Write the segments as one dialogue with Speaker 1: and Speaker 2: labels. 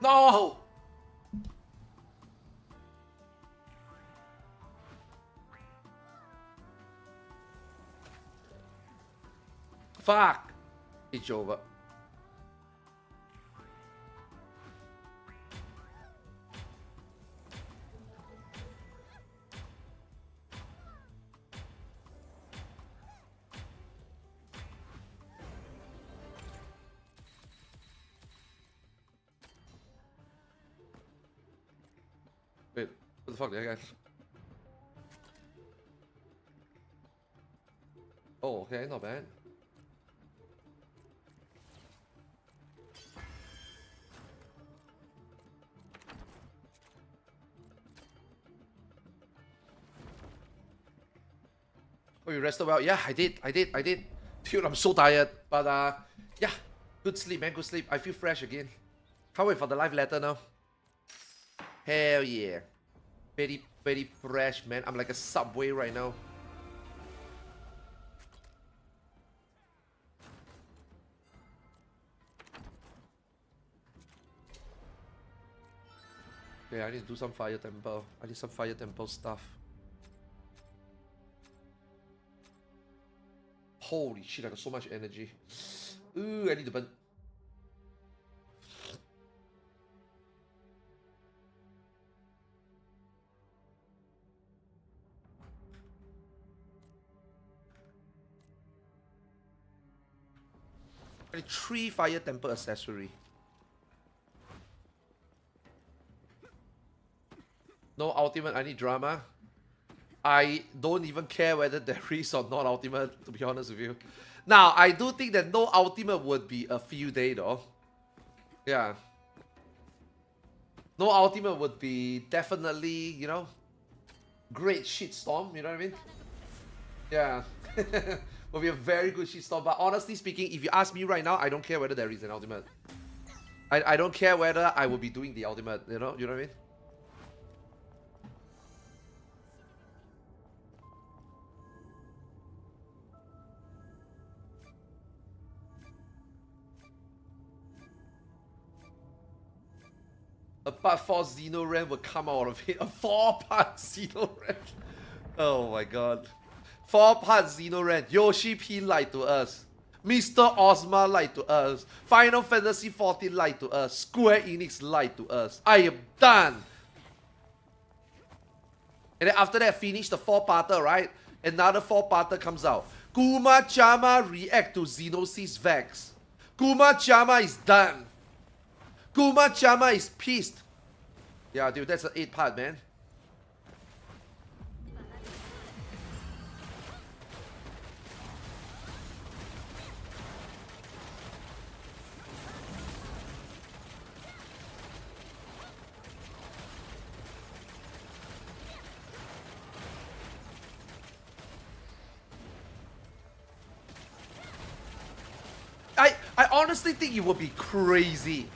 Speaker 1: No! Fuck! It's over. Wait, what the fuck, that guy? Oh, okay, not bad. Oh, you rested well? Yeah, I did. Dude, I'm so tired. But yeah, good sleep, man. Good sleep. I feel fresh again. Can't wait for the live letter now. Hell yeah. Very fresh, man. I'm like a subway right now. Yeah, I need to do some fire temple. I need some fire temple stuff. Holy shit, I got so much energy. Ooh, I need to burn. I need 3 fire temple accessory. No ultimate, I need drama. I don't even care whether there is or not ultimate, to be honest with you. Now, I do think that no ultimate would be a field day though. Yeah. No ultimate would be definitely, you know, great shitstorm, you know what I mean? Yeah. Would be a very good shitstorm, but honestly speaking, if you ask me right now, I don't care whether there is an ultimate. I don't care whether I will be doing the ultimate, you know what I mean? A part 4 Xeno Ram will come out of it. A 4-part Xeno Ram. Oh my god. 4-part Xeno Ram. Yoshi P lied to us. Mr. Ozma lied to us. Final Fantasy 14 lied to us. Square Enix lied to us. I am done. And then after that, finish the 4-parter, right? Another 4-parter comes out. Kuma-chama react to Xenosis Vex. Kuma-chama is done. Kuma-chama is pissed. Yeah, dude, that's an 8-part, man. I honestly think it would be crazy.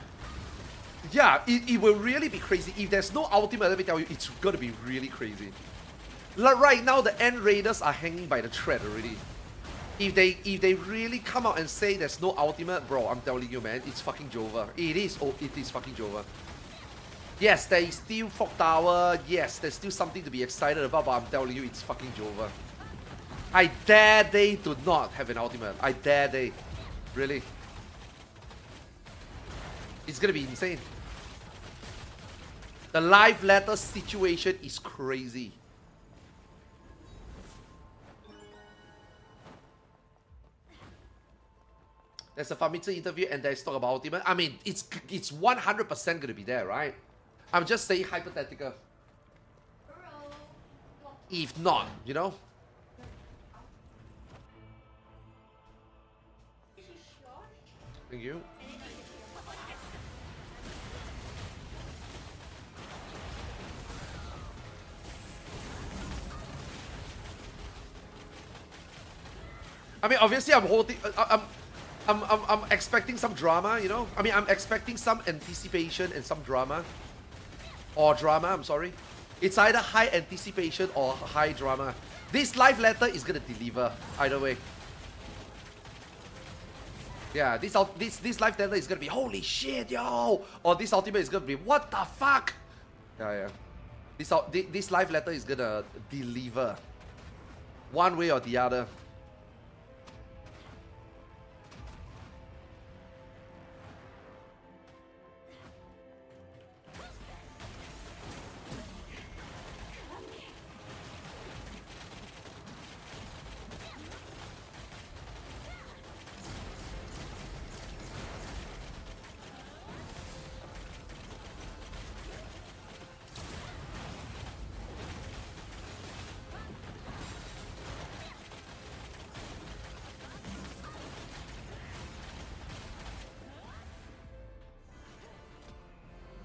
Speaker 1: Yeah, it will really be crazy. If there's no ultimate, let me tell you, it's gonna be really crazy. Like right now, the End Raiders are hanging by the thread already. If they really come out and say there's no ultimate, bro, I'm telling you, man, it's fucking Jova. It is fucking Jova. Yes, there is still Fog Tower. Yes, there's still something to be excited about, but I'm telling you, it's fucking Jova. I dare they to not have an ultimate. I dare they. Really. It's gonna be insane. The live letter situation is crazy. There's a Famitsu interview and there's talk about ultimate. I mean, it's 100% gonna be there, right? I'm just saying hypothetical. If not, you know? Thank you. I mean, obviously, I'm holding. I'm expecting some drama, you know. I mean, I'm expecting some anticipation and some drama, or drama. I'm sorry. It's either high anticipation or high drama. This live letter is gonna deliver either way. Yeah, this life letter is gonna be holy shit, yo! Or this ultimate is gonna be what the fuck? Yeah. This life letter is gonna deliver. One way or the other.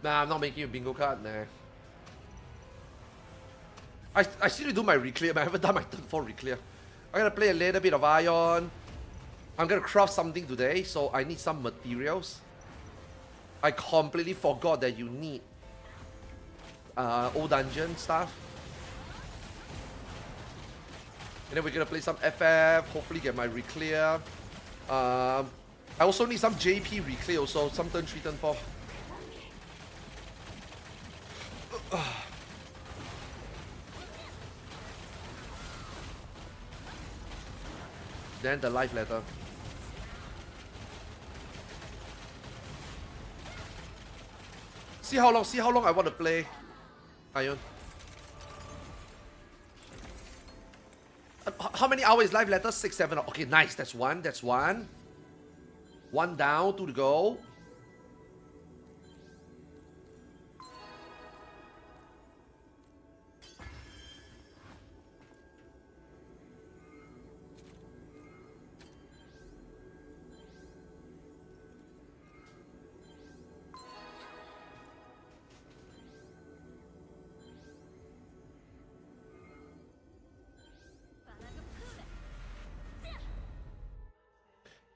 Speaker 1: Nah, I'm not making a bingo card, nah. I still need to do my reclear, but I haven't done my turn 4 reclear. I'm gonna play a little bit of Aion. I'm gonna craft something today, so I need some materials. I completely forgot that you need old dungeon stuff. And then we're gonna play some FF, hopefully get my reclear. I also need some JP reclear also, some turn 3, turn 4. Then the life letter. See how long I want to play Aion. How many hours is life letter? 6, 7. Okay, nice. That's one. One down, 2 to go.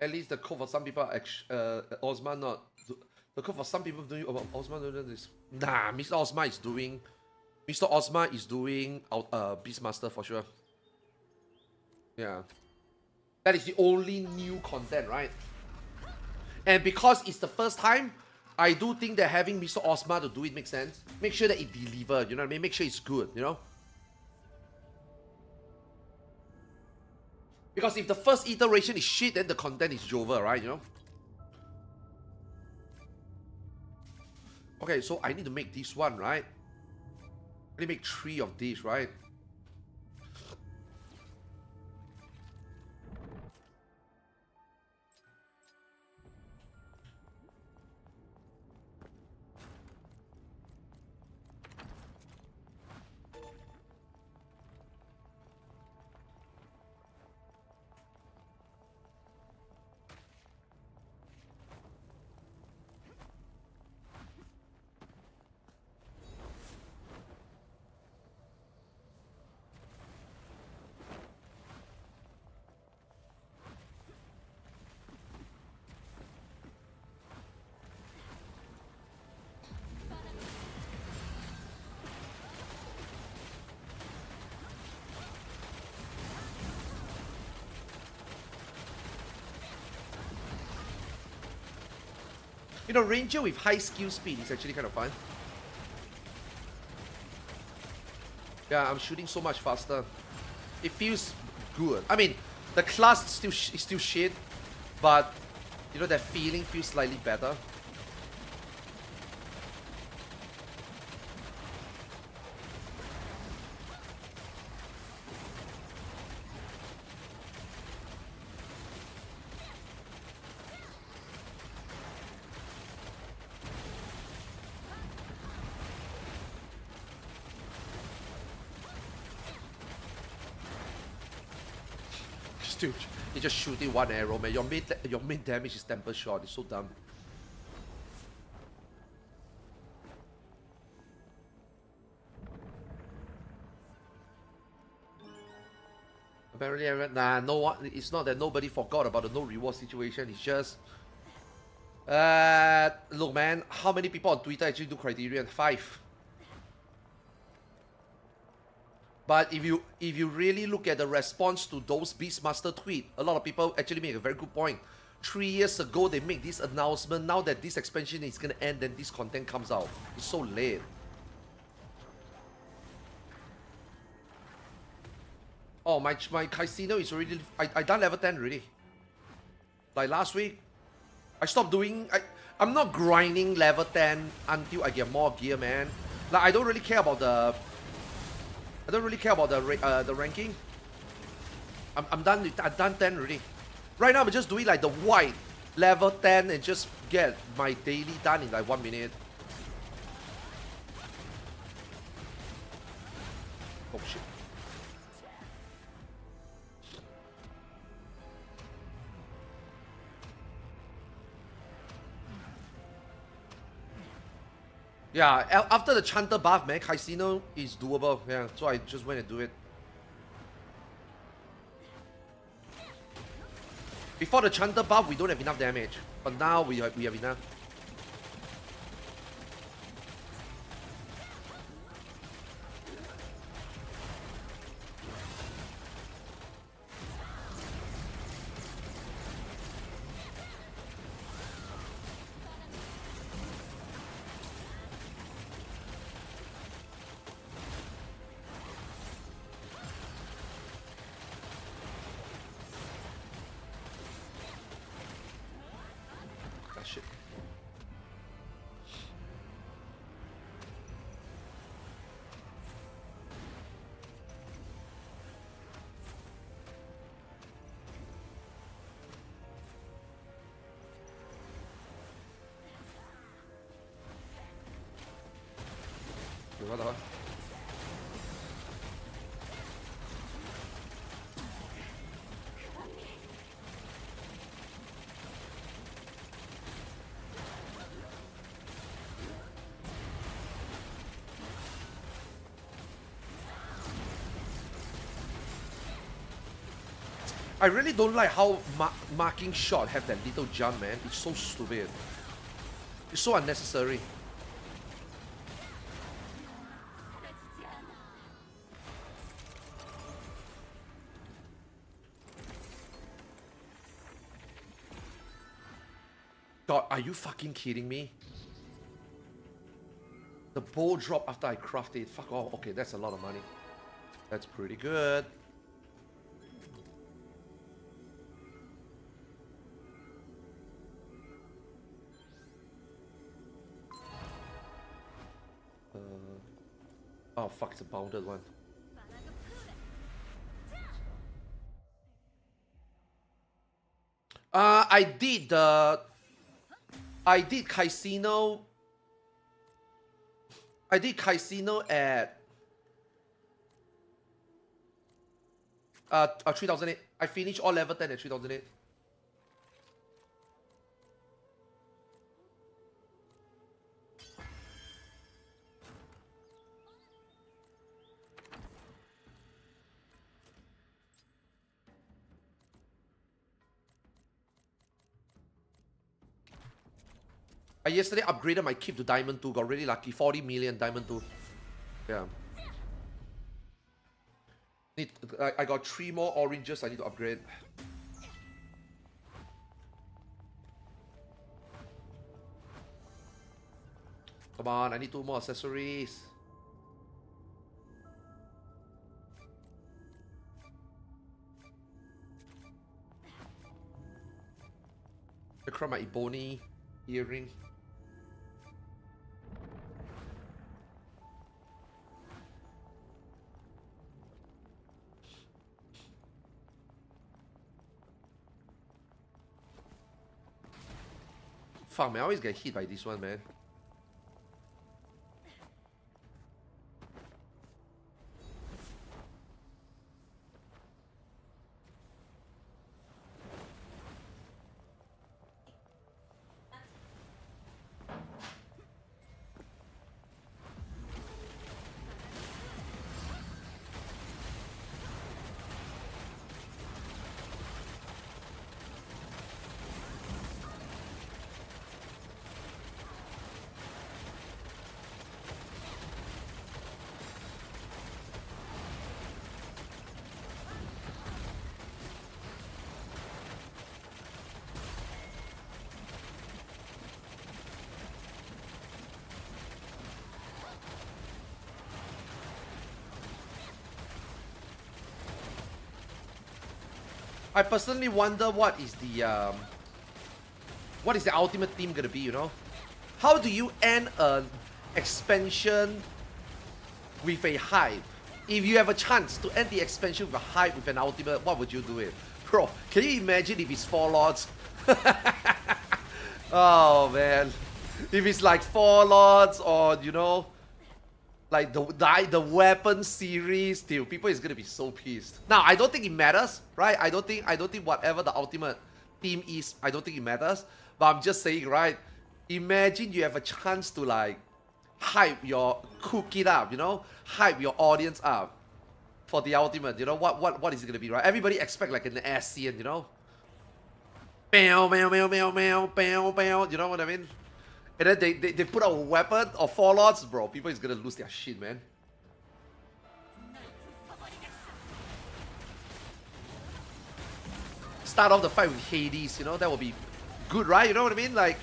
Speaker 1: At least the code for some people, Ozma not. The code for some people doing about Ozma doing this. Nah, Mr. Ozma is doing Beastmaster for sure. Yeah. That is the only new content, right? And because it's the first time, I do think that having Mr. Ozma to do it makes sense. Make sure that it delivers, you know what I mean? Make sure it's good, you know? Because if the first iteration is shit, then the content is Jover, right? You know? Okay, so I need to make this one, right? I need to make 3 of these, right? You know, Ranger with high skill speed is actually kind of fun. Yeah, I'm shooting so much faster. It feels good. I mean, the class is still shit, but you know, that feeling feels slightly better. Dude, you're just shooting one arrow, man. Your main damage is temper shot. It's so dumb. Apparently, nah, no one. It's not that nobody forgot about the no reward situation. It's just, look, man. How many people on Twitter actually do Criterion? 5. But if you really look at the response to those Beastmaster tweet, a lot of people actually make a very good point. 3 years ago they make this announcement. Now that this expansion is gonna end, then this content comes out. It's so late. Oh, my casino is already... I done level 10 already. Like last week, I stopped doing... I'm not grinding level 10 until I get more gear, man. Like, I don't really care about the... I don't really care about the ranking. I'm done 10 already. Right now, I'm just doing like the white level 10 and just get my daily done in like 1 minute. Oh shit. Yeah, after the Chanter buff, man, Casino is doable. Yeah, so I just went and do it. Before the Chanter buff, we don't have enough damage. But now we have enough. Shit. What? I really don't like how marking shot have that little jump, man. It's so stupid. It's so unnecessary. God, are you fucking kidding me? The bow drop after I craft it. Fuck off. Okay, that's a lot of money. That's pretty good. Oh fuck, it's a bounded one. I did Casino. I did Casino at 3008. I finished all level 10 at 3008. I yesterday upgraded my keep to Diamond 2. Got really lucky. 40 million Diamond 2. Yeah. I got 3 more oranges I need to upgrade. Come on, I need 2 more accessories. I craft my Ebony earring. Fuck, man, I always get hit by this one, man. I personally wonder what is the ultimate theme gonna be, you know? How do you end an expansion with a hype? If you have a chance to end the expansion with a hype with an ultimate, what would you do it? Bro, can you imagine if it's 4 lords? Oh man. If it's like 4 lords or, you know, like the weapon series, dude, people is gonna be so pissed. Now, I don't think it matters, right? I don't think whatever the ultimate theme is, I don't think it matters. But I'm just saying, right? Imagine you have a chance to like cook it up, you know? Hype your audience up for the ultimate, you know? What is it gonna be, right? Everybody expect like an ASEAN, you know? Meow, meow, meow, meow, meow, meow, meow, you know what I mean? And then they put out a weapon or 4 lords, bro. People is gonna lose their shit, man. Start off the fight with Hades, you know, that would be good, right? You know what I mean? Like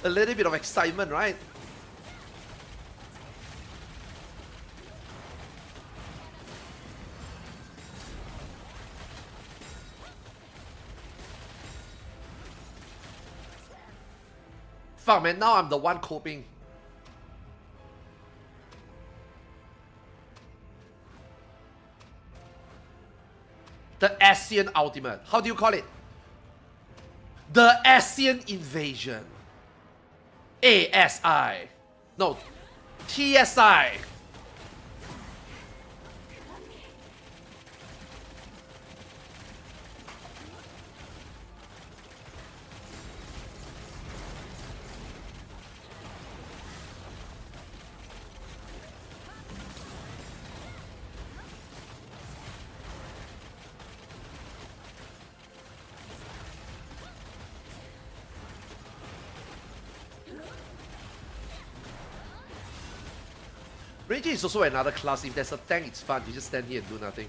Speaker 1: a little bit of excitement, right? Fuck, man, now I'm the one coping. The ASEAN Ultimate. How do you call it? The ASEAN Invasion. ASI. No. TSI. Rage is also another class. If there's a tank, it's fun. You just stand here and do nothing.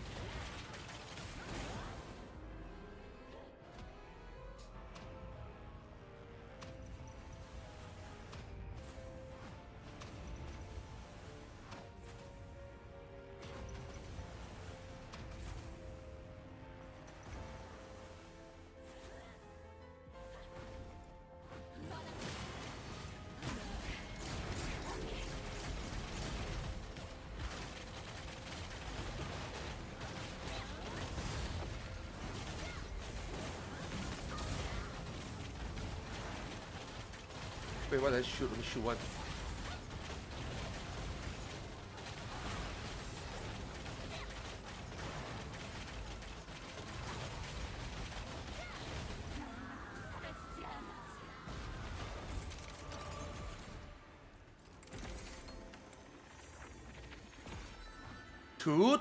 Speaker 1: Wait, what did I shoot? Let me shoot one. Two.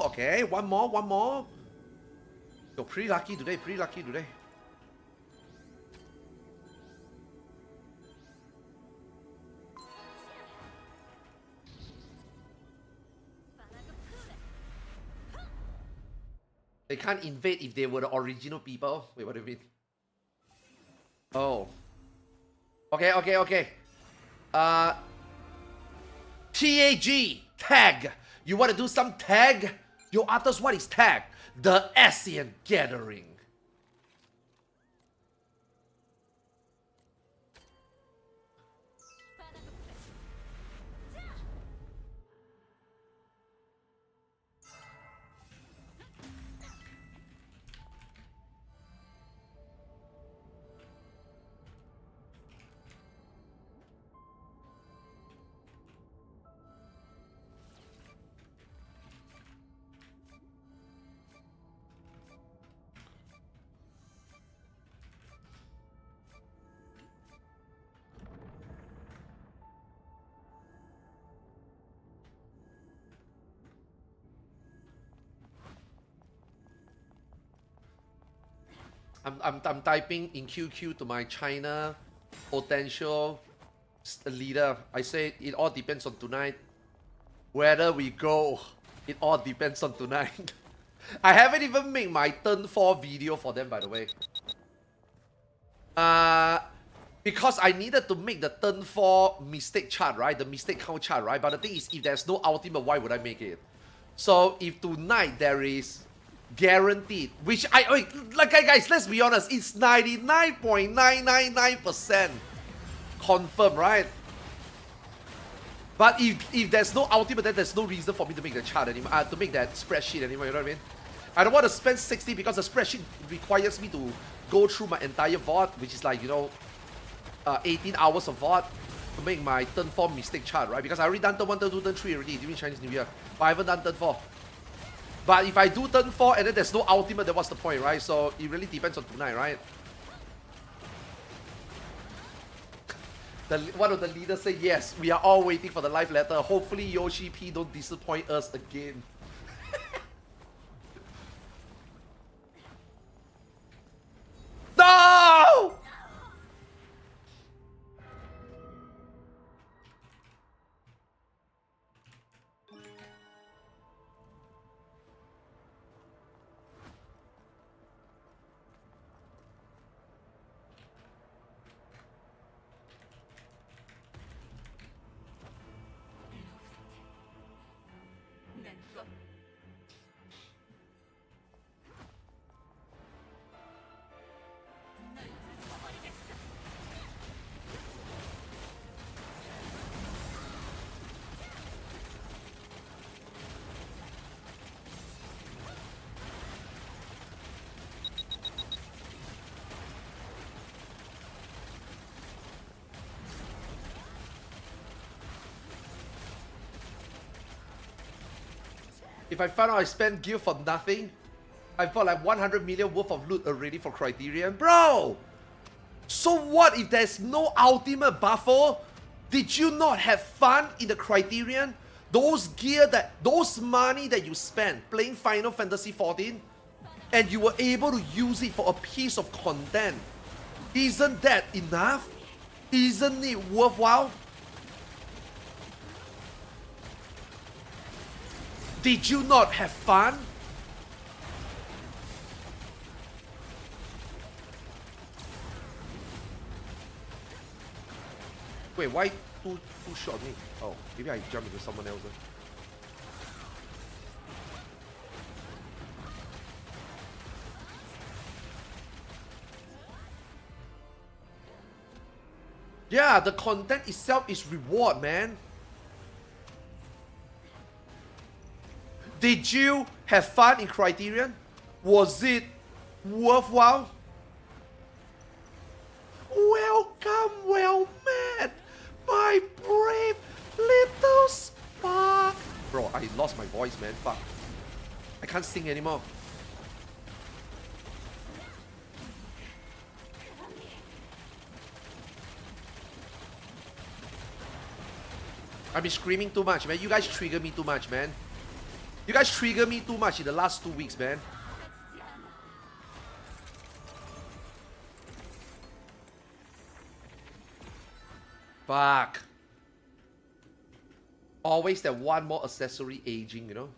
Speaker 1: Okay, one more. You're pretty lucky today, They can't invade if they were the original people. Wait, what do you mean? Oh. Okay. TAG. Tag. You want to do some tag? Yo, Arthurs, what is tag? The ASEAN Gathering. I'm typing in QQ to my China potential leader. I say it all depends on tonight. Whether we go, it all depends on tonight. I haven't even made my turn 4 video for them, by the way. Because I needed to make the turn 4 mistake chart, right? The mistake count chart, right? But the thing is, if there's no ultimate, why would I make it? So if tonight there is guaranteed. Which like guys, let's be honest, it's 99.999% confirmed, right? But if there's no ultimate, then there's no reason for me to make the chart anymore, to make that spreadsheet anymore, you know what I mean? I don't want to spend 60 because the spreadsheet requires me to go through my entire VOD, which is like, you know, 18 hours of VOD to make my turn 4 mistake chart, right? Because I already done turn 1, turn 2, turn 3 already during Chinese New Year, but I haven't done turn 4. But if I do turn 4 and then there's no ultimate, then what's the point, right? So it really depends on tonight, right? One of the leaders said, yes, we are all waiting for the live letter. Hopefully Yoshi P don't disappoint us again. No! If I found out I spent gear for nothing, I bought like 100 million worth of loot already for Criterion. Bro! So what if there's no ultimate buffer? Did you not have fun in the Criterion? Those gear those money that you spent playing Final Fantasy 14, and you were able to use it for a piece of content. Isn't that enough? Isn't it worthwhile? Did you not have fun? Wait, why two shot me? Oh, maybe I jump into someone else. Yeah, the content itself is reward, man. Did you have fun in Criterion? Was it worthwhile? Welcome, well met, my brave little spark. Bro, I lost my voice, man. Fuck. I can't sing anymore. I've been screaming too much, man. You guys trigger me too much, man. You guys trigger me too much in the last 2 weeks, man. Fuck. Always that one more accessory aging, you know?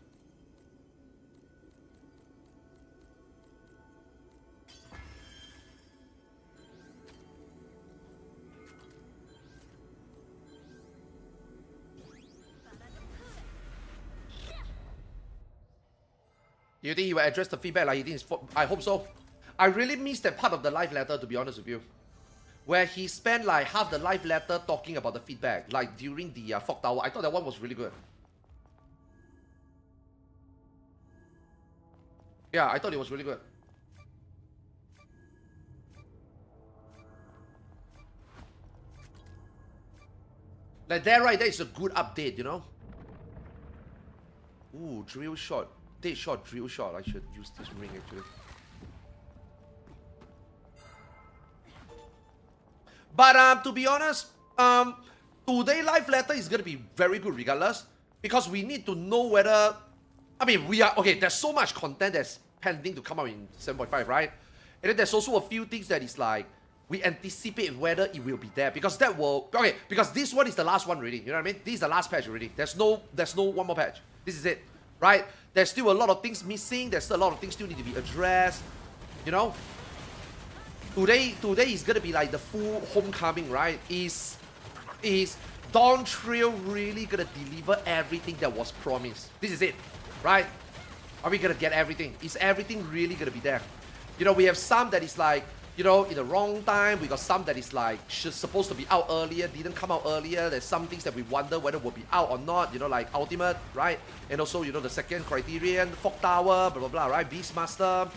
Speaker 1: You think he will address the feedback like he did? I hope so. I really missed that part of the live letter, to be honest with you, where he spent like half the live letter talking about the feedback, like during the Fog Tower. I thought that one was really good. Yeah, I thought it was really good. Like that right there is a good update, you know? Ooh, drill shot. Dead shot, drill shot. I should use this ring actually. But to be honest, today live letter is gonna be very good regardless, because we need to know whether, I mean, we are okay. There's so much content that's pending to come out in 7.5, right? And then there's also a few things that is like we anticipate whether it will be there, because that will because this one is the last one already. You know what I mean? This is the last patch already. There's no one more patch. This is it, right? There's still a lot of things missing. There's still a lot of things still need to be addressed. You know. Today is gonna be like the full homecoming, right? Is Dawn Trail really gonna deliver everything that was promised? This is it, right? Are we gonna get everything? Is everything really gonna be there? You know, we have some that is like, you know, in the wrong time. We got some that is like supposed to be out earlier, didn't come out earlier. There's some things that we wonder whether will be out or not, you know, like Ultimate, right? And also, you know, the second criterion, Fog Tower, blah, blah, blah, right? Beastmaster.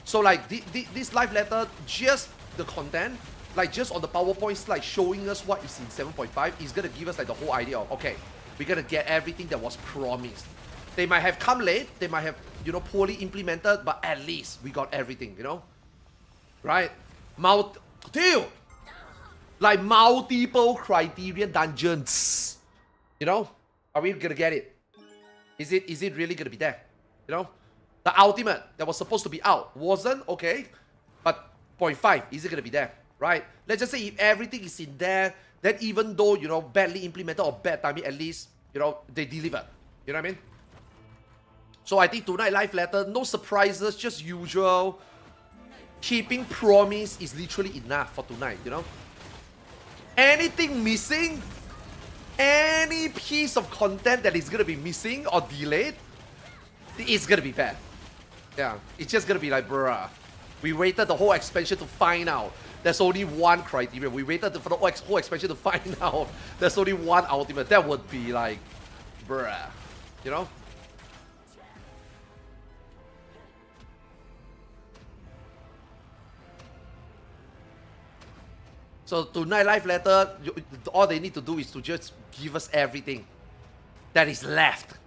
Speaker 1: So like, this live letter, just the content, like just on the PowerPoint slide showing us what is in 7.5 is gonna give us like the whole idea of, okay, we're gonna get everything that was promised. They might have come late, they might have, you know, poorly implemented, but at least we got everything, you know? Right? Like multiple criterion dungeons. You know? Are we gonna get it? Is it really gonna be there? You know? The ultimate that was supposed to be out wasn't, okay. But 0.5, is it gonna be there? Right? Let's just say if everything is in there, then even though, you know, badly implemented or bad timing, at least, you know, they delivered. You know what I mean? So I think tonight live letter, no surprises, just usual. Keeping promise is literally enough for tonight, you know? Anything missing, any piece of content that is gonna be missing or delayed, it's gonna be bad. Yeah, it's just gonna be like, bruh. We waited the whole expansion to find out there's only one criteria. We waited for the whole expansion to find out there's only one ultimate. That would be like, bruh. You know? So tonight live letter, all they need to do is to just give us everything that is left.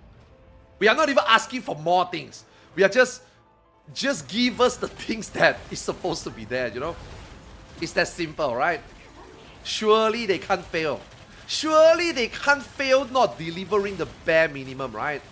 Speaker 1: We are not even asking for more things. We are just give us the things that is supposed to be there, you know? It's that simple, right? Surely they can't fail. Surely they can't fail not delivering the bare minimum, right?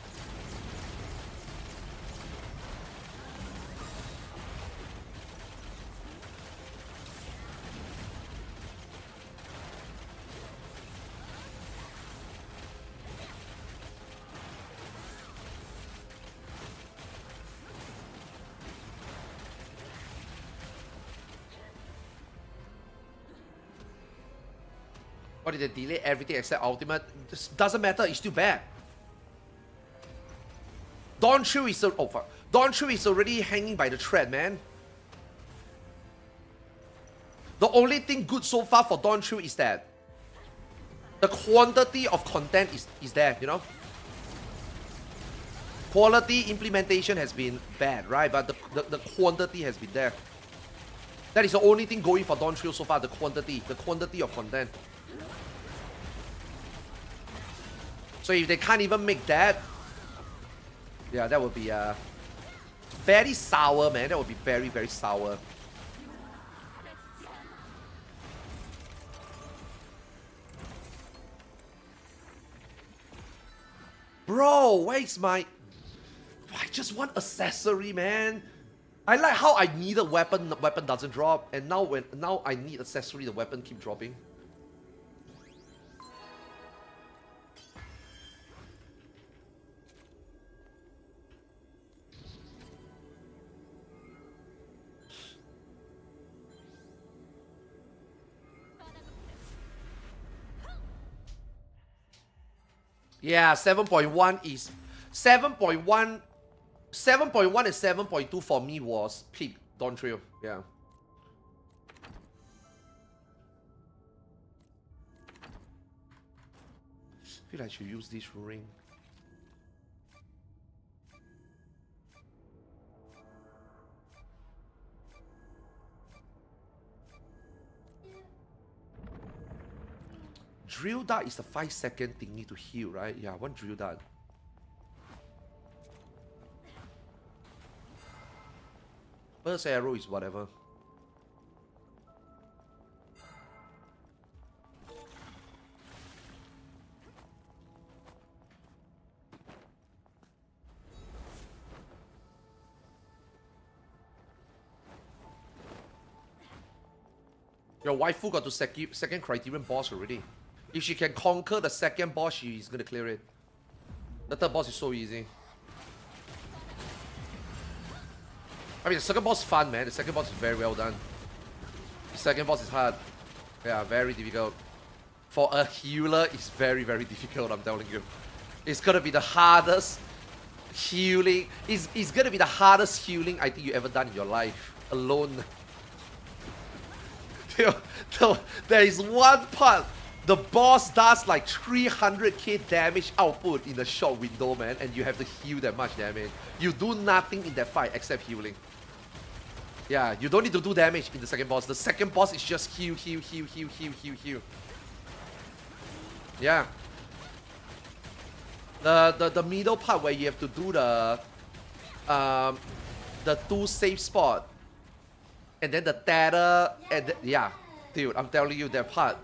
Speaker 1: Or did they delay everything except ultimate? This doesn't matter, it's still bad. Dawn Chill is Dawn Chill is already hanging by the thread, man. The only thing good so far for Dawn Chill is that the quantity of content is there, you know? Quality implementation has been bad, right? But the quantity has been there. That is the only thing going for Dawn Chill so far, the quantity of content. So if they can't even make that, yeah, that would be very sour, man. That would be very, very sour. Bro, where's my... I just want accessory, man. I like how I need a weapon, the weapon doesn't drop, and now I need accessory, the weapon keep dropping. Yeah, 7.1 is 7.1 and 7.2 for me was peak Dawn Trail. Yeah. I feel like I should use this ring. Drill dart is the 5-second thingy to heal, right? Yeah, one drill dart. Burst arrow is whatever. Your waifu got to second criterion boss already. If she can conquer the second boss, she's gonna clear it. The third boss is so easy. I mean, the second boss is fun, man. The second boss is very well done. The second boss is hard. Yeah, very difficult. For a healer, it's very, very difficult, I'm telling you. It's gonna be the hardest Healing is gonna be the hardest healing I think you ever done in your life alone. There is one part the boss does like 300k damage output in a short window, man, and you have to heal that much damage. You do nothing in that fight except healing. Yeah, you don't need to do damage in the second boss. The second boss is just heal, heal, heal, heal, heal, heal, heal. Yeah. The middle part where you have to do the 2 safe spot and then the tether and yeah, dude, I'm telling you that part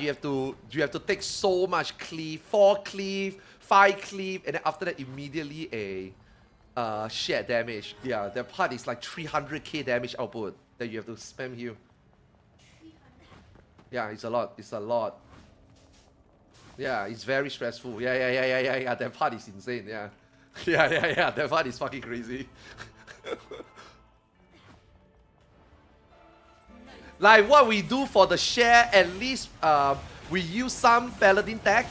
Speaker 1: you have to take so much cleave, 4 cleave, 5 cleave, and then after that immediately a shed damage. Yeah, that part is like 300k damage output that you have to spam heal. Yeah, it's a lot. It's a lot. Yeah, it's very stressful. Yeah. That part is insane. Yeah. Yeah. That part is fucking crazy. Like what we do for the share, at least we use some paladin tech.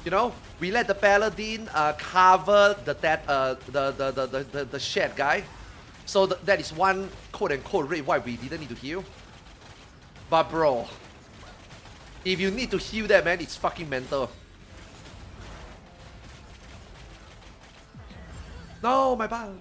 Speaker 1: You know, we let the paladin cover the shed guy. So that is one quote-unquote rate why we didn't need to heal. But bro, if you need to heal that, man, it's fucking mental. No, my bad.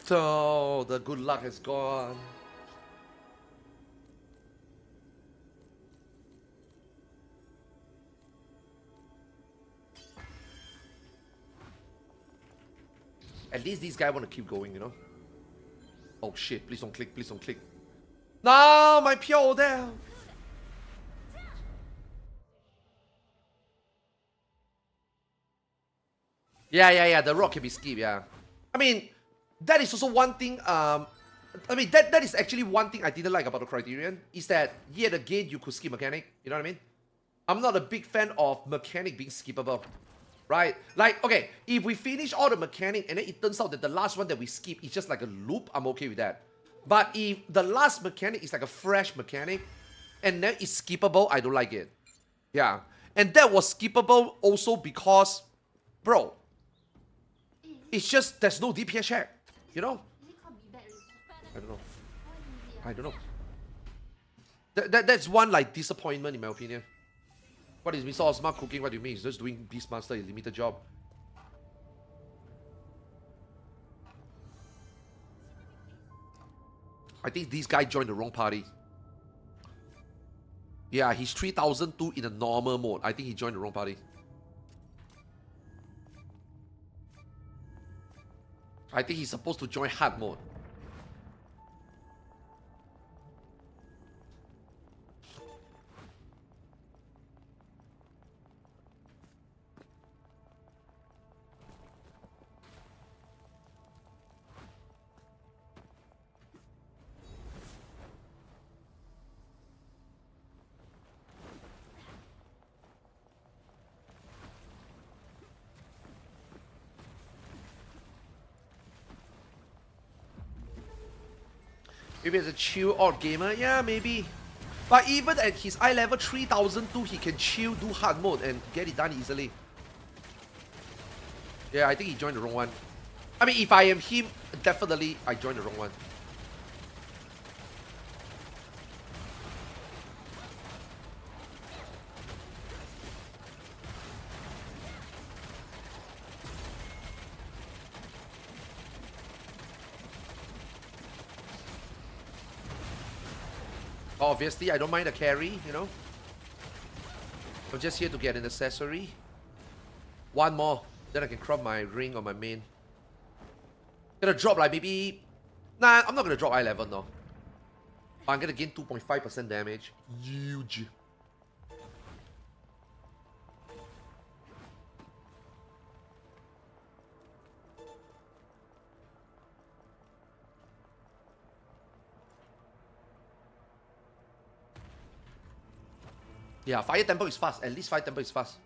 Speaker 1: So the good luck is gone. At least these guys want to keep going, you know? Oh shit, please don't click, please don't click. No, my pure there. Yeah, the rock can be skipped, yeah. I mean, that is also one thing, I mean, that is actually one thing I didn't like about the Criterion, is that yet again you could skip mechanic, you know what I mean? I'm not a big fan of mechanic being skippable, right? Like, okay, if we finish all the mechanic and then it turns out that the last one that we skip is just like a loop, I'm okay with that. But if the last mechanic is like a fresh mechanic and then it's skippable, I don't like it. Yeah, and that was skippable also because, bro, it's just there's no DPS check, you know? I don't know. That's one like disappointment in my opinion. What is Mr. Osma cooking? What do you mean? He's just doing Beastmaster, a limited job. I think this guy joined the wrong party. Yeah, he's 3002 in a normal mode. I think he joined the wrong party. I think he's supposed to join hard mode. Maybe as a chill odd gamer, yeah, maybe. But even at his eye level 3002, he can chill, do hard mode, and get it done easily. Yeah, I think he joined the wrong one. I mean, if I am him, definitely I joined the wrong one. Obviously, I don't mind a carry, you know. I'm just here to get an accessory. One more, then I can crop my ring on my main. Gonna drop like maybe... Nah, I'm not gonna drop eye level, no. I'm gonna gain 2.5% damage. Huge. Yeah, Fire Temple is fast. At least Fire Temple is fast.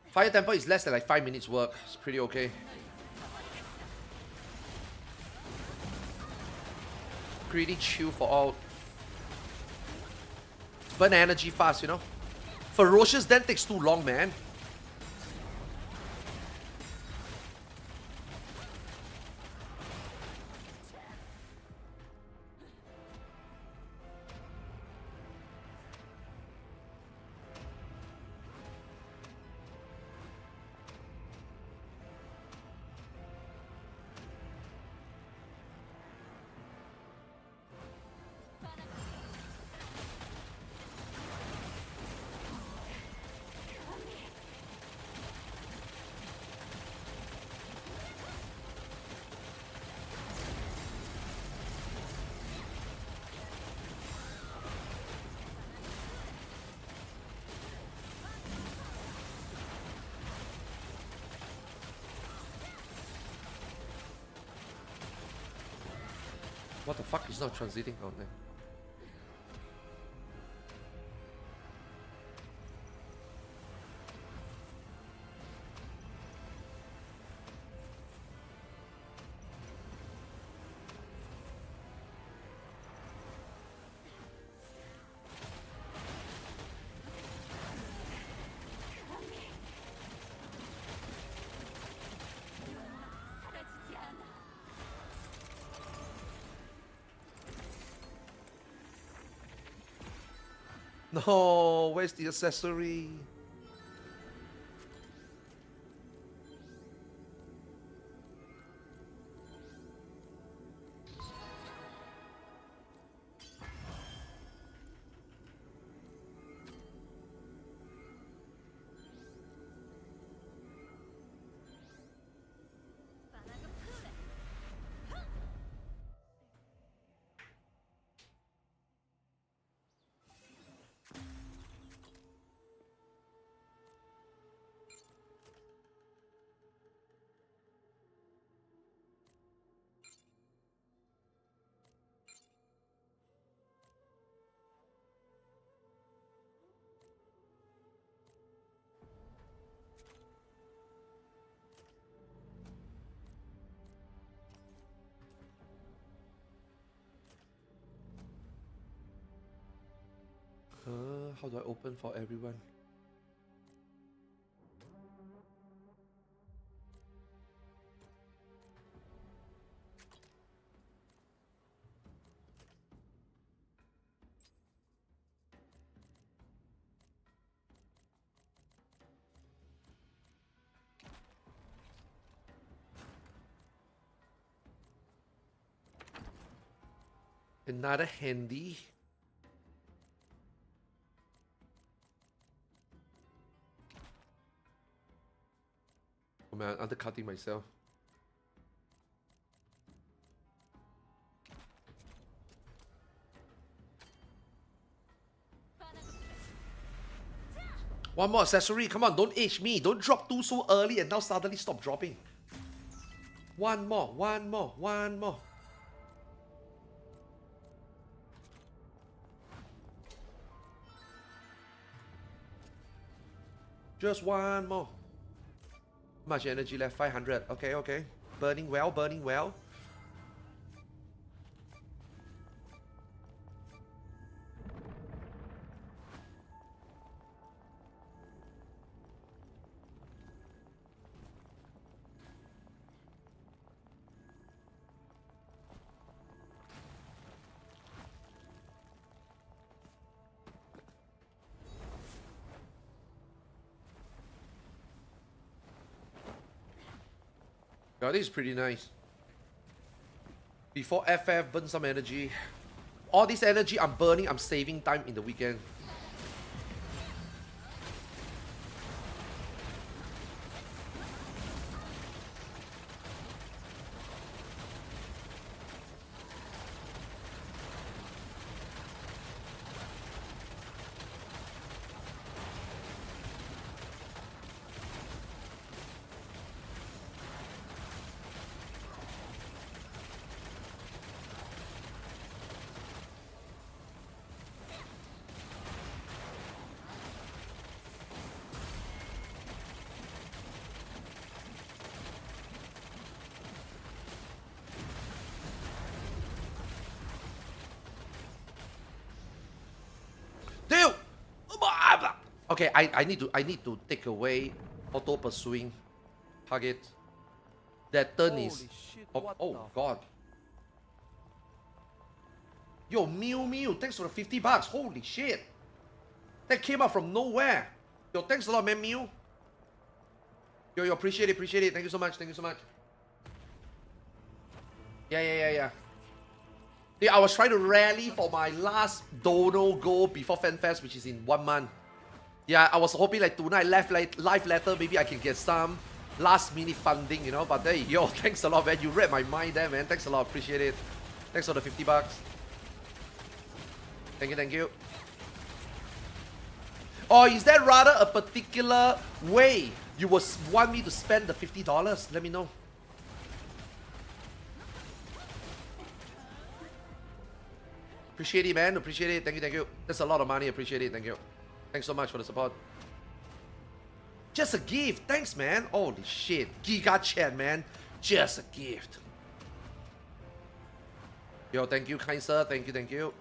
Speaker 1: Fire Temple is less than like 5 minutes work. It's pretty okay. Pretty chill for all. Burn energy fast, you know. Ferocious then takes too long, man. What the fuck is not transiting out there? No, where's the accessory? How do I open for everyone? Another handy. Oh man, undercutting myself. One more accessory. Come on, don't age me. Don't drop two so early and now suddenly stop dropping. One more, one more, one more. Just one more. Much energy left? 500. Okay, okay. Burning well, burning well. Yeah, this is pretty nice. Before FF, burn some energy. All this energy I'm burning, I'm saving time in the weekend. Dude! Okay, I need to take away auto pursuing target. That turn is oh god. Yo, Mew, thanks for the $50. Holy shit. That came out from nowhere. Yo, thanks a lot, man, Mew. Yo, appreciate it. Thank you so much. Yeah. Yeah, I was trying to rally for my last dono goal before FanFest, which is in 1 month. Yeah, I was hoping like tonight, live letter, maybe I can get some last minute funding, you know. But hey, yo, thanks a lot, man. You read my mind there, man. Thanks a lot, appreciate it. Thanks for the $50. Thank you. Or is that rather a particular way you would want me to spend the $50? Let me know. Appreciate it, man. Appreciate it. Thank you. That's a lot of money. Appreciate it. Thank you. Thanks so much for the support. Just a gift. Thanks, man. Holy shit. Giga chat, man. Just a gift. Yo, thank you, kind sir. Thank you.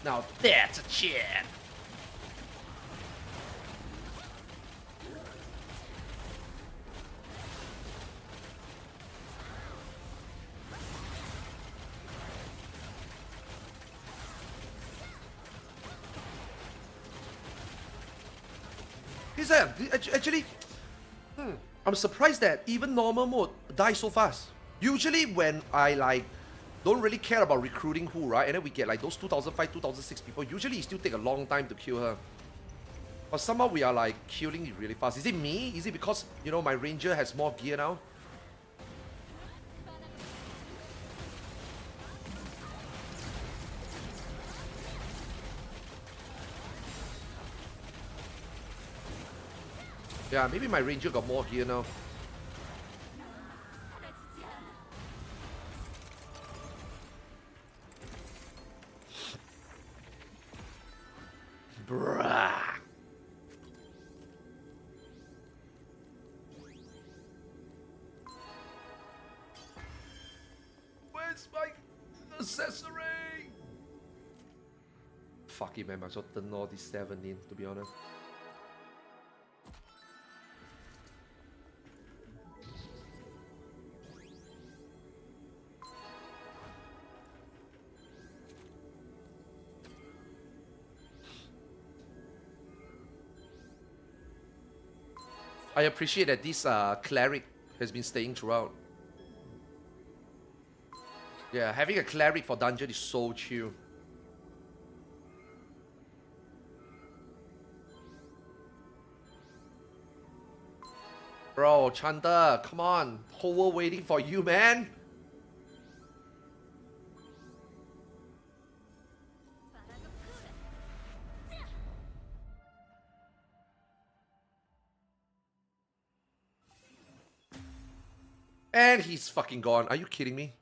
Speaker 1: Now that's a chat. Actually, I'm surprised that even normal mode dies so fast. Usually when I like don't really care about recruiting who, right? And then we get like those 2005, 2006 people. Usually it still take a long time to kill her. But somehow we are like killing it really fast. Is it me? Is it because, you know, my ranger has more gear now? Yeah, maybe my ranger got more gear now. Bruh. Where's my accessory? Fuck it, man. I just turn all these 7 in, to be honest. I appreciate that this cleric has been staying throughout. Yeah, having a cleric for dungeon is so chill. Bro, Chanda, come on. Whole world waiting for you, man. And he's fucking gone. Are you kidding me?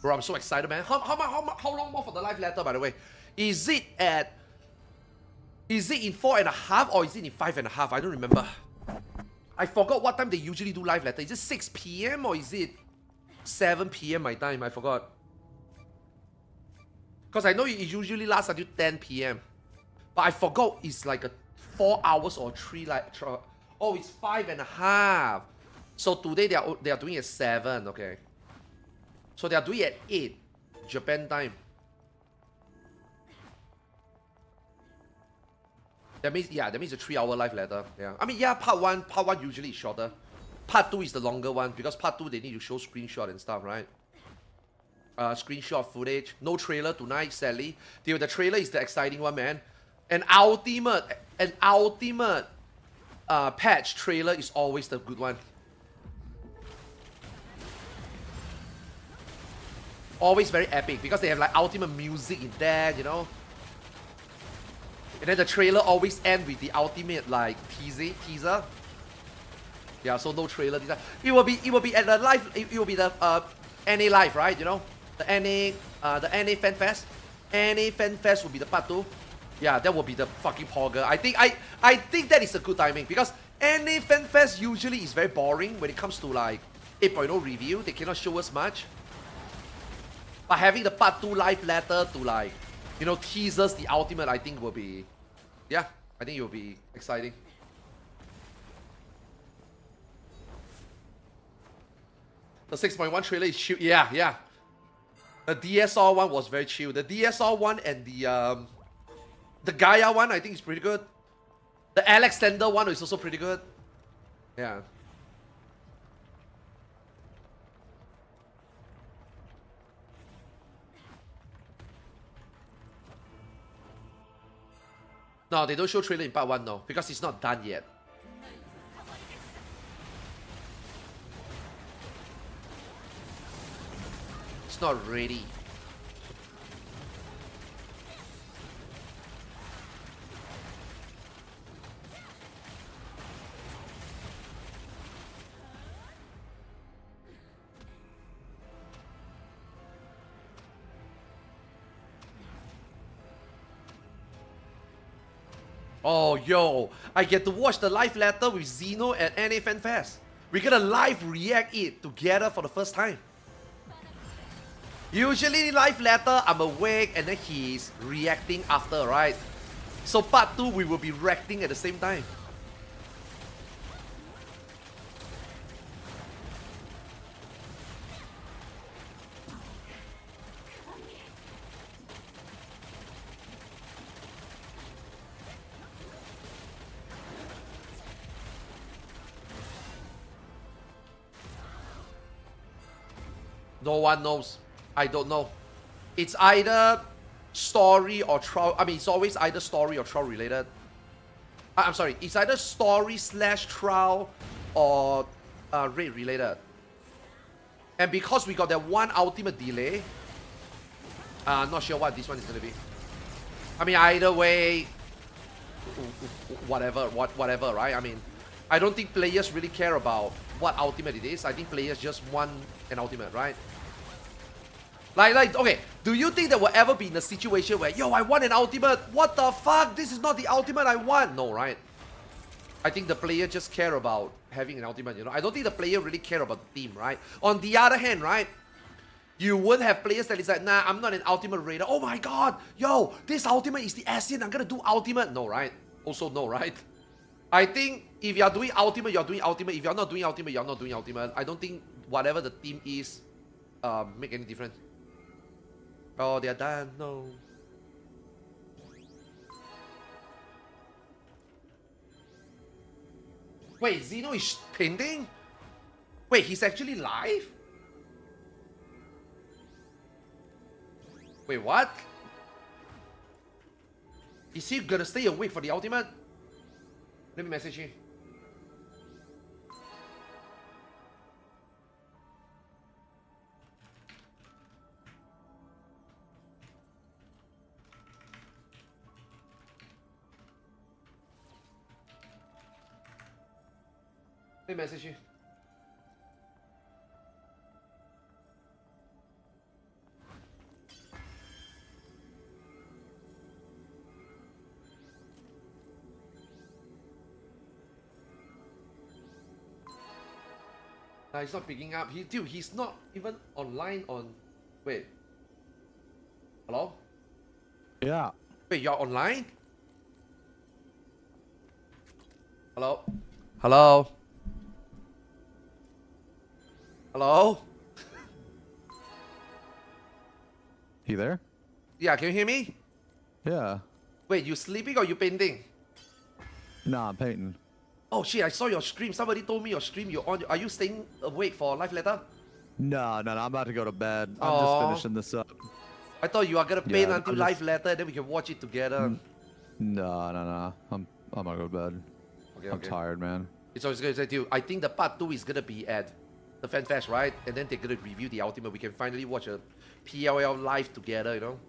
Speaker 1: Bro, I'm so excited, man. How long more for the live letter, by the way? Is it in 4.5 or is it in 5.5? I don't remember. I forgot what time they usually do live letter. Is it 6 p.m. or is it 7 p.m. my time? I forgot. Because I know it usually lasts until 10 p.m. But I forgot it's like a 4 hours or 3 like. Oh, it's 5.5. So today they are doing at 7. Okay. So they are doing at 8 Japan time. That means a 3-hour live letter. Yeah. I mean part one usually is shorter. Part 2 is the longer one because part 2 they need to show screenshot and stuff, right? Screenshot footage. No trailer tonight, sadly. Dude, the trailer is the exciting one, man. An ultimate patch trailer is always the good one. Always very epic because they have like ultimate music in there, you know. And then the trailer always ends with the ultimate like teaser. Yeah, so no trailer. It will be at the live. It will be the NA live, right? You know, the NA Fan Fest. NA Fan Fest will be the part 2. Yeah, that will be the fucking pogger. I think that is a good timing because NA Fan Fest usually is very boring when it comes to like 8.0 review. They cannot show us much. But having the part 2 live letter to like, you know, tease us the ultimate, I think will be, yeah, I think it will be exciting. The 6.1 trailer is chill. Yeah. The DSR one was very chill. The DSR one and the Gaia one, I think is pretty good. The Alexander one is also pretty good. Yeah. No, they don't show trailer in part 1, no, because it's not done yet. It's not ready. Oh, yo, I get to watch the live letter with Zeno at NA Fan Fest. We're gonna live react it together for the first time. Usually live letter, I'm awake and then he's reacting after, right? So part 2, we will be reacting at the same time. No one knows. I don't know. It's either story or trial. I mean, it's always either story or trial related. I'm sorry. It's either story / trial or raid related. And because we got that one ultimate delay, not sure what this one is gonna be. I mean, either way, whatever, right? I mean, I don't think players really care about what ultimate it is. I think players just want an ultimate, right? Like, okay, do you think there will ever be in a situation where, yo, I want an ultimate, what the fuck, this is not the ultimate I want? No, right? I think the player just care about having an ultimate, you know? I don't think the player really care about the team, right? On the other hand, right, you won't have players that is like, nah, I'm not an ultimate raider. Oh my god, yo, this ultimate is the Asian, I'm gonna do ultimate. No, right? Also no, right? I think if you're doing ultimate, you're doing ultimate. If you're not doing ultimate, you're not doing ultimate. I don't think whatever the team is make any difference. Oh, they're done. No. Wait, Zeno is painting? Wait, he's actually live? Wait, what? Is he gonna stay awake for the ultimate? Let me message him. Let me message you. Nah, he's not picking up. Dude, he's not even online on... Wait. Hello?
Speaker 2: Yeah.
Speaker 1: Wait, you're online? Hello? Hello? Hello?
Speaker 2: You there?
Speaker 1: Yeah, can you hear me?
Speaker 2: Yeah.
Speaker 1: Wait, you sleeping or you painting?
Speaker 2: Nah, I'm painting.
Speaker 1: Oh shit, I saw your stream. Somebody told me your stream you're on. Are you staying awake for live letter?
Speaker 2: No, I'm about to go to bed. I'm just
Speaker 1: Aw.
Speaker 2: finishing this up.
Speaker 1: I thought you are gonna paint
Speaker 2: Yeah,
Speaker 1: until live letter and then we can watch it together.
Speaker 2: No. I'm gonna go to bed.
Speaker 1: Okay,
Speaker 2: I'm tired, man.
Speaker 1: It's always gonna say to you, I think the part 2 is gonna be at the Fan Fest, right? And then they're gonna review the ultimate. We can finally watch a PLL live together, you know?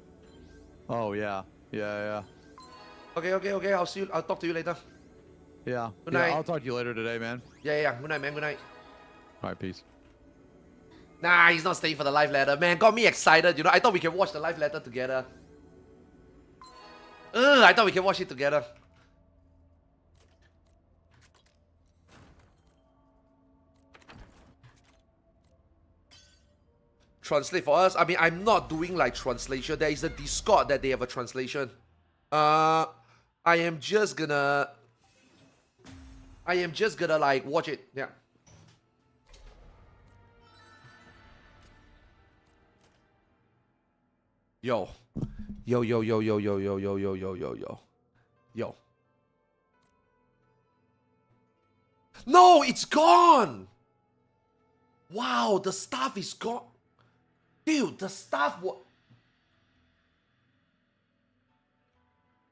Speaker 2: Oh yeah. Yeah.
Speaker 1: Okay. I'll see you. I'll talk to you later.
Speaker 2: Yeah.
Speaker 1: Good night.
Speaker 2: I'll talk to you later today, man.
Speaker 1: Yeah. Good night, man. Good night.
Speaker 2: Alright, peace.
Speaker 1: Nah, he's not staying for the live letter. Man, got me excited, you know? I thought we can watch the live letter together. I thought we can watch it together. Translate for us? I mean, I'm not doing like translation. There is a Discord that they have a translation. I am just gonna like watch it. Yeah. Yo. No, it's gone. Wow, the stuff is gone. Dude, the stuff was...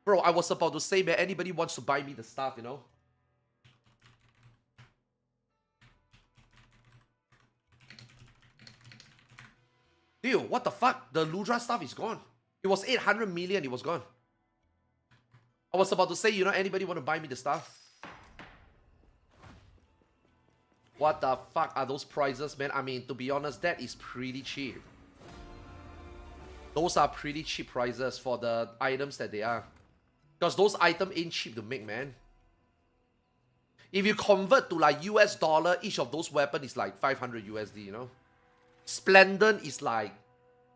Speaker 1: Bro, I was about to say, man, anybody wants to buy me the stuff, you know? Dude, what the fuck? The Ludra stuff is gone. It was 800 million, it was gone. I was about to say, you know, anybody want to buy me the stuff? What the fuck are those prices, man? I mean, to be honest, that is pretty cheap. Those are pretty cheap prices for the items that they are. Because those items ain't cheap to make, man. If you convert to like US dollar, each of those weapons is like 500 USD, you know? Splendid is like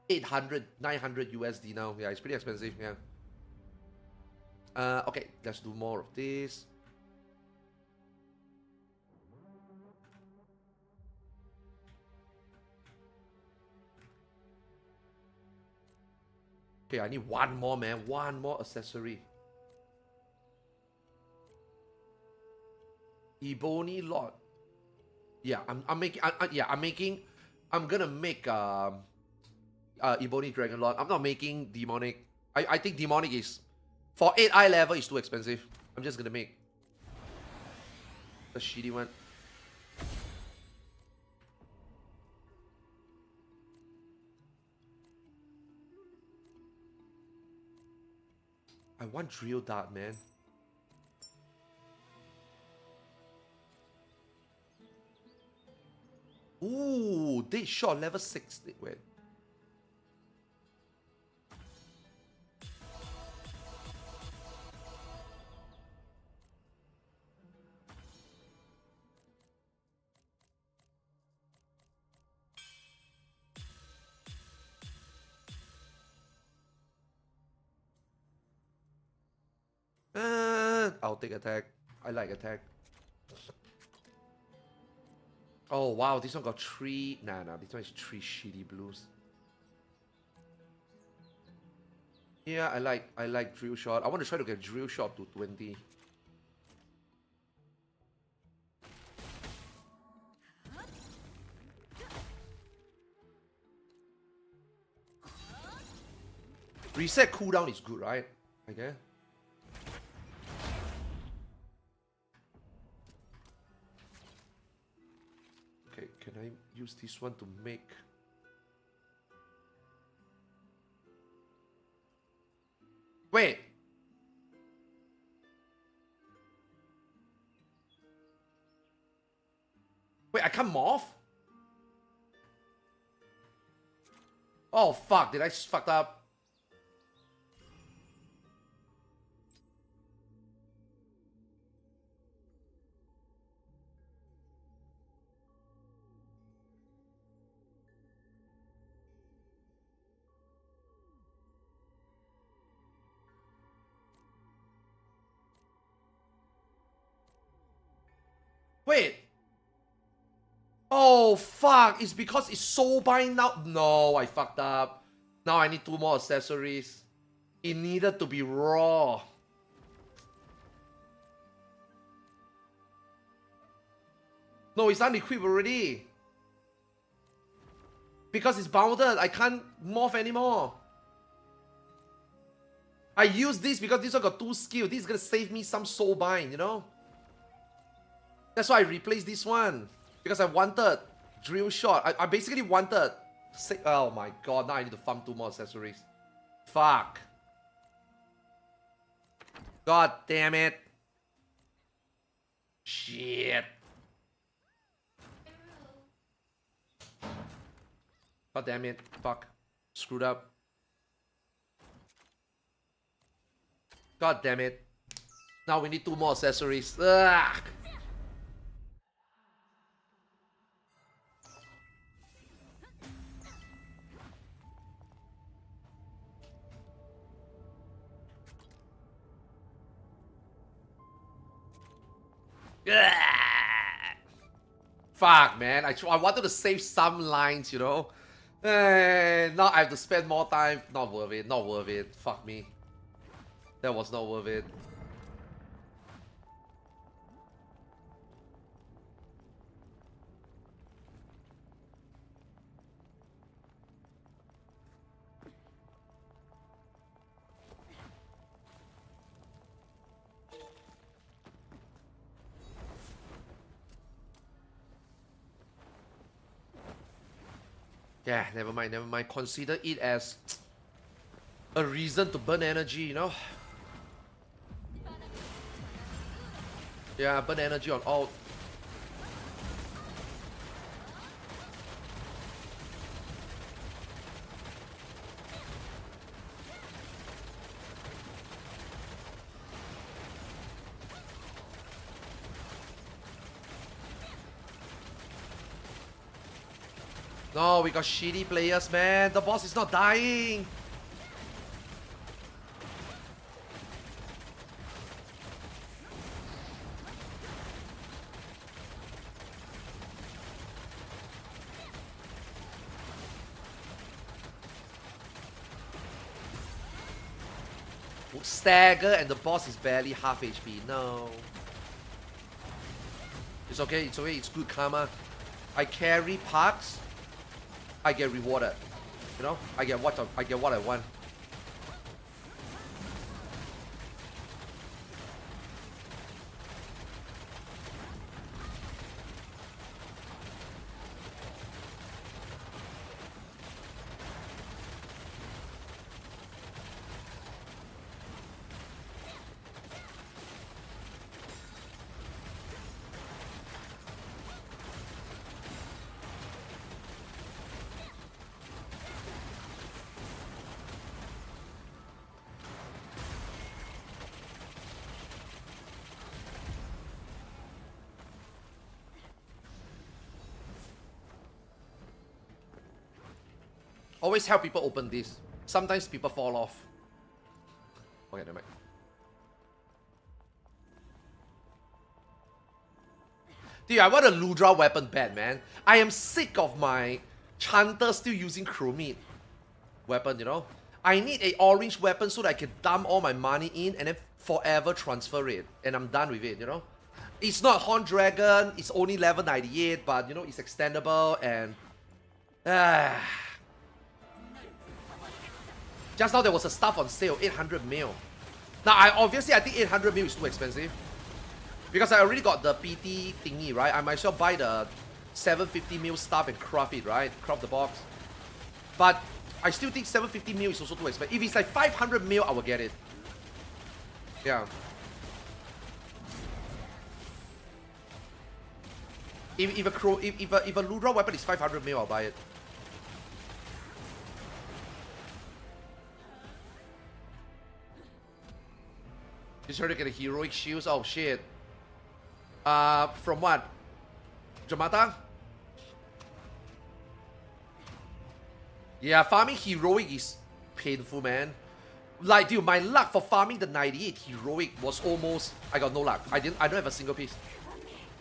Speaker 1: 800, 900 USD now. Yeah, it's pretty expensive, yeah. Okay, let's do more of this. Okay, I need one more, man. One more accessory. Ebony Lord. Yeah, I'm making. I'm gonna make Ebony Dragon Lord. I'm not making demonic. I think demonic is for 8i level is too expensive. I'm just gonna make the shitty one. I want drill dart, man. Ooh, date shot level 6. Wait. I'll take attack. I like attack. Oh wow, this one got 3. Nah, this one is 3 shitty blues. Yeah, I like drill shot. I want to try to get drill shot to 20. Reset cooldown is good, right? Okay. Okay, can I use this one to make... Wait! Wait, I can't morph? Oh fuck, did I fucked up? Wait. Oh, fuck. It's because it's soul bind now. No, I fucked up. Now I need 2 more accessories. It needed to be raw. No, it's unequipped already. Because it's bounded, I can't morph anymore. I use this because this one got 2 skill. This is gonna save me some soul bind, you know? That's why I replaced this one. Because I wanted drill shot. I basically wanted... Oh my god, now I need to farm 2 more accessories. Fuck. God damn it. Shit. God damn it. Fuck. Screwed up. God damn it. Now we need 2 more accessories. Ugh. Ugh. Fuck, man. I wanted to save some lines, you know? Now I have to spend more time. Not worth it. Not worth it. Fuck me. That was not worth it. Yeah, never mind, never mind. Consider it as a reason to burn energy, you know? Yeah, burn energy on all. No, we got shitty players, man. The boss is not dying. Stagger and the boss is barely half HP. No. It's okay, it's okay, it's good karma. I carry parks. I get rewarded. You know? I get what I want. Always help people open this. Sometimes people fall off. Okay, never mind. Dude, I want a Ludra weapon bad, man. I am sick of my Chanter still using Chromite weapon, you know? I need a orange weapon so that I can dump all my money in and then forever transfer it. And I'm done with it, you know? It's not Horn Dragon, it's only level 98, but you know, it's extendable and... Just now there was a stuff on sale, 800 mil. Now, I think 800 mil is too expensive. Because I already got the PT thingy, right? I might as well buy the 750 mil stuff and craft it, right? Craft the box. But I still think 750 mil is also too expensive. If it's like 500 mil, I will get it. Yeah. If a Ludra weapon is 500 mil, I'll buy it. Just heard to get a heroic shields. Oh shit. From what? Jamata? Yeah, farming heroic is painful, man. Like, dude, my luck for farming the 98 heroic was almost... I got no luck. I don't have a single piece.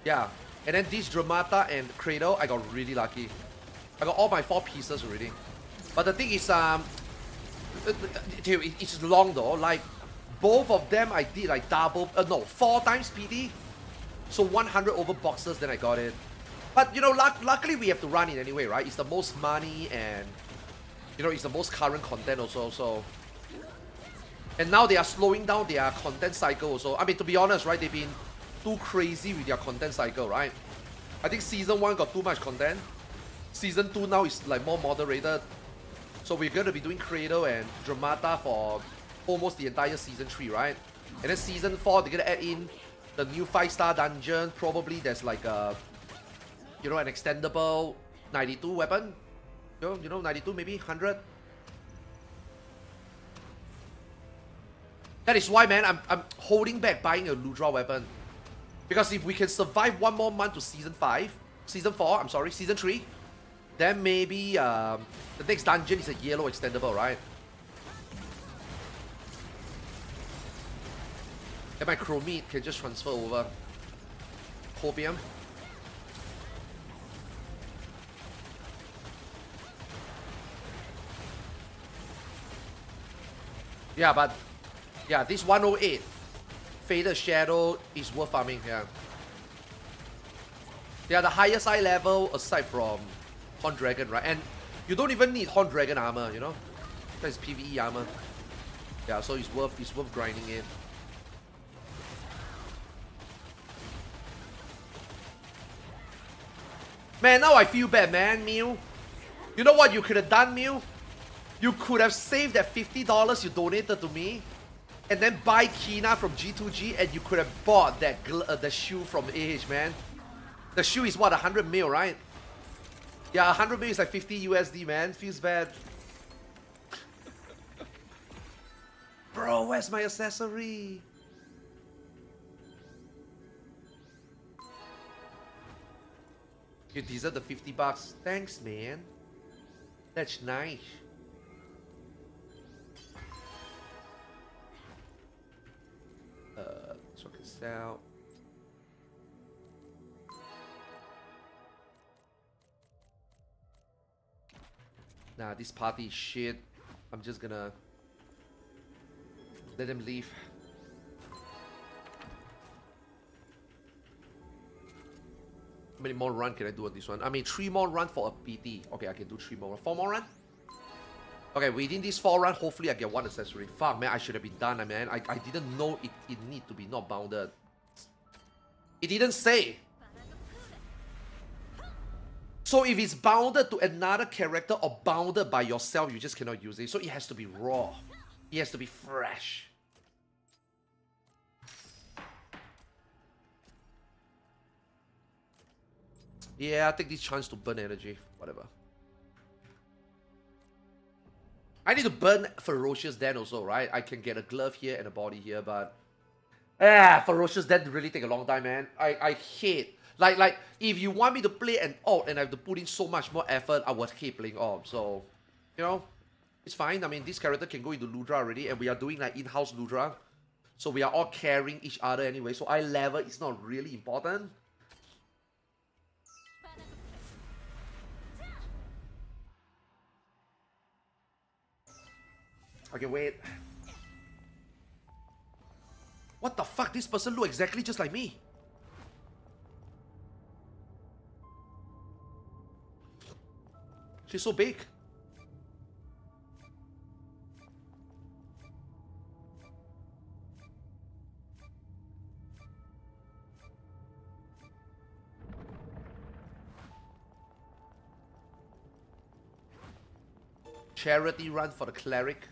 Speaker 1: Yeah. And then this Dramata and Cradle, I got really lucky. I got all my 4 pieces already. But the thing is, it's long though. Like, both of them I did like double, no, 4 times PD. So 100 over boxes, then I got it. But you know, luckily we have to run it anyway, right? It's the most money and, you know, it's the most current content also, so. And now they are slowing down their content cycle also. I mean, to be honest, right, they've been too crazy with their content cycle, right? I think Season 1 got too much content. Season 2 now is like more moderated. So we're going to be doing Cradle and Dramata for almost the entire Season 3, right? And then Season 4, they're going to add in the new 5-star dungeon. Probably there's like a, you know, an extendable 92 weapon. You know, 92, maybe 100. That is why, man, I'm holding back buying a Ludra weapon. Because if we can survive 1 more month to Season 3, then maybe the next dungeon is a yellow extendable, right? And my Chromite can just transfer over. Copium. Yeah, but yeah, this 108 Faded Shadow is worth farming, yeah. They are the highest eye level aside from Horn Dragon, right? And you don't even need Horn Dragon armor, you know? That's PvE armor. Yeah, so it's worth grinding it. Man, now I feel bad, man, Mew. You know what you could have done, Mew? You could have saved that $50 you donated to me, and then buy Kina from G2G, and you could have bought that the shoe from AH, man. The shoe is what, 100 mil, right? Yeah, 100 mil is like 50 USD, man. Feels bad. Bro, where's my accessory? You deserve the $50. Thanks, man. That's nice. Check this out. Nah, this party is shit. I'm just gonna let them leave. How many more runs can I do on this one? I mean, 3 more runs for a PT. Okay, I can do 3 more. 4 more runs? Okay, within these 4 runs, hopefully I get 1 accessory. Fuck, man, I should have been done, man. I didn't know it need to be not bounded. It didn't say. So if it's bounded to another character or bounded by yourself, you just cannot use it. So it has to be raw. It has to be fresh. Yeah, I'll take this chance to burn energy. Whatever. I need to burn Ferocious Den also, right? I can get a glove here and a body here, but... Ferocious Den really take a long time, man. I hate... Like, if you want me to play an alt and I have to put in so much more effort, I would hate playing alt. So, you know, it's fine. I mean, this character can go into Ludra already, and we are doing like in-house Ludra. So we are all carrying each other anyway. So eye level is not really important. Okay, wait. What the fuck? This person look exactly just like me. She's so big. Charity run for the cleric.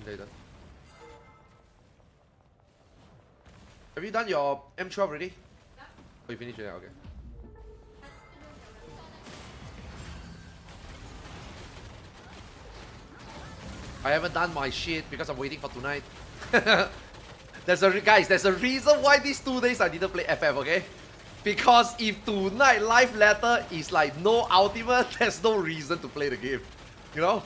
Speaker 1: Later. Have you done your M12 already? No. Oh, you finished it? Okay. I haven't done my shit because I'm waiting for tonight. Guys, there's a reason why these 2 days I didn't play FF, okay? Because if tonight life letter is like no ultimate, there's no reason to play the game. You know?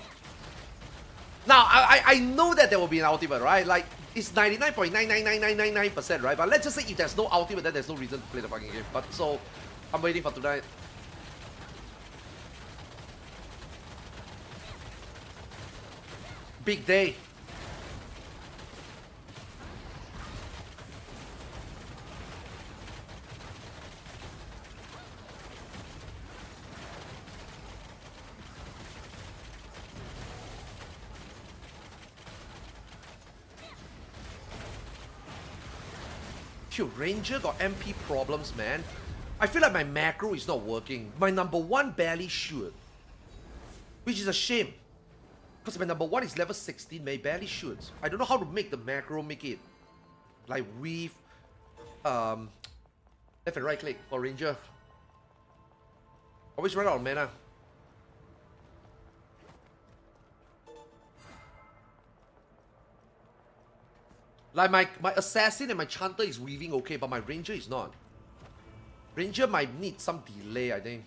Speaker 1: Now, I know that there will be an ultimate, right? Like, it's 99.99999%, right? But let's just say if there's no ultimate, then there's no reason to play the fucking game. But so, I'm waiting for tonight. Big day. Phew, Ranger got MP problems, man. I feel like my macro is not working. My number 1 barely should. Which is a shame. Because my number 1 is level 16, man, it barely shoots. I don't know how to make the macro make it. Like with left and right click for Ranger. Always run out of mana. Like my assassin and my chanter is weaving okay, but my ranger is not. Ranger might need some delay, I think.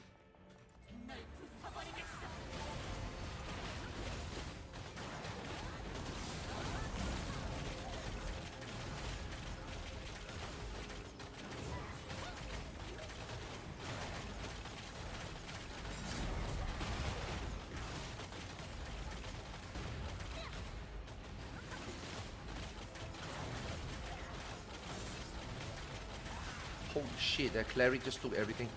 Speaker 1: Holy shit, that cleric just took everything.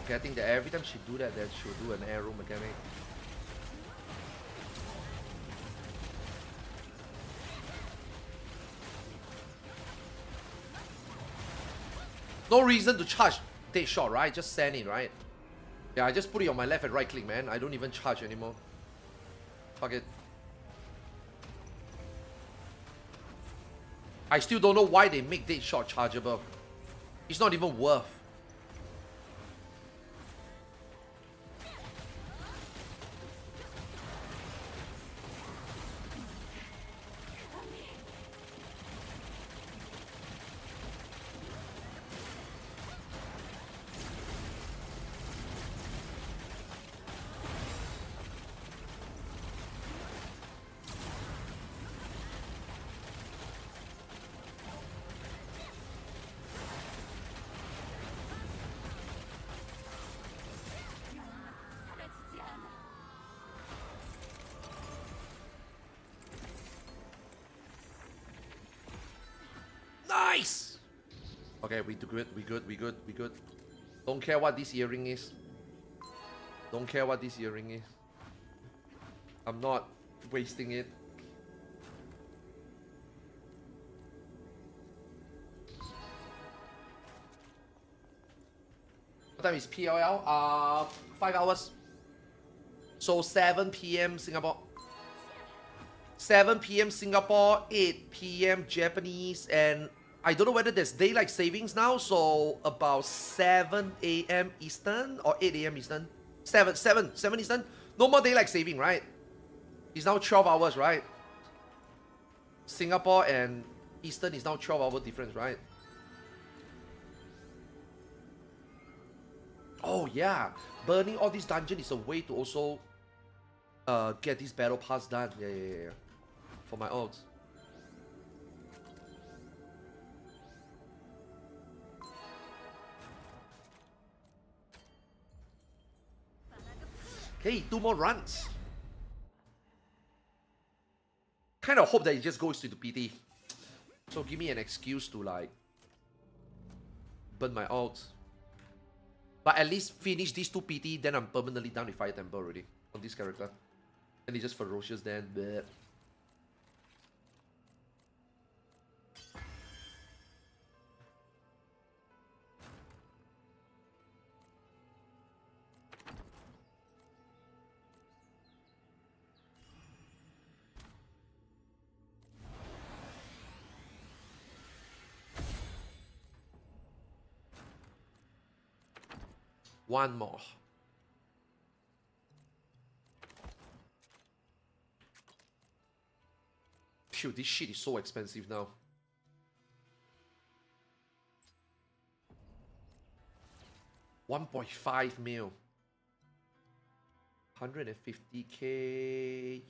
Speaker 1: Forgetting that every time she do that, she'll do an arrow mechanic. No reason to charge dead shot, right? Just send it, right? Yeah, I just put it on my left and right click, man. I don't even charge anymore. Fuck it. I still don't know why they make dead shot chargeable. It's not even worth. Nice! Okay, we do good, we good. Don't care what this earring is. Don't care what this earring is. I'm not wasting it. What time is PLL? 5 hours. So 7 PM Singapore. 7 PM Singapore, 8 PM Japanese, and I don't know whether there's daylight savings now, so about 7 AM Eastern or 8 AM Eastern. 7 Eastern. No more daylight saving, right? It's now 12 hours, right? Singapore and Eastern is now 12-hour difference, right? Oh yeah, burning all these dungeons is a way to also get this battle pass done. Yeah. For my ults. Okay, 2 more runs. Kind of hope that it just goes to the PT. So give me an excuse to like burn my ults. But at least finish these 2 PT, then I'm permanently done with Fire Temple already on this character. And it's just ferocious then. Bleh. One more. Phew, this shit is so expensive now. $1.5 mil. 150k.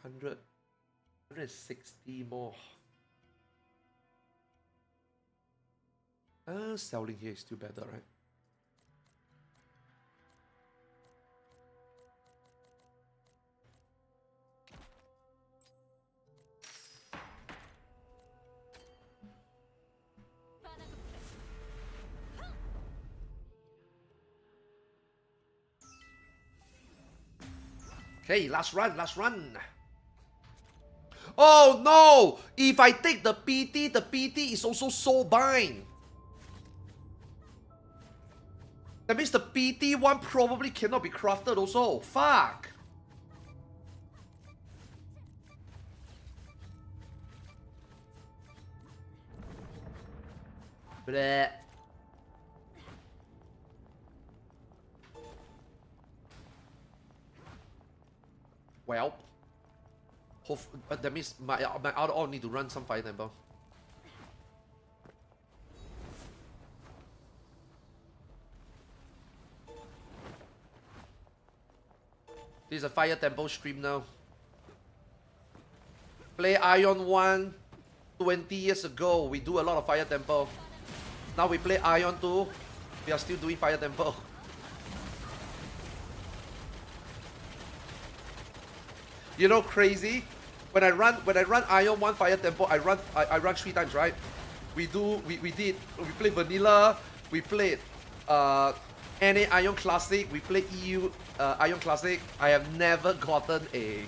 Speaker 1: 160 more. Selling here is still better, right? Okay, last run, last run. Oh no! If I take the PT is also so bind. That means the PT one probably cannot be crafted also. Fuck. Bleh. Well, that means my other all need to run some fire temple. This is a fire temple stream now. Play Aion 1 20 years ago. We do a lot of fire temple. Now we play Aion 2. We are still doing fire temple. You know, crazy. When I run Aion 1 fire temple, I run 3 times, right? We play vanilla. We played NA Aion Classic. We play EU Aion Classic. I have never gotten a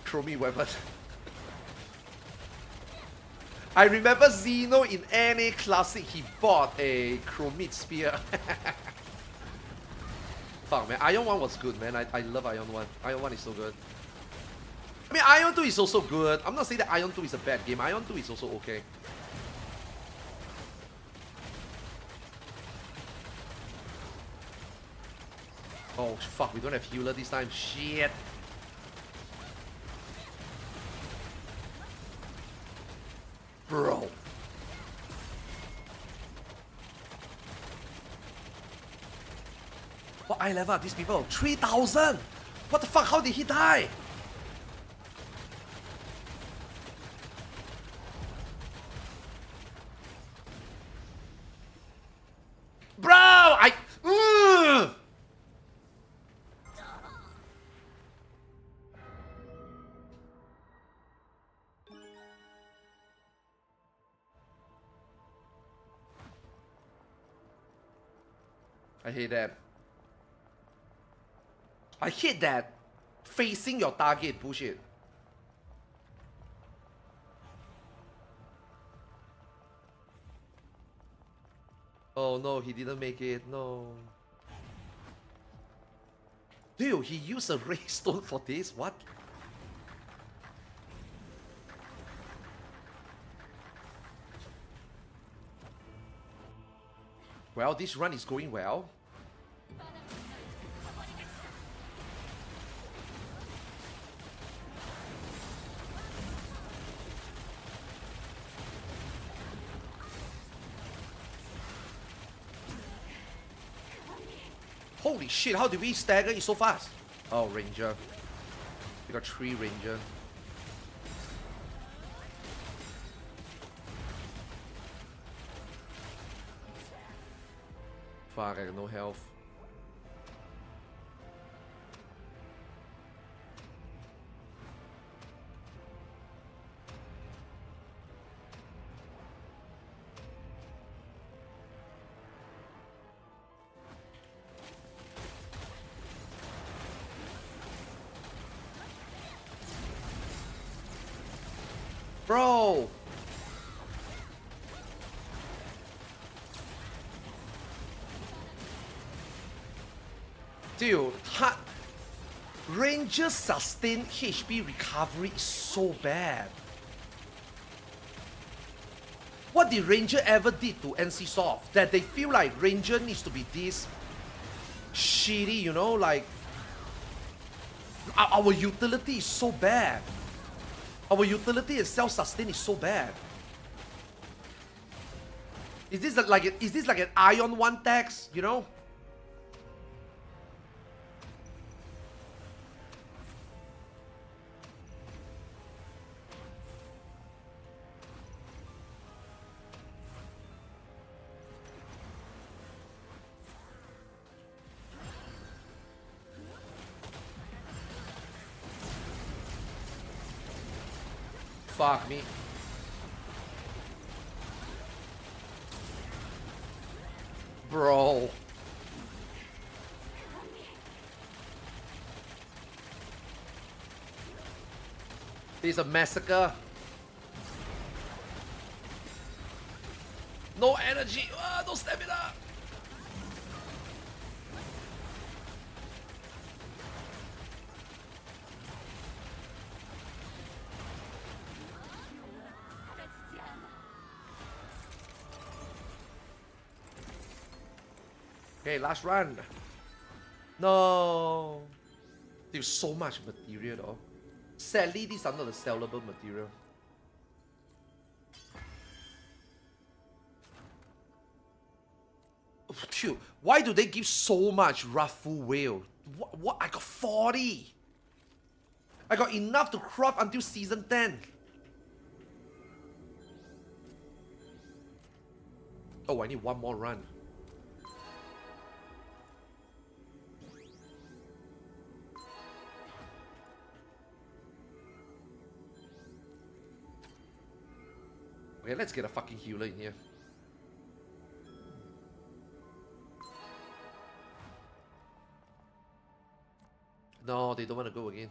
Speaker 1: Chromie weapon. I remember Zeno in NA Classic, he bought a Chromite spear. Fuck, man. Aion 1 was good, man. I love Aion 1. Aion 1 is so good. I mean, Aion 2 is also good. I'm not saying that Aion 2 is a bad game. Aion 2 is also okay. Oh, fuck. We don't have healer this time. Shit. Bro. What eye level are these people? 3,000! What the fuck? How did he die? Bro! I hate that. I hate that facing your target bullshit. Oh no, he didn't make it. No. Dude, he used a ray stone for this? What? Well, this run is going well. Holy shit, how did we stagger it so fast? Oh, Ranger. We got 3 Ranger. Fuck, I got no health. Bro! Dude, Ranger sustained HP recovery is so bad. What did Ranger ever did to NCSoft that they feel like Ranger needs to be this shitty, you know? Like, our utility is so bad. Our utility and self-sustain is so bad. Is this like an Aion 1 tax, you know? Fuck me. Bro. This is a massacre. No energy. No stamina. Okay, last run. No. There's so much material though. Sadly, these are not the sellable material. Phew, why do they give so much Raffle Whale? What? I got 40. I got enough to craft until season 10. Oh, I need one more run. Okay, let's get a fucking healer in here. No, they don't want to go again.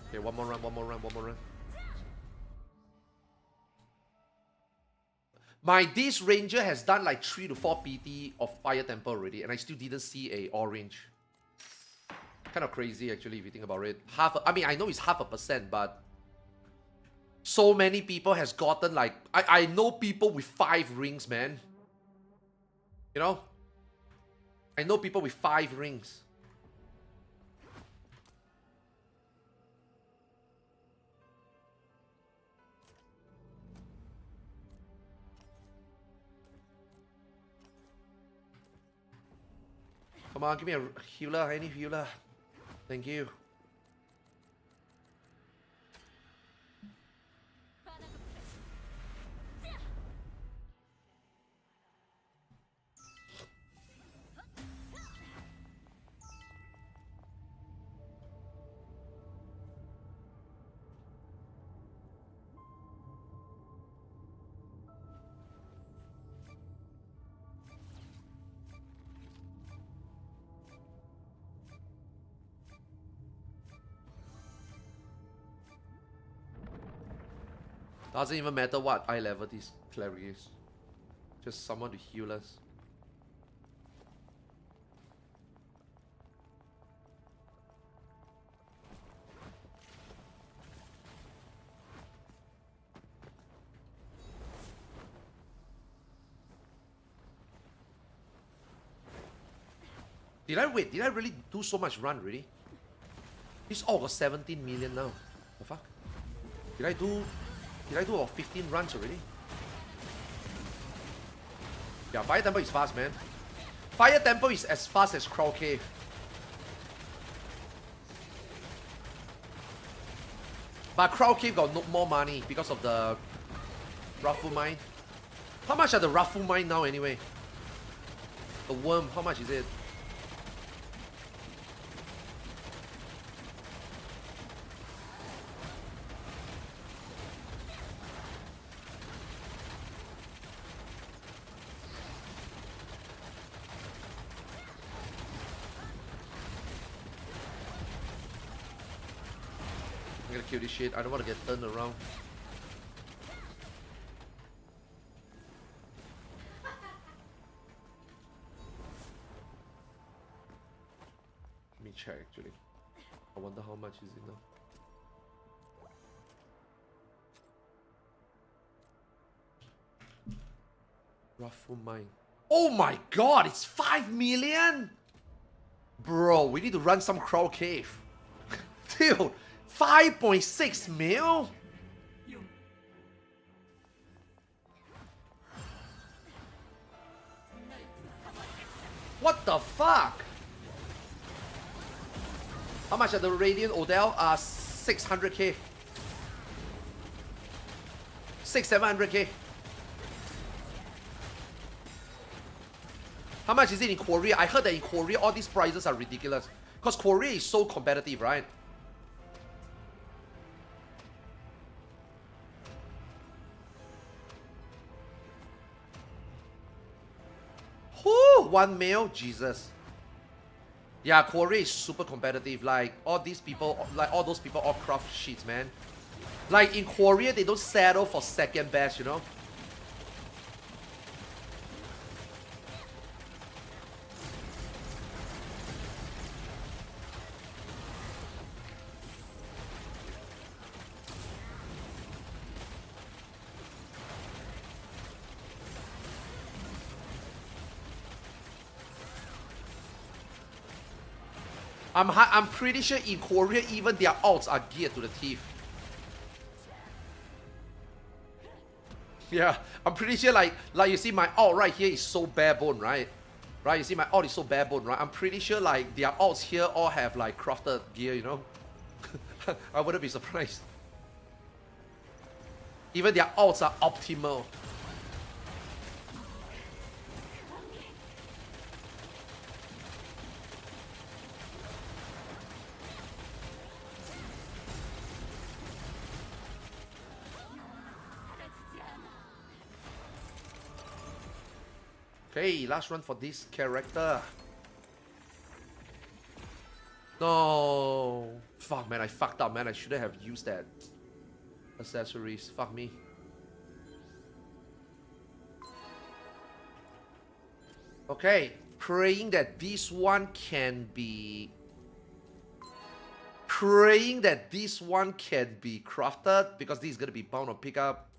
Speaker 1: Okay, one more run, one more run, one more run. This ranger has done like 3 to 4 PT of Fire Temple already, and I still didn't see a orange. Kind of crazy actually if you think about it. I mean, I know it's 0.5%, but so many people has gotten like I know people with 5 rings, man. You know? I know people with 5 rings. Come on, give me a healer. I need healer. Thank you. Doesn't even matter what eye level this cleric is. Just someone to heal us. Did I really do so much run really? This all got 17 million now. The fuck? Did I do about 15 runs already? Yeah, Fire Temple is fast, man. Fire Temple is as fast as Crow Cave. But Crow Cave got no more money because of the Raffle Mine. How much are the Raffle Mine now anyway? The worm, how much is it? I'm gonna kill this shit. I don't want to get turned around. Let me check actually. I wonder how much is it now. Ruffle mine. Oh my god, it's 5 million? Bro, we need to run some crowd cave. Dude, 5.6 mil? What the fuck? How much are the Radiant Odell? 600k. 700k. How much is it in Korea? I heard that in Korea all these prices are ridiculous. Because Korea is so competitive, right? Whoo! 1 mil? Jesus. Yeah, Korea is super competitive. Like, all these people, like, all those people all craft shit, man. Like, in Korea, they don't settle for second best, you know? I'm pretty sure in Korea, even their ults are geared to the teeth. Yeah, I'm pretty sure like you see my ult right here is so bare bone, right? Right, you see my ult is so bare bone, right? I'm pretty sure like their ults here all have like crafted gear, you know? I wouldn't be surprised. Even their ults are optimal. Okay, last run for this character. No. Fuck, man, I fucked up, man. I shouldn't have used that accessories. Fuck me. Okay, praying that this one can be... Praying that this one can be crafted, because this is gonna be bound on pickup.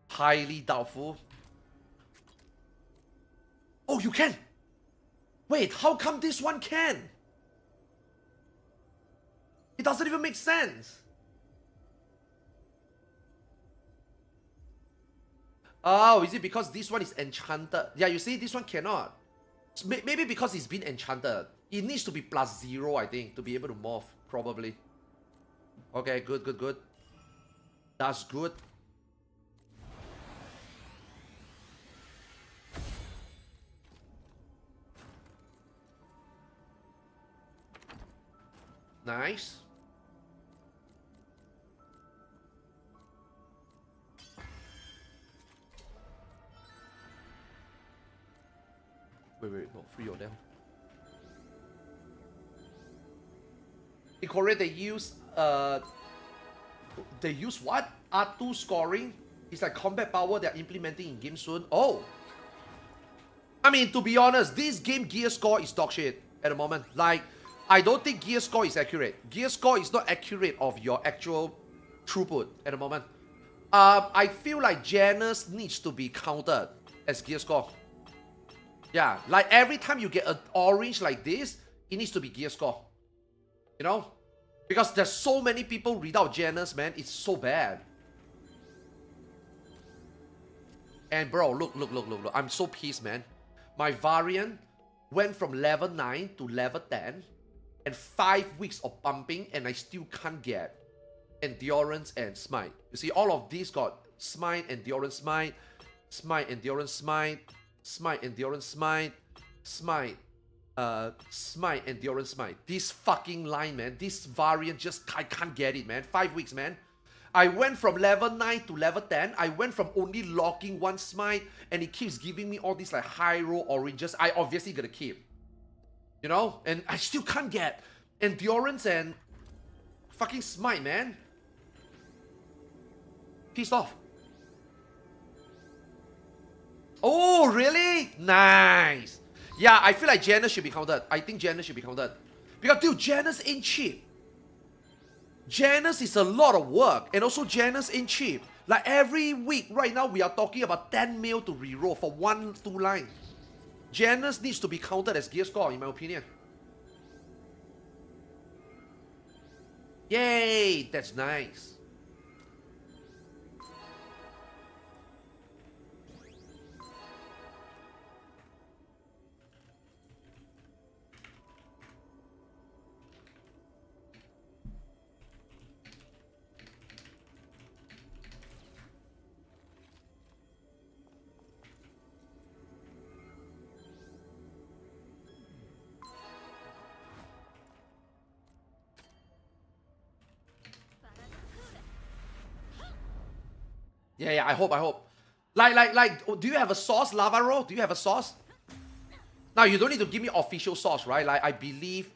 Speaker 1: Highly doubtful. Oh, you can! Wait, how come this one can? It doesn't even make sense. Oh, is it because this one is enchanted? Yeah, you see, this one cannot. Maybe because it's been enchanted. It needs to be +0, I think, to be able to morph, probably. Okay, good, good, good. That's good. Nice. Wait, not 3 of them. In Korea, they use what? R2 scoring? It's like combat power they're implementing in game soon. Oh! I mean, to be honest, this game gear score is dog shit at the moment. Like, I don't think gear score is accurate. Gear score is not accurate of your actual throughput at the moment. I feel like Janus needs to be counted as gear score. Yeah, like every time you get an orange like this, it needs to be gear score. You know? Because there's so many people without Janus, man. It's so bad. And bro, look. I'm so pissed, man. My variant went from level 9 to level 10. And 5 weeks of pumping, and I still can't get Endurance and Smite. You see, all of these got Smite, Endurance, Smite, Smite, Endurance, Smite, Smite, Endurance, Smite, Smite, Smite, Endurance, Smite. This fucking line, man. This variant just, I can't get it, man. 5 weeks, man. I went from level 9 to level 10. I went from only locking one Smite, and it keeps giving me all these like high roll oranges. I obviously gonna keep. You know? And I still can't get Endurance and fucking Smite, man. Pissed off. Oh, really? Nice. Yeah, I feel like Janus should be counted. I think Janus should be counted. Because, dude, Janus ain't cheap. Janus is a lot of work. And also, Janus ain't cheap. Like, every week, right now, we are talking about 10 mil to reroll for 1-2 line. Janus needs to be counted as gear score, in my opinion. Yay! That's nice. Yeah, I hope. Like, do you have a source, Lavaro? Do you have a source? Now, you don't need to give me official source, right? Like, I believe,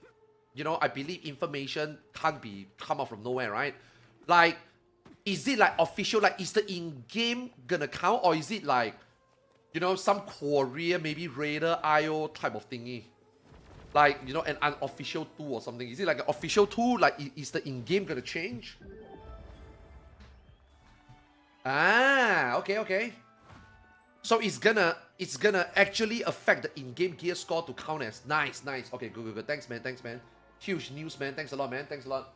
Speaker 1: I believe information can't come out from nowhere, right? Like, is it like official? Like, is the in-game gonna count? Or is it like, some Korea, maybe Raider, IO type of thingy? Like, an unofficial tool or something. Is it like an official tool? Like, is the in-game gonna change? Ah, okay. So it's gonna actually affect the in-game gear score to count as nice. Okay, good. Thanks, man. Huge news, man. Thanks a lot, man. Thanks a lot.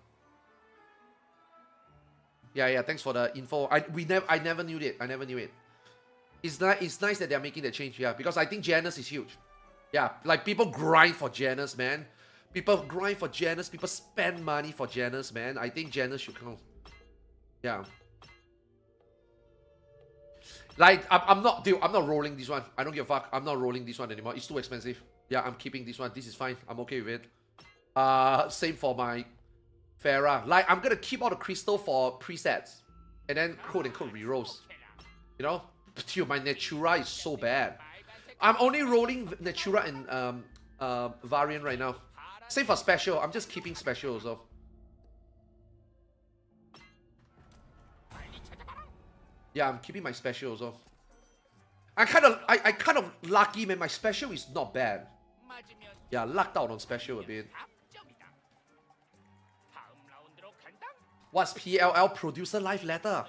Speaker 1: Yeah. Thanks for the info. I never knew it. It's nice that they're making the change, yeah. Because I think Janus is huge. Yeah, like people grind for Janus, man. People spend money for Janus, man. I think Janus should count. Yeah. Like, I'm not rolling this one. I don't give a fuck. I'm not rolling this one anymore. It's too expensive. Yeah, I'm keeping this one. This is fine. I'm okay with it. Same for my Farah. Like, I'm gonna keep all the crystal for presets. And then quote-unquote rerolls. Dude, my Natura is so bad. I'm only rolling Natura and Variant right now. Same for special. I'm just keeping special also. Yeah, I'm keeping my special also. I kind of lucky, man. My special is not bad. Yeah, lucked out on special a bit. What's PLL producer live letter?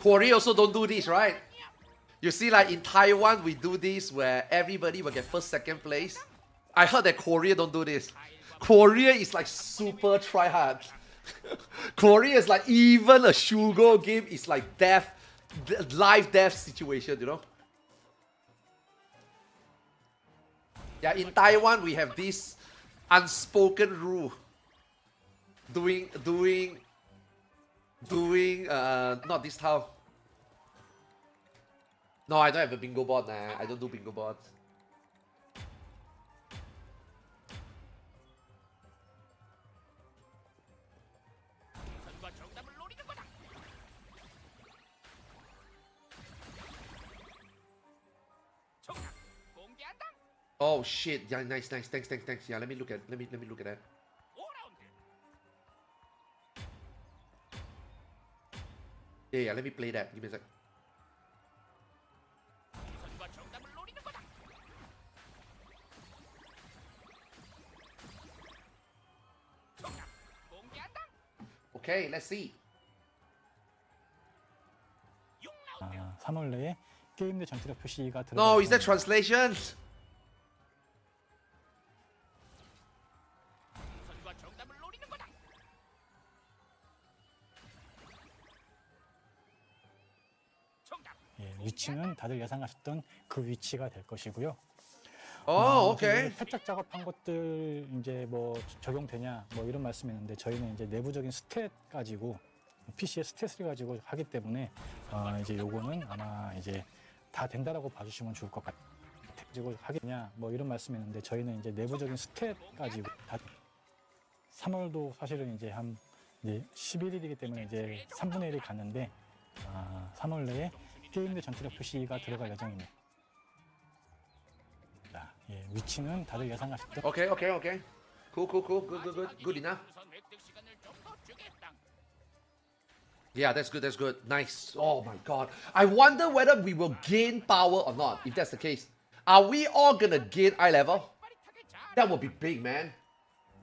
Speaker 1: Korea also don't do this, right? You see, like in Taiwan, we do this where everybody will get first, second place. I heard that Korea don't do this. Korea is like super try hard. Korea is like even a Shugo game is like death, life death situation, Yeah, in Taiwan we have this unspoken rule. Doing not this town. No, I don't have a bingo board, nah. I don't do bingo boards. Oh shit! Yeah, nice. Thanks. Yeah, let me look at that. Yeah. Let me play that. Give me a sec. Okay, let's see.
Speaker 3: 3월 내에 게임 내 전투력 표시가 들어가.
Speaker 1: No, is that translation?
Speaker 3: 예, 위치는 다들 예상하셨던 그 위치가 될 것이고요.
Speaker 1: 오케이.
Speaker 3: 패착 작업한 것들 이제 뭐 적용되냐 뭐 이런 말씀이었는데 저희는 이제 내부적인 스탯 가지고 PC의 스탯을 가지고 하기 때문에 이제 요거는 아마 이제 다 된다라고 봐주시면 좋을 것 같아요. 가지고 하겠냐 뭐 이런 말씀이었는데 저희는 이제 내부적인 스탯 가지고 다 3월도 사실은 이제 한 이제 11일이기 때문에 이제 3분의 1이 갔는데 3월 내에 게임 내 전투력 표시가 들어갈 예정입니다. 예, 위치는 다들 예상하셨던.
Speaker 1: Okay. Good enough. Yeah, that's good, that's good. Nice. Oh my god. I wonder whether we will gain power or not, if that's the case. Are we all gonna gain eye level? That would be big, man.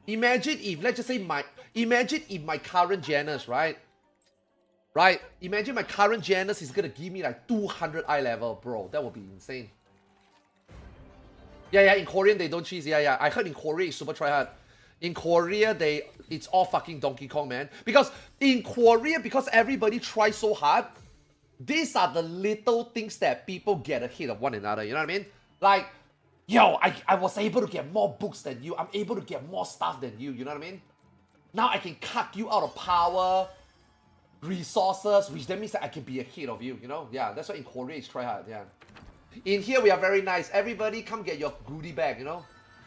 Speaker 1: Imagine if, let's just say imagine if my current Janus, right? Right? Imagine my current Janus is gonna give me like 200 eye level, bro. That would be insane. Yeah, in Korean they don't cheese. Yeah. I heard in Korea it's super tryhard. In Korea, it's all fucking Donkey Kong, man. Because in Korea, because everybody tries so hard, these are the little things that people get ahead of one another. You know what I mean? Like, yo, I was able to get more books than you. I'm able to get more stuff than you. You know what I mean? Now I can cut you out of power, resources, which that means that I can be ahead of you. You know? Yeah, that's why in Korea it's try hard. Yeah. In here we are very nice. Everybody come get your goodie bag. You know?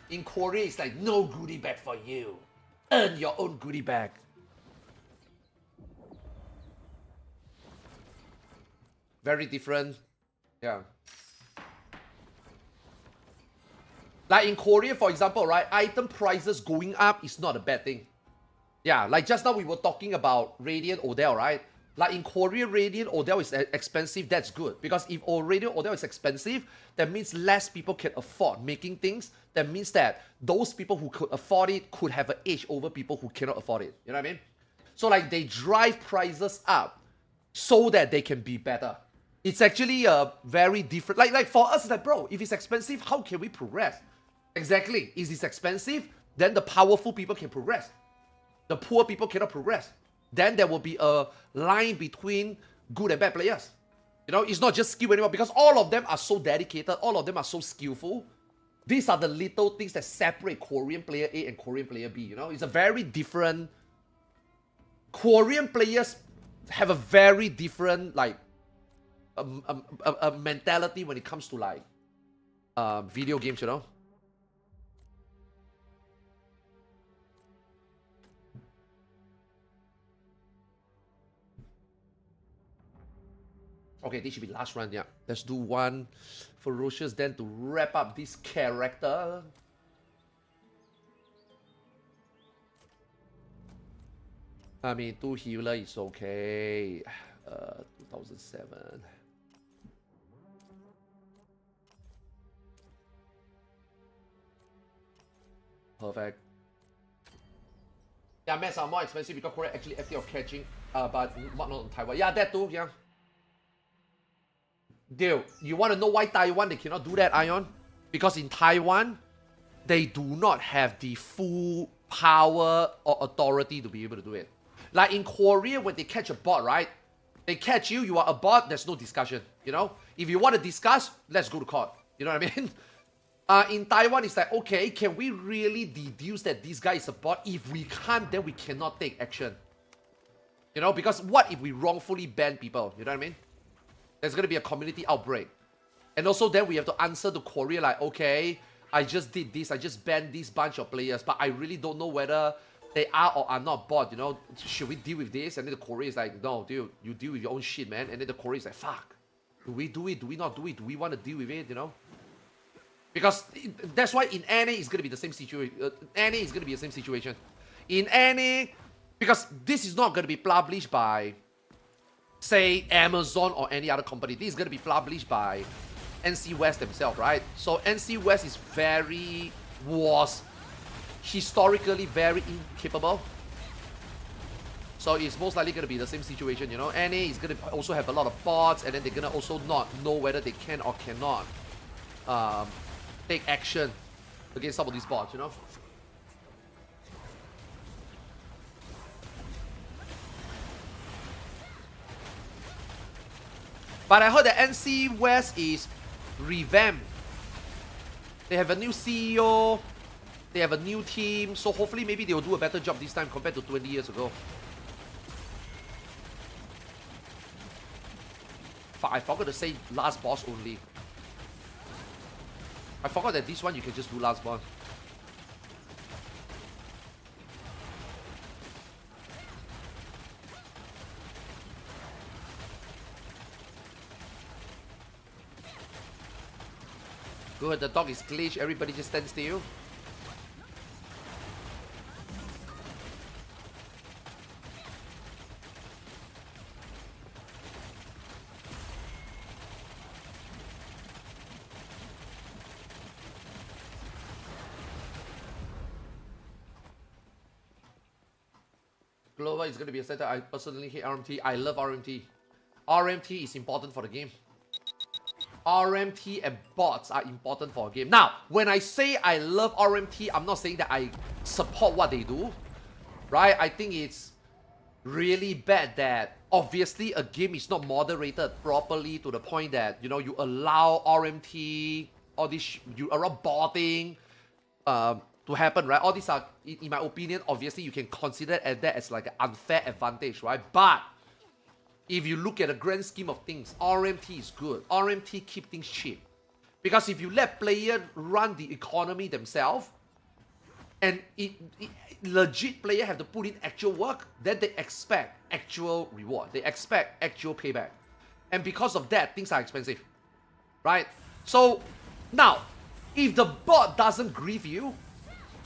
Speaker 1: In Korea, it's like, no goodie bag for you. Earn your own goodie bag. Very different. Yeah. Like in Korea, for example, right? Item prices going up is not a bad thing. Yeah, like just now we were talking about Radiant Odell, right? Like in Korea, Radiant Odell is expensive, that's good. Because if Radiant Odell is expensive, that means less people can afford making things. That means that those people who could afford it could have an edge over people who cannot afford it. You know what I mean? So like they drive prices up so that they can be better. It's actually a very different, like for us, it's like, bro, if it's expensive, how can we progress? Exactly. If it's expensive, then the powerful people can progress. The poor people cannot progress. Then there will be a line between good and bad players. You know, it's not just skill anymore because all of them are so dedicated, all of them are so skillful. These are the little things that separate Korean player A and Korean player B, you know? It's a very different... Korean players have a very different, like, a mentality when it comes to, like, video games, you know? Okay, this should be last round, yeah. Let's do one ferocious then to wrap up this character. I mean, 2 healer is okay. 2007. Perfect. Yeah, mats are more expensive because Korea actually active of catching, but not in Taiwan. Yeah, that too, yeah. Dude, you want to know why Taiwan they cannot do that, Aion? Because in Taiwan, they do not have the full power or authority to be able to do it. Like in Korea, when they catch a bot, right? They catch you, you are a bot, there's no discussion, you know? If you want to discuss, let's go to court. You know what I mean? In Taiwan, it's like, okay, can we really deduce that this guy is a bot? If we can't, then we cannot take action. You know, because what if we wrongfully ban people? You know what I mean? There's going to be a community outbreak. And also then we have to answer to Korea like, okay, I just did this, I just banned this bunch of players, but I really don't know whether they are or are not bot, you know? Should we deal with this? And then the Korea is like, no, dude, you deal with your own shit, man. And then the Korea is like, fuck. Do we do it? Do we not do it? Do we want to deal with it, you know? Because that's why in NA it's going to be the same situation. NA is going to be the same situation. In NA, because this is not going to be published by, say, Amazon or any other company. This is going to be published by NC West themselves, right? So NC West was historically very incapable. So it's most likely going to be the same situation, you know? NA is going to also have a lot of bots, and then they're going to also not know whether they can or cannot take action against some of these bots, you know? But I heard that NC West is revamped. They have a new CEO, they have a new team, so hopefully maybe they will do a better job this time compared to 20 years ago. Fuck, I forgot to say last boss only. I forgot that this one you can just do last boss. Good, the dog is glitched, everybody just stands still. Lower is going to be a setup. I personally hate RMT. I love RMT. RMT is important for the game. RMT and bots are important for a game. Now, when I say I love RMT, I'm not saying that I support what they do, right? I think it's really bad that obviously a game is not moderated properly to the point that, you know, you allow RMT, all this, you allow botting to happen, right? All these are, in my opinion, obviously you can consider that as like an unfair advantage, right? But if you look at the grand scheme of things, RMT is good. RMT keep things cheap. Because if you let players run the economy themselves, and legit player have to put in actual work, then they expect actual reward. They expect actual payback. And because of that, things are expensive. Right? So, now, if the bot doesn't grieve you,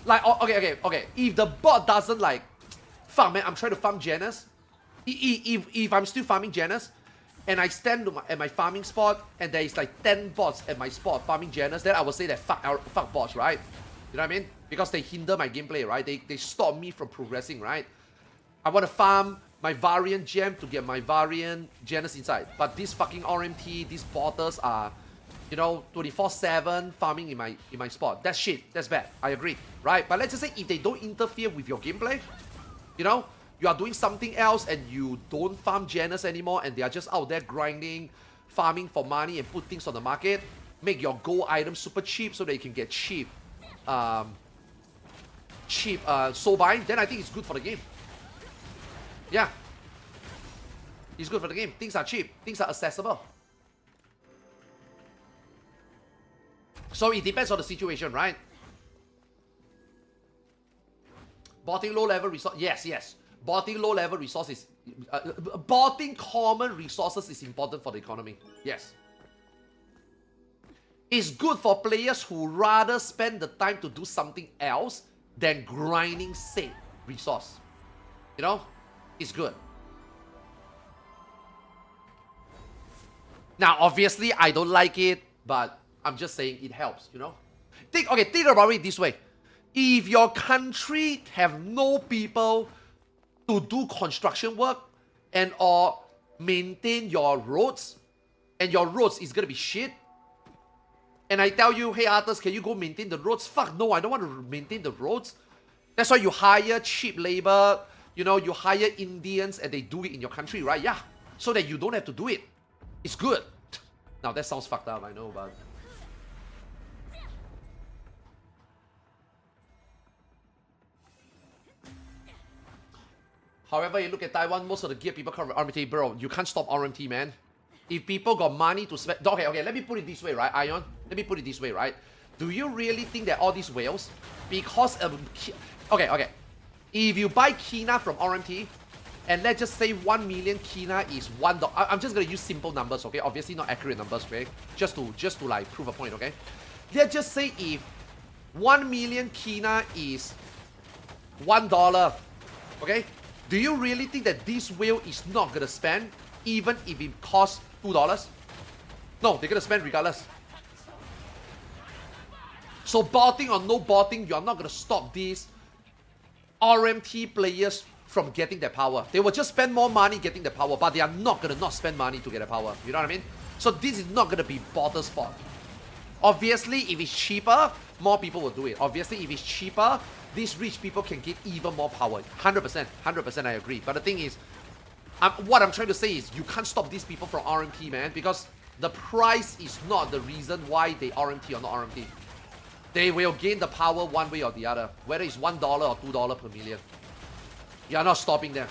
Speaker 1: like, okay. If the bot doesn't like, fuck man, I'm trying to farm Janus. If I'm still farming Janus, and I stand at my farming spot, and there is like 10 bots at my spot farming Janus, then I will say that fuck bots, right? You know what I mean? Because they hinder my gameplay, right? They stop me from progressing, right? I want to farm my Variant gem to get my Variant Janus inside. But this fucking RMT, these botters are, you know, 24/7 farming in my spot. That's shit. That's bad. I agree, right? But let's just say if they don't interfere with your gameplay, you know, you are doing something else and you don't farm Janus anymore and they are just out there grinding, farming for money and put things on the market, make your gold items super cheap so that you can get cheap soul bind, then I think it's good for the game. Yeah. It's good for the game. Things are cheap. Things are accessible. So it depends on the situation, right? Botting low level resource. Yes. Botting low level resources. Botting common resources is important for the economy. Yes. It's good for players who rather spend the time to do something else than grinding said resource. You know? It's good. Now, obviously, I don't like it, but I'm just saying it helps, you know? Think about it this way. If your country have no people to do construction work and or maintain your roads, and your roads is gonna be shit, and I tell you, hey Arthurs, can you go maintain the roads? Fuck no, I don't want to maintain the roads. That's why you hire cheap labor, you know, you hire Indians and they do it in your country, right? Yeah, so that you don't have to do it. It's good. Now that sounds fucked up, I know, but... However, you look at Taiwan, most of the gear people come from RMT, bro. You can't stop RMT, man. If people got money to spend... Okay, let me put it this way, right, Aion? Let me put it this way, right? Do you really think that all these whales, because of... Okay. If you buy Kina from RMT, and let's just say 1 million Kina is $1... I'm just going to use simple numbers, okay? Obviously not accurate numbers, okay? Just to like prove a point, okay? Let's just say if 1 million Kina is $1, okay? Do you really think that this whale is not going to spend, even if it costs $2? No, they're going to spend regardless. So botting or no botting, you are not going to stop these RMT players from getting their power. They will just spend more money getting the power, but they are not going to not spend money to get the power. You know what I mean? So this is not going to be botter's fault. Obviously, if it's cheaper, more people will do it. Obviously, if it's cheaper, these rich people can get even more power. 100% I agree. But the thing is, what I'm trying to say is you can't stop these people from RMT, man, because the price is not the reason why they RMT or not RMT. They will gain the power one way or the other, whether it's $1 or $2 per million. You are not stopping them.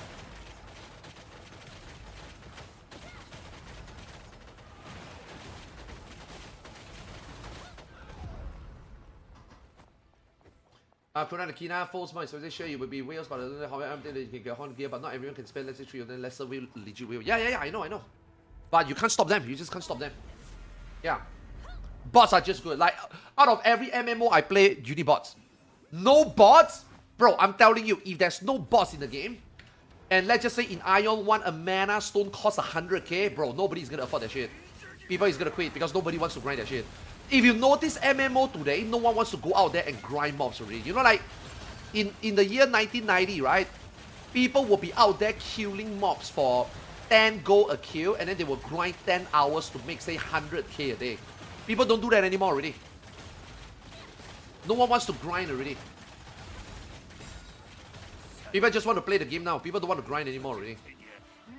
Speaker 1: Put on the Kina false mind, so they sure you would be whales, but I don't know how they can get horn gear, but not everyone can spend let's say 3 or then lesser whale, legit whale. Yeah, I know. But you can't stop them, you just can't stop them. Yeah. Bots are just good. Like, out of every MMO I play, Unibots. No bots? Bro, I'm telling you, if there's no bots in the game, and let's just say in Aion 1, a mana stone costs 100k, bro, nobody's gonna afford that shit. People is gonna quit because nobody wants to grind that shit. If you notice MMO today, no one wants to go out there and grind mobs already. You know, like, in the year 1990, right? people will be out there killing mobs for 10 gold a kill, and then they will grind 10 hours to make, say, 100k a day. People don't do that anymore already. No one wants to grind already. People just want to play the game now. People don't want to grind anymore already.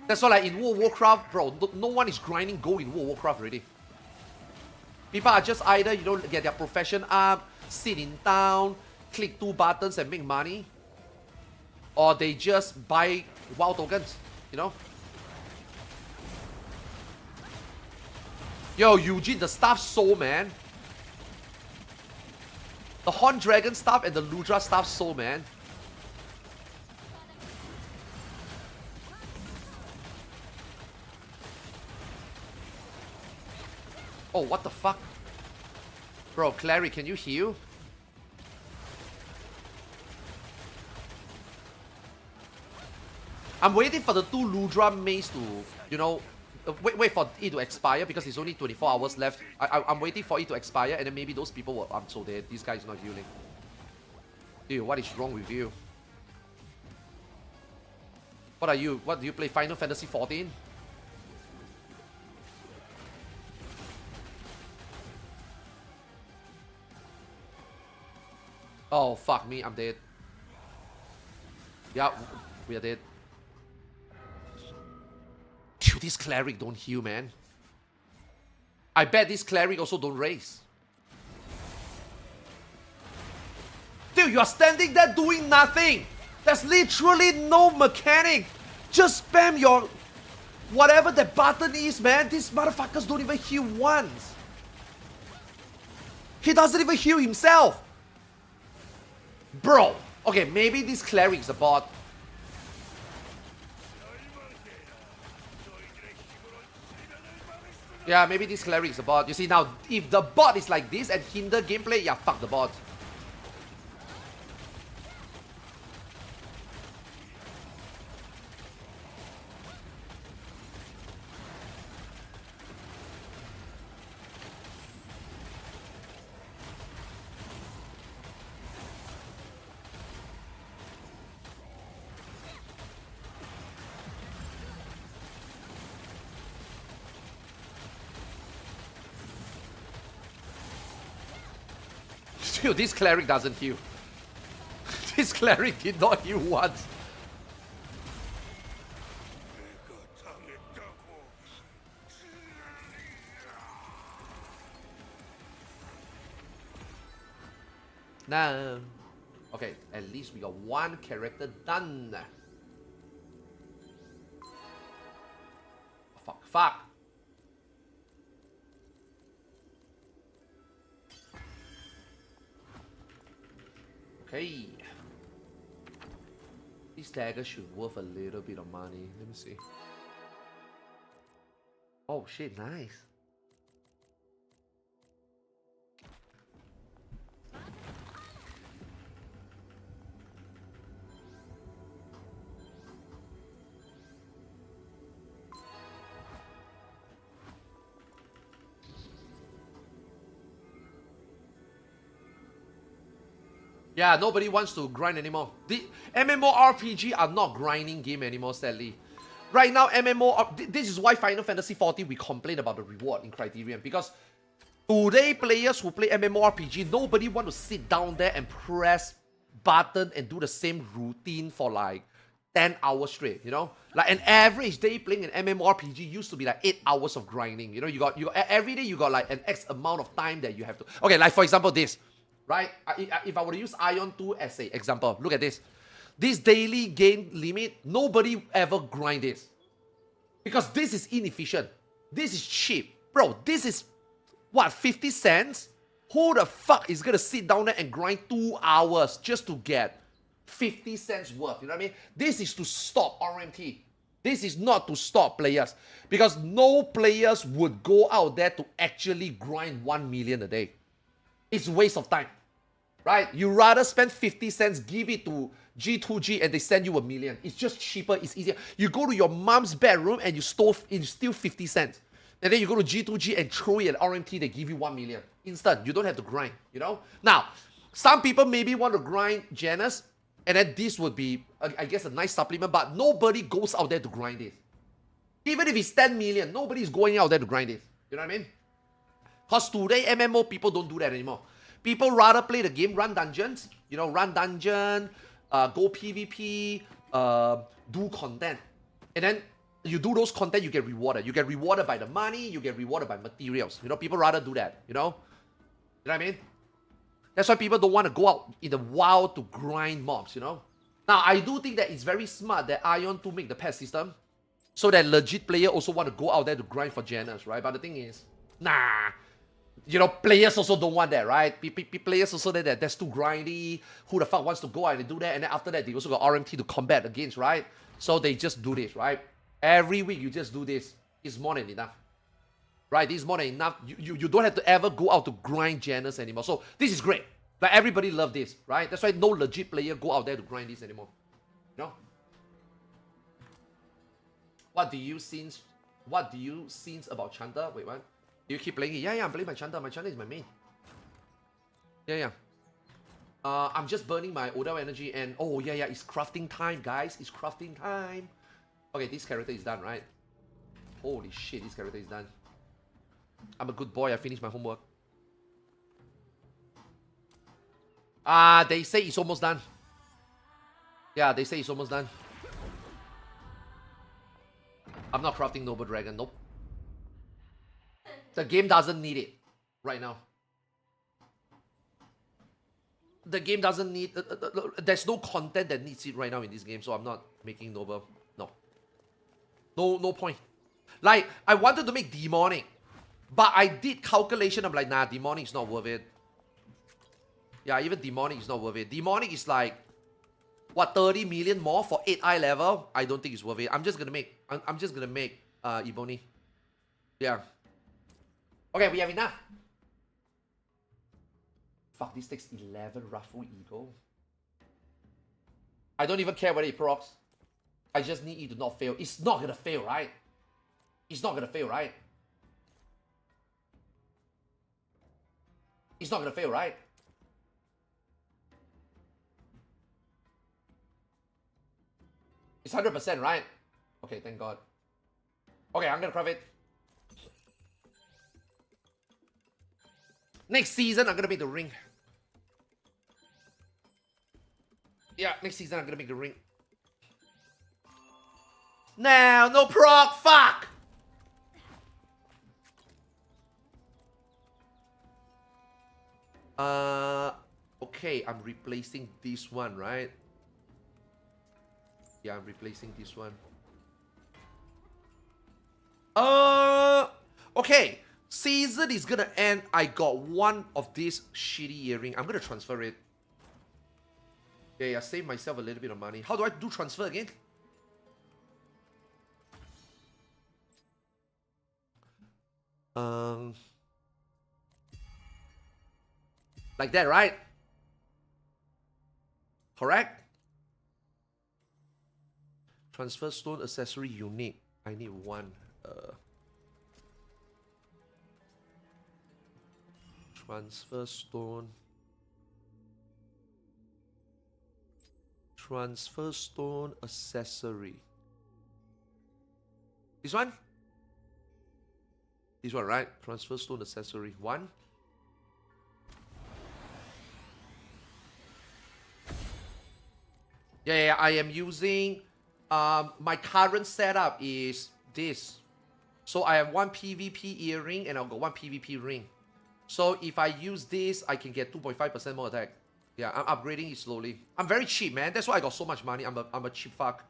Speaker 1: That's why, like, in World of Warcraft, bro, no one is grinding gold in World of Warcraft already. People are just either, you know, get their profession up, sit in town, click 2 buttons and make money, or they just buy WoW tokens, you know? Yo, Eugene, the staff sold, man. The Horn Dragon staff and the Ludra staff sold, man. Oh, what the fuck? Bro, Clary, can you heal? I'm waiting for the 2 Ludra mace to, you know, wait for it to expire because it's only 24 hours left. I'm waiting for it to expire, and then maybe those people will... I'm so dead. This guy is not healing. Dude, what is wrong with you? What are you? What do you play? Final Fantasy 14? Oh, fuck me. I'm dead. Yeah, we are dead. Dude, this cleric don't heal, man. I bet this cleric also don't raise. Dude, you are standing there doing nothing. There's literally no mechanic. Just spam your... whatever the button is, man. These motherfuckers don't even heal once. He doesn't even heal himself. Bro. Okay, maybe this cleric is a bot. Yeah, maybe this cleric is a bot. You see now, if the bot is like this and hinder gameplay, yeah, fuck the bot. Dude, this cleric doesn't heal. This cleric did not heal once. Nah. Okay, at least we got 1 character done. Fuck. Okay. This dagger should worth a little bit of money. Let me see. Oh shit, nice. Yeah, nobody wants to grind anymore. The MMORPG are not grinding game anymore, sadly. Right now, this is why Final Fantasy 14 we complain about the reward in Criterion, because today players who play MMORPG, nobody want to sit down there and press button and do the same routine for like 10 hours straight, you know? Like an average day playing an MMORPG used to be like 8 hours of grinding. You know, you got every day you got like an X amount of time that you have to. Okay, like for example this. Right? If I were to use Aion 2 as an example, look at this. This daily gain limit, nobody ever grind this. Because this is inefficient. This is cheap. Bro, this is, what, 50 cents? Who the fuck is gonna sit down there and grind 2 hours just to get 50 cents worth? You know what I mean? This is to stop RMT. This is not to stop players. Because no players would go out there to actually grind 1 million a day. It's a waste of time. Right? You rather spend 50 cents, give it to G2G, and they send you 1 million. It's just cheaper, it's easier. You go to your mom's bedroom and you steal 50 cents. And then you go to G2G and throw it at RMT, they give you 1 million. Instant. You don't have to grind, you know? Now, some people maybe want to grind Janus. And then this would be, I guess, a nice supplement, but nobody goes out there to grind it. Even if it's 10 million, nobody's going out there to grind it. You know what I mean? Because today, MMO, people don't do that anymore. People rather play the game, run dungeons, you know, run dungeon, go PvP, do content. And then you do those content, you get rewarded. You get rewarded by the money, you get rewarded by materials. You know, people rather do that, you know? You know what I mean? That's why people don't want to go out in the wild to grind mobs, you know? Now, I do think that it's very smart that Aion to make the pet system so that legit player also want to go out there to grind for Janus, right? But the thing is, nah. You know, players also don't want that, right? Players also that's too grindy. Who the fuck wants to go out and do that? And then after that, they also got RMT to combat against, right? So they just do this, right? Every week you just do this. It's more than enough. Right? This is more than enough. You don't have to ever go out to grind Janus anymore. So this is great. Like everybody love this, right? That's why no legit player go out there to grind this anymore. You know? What do you think about Chanta? Wait, what? Do you keep playing it? Yeah, I'm playing my Chanta. My Chanta is my main. Yeah. I'm just burning my Odell energy and oh yeah, it's crafting time, guys. It's crafting time. Okay, this character is done, right? Holy shit, this character is done. I'm a good boy. I finished my homework. They say it's almost done. Yeah, they say it's almost done. I'm not crafting Noble Dragon. Nope. The game doesn't need it right now. The game doesn't need... there's no content that needs it right now in this game, so I'm not making Noble. No point. Like, I wanted to make Demonic, but I did calculation. I'm like, nah, Demonic is not worth it. Yeah, even Demonic is not worth it. Demonic is like, what, 30 million more for 8 eye level? I don't think it's worth it. I'm just gonna make Ebony. Yeah. Okay, we have enough. Fuck, this takes 11 Raffle Eagle. I don't even care whether it procs. I just need it to not fail. It's not gonna fail, right? It's not gonna fail, right? It's not gonna fail, right? It's 100%, right? Okay, thank God. Okay, I'm gonna craft it. Next season, I'm gonna make the ring. Yeah, next season, I'm gonna make the ring. Now, no proc, fuck! Okay, I'm replacing this one, right? Yeah, I'm replacing this one. Okay. Season is gonna end. I got one of this shitty earring. I'm gonna transfer it. Yeah, save myself a little bit of money. How do I do transfer again? Like that, right? Correct? Transfer stone accessory unique. I need one. Transfer stone. Transfer stone accessory. This one? This one, right? Transfer stone accessory. One. Yeah, I am using... my current setup is this. So I have one PvP earring and I've got one PvP ring. So if I use this, I can get 2.5% more attack. Yeah, I'm upgrading it slowly. I'm very cheap, man. That's why I got so much money. I'm a cheap fuck.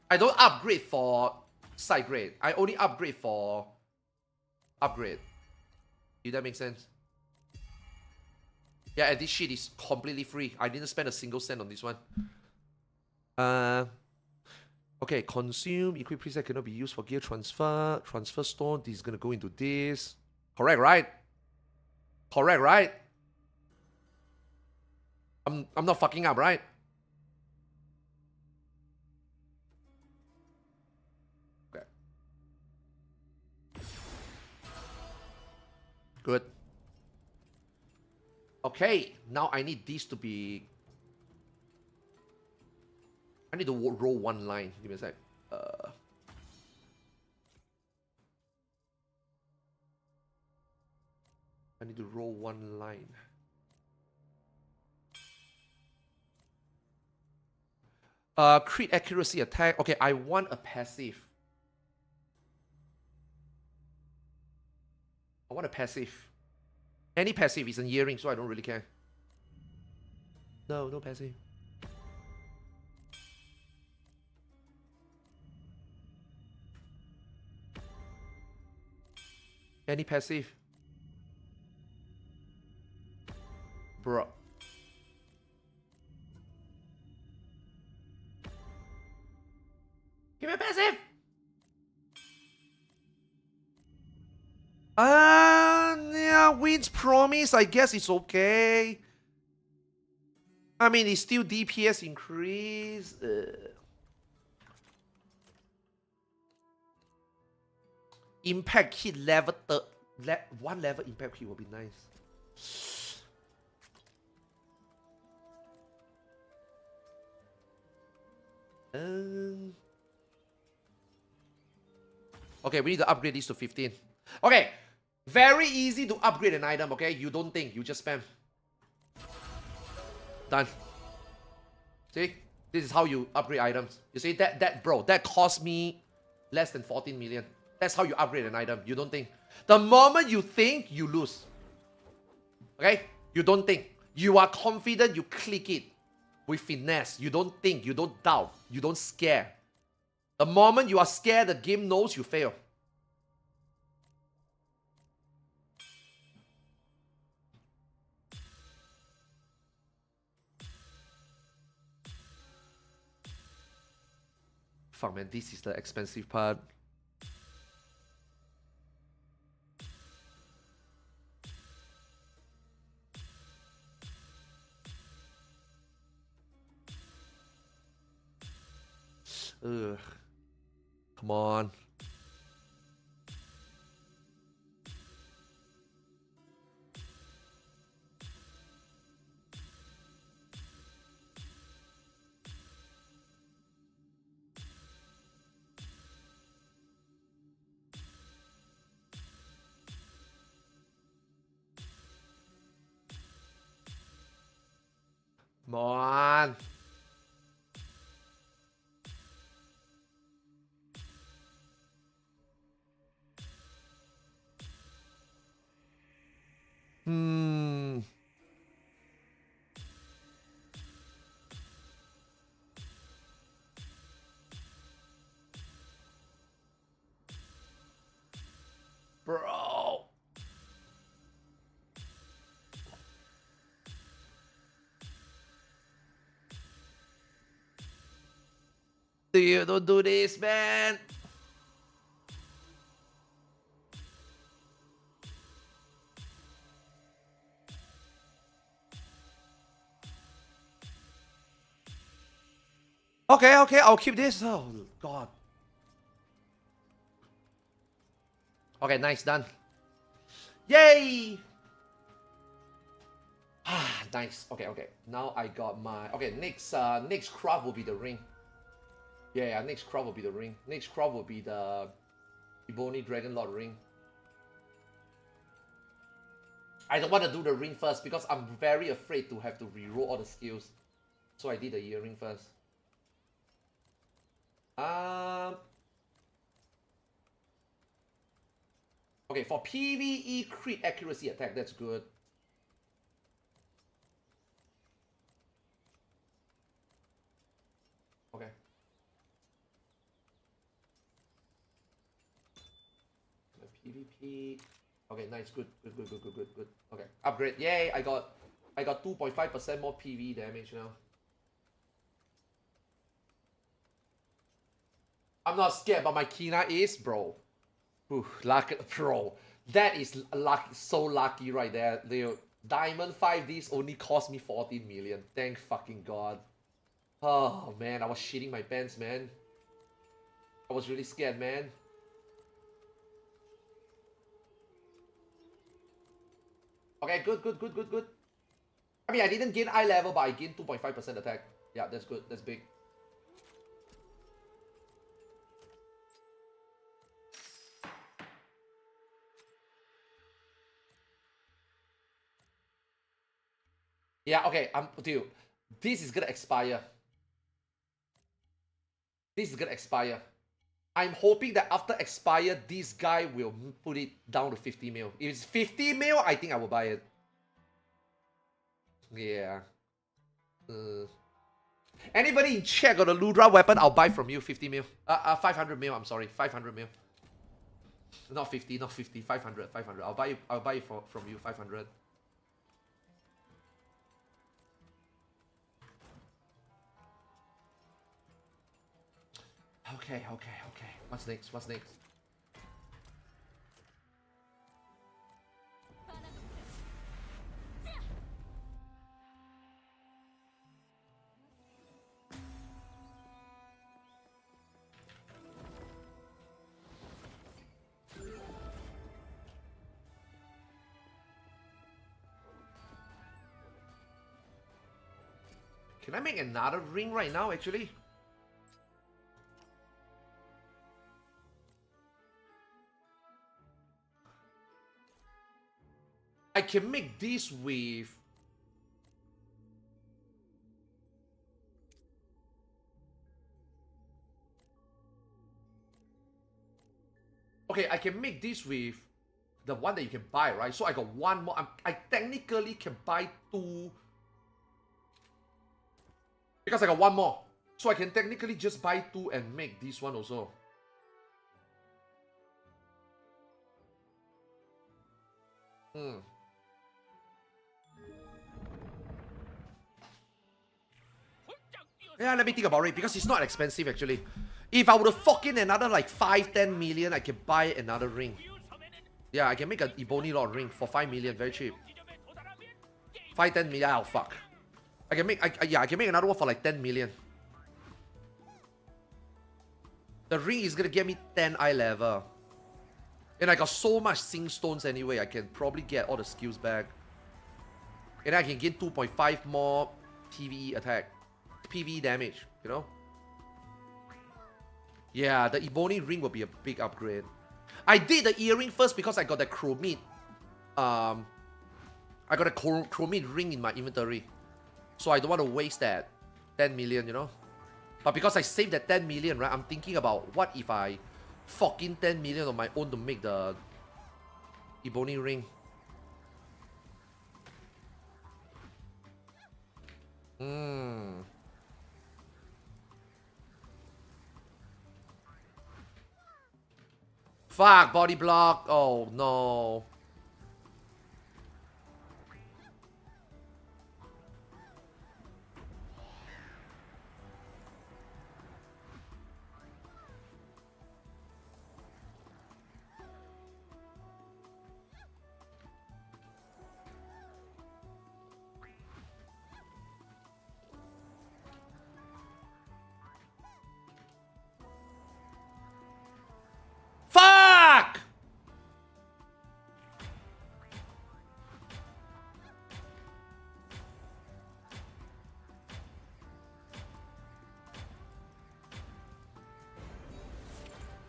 Speaker 1: I don't upgrade for side grade. I only upgrade for upgrade. Did that make sense? Yeah, and this shit is completely free. I didn't spend a single cent on this one. Okay, consume, equip preset cannot be used for gear transfer. Transfer stone, this is gonna go into this. Correct, right? Correct, right? I'm not fucking up, right? Okay. Good. Okay, now I need this to be... I need to roll one line. Give me a sec. I need to roll one line. Crit accuracy attack. Okay, I want a passive. I want a passive. Any passive is an earring, so I don't really care. No passive. Any passive. Bro. Give me a passive! Yeah, Wind's Promise, I guess it's okay. I mean, it's still DPS increase. Impact hit level 1 level impact hit will be nice. Okay, we need to upgrade this to 15. Okay, very easy to upgrade an item, okay? You don't think, you just spam. Done. See? This is how you upgrade items. You see, that cost me less than 14 million. That's how you upgrade an item. You don't think. The moment you think, you lose. Okay? You don't think. You are confident, you click it with finesse. You don't think, you don't doubt, you don't scare. The moment you are scared, the game knows you fail. Fuck man, this is the expensive part. Ugh. Come on. Come on. Bro. Dude, don't do this, man. Okay, I'll keep this. Oh, God. Okay, nice, done. Yay! Ah, nice. Okay. Now I got my... Okay, next craft will be the ring. Yeah, next craft will be the ring. Next craft will be the Ebony Dragon Lord ring. I don't want to do the ring first because I'm very afraid to have to reroll all the skills. So I did the earring first. Okay, for PvE crit accuracy attack, that's good. Okay. PvP. Okay, nice, good. Okay, upgrade. Yay! I got 2.5% more PvE damage now. I'm not scared, but my Kina is, bro. Ooh, lucky, bro. That is lucky, so lucky right there. The Diamond 5Ds only cost me 14 million. Thank fucking God. Oh man, I was shitting my pants, man. I was really scared, man. Okay, good. I mean, I didn't gain eye level, but I gained 2.5% attack. Yeah, that's good. That's big. Yeah, okay, dude, this is gonna expire. This is gonna expire. I'm hoping that after expire, this guy will put it down to 50 mil. If it's 50 mil, I think I will buy it. Yeah. Anybody in chat got a Ludra weapon? I'll buy from you 50 mil. 500 mil, I'm sorry. 500 mil. Not 50, not 50. 500, 500. I'll buy it from you 500. Okay. What's next? What's next? Can I make another ring right now, actually? I can make this with... Okay, I can make this with the one that you can buy, right? So I got one more. I technically can buy two. Because I got one more. So I can technically just buy two and make this one also. Yeah, let me think about it, because it's not expensive actually. If I would have fucking another like 5-10 million, I can buy another ring. Yeah, I can make an Ebony Lord ring for 5 million, very cheap. 5-10 million, oh fuck. I can make, I can make another one for like 10 million. The ring is gonna get me 10 eye level. And I got so much Sing Stones anyway, I can probably get all the skills back. And I can gain 2.5 more PvE attack. PvE damage, you know? Yeah, the Ebony ring will be a big upgrade. I did the earring first because I got the chromite. I got a chromite ring in my inventory. So I don't want to waste that 10 million, you know? But because I saved that 10 million, right? I'm thinking about what if I fucking 10 million on my own to make the Ebony ring. Fuck, body block. Oh no. Fuck!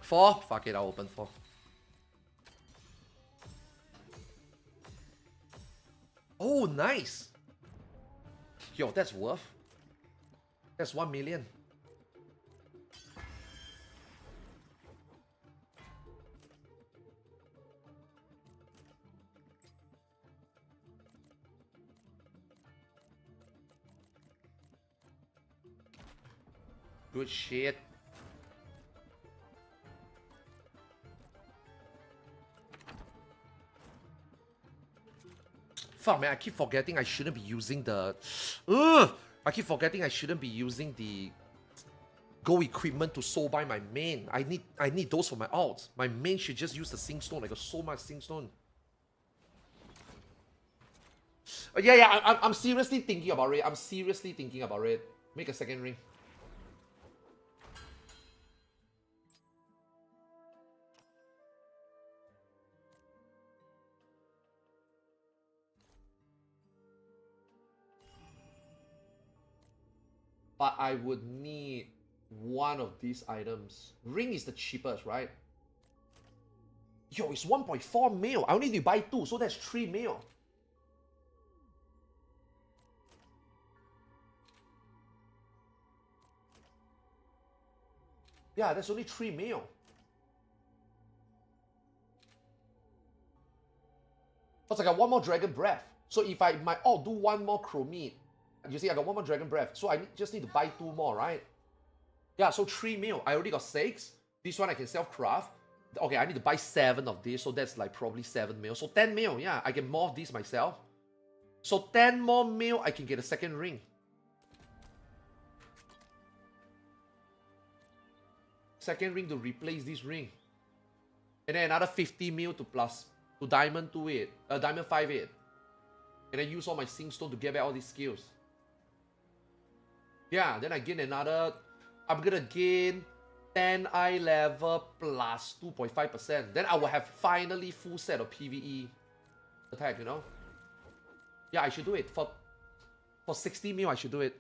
Speaker 1: Four? Fuck it, I'll open 4. Oh, nice! Yo, that's worth. That's 1 million. Good shit. Fuck, man, I keep forgetting I shouldn't be using the... I keep forgetting I shouldn't be using the gold equipment to soul buy my main. I need those for my ults. My main should just use the Sing Stone. I got so much Sing Stone. Yeah, I'm seriously thinking about it. I'm seriously thinking about it. Make a second ring. But I would need one of these items. Ring is the cheapest, right? Yo, it's 1.4 mil. I only need to buy 2, so that's 3 mil. Yeah, that's only 3 mil. Plus I got one more Dragon Breath. So if I might do one more Chromite, you see I got one more Dragon Breath. So I just need to buy 2 more, right? Yeah, so 3 mil. I already got 6. This one I can self-craft. Okay, I need to buy 7 of this, so that's like probably 7 mil. So 10 mil, yeah, I can morph this myself. So 10 more mil, I can get a second ring. Second ring to replace this ring. And then another 50 mil to diamond 2 it. Diamond 5 it. And then use all my Sing Stone to get back all these skills. Yeah, then I gain another... I'm gonna gain 10 eye level plus 2.5%. Then I will have finally full set of PvE attack, you know? Yeah, I should do it. For 60 mil, I should do it.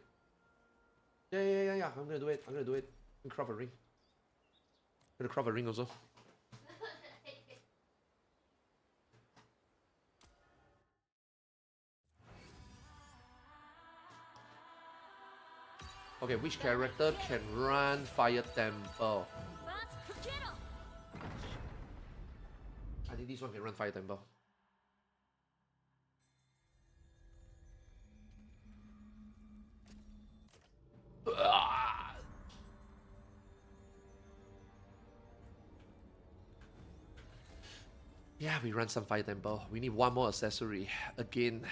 Speaker 1: Yeah. I'm gonna do it. I'm gonna craft a ring. I'm gonna craft a ring also. Okay, which character can run Fire Temple? I think this one can run Fire Temple. Yeah, we run some Fire Temple. We need one more accessory again.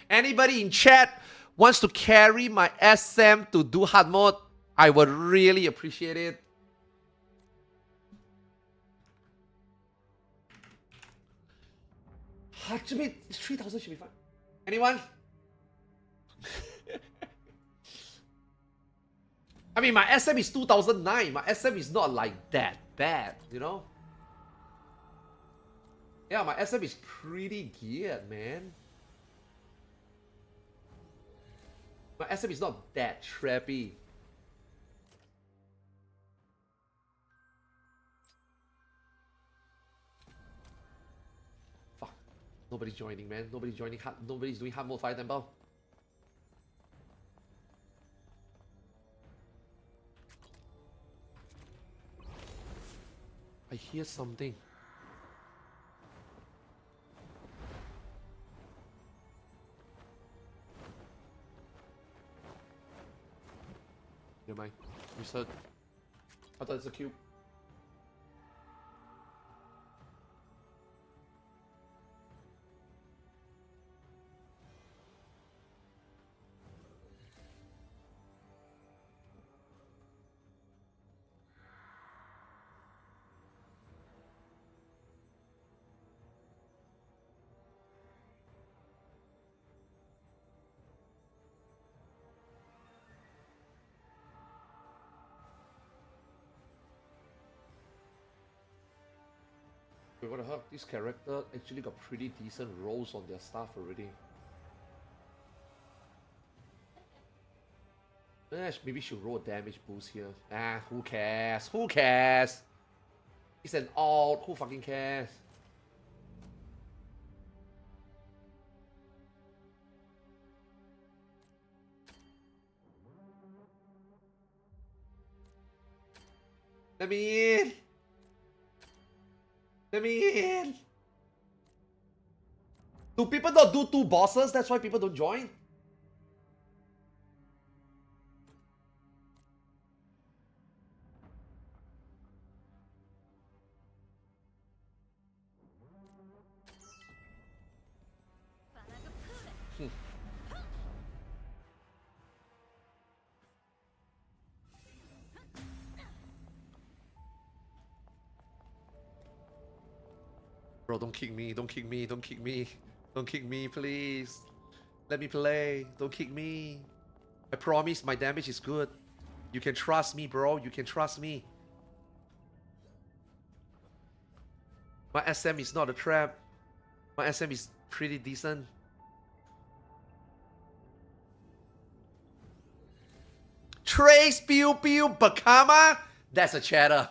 Speaker 1: Anybody in chat wants to carry my SM to do hard mode? I would really appreciate it. Should be 3,000 should be fine. Anyone? I mean, my SM is 2009. My SM is not like that bad, you know? Yeah, my SM is pretty geared, man. My SM is not that trappy. Fuck. Nobody's joining, man. Nobody's joining. Nobody's doing hard mode Fire Temple. I hear something. Never mind. Misheard. I thought it's a cube. Wait, what the heck? This character actually got pretty decent rolls on their stuff already. Maybe she'll roll a damage boost here. Ah, who cares? Who cares? It's an alt. Who fucking cares? Let me in! Let me in! Do people not do 2 bosses? That's why people don't join? Bro, don't kick me, don't kick me, don't kick me. Don't kick me, please. Let me play. Don't kick me. I promise my damage is good. You can trust me, bro. You can trust me. My SM is not a trap. My SM is pretty decent. Trace Pew Pew Bakama? That's a chatter.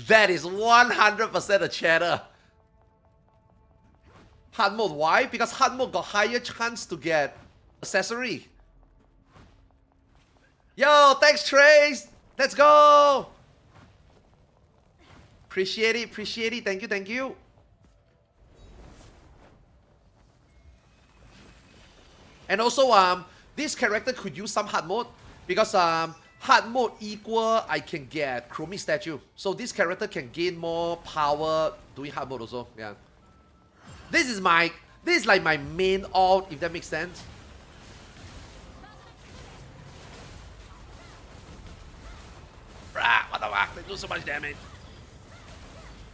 Speaker 1: That is 100% a chatter. Hard mode, why? Because hard mode got higher chance to get accessory. Yo, thanks Trace! Let's go! Appreciate it, appreciate it. Thank you, thank you. And also, this character could use some hard mode because hard mode equal I can get Chromie statue. So this character can gain more power doing hard mode also. Yeah. This is like my main ult, if that makes sense. What the fuck? They do so much damage.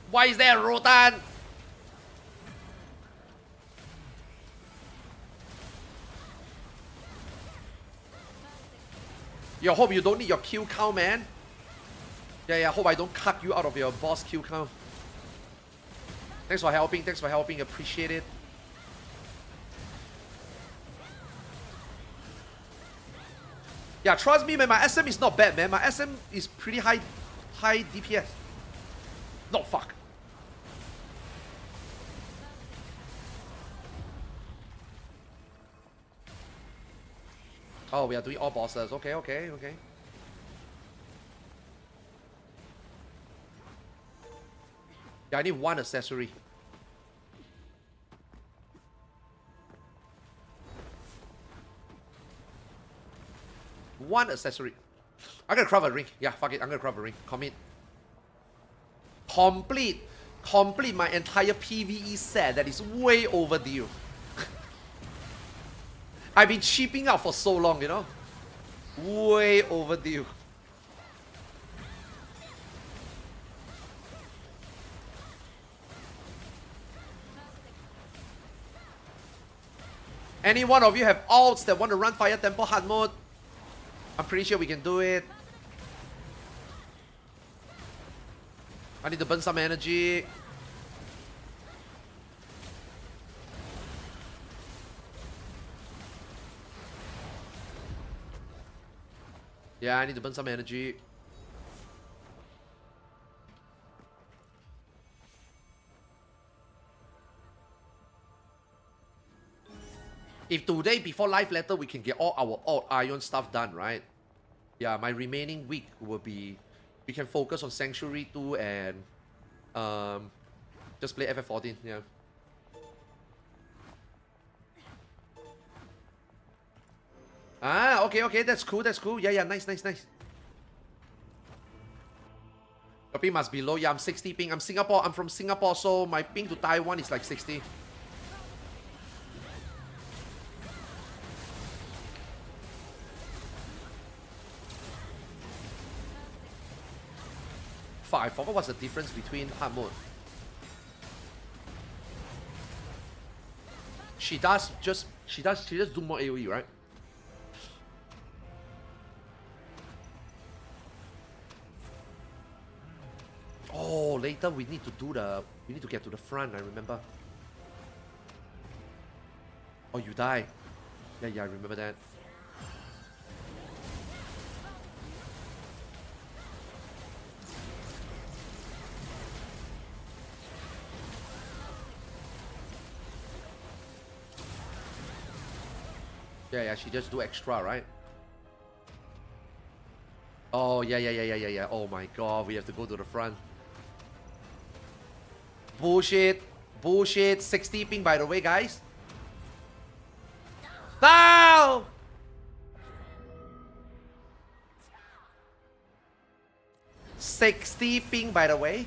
Speaker 1: Why is there a Rotan? Yo, hope you don't need your kill count, man. Yeah, hope I don't cut you out of your boss kill count. Thanks for helping, appreciate it. Yeah, trust me, man, my SM is not bad, man. My SM is pretty high DPS. No, fuck. Oh, we are doing all bosses. Okay. Yeah, I need one accessory. One accessory. I'm gonna craft a ring. Yeah, fuck it. I'm gonna craft a ring. Commit. Complete my entire PvE set that is way overdue. I've been cheaping out for so long, you know? Way overdue. Any one of you have ults that want to run Fire Temple hard mode? I'm pretty sure we can do it. I need to burn some energy. Yeah, I need to burn some energy. If today, before live letter, we can get all our Aion stuff done, right? Yeah, my remaining week will be... We can focus on Sanctuary 2 and... just play FF14, yeah. Ah, okay, that's cool. Yeah, nice. Your ping must be low. Yeah, I'm 60 ping. I'm from Singapore, so my ping to Taiwan is like 60. Fuck, I forgot what's the difference between hard mode. She just do more AoE, right? Oh, later we need to get to the front, I remember. Oh, you die. Yeah, I remember that. Yeah, she just do extra, right? Oh, yeah. Oh my god, we have to go to the front. Bullshit. 60 ping, by the way, guys. No! $60 ping, by the way.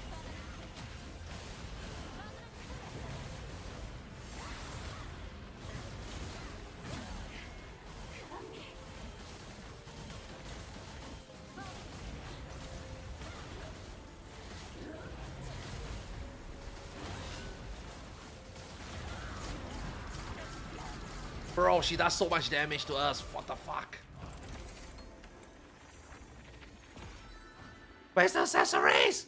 Speaker 1: Bro, she does so much damage to us. What the fuck? Where's the accessories?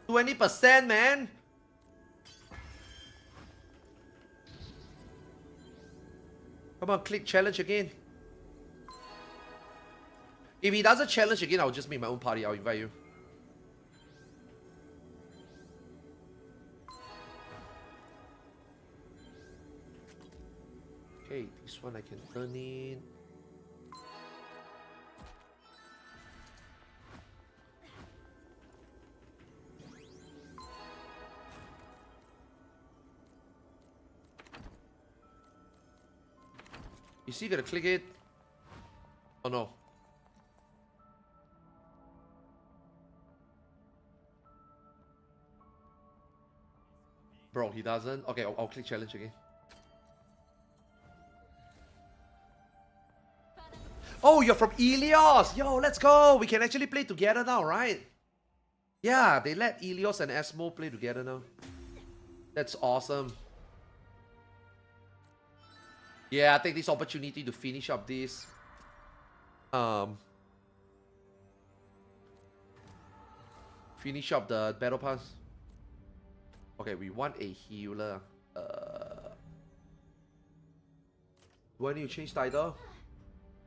Speaker 1: %, man. Come on, click challenge again. If he doesn't challenge again, I'll just make my own party. I'll invite you. Okay, This one I can turn in. Is he gonna click it? Oh no. Bro, he doesn't. Okay, I'll click challenge again. Oh, you're from Elios! Yo, let's go! We can actually play together now, right? Yeah, they let Elios and Esmo play together now. That's awesome. Yeah, I take this opportunity to finish up this. Finish up the battle pass. Okay, we want a healer. Do I need to change title?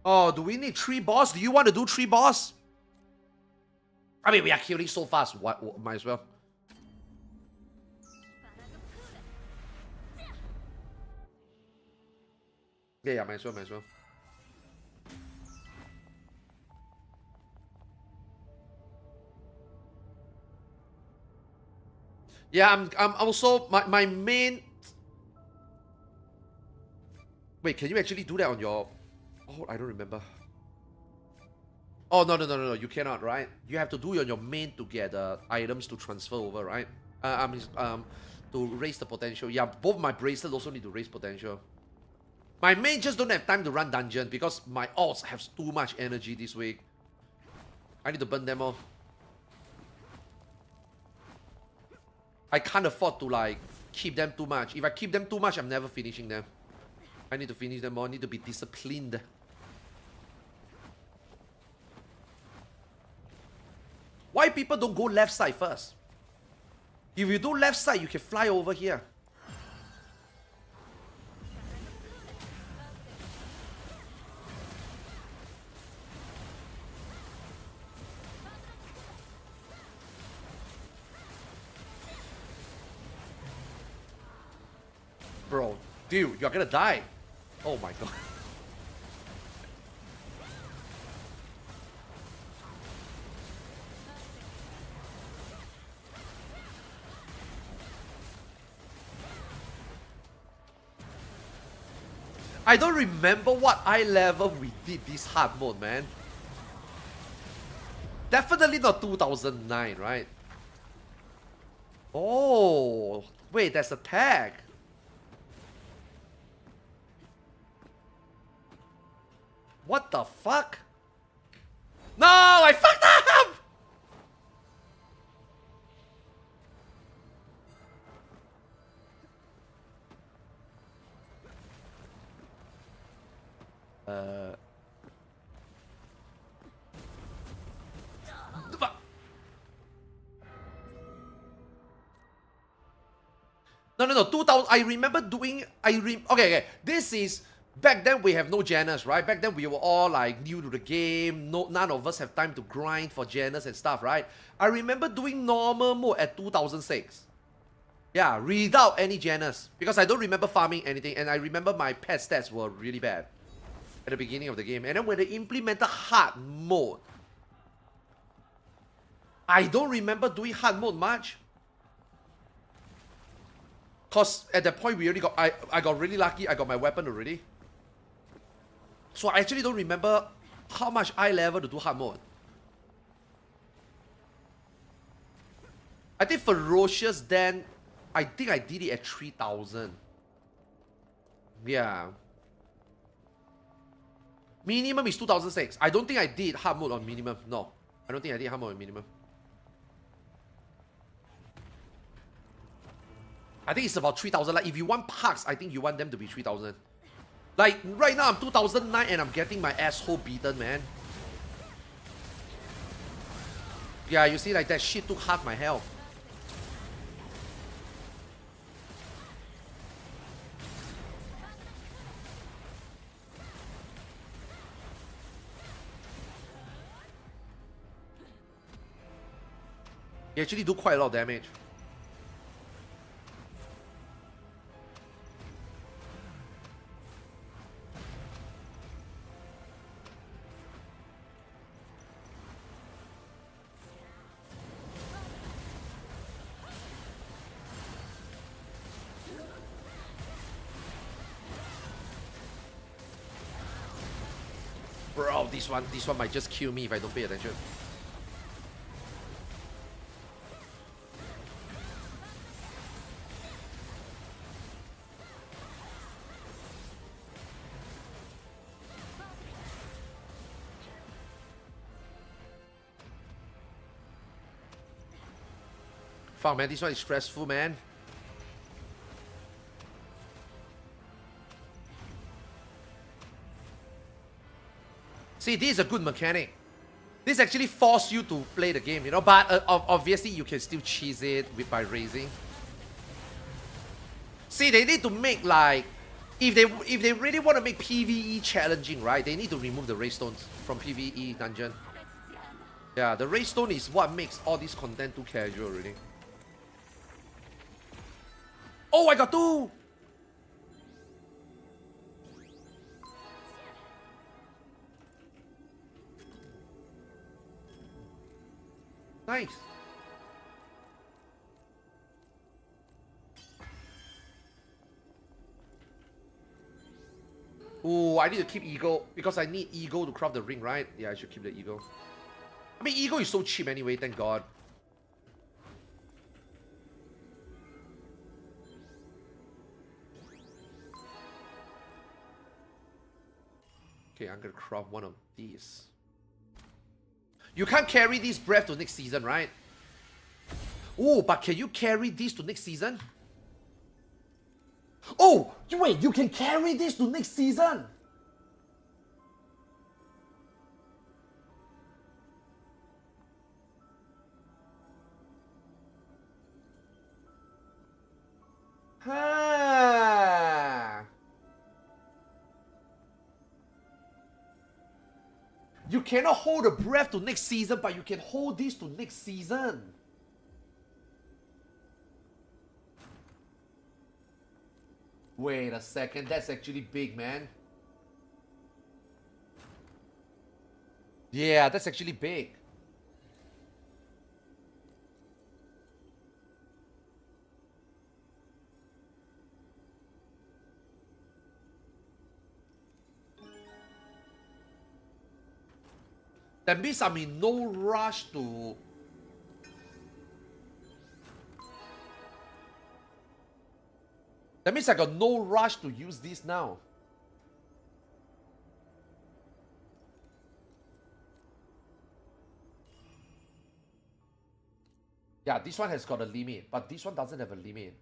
Speaker 1: Oh, do we need 3 boss? Do you want to do 3 boss? I mean, we are killing so fast. What might as well. Yeah, might as well, might as well. Yeah, I'm also my main. Wait, can you actually do that on your? Oh, I don't remember. Oh no! You cannot, right? You have to do it on your main to get items to transfer over, right? To raise the potential. Yeah, both my bracelets also need to raise potential. My main just don't have time to run dungeon because my alts have too much energy this week. I need to burn them all. I can't afford to like keep them too much. If I keep them too much, I'm never finishing them. I need to finish them all. I need to be disciplined. Why people don't go left side first? If you do left side, you can fly over here. Bro, dude, you're gonna die. Oh my god. I don't remember what eye level we did this hard mode, man. Definitely not 2009, right? Oh, wait, there's a tag. What the fuck? No, I fucked up! No. 2000. I remember doing. Okay. This is back then. We have no Janus, right? Back then we were all like new to the game. None of us have time to grind for Janus and stuff, right? I remember doing normal mode at 2006. Yeah, without any Janus because I don't remember farming anything, and I remember my pet stats were really bad at the beginning of the game. And then when they implemented hard mode, I don't remember doing hard mode much. Cause at that point we already got I got really lucky, I got my weapon already. So I actually don't remember how much eye level to do hard mode. I think Ferocious then, I think I did it at 3000. Yeah. Minimum is 2006. I don't think I did hard mode on minimum. No. I don't think I did hard mode on minimum. I think it's about 3000. Like, if you want parks, I think you want them to be 3000. Like, right now I'm 2009 and I'm getting my asshole beaten, man. Yeah, you see, like, that shit took half my health. You actually do quite a lot of damage. Bro, this one might just kill me if I don't pay attention. Fuck, man, this one is stressful, man. See, this is a good mechanic. This actually forces you to play the game, you know, but obviously you can still cheese it by raising. See, they need to make like, if they really want to make PvE challenging, right, they need to remove the raise stones from PvE dungeon. Yeah, the raise stone is what makes all this content too casual, really. Oh, I got two! Nice. Ooh, I need to keep Eagle because I need Eagle to craft the ring, right? Yeah, I should keep the Eagle. I mean, Eagle is so cheap anyway, thank God. Okay, I'm gonna craft one of these. You can't carry this breath to next season, right? Oh, but can you carry this to next season? Oh, wait, you can carry this to next season? Huh. You cannot hold the breath to next season, but you can hold this to next season. Wait a second, that's actually big, man. Yeah, that's actually big. That means I'm in no rush to... That means I got no rush to use this now. Yeah, this one has got a limit, but this one doesn't have a limit.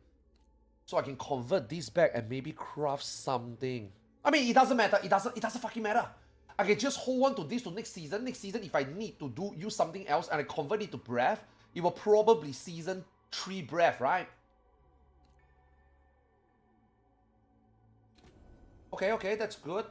Speaker 1: So I can convert this back and maybe craft something. I mean, it doesn't matter. It doesn't fucking matter. I can just hold on to this to next season. Next season, if I need to use something else and I convert it to breath, it will probably season 3 breath, right? Okay, that's good.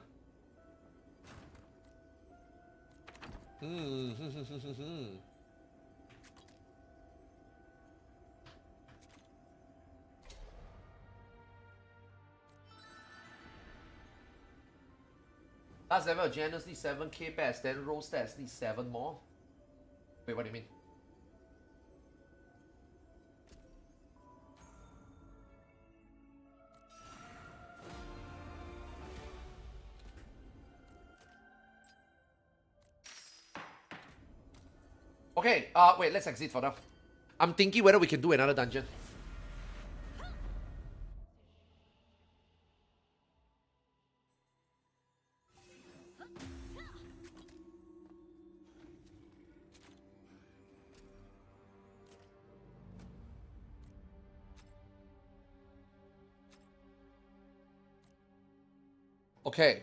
Speaker 1: Last level of Janus needs 7k pets, then roll stats needs 7 more. Wait, what do you mean? Okay, wait, let's exit for now. I'm thinking whether we can do another dungeon. Okay.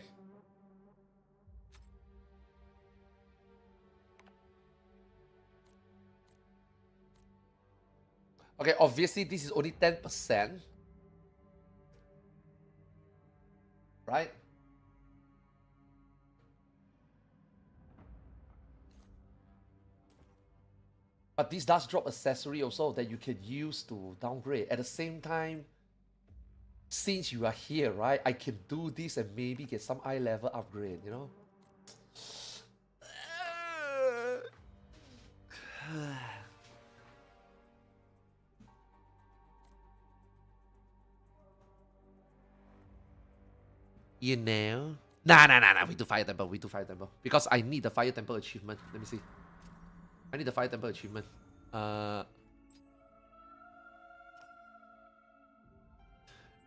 Speaker 1: Okay, obviously this is only 10%. Right? But this does drop accessory also that you can use to downgrade. At the same time, since you are here, right, I can do this and maybe get some eye level upgrade, you know? You know? Nah. We do Fire Temple. We do Fire Temple. Because I need the Fire Temple achievement. Let me see. I need the Fire Temple achievement.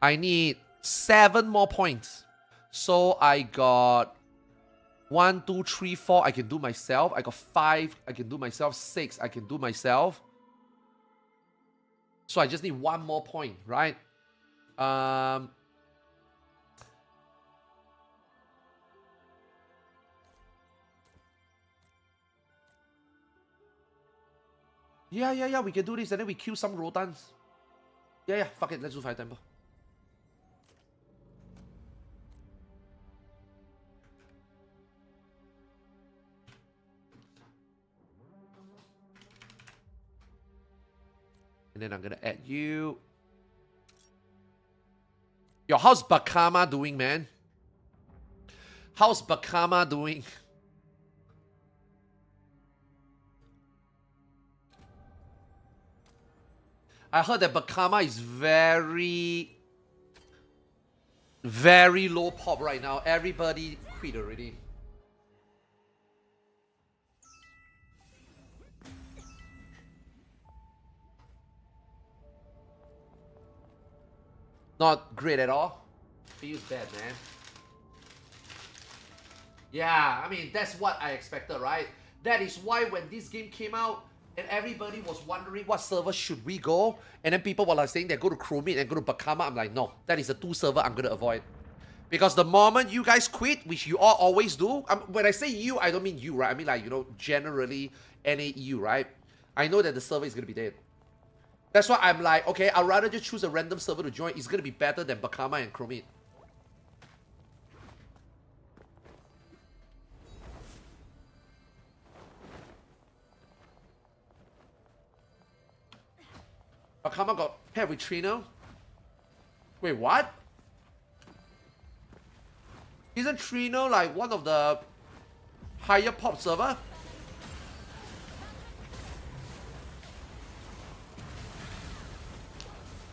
Speaker 1: I need 7 more points. So I got 1, 2, 3, 4. I can do myself. I got 5. I can do myself. 6. I can do myself. So I just need 1 more point, right? Yeah. We can do this and then we kill some Rodans. Yeah. Fuck it. Let's do Fire Temple. And then I'm gonna add you. Yo, how's Bakama doing, man? How's Bakama doing? I heard that Bakama is very low pop right now. Everybody quit already. Not great at all. Feels bad, man. Yeah, I mean, that's what I expected, right? That is why when this game came out, and everybody was wondering what server should we go, and then people were like saying they go to Chromit and go to Bakama. I'm like, no, that is the 2 server I'm going to avoid. Because the moment you guys quit, which you all always do, when I say you, I don't mean you, right? I mean like, you know, generally NAEU, right? I know that the server is going to be dead. That's why I'm like, okay, I'd rather just choose a random server to join. It's going to be better than Bakama and Chromit. Bakama got paired with Trino? Wait, what? Isn't Trino like one of the higher pop server?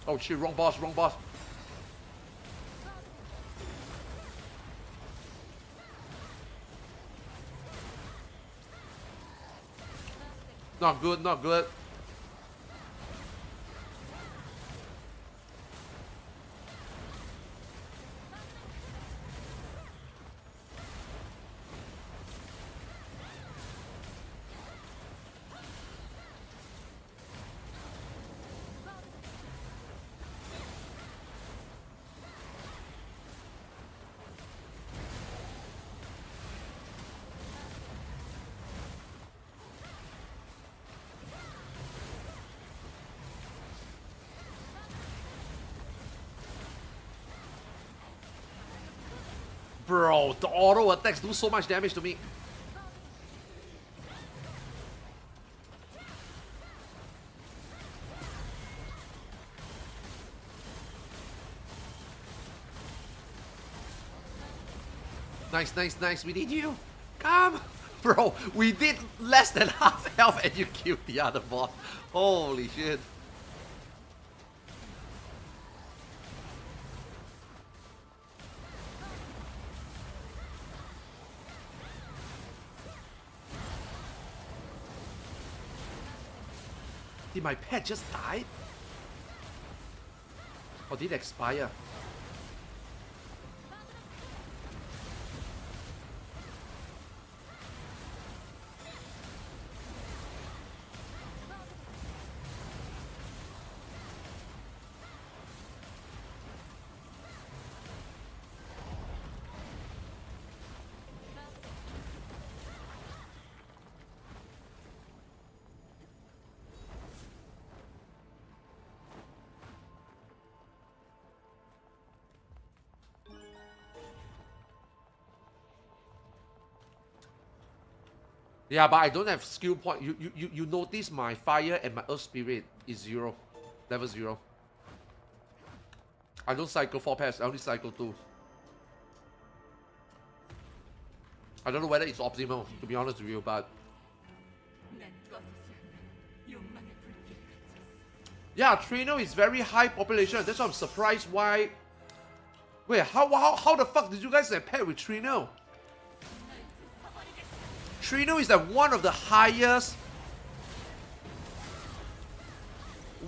Speaker 1: Oh shit, wrong boss. Not good. Bro, the auto attacks do so much damage to me. Nice. We need you. Come. Bro, we did less than half health and you killed the other boss. Holy shit. Did my pet just die? Or did it expire? Yeah, but I don't have skill point. You notice my fire and my earth spirit is 0. Level 0. I don't cycle 4 pairs, I only cycle 2. I don't know whether it's optimal, to be honest with you, but... Yeah, Trino is very high population. That's why I'm surprised why Wait, how the fuck did you guys get paired with Trino? Trino is like one of the highest,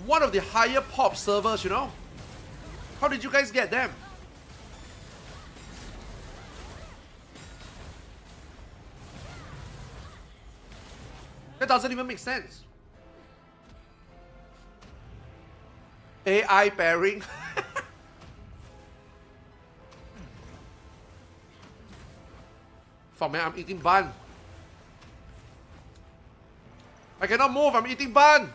Speaker 1: one of the higher pop servers, you know? How did you guys get them? That doesn't even make sense. AI pairing. Fuck man, I'm eating bun. I cannot move, I'm eating bun.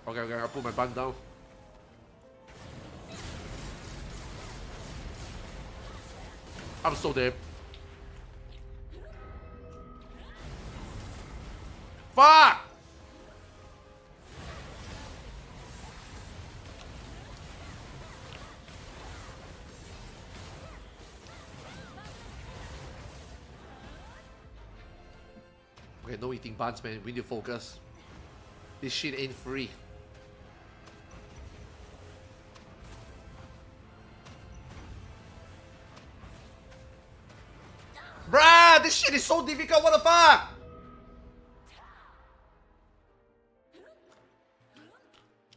Speaker 1: Okay, I'll put my bun down. I'm so dead. Fuck! Okay, no eating buns, man. We need to focus. This shit ain't free. Bruh, this shit is so difficult. What the fuck?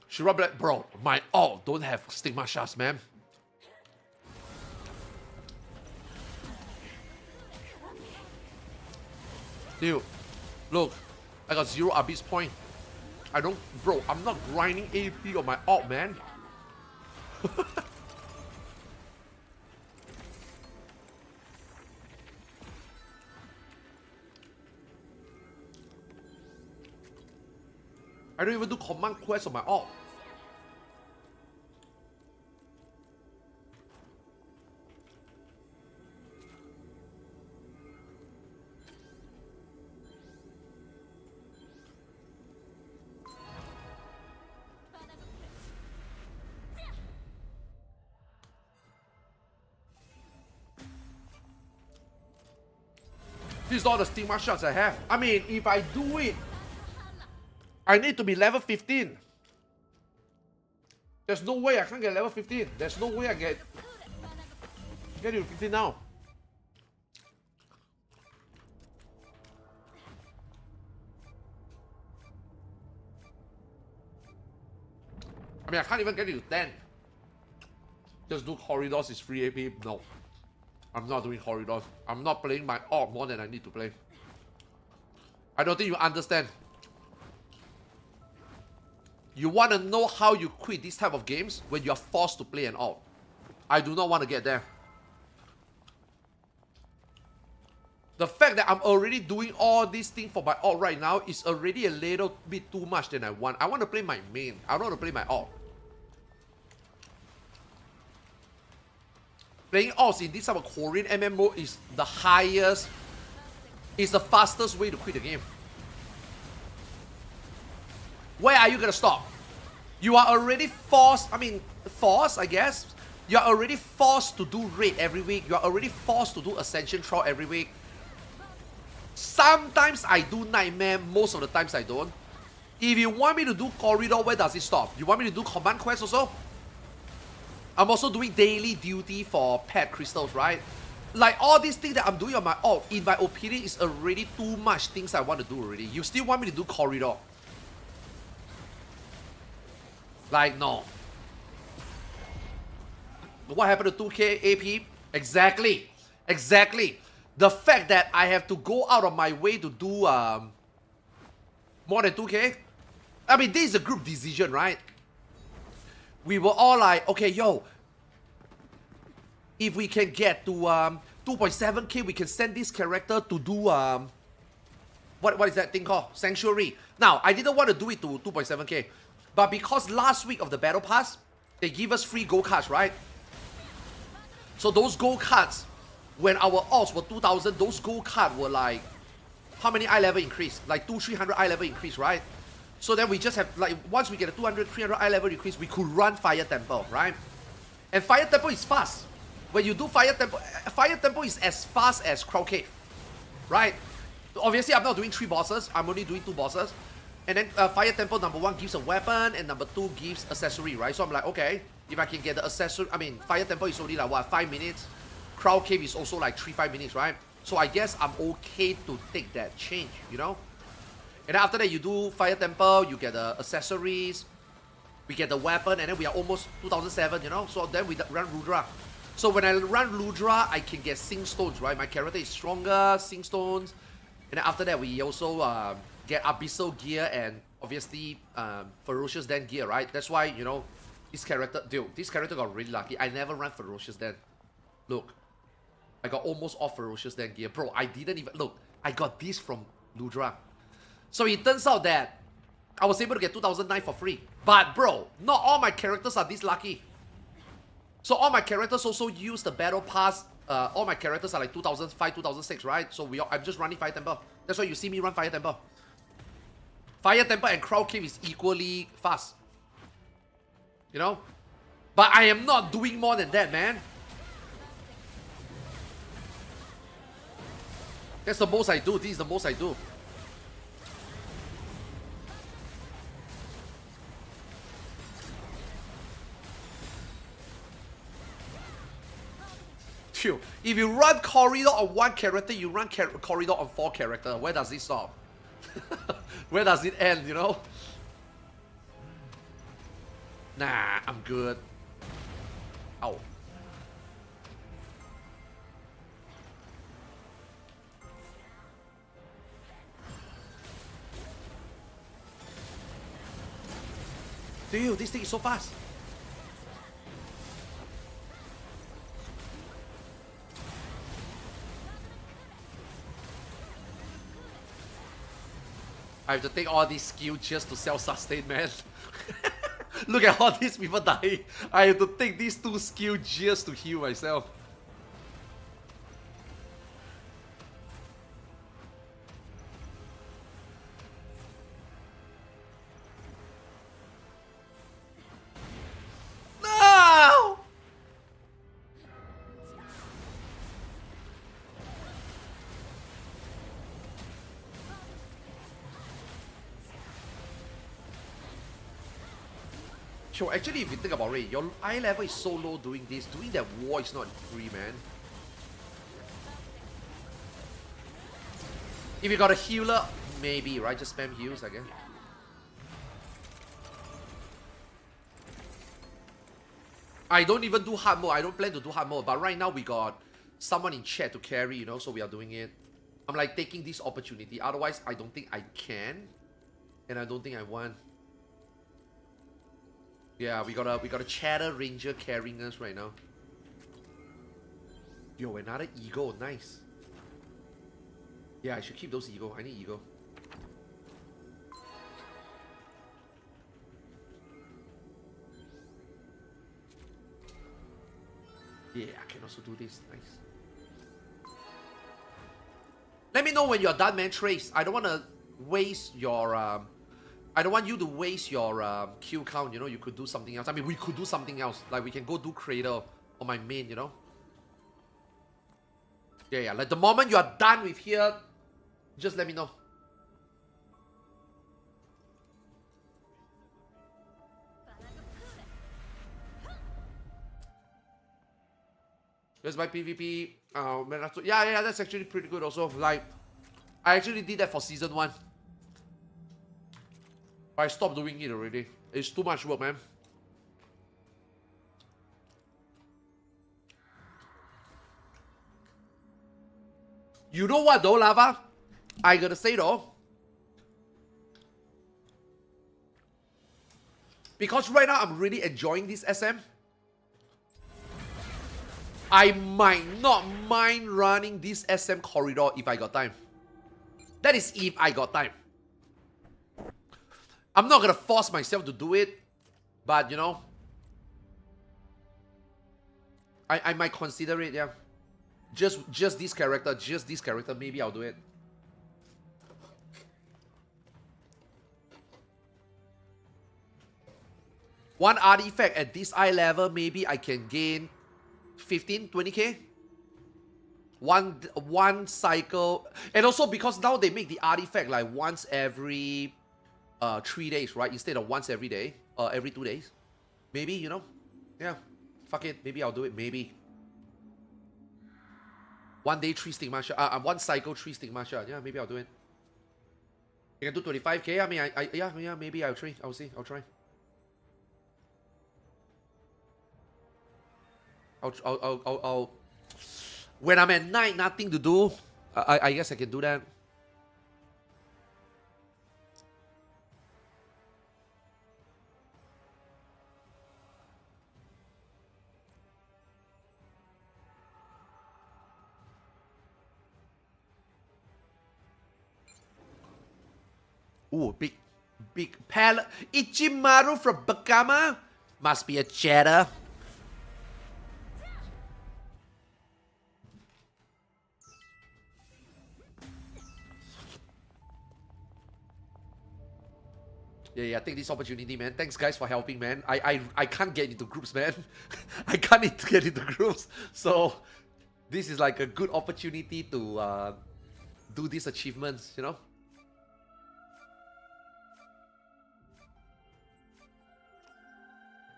Speaker 1: Shira Black, bro, my ult don't have stigma shots, man. Dude, look, I got 0 Abyss point. I don't, bro, I'm not grinding AP on my ult, man. I don't even do command quest on my ult. This is all the stigma shots I have. I mean, if I do it, I need to be level 15. There's no way I can't get level 15. There's no way I get to 15 now. I mean, I can't even get it to 10. Just do corridors is free AP. No. I'm not doing corridors. I'm not playing my ult more than I need to play. I don't think you understand. You want to know how you quit this type of games when you are forced to play an ult. I do not want to get there. The fact that I'm already doing all these things for my ult right now is already a little bit too much than I want. I want to play my main. I don't want to play my ult. Playing ults in this type of Korean MMO is the highest, is the fastest way to quit the game. Where are you gonna stop? You are already forced, I guess. You are already forced to do raid every week. You are already forced to do Ascension Trial every week. Sometimes I do Nightmare, most of the times I don't. If you want me to do Corridor, where does it stop? You want me to do Command Quest also? I'm also doing daily duty for pet crystals, right? Like all these things that I'm doing on my ult, in my opinion, is already too much things I want to do already. You still want me to do Corridor? Like, no. What happened to 2k AP? Exactly. Exactly. The fact that I have to go out of my way to do more than 2k? I mean, this is a group decision, right? We were all like, okay, yo, if we can get to 2.7k, we can send this character to do what is that thing called? Sanctuary. Now, I didn't want to do it to 2.7k, but because last week of the battle pass, they give us free gold cards, right? So those gold cards, when our odds were 2000, those gold cards were like, how many eye level increase? Like 200-300 eye level increase, right? So then we just have, like, once we get a 200-300 eye level increase, we could run Fire Temple, right? And Fire Temple is fast. When you do Fire Temple is as fast as Crowd Cave, right? Obviously, I'm not doing 3 bosses. I'm only doing 2 bosses. And then Fire Temple number 1 gives a weapon, and number 2 gives accessory, right? So I'm like, okay, If I can get the accessory, I mean, Fire Temple is only like what, 5 minutes? Crowd Cave is also like 3-5 minutes, right? So I guess I'm okay to take that change, you know? And then after that, you do Fire Temple, you get the accessories, we get the weapon, and then we are almost 2007, you know? So then we run Rudra. So when I run Rudra, I can get Sing Stones, right? My character is stronger, Sing Stones. And then after that, we also get Abyssal gear and obviously Ferocious Den gear, right? That's why, you know, this character, dude, this character got really lucky. I never ran Ferocious Den. Look, I got almost all Ferocious Den gear. Bro, I didn't even, look, I got this from Ludra. So it turns out that I was able to get 2009 for free. But bro, not all my characters are this lucky. So all my characters also use the battle pass. All my characters are like 2005, 2006, right? So I'm just running Fire Temple. That's why you see me run Fire Temple. Fire Temple and Crowd Cave is equally fast. You know? But I am not doing more than that, man. That's the most I do. This is the most I do. Phew. If you run corridor on one character, you run corridor on 4 characters. Where does it stop? Where does it end, you know? Nah, I'm good. Ow. Dude, this thing is so fast. I have to take all these skills just to self-sustain, man. Look at all these people dying. I have to take these 2 skills just to heal myself. No! Sure, actually, if you think about it, your eye level is so low doing this. Doing that war is not free, man. If you got a healer, maybe, right? Just spam heals, I guess. I don't even do hard mode. I don't plan to do hard mode. But right now, we got someone in chat to carry, you know, so we are doing it. I'm like taking this opportunity. Otherwise, I don't think I can. And I don't think I want. Yeah, we got a Chatter Ranger carrying us right now. Yo, another Eagle, nice. Yeah, I should keep those Eagle. I need Eagle. Yeah, I can also do this. Nice. Let me know when you're done, man. Trace. I don't want to waste your I don't want you to waste your kill count, you know. You could do something else. I mean, we could do something else. Like, we can go do Cradle on my main, you know. Yeah, like the moment you are done with here, just let me know. There's my PvP. Yeah, that's actually pretty good also. Like, I actually did that for season 1. I stopped doing it already. It's too much work, man. You know what though, Lava? I gotta say though. Because right now I'm really enjoying this SM. I might not mind running this SM corridor if I got time. That is if I got time. I'm not gonna force myself to do it, but you know, I might consider it, yeah. Just this character, maybe I'll do it. One artifact at this eye level, maybe I can gain 15, 20k. One cycle, and also because now they make the artifact like once every 3 days, right? Instead of once every day, every 2 days. Maybe, you know? Yeah. Yeah. Fuck it. Maybe I'll do it. Maybe. 1 day 3 stigma shot. 1 cycle 3 stigma shot. Yeah, maybe I'll do it. You can do 25k. I mean, yeah. Maybe I'll try. I'll see. I'll try. I'll. When I'm at night, nothing to do. I guess I can do that. Ooh, big palette. Ichimaru from Bakama. Must be a cheddar. Yeah, take this opportunity, man. Thanks, guys, for helping, man. I can't get into groups, man. I can't get into groups. So, this is like a good opportunity to do these achievements, you know?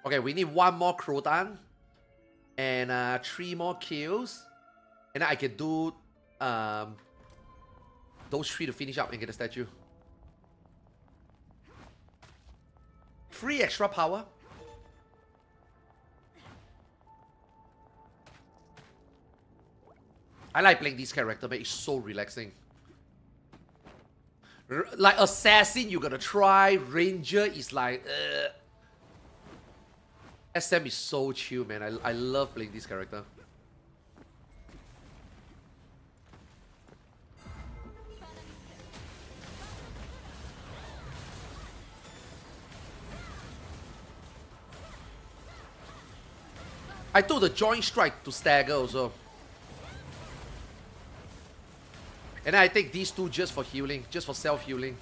Speaker 1: Okay, we need 1 more Crotan. And 3 more kills. And then I can do those 3 to finish up and get a statue. 3 extra power. I like playing this character, but it's so relaxing. Like Assassin, you gotta try. Ranger is like... SM is so chill, man. I love playing this character. I took the joint strike to stagger also. And then I take these 2 just for healing, just for self-healing.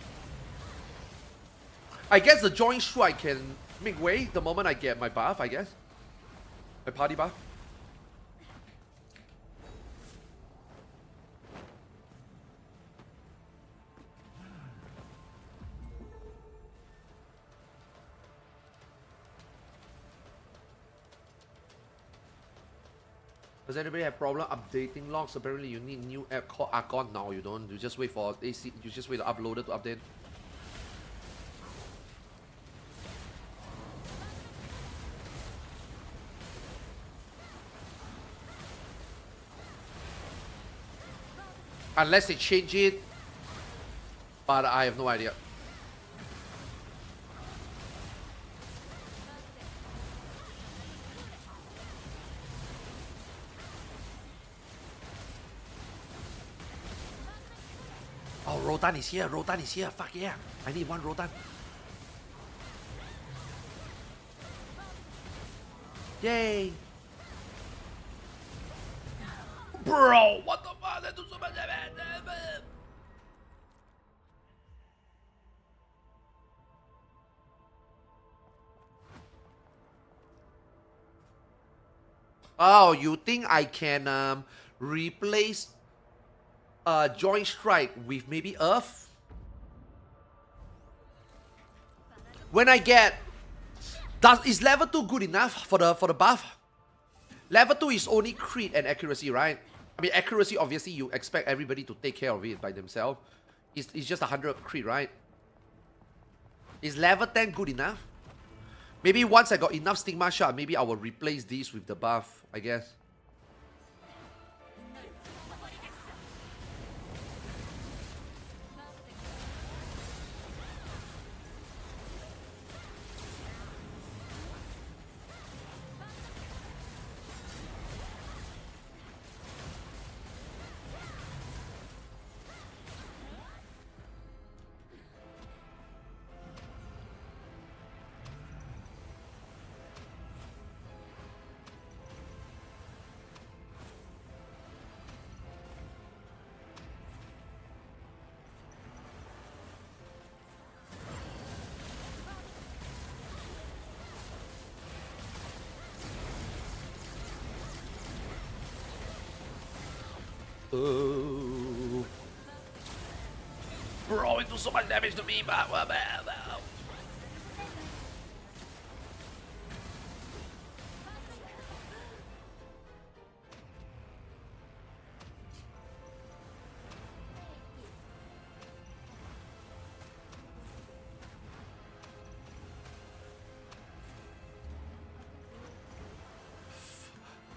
Speaker 1: I guess the joint strike can make way the moment I get my buff, I guess. My party buff. Does anybody have problem updating logs? Apparently you need new app called Archon. No, you don't. You just wait for AC. You just wait to upload it to update. Unless they change it, but I have no idea. Oh, Rodan is here. Rodan is here. Fuck yeah. I need 1 Rodan. Yay. Bro, what the fuck? That do so much damage. Oh, you think I can replace joint strike with maybe Earth? When I get... is level 2 good enough for the buff? Level 2 is only crit and accuracy, right? I mean, accuracy, obviously, you expect everybody to take care of it by themselves. It's just 100 crit, right? Is level 10 good enough? Maybe once I got enough stigma shot, maybe I will replace these with the buff, I guess. Bro, it do so much damage to me, but...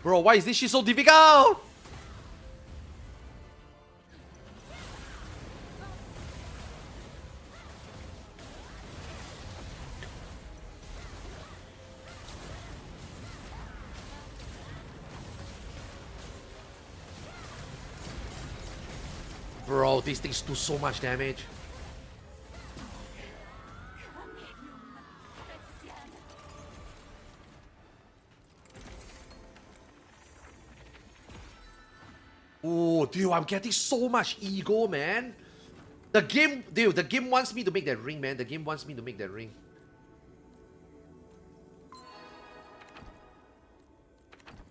Speaker 1: Bro, why is this shit so difficult? Bro, these things do so much damage. Oh, dude, I'm getting so much ego, man. The game, dude, the game wants me to make that ring, man. The game wants me to make that ring.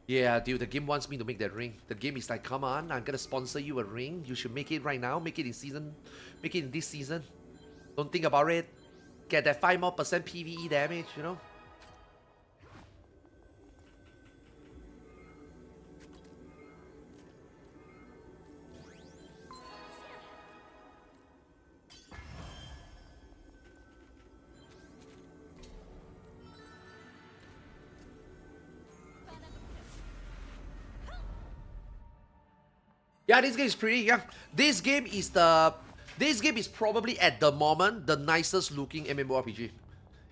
Speaker 1: Yeah, dude, the game wants me to make that ring. The game is like, come on, I'm gonna sponsor you a ring. You should make it right now. Make it in season. Make it in this season. Don't think about it. Get that 5% more PvE damage, you know? Yeah, this game is pretty, yeah. This game is probably at the moment the nicest looking MMORPG.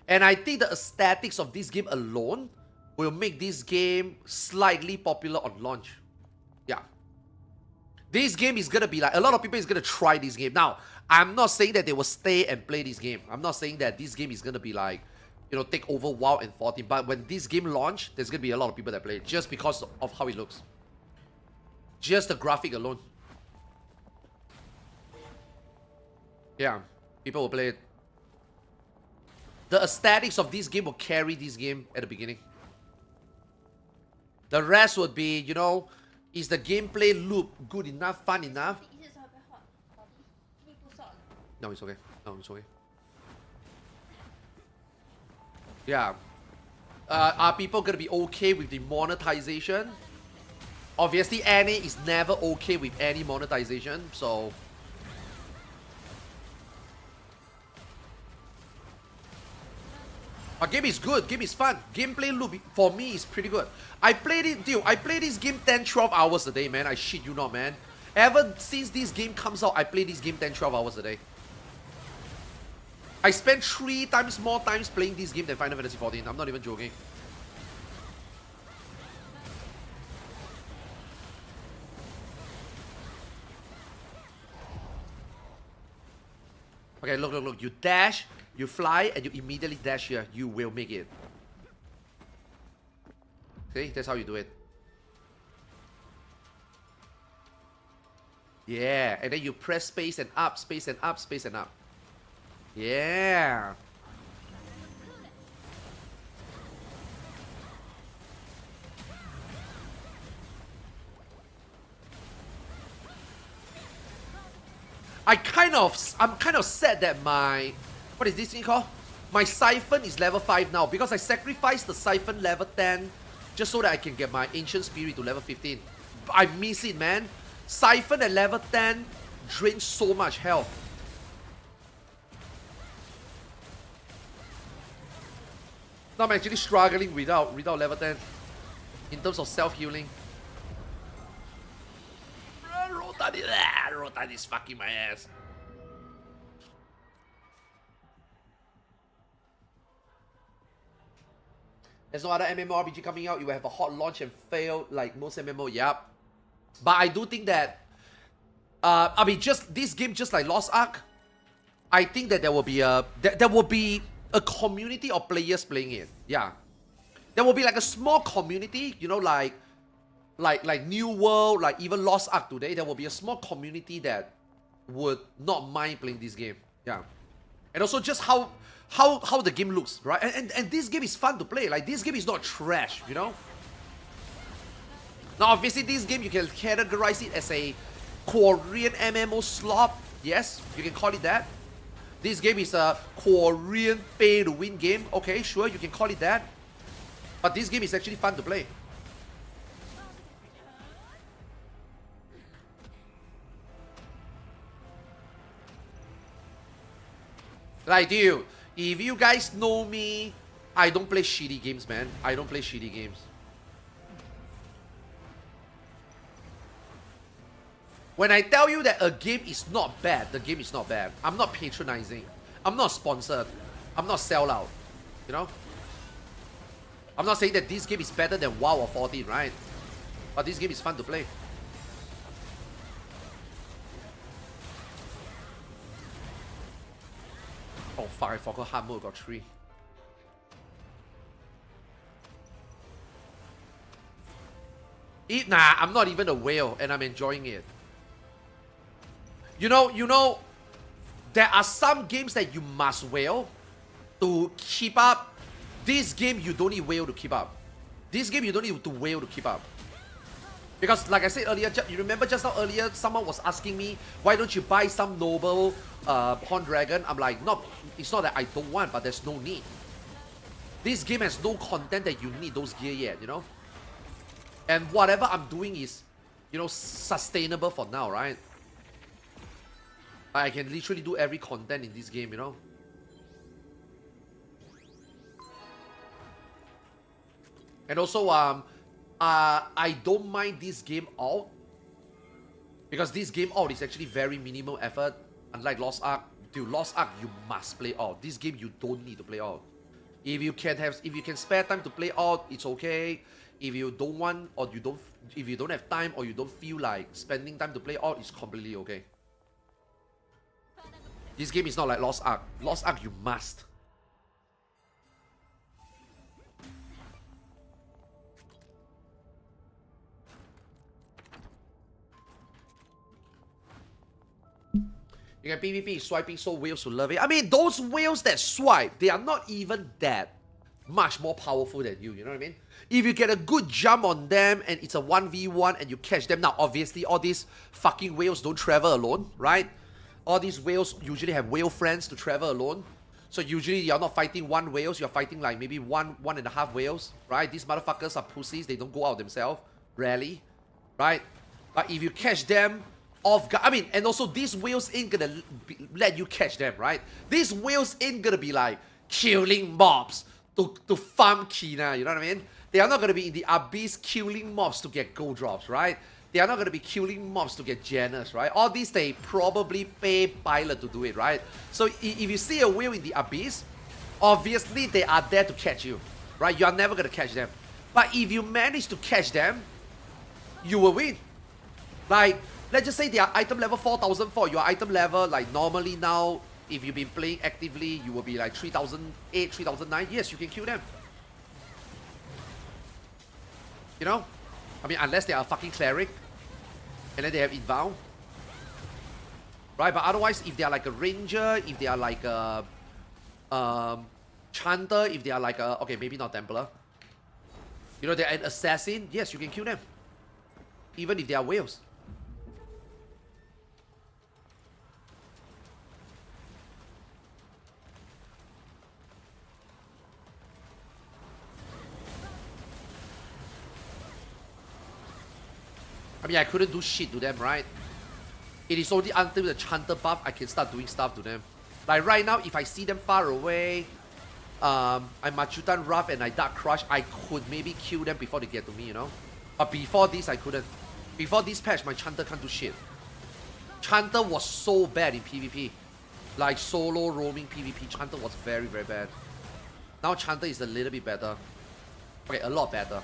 Speaker 1: And I think the aesthetics of this game alone will make this game slightly popular on launch. Yeah. This game is gonna be like, a lot of people is gonna try this game. Now, I'm not saying that they will stay and play this game. I'm not saying that this game is gonna be like, you know, take over WoW and 14. But when this game launch, there's gonna be a lot of people that play it just because of how it looks. Just the graphic alone. Yeah, people will play it. The aesthetics of this game will carry this game at the beginning. The rest would be, you know, is the gameplay loop good enough, fun enough? No, it's okay. No, it's okay. Yeah. Are people gonna be okay with the monetization? Obviously, NA is never okay with any monetization, so... Our game is good, game is fun. Gameplay loop, for me, is pretty good. I played it, dude, I play this game 10-12 hours a day, man. I shit you not, man. Ever since this game comes out, I play this game 10-12 hours a day. I spent 3 times more times playing this game than Final Fantasy 14. I'm not even joking. Okay, look, look, look. You dash, you fly, and you immediately dash here. You will make it. See? That's how you do it. Yeah, and then you press space and up, space and up, space and up. Yeah. I'm kind of sad that my, what is this thing called? My Siphon is level 5 now because I sacrificed the Siphon level 10 just so that I can get my Ancient Spirit to level 15. I miss it, man. Siphon at level 10 drains so much health. Now I'm actually struggling without level 10 in terms of self-healing. Rotan is fucking my ass. There's no other MMORPG coming out. You will have a hot launch and fail like most MMO. Yep. But I do think that, I mean, just this game, just like Lost Ark, I think that there will be a community of players playing it. Yeah. There will be like a small community, you know, like New World, like even Lost Ark today, there will be a small community that would not mind playing this game. Yeah. And also just how the game looks, right? And this game is fun to play. Like, this game is not trash, you know? Now, obviously, this game, you can categorize it as a Korean MMO slop. Yes, you can call it that. This game is a Korean pay-to-win game. Okay, sure, you can call it that. But this game is actually fun to play. Like, dude, if you guys know me, I don't play shitty games, man. I don't play shitty games. When I tell you that a game is not bad, the game is not bad. I'm not patronizing. I'm not sponsored. I'm not sellout. You know? I'm not saying that this game is better than WoW or 14, right? But this game is fun to play. Oh fuck, I forgot hard mode got 3. Nah, I'm not even a whale and I'm enjoying it. You know, there are some games that you must whale to keep up. This game, you don't need whale to keep up. This game, you don't need to whale to keep up. Because like I said earlier, you remember just now earlier, someone was asking me, why don't you buy some noble Horn Dragon? I'm like, no, it's not that I don't want, but there's no need. This game has no content that you need those gear yet, you know? And whatever I'm doing is, you know, sustainable for now, right? I can literally do every content in this game, you know? And also, I don't mind this game out. Because this game out is actually very minimal effort. Unlike Lost Ark. Dude, Lost Ark, you must play out. This game, you don't need to play out. If you can spare time to play out, it's okay. If you don't want, or if you don't have time, or you don't feel like spending time to play out, it's completely okay. This game is not like Lost Ark. Lost Ark, you must. You can PvP swiping so whales will love it. I mean, those whales that swipe, they are not even that much more powerful than you know what I mean? If you get a good jump on them and it's a 1v1 and you catch them, now obviously all these fucking whales don't travel alone, right? All these whales usually have whale friends to travel alone. So usually you're not fighting one whales, you're fighting like maybe one and a half whales, right? These motherfuckers are pussies, they don't go out themselves, rarely, right? But if you catch them off guard, I mean, and also these whales ain't gonna let you catch them, right? These whales ain't gonna be like killing mobs to farm Kina, you know what I mean? They are not gonna be in the abyss killing mobs to get gold drops, right? They are not gonna be killing mobs to get Janus, right? All these they probably pay pilot to do it, right? So if you see a whale in the abyss, obviously they are there to catch you, right? You are never gonna catch them. But if you manage to catch them, you will win. Like, let's just say they are item level 4004. Your item level, like normally now, if you've been playing actively, you will be like 3008, 3009. Yes, you can kill them. You know? I mean, unless they are a fucking cleric. And then they have inbound. Right? But otherwise, if they are like a ranger, if they are like a chanter, if they are like a... Okay, maybe not Templar. You know, they're an assassin. Yes, you can kill them. Even if they are whales. I mean, I couldn't do shit to them, right? It is only until the chanter buff I can start doing stuff to them. Like right now, if I see them far away, I Machutan Rough and I Dark Crush, I could maybe kill them before they get to me, you know? But before this, I couldn't. Before this patch, my Chanter can't do shit. Chanter was so bad in PvP. Like solo roaming PvP, Chanter was very, very bad. Now Chanter is a little bit better. Okay, a lot better.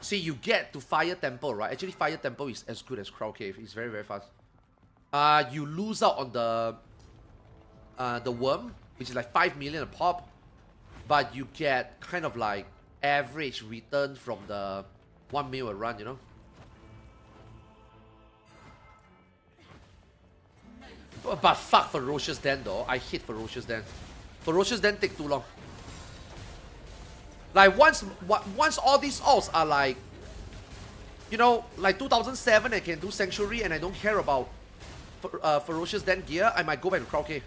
Speaker 1: See, you get to Fire Temple, right? Actually, Fire Temple is as good as Crow Cave. It's very, very fast. You lose out on the worm, which is like 5 million a pop. But you get kind of like average return from the 1 mil a run, you know? But fuck Ferocious Den though. I hate Ferocious Den. Ferocious Den take too long. Like once all these alts are like, you know, like 2007 I can do Sanctuary and I don't care about Ferocious Den gear, I might go back to Crow Cave.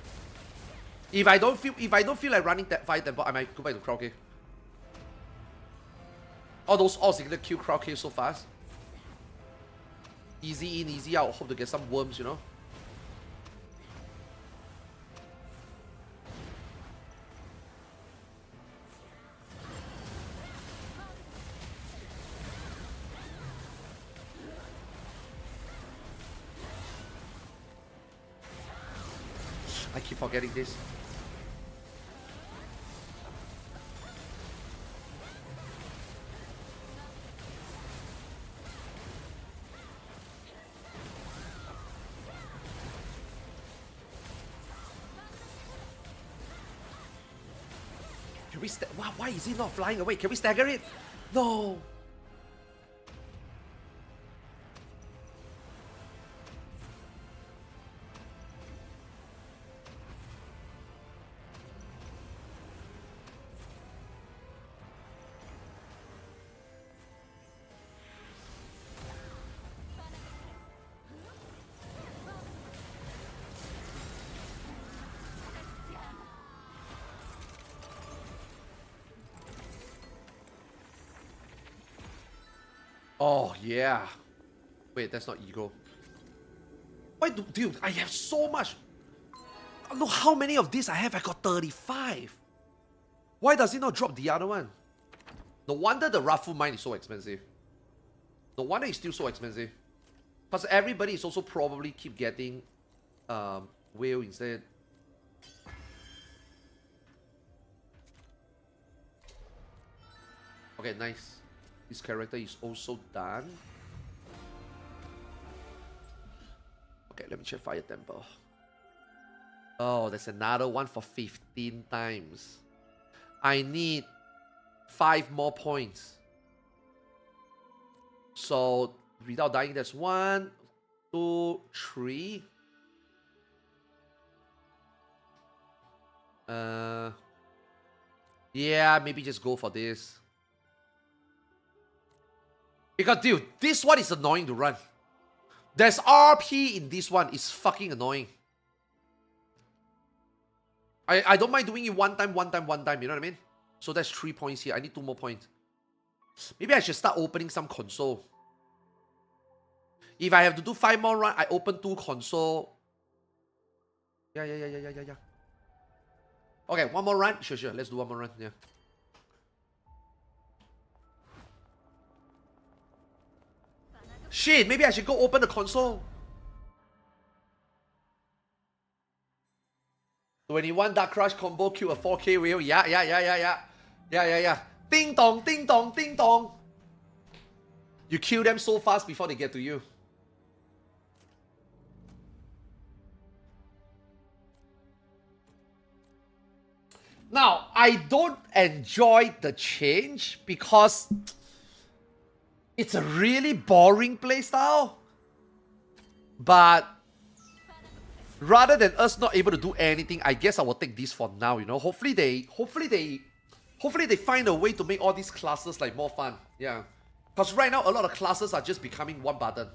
Speaker 1: If I don't feel like running that Fire Temple, I might go back to Crow Cave. All those odds gonna kill crowd kill so fast. Easy in, easy out. Hope to get some worms, you know. I keep forgetting this. Can we why is he not flying away? Can we stagger it? No. Oh, yeah. Wait, that's not ego. Why dude, I have so much. Look how many of these I have. I got 35. Why does it not drop the other one? No wonder the Rafu mine is so expensive. No wonder it's still so expensive. Because everybody is also probably keep getting whale instead. Okay, nice. This character is also done. Okay, let me check Fire Temple. Oh, there's another one for 15 times. I need 5 more points. So, without dying, that's 1, 2, 3. Yeah, maybe just go for this. Because, dude, this one is annoying to run. There's RP in this one. It's fucking annoying. I don't mind doing it one time. You know what I mean? So that's 3 points here. I need 2 more points. Maybe I should start opening some console. If I have to do 5 more runs, I open 2 console. Yeah. Okay, 1 more run. Sure. Let's do 1 more run. Yeah. Shit, maybe I should go open the console. 21 Dark Crush combo, kill a 4K whale. Yeah. Ding dong, ding dong, ding dong. You kill them so fast before they get to you. Now, I don't enjoy the change because it's a really boring playstyle. But rather than us not able to do anything, I guess I will take this for now, you know. Hopefully they find a way to make all these classes like more fun. Yeah. Because right now a lot of classes are just becoming one button.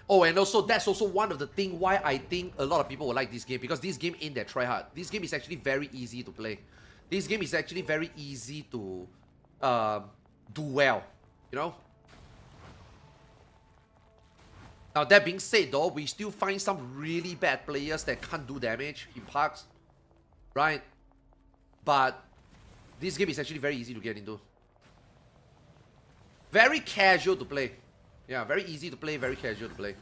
Speaker 1: Oh, and also that's also one of the things why I think a lot of people will like this game, because this game ain't that try hard. This game is actually very easy to play. This game is actually very easy to do well, you know. Now that being said though, we still find some really bad players that can't do damage in parks, right? But this game is actually very easy to get into. Very casual to play. Yeah, very easy to play, very casual to play.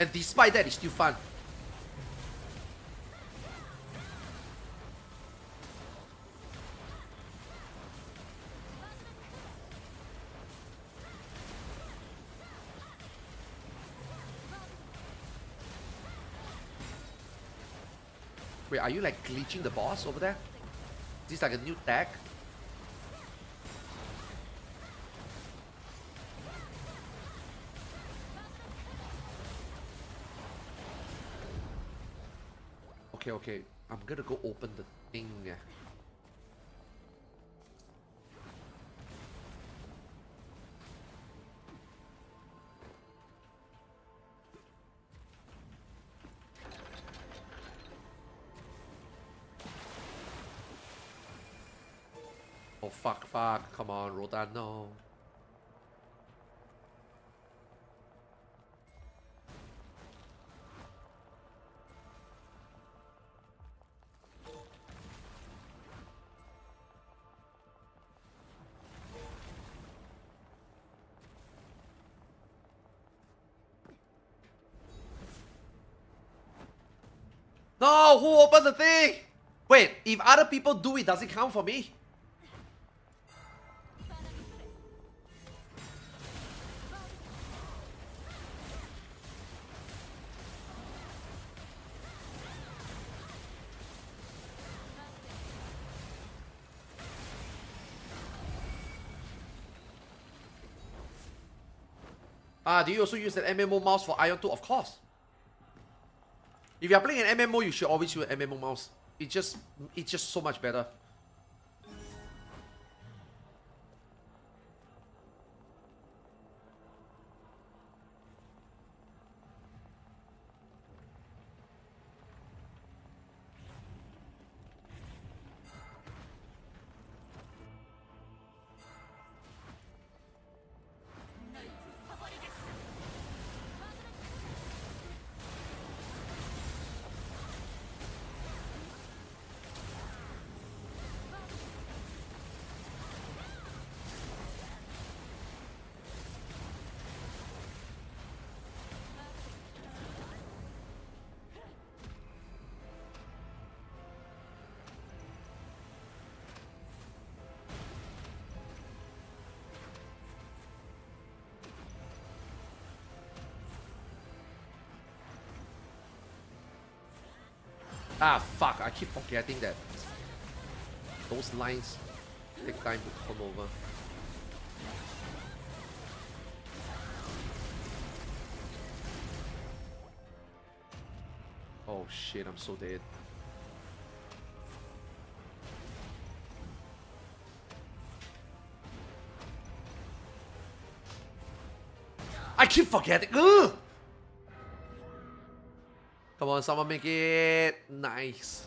Speaker 1: And despite that, it's still fun. Wait, are you like glitching the boss over there? Is this like a new tag? Okay. I'm gonna go open the thing. Oh, fuck. Come on, Rodan, no. No, who opened the thing? Wait, if other people do it, does it count for me? Do you also use an MMO mouse for Aion 2? Of course. If you are playing an MMO, you should always use an MMO mouse. It's just so much better. Ah, fuck. I keep forgetting that those lines take time to come over. Oh shit, I'm so dead. I keep forgetting. Ugh! Come on, someone make it. Nice.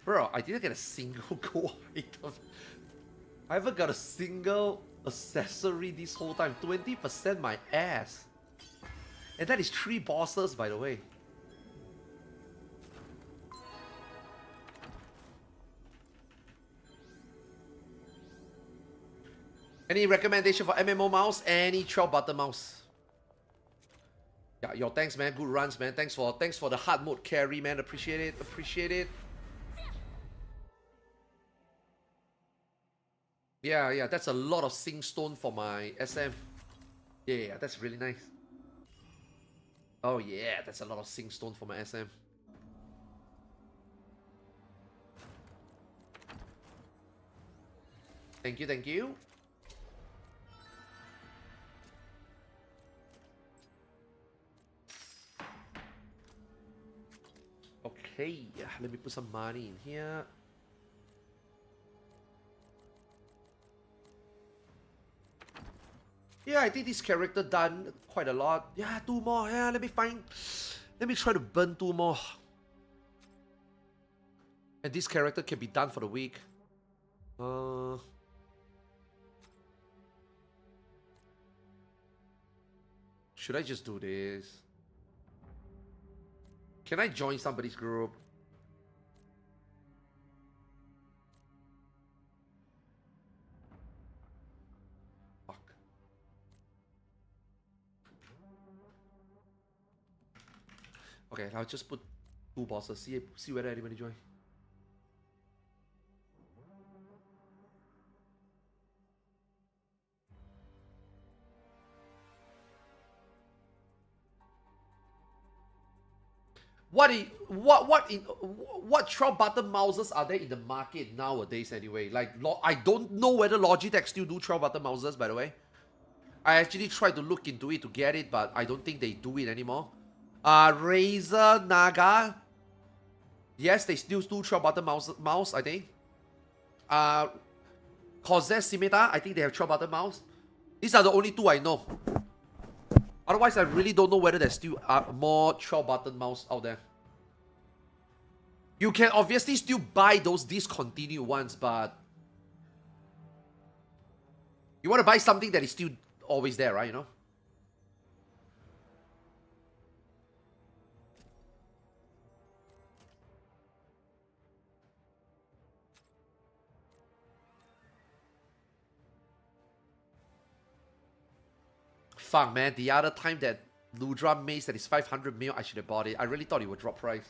Speaker 1: Bro, I didn't get a single gold item. I haven't got a single accessory this whole time. 20% my ass. And that is 3 bosses, by the way. Any recommendation for MMO mouse? Any 12 button mouse? Yeah, yo, thanks, man. Good runs, man. Thanks for the hard mode carry, man. Appreciate it. Appreciate it. Yeah, that's a lot of Sing Stone for my SM. Yeah, that's really nice. Oh yeah, that's a lot of Sing Stone for my SM. Thank you, thank you. Okay, let me put some money in here. Yeah, I think this character done quite a lot. Yeah, 2 more. Yeah, let me try to burn 2 more. And this character can be done for the week. Should I just do this? Can I join somebody's group? Fuck. Okay, I'll just put 2 bosses. See whether anybody join. what 12 button mouses are there in the market nowadays anyway? Like I don't know whether Logitech still do 12 button mouses, by the way. I actually tried to look into it to get it, but I don't think they do it anymore. Razer, Naga. Yes, they still do 12 button mouse, I think. Corsair Scimitar, I think they have 12 button mouse. These are the only two I know. Otherwise, I really don't know whether there's still more 12 button mouse out there. You can obviously still buy those discontinued ones, but you want to buy something that is still always there, right? You know? Fuck, man. The other time that Ludra Mace that is 500 mil, I should have bought it. I really thought it would drop price.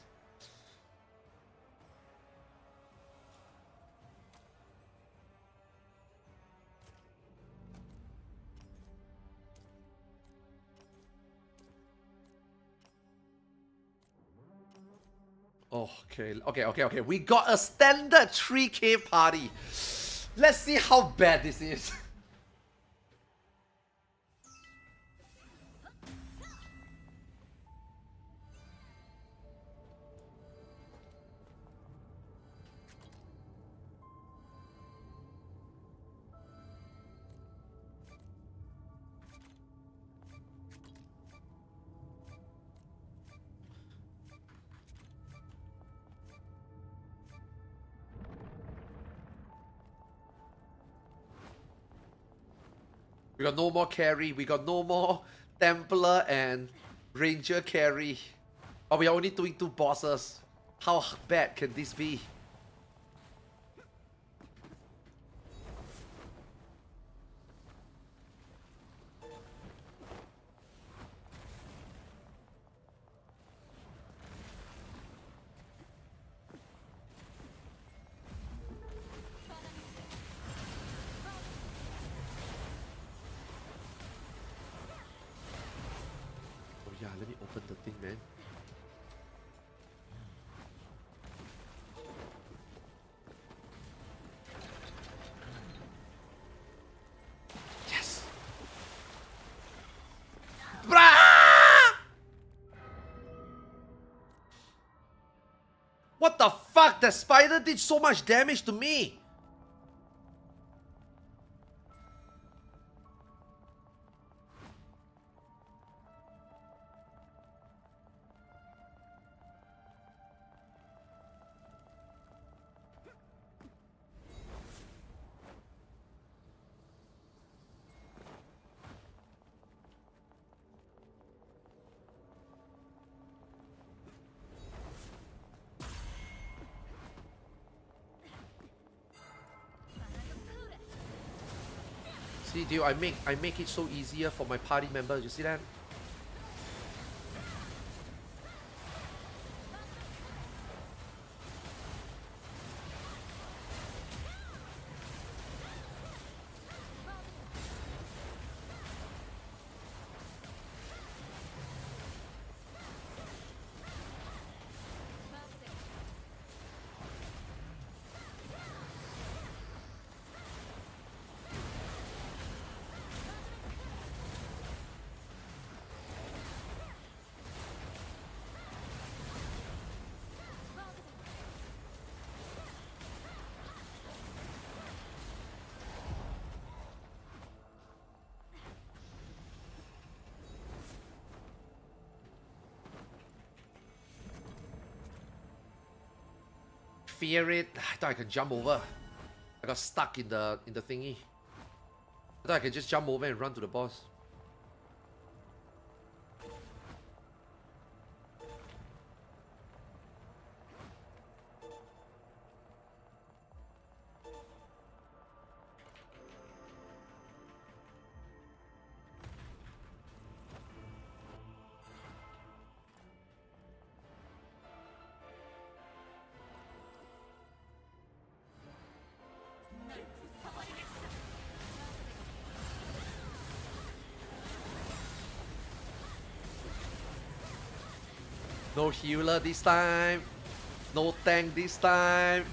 Speaker 1: Oh, okay. We got a standard 3K party. Let's see how bad this is. We got no more carry. We got no more Templar and Ranger carry. Oh, we are only doing 2 bosses. How bad can this be? Yeah, let me open the thing, man. Yes! Brah! What the fuck? The spider did so much damage to me! See, dude, I make it so easier for my party members. You see that? Fear it. I thought I could jump over. I got stuck in the thingy. I thought I could just jump over and run to the boss. No healer this time. No tank this time.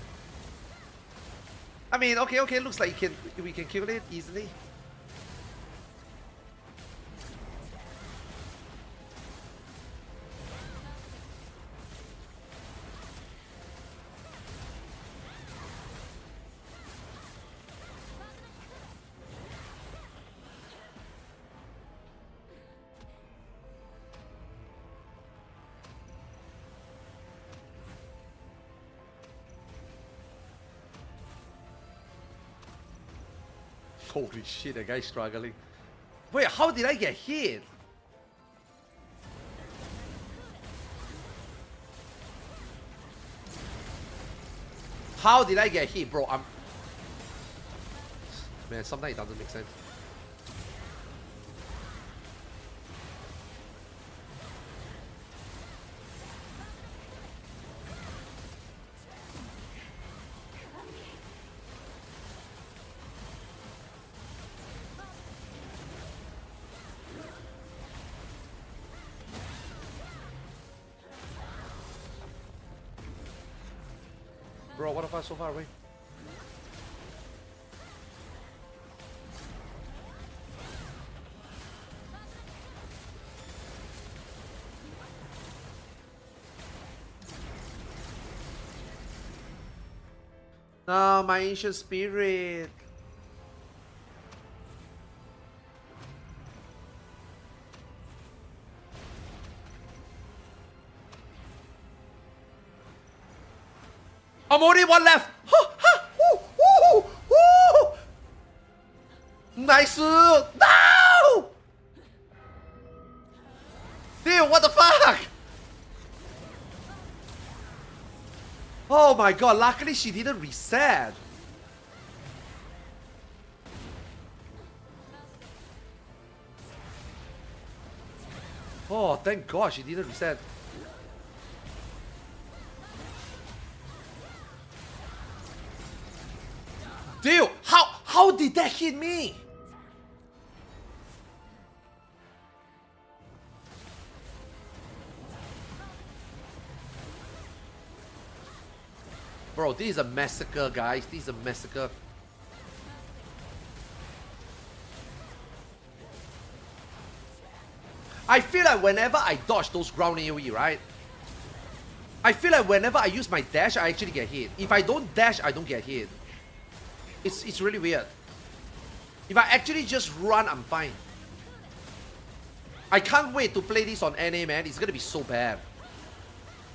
Speaker 1: I mean, okay, looks like we can kill it easily. Holy shit, that guy's struggling. Wait, how did I get hit? How did I get hit, bro? Man, sometimes it doesn't make sense. Bro, what if I'm so far away? No, my ancient spirit. I'm only one left. Nice. No! Dude, what the fuck? Oh my god, luckily she didn't reset. Oh, thank god she didn't reset. Dude, how did that hit me? Bro, this is a massacre, guys. This is a massacre. I feel like whenever I dodge those ground AoE, right? I feel like whenever I use my dash, I actually get hit. If I don't dash, I don't get hit. It's really weird. If I actually just run, I'm fine. I can't wait to play this on NA, man. It's gonna be so bad.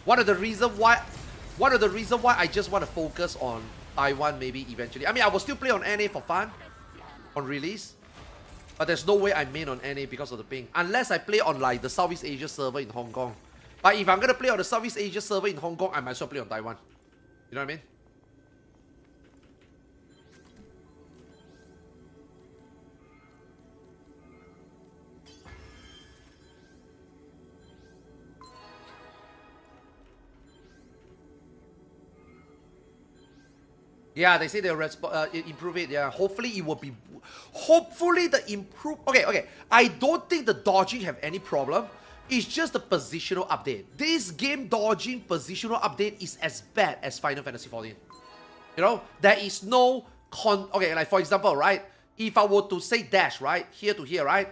Speaker 1: One of the reasons why I just want to focus on Taiwan maybe eventually. I mean, I will still play on NA for fun, on release. But there's no way I main on NA because of the ping. Unless I play on like the Southeast Asia server in Hong Kong. But if I'm gonna play on the Southeast Asia server in Hong Kong, I might as well play on Taiwan. You know what I mean? Yeah, they say they'll improve it. Yeah, hopefully it will be. Hopefully the improve. Okay. I don't think the dodging have any problem. It's just the positional update. This game dodging positional update is as bad as Final Fantasy 14. You know, there is no Okay, like for example, right? If I were to say dash, right, here to here, right,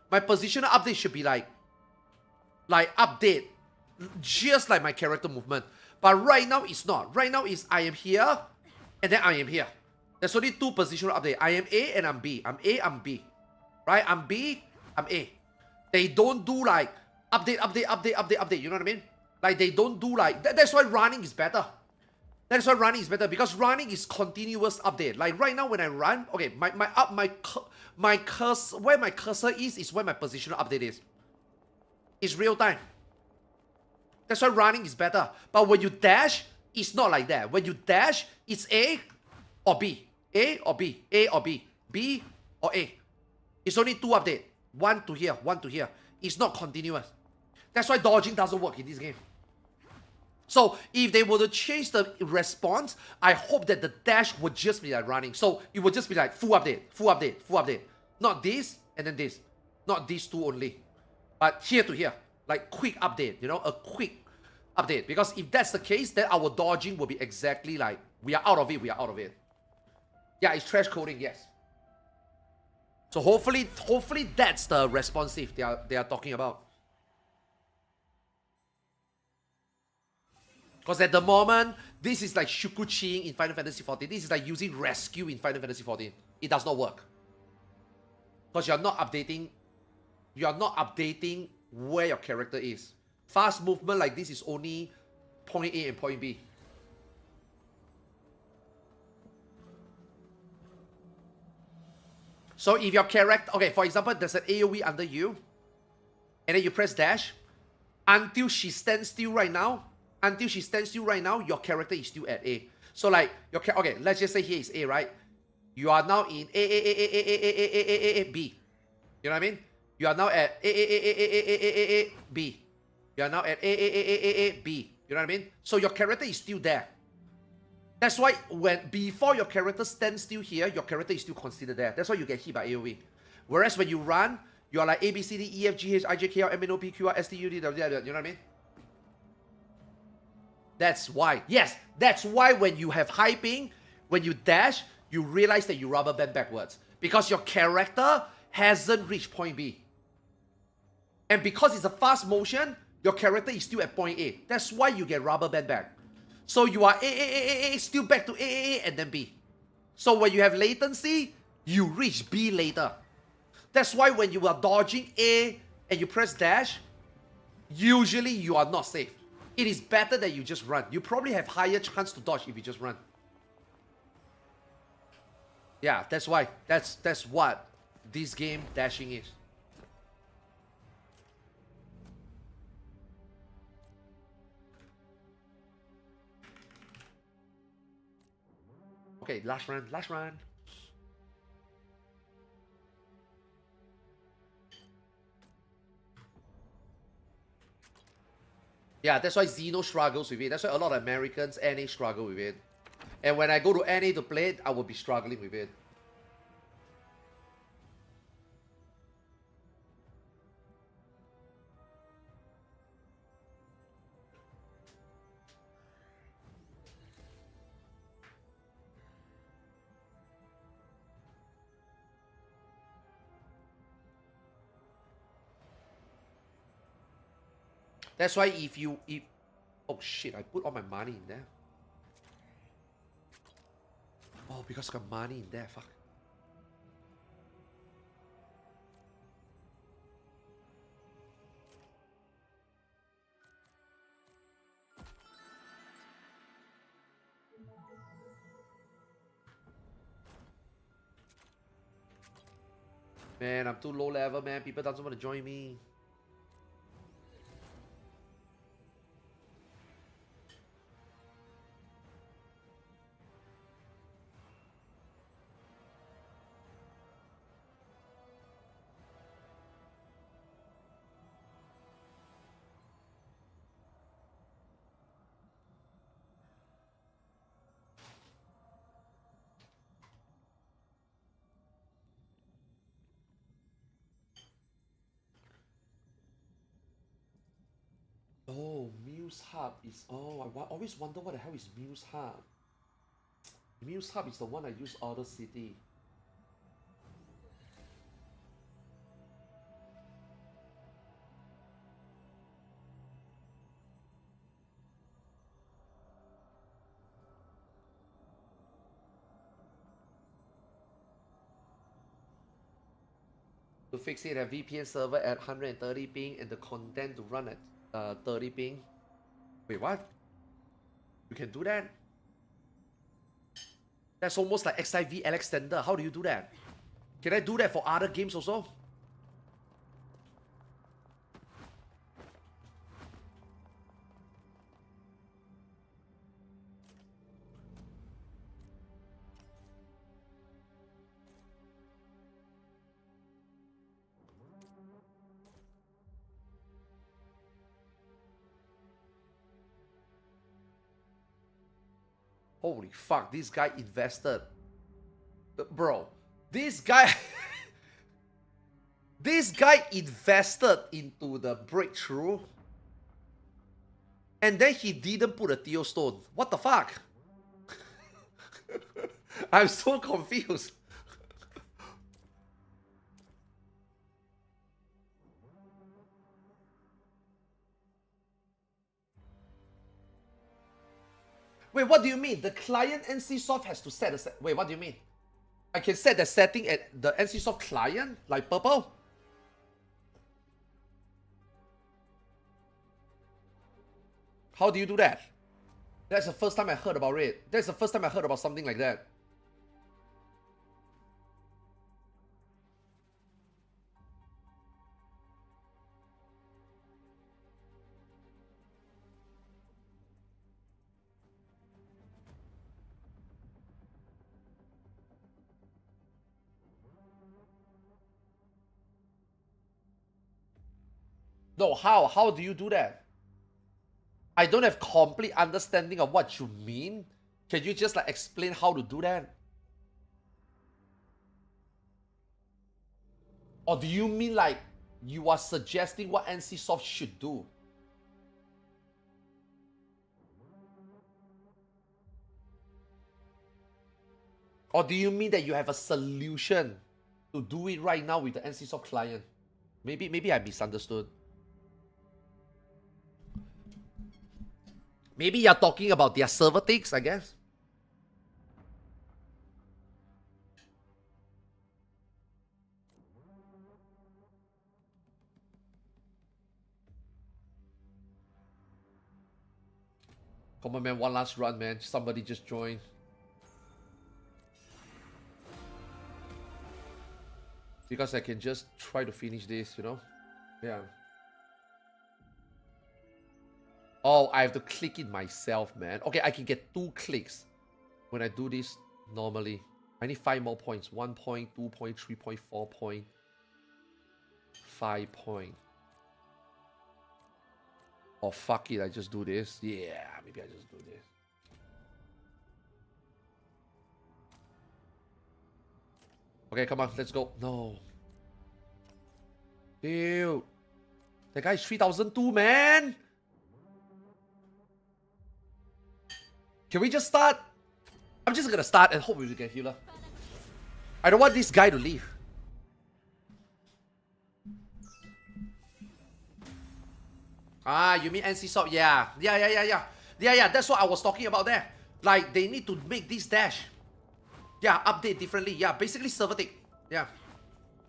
Speaker 1: my positional update should be like update, just like my character movement. But right now it's not. Right now is I am here. And then I am here. There's only two positional updates. I am A and I'm B. I'm A, I'm B. Right? I'm B, I'm A. They don't do like update. You know what I mean? Like they don't do like... That's why running is better. That's why running is better. Because running is continuous update. Like right now when I run... Okay, my cursor... Where my cursor is where my positional update is. It's real time. That's why running is better. But when you dash... It's not like that. When you dash, it's A or B. A or B. A or B. B or A. It's only two updates. One to here, one to here. It's not continuous. That's why dodging doesn't work in this game. So if they were to change the response, I hope that the dash would just be like running. So it would just be like full update, full update, full update. Not this and then this. Not these two only. But here to here. Like quick update, you know, a quick update. Because if that's the case, then our dodging will be exactly like, we are out of it, we are out of it. Yeah, it's trash coding, yes. So hopefully that's the responsive they are talking about. Because at the moment, this is like Shukuchiing in Final Fantasy XIV. This is like using rescue in Final Fantasy XIV. It does not work. Because you're not updating where your character is. Fast movement like this is only point A and point B. So if your character, okay, for example, there's an AoE under you, and then you press dash, until she stands still right now, your character is still at A. So like, okay, let's just say here is A, right? You are now in A, B. You know what I mean? You are now at A, B. You are now at A, B. You know what I mean? So your character is still there. That's why before your character stands still here, your character is still considered there. That's why you get hit by AoE. Whereas when you run, you are like A, B, C, D, E, F, G, H, I, J, K, L, M, N, O, P, Q, R, S, T, U, D, W, you know what I mean? That's why. Yes, that's why when you have high ping, when you dash, you realize that you rubber band backwards. Because your character hasn't reached point B. And because it's a fast motion, your character is still at point A. That's why you get rubber band back. So you are A, still back to A, and then B. So when you have latency, you reach B later. That's why when you are dodging A and you press dash, usually you are not safe. It is better that you just run. You probably have higher chance to dodge if you just run. Yeah, that's why. That's what this game dashing is. Okay, last run, last run. Yeah, that's why Xeno struggles with it. That's why a lot of Americans, NA struggle with it. And when I go to NA to play it, I will be struggling with it. That's why if oh shit, I put all my money in there. Oh, because I got money in there, fuck. Man, I'm too low level, man. People doesn't want to join me. Oh, Muse Hub is... Oh, I always wonder what the hell is Muse Hub. Muse Hub is the one I use Outer City. To fix it, a VPN server at 130 ping and the content to run at 30 ping. Wait, what? You can do that? That's almost like XIV Extender. How do you do that? Can I do that for other games also? Holy fuck, this guy invested. Bro, this guy... this guy invested into the breakthrough. And then he didn't put a Theo Stone. What the fuck? I'm so confused. Wait, what do you mean? The client NCSoft has to set a wait, what do you mean? I can set the setting at the NCSoft client, like purple? How do you do that? That's the first time I heard about it. That's the first time I heard about something like that. No, how? How do you do that? I don't have complete understanding of what you mean. Can you just like explain how to do that? Or do you mean like you are suggesting what NCSoft should do? Or do you mean that you have a solution to do it right now with the NCSoft client? Maybe I misunderstood. Maybe you're talking about their server ticks, I guess. Come on, man. One last run, man. Somebody just joined. Because I can just try to finish this, you know? Yeah. Oh, I have to click it myself, man. Okay, I can get 2 clicks when I do this normally. I need 5 more points. 1 point, 2 point, 3 point, 4 point, 5 point. Oh, fuck it. I just do this. Yeah, maybe I just do this. Okay, come on. Let's go. No. Dude. That guy is 3002, man. Can we just start? I'm just gonna start and hope we get healer. I don't want this guy to leave. Ah, you mean NCSoft? Yeah. Yeah, that's what I was talking about there. Like, they need to make this dash. Yeah, update differently. Yeah, basically server tick. Yeah.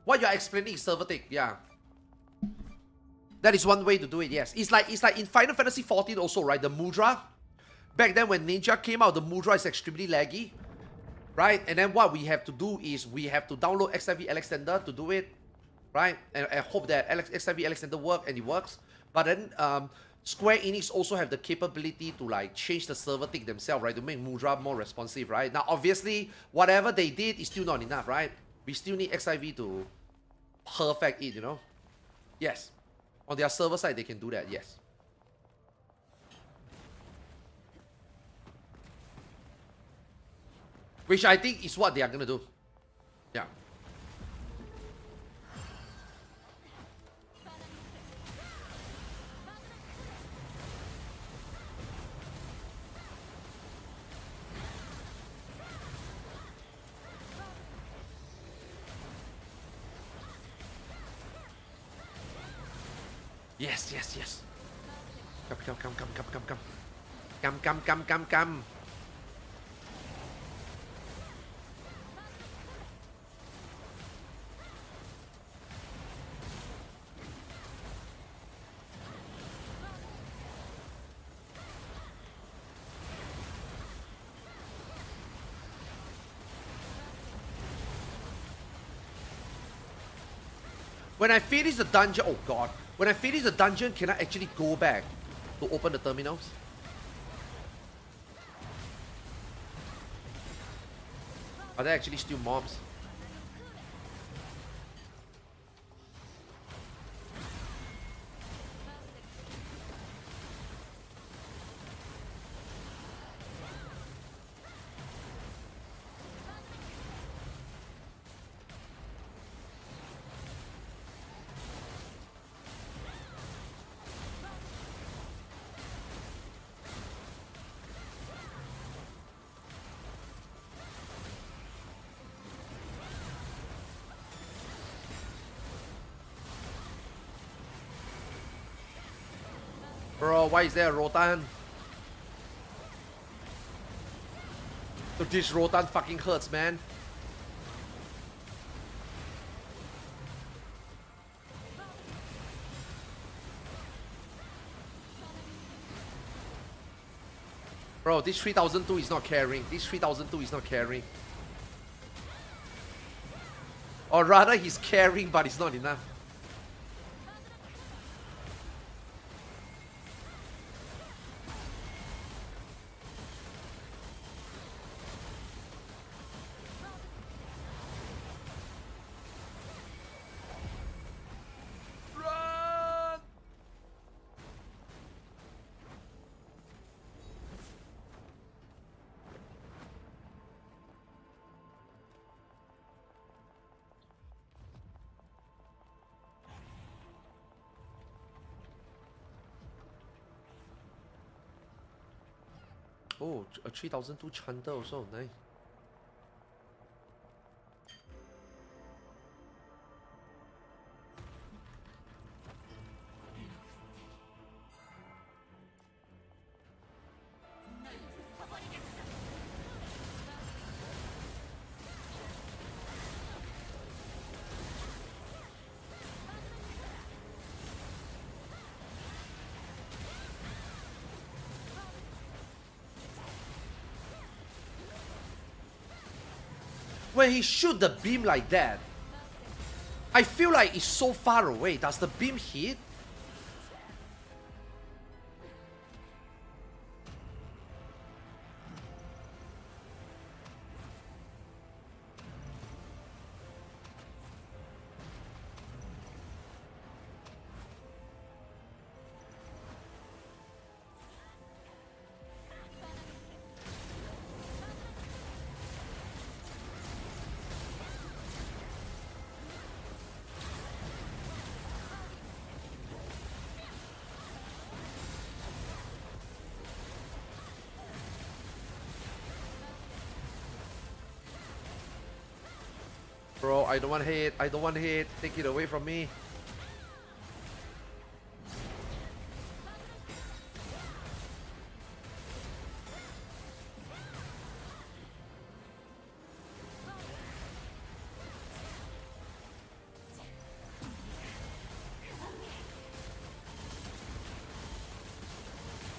Speaker 1: What you're explaining is server tick. Yeah. That is one way to do it, yes. It's like in Final Fantasy 14 also, right? The Mudra. Back then when Ninja came out, the Mudra is extremely laggy, right? And then what we have to do is we have to download XIV Alexander to do it, right? And I hope that XIV Alexander works, and it works. But then Square Enix also have the capability to like change the server tick themselves, right? To make Mudra more responsive, right? Now, obviously, whatever they did is still not enough, right? We still need XIV to perfect it, you know? Yes. On their server side, they can do that, yes. Which I think is what they are gonna do. Yeah. Yes. Come. When I finish the dungeon, oh god. When I finish the dungeon, can I actually go back to open the terminals? Are there actually still mobs? Bro, why is there a Rotan? Dude, this Rotan fucking hurts, man. Bro, this 3002 is not carrying. This 3002 is not carrying. Or rather, he's carrying, but it's not enough. Run! Oh, a 3002 Chanter also, nice. When he shoot the beam like that, I feel like it's so far away. Does the beam hit? Bro, I don't want hit. I don't want hit. Take it away from me.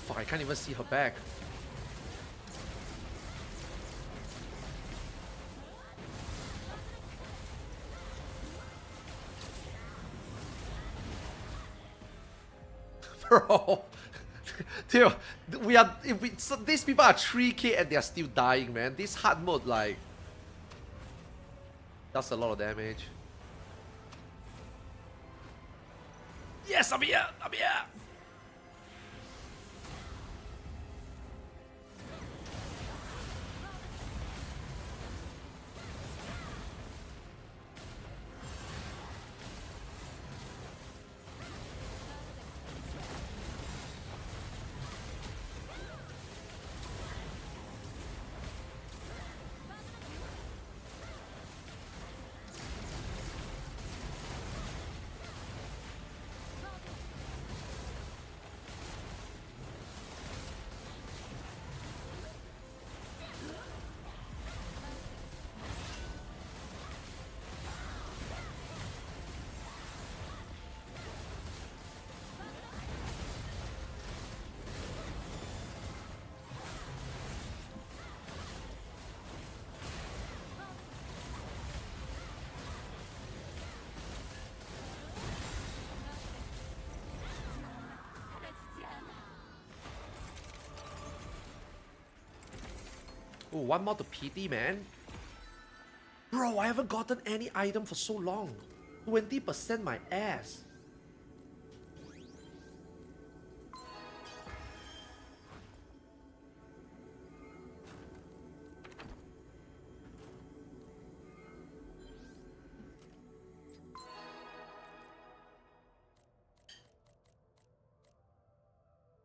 Speaker 1: Fuck, I can't even see her back. Bro, dude, we are. So these people are 3K and they are still dying, man. This hard mode, like, does a lot of damage. Yes, I'm here. I'm here. Oh, one more to PT, man. Bro, I haven't gotten any item for so long. 20% my ass.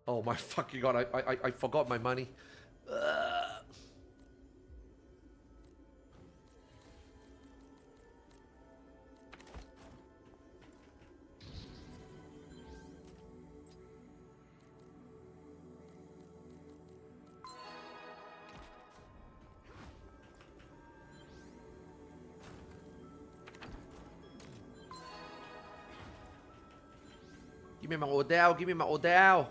Speaker 1: Oh my fucking god, I forgot my money. Give me my Odell. Give me my Odell.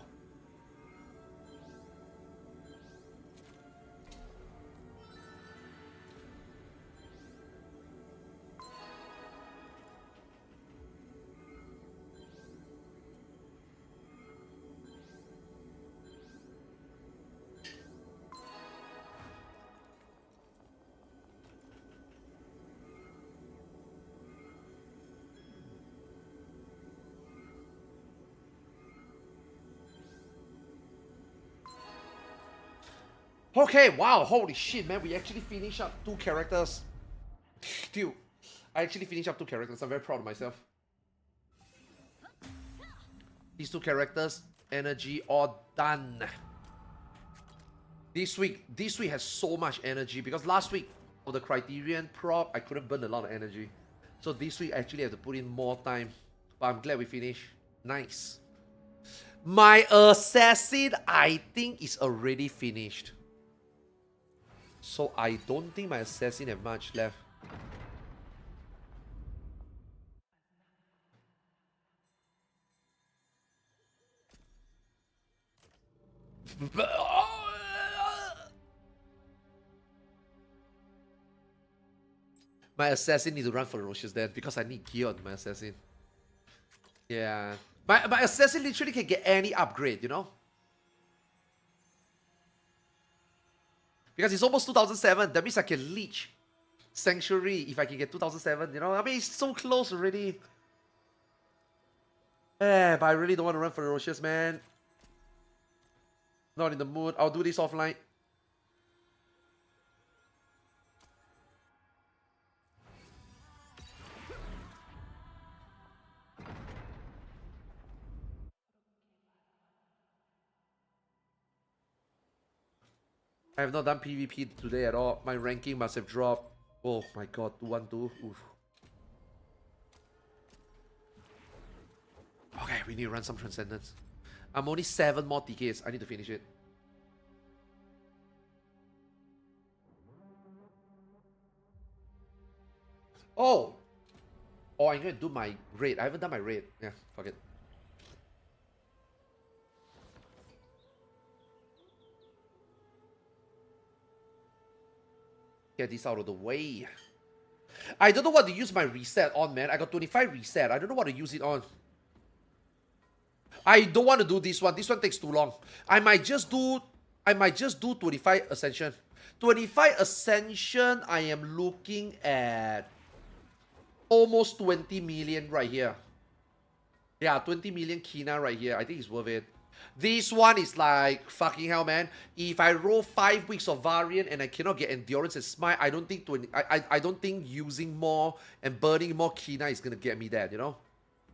Speaker 1: Okay, wow, holy shit, man. We actually finished up 2 characters. Dude, I actually finished up 2 characters. I'm very proud of myself. These 2 characters, energy, all done. This week has so much energy because last week, for the Criterion prop, I couldn't burn a lot of energy. So this week, I actually have to put in more time. But I'm glad we finished. Nice. My assassin, I think, is already finished. So I don't think my assassin have much left. My assassin need to run ferocious then because I need gear on my assassin. Yeah. My assassin literally can get any upgrade, you know? Because it's almost 2007. That means I can leech Sanctuary if I can get 2007, you know? I mean, it's so close already. But I really don't want to run ferocious, man. Not in the mood. I'll do this offline. I have not done PvP today at all. My ranking must have dropped. Oh my god, 212. Oof. Okay, we need to run some Transcendence. I'm only 7 more TKs. I need to finish it. Oh! Oh, I'm going to do my raid. I haven't done my raid. Yeah, fuck it. Get this out of the way. I don't know what to use my reset on, man. I got 25 reset. I don't know what to use it on. I don't want to do this one. This one takes too long. I might just do 25 Ascension. 25 Ascension, I am looking at almost 20 million right here. Yeah, 20 million Kina right here. I think it's worth it. This one is like, fucking hell, man. If I roll 5 weeks of Variant and I cannot get Endurance and Smite, I don't think I don't think using more and burning more Kina is gonna get me that, you know?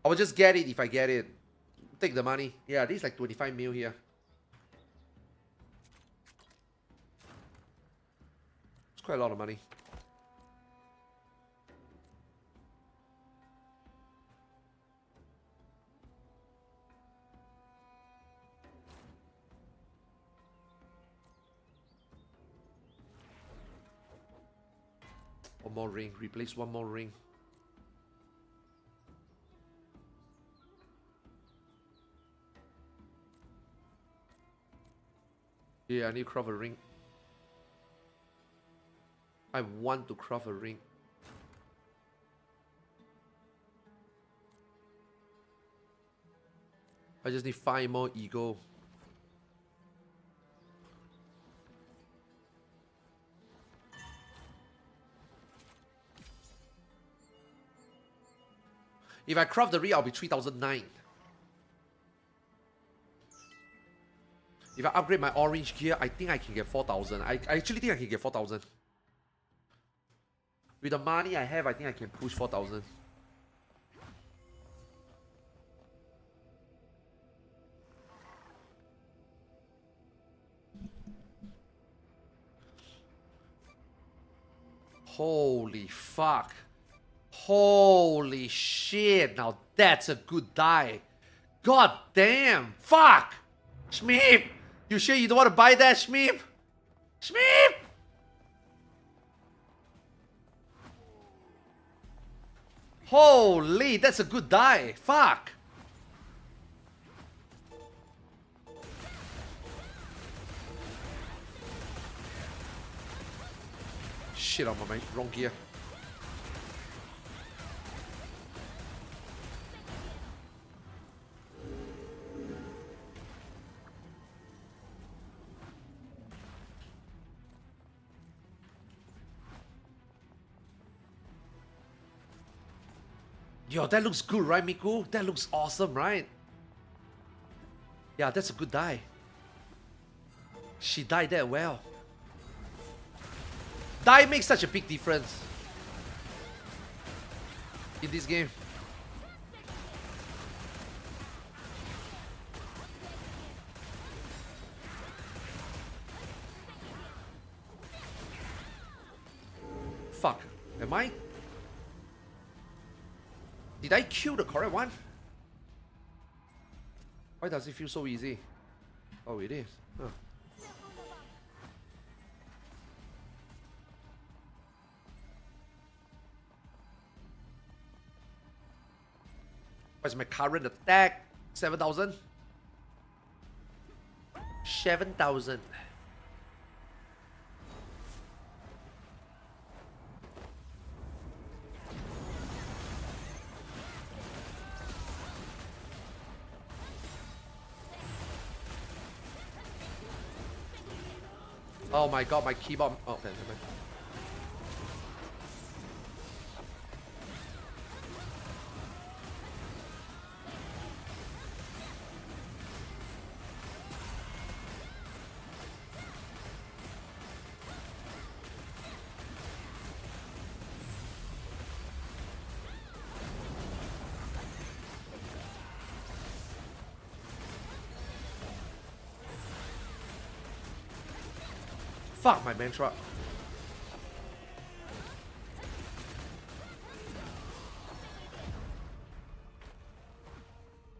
Speaker 1: I will just get it if I get it. Take the money. Yeah, this is like 25 mil here. It's quite a lot of money. One more ring. Replace one more ring. Yeah, I need to craft a ring. I want to craft a ring. I just need 5 more ego. If I craft the ring, I'll be 3009. If I upgrade my orange gear, I think I can get 4000. I actually think I can get 4000. With the money I have, I think I can push 4000. Holy fuck. Holy shit. Now that's a good die. God damn. Fuck. Shmeep. You sure you don't want to buy that, Shmeep? Shmeep. Holy, that's a good die. Fuck. shit, I'm on my wrong gear. Yo, that looks good, right, Miku? That looks awesome, right? Yeah, that's a good die. She died that well. Die makes such a big difference in this game. Fuck. Am I? Did I kill the correct one? Why does it feel so easy? Oh, it is. Huh. What's my current attack? 7,000? 7,000. Oh my god, my keyboard. Oh, never mind. Fuck my mantra.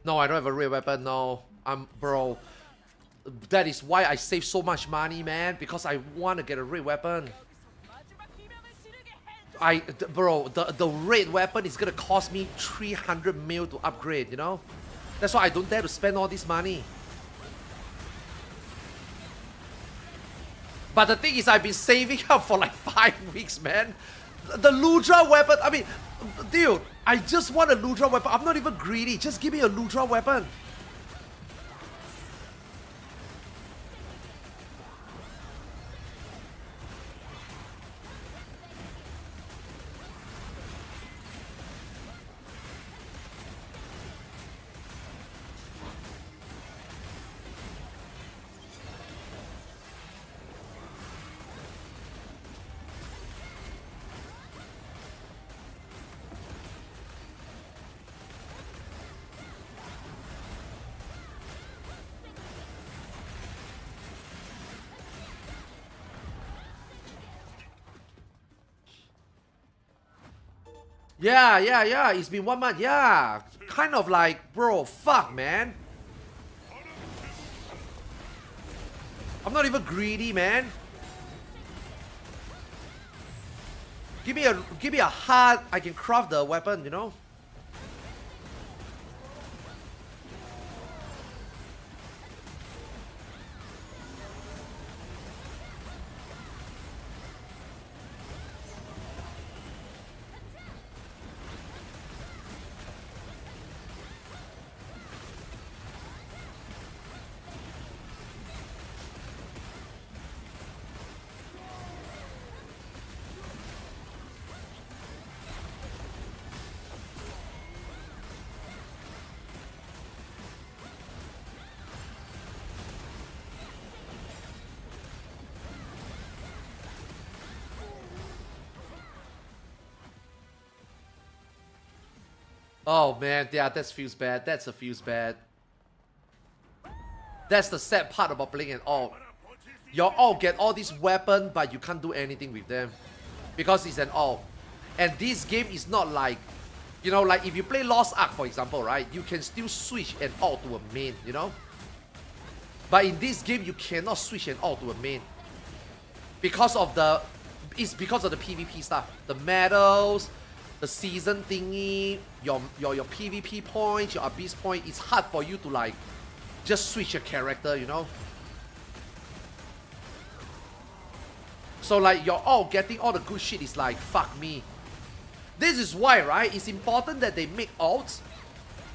Speaker 1: No, I don't have a real weapon. No, bro. That is why I save so much money, man. Because I want to get a real weapon. Bro, the red weapon is gonna cost me 300 mil to upgrade. You know, that's why I don't dare to spend all this money. But the thing is, I've been saving up for like 5 weeks, man. The Ludra weapon, I mean, dude, I just want a Ludra weapon. I'm not even greedy. Just give me a Ludra weapon. Yeah. It's been 1 month. Yeah. Kind of like, bro, fuck, man. I'm not even greedy, man. Give me a heart. I can craft the weapon, you know? Oh man, yeah, that feels bad. That feels bad. That's the sad part about playing an alt. Your alt get all these weapons, but you can't do anything with them. Because it's an alt. And this game is not like, you know, like if you play Lost Ark, for example, right? You can still switch an alt to a main, you know? But in this game, you cannot switch an alt to a main. Because of the... It's because of the PvP stuff. The medals, the season thingy, your PvP points, your abyss point. It's hard for you to like just switch your character, you know. So like you're all getting all the good shit is like, fuck me. This is why, right? It's important that they make alts,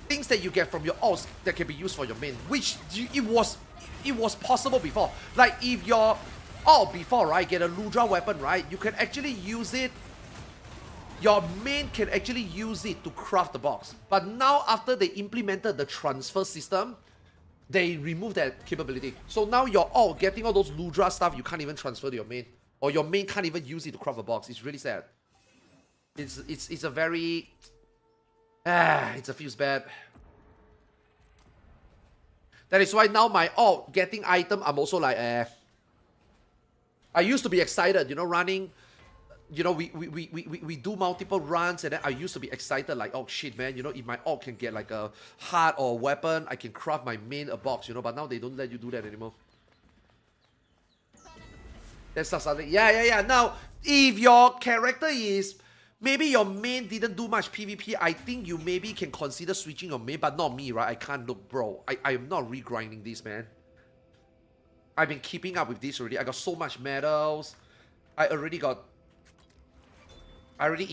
Speaker 1: things that you get from your alts that can be used for your main, which it was possible before. Like if your alt before, right, get a Ludra weapon, right, you can actually use it. Your main can actually use it to craft the box. But now after they implemented the transfer system, they removed that capability. So now you're all getting all those Ludra stuff you can't even transfer to your main. Or your main can't even use it to craft a box. It's really sad. It's a very... it feels bad. That is why now my alt getting item, I'm also like, I used to be excited, you know, running... You know, we do multiple runs, and then I used to be excited, like, oh shit, man, you know, if my alt can get like a heart or a weapon, I can craft my main a box, you know, but now they don't let you do that anymore. That's not something. Yeah. Now, if your character is, maybe your main didn't do much PvP, I think you maybe can consider switching your main, but not me, right? I can't look, bro. I am not regrinding this, man. I've been keeping up with this already. I got so much medals. I already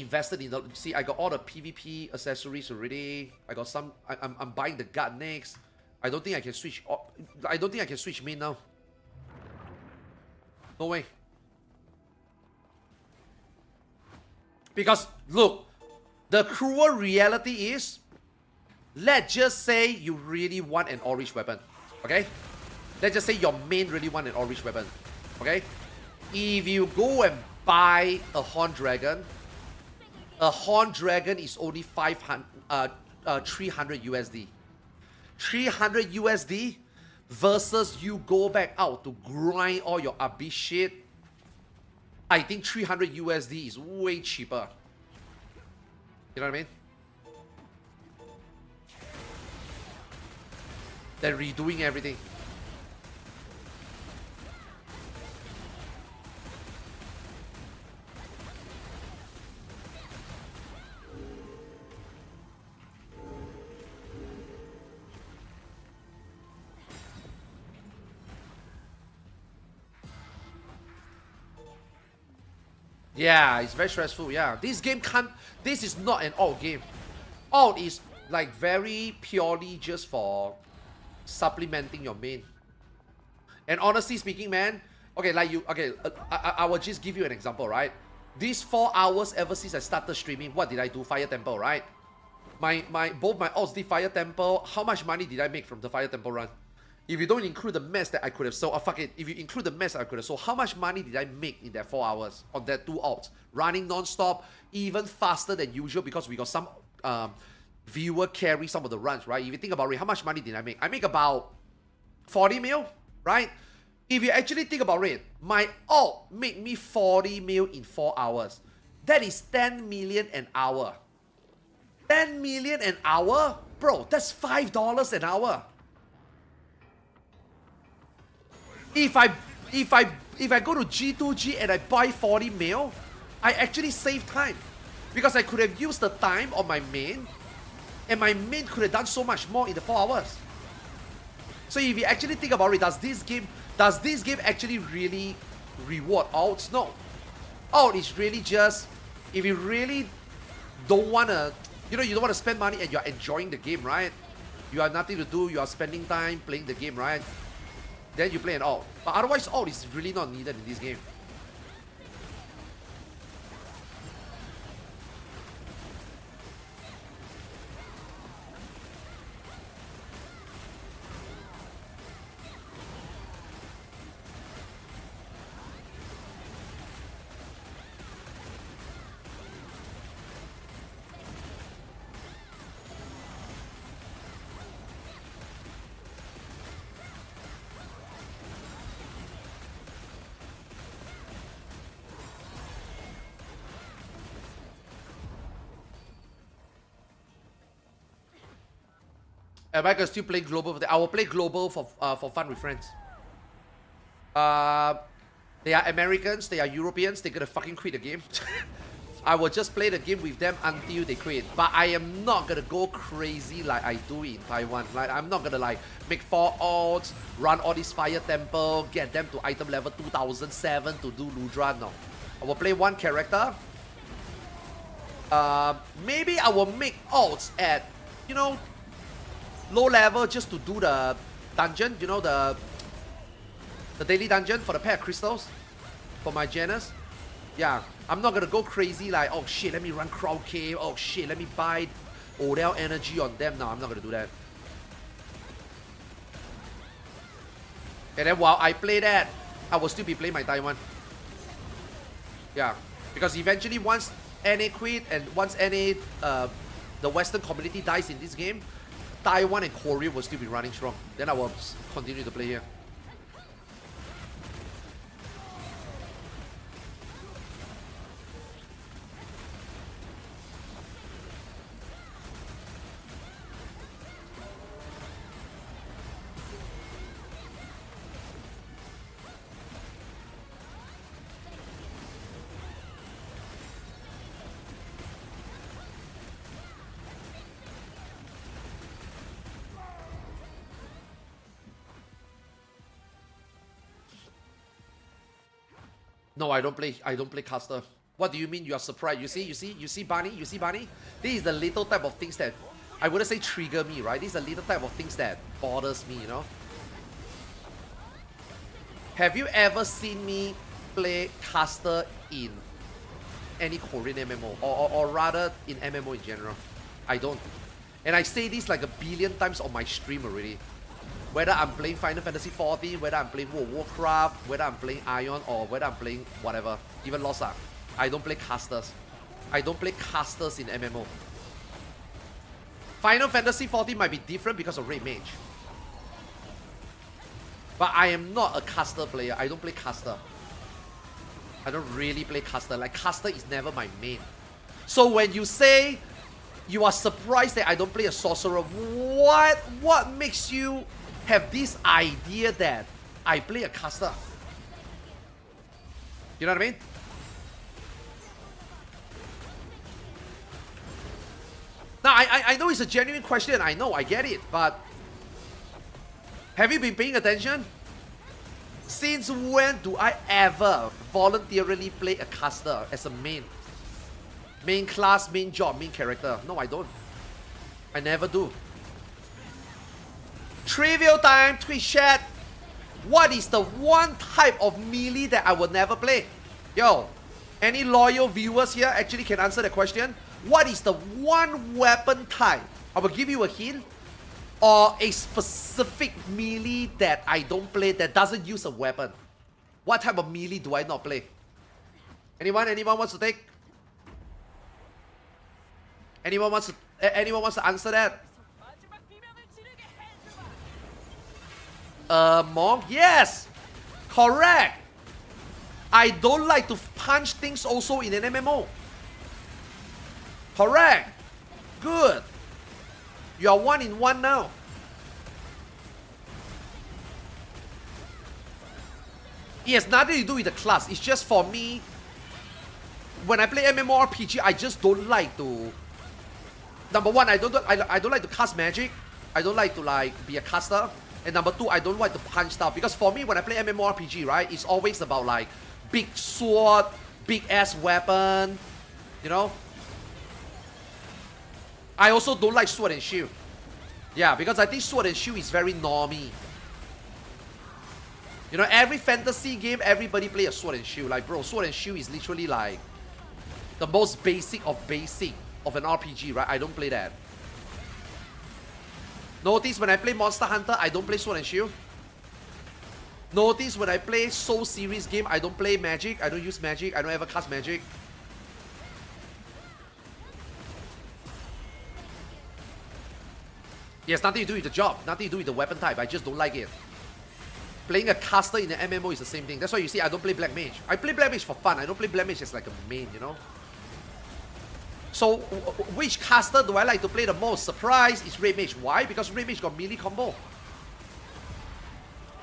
Speaker 1: invested in the... See, I got all the PvP accessories already. I got some... I'm buying the guard next. I don't think I can switch... I don't think I can switch main now. No way. Because, look, the cruel reality is, let's just say you really want an orange weapon. Okay? Let's just say your main really want an orange weapon. Okay? If you go and buy a Horn Dragon... A Horn Dragon is only 300 USD. 300 USD versus you go back out to grind all your abyss shit. I think 300 USD is way cheaper. You know what I mean? Than redoing everything. Yeah, it's very stressful, yeah. This game can't... This is not an alt game. Alt is like very purely just for supplementing your main. And honestly speaking, man, okay, like you... Okay, I will just give you an example, right? These 4 hours ever since I started streaming, what did I do? Fire Temple, right? Both my alts did Fire Temple. How much money did I make from the Fire Temple run? If you don't include the mess that I could have sold, oh fuck it, if you include the mess I could have sold, how much money did I make in that 4 hours on that 2 alts? Running non-stop, even faster than usual because we got some viewer carry some of the runs, right? If you think about it, how much money did I make? I make about 40 mil, right? If you actually think about it, my alt made me 40 mil in 4 hours. That is 10 million an hour. 10 million an hour? Bro, that's $5 an hour. If I go to G2G and I buy 40 mil, I actually save time. Because I could have used the time on my main, and my main could have done so much more in the 4 hours. So if you actually think about it, does this game actually really reward alts? No. Alt is really just, if you really don't wanna, you know, you don't want to spend money and you're enjoying the game, right? You have nothing to do, you are spending time playing the game, right? Then you play an alt. But otherwise, alt is really not needed in this game. Am I gonna still play global? I will play global for fun with friends. They are Americans, they are Europeans, they're gonna fucking quit the game. I will just play the game with them until they quit. But I am not gonna go crazy like I do in Taiwan. Like, I'm not gonna like make 4 ults, run all this fire temple, get them to item level 2007 to do Ludra. No. I will play one character. Maybe I will make ults at, you know, low level just to do the dungeon, you know, the daily dungeon for the pair of crystals for my Janus. Yeah, I'm not gonna go crazy like, oh shit, let me run crowd cave, oh shit, let me buy Odell energy on them. No, I'm not gonna do that. And then while I play that, I will still be playing my Taiwan. Yeah, because eventually once NA quit and once NA, the Western community dies in this game, Taiwan and Korea will still be running strong. Then I will continue to play here. No, I don't play caster. What do you mean you are surprised? You see Barney? You see Barney? This is the little type of things that I wouldn't say trigger me, right? This is the little type of things that bothers me, you know? Have you ever seen me play caster in any Korean MMO? Or rather in MMO in general? I don't. And I say this like a billion times on my stream already. Whether I'm playing Final Fantasy 14, whether I'm playing World of Warcraft, whether I'm playing Aion, or whether I'm playing whatever, even Lost Ark, I don't play casters. I don't play casters in MMO. Final Fantasy 14 might be different because of Raid Mage. But I am not a caster player. I don't play caster. I don't really play caster. Like, caster is never my main. So when you say you are surprised that I don't play a sorcerer, what makes you have this idea that I play a caster? You know what I mean? Now, I know it's a genuine question. I know, I get it. But have you been paying attention? Since when do I ever voluntarily play a caster as a main? Main class, main job, main character? No, I don't. I never do. Trivial time, Twitch chat. What is the one type of melee that I will never play? Yo, any loyal viewers here actually can answer the question? What is the one weapon type? I will give you a hint. Or a specific melee that I don't play that doesn't use a weapon. What type of melee do I not play? Anyone wants to take? Anyone wants to answer that? Monk? Yes! Correct! I don't like to punch things also in an MMO. Correct! Good! You are 1 in 1 now. It has nothing to do with the class. It's just for me, when I play MMORPG, I just don't like to... Number one, I don't like to cast magic. I don't like to be a caster. And number two, I don't like to punch stuff. Because for me, when I play MMORPG, right, it's always about like big sword, big ass weapon, you know. I also don't like sword and shield. Yeah, because I think sword and shield is very normie. You know, every fantasy game, everybody play a sword and shield. Like, bro, sword and shield is literally like the most basic of an RPG, right? I don't play that. Notice when I play Monster Hunter, I don't play sword and shield. Notice when I play Soul series game, I don't play magic. I don't use magic. I don't ever cast magic. It has nothing to do with the job, nothing to do with the weapon type. I just don't like it. Playing a caster in the MMO is the same thing. That's why you see I don't play Black Mage. I play Black Mage for fun. I don't play Black Mage as like a main, you know? So, which caster do I like to play the most? Surprise is Red Mage. Why? Because Red Mage got melee combo.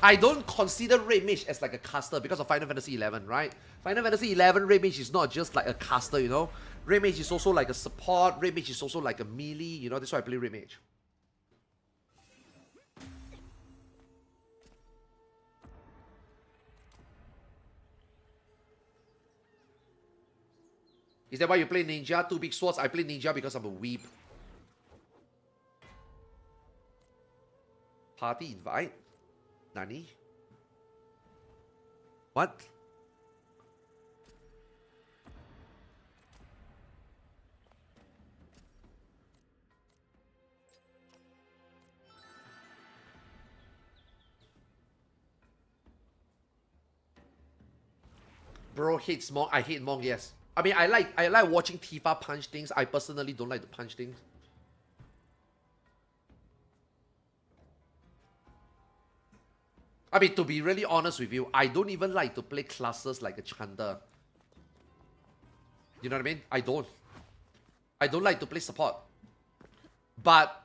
Speaker 1: I don't consider Red Mage as like a caster because of Final Fantasy 11, right? Final Fantasy 11 Red Mage is not just like a caster, you know? Red Mage is also like a support. Red Mage is also like a melee. You know, that's why I play Red Mage. Is that why you play Ninja? 2 big swords? I play Ninja because I'm a weeb. Party invite? Nani? What? Bro hates Monk. I hate Monk, yes. I mean, I like watching Tifa punch things. I personally don't like to punch things. I mean, to be really honest with you, I don't even like to play classes like a Chanter. You know what I mean? I don't like to play support. But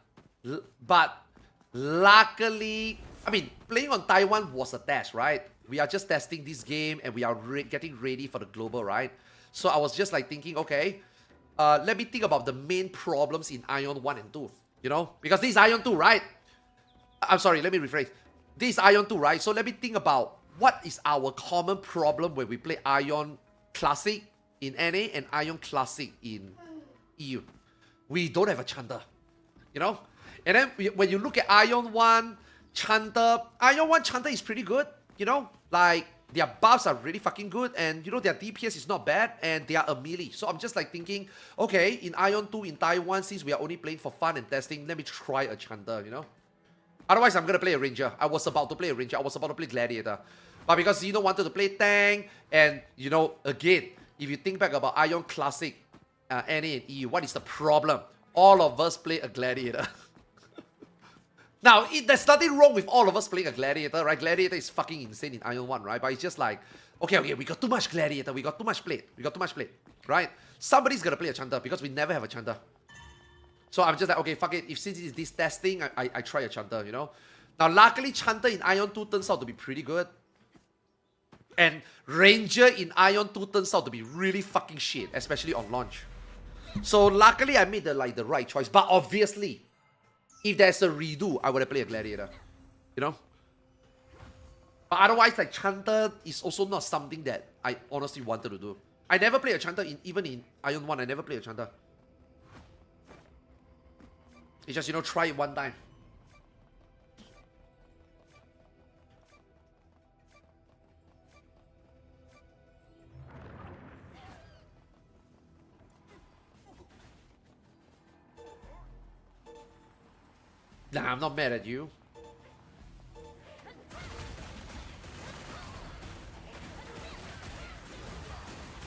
Speaker 1: luckily, I mean, playing on Taiwan was a test, right? We are just testing this game and we are getting ready for the global, right? So I was just like thinking, okay, let me think about the main problems in Aion 1 and 2, you know? Because this is Aion 2, right? I'm sorry, let me rephrase. This is Aion 2, right? So let me think about what is our common problem when we play Aion Classic in NA and Aion Classic in EU. We don't have a Chanter, you know? And then when you look at Aion 1, Chanter, Aion 1 Chanter is pretty good, you know? Like, their buffs are really fucking good, and you know, their DPS is not bad, and they are a melee. So I'm just like thinking, okay, in Aion 2 in Taiwan, since we are only playing for fun and testing, let me try a Chanter, you know? Otherwise, I'm gonna play a Ranger. I was about to play a Ranger. I was about to play Gladiator. But because Zeno wanted to play tank, and you know, again, if you think back about Aion Classic, NA and EU, what is the problem? All of us play a Gladiator. Now, there's nothing wrong with all of us playing a Gladiator, right? Gladiator is fucking insane in Aion 1, right? But it's just like, okay, we got too much Gladiator, we got too much plate, right? Somebody's gonna play a Chanter because we never have a Chanter. So I'm just like, okay, fuck it. If since it's this testing, I try a Chanter, you know? Now, luckily, Chanter in Aion 2 turns out to be pretty good. And Ranger in Aion 2 turns out to be really fucking shit, especially on launch. So luckily, I made the right choice. But obviously, if there's a redo, I would have played a Gladiator. You know? But otherwise, like, Chanter is also not something that I honestly wanted to do. I never played a Chanter, even in Aion 1, I never played a Chanter. It's just, you know, try it one time. Nah, I'm not mad at you.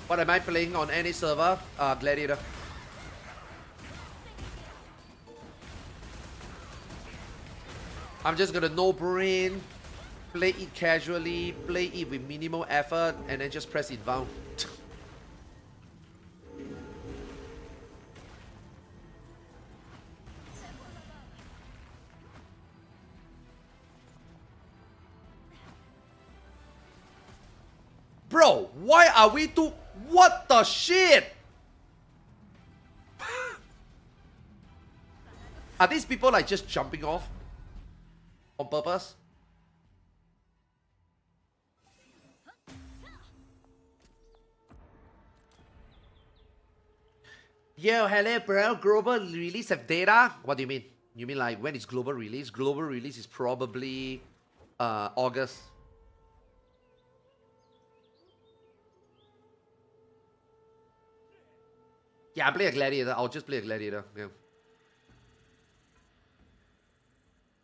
Speaker 1: What am I playing on any server? Gladiator. I'm just gonna no brain, play it casually, play it with minimal effort, and then just press inbound. Bro, why are we too... What the shit? Are these people like just jumping off? On purpose? Yo, hello bro, global release of data? What do you mean? You mean like when is global release? Global release is probably August. Yeah, I play a Gladiator. I'll just play a Gladiator. Yeah.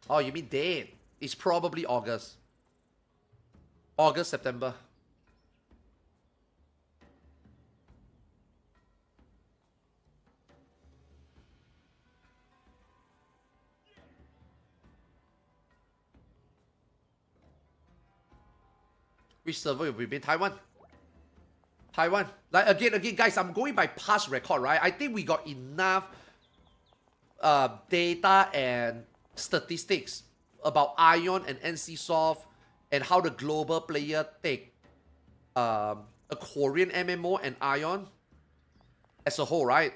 Speaker 1: Oh, you mean date? It's probably August. August, September. Which server will be in Taiwan? Taiwan. Like again, guys, I'm going by past record, right? I think we got enough data and statistics about Aion and NCSoft and how the global player take a Korean MMO and Aion as a whole, right?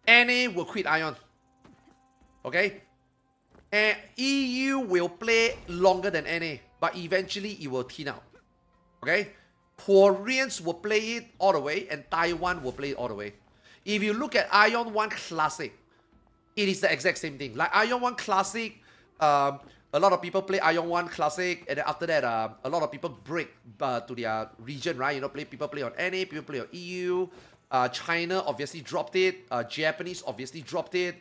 Speaker 1: NA will quit Aion. Okay? And EU will play longer than NA, but eventually it will thin out. Okay? Koreans will play it all the way, and Taiwan will play it all the way. If you look at Aion 1 Classic, it is the exact same thing. Like Aion 1 Classic, a lot of people play Aion 1 Classic, and then after that, a lot of people break to their region, right? You know, people play on NA, people play on EU. China obviously dropped it. Japanese obviously dropped it.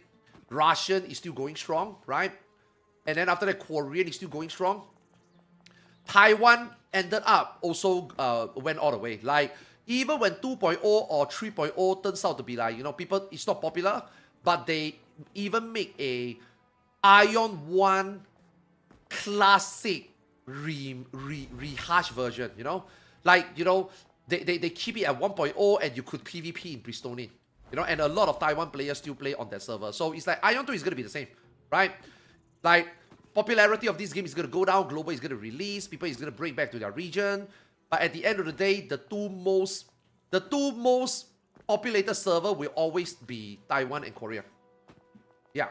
Speaker 1: Russian is still going strong, right? And then after that, Korean is still going strong. Taiwan ended up also went all the way. Like, even when 2.0 or 3.0 turns out to be like, you know, people, it's not popular, but they even make a Aion 1 Classic rehash version, you know? Like, you know, they keep it at 1.0 and you could PvP in Bristol, you know, and a lot of Taiwan players still play on that server. So it's like Aion 2 is going to be the same, right? Like, popularity of this game is going to go down, global is going to release, people is going to bring back to their region. But at the end of the day, the two most populated server will always be Taiwan and Korea. Yeah.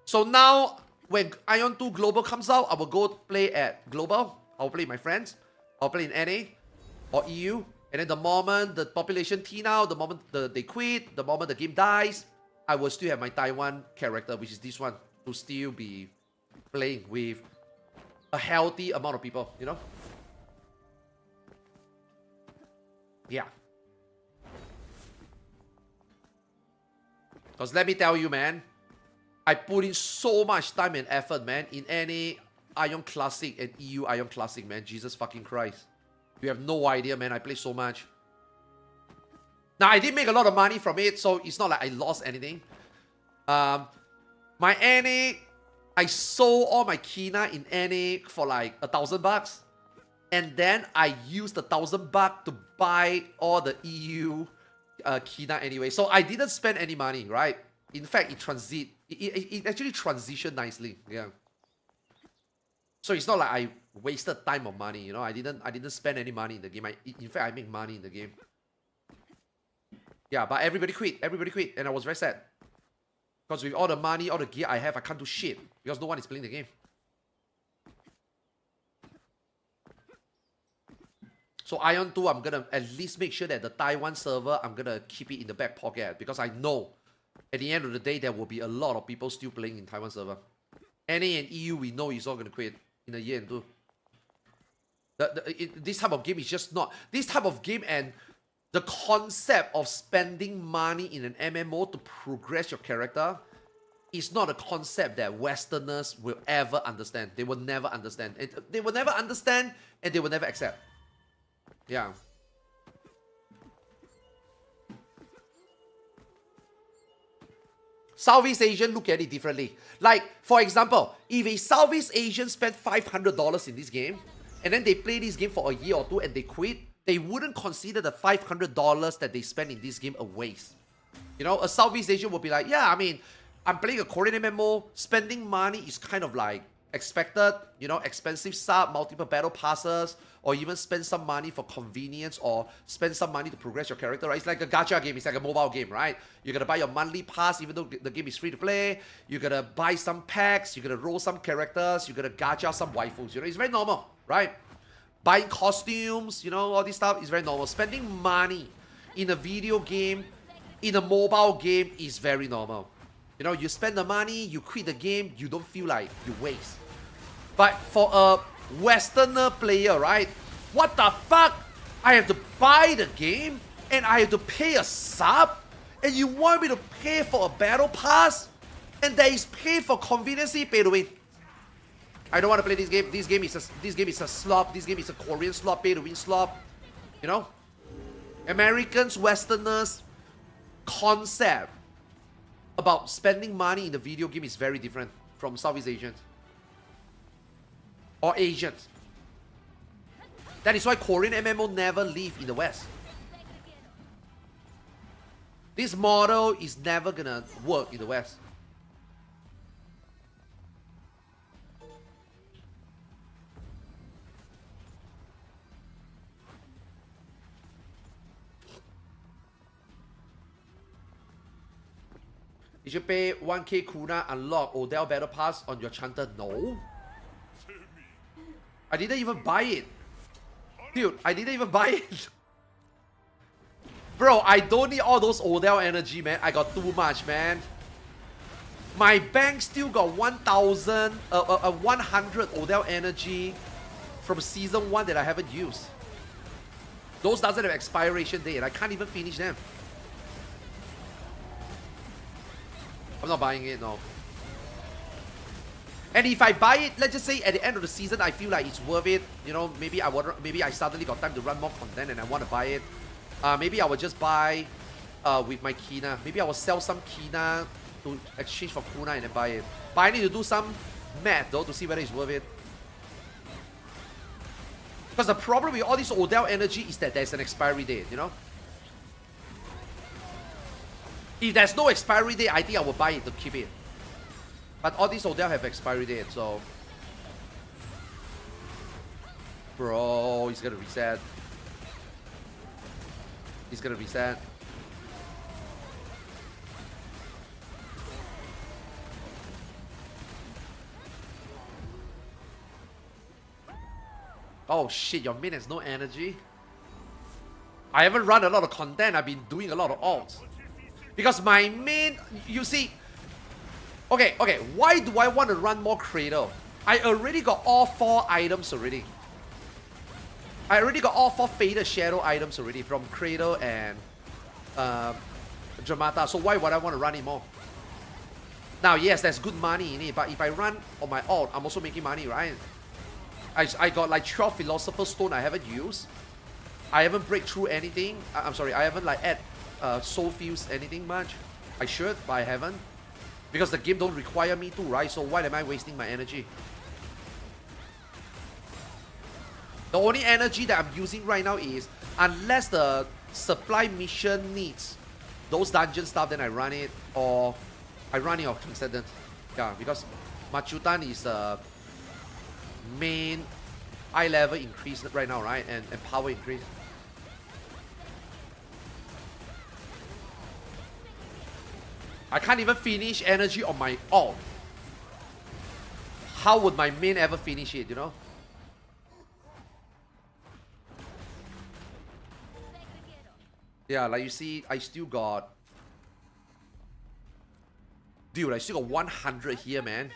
Speaker 1: So now, when Aion 2 Global comes out, I will go play at Global. I'll play with my friends. I'll play in NA or EU. And then the moment the population thin out, the moment they quit, the moment the game dies, I will still have my Taiwan character, which is this one, to still be playing with a healthy amount of people, you know? Yeah. Because let me tell you, man, I put in so much time and effort, man, in any Aion Classic and EU Aion Classic, man. Jesus fucking Christ. You have no idea, man. I play so much. Now, I did make a lot of money from it, so it's not like I lost anything. My NA, I sold all my Kina in NA for like $1,000. And then I used the $1,000 to buy all the EU Kina anyway. So I didn't spend any money, right? In fact, it actually transitioned nicely. Yeah. So it's not like I wasted time or money, you know. I didn't spend any money in the game. In fact, I make money in the game. Yeah, but everybody quit, and I was very sad. Because with all the money, all the gear I have, I can't do shit. Because no one is playing the game. So Aion 2, I'm gonna at least make sure that the Taiwan server, I'm gonna keep it in the back pocket. Because I know, at the end of the day, there will be a lot of people still playing in Taiwan server. NA and EU, we know is all gonna quit in a year and two. This type of game is just not... This type of game and the concept of spending money in an MMO to progress your character is not a concept that Westerners will ever understand. They will never understand. They will never understand and they will never accept. Yeah. Southeast Asian look at it differently. Like, for example, if a Southeast Asian spent $500 in this game, and then they play this game for a year or two and they quit, they wouldn't consider the $500 that they spent in this game a waste. You know, a Southeast Asian will be like, yeah, I mean, I'm playing a Korean MMO, spending money is kind of like expected, you know, expensive sub, multiple battle passes, or even spend some money for convenience or spend some money to progress your character, right? It's like a gacha game, it's like a mobile game, right? You're gonna buy your monthly pass even though the game is free to play, you're gonna buy some packs, you're gonna roll some characters, you're gonna gacha some waifus, you know, it's very normal, right? Buying costumes, you know, all this stuff is very normal. Spending money in a video game, in a mobile game is very normal. You know, you spend the money, you quit the game, you don't feel like you waste. But for a Westerner player, right? What the fuck? I have to buy the game and I have to pay a sub? And you want me to pay for a battle pass? And there is pay for convenience, pay to win. I don't want to play this game. This game is a slop. This game is a Korean slop, pay to win slop. You know? Americans, Westerners, concept about spending money in the video game is very different from Southeast Asians. Or Asians. That is why Korean MMO never live in the West. This model is never gonna work in the West. Did you pay 1k Kuna unlock Odell Battle Pass on your Chanter? No. I didn't even buy it. Dude, I didn't even buy it. Bro, I don't need all those Odell energy, man. I got too much, man. My bank still got 100 Odell energy from season 1 that I haven't used. Those doesn't have expiration date and I can't even finish them. I'm not buying it, no. And if I buy it, let's just say at the end of the season, I feel like it's worth it. You know, maybe I suddenly got time to run more content and I want to buy it. Maybe I will just buy with my Kina. Maybe I will sell some Kina to exchange for Kuna and then buy it. But I need to do some math though to see whether it's worth it. Because the problem with all this Odell energy is that there's an expiry date, you know? If there's no expiry date, I think I will buy it to keep it. But all these Odell have expiry date, so... Bro, he's gonna reset. He's gonna reset. Oh shit, your main has no energy? I haven't run a lot of content, I've been doing a lot of alts. Because my main, you see... Okay, why do I want to run more Cradle? I already got all 4 items already. I already got all 4 Faded Shadow items already from Cradle and Dramata. So why would I want to run it more? Now, yes, there's good money in it, but if I run on my alt, I'm also making money, right? I got like 12 Philosopher's Stone I haven't used. I haven't break through anything. I'm sorry, I haven't like add Soul Fuse anything much. I should, but I haven't. Because the game don't require me to, right? So why am I wasting my energy? The only energy that I'm using right now is, unless the supply mission needs those dungeon stuff, then I run it, or I run it off Transcendent. Yeah, because Machutan is main eye level increase right now, right? And power increase. I can't even finish energy on my alt. How would my main ever finish it, you know? Yeah, like you see, I still got... Dude, I still got 100 here, man.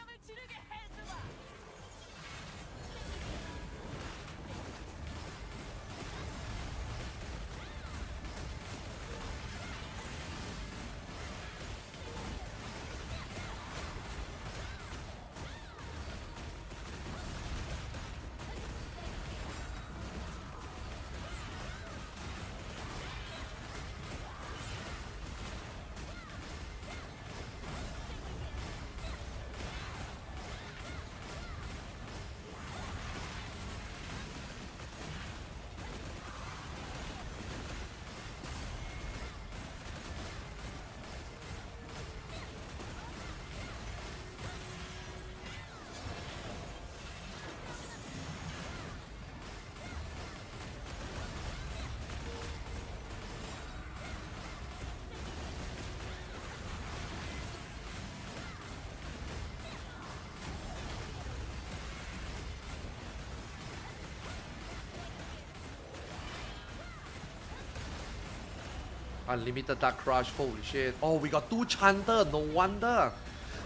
Speaker 1: Unlimited Dark Crush, holy shit. Oh, we got 2 Chanter, no wonder.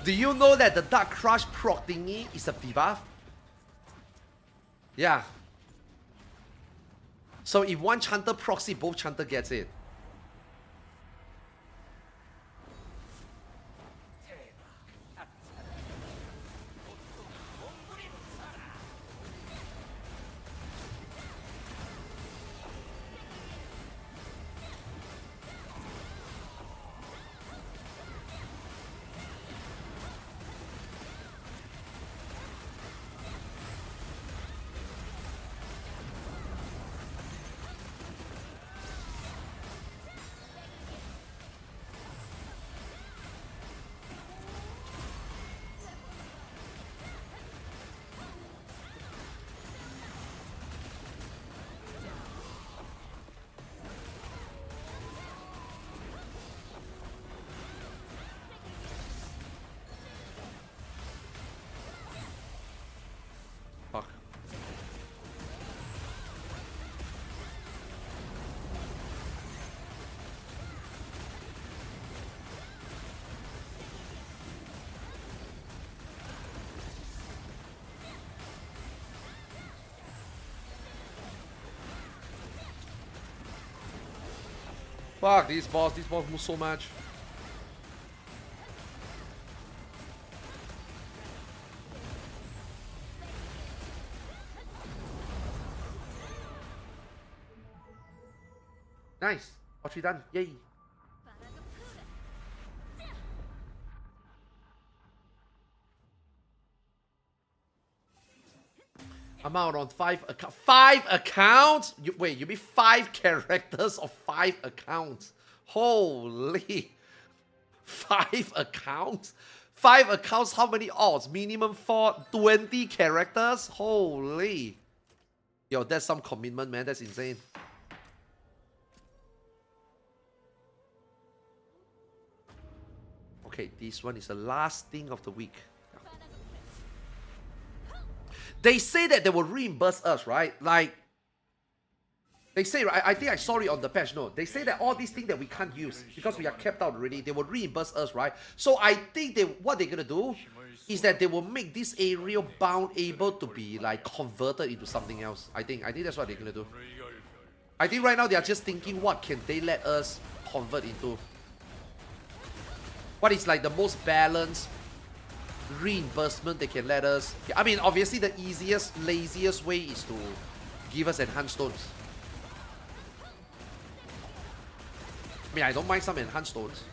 Speaker 1: Do you know that the Dark Crush proc thingy is a debuff? Yeah. So if one Chanter procs it, both Chanter gets it. Fuck this boss moves so much. Nice. Archery done. Yay. I'm out on 5 accounts. 5 accounts? Wait, you mean 5 characters or 5 accounts? Holy. 5 accounts? 5 accounts, how many odds? Minimum 20 characters? Holy. Yo, that's some commitment, man. That's insane. Okay, this one is the last thing of the week. They say that they will reimburse us, right? Like, they say, right? I think I saw it on the patch note. They say that all these things that we can't use because we are kept out already, they will reimburse us, right? So I think what they're gonna do is that they will make this area bound able to be like converted into something else. I think that's what they're gonna do. I think right now they are just thinking, what can they let us convert into? What is like the most balanced reimbursement they can let us? I mean, obviously the easiest, laziest way is to give us enhanced stones. I mean, I don't mind some enhanced stones.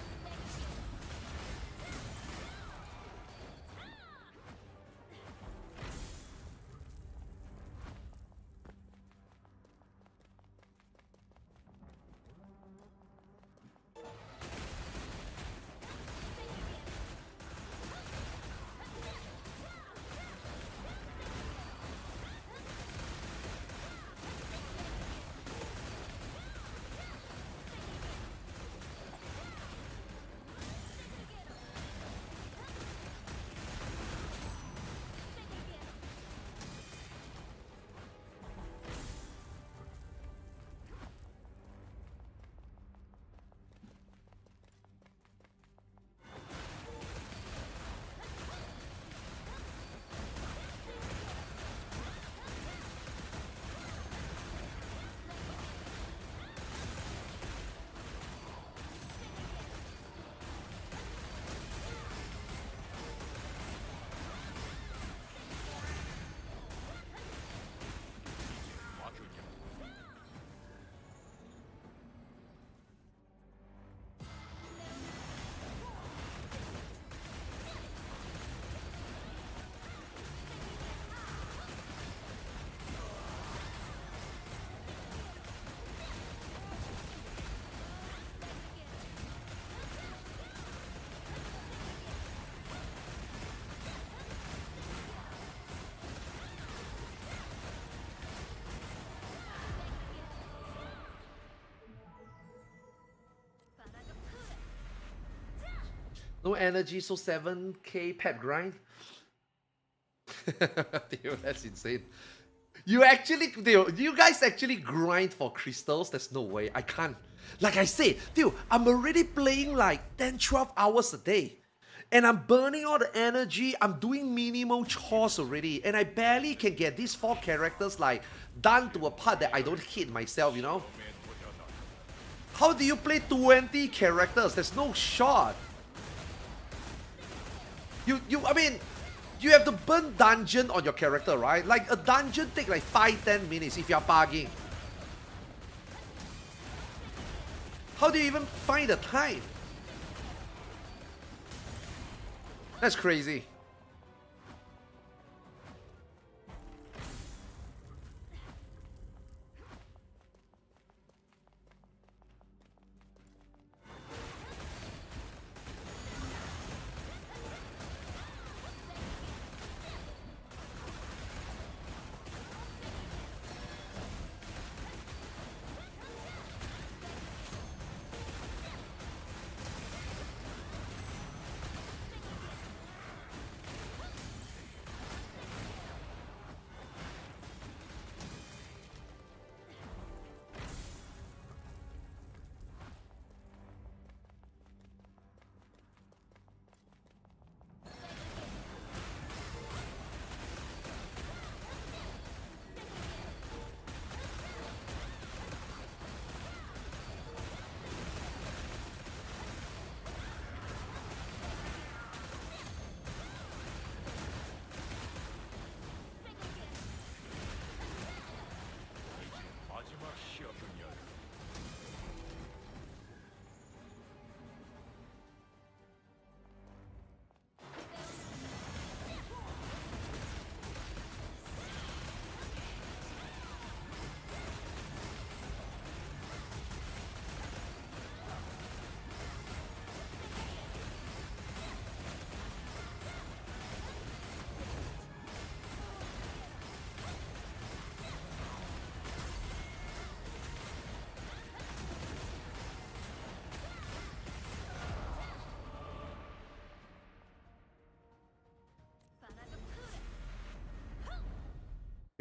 Speaker 1: No energy, so 7k pet grind. Dude, that's insane. You guys actually grind for crystals? There's no way. I can't. Like I said, dude, I'm already playing like 10, 12 hours a day. And I'm burning all the energy. I'm doing minimal chores already. And I barely can get these 4 characters like done to a part that I don't hate myself, you know? How do you play 20 characters? There's no shot. I mean, you have to burn dungeon on your character, right? Like a dungeon take like 5-10 minutes if you're bugging. How do you even find the time? That's crazy.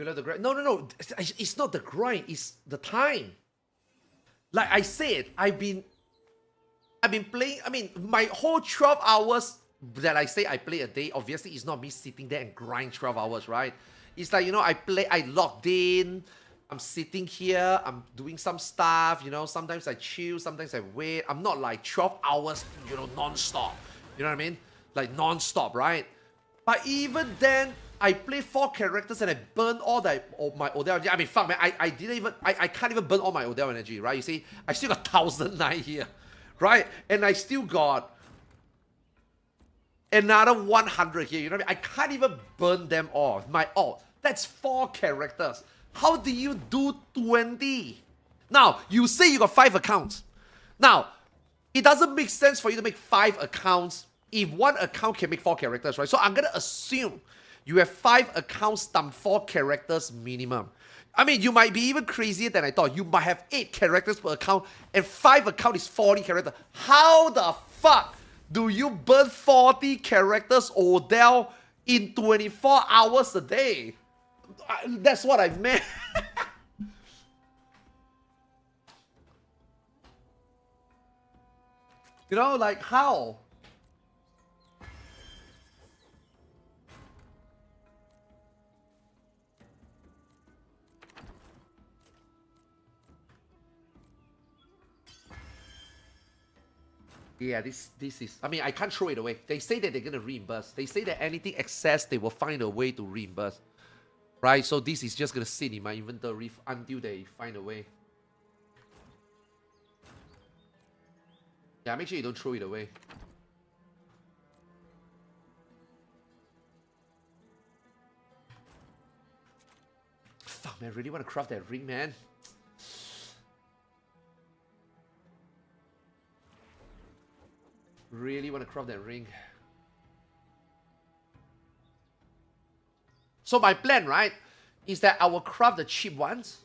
Speaker 1: You love the grind? No, no, no. It's not the grind. It's the time. Like I said, I've been playing. I mean, my whole 12 hours that I say I play a day, obviously, it's not me sitting there and grind 12 hours, right? It's like, you know, I logged in. I'm sitting here. I'm doing some stuff. You know, sometimes I chill. Sometimes I wait. I'm not like 12 hours, you know, non-stop. You know what I mean? Like non-stop, right? But even then, I play 4 characters and I burn all my Odell energy. I mean, fuck, man, I can't even burn all my Odell energy, right? You see, I still got 1,009 here, right? And I still got another 100 here, you know what I mean? I can't even burn them all, my ult. That's 4 characters. How do you do 20? Now, you say you got 5 accounts. Now, it doesn't make sense for you to make 5 accounts if one account can make 4 characters, right? So I'm gonna assume you have 5 accounts times 4 characters minimum. I mean, you might be even crazier than I thought. You might have 8 characters per account, and 5 account is 40 characters. How the fuck do you burn 40 characters Odell in 24 hours a day? That's what I meant. You know, like how? Yeah, this is... I mean, I can't throw it away. They say that they're going to reimburse. They say that anything excess, they will find a way to reimburse. Right? So this is just going to sit in my inventory until they find a way. Yeah, make sure you don't throw it away. Fuck, man, I really want to craft that ring, man. Really want to craft that ring. So my plan, right, is that I will craft the cheap ones.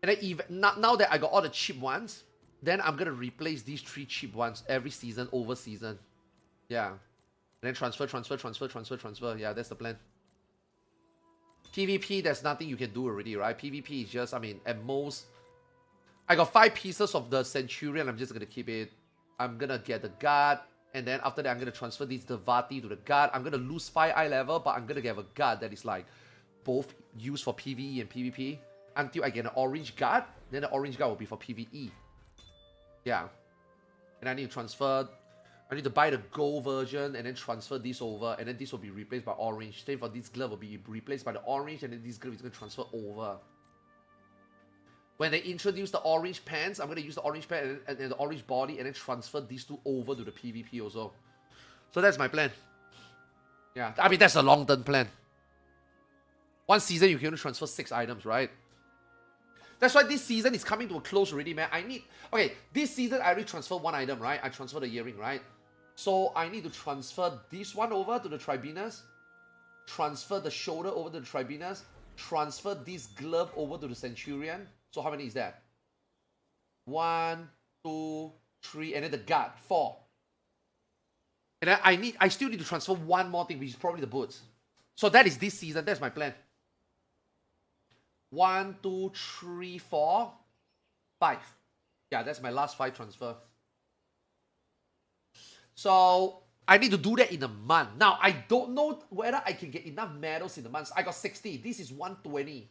Speaker 1: And then even, now that I got all the cheap ones, then I'm going to replace these 3 cheap ones every season, over season. Yeah. And then transfer. Yeah, that's the plan. PvP, there's nothing you can do already, right? PvP is just, I mean, at most... I got 5 pieces of the Centurion. I'm just going to keep it. I'm going to get the guard. And then after that, I'm going to transfer this Devati to the guard. I'm going to lose 5 eye level, but I'm going to have a guard that is like both used for PvE and PvP. Until I get an orange guard. Then the orange guard will be for PvE. Yeah. And I need to transfer... I need to buy the gold version and then transfer this over. And then this will be replaced by orange. Same for this glove will be replaced by the orange. And then this glove is going to transfer over. When they introduce the orange pants, I'm going to use the orange pants and the orange body and then transfer these 2 over to the PvP also. So that's my plan. Yeah, I mean, that's a long-term plan. One season, you can only transfer 6 items, right? That's why this season is coming to a close already, man. I need... Okay, this season, I already transferred 1 item, right? I transferred the earring, right? So I need to transfer this one over to the Tribunus. Transfer the shoulder over to the Tribunus. Transfer this glove over to the Centurion. So how many is that? 1, 2, 3, and then the guard, 4. And then I still need to transfer 1 more thing, which is probably the boots. So that is this season. That's my plan. 1, 2, 3, 4, 5. Yeah, that's my last 5 transfer. So I need to do that in a month. Now, I don't know whether I can get enough medals in a month. I got 60. This is 120.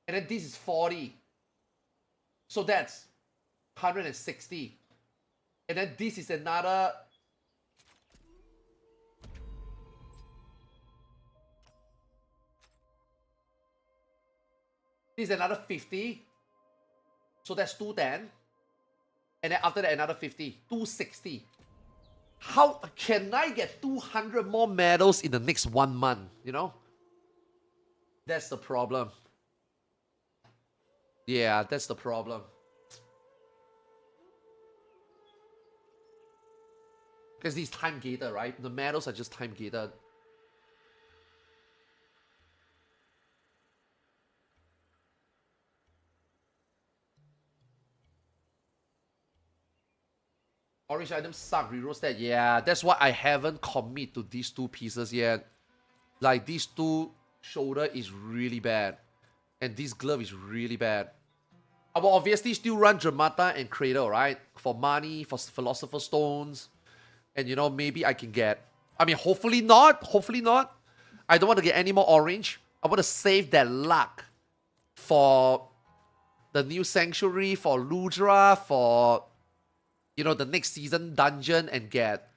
Speaker 1: And then this is 40. So that's 160. And then this is another... This is another 50. So that's 210. And then after that, another 50. 260. How can I get 200 more medals in the next 1 month? You know? That's the problem. Yeah, that's the problem. Because these time gated, right? The medals are just time gated. Orange items suck, reroll stat. Yeah, that's why I haven't commit to these 2 pieces yet. Like these 2 shoulder is really bad. And this glove is really bad. I will obviously still run Dramata and Cradle, right? For money, for Philosopher's Stones. And, you know, maybe I can get... I mean, hopefully not. Hopefully not. I don't want to get any more orange. I want to save that luck for the new Sanctuary, for Ludra, for, you know, the next season dungeon and get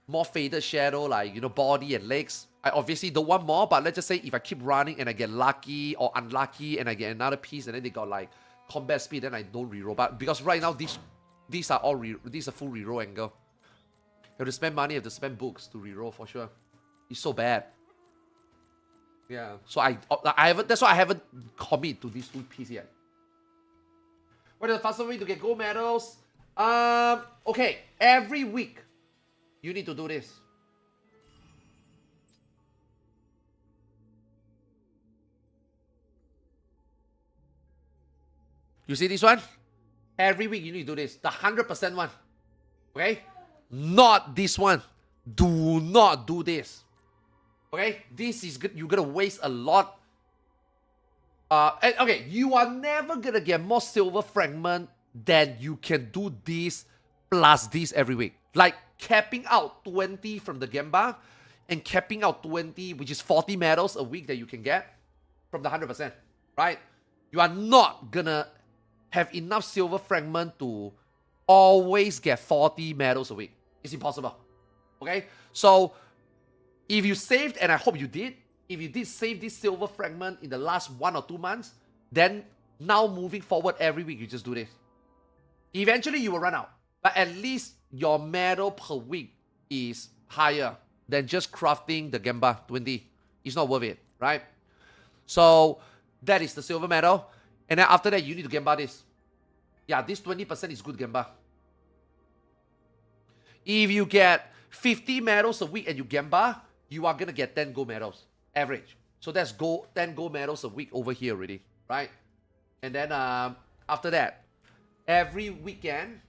Speaker 1: more Faded Shadow, like, you know, body and legs. I obviously don't want more, but let's just say if I keep running and I get lucky or unlucky and I get another piece and then they got, like, combat speed, then I don't reroll. But because right now these are all these are full reroll angle. You have to spend money, you have to spend books to reroll for sure. It's so bad. Yeah. So I haven't, that's why I haven't committed to this 2 piece yet. What is the fastest way to get gold medals? Okay, every week you need to do this. You see this one? Every week you need to do this. The 100% one. Okay? Not this one. Do not do this. Okay? This is good. You're gonna waste a lot. Okay, you are never gonna get more silver fragment than you can do this plus this every week. Like capping out 20 from the Gemba and capping out 20, which is 40 medals a week that you can get from the 100%. Right? You are not gonna have enough silver fragment to always get 40 medals a week. It's impossible. Okay? So, if you saved, and I hope you did, if you did save this silver fragment in the last 1 or 2 months, then now moving forward every week, you just do this. Eventually, you will run out. But at least your medal per week is higher than just crafting the Gemba 20. It's not worth it, right? So, that is the silver medal. And then after that, you need to Gemba this. Yeah, this 20% is good Gemba. If you get 50 medals a week and you Gemba, you are going to get 10 gold medals. Average. So that's 10 gold medals a week over here already. Right? And then after that, every weekend,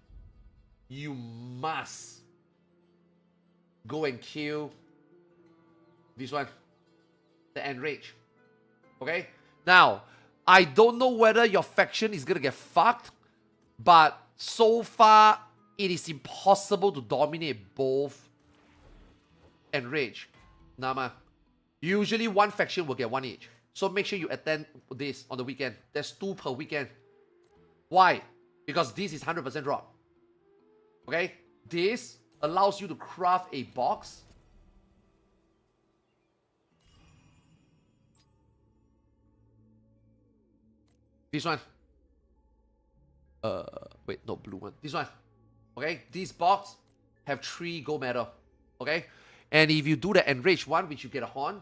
Speaker 1: you must go and kill this one. The Enrage. Okay? Now, I don't know whether your faction is going to get fucked, but so far, it is impossible to dominate both Enrage. Nama. Usually, one faction will get 1 each. So make sure you attend this on the weekend. There's 2 per weekend. Why? Because this is 100% drop. Okay? This allows you to craft a box. This one. Wait, not blue one. This one. Okay? This box have 3 gold medal. Okay? And if you do the enraged one, which you get a horn,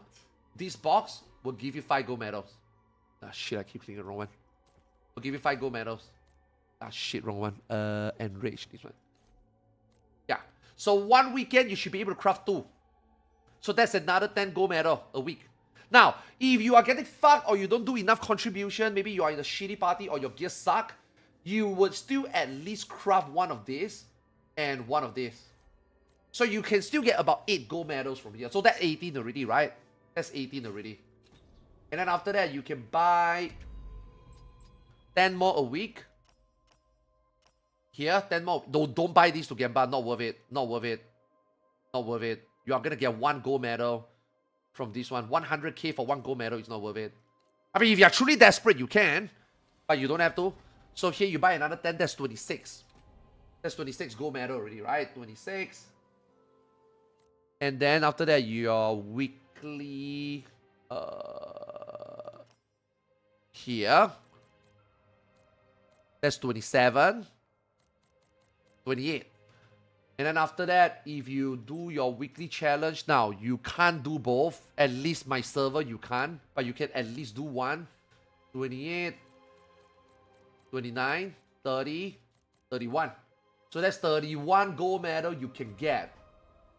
Speaker 1: this box will give you 5 gold medals. Ah, shit, I keep clicking the wrong one. Will give you 5 gold medals. Ah, shit, wrong one. Enraged, this one. Yeah. So 1 weekend, you should be able to craft 2. So that's another 10 gold medal a week. Now, if you are getting fucked or you don't do enough contribution, maybe you are in a shitty party or your gears suck, you would still at least craft 1 of this and 1 of this. So you can still get about 8 gold medals from here. So that's 18 already, right? That's 18 already. And then after that, you can buy 10 more a week. Here, 10 more. Don't buy these to Gemba. Not worth it. Not worth it. Not worth it. You are going to get 1 gold medal from this one. 100k for 1 gold medal is not worth it. I mean, if you are truly desperate, you can. But you don't have to. So here you buy another 10. That's 26. That's 26 gold medal already, right? 26. And then after that, your weekly... here. That's 27. 28. And then after that, if you do your weekly challenge, now you can't do both. At least my server, you can't. But you can at least do one. 28, 29, 30, 31. So that's 31 gold medal you can get.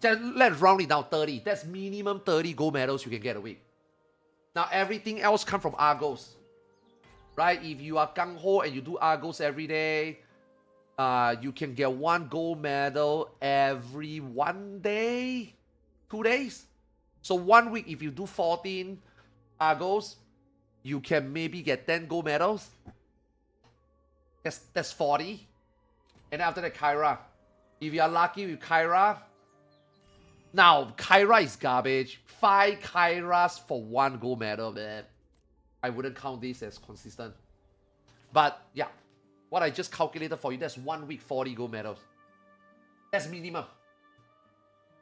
Speaker 1: Just let's round it down, 30. That's minimum 30 gold medals you can get a week. Now everything else comes from Argos. Right? If you are gung-ho and you do Argos every day, you can get 1 gold medal every 1 day, 2 days. So 1 week, if you do 14, Argos, you can maybe get 10 gold medals. That's 40. And after that, Kyra. If you are lucky with Kyra. Now, Kyra is garbage. 5 Kyras for 1 gold medal, man. I wouldn't count this as consistent. But, yeah. What I just calculated for you, that's 1 week, 40 gold medals. That's minimum.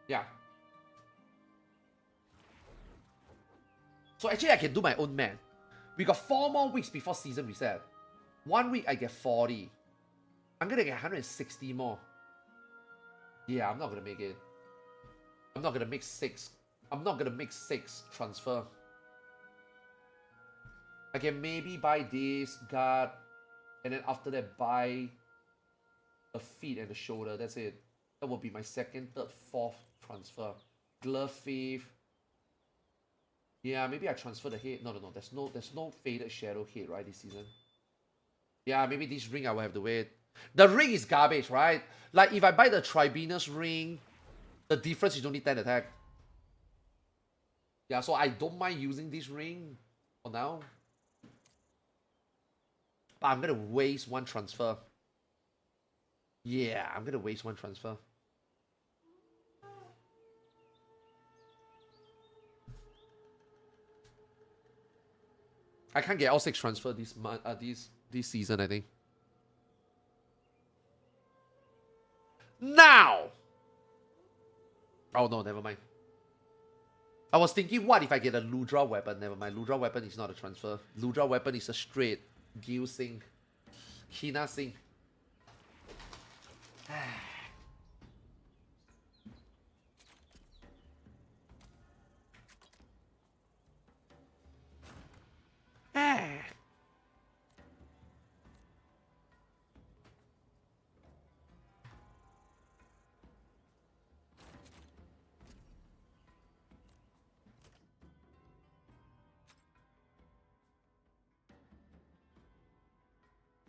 Speaker 1: Yeah. So actually, I can do my own math. We got 4 more weeks before season reset. 1 week, I get 40. I'm gonna get 160 more. Yeah, I'm not gonna make it. I'm not gonna make 6. I'm not gonna make 6 transfer. I can maybe buy this guard, and then after that buy a feet and a shoulder. That's it. That will be my 2nd, 3rd, 4th transfer. Glove 5th. Yeah, maybe I transfer the head. No. There's no faded shadow head, right, this season. Yeah, maybe this ring I will have to wait. The ring is garbage, right? Like, if I buy the Tribunus ring, the difference is only 10 attack. Yeah, so I don't mind using this ring for now. But I'm gonna waste 1 transfer. Yeah, I'm gonna waste 1 transfer. I can't get all 6 transfer this month, this season, I think. Now! Oh no, never mind. I was thinking, what if I get a Ludra weapon? Never mind. Ludra weapon is not a transfer. Ludra weapon is a straight Gil Sing. Kina Sing.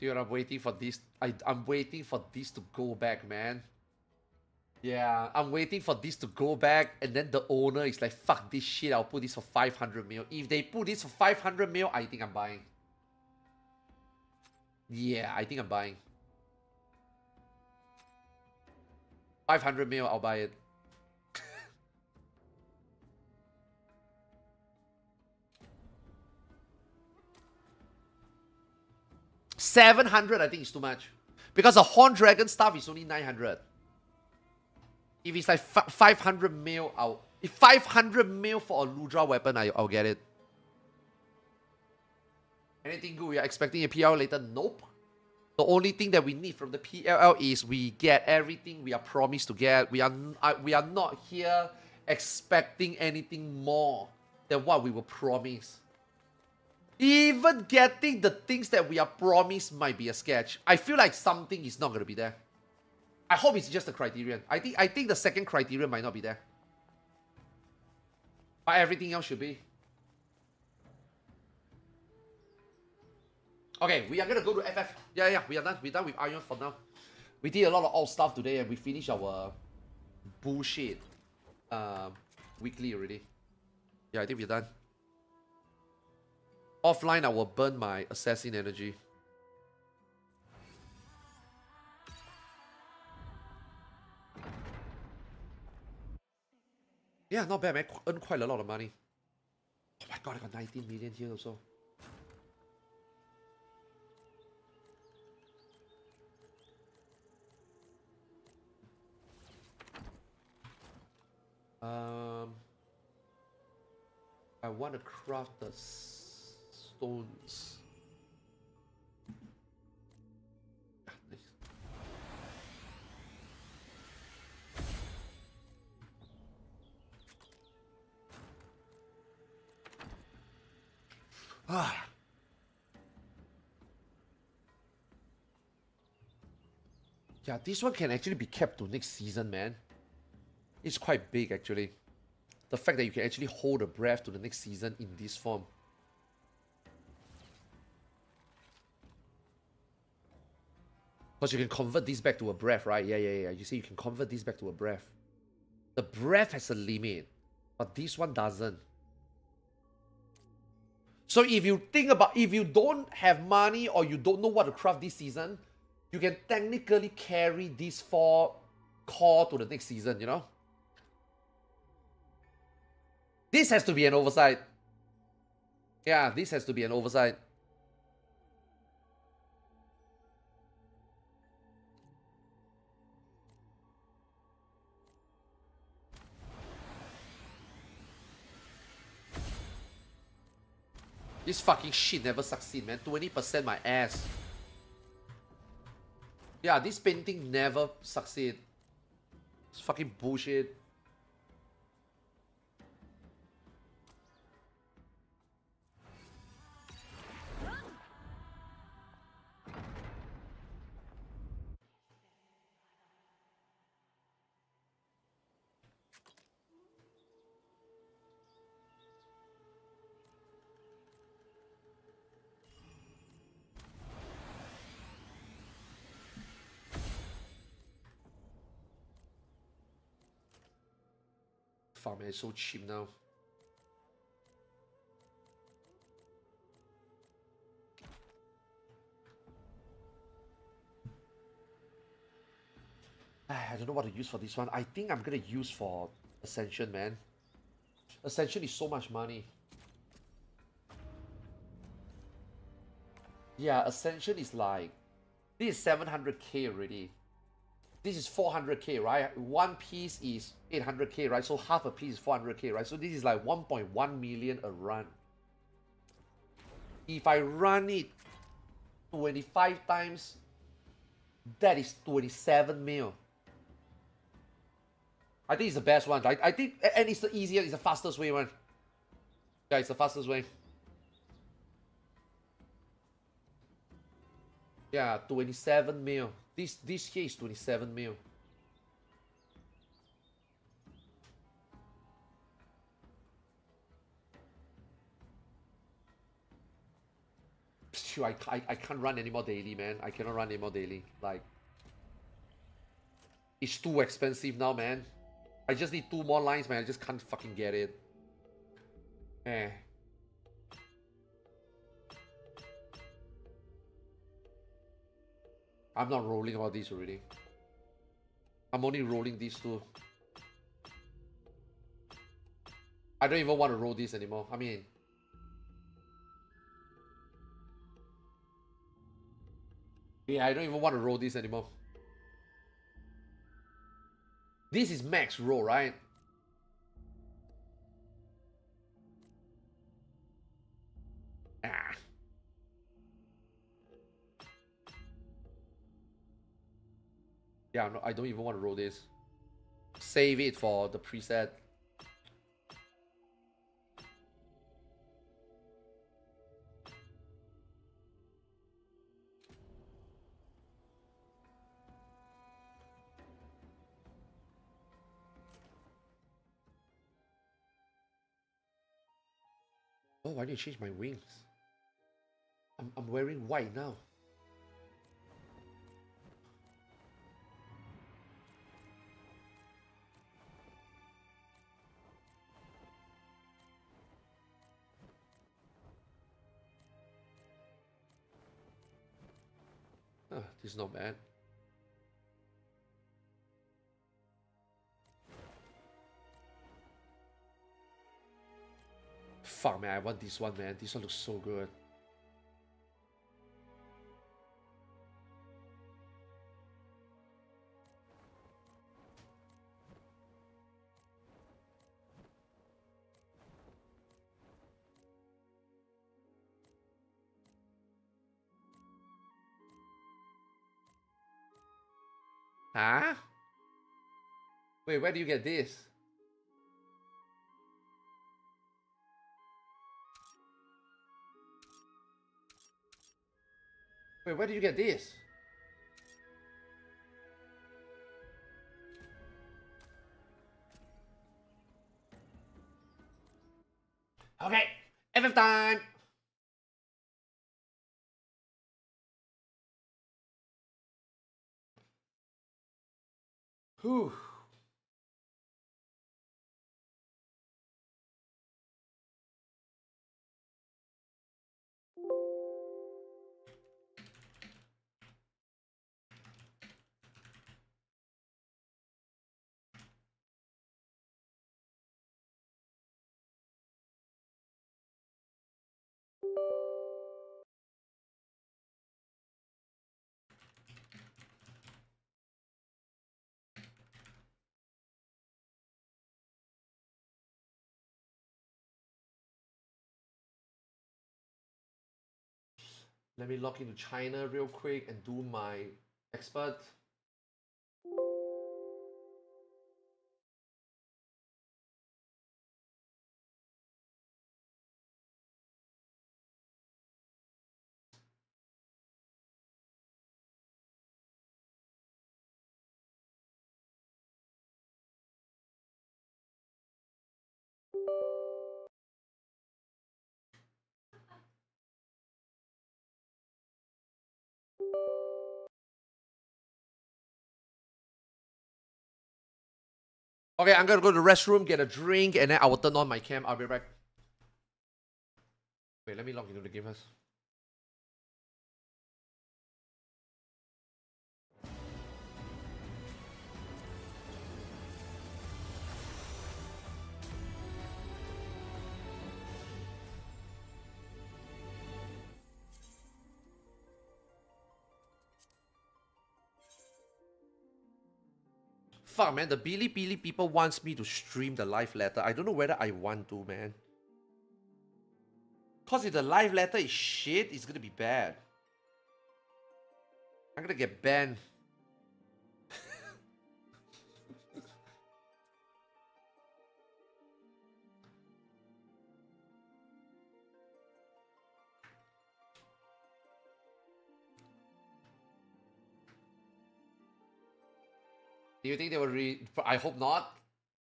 Speaker 1: Dude, I'm waiting for this. I'm waiting for this to go back, man. Yeah, I'm waiting for this to go back, and then the owner is like, fuck this shit, I'll put this for 500 mil. If they put this for 500 mil, I think I'm buying. Yeah, I think I'm buying. 500 mil, I'll buy it. 700, I think is too much. Because a Horn Dragon stuff is only 900. If it's like 500 mil, if 500 mil for a Ludra weapon, I'll get it. Anything good we are expecting a PLL later? Nope. The only thing that we need from the PLL is we get everything we are promised to get. We are not here expecting anything more than what we were promised. Even getting the things that we are promised might be a sketch. I feel like something is not going to be there. I hope it's just a criterion. I think the 2nd criterion might not be there. But everything else should be. Okay, we are going to go to FF. Yeah, we are done. We're done with Aion for now. We did a lot of alt stuff today and we finished our bullshit weekly already. Yeah, I think we're done. Offline, I will burn my assassin energy. Yeah, not bad, man. Earn quite a lot of money. Oh my god, I got 19 million here also. I want to craft the stones. Ah. Yeah, this one can actually be kept to next season, man. It's quite big, actually. The fact that you can actually hold a breath to the next season in this form. Because you can convert this back to a breath, right? Yeah. You see, you can convert this back to a breath. The breath has a limit, but this one doesn't. So if you think about, if you don't have money or you don't know what to craft this season, you can technically carry these 4 core to the next season, you know? This has to be an oversight. Yeah, this has to be an oversight. This fucking shit never succeed, man. 20% my ass. Yeah, this painting never succeed. It's fucking bullshit. Fuck, man, it's so cheap now. I don't know what to use for this one. I think I'm gonna use for Ascension, man. Ascension is so much money. Yeah, Ascension is like... This is 700k already. This is 400k, right? One piece is 800k, right? So half a piece is 400k, right? So this is like 1.1 million a run. If I run it 25 times, that is 27 mil. I think it's the best one. I think, and it's the easiest, it's the fastest way, man. Yeah, it's the fastest way. Yeah, 27 mil. This here is 27 mil. Phew, I can't run anymore daily, man. I cannot run anymore daily. Like, it's too expensive now, man. I just need 2 more lines, man. I just can't fucking get it. Eh. I'm not rolling about this already. I'm only rolling these 2. I don't even want to roll this anymore. I mean... Yeah, I don't even want to roll this anymore. This is max roll, right? Ah. Yeah, no, I don't even want to roll this. Save it for the preset. Oh, I need to change my wings. I'm wearing white now. Ah, this is not bad. Fuck, man, I want this one, man. This one looks so good. Huh? Wait, where do you get this? Wait, where do you get this? Okay, FF time! Whew. Let me log into China real quick and do my expert. Okay, I'm gonna go to the restroom, get a drink, and then I will turn on my cam. I'll be back. Wait, let me log into the game first. Fuck, man, the Bilibili people wants me to stream the live letter. I don't know whether I want to, man. Cause if the live letter is shit, it's gonna be bad. I'm gonna get banned. Do you think they will I hope not.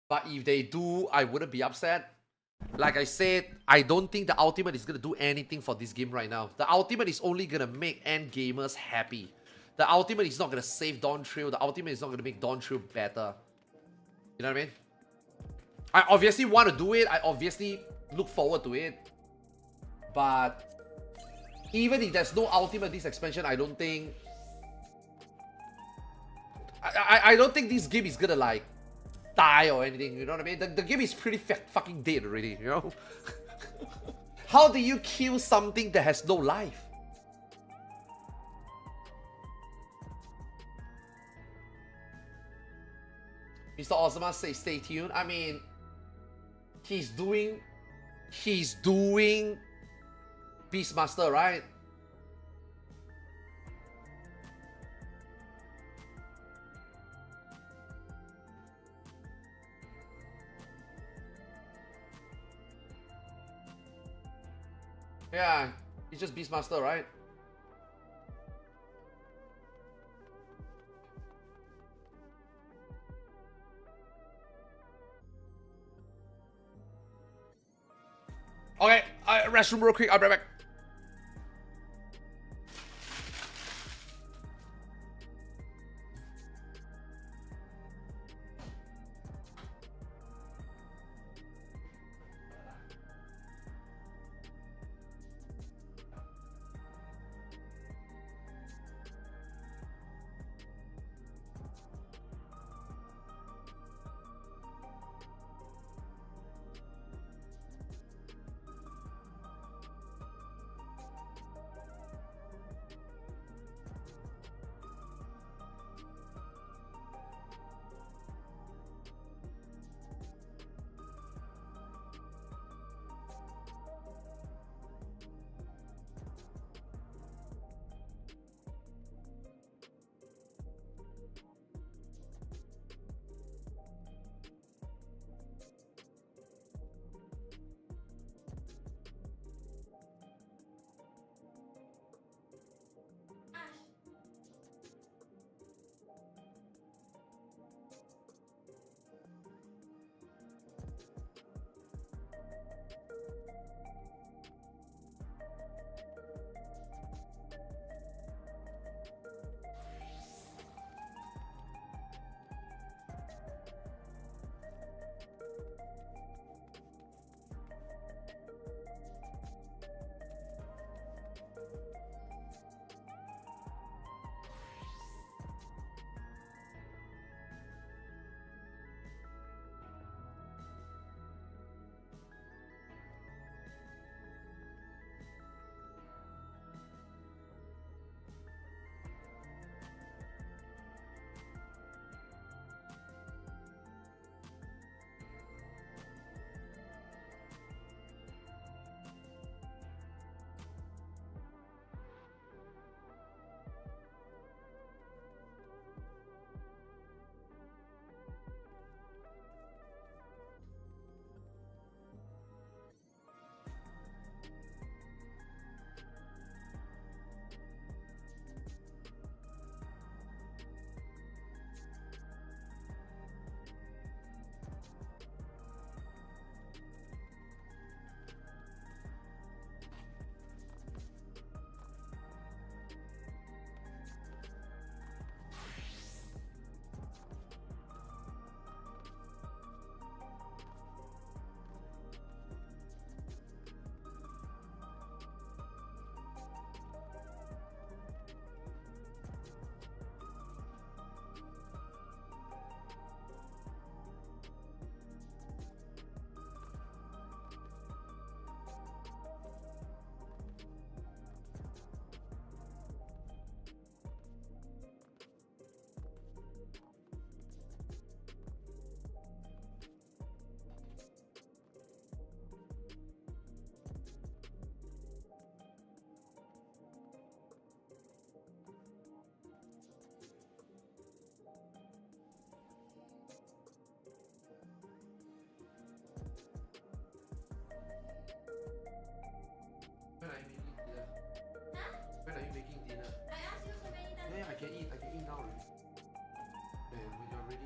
Speaker 1: But if they do, I wouldn't be upset. Like I said, I don't think the ultimate is gonna do anything for this game right now. The ultimate is only gonna make end gamers happy. The ultimate is not gonna save Dawn Trail. The ultimate is not gonna make Dawn Trail better. You know what I mean? I obviously want to do it. I obviously look forward to it. But even if there's no ultimate this expansion, I don't think... I don't think this game is gonna like die or anything, you know what I mean? The game is pretty fucking dead already, you know? How do you kill something that has no life? Mr. Ozma says stay tuned. I mean, he's doing Beastmaster, right? Yeah, he's just Beastmaster, right? Okay, restroom real quick, I'll be right back. can eat now already. And when you're ready.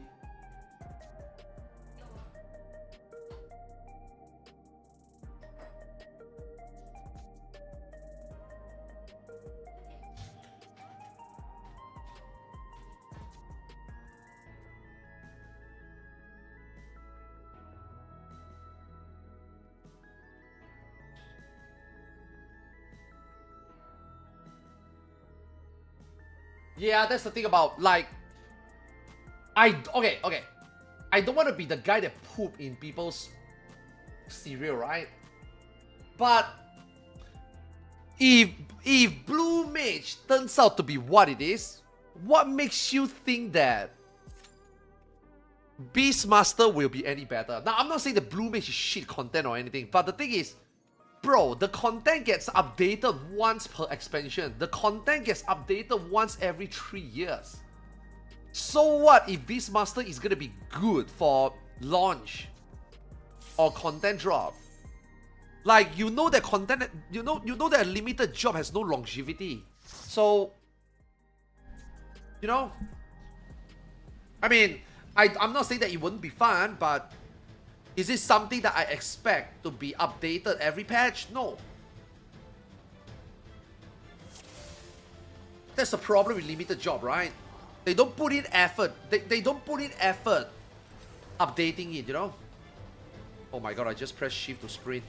Speaker 1: Yeah, that's the thing about, like, okay. I don't want to be the guy that poop in people's cereal, right? But if Blue Mage turns out to be what it is, what makes you think that Beastmaster will be any better? Now, I'm not saying the Blue Mage is shit content or anything, but the thing is, bro, the content gets updated once per expansion. The content gets updated once every 3 years. So what if Beastmaster is gonna be good for launch or content drop? Like, you know that content, you know that a limited job has no longevity. So, you know, I mean, I'm not saying that it wouldn't be fun, but is it something that I expect to be updated every patch? No. That's the problem with limited job, right? They don't put in effort. They don't put in effort updating it, you know? Oh my god, I just pressed shift to sprint.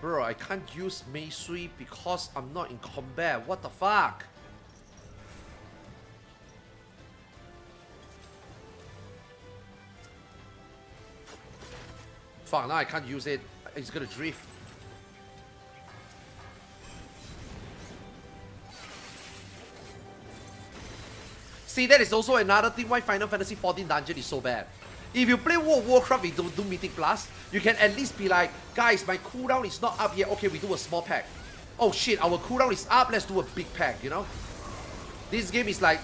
Speaker 1: Bro, I can't use Meisui because I'm not in combat. What the fuck? Fuck, now I can't use it. It's gonna drift. See, that is also another thing why Final Fantasy 14 Dungeon is so bad. If you play World of Warcraft with do Mythic Plus, you can at least be like, guys, my cooldown is not up yet. Okay, we do a small pack. Oh shit, our cooldown is up. Let's do a big pack, you know? This game is like,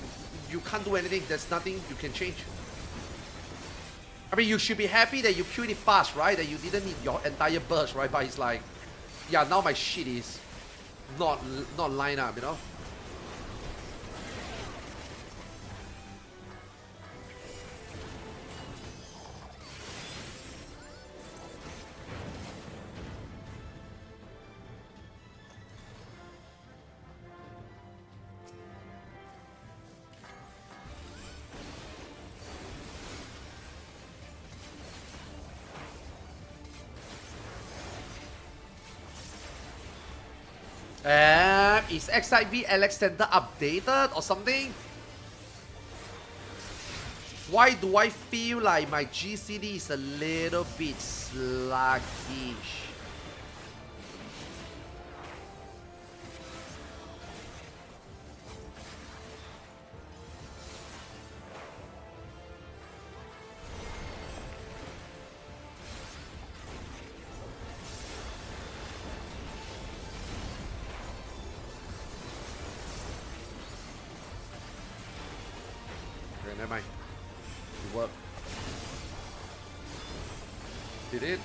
Speaker 1: you can't do anything. There's nothing you can change. I mean, you should be happy that you killed it fast, right? That you didn't need your entire burst, right? But it's like, yeah, now my shit is not line up, you know? Is XIV Alex Center updated or something? Why do I feel like my GCD is a little bit sluggish? Never mind. It worked. Did it?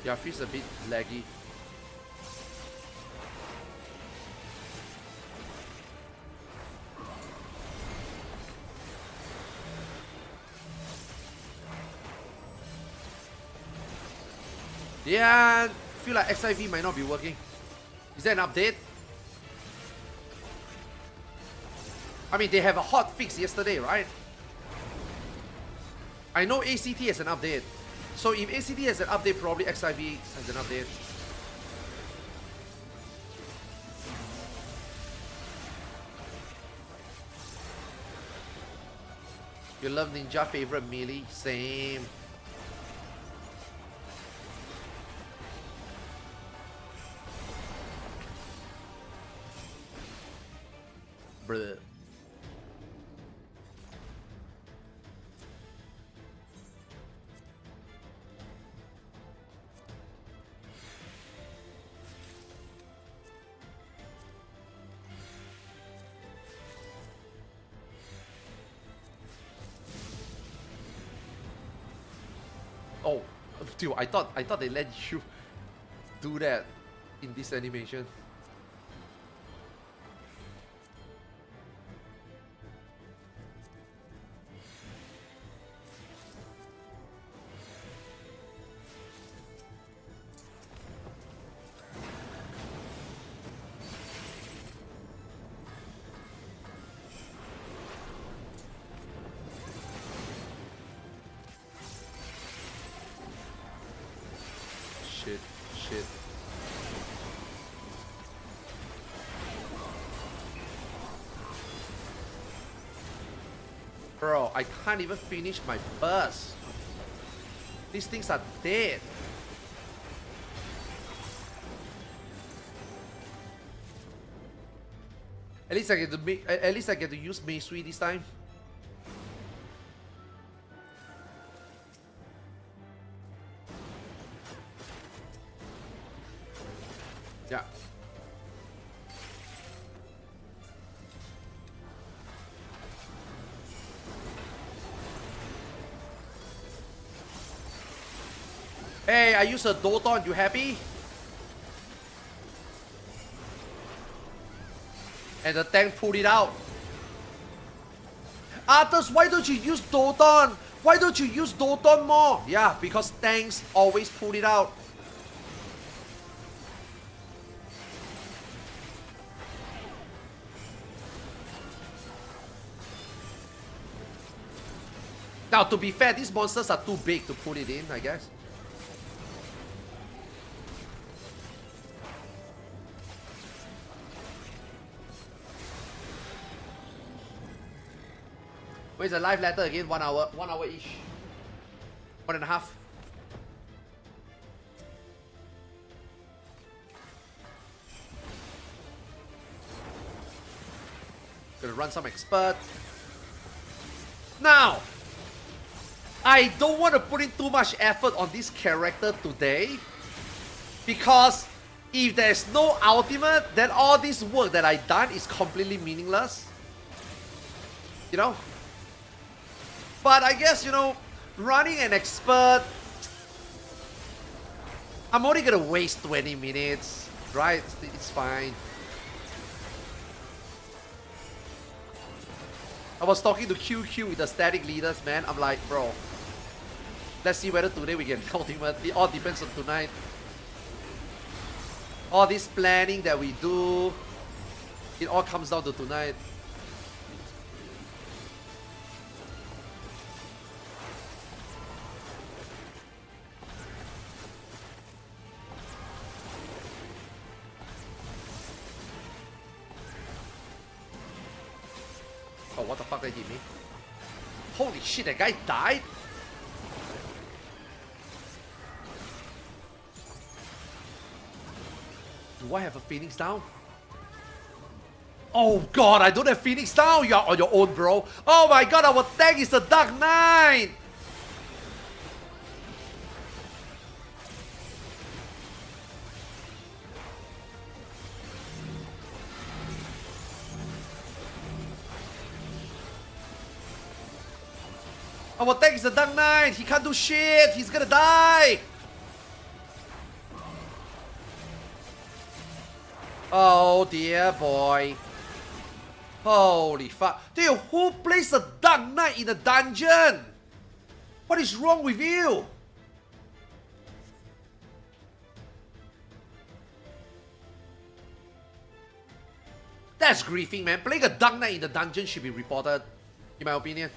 Speaker 1: Yeah, feels a bit laggy. Yeah, feel like XIV might not be working. Is there an update? I mean, they have a hot fix yesterday, right? I know ACT has an update. So if ACT has an update, probably XIV has an update. You love Ninja favorite melee? Same. Bruh. Oh, dude, I thought they let you do that in this animation. Shit. Bro, I can't even finish my burst. These things are dead. At least I get to use Meisui this time. Yeah. Hey, I use a Doton, you happy? And the tank pulled it out. Arthas, why don't you use Doton? Why don't you use Doton more? Yeah, because tanks always pull it out. Now, to be fair, these monsters are too big to pull it in, I guess. Where's the live letter again? 1 hour. 1 hour each. 1.5. Gonna run some expert. Now, I don't want to put in too much effort on this character today, because if there's no ultimate, then all this work that I've done is completely meaningless. You know? But I guess, you know, running an expert, I'm only gonna waste 20 minutes, right? It's fine. I was talking to QQ with the static leaders, man. I'm like, bro, let's see whether today we get ultimate. It all depends on tonight. All this planning that we do, it all comes down to tonight. Oh, what the fuck did he hit me? Holy shit, that guy died? Do I have a Phoenix down? Oh god, I don't have Phoenix down! You're on your own, bro. Oh my god, our tank is the Dark Knight! Our tank is the Dark Knight! He can't do shit! He's gonna die! Oh dear boy. Holy fuck. Dude, who plays the Dark Knight in a dungeon? What is wrong with you? That's griefing, man. Playing a Dark Knight in the dungeon should be reported, in my opinion.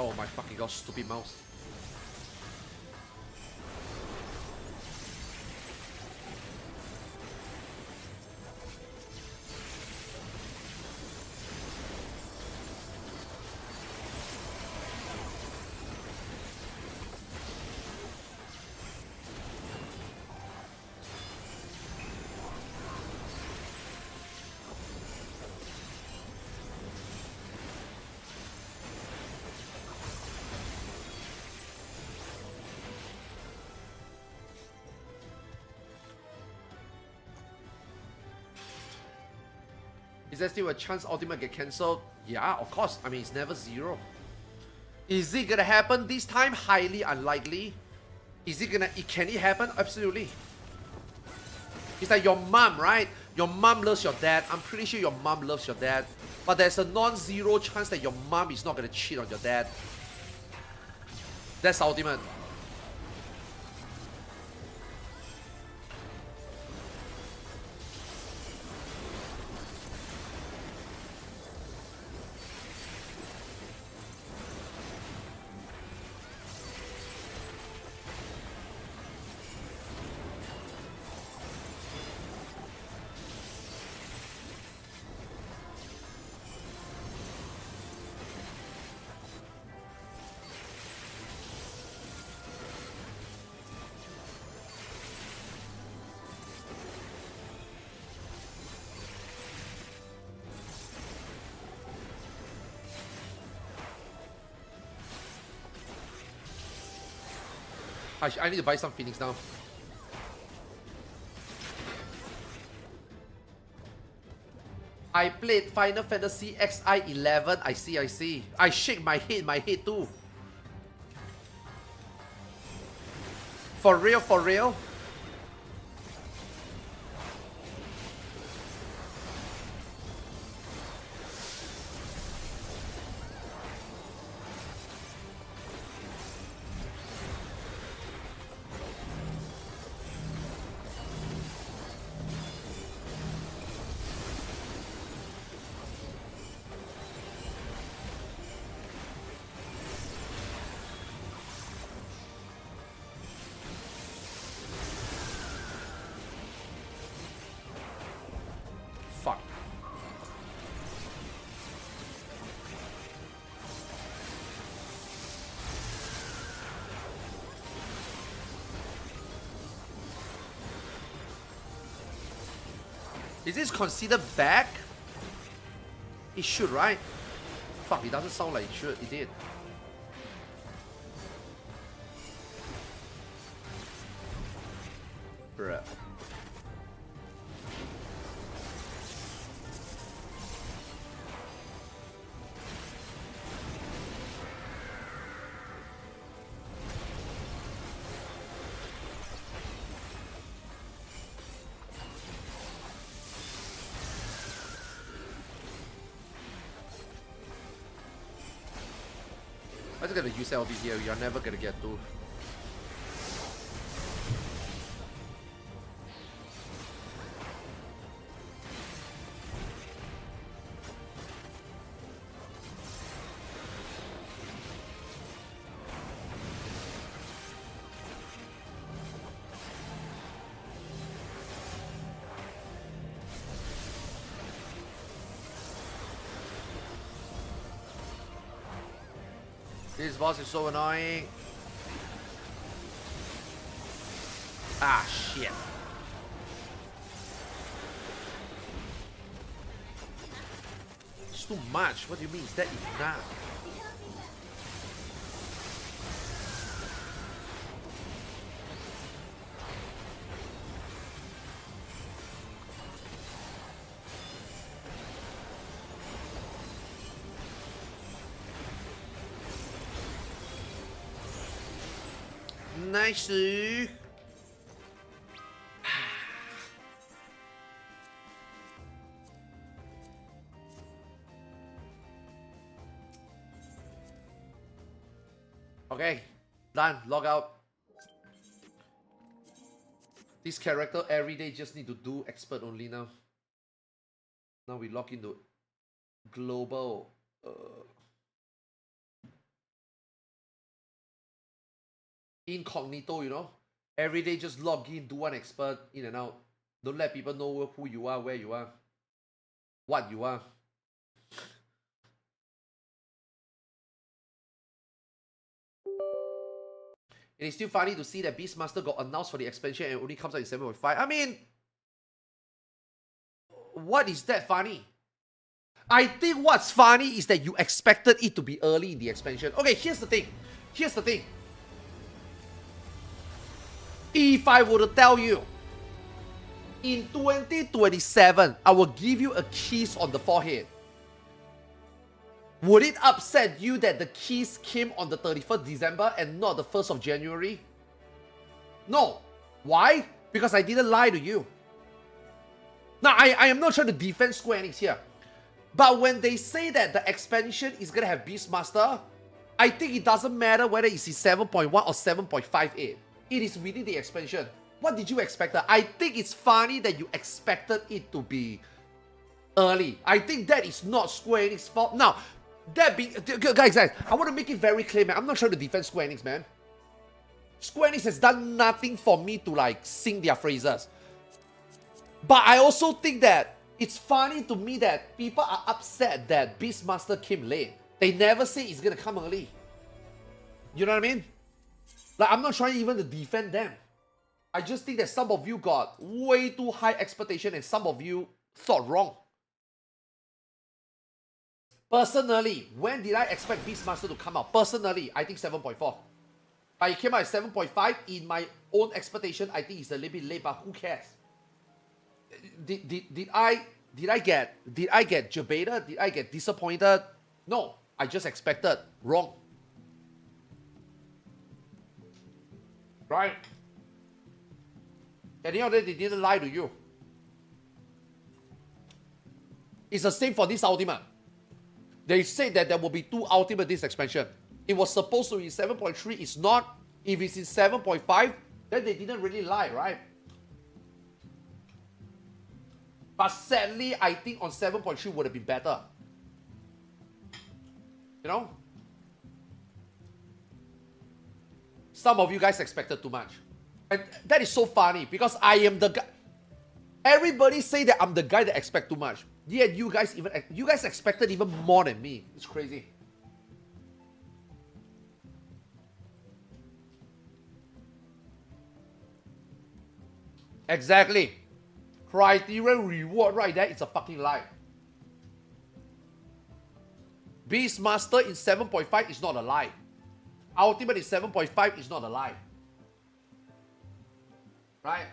Speaker 1: Oh my fucking god, stupid mouse. Is there still a chance ultimate get cancelled? Yeah, of course. I mean, it's never zero. Is it gonna happen this time? Highly unlikely. Is it gonna... Can it happen? Absolutely. It's like your mom, right? Your mom loves your dad. I'm pretty sure your mom loves your dad. But there's a non-zero chance that your mom is not gonna cheat on your dad. That's ultimate. I need to buy some Phoenix now. I played Final Fantasy XI11. I see. I shake my head too. For real? Fuck. Is this considered back? It should, right? Fuck, it doesn't sound like it should. It did. Bruh. I'm just gonna use LB here, you're never gonna get to. This boss is so annoying. Ah, shit. It's too much. What do you mean? Is that enough? Nice. Okay, done. Log out. This character every day just need to do expert only now. Now we log into global. Incognito, you know, every day just log in, do one expert, in and out. Don't let people know who you are, where you are, what you are. It is still funny to see that Beastmaster got announced for the expansion and only comes out in 7.5. I mean, what is that funny? I think what's funny is that you expected it to be early in the expansion. Okay, here's the thing. If I were to tell you In 2027, I will give you a kiss on the forehead. Would it upset you that the kiss came on the 31st December and not the 1st of January? No. Why? Because I didn't lie to you. Now, I am not trying to defend Square Enix here. But when they say that the expansion is going to have Beastmaster, I think it doesn't matter whether it's 7.1 or 7.58. It is within the expansion. What did you expect? I think it's funny that you expected it to be early. I think that is not Square Enix's fault. Now, guys, I want to make it very clear, man. I'm not trying to defend Square Enix, man. Square Enix has done nothing for me to like sing their phrases. But I also think that it's funny to me that people are upset that Beastmaster came late. They never say it's gonna come early. You know what I mean? Like, I'm not trying even to defend them. I just think that some of you got way too high expectation and some of you thought wrong. Personally, when did I expect Beastmaster to come out? Personally, I think 7.4. But it came out at 7.5. In my own expectation, I think it's a little bit late, but who cares? Did I get jebaited? Did I get disappointed? No, I just expected wrong. Right? At the end of the day, they didn't lie to you. It's the same for this Ultimate. They said that there will be 2 Ultimate this expansion. It was supposed to be 7.3. It's not. If it's in 7.5, then they didn't really lie, right? But sadly, I think on 7.3 would have been better. You know? Some of you guys expected too much. And that is so funny because I am the guy. Everybody say that I'm the guy that expect too much. Yet you guys expected even more than me. It's crazy. Exactly. Criterion reward right there, it's a fucking lie. Beastmaster in 7.5 is not a lie. Ultimate in 7.5 is not a lie. Right?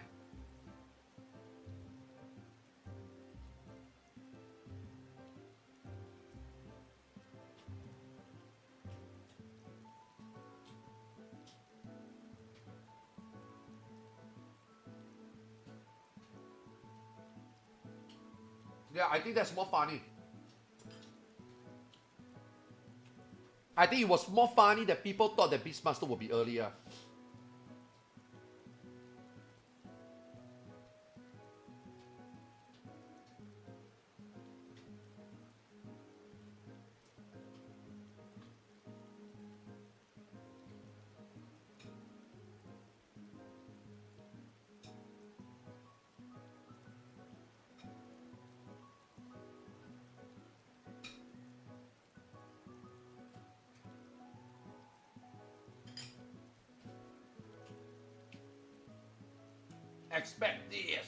Speaker 1: Yeah, I think that's more funny. I think it was more funny that people thought that Beastmaster would be earlier. Expect this.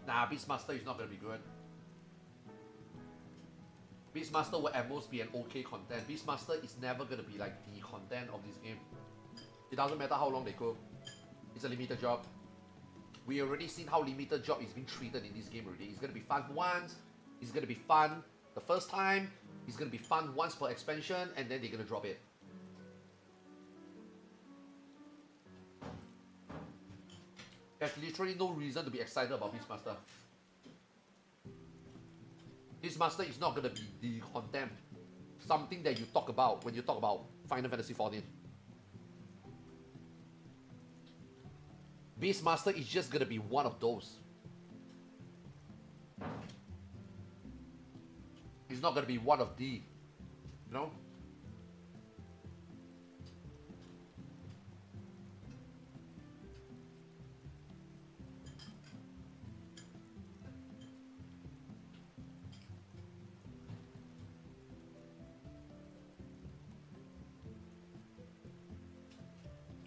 Speaker 1: Nah, Beastmaster is not gonna be good. Beastmaster will at most be an okay content. Beastmaster is never gonna be like the content of this game. It doesn't matter how long they go. It's a limited job. We already seen how limited job is being treated in this game already. It's gonna be fun once. It's gonna be fun the first time. It's gonna be fun once per expansion, and then they're gonna drop it. There's literally no reason to be excited about Beastmaster. Beastmaster is not gonna be the content. Something that you talk about when you talk about Final Fantasy 14. Beastmaster is just gonna be one of those. He's not gonna be one of the, you know?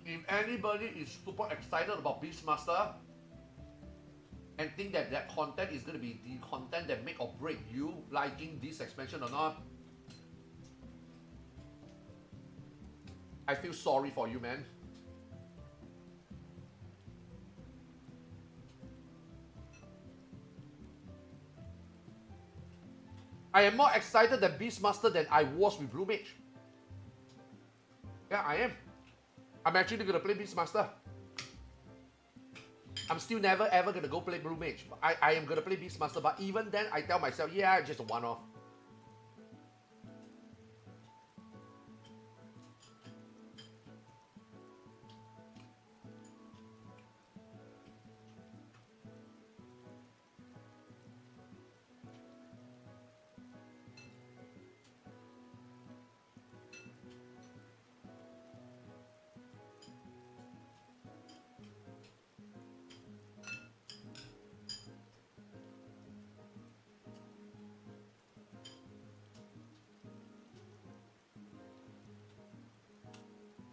Speaker 1: If anybody is super excited about Beastmaster and think that that content is going to be the content that make or break you liking this expansion or not, I feel sorry for you, man. I am more excited than Beastmaster than I was with Blue Mage. Yeah, I am. I'm actually gonna play Beastmaster. I'm still never ever gonna go play Blue Mage. I am gonna play Beastmaster, but even then I tell myself, yeah, just a one-off.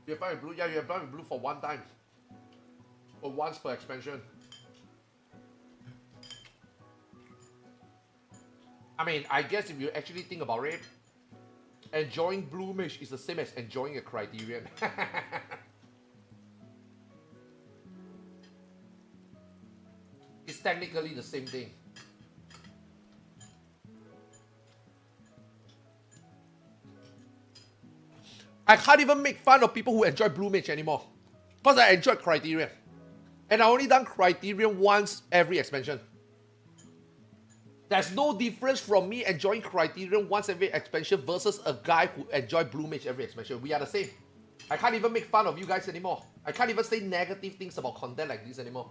Speaker 1: You apply with blue, yeah, you apply with blue for one time. Or once per expansion. I mean, I guess if you actually think about it, enjoying Blue Mage is the same as enjoying a Criterion. It's technically the same thing. I can't even make fun of people who enjoy Blue Mage anymore. Because I enjoy Criterion. And I only done Criterion once every expansion. There's no difference from me enjoying Criterion once every expansion versus a guy who enjoy Blue Mage every expansion. We are the same. I can't even make fun of you guys anymore. I can't even say negative things about content like this anymore.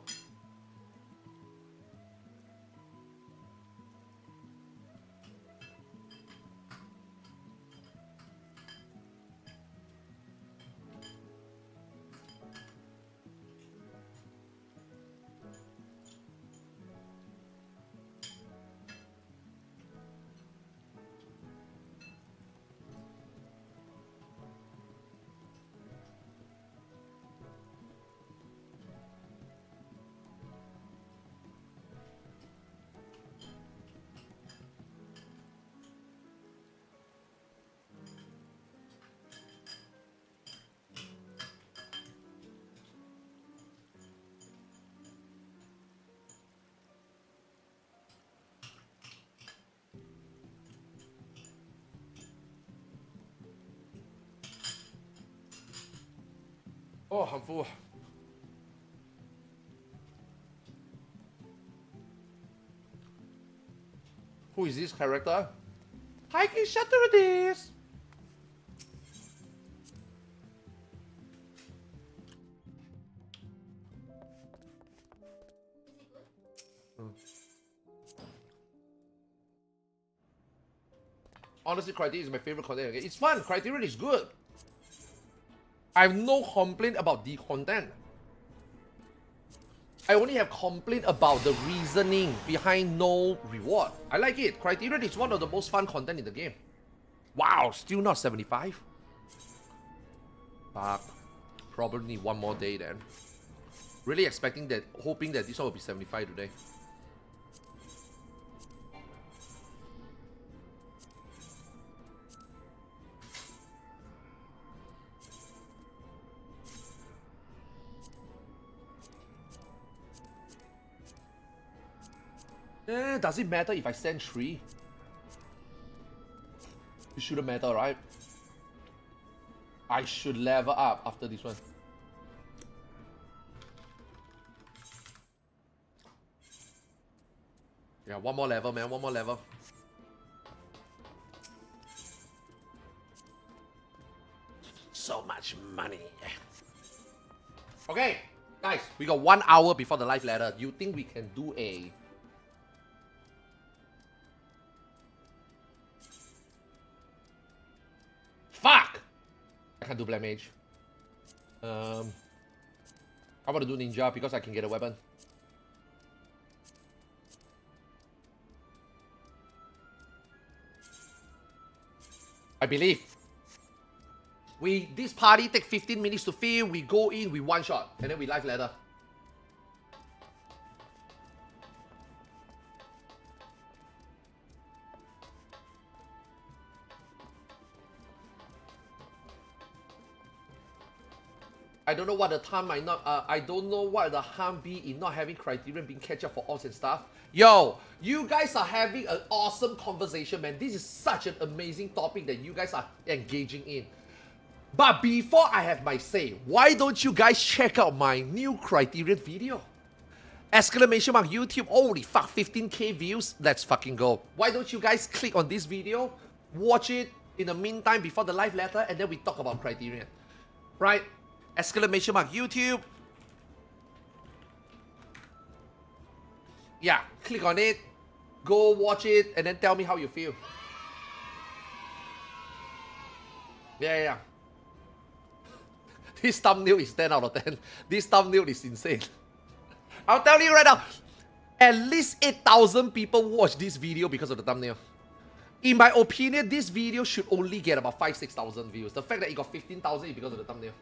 Speaker 1: Oh, I'm full. Who is this character? Hiking shutter this. Honestly, Criterion is my favorite content. It's fun. Criterion is good. I have no complaint about the content. I only have complaint about the reasoning behind no reward. I like it. Criterion is one of the most fun content in the game. Wow, still not 75? Fuck. Probably need one more day then. Really expecting that, hoping that this one will be 75 today. Does it matter if I send 3? It shouldn't matter, right? I should level up after this one. Yeah, one more level, man. One more level. So much money. Okay. Guys, we got 1 hour before the live ladder. You think we can do a... Fuck! I can't do Black Mage. I want to do Ninja because I can get a weapon. I believe. This party take 15 minutes to fill. We go in, we one shot, and then we live ladder. I don't know what the time might not. I don't know what the harm be in not having criterion being catch up for odds and stuff. Yo, you guys are having an awesome conversation, man. This is such an amazing topic that you guys are engaging in. But before I have my say, why don't you guys check out my new criterion video? Exclamation mark YouTube. Holy fuck, 15k views. Let's fucking go. Why don't you guys click on this video, watch it in the meantime before the live letter, and then we talk about criterion. Right? Exclamation mark YouTube. Yeah, click on it, go watch it, and then tell me how you feel. Yeah. This thumbnail is 10 out of 10. This thumbnail is insane. I'll tell you right now, at least 8,000 people watch this video because of the thumbnail. In my opinion, this video should only get about 5,000-6,000 views. The fact that it got 15,000 is because of the thumbnail.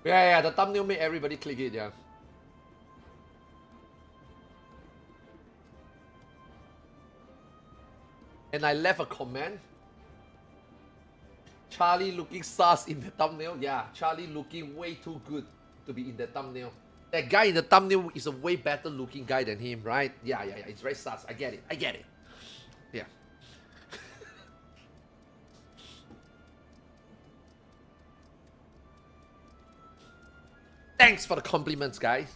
Speaker 1: Yeah, the thumbnail made everybody click it, yeah. And I left a comment. Charlie looking sus in the thumbnail. Yeah, Charlie looking way too good to be in the thumbnail. That guy in the thumbnail is a way better looking guy than him, right? Yeah. It's very sus. I get it. Yeah. Thanks for the compliments, guys.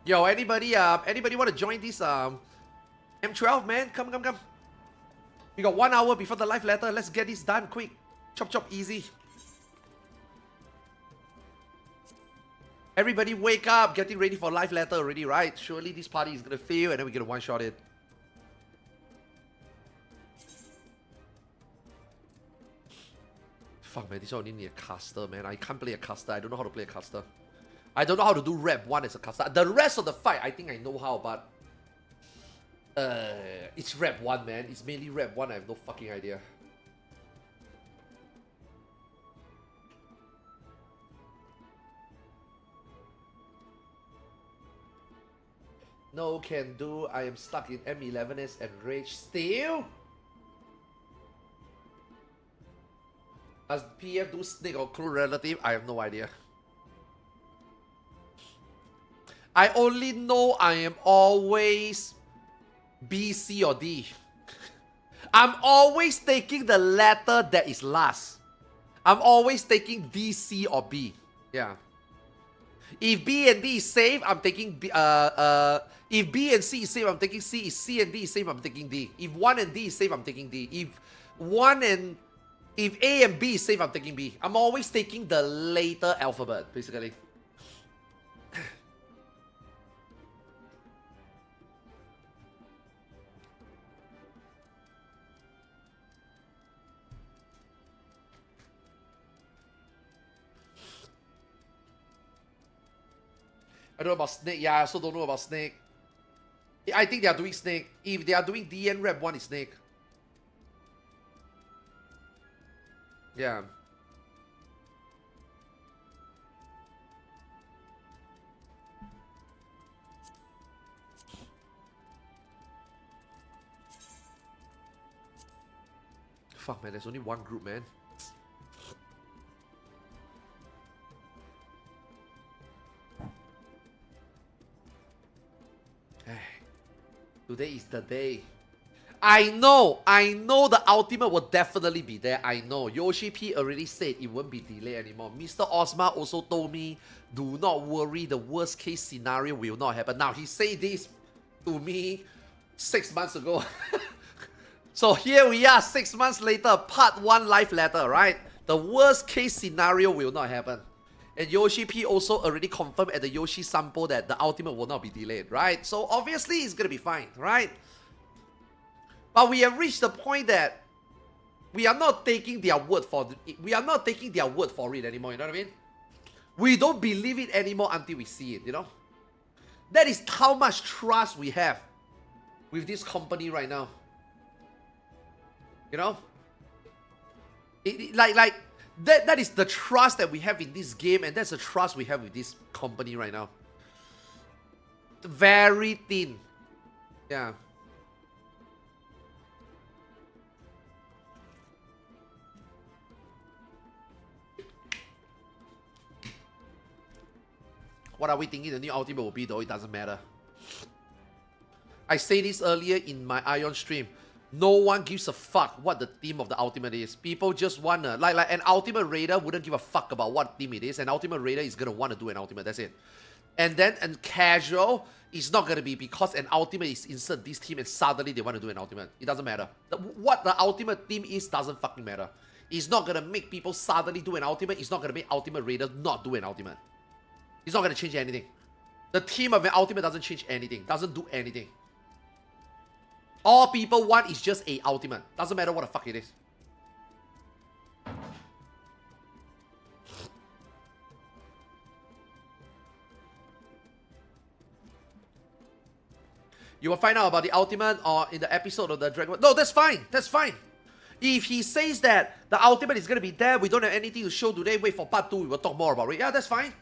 Speaker 1: Yo, anybody want to join this M12, man? Come. We got 1 hour before the live letter. Let's get this done quick. Chop, easy. Everybody wake up, getting ready for live letter already, right? Surely this party is gonna fail, and then we're gonna one-shot it. Fuck, man, this one only need a caster, man. I can't play a caster. I don't know how to play a caster. I don't know how to do rep 1 as a caster. The rest of the fight, I think I know how, but... it's rep 1, man. It's mainly rep 1. I have no fucking idea. No can do. I am stuck in M11s and rage still. Does PF do snake or crew relative? I have no idea. I only know I am always B, C, or D. I'm always taking the letter that is last. I'm always taking D, C, or B. Yeah. If B and D is safe, I'm taking B. If B and C is safe, I'm taking C. If C and D is safe, I'm taking D. If 1 and D is safe, I'm taking D. If A and B is safe, I'm taking B. I'm always taking the later alphabet, basically. I don't know about Snake. Yeah, I also don't know about Snake. I think they are doing Snake. If they are doing DN rep 1 is Snake. Yeah. Fuck, man, there's only one group, man. Today is the day. I know the ultimate will definitely be there. I know. Yoshi P already said it won't be delayed anymore. Mr. Osma also told me, do not worry, the worst case scenario will not happen. Now, he said this to me 6 months ago. So here we are, 6 months later, part 1 live letter, right? The worst case scenario will not happen. And Yoshi P also already confirmed at the Yoshi Sampo that the ultimate will not be delayed, right? So obviously it's gonna be fine, right? But we have reached the point that we are not taking their word for it. We are not taking their word for it anymore, you know what I mean? We don't believe it anymore until we see it, you know? That is how much trust we have with this company right now. You know? That is the trust that we have in this game, and that's the trust we have with this company right now. Very thin. Yeah. What are we thinking the new ultimate will be though? It doesn't matter. I said this earlier in my Aion stream. No one gives a fuck what the theme of the ultimate is. People just wanna like an ultimate raider wouldn't give a fuck about what theme it is. An ultimate raider is gonna wanna do an ultimate. That's it. And then casual is not gonna be because an ultimate is insert this team and suddenly they want to do an ultimate. It doesn't matter. What the ultimate theme is doesn't fucking matter. It's not gonna make people suddenly do an ultimate. It's not gonna make ultimate raiders not do an ultimate. It's not gonna change anything. The theme of an ultimate doesn't change anything. Doesn't do anything. All people want is just a ultimate. Doesn't matter what the fuck it is. You will find out about the ultimate or in the episode of the Dragon. No, that's fine. That's fine. If he says that the ultimate is gonna be there, we don't have anything to show today. Wait for part 2. We will talk more about it. Yeah, that's fine.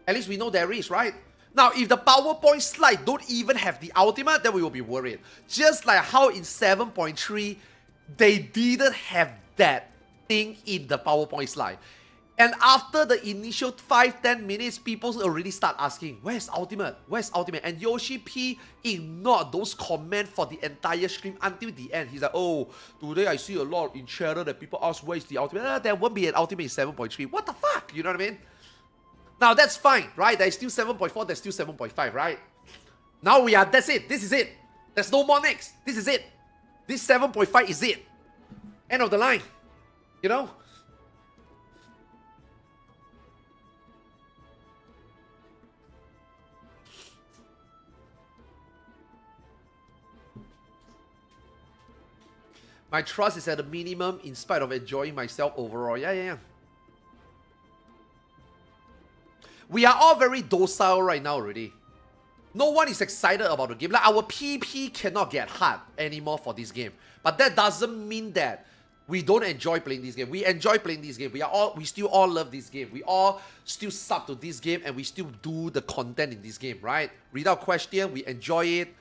Speaker 1: At least we know there is, right? Now, if the PowerPoint slide don't even have the ultimate, then we will be worried. Just like how in 7.3, they didn't have that thing in the PowerPoint slide. And after the initial 5-10 minutes, people already start asking, where's ultimate? Where's ultimate? And Yoshi P ignored those comments for the entire stream until the end. He's like, oh, today I see a lot in chatter that people ask, where's the ultimate? There won't be an ultimate in 7.3. What the fuck? You know what I mean? Now that's fine, right? There's still 7.4, there's still 7.5, right? Now we are, that's it. This is it. There's no more next. This is it. This 7.5 is it. End of the line. You know? My trust is at a minimum in spite of enjoying myself overall. Yeah. We are all very docile right now already. No one is excited about the game. Like our PP cannot get hard anymore for this game. But that doesn't mean that we don't enjoy playing this game. We enjoy playing this game. We still all love this game. We all still sub to this game and we still do the content in this game, right? Without question, we enjoy it.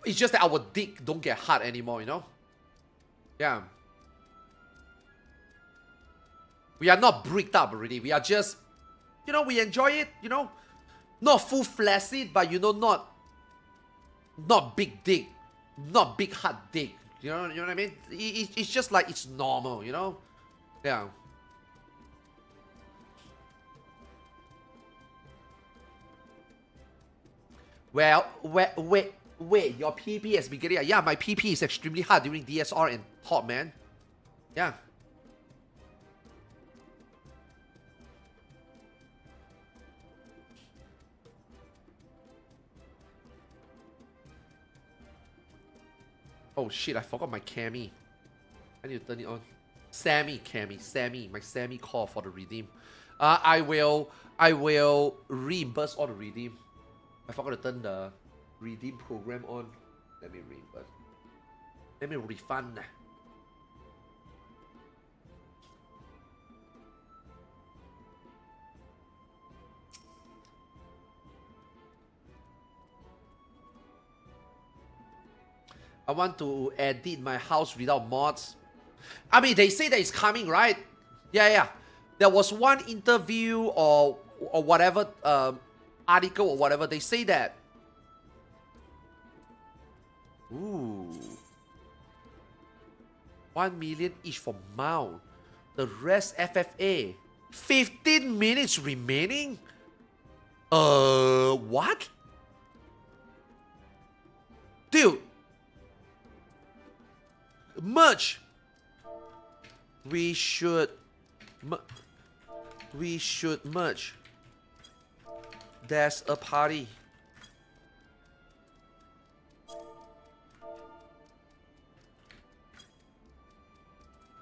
Speaker 1: It's just that our dick don't get hard anymore, you know? Yeah. We are not bricked up already. We are just, you know, we enjoy it, you know? Not full flaccid, but you know, not big dick. Not big hard dick. You know what I mean? It's just like it's normal, you know? Yeah. Well, wait, your PP has been getting... Yeah, my PP is extremely hard during DSR and top, man. Yeah. Oh shit, I forgot my Cammy. I need to turn it on. Sammy, my Sammy call for the redeem. I will reimburse all the redeem. I forgot to turn the redeem program on. Let me reimburse. Let me refund. I want to edit my house without mods. I mean, they say that it's coming, right? Yeah. There was one interview or whatever, article or whatever. They say that. Ooh. 1 million each for mount. The rest FFA. 15 minutes remaining? What? Dude. Merge. We should merge. There's a party.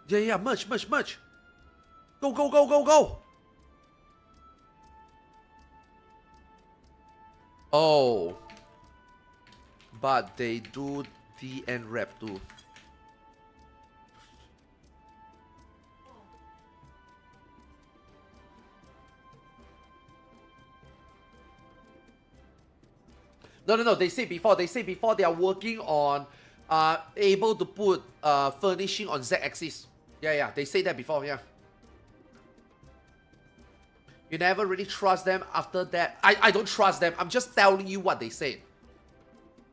Speaker 1: Yeah, merge. Go. Oh. But they do DN rep too. No. They say before they are working on able to put furnishing on Z-axis. Yeah. They say that before, yeah. You never really trust them after that. I don't trust them. I'm just telling you what they said.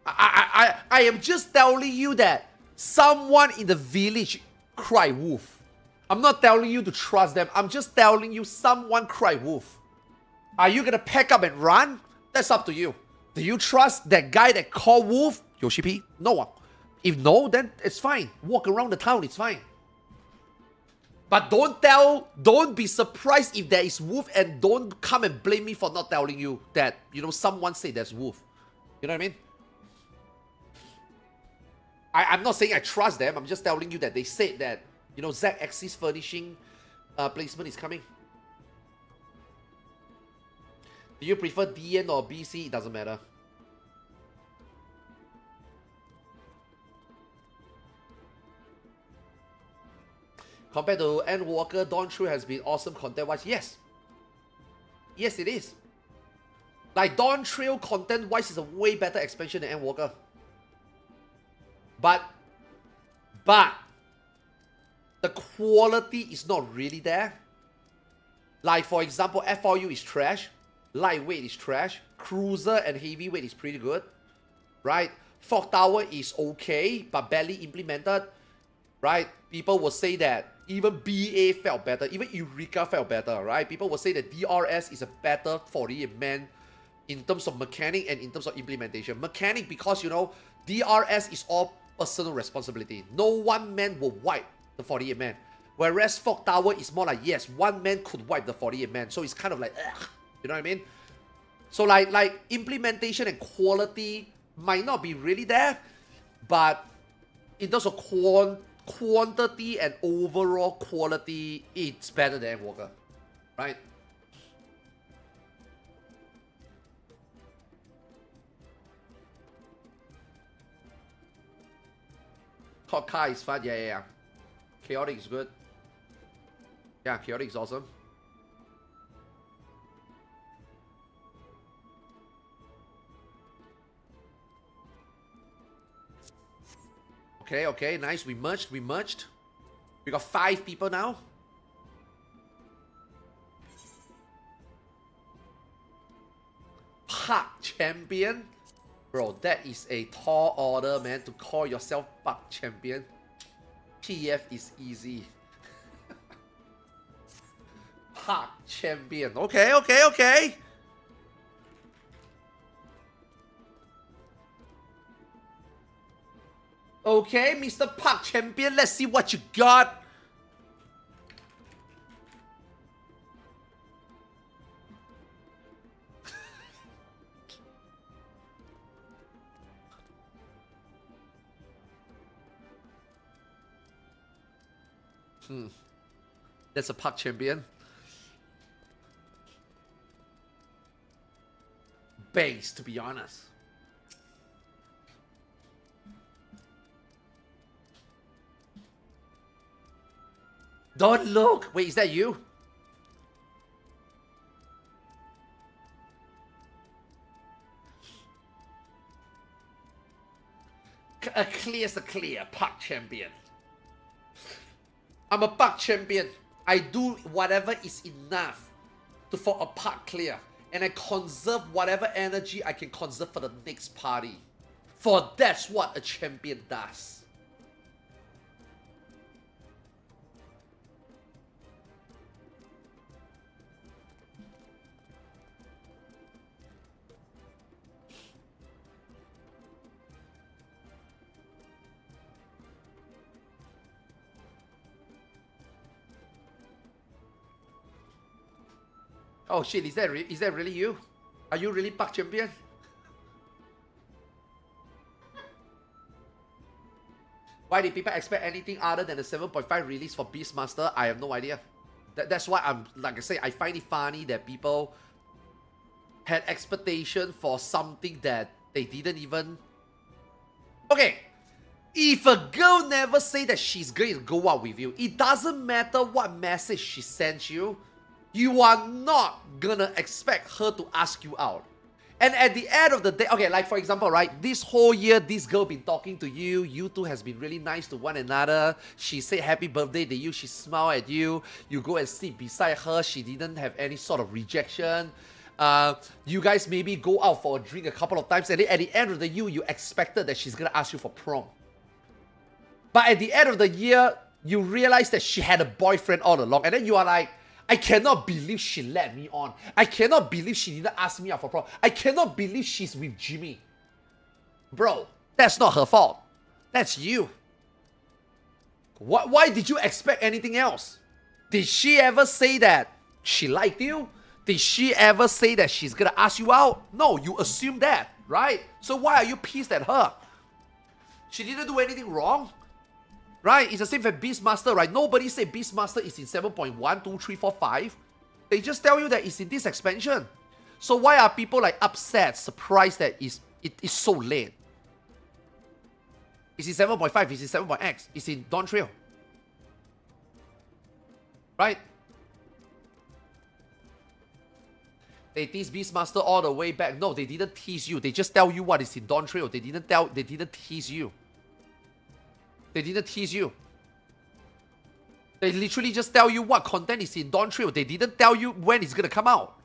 Speaker 1: I am just telling you that someone in the village cried wolf. I'm not telling you to trust them. I'm just telling you someone cried wolf. Are you gonna pack up and run? That's up to you. Do you trust that guy that called wolf? Yoshi P? No. If no, then it's fine. Walk around the town, it's fine. But don't be surprised if there is wolf, and don't come and blame me for not telling you that, someone said there's wolf. You know what I mean? I'm not saying I trust them. I'm just telling you that they said that, Z-axis furnishing placement is coming. Do you prefer DN or BC? It doesn't matter. Compared to Endwalker, Dawn Trail has been awesome content-wise. Yes. Yes, it is. Like, Dawn Trail content-wise is a way better expansion than Endwalker. But the quality is not really there. Like, for example, FRU is trash. Lightweight is trash. Cruiser and heavyweight is pretty good. Right? Fog Tower is okay, but barely implemented. Right? People will say that even BA felt better. Even Eureka felt better, right? People will say that DRS is a better 48-man in terms of mechanic and in terms of implementation. Mechanic because, DRS is all personal responsibility. No one man will wipe the 48-man. Whereas Fog Tower is more like, yes, one man could wipe the 48-man. So it's kind of like, ugh, you know what I mean? So like implementation and quality might not be really there, but in terms of quantity and overall quality, it's better than Walker, right? Hot car is fun, yeah. Chaotic is good. Yeah, Chaotic is awesome. Okay, nice. We merged. We got 5 people now. Park champion? Bro, that is a tall order, man, to call yourself Park champion. PF is easy. Park champion. Okay. Okay, Mr. Park champion, let's see what you got. That's a Park champion. Base, to be honest. Don't look! Wait, is that you? A clear's a clear, Park champion. I'm a Park champion. I do whatever is enough for a Park clear. And I conserve whatever energy I can conserve for the next party. For that's what a champion does. Oh shit, is that really you? Are you really Park Champion? Why did people expect anything other than the 7.5 release for Beastmaster? I have no idea. That's why I'm, like I say, I find it funny that people had expectation for something that they didn't even... Okay, if a girl never say that she's going to go out with you, it doesn't matter what message she sends you, you are not gonna expect her to ask you out. And at the end of the day, okay, like for example, right, this whole year, this girl been talking to you, you two has been really nice to one another, she said happy birthday to you, she smiled at you, you go and sit beside her, she didn't have any sort of rejection, you guys maybe go out for a drink a couple of times, and then at the end of the year, you expected that she's gonna ask you for prom. But at the end of the year, you realize that she had a boyfriend all along, and then you are like, I cannot believe she led me on. I cannot believe she didn't ask me out for prom. I cannot believe she's with Jimmy. Bro, that's not her fault. That's you. Why did you expect anything else? Did she ever say that she liked you? Did she ever say that she's gonna ask you out? No, you assume that, right? So why are you pissed at her? She didn't do anything wrong. Right? It's the same for Beastmaster, right? Nobody said Beastmaster is in 7.1, 2, 3, 4, 5. They just tell you that it's in this expansion. So why are people like upset, surprised that it is so late? It's in 7.5, it's in 7.x, it's in Dawn Trail. Right? They tease Beastmaster all the way back. No, they didn't tease you. They just tell you what is in Dawn Trail. They didn't tease you. They didn't tease you. They literally just tell you what content is in Dawn Trail. They didn't tell you when it's gonna come out.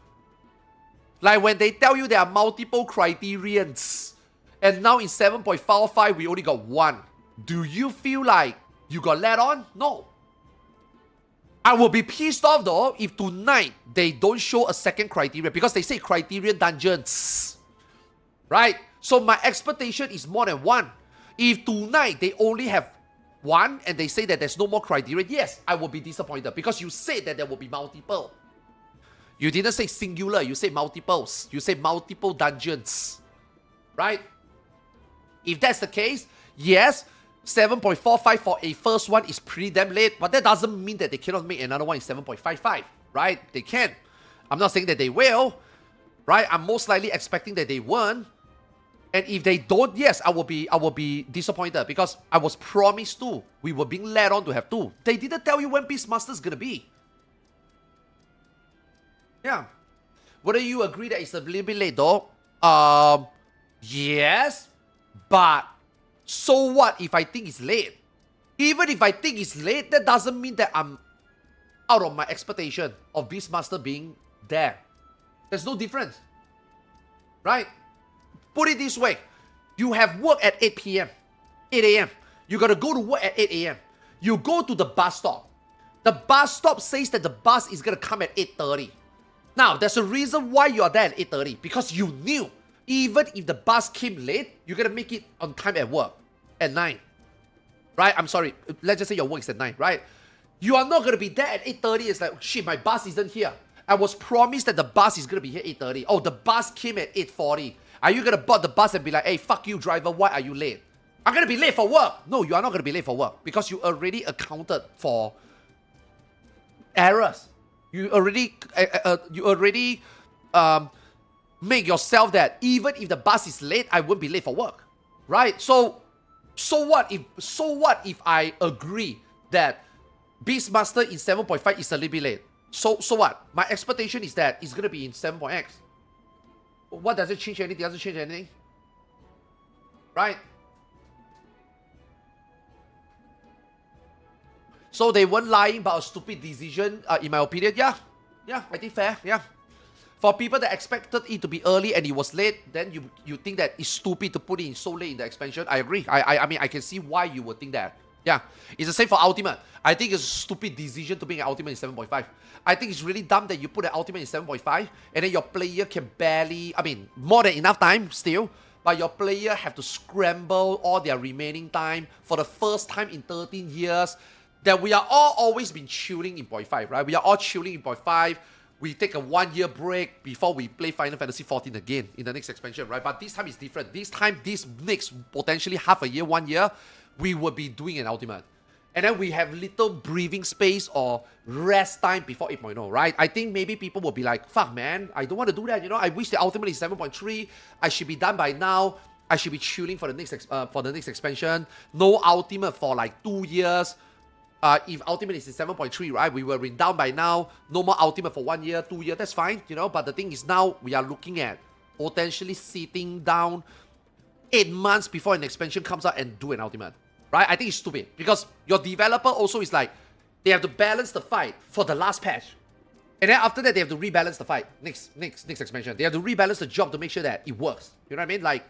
Speaker 1: Like when they tell you there are multiple criterions, and now in 7.55 we only got one. Do you feel like you got let on? No. I will be pissed off though if tonight they don't show a second criteria, because they say criterion dungeons. Right? So my expectation is more than one. If tonight they only have one and they say that there's no more criteria, yes, I will be disappointed, because you said that there will be multiple. You didn't say singular, you said multiples. You said multiple dungeons. Right? If that's the case, yes, 7.45 for a first one is pretty damn late, but that doesn't mean that they cannot make another one in 7.55. Right? They can. I'm not saying that they will. Right? I'm most likely expecting that they won't. And if they don't, yes, I will be disappointed, because I was promised two. We were being led on to have two. They didn't tell you when Beastmaster is gonna be. Yeah. Whether you agree that it's a little bit late though? Yes. But so what if I think it's late? Even if I think it's late, that doesn't mean that I'm out of my expectation of Beastmaster being there. There's no difference. Right? Put it this way, you have work at 8 p.m., 8 a.m. You gotta go to work at 8 a.m. You go to the bus stop. The bus stop says that the bus is gonna come at 8:30. Now, there's a reason why you are there at 8:30, because you knew even if the bus came late, you're gonna make it on time at work at 9. Right? I'm sorry, let's just say your work is at 9, right? You are not gonna be there at 8:30. It's like, shit, my bus isn't here. I was promised that the bus is gonna be here at 8:30. Oh, the bus came at 8:40. Are you gonna board the bus and be like, hey, fuck you, driver, why are you late? I'm gonna be late for work. No, you are not gonna be late for work, because you already accounted for errors. You already make yourself that even if the bus is late, I won't be late for work, right? So what if I agree that Beastmaster in 7.5 is a little bit late? So what? My expectation is that it's gonna be in 7.x. What does it change anything? Doesn't change anything. Right? So they weren't lying about a stupid decision, in my opinion. Yeah, I think fair, yeah. For people that expected it to be early and it was late, then you think that it's stupid to put it in so late in the expansion. I agree. I mean, I can see why you would think that. Yeah, it's the same for Ultimate. I think it's a stupid decision to make an Ultimate in 7.5. I think it's really dumb that you put an Ultimate in 7.5 and then your player can barely, I mean, more than enough time still, but your player have to scramble all their remaining time for the first time in 13 years that we are all always been chilling in 0.5, right? We are all chilling in 0.5. we take a 1 year break before we play Final Fantasy 14 again in the next expansion, right? But this time is different. This time, this next potentially half a year, 1 year, we will be doing an ultimate. And then we have little breathing space or rest time before 8.0, right? I think maybe people will be like, fuck man, I don't want to do that, you know? I wish the ultimate is 7.3. I should be done by now. I should be chilling for the next expansion. No ultimate for like 2 years. If ultimate is in 7.3, right, we were down by now. No more ultimate for 1 year, 2 years, that's fine, you know. But the thing is now we are looking at potentially sitting down 8 months before an expansion comes out and do an ultimate, right? I think it's stupid because your developer also is like, they have to balance the fight for the last patch. And then after that, they have to rebalance the fight. Next expansion. They have to rebalance the job to make sure that it works. You know what I mean? Like,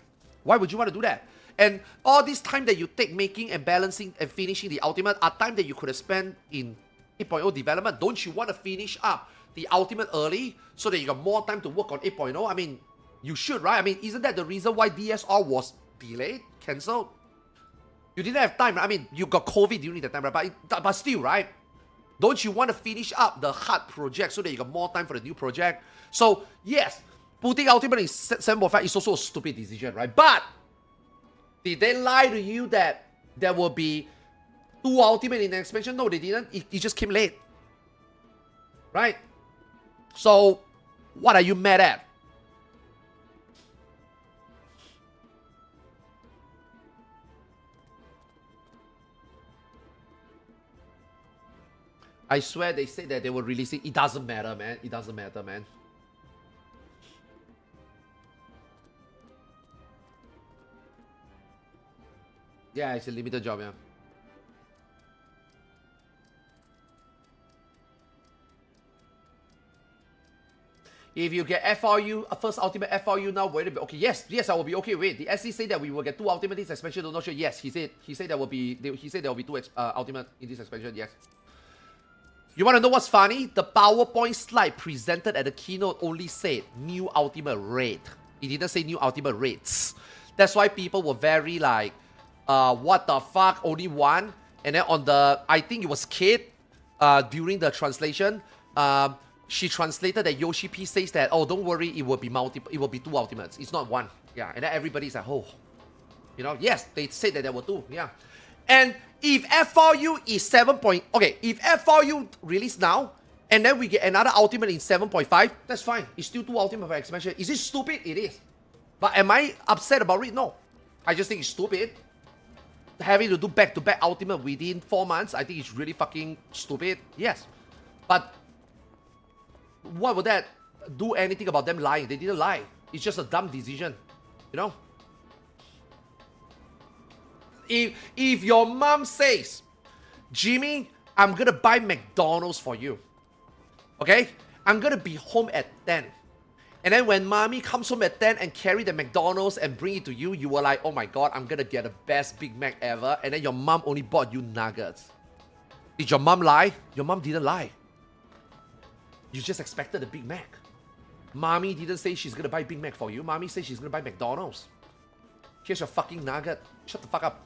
Speaker 1: why would you want to do that? And all this time that you take making and balancing and finishing the ultimate are time that you could have spent in 8.0 development. Don't you want to finish up the ultimate early so that you got more time to work on 8.0? I mean, you should, right? I mean, isn't that the reason why DSR was delayed, cancelled? You didn't have time. I mean, you got COVID during that time, right? But still, right? Don't you want to finish up the hard project so that you got more time for the new project? So, yes, putting ultimate in 7.5 is also a stupid decision, right? But did they lie to you that there will be 2 ultimate in the expansion? No, they didn't. It just came late. Right? So, what are you mad at? I swear they said that they were releasing. It doesn't matter, man. It doesn't matter, man. Yeah, it's a limited job, yeah. If you get FRU, first ultimate FRU now, wait a bit. Okay, yes, I will be okay with it. The SC say that we will get 2 ultimate in this expansion. I'm not sure. Yes, he said there will be 2 ultimate in this expansion. Yes. You want to know what's funny? The PowerPoint slide presented at the keynote only said new ultimate rate. It didn't say new ultimate rates. That's why people were very like, what the fuck, only 1? And then on the, I think it was Kate, during the translation, she translated that Yoshi P says that, oh, don't worry, it will be 2 ultimates. It's not 1. Yeah, and then everybody's like, oh. You know, yes, they said that there were 2. Yeah. And if F4U is 7. Okay, if F4U release now, and then we get another ultimate in 7.5, that's fine. It's still 2 ultimate for expansion. Is it stupid? It is. But am I upset about it? No. I just think it's stupid. Having to do back-to-back ultimate within 4 months, I think it's really fucking stupid. Yes. But what would that do anything about them lying? They didn't lie. It's just a dumb decision. You know? If your mom says, Jimmy, I'm gonna buy McDonald's for you. Okay? I'm gonna be home at 10. And then when mommy comes home at 10 and carry the McDonald's and bring it to you, you were like, oh my god, I'm gonna get the best Big Mac ever. And then your mom only bought you nuggets. Did your mom lie? Your mom didn't lie. You just expected a Big Mac. Mommy didn't say she's gonna buy Big Mac for you. Mommy said she's gonna buy McDonald's. Here's your fucking nugget. Shut the fuck up.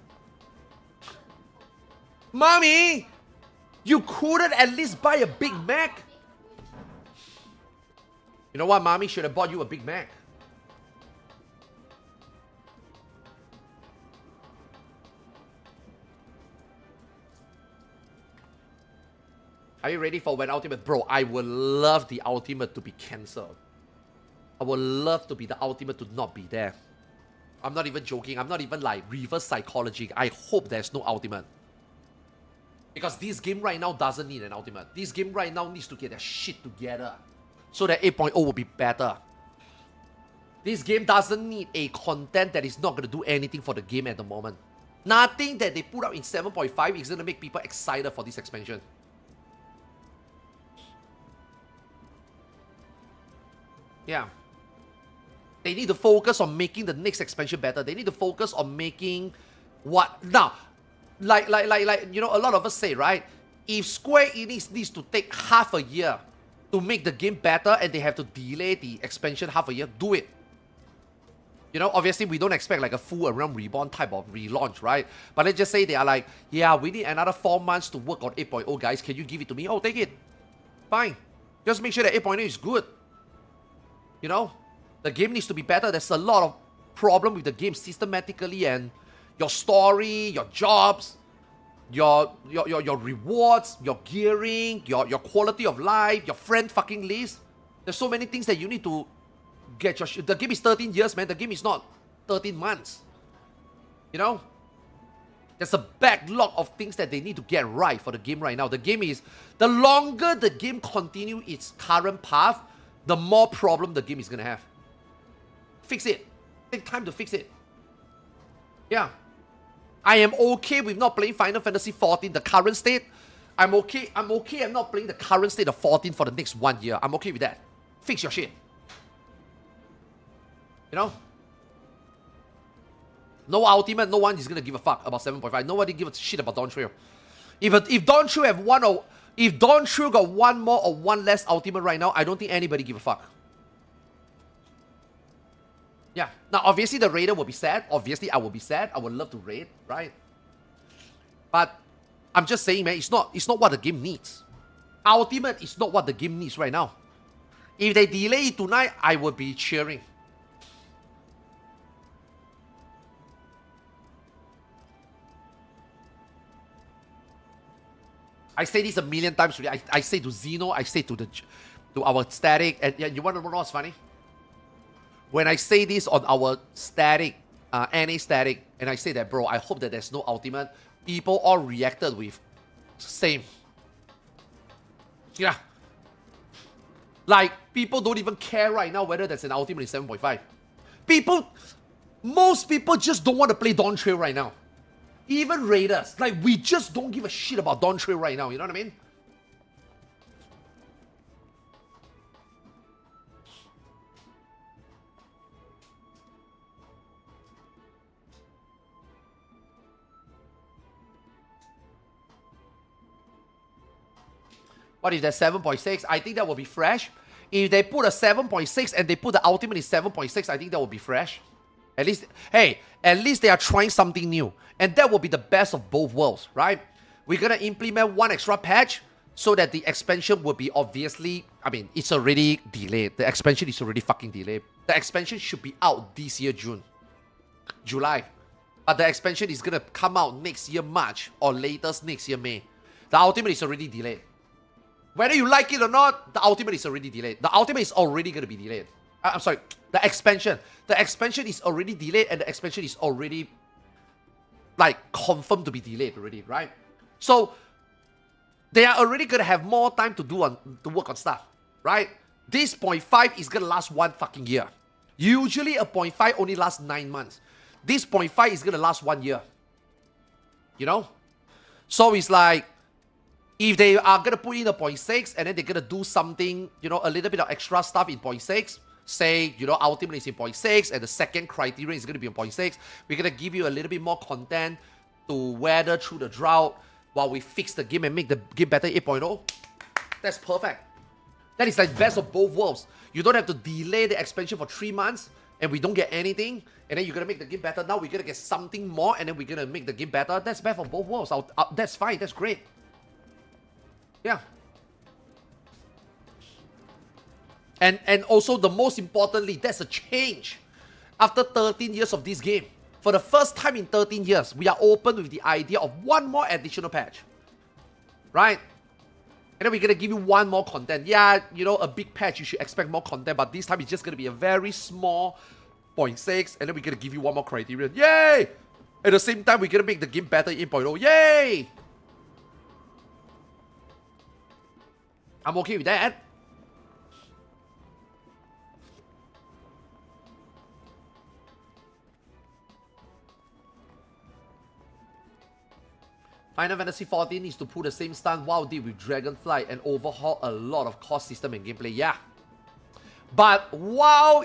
Speaker 1: Mommy! You couldn't at least buy a Big Mac? You know what? Mommy should have bought you a Big Mac. Are you ready for when Ultimate? Bro, I would love the Ultimate to be cancelled. I would love to be the Ultimate to not be there. I'm not even joking. I'm not even like reverse psychology. I hope there's no Ultimate. Because this game right now doesn't need an Ultimate. This game right now needs to get their shit together. So that 8.0 will be better. This game doesn't need a content that is not going to do anything for the game at the moment. Nothing that they put out in 7.5 is going to make people excited for this expansion. Yeah. They need to focus on making the next expansion better. They need to focus on making what... Now, like you know, a lot of us say, right? If Square Enix needs to take half a year to make the game better and they have to delay the expansion half a year, do it. You know, obviously we don't expect like a full Realm Reborn type of relaunch, right? But let's just say they are like, yeah, we need another 4 months to work on 8.0, guys. Can you give it to me? Oh, take it. Fine. Just make sure that 8.8 is good. You know? The game needs to be better. There's a lot of problem with the game systematically, and your story, your jobs, your rewards, your gearing, your quality of life, your friend fucking list. There's so many things that you need to get your shit. The game is 13 years, man. The game is not 13 months. You know? There's a backlog of things that they need to get right for the game right now. The game is... The longer the game continue its current path, the more problem the game is going to have. Fix it. Take time to fix it. Yeah. I am okay with not playing Final Fantasy 14, the current state. I'm okay I'm not playing the current state of 14 for the next 1 year. I'm okay with that. Fix your shit. You know? No ultimate, no one is gonna give a fuck about 7.5. Nobody give a shit about Dawn Trail. If Dawn Trail have one or if Dawn Trail got one more or one less ultimate right now, I don't think anybody give a fuck. Yeah. Now obviously the raider will be sad. Obviously I will be sad. I would love to raid, right? But I'm just saying, man, it's not what the game needs. Ultimate is not what the game needs right now. If they delay it tonight, I would be cheering. I say this a million times today. I say to Zeno, I say to our static, and yeah, you want to know what's funny? When I say this on our static, NA static, and I say that, bro, I hope that there's no ultimate, people all reacted with same. Yeah. Like, people don't even care right now whether there's an ultimate in 7.5. Most people just don't want to play Dawn Trail right now. Even raiders, like, we just don't give a shit about Dawn Trail right now, you know what I mean? What is that, 7.6? I think that will be fresh. If they put a 7.6 and they put the ultimate in 7.6, I think that will be fresh. At least, hey, at least they are trying something new. And that will be the best of both worlds, right? We're gonna implement one extra patch so that the expansion will be obviously... I mean, it's already delayed. The expansion is already fucking delayed. The expansion should be out this year, July. But the expansion is gonna come out next year, March, or latest next year, May. The ultimate is already delayed. Whether you like it or not, the ultimate is already delayed. The ultimate is already gonna be delayed. I'm sorry, the expansion. The expansion is already delayed, and the expansion is already, like, confirmed to be delayed already, right? So, they are already gonna have more time to work on stuff, right? This 0.5 is gonna last 1 fucking year. Usually a 0.5 only lasts 9 months. This 0.5 is gonna last 1 year. You know? So it's like, if they are gonna put in a 0.6 and then they're gonna do something, you know, a little bit of extra stuff in 0.6, say, you know, ultimate is in 0.6 and the second criterion is gonna be in 0.6, we're gonna give you a little bit more content to weather through the drought while we fix the game and make the game better 8.0. That's perfect. That is like best of both worlds. You don't have to delay the expansion for 3 months and we don't get anything, and then you're gonna make the game better. Now we're gonna get something more and then we're gonna make the game better. That's best of both worlds. That's fine. That's great. Yeah. And also, the most importantly, that's a change. After 13 years of this game, for the first time in 13 years, we are open with the idea of one more additional patch. Right? And then we're gonna give you one more content. Yeah, you know, a big patch, you should expect more content, but this time it's just gonna be a very small 0.6, and then we're gonna give you one more criterion. Yay! At the same time, we're gonna make the game better in 8.0. Yay! I'm okay with that. Final Fantasy 14 needs to pull the same stunt WoW did with Dragonflight and overhaul a lot of core system and gameplay. Yeah. But WoW...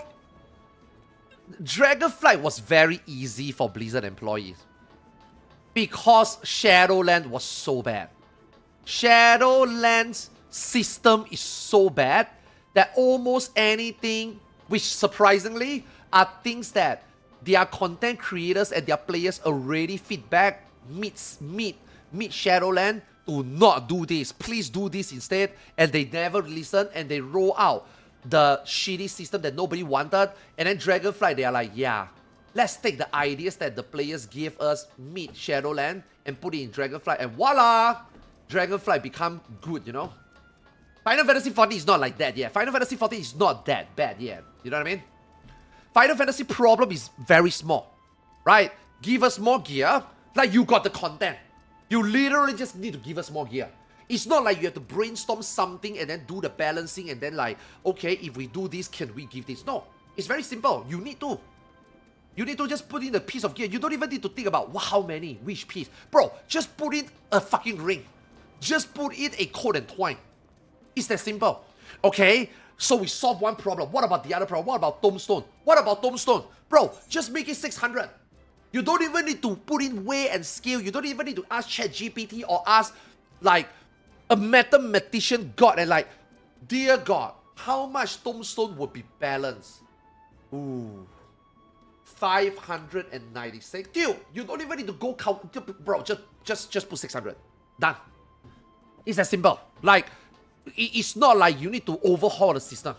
Speaker 1: Dragonflight was very easy for Blizzard employees. Because Shadowland was so bad. Shadowland's system is so bad that almost anything, which surprisingly are things that their content creators and their players already feedback meet Shadowland to not do this. Please do this instead. And they never listen, and they roll out the shitty system that nobody wanted. And then Dragonflight, they are like, yeah, let's take the ideas that the players give us mid Shadowland and put it in Dragonflight, and voila! Dragonflight become good, you know? Final Fantasy 14 is not like that yet. Final Fantasy 14 is not that bad yet. You know what I mean? Final Fantasy problem is very small, right? Give us more gear. Like, you got the content. You literally just need to give us more gear. It's not like you have to brainstorm something and then do the balancing and then like, okay, if we do this, can we give this? No. It's very simple. You need to. You need to just put in a piece of gear. You don't even need to think about how many, which piece. Bro, just put in a fucking ring. Just put in a coat and twine. It's that simple. Okay? So we solve one problem. What about the other problem? What about Tombstone? What about Tombstone? Bro, just make it 600. You don't even need to put in weight and scale. You don't even need to ask ChatGPT or ask like a mathematician god and like, dear God, how much Tombstone would be balanced? Ooh. 596. Dude, you don't even need to go count. Bro, just put 600. Done. It's that simple. Like, it's not like you need to overhaul the system.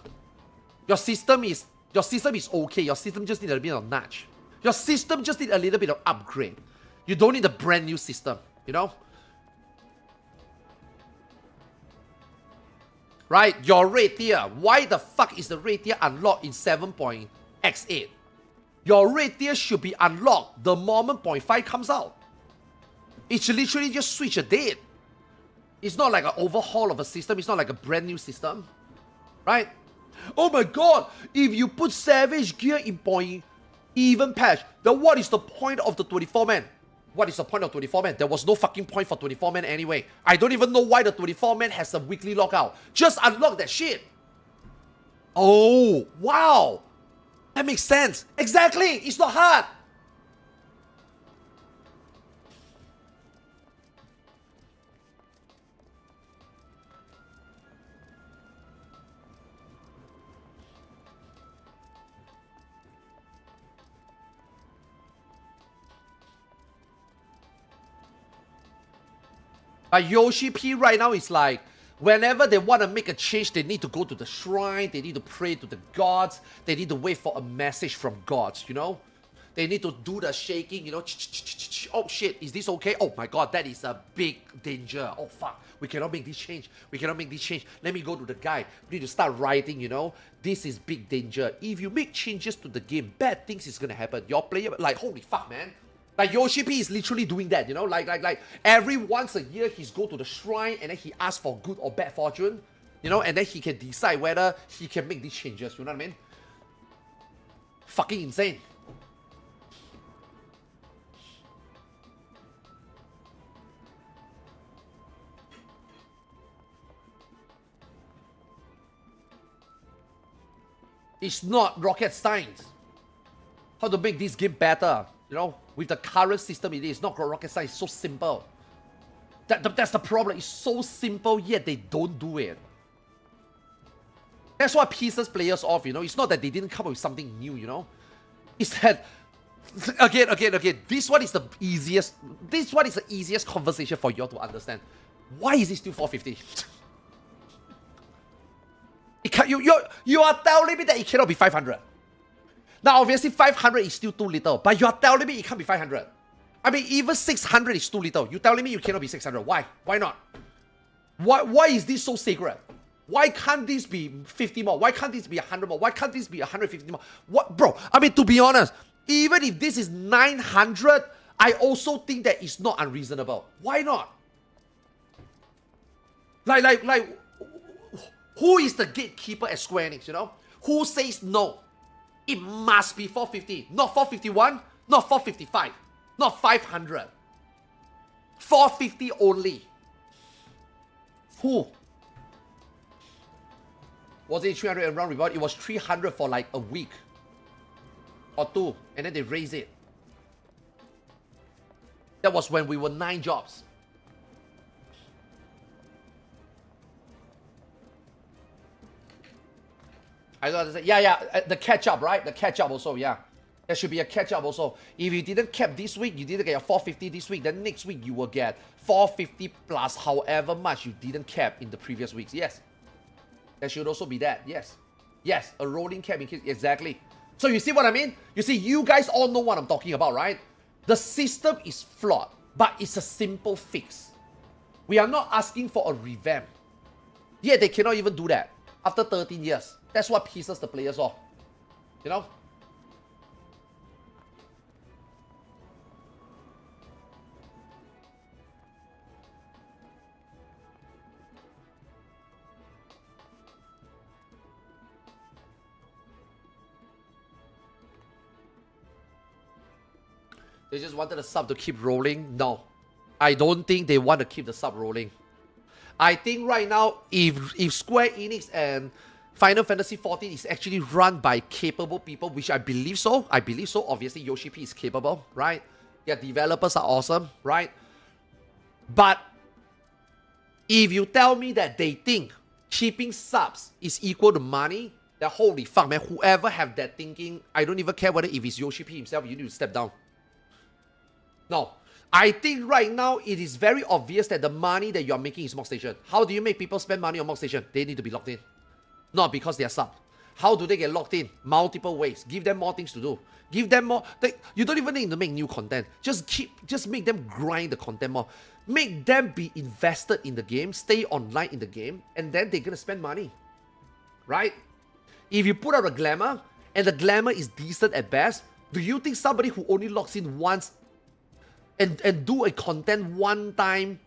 Speaker 1: Your system is okay. Your system just need a bit of nudge. Your system just need a little bit of upgrade. You don't need a brand new system, you know? Right? Your rate tier. Why the fuck is the rate tier unlocked in 7.x8? Your rate tier should be unlocked the moment 0.5 comes out. It's literally just switch a date. It's not like an overhaul of a system. It's not like a brand new system. Right? Oh my god! If you put Savage Gear in point even patch, then what is the point of the 24-man? What is the point of 24-man? There was no fucking point for 24-man anyway. I don't even know why the 24-man has a weekly lockout. Just unlock that shit. Oh, wow. That makes sense. Exactly. It's not hard. Yoshi P right now is like, whenever they want to make a change, they need to go to the shrine, they need to pray to the gods, they need to wait for a message from gods, you know? They need to do the shaking, you know? Oh shit, is this okay? Oh my god, that is a big danger. Oh fuck, we cannot make this change. We cannot make this change. Let me go to the guy. We need to start writing, you know? This is big danger. If you make changes to the game, bad things is gonna happen. Your player, like, holy fuck, man. Like, Yoshi P is literally doing that, you know? Like, every once a year, he's go to the shrine and then he asks for good or bad fortune, you know? And then he can decide whether he can make these changes, you know what I mean? Fucking insane. It's not rocket science. How to make this game better, you know? With the current system it is not rocket science, it's so simple. That's the problem. It's so simple, yet they don't do it. That's what pisses players off, you know? It's not that they didn't come up with something new, you know? It's that, again, this one is the easiest conversation for you all to understand. Why is it still 450? You are telling me that it cannot be 500. Now, obviously, 500 is still too little, but you are telling me it can't be 500. I mean, even 600 is too little. You're telling me you cannot be 600. Why? Why not? Why is this so sacred? Why can't this be 50 more? Why can't this be 100 more? Why can't this be 150 more? What, bro? I mean, to be honest, even if this is 900, I also think that it's not unreasonable. Why not? Like, who is the gatekeeper at Square Enix, you know? Who says no? It must be 450. Not 451, not 455, not 500. 450 only. Who? Was it 300 and round reward? It was 300 for like a week or two, and then they raised it. That was when we were 9 jobs. I don't understand. Yeah, the catch up, right? The catch up also, yeah. There should be a catch-up also. If you didn't cap this week, you didn't get your 450 this week, then next week you will get 450 plus however much you didn't cap in the previous weeks. Yes. There should also be that. Yes. Yes, a rolling cap in case. Exactly. So you see what I mean? You see, you guys all know what I'm talking about, right? The system is flawed, but it's a simple fix. We are not asking for a revamp. Yeah, they cannot even do that after 13 years. That's what pisses the players off. You know? They just wanted the sub to keep rolling? No. I don't think they want to keep the sub rolling. I think right now, if Square Enix and Final Fantasy 14 is actually run by capable people, which I believe so. I believe so. Obviously, Yoshi P is capable, right? Their developers are awesome, right? But if you tell me that they think keeping subs is equal to money, then holy fuck, man. Whoever have that thinking, I don't even care whether if it's Yoshi P himself, you need to step down. No. I think right now it is very obvious that the money that you are making is Mock Station. How do you make people spend money on Mock Station? They need to be locked in. Not because they are sub. How do they get locked in? Multiple ways. Give them more things to do. Give them more. You don't even need to make new content. Just make them grind the content more. Make them be invested in the game, stay online in the game, and then they're gonna spend money. Right? If you put out a glamour, and the glamour is decent at best, do you think somebody who only logs in once and do a content one time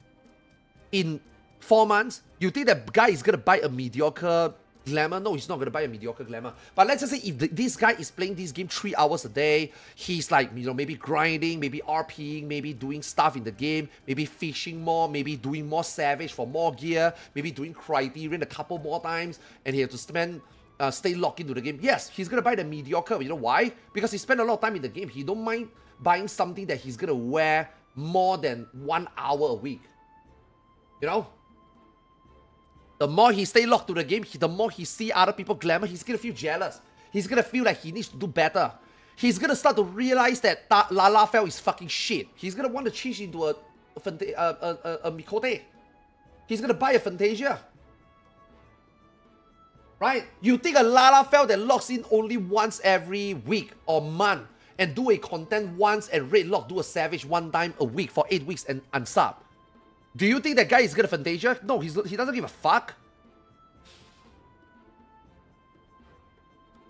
Speaker 1: in 4 months, you think that guy is gonna buy a mediocre glamour? No, he's not gonna buy a mediocre glamour. But let's just say if this guy is playing this game 3 hours a day, he's like, you know, maybe grinding, maybe RPing, maybe doing stuff in the game, maybe fishing more, maybe doing more Savage for more gear, maybe doing Criterion a couple more times, and he has to spend stay locked into the game. Yes, he's gonna buy the mediocre. You know why? Because he spent a lot of time in the game. He don't mind buying something that he's gonna wear more than 1 hour a week. You know? The more he stay locked to the game, the more he see other people glamour, he's gonna feel jealous. He's gonna feel like he needs to do better. He's gonna start to realize that Lalafell is fucking shit. He's gonna want to change into a Mikote. He's gonna buy a Fantasia. Right? You think a Lalafell that logs in only once every week or month and do a content once and raid lock, do a Savage 1 time a week for 8 weeks and unsub. Do you think that guy is gonna Fantasia? No, he doesn't give a fuck.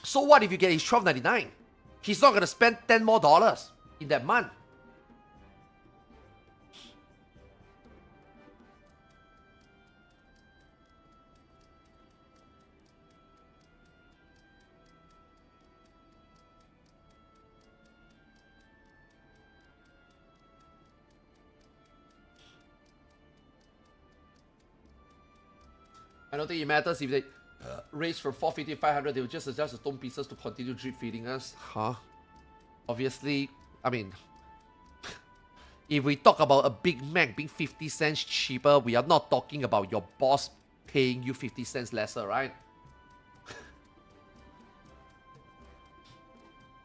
Speaker 1: So what if you get his $12.99? He's not gonna spend $10 more in that month. I don't think it matters if they raise from 450 to 500, they will just adjust the stone pieces to continue drip feeding us. Huh? Obviously, I mean, if we talk about a Big Mac being 50 cents cheaper, we are not talking about your boss paying you 50 cents lesser, right?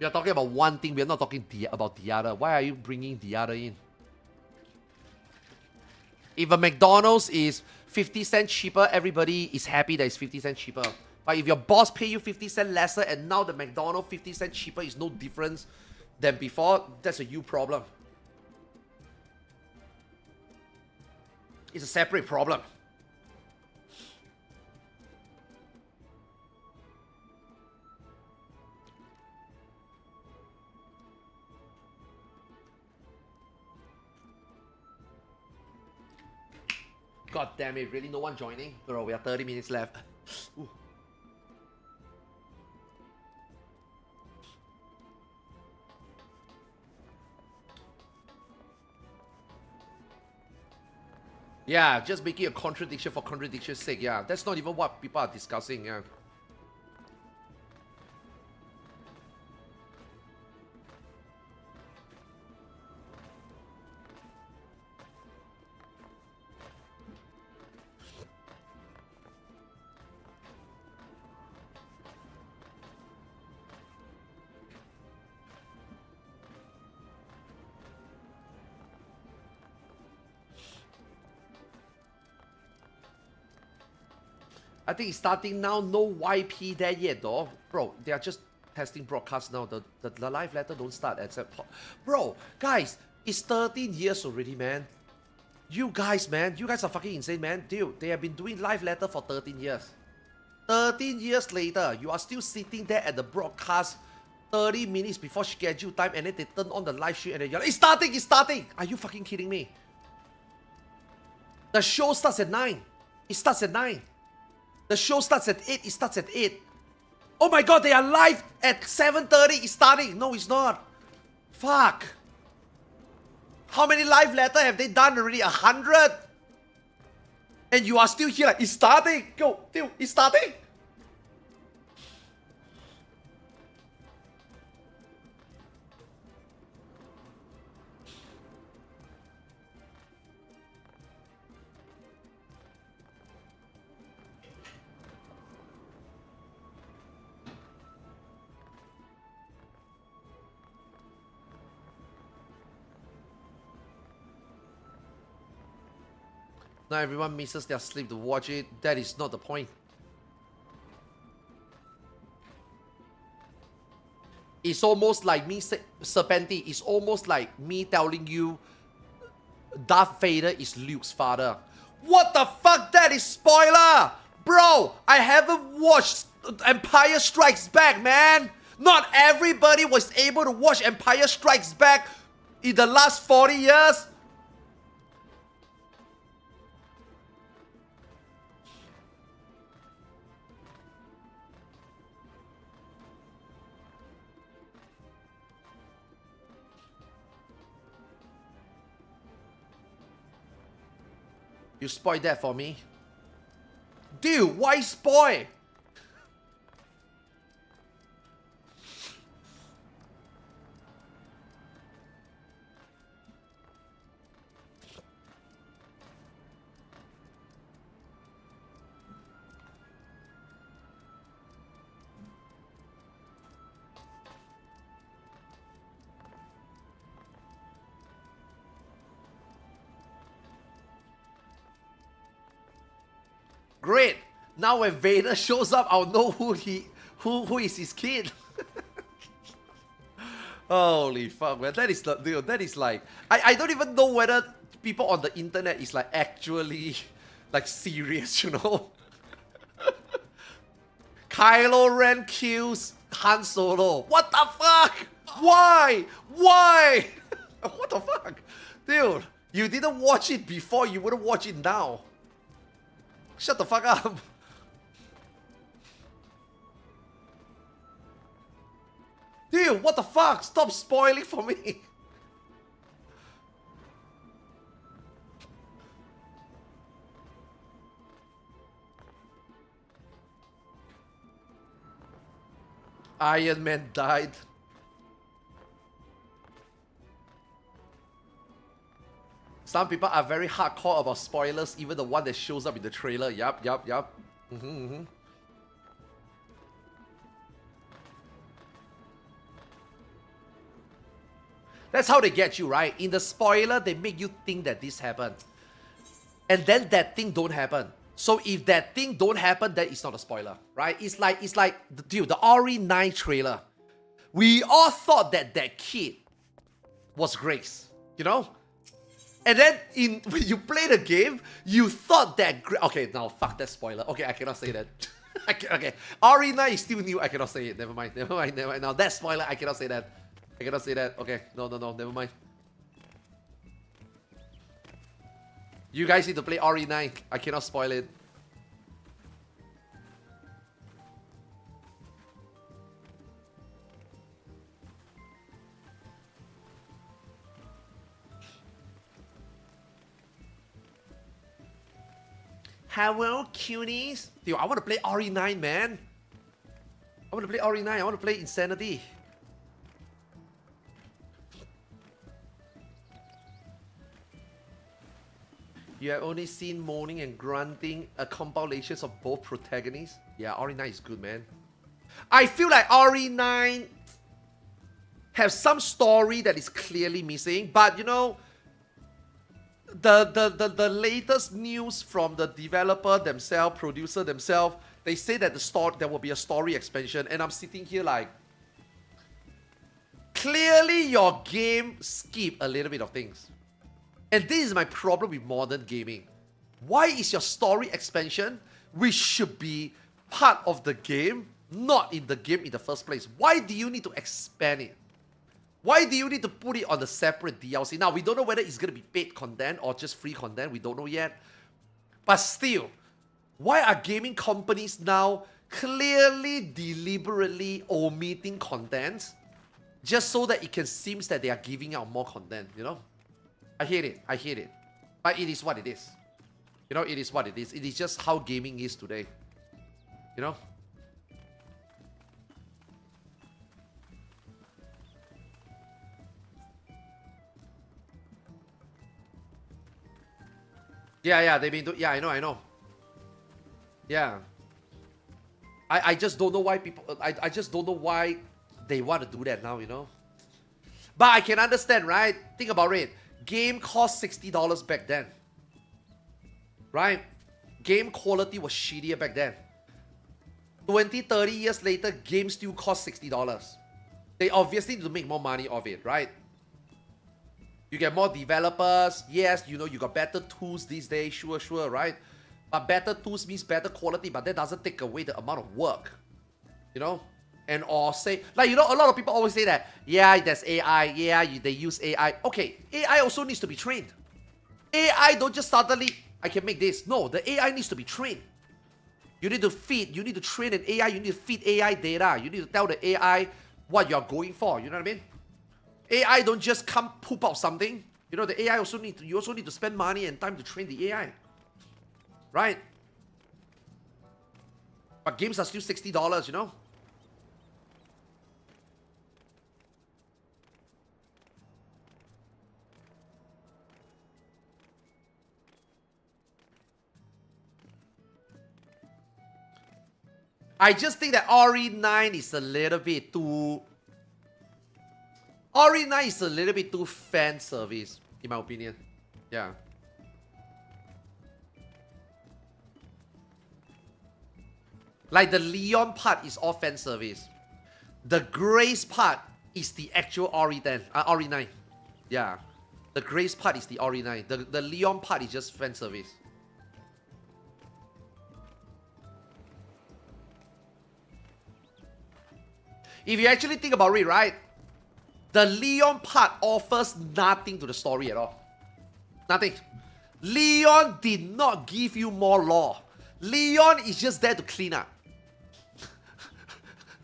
Speaker 1: We are talking about one thing, we are not talking about the other. Why are you bringing the other in? If a McDonald's is 50 cents cheaper, everybody is happy that it's 50 cents cheaper. But if your boss pay you 50 cents lesser and now the McDonald's 50 cents cheaper is no difference than before, that's a you problem. It's a separate problem. God damn it, really no one joining? Bro, we have 30 minutes left. Ooh. Yeah, just making a contradiction for contradiction's sake, yeah. That's not even what people are discussing, yeah. I think it's starting now. No YP there yet, though. Bro, they are just testing broadcast now. The live letter don't start except... Bro, guys, it's 13 years already, man. You guys, man. You guys are fucking insane, man. Dude, they have been doing live letter for 13 years. 13 years later, you are still sitting there at the broadcast 30 minutes before scheduled time, and then they turn on the live stream and then you're like, it's starting, it's starting! Are you fucking kidding me? The show starts at 9. It starts at 9. The show starts at 8. It starts at 8. Oh my god, they are live at 7:30. It's starting. No, it's not. Fuck. How many live letter have they done already? 100? And you are still here like, it's starting. Go, dude, it's starting. Now everyone misses their sleep to watch it. That is not the point. It's almost like me, Serpenti, it's almost like me telling you Darth Vader is Luke's father. What the fuck? That is spoiler! Bro, I haven't watched Empire Strikes Back, man! Not everybody was able to watch Empire Strikes Back in the last 40 years. You spoiled that for me. Dude, why spoil? Great. Now when Vader shows up, I'll know who is his kid. Holy fuck, man. That is the dude, that is like I don't even know whether people on the internet is like actually like serious, you know. Kylo Ren kills Han Solo. What the fuck? Why? Why? What the fuck? Dude, you didn't watch it before, you wouldn't watch it now. Shut the fuck up. Dude, what the fuck? Stop spoiling for me. Iron Man died. Some people are very hardcore about spoilers, even the one that shows up in the trailer. Yup. That's how they get you, right? In the spoiler, they make you think that this happened. And then that thing don't happen. So if that thing don't happen, then it's not a spoiler, right? It's like dude, the RE9 trailer. We all thought that that kid was Grace, you know? And then when you play the game, you thought that... Okay, now fuck that spoiler. Okay, I cannot say that. Okay, RE9 is still new. I cannot say it. Never mind. Now that spoiler, I cannot say that. I cannot say that. Okay, no, never mind. You guys need to play RE9. I cannot spoil it. Hello, cuties. Dude, I want to play RE9, man. I want to play RE9. I want to play Insanity. You have only seen moaning and grunting, a compilation of both protagonists. Yeah, RE9 is good, man. I feel like RE9 has some story that is clearly missing, but you know, the latest news from the developer themselves, producer themselves, they say that there will be a story expansion, and I'm sitting here like, clearly your game skipped a little bit of things. And this is my problem with modern gaming. Why is your story expansion, which should be part of the game, not in the game in the first place? Why do you need to expand it? Why do you need to put it on the separate DLC? Now, we don't know whether it's going to be paid content or just free content. We don't know yet. But still, why are gaming companies now clearly, deliberately omitting content just so that it can seem that they are giving out more content, you know? I hate it. I hate it. But it is what it is. You know, it is what it is. It is just how gaming is today. You know? Yeah, they've been doing... Yeah, I know. Yeah. I just don't know why people... I just don't know why they want to do that now, you know? But I can understand, right? Think about it. Game cost $60 back then. Right? Game quality was shittier back then. 20, 30 years later, games still cost $60. They obviously need to make more money of it, right? You get more developers. Yes, you know, you got better tools these days. Sure, right? But better tools means better quality, but that doesn't take away the amount of work. You know? And or say, like, you know, a lot of people always say that, yeah, there's AI, yeah, they use AI. Okay, AI also needs to be trained. AI don't just suddenly, I can make this. No, the AI needs to be trained. You need to train an AI, you need to feed AI data. You need to tell the AI what you're going for, you know what I mean? AI don't just come poop out something. You know, the AI also you also need to spend money and time to train the AI. Right? But games are still $60, you know? I just think that RE9 is a little bit too... RE9 is a little bit too fan service, in my opinion. Yeah. Like the Leon part is all fan service. The Grace part is the actual RE10, RE9. Yeah. The Grace part is the RE9. The Leon part is just fan service. If you actually think about it, right? The Leon part offers nothing to the story at all. Nothing. Leon did not give you more lore. Leon is just there to clean up.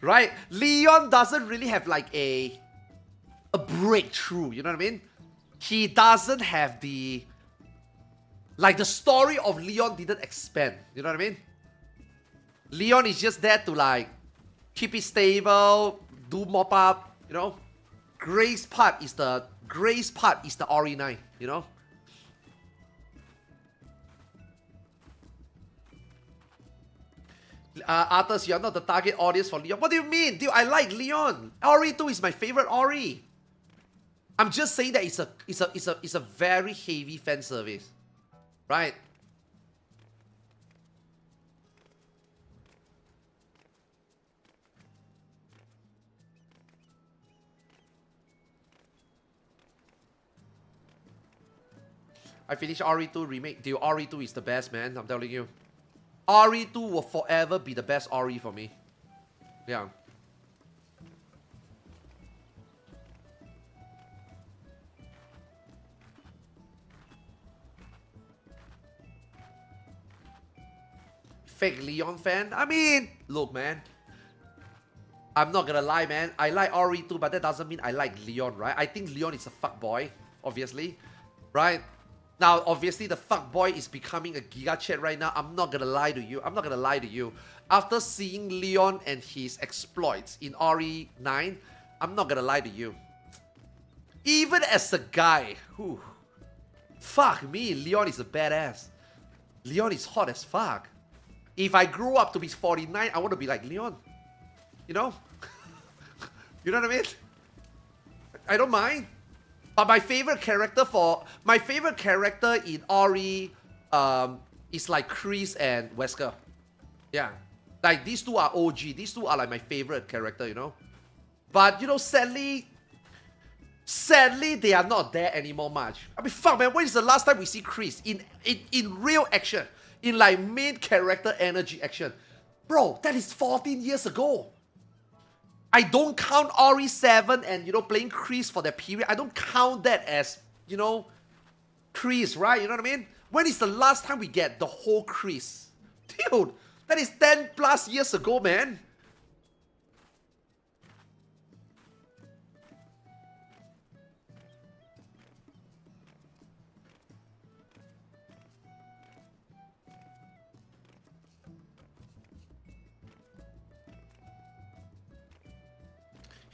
Speaker 1: Right? Leon doesn't really have like a breakthrough, you know what I mean? He doesn't have the... Like the story of Leon didn't expand, you know what I mean? Leon is just there to like keep it stable, do mop up, you know? Grace part is the RE9, you know? Arthurs, you're not the target audience for Leon. What do you mean? Dude, I like Leon. RE2 is my favorite RE. I'm just saying that it's a very heavy fan service. Right? I finished RE2 remake. Dude, RE2 is the best, man. I'm telling you. RE2 will forever be the best RE for me. Yeah. Fake Leon fan? I mean, look, man. I'm not gonna lie, man. I like RE2, but that doesn't mean I like Leon, right? I think Leon is a fuckboy, obviously. Right? Now, obviously, the fuckboy is becoming a giga chat right now. I'm not gonna lie to you. After seeing Leon and his exploits in RE9, I'm not gonna lie to you. Even as a guy, fuck me, Leon is a badass. Leon is hot as fuck. If I grew up to be 49, I want to be like Leon. You know? You know what I mean? I don't mind. But my favorite character in Ori is like Chris and Wesker. Yeah. Like these two are OG. These two are like my favorite character, you know. But you know, sadly they are not there anymore much. I mean, fuck man, when is the last time we see Chris in real action? In like main character energy action? Bro, that is 14 years ago. I don't count Ori 7 and, you know, playing Chris for that period. I don't count that as, you know, Chris, right? You know what I mean? When is the last time we get the whole Chris? Dude, that is 10 plus years ago, man.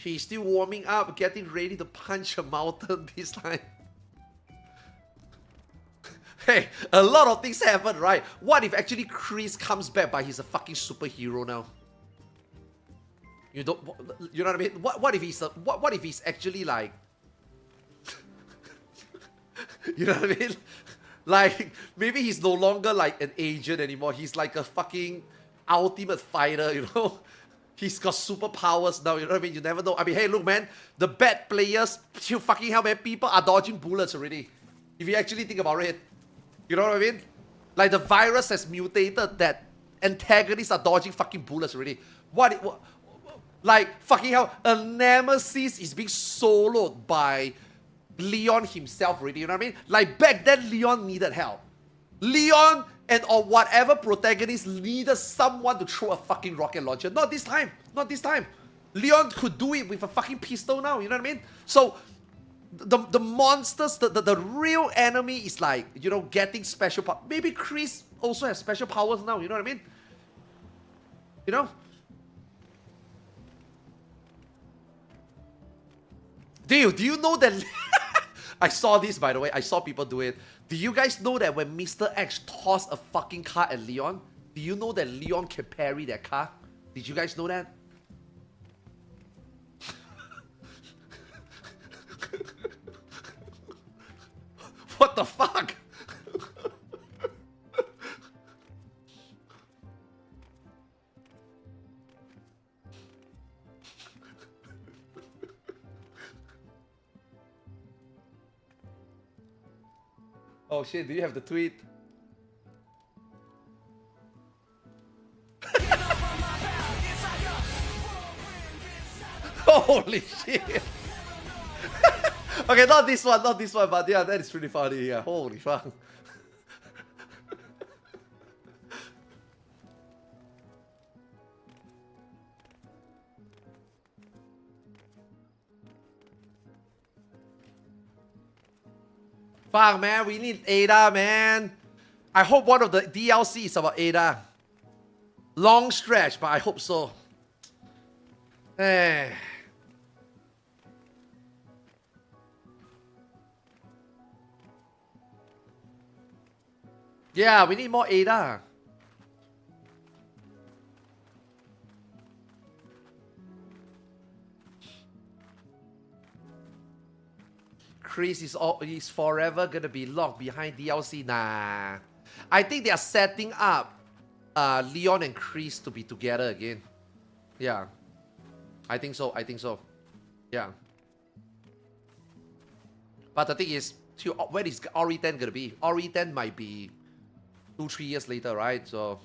Speaker 1: He's still warming up, getting ready to punch a mountain this time. Hey, a lot of things happen, right? What if actually Chris comes back but he's a fucking superhero now? You know what I mean? What if he's actually like you know what I mean? Like maybe he's no longer like an agent anymore. He's like a fucking ultimate fighter, you know? He's got superpowers now, you know what I mean? You never know. I mean, hey, look, man, the bad players, you fucking hell, man, people are dodging bullets already. If you actually think about it. You know what I mean? Like the virus has mutated that antagonists are dodging fucking bullets already. What like, fucking hell, a nemesis is being soloed by Leon himself already, you know what I mean? Like, back then, Leon needed help. Leon and or whatever protagonist needed someone to throw a fucking rocket launcher. Not this time. Not this time. Leon could do it with a fucking pistol now, you know what I mean? So, the monsters, the real enemy is like, you know, getting special power. Maybe Chris also has special powers now, you know what I mean? You know? Do you know that... I saw this, by the way. I saw people do it. Do you guys know that when Mr. X tossed a fucking car at Leon, do you know that Leon can parry that car? Did you guys know that? What the fuck? Oh shit, do you have the tweet? Holy shit! Okay, not this one, but yeah, that is pretty funny. Yeah, holy fuck. Fuck, man, we need Ada, man. I hope one of the DLC is about Ada. Long stretch, but I hope so. Eh. Yeah, we need more Ada. Chris is forever gonna be locked behind DLC. Nah. I think they are setting up Leon and Chris to be together again. Yeah. I think so. Yeah. But the thing is, when is Ori 10 gonna be? Ori 10 might be 2-3 years later, right? So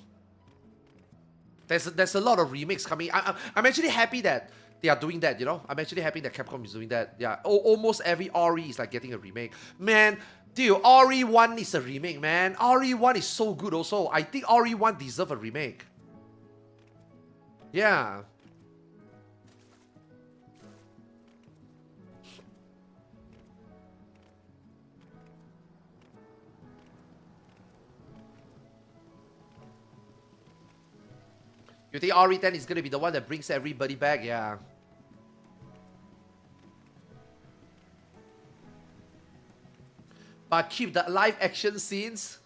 Speaker 1: there's a lot of remakes coming. I'm actually happy that they are doing that, you know? I'm actually happy that Capcom is doing that. Yeah, almost every Ori is like getting a remake. Man, dude, Ori 1 is a remake, man. Ori 1 is so good also. I think Ori 1 deserves a remake. Yeah. You think Ori 10 is going to be the one that brings everybody back? Yeah. But keep the live action scenes.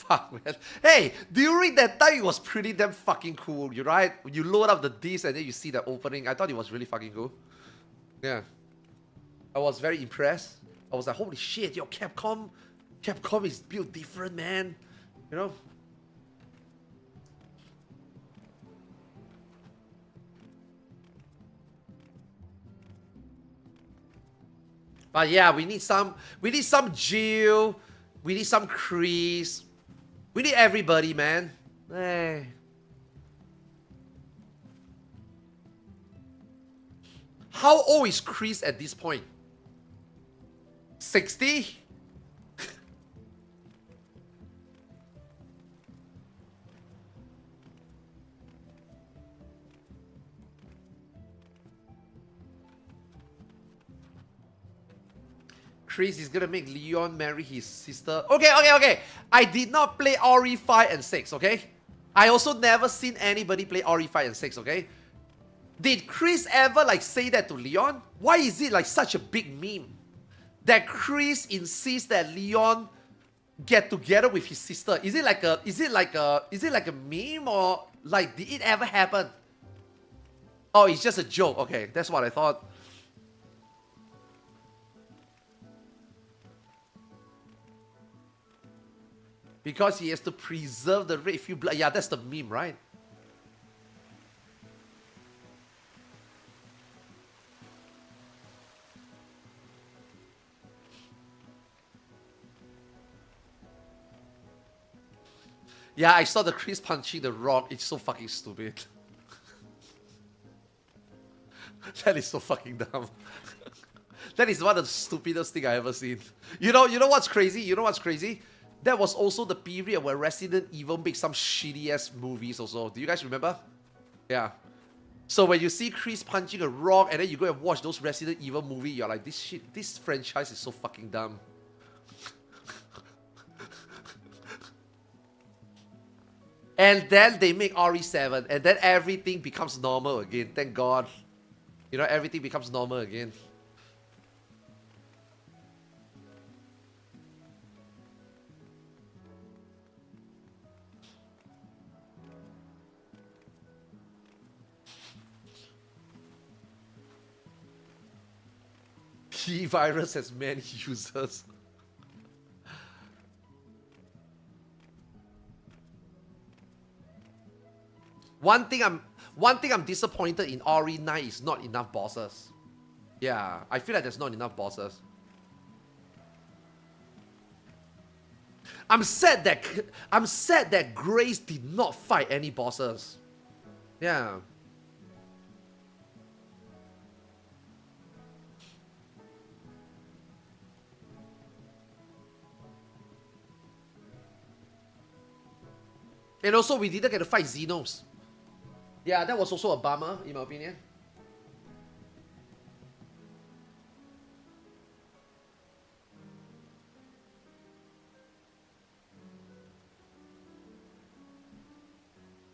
Speaker 1: fuck, man. Hey, during that time, it was pretty damn fucking cool, you right? You load up the disc and then you see the opening. I thought it was really fucking cool. Yeah. I was very impressed. I was like, holy shit, yo, Capcom is built different, man. You know? But yeah, we need some Jill. We need some Chris. We need everybody, man. Hey. How old is Chris at this point? 60? Chris is gonna make Leon marry his sister. Okay. I did not play RE 5 and 6, okay? I also never seen anybody play RE 5 and 6, okay? Did Chris ever like say that to Leon? Why is it like such a big meme? That Chris insists that Leon get together with his sister. Is it like a meme, or like did it ever happen? Oh, it's just a joke. Okay, that's what I thought. Because he has to preserve the red few blood. Yeah, that's the meme, right? Yeah, I saw the Chris punching the rock. It's so fucking stupid. That is so fucking dumb. That is one of the stupidest thing I ever seen. You know what's crazy? You know what's crazy? That was also the period where Resident Evil made some shitty ass movies also. Do you guys remember? Yeah. So when you see Chris punching a rock and then you go and watch those Resident Evil movies, you're like, this franchise is so fucking dumb. And then they make RE7 and then everything becomes normal again. Thank God. You know, everything becomes normal again. T-Virus has many users. One thing I'm disappointed in RE9 is not enough bosses. Yeah, I feel like there's not enough bosses. I'm sad that Grace did not fight any bosses. Yeah. And also, we didn't get to fight Xenos. Yeah, that was also a bummer, in my opinion.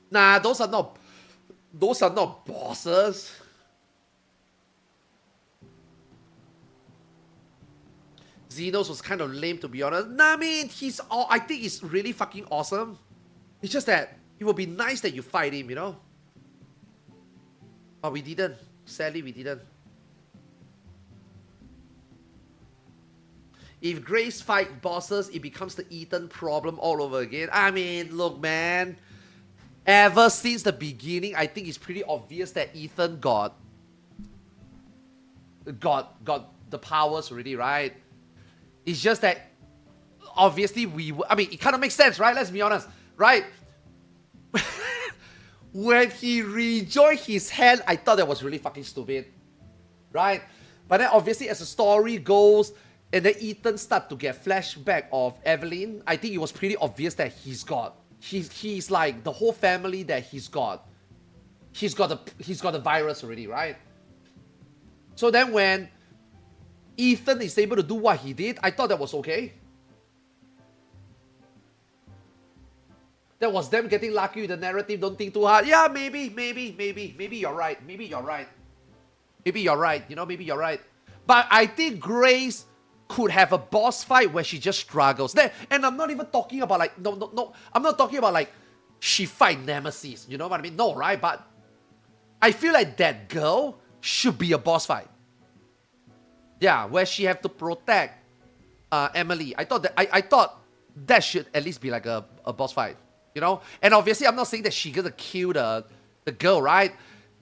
Speaker 1: Nah, those are not bosses. Xenos was kind of lame, to be honest. Nah, I mean, I think he's really fucking awesome. It's just that it would be nice that you fight him, you know? But we didn't. Sadly, we didn't. If Grace fight bosses, it becomes the Ethan problem all over again. I mean, look, man. Ever since the beginning, I think it's pretty obvious that Ethan got the powers already, right? It's just that obviously I mean, it kind of makes sense, right? Let's be honest, right? When he rejoined his hand, I thought that was really fucking stupid, right? But then obviously as the story goes, and then Ethan start to get flashback of Evelyn, I think it was pretty obvious that he's like the whole family that he's got the virus already, right? So then when Ethan is able to do what he did, I thought that was okay. That was them getting lucky with the narrative, don't think too hard. Yeah, maybe you're right. Maybe you're right. You know, maybe you're right. But I think Grace could have a boss fight where she just struggles. And I'm not even talking about like, no. I'm not talking about like, she fight Nemesis. You know what I mean? No, right? But I feel like that girl should be a boss fight. Yeah, where she have to protect Emily. I thought that should at least be like a boss fight. You know? And obviously, I'm not saying that she's gonna kill the girl, right?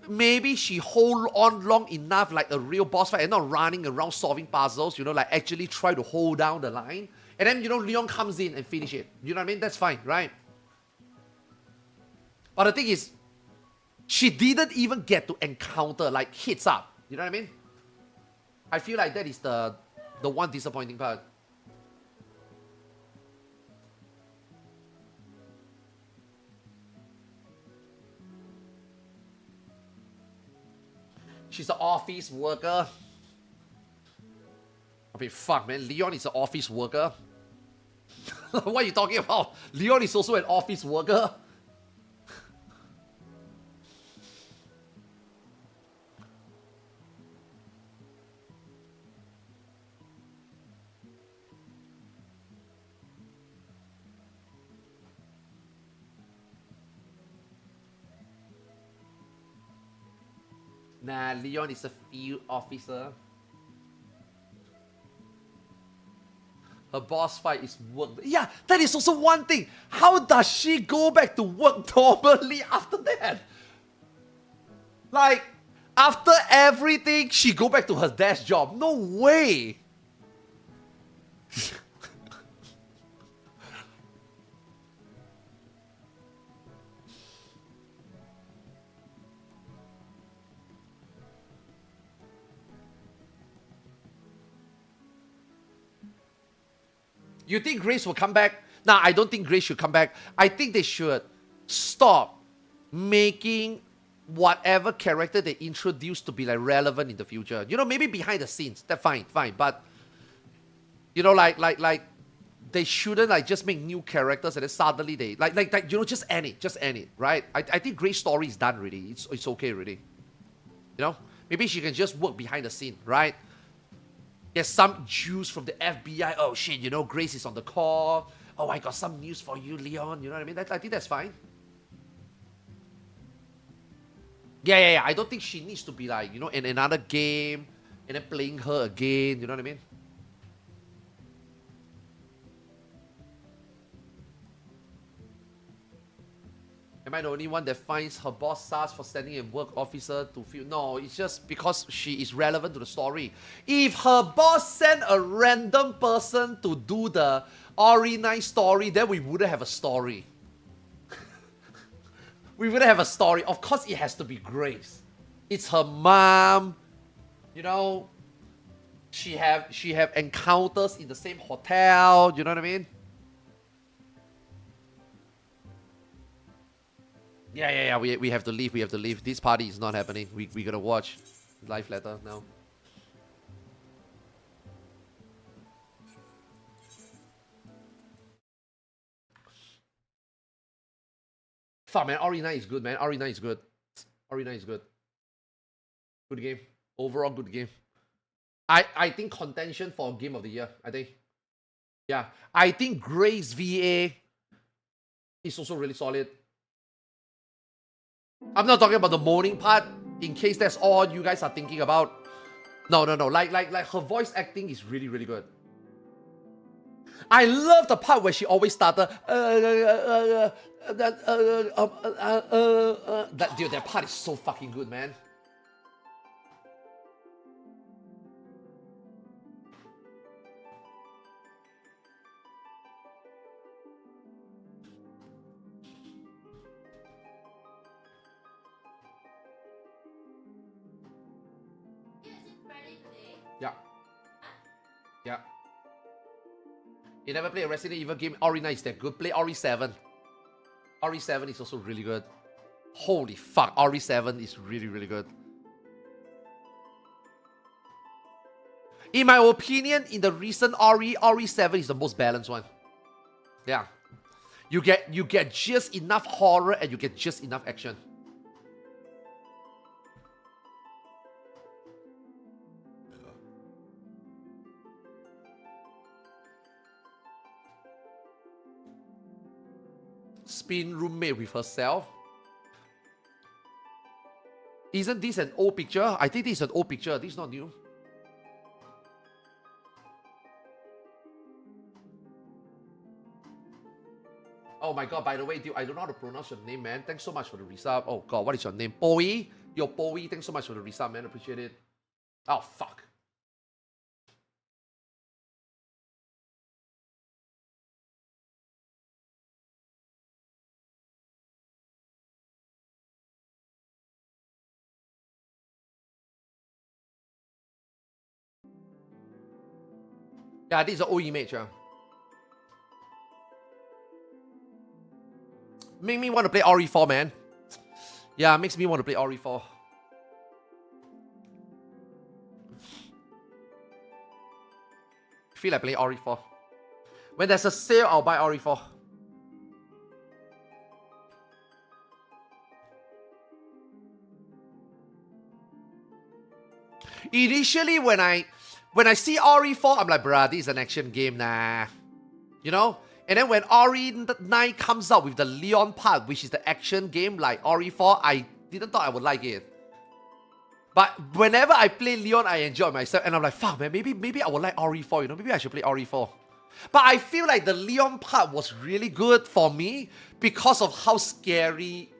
Speaker 1: Maybe she hold on long enough like a real boss fight and not running around solving puzzles, you know, like actually try to hold down the line. And then, you know, Leon comes in and finish it. You know what I mean? That's fine, right? But the thing is, she didn't even get to encounter like hits up. You know what I mean? I feel like that is the one disappointing part. She's an office worker. I mean, fuck, man. Leon is an office worker. What are you talking about? Leon is also an office worker. Nah, Leon is a field officer. Her boss fight is work. Yeah, that is also one thing. How does she go back to work normally after that? Like, after everything, she go back to her desk job. No way. You think Grace will come back? Nah, I don't think Grace should come back. I think they should stop making whatever character they introduce to be like relevant in the future. You know, maybe behind the scenes. That's fine. But you know, like they shouldn't like just make new characters and then suddenly they like you know, just end it, right? I think Grace's story is done really. It's okay really. You know, maybe she can just work behind the scene, right? Get some juice from the FBI. Oh shit, you know, Grace is on the call. Oh, I got some news for you, Leon. You know what I mean? I think that's fine. Yeah. I don't think she needs to be like, you know, in another game and then playing her again. You know what I mean? Am I the only one that finds her boss sus for sending a work officer to feel? No, it's just because she is relevant to the story. If her boss sent a random person to do the Ori9 story, then we wouldn't have a story. We wouldn't have a story. Of course, it has to be Grace. It's her mom. You know, she have encounters in the same hotel. You know what I mean? Yeah. We have to leave. This party is not happening. We gotta watch live letter now. Fuck, man. Ori9 is good, man. Ori9 is good. Ori9 is good. Good game. Overall, good game. I think contention for game of the year. I think. Yeah. I think Grace VA is also really solid. I'm not talking about the moaning part, in case that's all you guys are thinking about. No. Like her voice acting is really, really good. I love the part where she always started. That part is so fucking good, man. Yeah. You never play a Resident Evil game? Ori9 is that good. Play Ori7. Ori7 is also really good. Holy fuck, Ori7 is really, really good. In my opinion, in the recent Ori7 is the most balanced one. Yeah. You get just enough horror and you get just enough action. spin roommate with herself. Isn't this an old picture? I think this is an old picture. This is not new. Oh my god, by the way, dude, I don't know how to pronounce your name, man. Thanks so much for the resub. Oh god, what is your name? Bowie? Yo, Bowie, thanks so much for the resub, man. Appreciate it. Oh, fuck. Yeah, this is an old image, yeah. Make me want to play RE4, man. Yeah, makes me want to play RE4. Feel like playing RE4. When there's a sale, I'll buy RE4. Initially, when I see RE4, I'm like, bruh, this is an action game, nah. You know? And then when RE9 comes out with the Leon part, which is the action game like RE4, I didn't thought I would like it. But whenever I play Leon, I enjoy myself. And I'm like, fuck, man, maybe I would like RE4, you know? Maybe I should play RE4. But I feel like the Leon part was really good for me because of how scary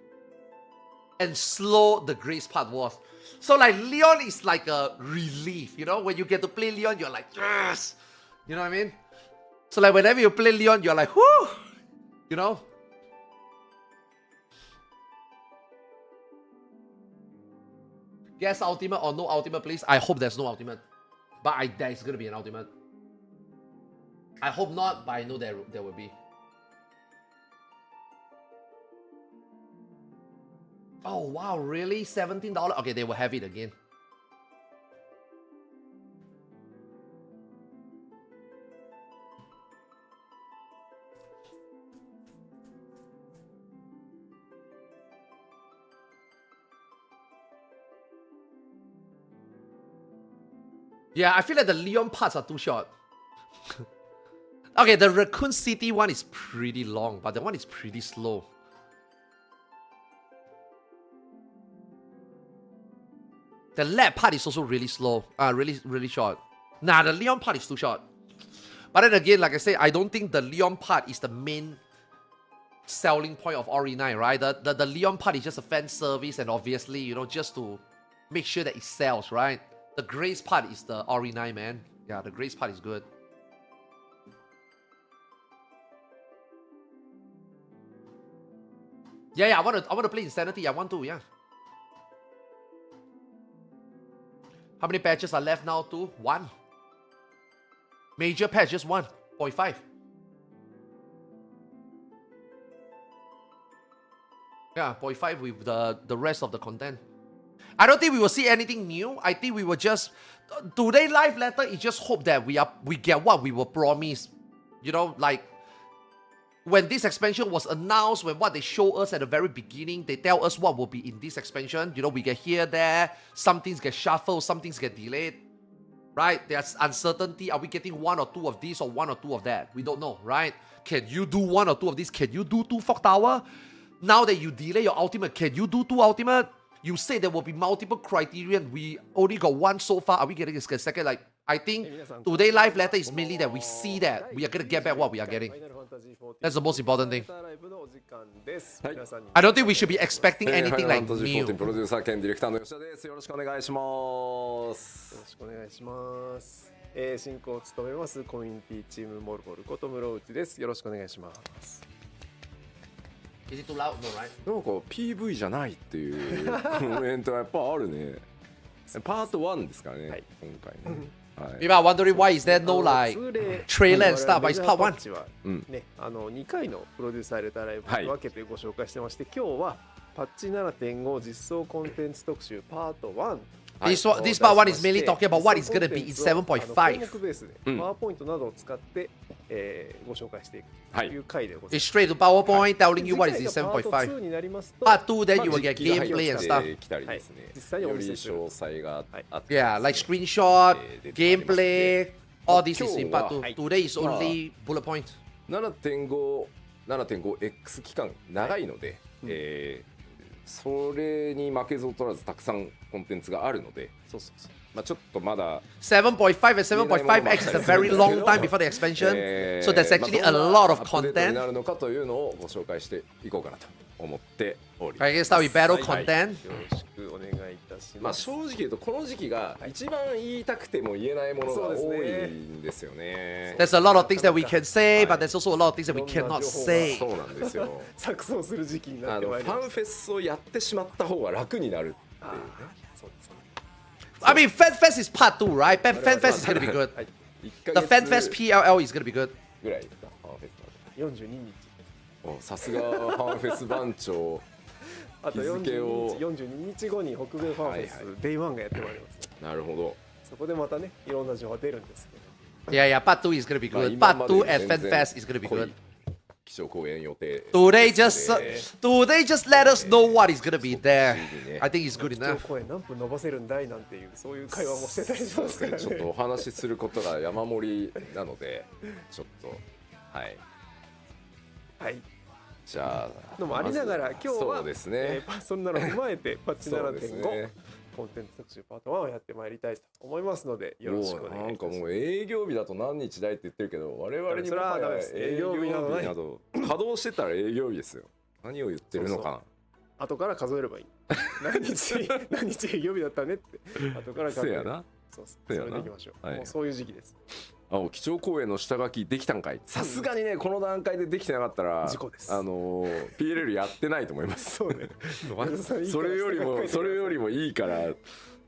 Speaker 1: and slow the Grace part was. So like Leon is like a relief, you know? When you get to play Leon, you're like, yes! You know what I mean? So like whenever you play Leon, you're like, whoo! You know? Guess ultimate or no ultimate, please? I hope there's no ultimate. But there's gonna be an ultimate. I hope not, but I know there will be. Oh wow, really? $17? Okay, they will have it again. Yeah, I feel like the Leon parts are too short. Okay, the Raccoon City one is pretty long, but the one is pretty slow. The lab part is also really slow. Really short. Nah, the Leon part is too short. But then again, like I said, I don't think the Leon part is the main selling point of RE9, right? The Leon part is just a fan service and obviously, you know, just to make sure that it sells, right? The Grace part is the RE9, man. Yeah, the Grace part is good. Yeah, I want to play Insanity. I want to, yeah. How many patches are left now? 2? 1. Major patch, just 1. 0.5. Yeah, 0.5 with the rest of the content. I don't think we will see anything new. I think we will just... Today live letter is just hope that we get what we were promised. You know, like... When this expansion was announced, when what they show us at the very beginning, they tell us what will be in this expansion. You know, we get here, there, some things get shuffled, some things get delayed. Right? There's uncertainty. Are we getting 1 or 2 of this or 1 or 2 of that? We don't know, right? Can you do 1 or 2 of this? Can you do 2 Fog Tower? Now that you delay your ultimate, can you do 2 ultimate? You say there will be multiple criterion. We only got 1 so far. Are we getting a second? Like, I think today live letter is mainly that we see that we are going to get back what we are getting. That's the most important thing. I don't think we should be expecting anything like new.
Speaker 4: プロデューサー兼ディレクターの吉田です。よろしくお願いします。
Speaker 5: よろしくお願いします。進行を務めますコミュニティチームモルボルこと室内です。よろしくお願いします。
Speaker 1: Is it too loud? No, right?
Speaker 4: なんか PV じゃないっていうコメントがやっぱあるね。パート1ですからね、はい、今回ね。
Speaker 1: Maybe I'm wondering why is there no like trailer and stuff, but it's part 1.
Speaker 5: ね、2回のプロデューサーレターライブに分けてご紹介してまして、今日はパッチ 7.5 実装コンテンツ特集パート1。
Speaker 1: This part 1 is mainly talking about what is going to be in 7.5.
Speaker 5: 項目ベースでパワーポイントなどを使って、ご紹介していくという回でございます。
Speaker 1: It's straight to PowerPoint telling you what is in 7.5. Part 2 then you will get gameplay and stuff.
Speaker 5: 実際にお見せする。
Speaker 1: Yeah, like screenshot, gameplay, all this is in part 2. Today is only bullet point.
Speaker 4: 7.5 7.5X 期間長いので、それに負けず劣らずたくさんコンテンツがあるので、
Speaker 5: そうそうそう。
Speaker 4: まあ、ちょっとまだ
Speaker 1: 7.5 and 7.5X is a very long time before the expansion, so there's actually a lot of
Speaker 4: アップデートに
Speaker 1: content.
Speaker 4: なるのかというのをご紹介していこうかなと思っておりま
Speaker 1: I
Speaker 4: す。
Speaker 1: guess start with battle
Speaker 5: はい
Speaker 1: content.
Speaker 5: よろしくお願いいたし
Speaker 4: まあ
Speaker 5: ます。
Speaker 4: 正直言うとこの時期が一番言いたくても言えないものが多いんですよね。
Speaker 1: There's a lot of things that we can say, but there's also a lot of things that we cannot say.
Speaker 4: そうなんですよ。
Speaker 5: 錯綜する時期になって
Speaker 4: フ
Speaker 5: まいりまし
Speaker 4: ァンフェスをやってしまった方が楽になるっていうね。
Speaker 5: た。そうですね。
Speaker 1: I mean, FanFest is part 2, right? FanFest is gonna be good.
Speaker 4: はい。
Speaker 1: The FanFest PLL is gonna be good.
Speaker 4: ぐらいですか。ファンフェス
Speaker 5: 42日。
Speaker 4: おさすがファンフェス番長。
Speaker 5: あと
Speaker 4: 日付を
Speaker 5: 42日後に北米ファンフェス、
Speaker 4: はいは
Speaker 5: デイワンがやってまいります。
Speaker 4: なるほど。
Speaker 5: そこでまたね、いろんな情報が出るんですけど。
Speaker 1: Yeah, yeah, part 2 is gonna be
Speaker 4: まあ
Speaker 1: good.
Speaker 4: 今
Speaker 1: Part
Speaker 4: ま
Speaker 1: 2
Speaker 4: で
Speaker 1: and
Speaker 4: 全然
Speaker 1: FanFest is gonna be
Speaker 4: 濃い
Speaker 1: good.
Speaker 4: 気象公演予定。
Speaker 1: Today just let us know what is gonna be there. I think it's good
Speaker 5: 基調
Speaker 1: enough.
Speaker 5: 講演何分伸ばせるんだいなんていうそういう会話もしてたりしますからね。
Speaker 4: ちょっとお話しすることが山盛りなので、ちょっとはい。
Speaker 5: はい。
Speaker 4: じゃあ
Speaker 5: のもありながら今日は
Speaker 4: そうですね。
Speaker 5: そんなのを踏まえてパッチ
Speaker 4: そうですね
Speaker 5: 7.5コンテンツ特集パート1をやってまいりたいと思いますのでよろしくお願いします。
Speaker 4: なんかもう営業日だと何日だいって言ってるけど、我々にもはや営業日など稼働してたら営業日ですよ。何を言ってるのかな。
Speaker 5: 後から数えればいい。何日営業日だったねって後から数える。
Speaker 4: せやな。
Speaker 5: そうそう。それでいきましょう。
Speaker 4: はい
Speaker 5: もうそういう時期です。
Speaker 4: あ、基調講演の下書きできたんかい。さすがにねこの段階でできてなかったら
Speaker 5: 事故です
Speaker 4: PLL やってないと思います。
Speaker 5: そうね。
Speaker 4: それよりもいいから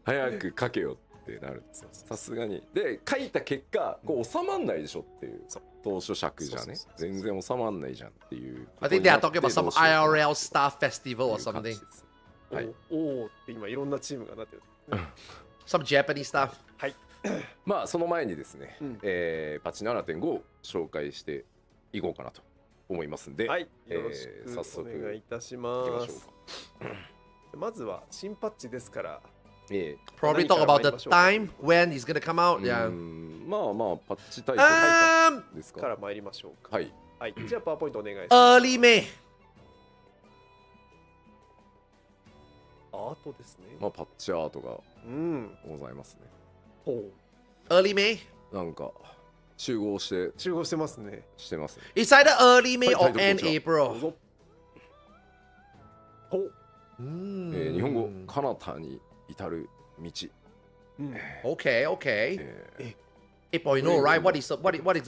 Speaker 4: 早く書けよってなるんですよ。さすがに。で書いた結果こう収まんないでしょっていう。当初尺じゃね全然収まんないじゃんっていう。
Speaker 1: I think they are talking about some IRL Star Festival or something.
Speaker 4: はい。
Speaker 5: おおって今いろんなチームがなってる。
Speaker 1: Some Japanese stuff.
Speaker 5: はい。
Speaker 4: まあその前にですね、
Speaker 5: うん
Speaker 4: パッチ 7.5 を紹介していこうかなと思いますんで、
Speaker 5: はい。よろし
Speaker 4: 早速
Speaker 5: くお願いいたし
Speaker 4: いき
Speaker 5: ま
Speaker 4: ましょ
Speaker 5: す。まずは新パッチですから。
Speaker 4: うか。
Speaker 1: Probably talk about the time when it's gonna come out.
Speaker 4: う
Speaker 1: Yeah.
Speaker 4: んまあまあパッチタイトルですか。
Speaker 5: から参りましょうか。
Speaker 4: はい。
Speaker 5: はい。じゃあパワーポイントお願いします。
Speaker 1: Early May.
Speaker 5: アートですね。
Speaker 4: まあパッチアートが
Speaker 5: うん。
Speaker 4: ございますね。
Speaker 5: ほう。
Speaker 1: Early May.
Speaker 4: なんか集合して
Speaker 5: 集合してますね。
Speaker 4: ますね。
Speaker 1: It's either early May
Speaker 4: はい
Speaker 1: or
Speaker 4: タイ
Speaker 1: end
Speaker 4: トルこちら
Speaker 1: April.
Speaker 4: どうぞ。
Speaker 5: ほう。
Speaker 4: 日本語彼方に至る道。
Speaker 5: うん。
Speaker 1: Okay, okay.
Speaker 4: え
Speaker 1: 8.0, right? What is the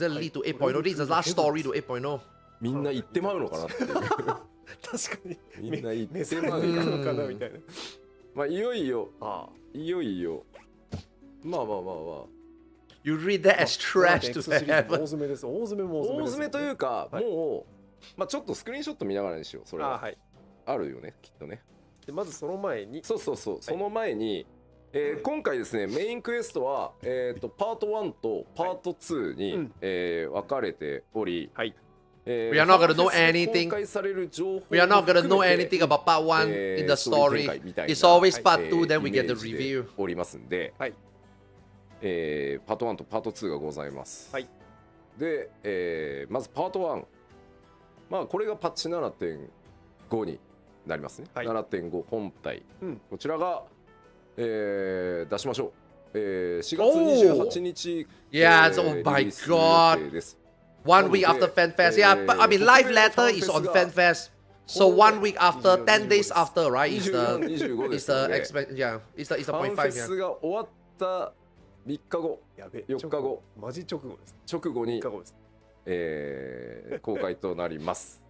Speaker 1: lead to 8.0? This is the last story to 8.0.
Speaker 4: みんな言ってまうのかなっていう。
Speaker 5: 確かに。
Speaker 4: みんな言って
Speaker 5: 目線
Speaker 4: まう
Speaker 5: がいくのかなみたいな。
Speaker 4: まあいよいよ
Speaker 5: ああ。
Speaker 4: いよいよまあまあまあまあ
Speaker 1: You read that as trash to
Speaker 5: 大
Speaker 1: have.
Speaker 5: 詰めです。大詰めも大詰めです。
Speaker 4: 大詰めというか、
Speaker 5: はい
Speaker 4: もう、まあ、ちょっとスクリーンショット見ながらにしよう。それは
Speaker 5: あはい。
Speaker 4: あるよねきっとね。
Speaker 5: でまずその前に。
Speaker 4: そうそうそう、その前に、今回ですねメインクエストは、パート1とパート2に、
Speaker 5: うん
Speaker 4: 分かれており、
Speaker 5: はい。
Speaker 1: We are not gonna know
Speaker 4: ファンフェスで
Speaker 1: anything.
Speaker 4: 公開される情報
Speaker 1: We are not gonna
Speaker 4: も
Speaker 1: know
Speaker 4: 含めて
Speaker 1: anything about part 1 in the
Speaker 4: ストーリー
Speaker 1: story.
Speaker 4: 展開みたいな
Speaker 1: It's always part
Speaker 4: え
Speaker 1: 2,
Speaker 4: ー
Speaker 1: then we
Speaker 4: イメ
Speaker 1: get the
Speaker 4: ージで
Speaker 1: review.
Speaker 4: おりますんで、
Speaker 5: はい。
Speaker 4: パート1とパート2がございます。
Speaker 5: はい。
Speaker 4: で、まずパート1、まあこれがパッチ 7.5 になりますね。
Speaker 5: はい
Speaker 4: 7.5 本体、
Speaker 5: うん
Speaker 4: こちらが、出しましょう。4月28日、
Speaker 1: Yeah, oh my
Speaker 4: リリース
Speaker 1: god.
Speaker 4: 予定です。
Speaker 1: 1 week after FanFest. Yeah, but I mean, live letter is on FanFest. So 1 week after, 10 days after, right? Is
Speaker 4: 24
Speaker 1: the
Speaker 4: 25で
Speaker 1: is
Speaker 4: すの
Speaker 1: the
Speaker 4: で、
Speaker 1: yeah, is the
Speaker 4: ファン
Speaker 1: point
Speaker 4: フェ
Speaker 1: 5
Speaker 4: ス
Speaker 1: yeah.
Speaker 4: が終わった3日後、
Speaker 5: やべ。
Speaker 4: 4日後。
Speaker 5: マジ直後です。
Speaker 4: 直後に
Speaker 5: 3日、後です。
Speaker 4: 公開となります。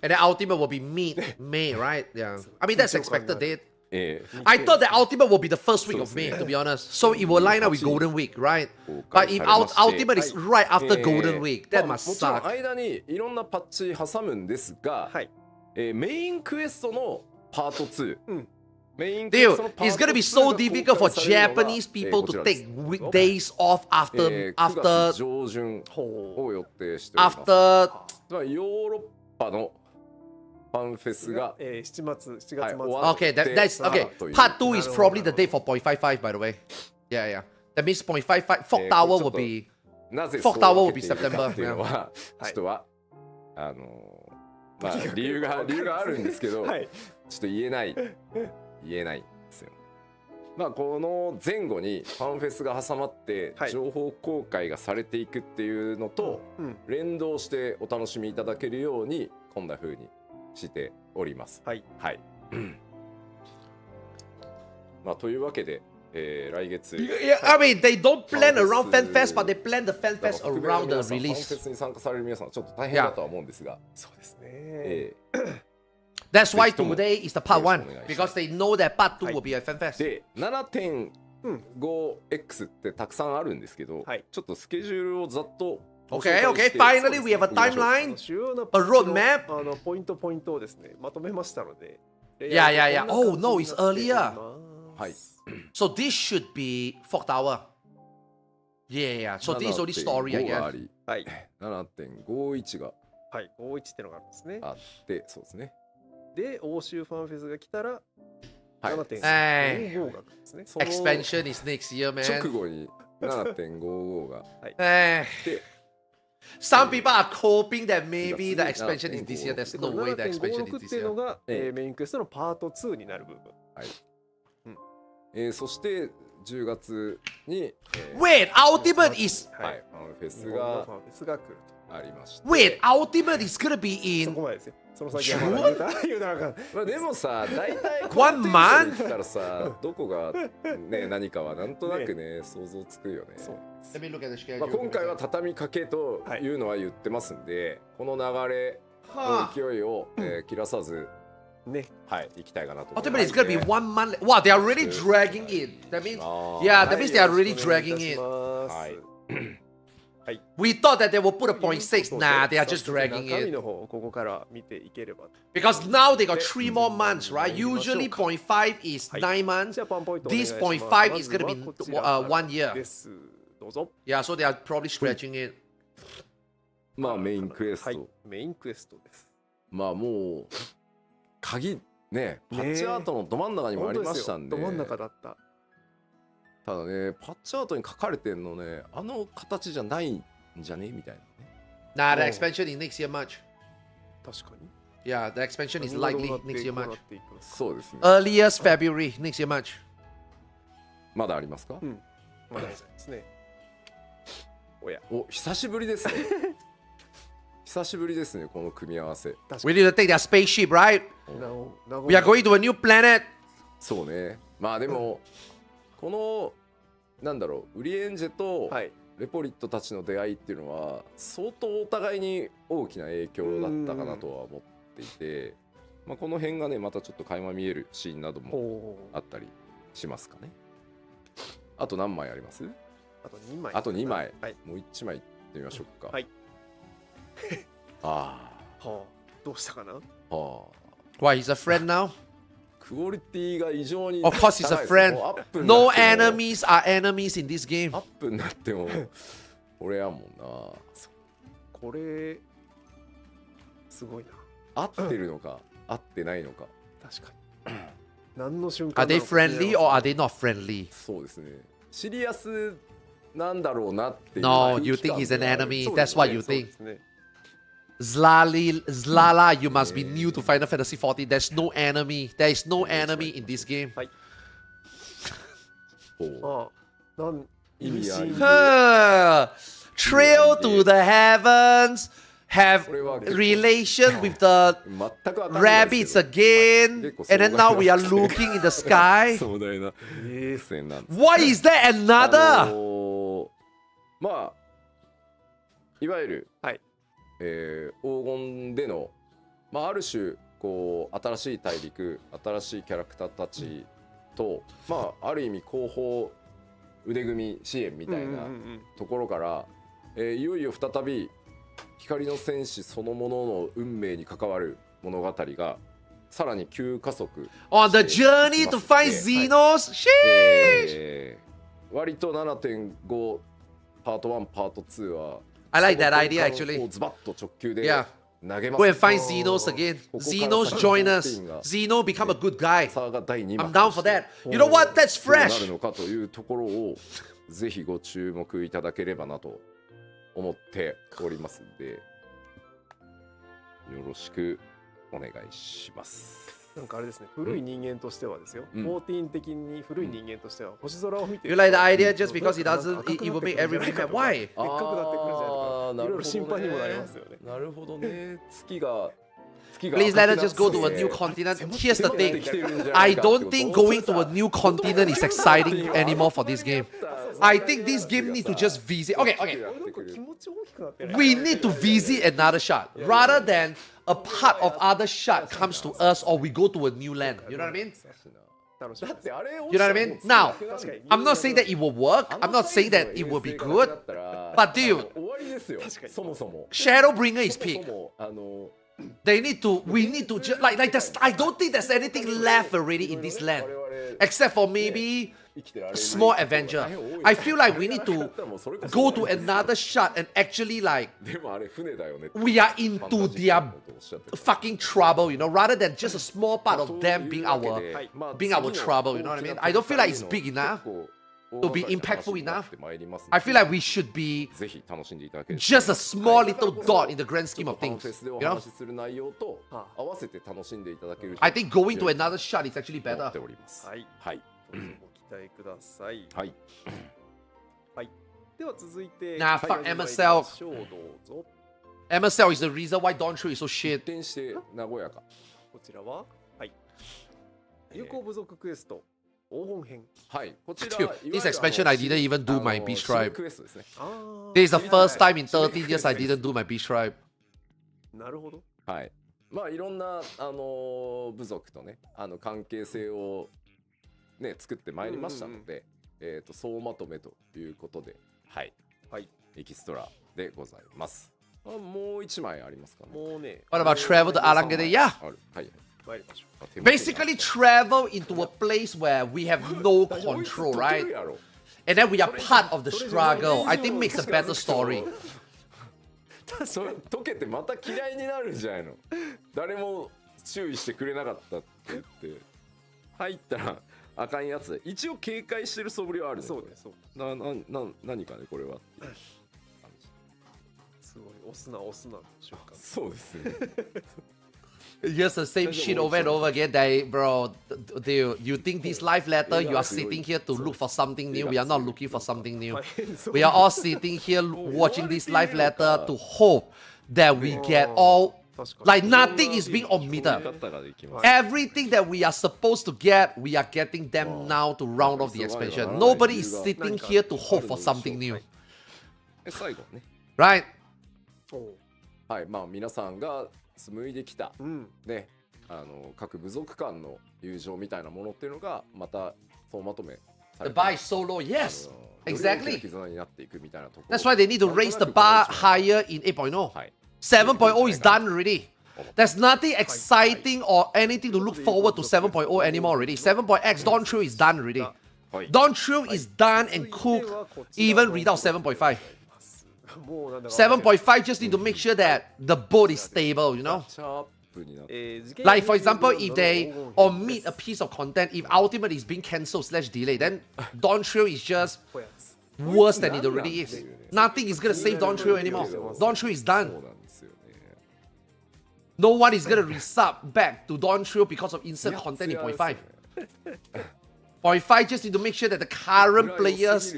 Speaker 1: And then ultimate will be mid May, right? Yeah. I mean, that's expected date.
Speaker 4: え
Speaker 1: I thought that ultimate will be the first week of May, to be honest. So it will line up with Golden Week, right? But if ultimate is right after Golden Week, that
Speaker 4: まあ
Speaker 1: must
Speaker 4: もちろん
Speaker 1: suck.
Speaker 4: 間にいろんなパッチ挟むんですが、
Speaker 5: はい。
Speaker 4: メインクエストのパート2、
Speaker 5: うん
Speaker 4: メインクエストの
Speaker 1: Dude,
Speaker 4: パート
Speaker 1: it's gonna be
Speaker 4: 2
Speaker 1: so
Speaker 4: が
Speaker 1: difficult
Speaker 4: 公
Speaker 1: for
Speaker 4: 開されるのが
Speaker 1: Japanese people
Speaker 4: こち
Speaker 1: to
Speaker 4: らです
Speaker 1: take days off after
Speaker 4: 9
Speaker 1: after
Speaker 4: 月上旬
Speaker 5: ほ
Speaker 4: を予定しております。
Speaker 1: after
Speaker 4: つまりヨーロッパのファンフェスが
Speaker 5: 7月末。
Speaker 4: はい終わっ
Speaker 1: okay, that's okay.
Speaker 4: という
Speaker 1: Part 2 is probably the date for 0.55, by the way. Yeah, yeah. That means 0.55 Fog Tower will be
Speaker 4: なぜ
Speaker 1: Fog
Speaker 4: そう
Speaker 1: Tower will
Speaker 4: 分け
Speaker 1: be
Speaker 4: ているか
Speaker 1: September.
Speaker 4: っていうの
Speaker 1: Yeah.
Speaker 4: はちょっとはまあ理由があるんですけど、
Speaker 5: はい
Speaker 4: ちょっと言えないんですよ。まあこの前後にファンフェスが挟まって
Speaker 5: はい
Speaker 4: 情報公開がされていくっていうのと
Speaker 5: うん
Speaker 4: 連動してお楽しみいただけるようにこんな風にしております。
Speaker 5: はい
Speaker 4: はい。まあというわけで、来月
Speaker 1: Yeah, I mean, they don't plan around
Speaker 4: Fan
Speaker 1: FanFest,
Speaker 4: Fest,
Speaker 1: but they plan the
Speaker 4: だから
Speaker 1: FanFest
Speaker 4: 北米の
Speaker 1: around the
Speaker 4: 皆さんファンフェ
Speaker 1: release.
Speaker 4: スに参加される皆さんちょっと大変だとは思うんですが、
Speaker 5: そうですね
Speaker 4: え
Speaker 1: That's why
Speaker 4: ぜひとも
Speaker 1: today is the part
Speaker 4: よろし
Speaker 1: one
Speaker 4: くお願いします。
Speaker 1: because they know that part two
Speaker 5: はい
Speaker 1: will be at FanFest.
Speaker 4: で 7.5X ってたくさんあるんですけど、
Speaker 5: はい
Speaker 4: ちょっとスケジュールをざっとご紹
Speaker 1: Okay,
Speaker 4: 介
Speaker 1: okay.
Speaker 4: して
Speaker 1: Finally, we have a
Speaker 4: いきましょう。
Speaker 1: timeline.
Speaker 5: 主要な
Speaker 1: A roadmap?
Speaker 5: ポイントをですねまとめましたので
Speaker 1: Yeah, yeah, yeah.
Speaker 5: こんな
Speaker 1: Oh, no,
Speaker 5: 感じ
Speaker 1: it's
Speaker 5: になっており
Speaker 1: earlier.
Speaker 5: ます
Speaker 4: はい。
Speaker 1: So this should be 4th hour. Yeah, yeah. So this is only story, I
Speaker 4: 7.5があ
Speaker 1: guess.
Speaker 4: り、
Speaker 5: はい
Speaker 4: 7.51 が
Speaker 5: はい51ってのがあるんですね
Speaker 4: あってそうですね。
Speaker 5: で欧州ファンフェスが来たら
Speaker 4: はい。
Speaker 5: 7.55が来るんですね
Speaker 4: その
Speaker 1: Expansion is next year,
Speaker 4: 直
Speaker 1: man.
Speaker 4: 後に 7.55 が
Speaker 1: Eh.
Speaker 4: で
Speaker 1: Some people are hoping that maybe the
Speaker 4: 4
Speaker 1: expansion is this year. There's
Speaker 5: で
Speaker 1: no
Speaker 5: この
Speaker 1: way the expansion
Speaker 5: 7.56
Speaker 1: is
Speaker 5: っ
Speaker 1: this
Speaker 5: ていうの
Speaker 1: year.
Speaker 5: が、メインクエストのパート2になる部分
Speaker 4: そして10月に、
Speaker 1: Wait, Ultimate is
Speaker 4: はいファンフェス
Speaker 5: 日本の
Speaker 4: が
Speaker 5: ファンフェスが来る
Speaker 4: ありまして、
Speaker 1: wait, Ultimate is gonna be
Speaker 5: とそ
Speaker 1: in
Speaker 5: こまでですよその先はまだ言うたらあかん
Speaker 4: まあでもさ大体
Speaker 1: One month？
Speaker 4: 言ったらさどこがね何かはなんとなくね想像つくよね。
Speaker 5: そう
Speaker 1: Let me look at the
Speaker 4: まあ
Speaker 1: schedule.
Speaker 4: 今回は畳みかけというのは言ってますんで、この流れの
Speaker 1: Huh.
Speaker 4: 勢いを、切らさず
Speaker 5: ね
Speaker 4: はい行きたいかなと思い
Speaker 1: Ultimate
Speaker 4: ます
Speaker 1: is gonna be 1 month. Wow, they are really dragging it. That means,
Speaker 4: あー
Speaker 1: yeah, that means they are
Speaker 5: はい
Speaker 1: really dragging it.
Speaker 4: はい。
Speaker 1: We thought that they would put a 0.6.
Speaker 5: ということで
Speaker 1: Nah, they are just
Speaker 5: 早速
Speaker 1: dragging
Speaker 5: 中身
Speaker 1: it.
Speaker 5: の方をここから見ていければ
Speaker 1: Because now they got 3 more months, right? Usually 0.5 is 9 months.
Speaker 5: じゃあパンポイントお願い
Speaker 1: This
Speaker 5: します
Speaker 1: 0.5 is gonna be
Speaker 5: まずはこちらから
Speaker 1: 1 year.
Speaker 5: ですどうぞ
Speaker 1: Yeah, so they are probably stretching it.
Speaker 4: まあメインクエスト、
Speaker 5: はいメインクエストです
Speaker 4: まあもう鍵ねパッチアートのど真ん中にもありましたんで、
Speaker 5: ど真ん中だった
Speaker 4: ただねパッチアートに書かれてんのねあの形じゃないんじゃねみたいなね。
Speaker 1: Nah, the
Speaker 5: Oh.
Speaker 1: expansion is next year March.
Speaker 5: 確かに
Speaker 1: Yeah, the expansion is likely
Speaker 5: どうなって
Speaker 1: next year
Speaker 5: こうな
Speaker 1: March.
Speaker 5: っていくのか
Speaker 4: そうですね。
Speaker 1: Earliest February next year March.
Speaker 4: まだありますか、
Speaker 5: うんまだですねおや
Speaker 4: お久しぶりですね久しぶりですねこの組み合わせ。
Speaker 5: 確か
Speaker 1: We
Speaker 5: に
Speaker 1: need to take their spaceship, right?
Speaker 5: なお
Speaker 1: We are going to a new planet.
Speaker 4: そうねまあでもこのなんだろうウリエンジェと
Speaker 5: はい
Speaker 4: レポリットたちの出会いっていうのは相当お互いに大きな影響だったかなとは思っていて、まあ、この辺がねまたちょっと垣間見えるシーンなども
Speaker 5: ほう
Speaker 4: あったりしますかね。あと何枚あります？
Speaker 5: あと2枚
Speaker 4: あと2枚
Speaker 5: はい
Speaker 4: もう1枚いってみましょうか。
Speaker 5: はい
Speaker 4: あ
Speaker 5: はあどうしたかな
Speaker 4: あ、はあ、
Speaker 1: Why, he's a friend now?
Speaker 4: クオリティが異常に
Speaker 1: Of course he's a
Speaker 4: 高いです
Speaker 1: friend.
Speaker 4: もうアップにな
Speaker 1: No
Speaker 4: っても
Speaker 1: enemies are enemies in this game.
Speaker 4: アップになっても俺やもんな。
Speaker 5: これすごいな
Speaker 4: 合ってるのか合ってないのか。
Speaker 5: 確かに何の瞬
Speaker 1: Are
Speaker 5: 間
Speaker 1: they friendly or are they not friendly?
Speaker 4: そうですね。シリアスなんだろうなっていう
Speaker 1: No,
Speaker 4: 空気
Speaker 1: you think
Speaker 4: 感
Speaker 1: he's an
Speaker 4: がある
Speaker 1: enemy.
Speaker 5: そうです
Speaker 1: That's what
Speaker 5: ね
Speaker 1: you
Speaker 5: そう
Speaker 1: think.
Speaker 5: ですね
Speaker 1: Zlala, you must be new to Final Fantasy 14. There's no enemy. There is no enemy in this game.
Speaker 4: ほう
Speaker 5: ああなん
Speaker 4: 意味あり
Speaker 5: 意味
Speaker 1: Huh. Trail to the heavens. Have
Speaker 4: これは結構
Speaker 1: relation with the
Speaker 4: 全くわかんないで
Speaker 1: rabbits
Speaker 4: すけど
Speaker 1: again.
Speaker 4: 結構
Speaker 1: And then now we are looking in the sky.
Speaker 4: 壮大な苦戦なんです。
Speaker 1: What is that?
Speaker 4: あ
Speaker 1: Another?
Speaker 4: まあいわゆる、
Speaker 5: はい
Speaker 4: 黄金での、まあ、ある種こう新しい大陸新しいキャラクターたちと、まあある意味後方腕組み支援みたいなところから、いよいよ再び光の戦士そのものの運命に関わる物語がさらに急加速
Speaker 1: On the journey to find Xenos? Sheesh!
Speaker 4: 割と 7.5 パート1パート2は
Speaker 1: I like that
Speaker 4: その
Speaker 1: idea
Speaker 4: 根幹
Speaker 1: actually.
Speaker 4: をズバッと直球で
Speaker 1: Yeah.
Speaker 4: 投げま
Speaker 1: Go and
Speaker 4: す。
Speaker 1: find Xenos again.
Speaker 4: ここから
Speaker 1: Xenos
Speaker 4: 先
Speaker 1: join
Speaker 4: の
Speaker 1: us.
Speaker 4: スピンが
Speaker 1: Xeno become a good guy.
Speaker 4: さあが第2
Speaker 1: I'm
Speaker 4: 幕
Speaker 1: down for that. You know what? That's
Speaker 4: どうなる
Speaker 1: fresh.
Speaker 4: のかというところをぜひご注目いただければなと思っておりますんで、よろしくお願いします。
Speaker 5: なんかあれですね、古い人間としてはですよ、14的に古い人間としては星空を見て
Speaker 1: You like the idea just because it doesn't, it will make everybody mad. Why?
Speaker 5: でっかくなってくるんじゃないかとかいろいろ心配にもなりますよね。
Speaker 4: なるほどね。月が
Speaker 1: Please let us just go to a new continent. Here's the thing. I don't think going to a new continent is exciting anymore for this game. I think this game need to just visit. Okay.
Speaker 5: なんか気持ち大きくなってない。
Speaker 1: We need to visit another shot rather than a part of other shot comes to us or we go to a new land. You know what I mean?
Speaker 5: 楽しみです
Speaker 1: You know what I mean? Now, I'm not saying that it will work. I'm not saying that it will be good. But dude,
Speaker 4: 終わりですよ。そもそも。
Speaker 1: Shadowbringer is peak.
Speaker 4: も
Speaker 1: They need to. We need to. Like there's. I don't think there's anything left already in this land, except for maybe small adventure. I feel like we need to go to another shot and actually like
Speaker 4: でもあれ船だよね。
Speaker 1: we are into their fucking trouble, you know, rather than just a small part of them being our trouble. You know what I mean? I don't feel like it's big enough to be impactful enough. I feel like we should be
Speaker 4: ぜひ楽しんでいただける
Speaker 1: just a small little dot in the grand scheme of
Speaker 4: この
Speaker 1: things.
Speaker 4: フェスでお
Speaker 1: You know?
Speaker 4: 話しする内容と合わせて楽しんでいただける
Speaker 1: I think going to another shot is actually
Speaker 4: 思
Speaker 1: better.
Speaker 4: っております。
Speaker 5: はい、
Speaker 4: はい。
Speaker 5: どうぞご期待ください。
Speaker 4: はい。
Speaker 5: では続いて、
Speaker 1: Nah, fuck MSL.
Speaker 5: どうぞ。
Speaker 1: MSL is the reason why Dawn True is so
Speaker 4: 一
Speaker 1: shit.
Speaker 4: 転して和やか。
Speaker 5: こちらは、はい。有効部族クエスト黄金編。
Speaker 4: はい。こちら
Speaker 1: Dude, this expansion I didn't even do my Beast
Speaker 4: シー
Speaker 1: Tribe.
Speaker 4: クエストですね。
Speaker 5: あ
Speaker 1: This is the first time in 13 years I didn't do my Beast Tribe.
Speaker 5: なるほど。
Speaker 4: はい。まあいろんな部族とね関係性をね作ってまいりましたので、総まとめということで、はい
Speaker 5: はい。
Speaker 4: エキストラでございます。もう一枚ありますかね。
Speaker 5: もうね、
Speaker 1: What about travel to Arangede? Yeah.
Speaker 4: ある。はい。
Speaker 5: 参りましょう。
Speaker 1: Basically, travel into a place where we have no control, right? And then we are part of the struggle. I think makes a better story.
Speaker 4: 解けてまた嫌いになるんじゃないの。誰も注意してくれなかったって言って入ったらあかんやつ。一応警戒してる素振りはあるね。
Speaker 5: そうです。そう。
Speaker 4: 何かねこれは。
Speaker 5: すごい押すな瞬間。
Speaker 4: そうですね。
Speaker 1: Just the same shit over and over again. That, bro, dude, you think this live letter, you are sitting here to look for something new. We are not looking for something new. We are all sitting here watching this live letter to hope that we get all, like nothing is being omitted. Everything that we are supposed to get, we are getting them now to round off the expansion. Nobody is sitting here to hope for something new.
Speaker 4: 最後ね。
Speaker 1: Right?
Speaker 4: はい。まあ皆さんが紡いできた、ね、各部族間の友情みたいなものっていうのがまた総まとめさ
Speaker 1: The
Speaker 4: れて
Speaker 1: bar is so low. Yes,
Speaker 4: より大きな
Speaker 1: exactly.
Speaker 4: 絆になっていくみたいなところ。
Speaker 1: That's why they need to raise the bar higher in 8.0.
Speaker 4: はい。
Speaker 1: 7.0 is done already. There's nothing exciting or anything to look forward to 7.0 anymore already. 7.x Dawn True is done already.
Speaker 4: はい。
Speaker 1: Dawn True is done and cooked even without 7.5.
Speaker 5: もうなんだか
Speaker 1: 7.5 just need to make sure that the boat is stable, you know?
Speaker 4: シャープになって。
Speaker 1: Like for example, if they omit a piece of content, if Ultimate is being cancelled / delay, then Dawn True is just worse than it already is. Nothing is gonna save Dawn True anymore. Dawn True is
Speaker 4: そ
Speaker 1: done.
Speaker 4: うなんですよね。
Speaker 1: No one is gonna resub back to Dawn Trio because of insert content in 0.5. 0.5 just need to make sure that the current players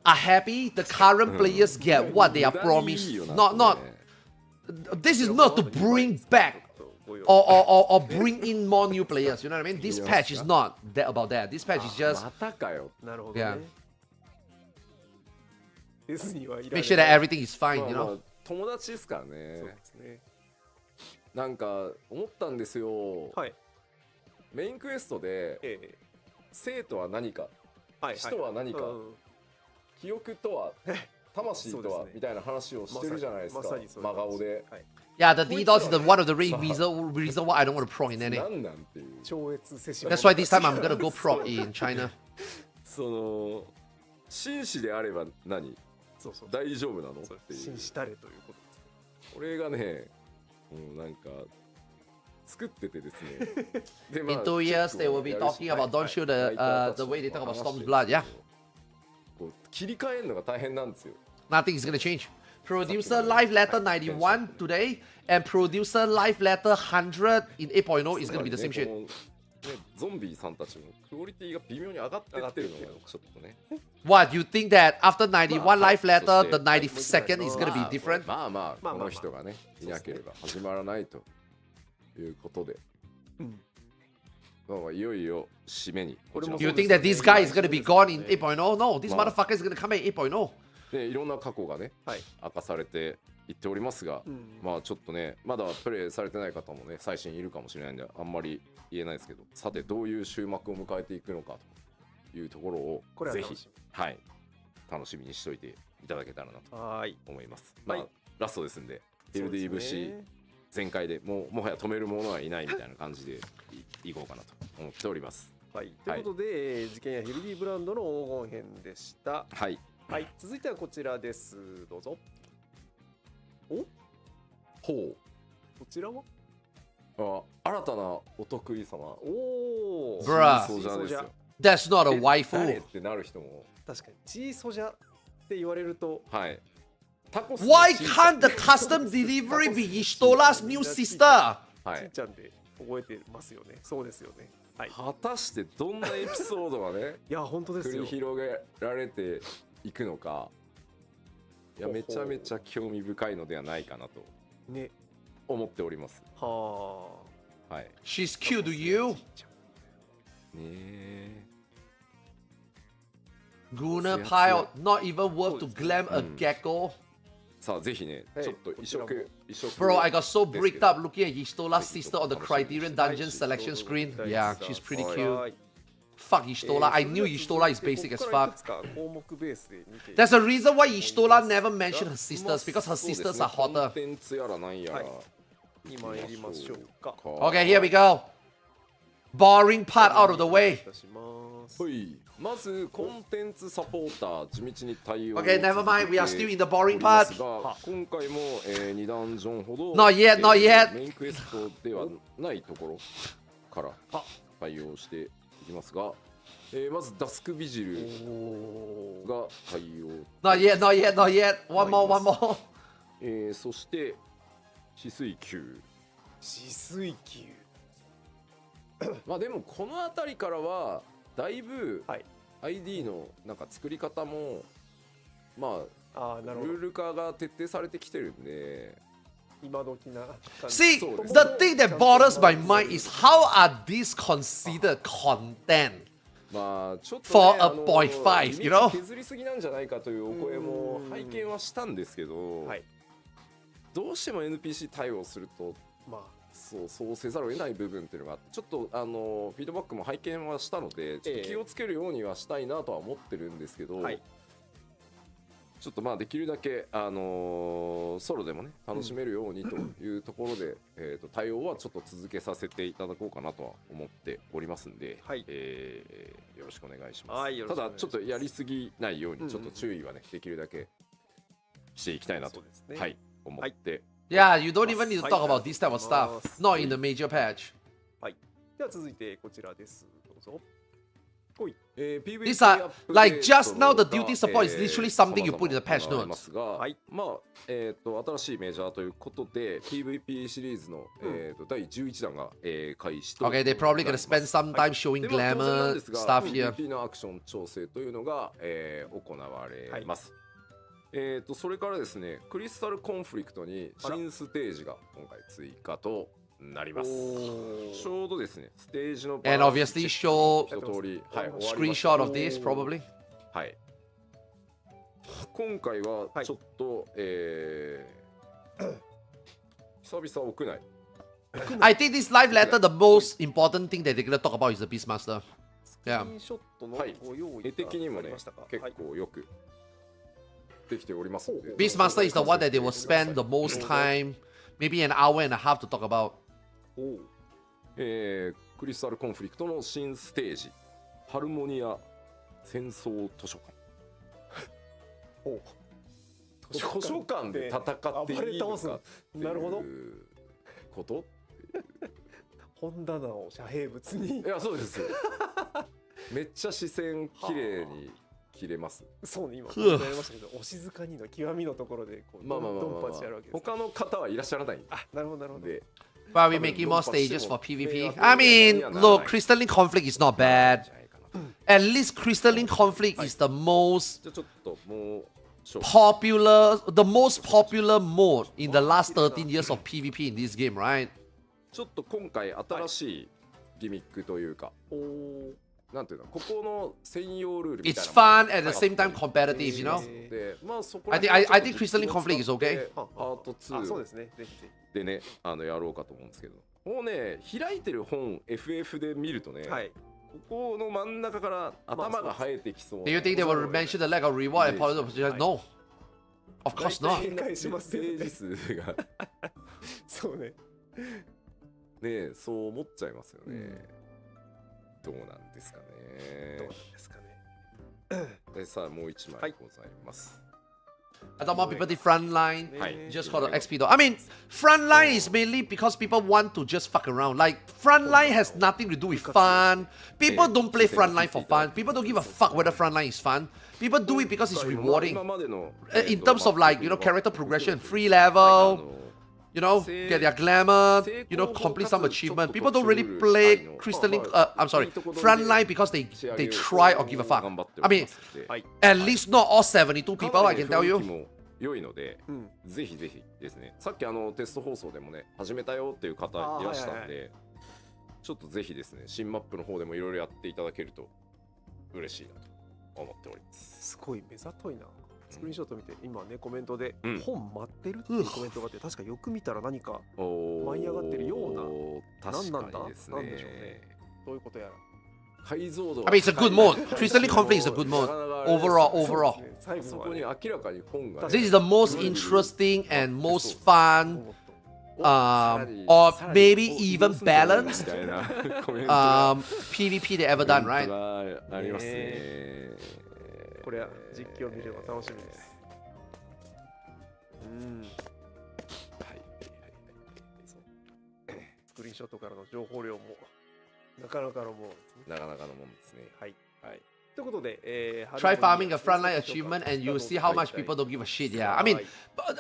Speaker 1: are happy, the current players get what they are promised. Not this is not to bring back or bring in more new players, you know what I mean? This patch is not that about that. This patch is just
Speaker 4: またかよ。
Speaker 5: なるほど
Speaker 1: yeah,
Speaker 5: ね。ディズニーはいら
Speaker 1: make
Speaker 5: ない
Speaker 1: sure that everything is fine,
Speaker 4: まあ
Speaker 1: you
Speaker 4: まあ
Speaker 1: know?
Speaker 4: 友達ですからね
Speaker 5: そう。ですね。
Speaker 4: なんか思ったんですよ。
Speaker 5: はい。
Speaker 4: メインクエストで生とは何か、死とは何か、記憶とは魂とはみたいな話をしてるじゃないですか。真顔で。
Speaker 1: Yeah, the DDoS is one of the reason why I don't want to pro in NA.
Speaker 4: なんなんていう。
Speaker 5: 超越セッション。
Speaker 1: That's why this time I'm gonna go pro in China.
Speaker 4: その紳士であれば何
Speaker 5: そうそう。
Speaker 4: 大丈夫なのっていう。
Speaker 5: 紳士たれということです。
Speaker 4: これがね、なんか作っててですね。で
Speaker 1: In 2 years, they will be talking about don't shoot the way they talk about Storm's blood, yeah?
Speaker 4: こう切り替えるのが大変なんですよ。
Speaker 1: Nothing is gonna change. Producer live letter 91 today and producer live letter 100 in 8.0 is gonna be the same shit.
Speaker 4: ゾンビさんたちもクオリティが微妙に上がってってるのがちょっとね。
Speaker 1: What, you think that after 91 live letter, the
Speaker 4: まあ
Speaker 1: 92nd is gonna be different?
Speaker 4: まあまあこの人がねいなければ始まらないということで、まあいよいよ締めに。
Speaker 1: You think that this guy is gonna be gone in 8.0? No, this motherfucker is gonna come in 8.0.
Speaker 4: でいろんな過去がね、明かされていっておりますが、まあちょっとねまだプレイされてない方もね最新いるかもしれないんであんまり言えないですけど、さてどういう終幕を迎えていくのかというところをぜひ楽しみにしておいていただけたらなと思います。まあラストですんで LD 節全開でもはや止める者はいないみたいな感じでいこうかなと思っております。
Speaker 5: ということで、事件やヘルディブランドの黄金編でした。続いてはこちらです。どうぞ。
Speaker 4: ほう。
Speaker 5: こちらは
Speaker 4: 新たなお得意様。
Speaker 5: おお。
Speaker 1: Bruh.
Speaker 4: そうじゃですよ。
Speaker 1: That's not a
Speaker 4: 誰
Speaker 1: waifu.
Speaker 4: ってなる人も
Speaker 5: 確かにチーソジャって言われると、
Speaker 4: タコス
Speaker 1: Why can't the custom delivery be Ishtola's new sister?
Speaker 5: ちんちゃんで覚えてますよね。そうですよね。
Speaker 4: 果たしてどんなエピソードがね
Speaker 5: いや本当ですよ。
Speaker 4: 繰り広げられていくのか、いやめちゃめちゃ興味深いのではないかなと
Speaker 5: ね
Speaker 4: 思っております。
Speaker 5: は
Speaker 4: あ。はい。
Speaker 1: She's cute to you.
Speaker 4: ね
Speaker 1: Guna pile, not even worth to glam a gecko.
Speaker 4: さあぜひね、ちょっと移植
Speaker 1: Bro, I got so bricked up looking at Ishtola's sister on the Criterion Dungeon selection screen. Yeah, she's pretty cute. Fuck Ishtola. I knew Ishtola is basic as fuck. There's a reason why Ishtola never mentioned her sisters, because her sisters are hotter. Okay, here we go. Boring part out of the way.
Speaker 4: まずコンテンツサポーター地道に対応。
Speaker 1: Okay, never mind. We are still in the boring part.
Speaker 4: 今回も2ダンジョンほど
Speaker 1: Not yet, not yet.
Speaker 4: メインクエストではないところから対応していきますが、まずダスクビジルが対応。
Speaker 1: Not yet, not yet, not yet. One more, one more.
Speaker 4: そして止水球。
Speaker 5: 止水球。
Speaker 4: まあでもこの辺りからはだいぶ ID のなんか作り方もまあルール化が徹底されてきてるんで。
Speaker 5: 今時な。
Speaker 1: See, the thing that bothers my mind is how are these considered content
Speaker 4: まあちょっと
Speaker 1: for a boy 5, you know?
Speaker 4: 削りすぎなんじゃないかというお声も拝見はしたんですけど、どうしても NPC 対応するとそうせざるを得ない部分っていうのがあって、ちょっとフィードバックも拝見はしたのでちょっと気をつけるようにはしたいなとは思ってるんですけど、ちょっとまあできるだけソロでもね楽しめるようにというところで対応はちょっと続けさせていただこうかなとは思っておりますんで、よろしくお願いします。ただちょっとやりすぎないようにちょっと注意はねできるだけしていきたいなと思って。
Speaker 1: Yeah, you don't even need to talk about this type of stuff. Not in the major patch.
Speaker 5: では続いてこちらです。どうぞ。
Speaker 1: These are like just now the duty support is literally something you put in the patch notes.
Speaker 4: まあ新しいメジャーということで PVP シリーズの第11弾が開始と。
Speaker 1: Okay, they're probably gonna spend some time showing glamour stuff here.
Speaker 4: PVP のアクション調整というのが行われます。それからですね、クリスタルコンフリクトに新ステージが今回追加となります。ちょうどですね、ステージの
Speaker 1: And obviously show
Speaker 4: 一通り
Speaker 1: screenshot of this probably.
Speaker 4: はい。今回はちょっと久々屋内。
Speaker 1: I think this live letter, the most important thing that they're gonna talk about is the Beastmaster. Yeah.
Speaker 4: 絵的にもね、結構よくできておりますので。
Speaker 1: Beastmaster is the one that they will spend the most time, maybe an hour and a half to talk about.
Speaker 4: クリスタルコンフリクトの新ステージ、ハルモニア戦争図書館。図書館で戦っていいのかっていうこと？
Speaker 5: 本棚を遮蔽物に。
Speaker 4: いやそうです。めっちゃ視線綺麗に切れます。
Speaker 5: そうね、今言われましたけど、お静かにの極みのところでこう
Speaker 4: まあまあまあまあ
Speaker 5: ドンパチやるわけですね。
Speaker 4: 他の方はいらっしゃらないん
Speaker 5: あ、なるほどなるほど。
Speaker 4: で、
Speaker 1: But we're making more stages for PvP. I mean, look, crystalline conflict is not
Speaker 4: じゃ
Speaker 1: bad.
Speaker 4: ないかなと。
Speaker 1: At least crystalline conflict is the most
Speaker 4: じゃあちょっともう勝負
Speaker 1: the most popular mode in the last 13 years of PvP in this game, right?
Speaker 4: ちょっと今回新しいギミックというか、なんていうの、ここの専用ルールみたい
Speaker 1: It's
Speaker 4: な
Speaker 1: fun at the same time competitive, you know?
Speaker 4: で、まあそこ
Speaker 1: I
Speaker 4: ら
Speaker 1: think
Speaker 4: 辺
Speaker 1: I think crystalline conflict is okay.
Speaker 4: パート
Speaker 5: あ、そうで
Speaker 4: 2
Speaker 5: すね。ぜひぜ
Speaker 4: でね、やろうかと思うんですけど、もうね、開いてる本 FF で見るとね、
Speaker 5: ひ。はい。
Speaker 4: ここの真ん中から頭が生えてきそうな。
Speaker 1: Do you think they will mention the lack of reward and political? No. Of course
Speaker 4: 大
Speaker 1: not.
Speaker 4: 体
Speaker 5: 返しますよね
Speaker 4: ページ数が
Speaker 5: そうね。
Speaker 4: ね、そう思っちゃいますよね。どうなんですかね。
Speaker 5: どうなんですかね。
Speaker 4: でさあもう一枚ございます。
Speaker 1: I thought more people did frontline
Speaker 4: はい
Speaker 1: just for the XP though. I mean, frontline is mainly because people want to just fuck around. Like, frontline has nothing to do with fun. People don't play frontline for fun. People don't give a fuck whether frontline is fun. People do it because it's
Speaker 4: 今
Speaker 1: rewarding.
Speaker 4: までの
Speaker 1: In terms of like, you know, character progression, free level, you know, get their glamour, you know, complete some achievement. People don't really play crystalline, I'm sorry, frontline because they try or give a fuck. I mean,
Speaker 5: はい。
Speaker 1: at least not all 72 people, I can tell
Speaker 4: 雰囲
Speaker 1: you.
Speaker 4: 気も良いので、
Speaker 5: うん。
Speaker 4: ぜひぜひですね。さっきテスト放送でもね、始めたよっていう方いらしたんで、ちょっとぜひですね、新マップの方でもいろいろやっていただけると嬉しいなと思っております。
Speaker 5: すごい目ざといな。スクリーンショット見て、今ね、コメントで、
Speaker 4: うん
Speaker 5: 本待ってるっていうコメントがあって、確かよく見たら何か舞い上がってるような
Speaker 4: 確
Speaker 5: 何なんだ
Speaker 4: かにです
Speaker 5: なんでしょうね
Speaker 4: ね。
Speaker 5: どういうことやら。
Speaker 4: 解像度
Speaker 1: I mean, it's a good mode. Crystalline conflict is a good mode. Overall.
Speaker 5: そうですね最後
Speaker 4: そこに
Speaker 5: はね
Speaker 4: 明らかに本がね、
Speaker 1: This is the most interesting and most fun,
Speaker 4: さらに
Speaker 1: or
Speaker 4: さらに
Speaker 1: maybe
Speaker 4: こう
Speaker 1: even
Speaker 4: 移動すんじゃない
Speaker 1: balanced
Speaker 4: みたいなコメントが
Speaker 1: PvP they ever done,
Speaker 4: コメ
Speaker 1: right?
Speaker 4: ントがありますね。
Speaker 5: これは実況見れば楽しみです。うん。
Speaker 4: はい
Speaker 5: スクリーンショットからの情報量もなかなかのものですね。
Speaker 4: なかなかのもんですね。
Speaker 5: はい。
Speaker 4: はい。
Speaker 5: ということで、
Speaker 1: Try farming a frontline achievement and you'll see how much people don't give a shit. Yeah, I mean,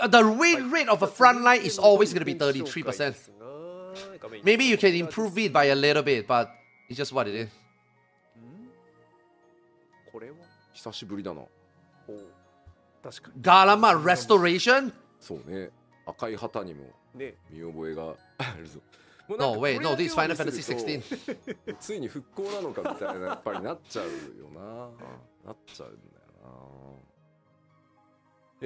Speaker 1: the win rate of a frontline is always going to be 33%. Maybe you can improve it by a little bit, but it's just what it is.
Speaker 5: これは
Speaker 4: 久しぶりだな。
Speaker 5: おう確か
Speaker 1: Galama restoration?
Speaker 4: そうね。赤い旗にも
Speaker 5: にね。
Speaker 4: 見覚えがあるぞ。もうなん
Speaker 1: No,
Speaker 4: か
Speaker 1: wait,
Speaker 4: これ
Speaker 1: no,
Speaker 4: だけ
Speaker 1: this is
Speaker 4: を
Speaker 1: Final
Speaker 4: 見せる
Speaker 1: Fantasy 16.
Speaker 4: とついに復興なのかみたいなやっぱりなっちゃうよな。なっちゃうんだ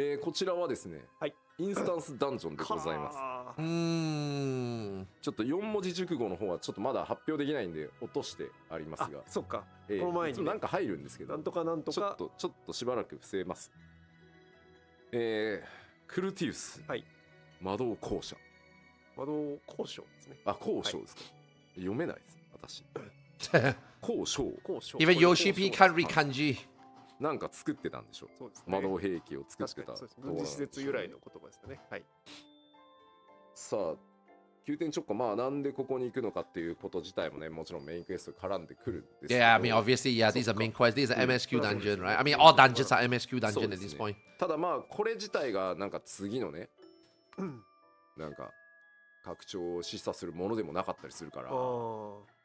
Speaker 4: よな。こちらはですね、
Speaker 5: はい
Speaker 4: インスタンスダンジョンでございます。
Speaker 5: か
Speaker 1: Hmm.
Speaker 4: ちょっと4文字熟語の方はちょっとまだ発表できないんで落としてあります
Speaker 5: あ
Speaker 4: が、
Speaker 5: そっか。
Speaker 4: こ
Speaker 5: この前にね
Speaker 4: なんか入るんですけど、
Speaker 5: なんとかなんとか。
Speaker 4: ちょっとしばらく伏せます。クルティウス、
Speaker 5: はい
Speaker 4: 魔導公社、
Speaker 5: 窓交渉ですね。
Speaker 4: あ、公将ですか、読めないです私。公将
Speaker 5: 交渉。
Speaker 1: Even Yoshi P can't read kanji.
Speaker 4: なんか作ってたんでしょ
Speaker 5: そうですね。
Speaker 4: 魔導兵器を作ってた
Speaker 5: 確かにそうです。軍事施設由来の言葉ですよね。はい。
Speaker 4: さあ急転直下、まあなんでここに行くのかっていうこと自体もね、もちろんメインクエスト絡んでくるんですけど、
Speaker 1: Yeah, I mean, obviously, yeah, these are main quests. These are MSQ dungeon, right? I mean, all dungeons are MSQ
Speaker 4: そう
Speaker 1: dungeon
Speaker 4: で
Speaker 1: at
Speaker 4: す
Speaker 1: this
Speaker 4: ね
Speaker 1: point.
Speaker 4: ただまあこれ自体がなんか次のね、なんか拡張を示唆するものでもなかったりするから、
Speaker 5: ああ。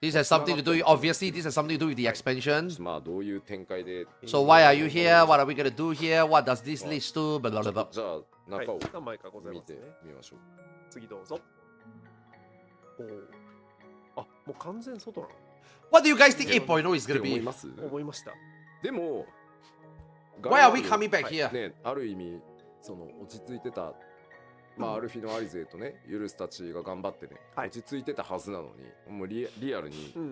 Speaker 1: This has something to do, obviously, this has something to do with the expansion.
Speaker 4: まあどういう展開で、
Speaker 1: So, why are you here? What are we gonna do here? What does this lead to? Blah, blah, blah.
Speaker 4: じゃあ中を
Speaker 5: 何枚かござい
Speaker 4: 見て
Speaker 5: ますね。
Speaker 4: みましょう。
Speaker 5: 次どうぞ。おお。あ、もう完全外なの。
Speaker 1: What do you guys think 8.0 is
Speaker 4: って
Speaker 1: gonna
Speaker 4: 思い
Speaker 1: be?
Speaker 4: ます
Speaker 5: 思いました。
Speaker 4: でも
Speaker 1: Why are we coming back here?
Speaker 4: ね、ある意味その落ち着いてた、まあアルフィのアリゼとねユルスたちが頑張ってね、
Speaker 5: はい
Speaker 4: 落ち着いてたはずなのに、もうリアルに
Speaker 5: うんうん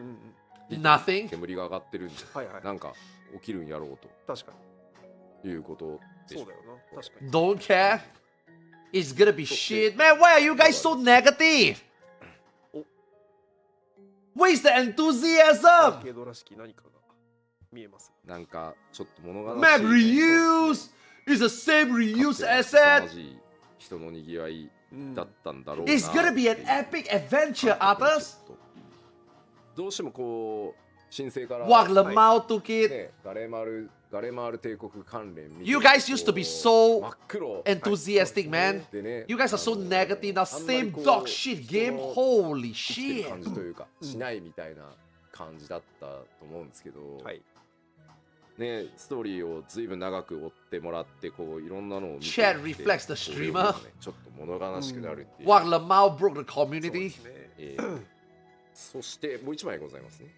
Speaker 5: うん。
Speaker 1: Nothing?
Speaker 4: 煙が上がってるんで、
Speaker 5: はいはい。
Speaker 4: なんか起きるんやろう
Speaker 5: 確か
Speaker 4: ということで
Speaker 5: に。
Speaker 4: しょ
Speaker 5: そうだよな。確かに。
Speaker 1: Don't care? It's gonna be shit. Man, why are you guys so negative? Where's the
Speaker 5: アー
Speaker 1: enthusiasm?
Speaker 5: ケードらしき何かが見えます。
Speaker 4: なんかちょっと物悲しい、
Speaker 1: Map reuse is the same reuse
Speaker 4: かつては
Speaker 1: asset.
Speaker 4: 凄まじい人のにぎわい
Speaker 5: うん
Speaker 4: だったんだろうな。
Speaker 1: It's gonna be an epic adventure, Atas.
Speaker 4: どうしてもこう申請から
Speaker 1: Wag Lamau took it.
Speaker 4: ね、ガレーマルガレマール帝国関連見て
Speaker 1: You guys used to be so
Speaker 4: 真っ黒
Speaker 1: enthusiastic, man.
Speaker 4: でね
Speaker 1: You guys are so negative now. Same dog shit game. Holy
Speaker 4: 生きてる
Speaker 1: shit.
Speaker 4: 感じというかしないみたいな感じだったと思うんですけど、
Speaker 5: はい
Speaker 4: ね、ストーリーをずいぶん長く追ってもらってこういろんなのを見て
Speaker 1: Chat reflects the
Speaker 4: こういう
Speaker 1: streamer.
Speaker 4: のがねちょっと物悲しくなるっていう、
Speaker 1: What Lamau broke the
Speaker 5: そうで
Speaker 1: community.
Speaker 5: すね
Speaker 4: そしてもう一枚ございますね。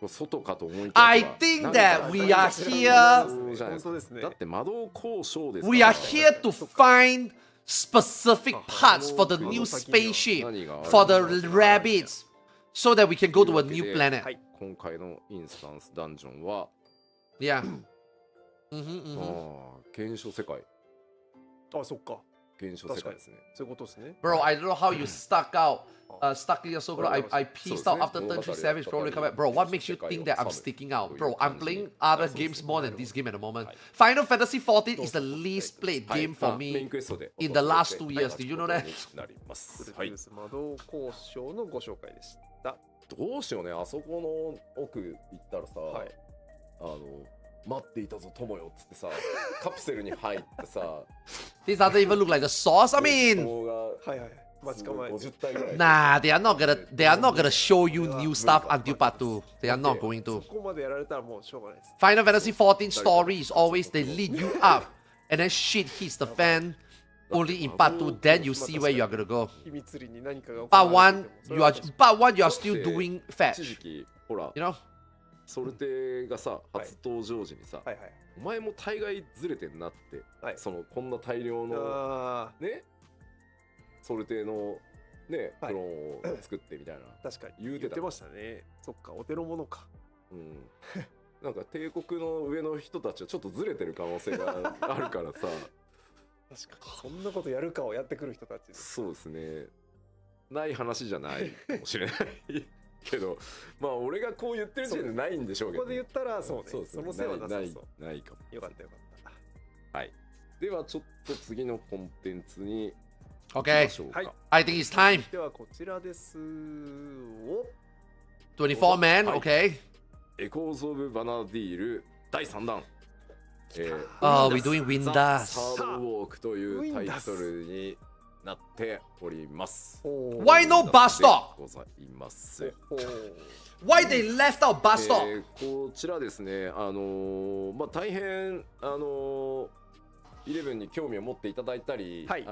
Speaker 4: 外かと思いきや
Speaker 1: I think
Speaker 4: なんか
Speaker 1: that we are here.
Speaker 4: そうじゃないですか
Speaker 5: 本当ですね
Speaker 4: だって魔導交渉ですから
Speaker 1: We are here to find specific parts for the new spaceship,
Speaker 4: 何があるのか
Speaker 1: for the rabbits, so that we can go to a new planet.
Speaker 5: はい
Speaker 4: 今回のインスタンスダンジョンは、
Speaker 1: Yeah.
Speaker 4: ああ検証世界
Speaker 5: あそっか
Speaker 4: 検証世界ですね。
Speaker 5: そういうことですね
Speaker 1: Bro, I don't know how you stuck out. Stuck in your so bro. I peaced out after turn 3 Savage probably come back. Bro, what makes you think that I'm sticking out? Bro, I'm playing other games more than this game at the moment. Final Fantasy 14 is the least played game for
Speaker 4: メイン
Speaker 1: me
Speaker 4: クエストで
Speaker 1: in the last 2 years. Did you know that?
Speaker 4: なります
Speaker 5: プロ
Speaker 4: はい
Speaker 5: デュース魔導交渉のご紹介でした
Speaker 4: どうしようねあそこの奥行ったらさ、
Speaker 5: はい
Speaker 4: 待っていたぞ友よっつってさカプセルに入ってさ
Speaker 1: This doesn't even look like the source. I mean,
Speaker 4: 人が
Speaker 5: はいはい待ち構えて
Speaker 4: 50体ぐらい
Speaker 1: nah, they are not gonna show you new stuff until part 2. They are not going
Speaker 5: そ
Speaker 1: to.
Speaker 5: こまでやられたらもうしょうがないです
Speaker 1: Final Fantasy 14 story is always they lead you up, and then shit hits the fan. Only in part 2, then you see where you are gonna go.
Speaker 5: 秘密裏に何かが起こ
Speaker 1: Part
Speaker 5: られて
Speaker 1: 1,
Speaker 5: てもそれ
Speaker 1: you
Speaker 5: は
Speaker 1: are part 1 you are still doing
Speaker 4: 一
Speaker 1: fetch.
Speaker 4: 時期ほら
Speaker 1: You know?
Speaker 4: ソルテがさ初登場時にさ、
Speaker 5: はいはい
Speaker 4: お前も大概ずれてんなって、
Speaker 5: はい
Speaker 4: そのこんな大量の
Speaker 5: あ
Speaker 4: ねソルテのね
Speaker 5: はい
Speaker 4: クローンを作ってみたいな、
Speaker 5: ー確かに
Speaker 4: 言うてた
Speaker 5: 言ってましたねそっかお手の物か
Speaker 4: うん、なんか帝国の上の人たちはちょっとずれてる可能性があるからさ
Speaker 5: 確かにそんなことやるかをやってくる人たちです
Speaker 4: そうですねない話じゃないかもしれないけどまあ俺がこう言ってる時点でないんでしょうけど、
Speaker 5: ここで言ったらそうね
Speaker 4: そうですね
Speaker 5: そのせいはなさ
Speaker 4: ない
Speaker 5: そう
Speaker 4: ないかも
Speaker 5: よかったよかった
Speaker 4: はいではちょっと次のコンテンツに
Speaker 1: Okay,
Speaker 4: 行きましょうか、
Speaker 5: はい
Speaker 1: I think it's time.
Speaker 5: ではこちらですお
Speaker 1: 24 man,
Speaker 4: はい
Speaker 1: okay.
Speaker 4: エコーズ・オブ・バナディール第3弾、
Speaker 1: Oh, we're doing
Speaker 4: ザ・
Speaker 1: Windas.
Speaker 4: サード・ウォークというタイトルになっております。
Speaker 1: Why no bus stop?
Speaker 4: ございます。
Speaker 5: お
Speaker 1: Why they left out bus stop?
Speaker 4: こちらですね、まあ大変イレブンに興味を持っていただいたり、
Speaker 5: はい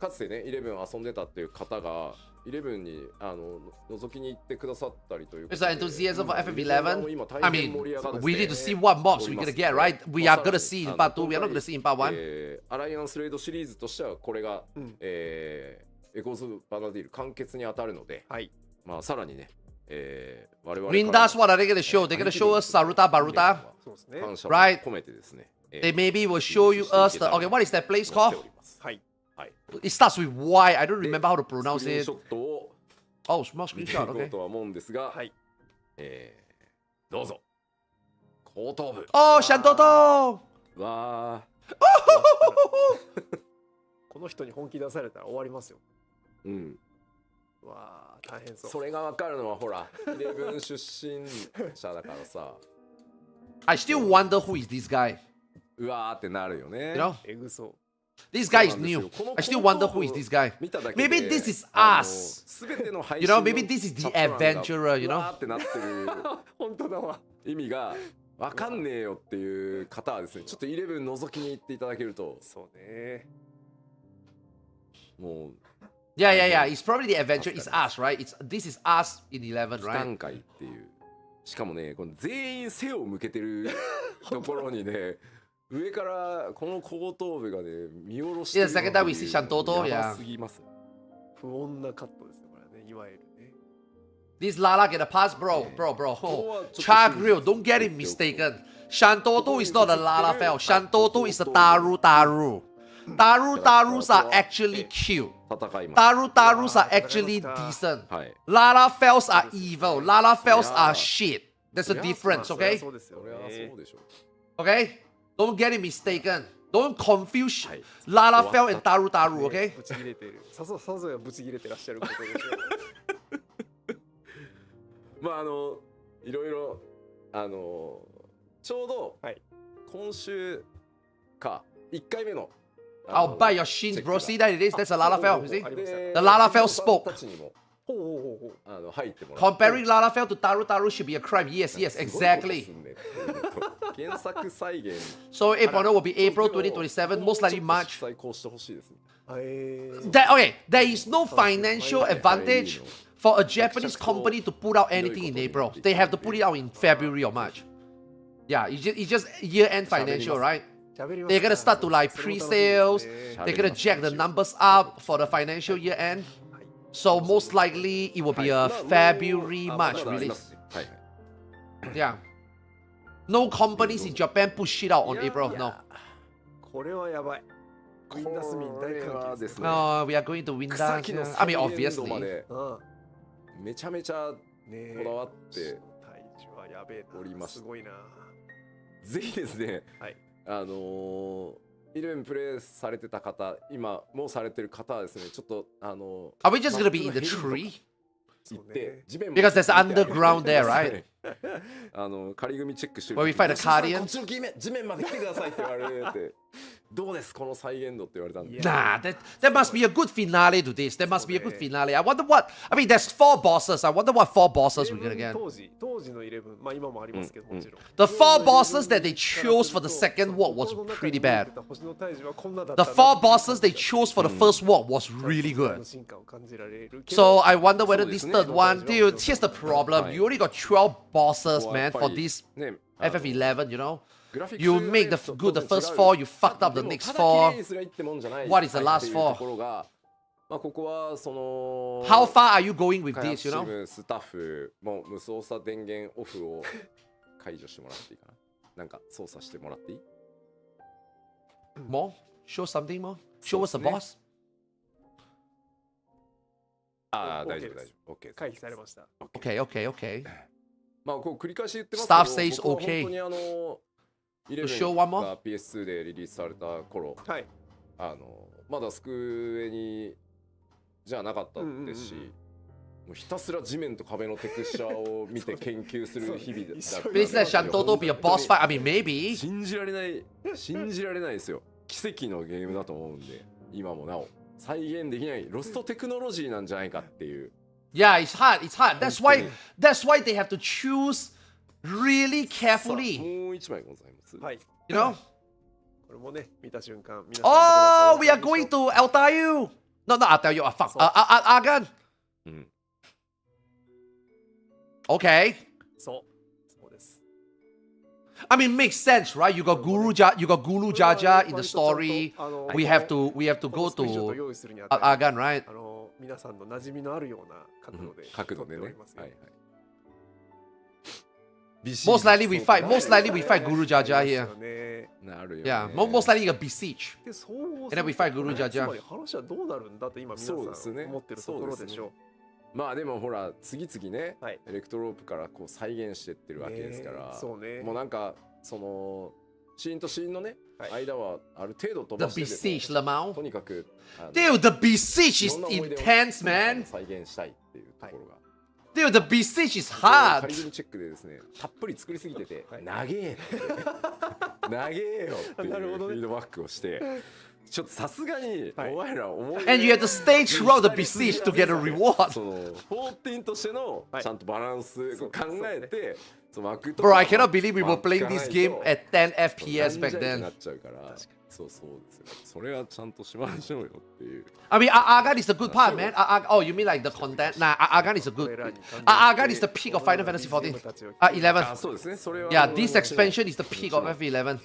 Speaker 4: かつてねイレブン遊んでたっていう方がイレブンに覗きに行ってくださったりということ
Speaker 1: Is
Speaker 4: で
Speaker 1: the enthusiasm for
Speaker 4: 今
Speaker 1: FF11?
Speaker 4: 大
Speaker 1: I
Speaker 4: 変
Speaker 1: mean,
Speaker 4: 盛り上がって
Speaker 1: we need to see what mobs we're gonna get, right? We are gonna see in part 2. We are not gonna see in part 1.
Speaker 4: アライアンスレードシリーズとしてはこれが、
Speaker 5: うん
Speaker 4: エコーズ・バナディール完結に当たるので、
Speaker 5: はい
Speaker 4: まあさらにね、我々
Speaker 1: Windas, what are they gonna show? They're gonna show us Saruta Baruta.
Speaker 5: そうですね
Speaker 4: 感謝を
Speaker 1: Right.
Speaker 4: 込めてですね、
Speaker 1: They maybe will show you us the. Okay, what is that place
Speaker 4: 思って
Speaker 1: called?
Speaker 4: おります
Speaker 5: はい
Speaker 1: It starts with Y. I don't
Speaker 4: で
Speaker 1: remember how to
Speaker 4: スク
Speaker 1: pronounce
Speaker 4: リーンシ
Speaker 1: it.
Speaker 4: ョットを
Speaker 1: Oh, small
Speaker 4: 見てい
Speaker 1: screenshot.
Speaker 4: こう
Speaker 1: Okay.
Speaker 4: とは思うんですが、
Speaker 5: はい
Speaker 4: どうぞ後頭部
Speaker 1: Oh, Shantoto.
Speaker 4: わ
Speaker 5: この人に本気出されたら終わりますよ
Speaker 4: ーうん
Speaker 5: うわー大変そう
Speaker 4: それが分かるのはほらイレブン出身者だからさ
Speaker 1: I still wonder who is this guy.
Speaker 4: うわーってなるよね
Speaker 1: You know,
Speaker 5: えぐそう
Speaker 1: this guy is
Speaker 4: そうなんですよ
Speaker 1: new.
Speaker 4: この
Speaker 1: I still wonder who is this guy.
Speaker 4: 見ただけで
Speaker 1: Maybe this is
Speaker 4: あの
Speaker 1: us.
Speaker 4: 全ての配
Speaker 1: You
Speaker 4: 信
Speaker 1: know,
Speaker 4: の
Speaker 1: maybe this is the
Speaker 4: チャット欄が
Speaker 1: adventurer, you know?
Speaker 4: うわーってなってる
Speaker 5: 本当だわ
Speaker 4: 意味が分かんねえよっていう方はですねちょっとイレブン覗きに行っていただけると
Speaker 5: そうね
Speaker 4: もう
Speaker 1: Yeah, yeah, yeah. It's probably the adventure. It's us, right? This is us in 11,
Speaker 4: 非
Speaker 1: right?
Speaker 4: 段階っていうしかもねこの全員背を向けてるところにね上からこの後頭部がね見下ろしてる
Speaker 1: Yeah, second time we see Shantoto,
Speaker 4: や
Speaker 1: yeah.
Speaker 4: ばすぎます
Speaker 5: 不穏なカットですねこれねいわゆるね
Speaker 1: This Lala get a pass, bro. Oh,
Speaker 4: ここはちょっと
Speaker 1: Char Grill, don't get it mistaken. Shantoto is not a Lala Fel. Shantoto is a Taru Taru. Taru Tarus are actually cute.
Speaker 4: 戦います
Speaker 1: Taru Tarus are actually decent.
Speaker 4: はい
Speaker 1: Lala Fels are evil. Lala Fels
Speaker 4: Yeah.
Speaker 1: are shit. There's a
Speaker 4: そりゃ
Speaker 1: difference,
Speaker 5: そりゃ
Speaker 1: okay?
Speaker 5: そうですよ
Speaker 4: それは
Speaker 5: ね
Speaker 4: そうでしょ
Speaker 1: Okay? Don't get it mistaken. Don't confuse
Speaker 4: はい
Speaker 1: Lala Fel and Taru Taru, okay?
Speaker 5: ブチ切れてるさぞがブチ切れてらっしゃることでしょう
Speaker 4: まあいろいろちょうど
Speaker 5: はい
Speaker 4: 今週か1回目の
Speaker 1: I'll bite your shins, bro. See that it is? That's a Lalafell. You see?
Speaker 5: ありました
Speaker 1: The Lalafell spoke.
Speaker 4: たちにも
Speaker 5: ほうほうほうほう
Speaker 4: 入ってもらって
Speaker 1: Comparing Lalafell to Taru Taru should be a crime. Yes, yes,
Speaker 4: すごいことす
Speaker 1: exactly.
Speaker 4: んねっていう原作再現
Speaker 1: So 8.0 will be April 2027, most likely
Speaker 4: もう
Speaker 1: March.
Speaker 4: ちょっと再考してほしいですね
Speaker 1: Okay, there is no financial advantage for a Japanese company to put out anything in April. They have to put it out in February or March. Yeah, it's just year-end financial, right? They're gonna start to like pre-sales. They're gonna jack the numbers up for the financial year end. So most likely it will be a February,
Speaker 4: まあ
Speaker 1: March
Speaker 4: まだありま
Speaker 1: release.
Speaker 4: すねはいはい
Speaker 1: Yeah. No companies in Japan push shit out on April. No.
Speaker 5: これはやばいウィンダスミン大歓喜ですね
Speaker 1: No, we are going to win
Speaker 4: 草
Speaker 1: that.
Speaker 4: 木の
Speaker 1: I mean,
Speaker 4: 再現度ま
Speaker 1: obviously.
Speaker 4: で
Speaker 5: うん
Speaker 4: めちゃめちゃ
Speaker 5: ねえ
Speaker 4: こだわって
Speaker 5: 体重はやべえな
Speaker 4: おりました
Speaker 5: すごいな
Speaker 4: ぜひですね、
Speaker 5: はい
Speaker 4: イレブンプレイされてた方、今もうされてる方はですね、ちょっと
Speaker 1: Are we just gonna be in the tree?
Speaker 4: 行って地面も
Speaker 1: Because there's
Speaker 4: 見てあげて
Speaker 1: underground there, right?
Speaker 4: 仮組チェックしてる
Speaker 1: Where we fight the
Speaker 4: 吉田さん
Speaker 1: Guardians?
Speaker 4: こっちの地面まで来てくださいって言われてどうですこの再現度って言われたんで
Speaker 1: Nah, there must be a good finale to this. There must be a good finale. I wonder what. I mean, there's 4 bosses. I wonder what 4 bosses we're gonna get.
Speaker 5: 当時のイレブンまあ今もありますけどもちろん
Speaker 1: The 4 bosses that they chose for the second walk was pretty bad.
Speaker 5: 星の体重はこんなだった
Speaker 1: The
Speaker 5: な
Speaker 1: 4 bosses they chose for the first walk was really good.
Speaker 5: 進化を感じられる
Speaker 1: So I wonder whether this
Speaker 4: そうですね。
Speaker 1: third one, dude, here's the problem. You only got 12 bosses, man, for this
Speaker 4: ね
Speaker 1: FF11, you know?
Speaker 4: グラフィックス
Speaker 1: You make the good the first 4, you fucked up the
Speaker 4: でも
Speaker 1: next
Speaker 4: ただ綺麗
Speaker 1: 4.
Speaker 4: にすりゃいいってもんじゃない
Speaker 1: What is the last
Speaker 4: っていう
Speaker 1: four?
Speaker 4: ところがまあここはその
Speaker 1: How far are you going with
Speaker 4: 開
Speaker 1: this,
Speaker 4: 発チ
Speaker 1: you
Speaker 4: ー
Speaker 1: know?
Speaker 4: ムスタッフも無操作電源オフを解除してもらっていいかななんか操作してもらっていい
Speaker 1: More? Show something more? Show us the
Speaker 4: そうですね。
Speaker 1: boss?
Speaker 4: ああ
Speaker 5: OK
Speaker 4: 大丈夫
Speaker 5: です
Speaker 4: 大丈夫 OK です
Speaker 5: 回避されました
Speaker 1: Okay, okay, okay.
Speaker 4: まあこう繰り返し言ってますけ
Speaker 1: Staff
Speaker 4: ど
Speaker 1: says
Speaker 4: 僕は
Speaker 1: okay.
Speaker 4: 本当に11
Speaker 1: show one more?
Speaker 4: が PS2 でリリースされた頃
Speaker 5: はい
Speaker 4: まだスクエニじゃなかったですし、
Speaker 5: うんうんうん
Speaker 4: もうひたすら地面と壁のテクスチャーを見て研究する日々だったん
Speaker 1: Please
Speaker 4: ですよ
Speaker 1: let Shantoto be a boss fight. I mean, maybe.
Speaker 4: 信じられないですよ奇跡のゲームだと思うんで今もなお再現できないロストテクノロジーなんじゃないかっていう
Speaker 1: Yeah, it's hard. It's hard. That's why they have to choose really
Speaker 4: さあ
Speaker 1: carefully.
Speaker 4: もう一枚ございます
Speaker 5: はい
Speaker 1: You know?
Speaker 5: これもね見た瞬間
Speaker 1: Oh, we are going to Altair. No, not Altair. Fuck. Argan.
Speaker 4: うん
Speaker 1: Okay.
Speaker 5: そうです
Speaker 1: I mean, makes sense, right? You got Guru Jaja in the story. We have to go
Speaker 5: このスクリーンショットを
Speaker 1: to
Speaker 5: 用意するにあたり
Speaker 1: Argan, right?
Speaker 5: 皆さんの馴染みのあるような角度で
Speaker 4: 角度でね
Speaker 5: 撮っておりますよ
Speaker 4: はいはい
Speaker 1: Most likely we fight. Most likely we fight Guru Jaja
Speaker 5: ですよ
Speaker 1: here.
Speaker 5: ね
Speaker 4: なるよね
Speaker 1: Yeah, most likely a beseech.
Speaker 5: でそう
Speaker 1: で then we fight Guru Jaja
Speaker 5: つまり話はどうなるんだって今皆さん
Speaker 4: そうですね
Speaker 5: 思ってるところでしょ
Speaker 4: まあでもほら次々ね、
Speaker 5: はい
Speaker 4: エレクトロープからこう再現してってるわけですから、
Speaker 5: そうね
Speaker 4: もうなんかそのシーンとシーンのね、
Speaker 5: はい
Speaker 4: 間はある程度飛
Speaker 1: The
Speaker 4: ばして
Speaker 1: beseech,
Speaker 4: ても
Speaker 1: Lamau.
Speaker 4: とにかく
Speaker 1: Dude, the beseech
Speaker 4: い
Speaker 1: is
Speaker 4: ろんな思い出を
Speaker 1: intense, man.
Speaker 4: 再現したいっていうところが、
Speaker 1: Dude, the beseech is
Speaker 4: 仮
Speaker 1: hard.
Speaker 4: 組チェックでですねたっぷり作りすぎてて、
Speaker 5: はい
Speaker 4: 長え長えよっていう
Speaker 5: なるほどね
Speaker 4: フィードバックをしてちょっとさすがに
Speaker 5: はい
Speaker 4: お前ら思い
Speaker 1: And you have to stay throughout the beseech to get a reward.
Speaker 4: その14としての
Speaker 5: はい
Speaker 4: ちゃんとバランスを考えて、その枠と
Speaker 1: Bro, I cannot believe we were playing this game at 10 FPS back
Speaker 4: な
Speaker 1: then.
Speaker 4: っちゃうからそうですよそれはちゃんとしましょうよっていう
Speaker 1: I mean, Argan is the good part, man. Oh, you mean like the content? Nah, Argan is a good. Argan is the peak of Final Fantasy 14. 11.
Speaker 4: あそうですねそれは
Speaker 1: Yeah, this expansion is the peak of FF11.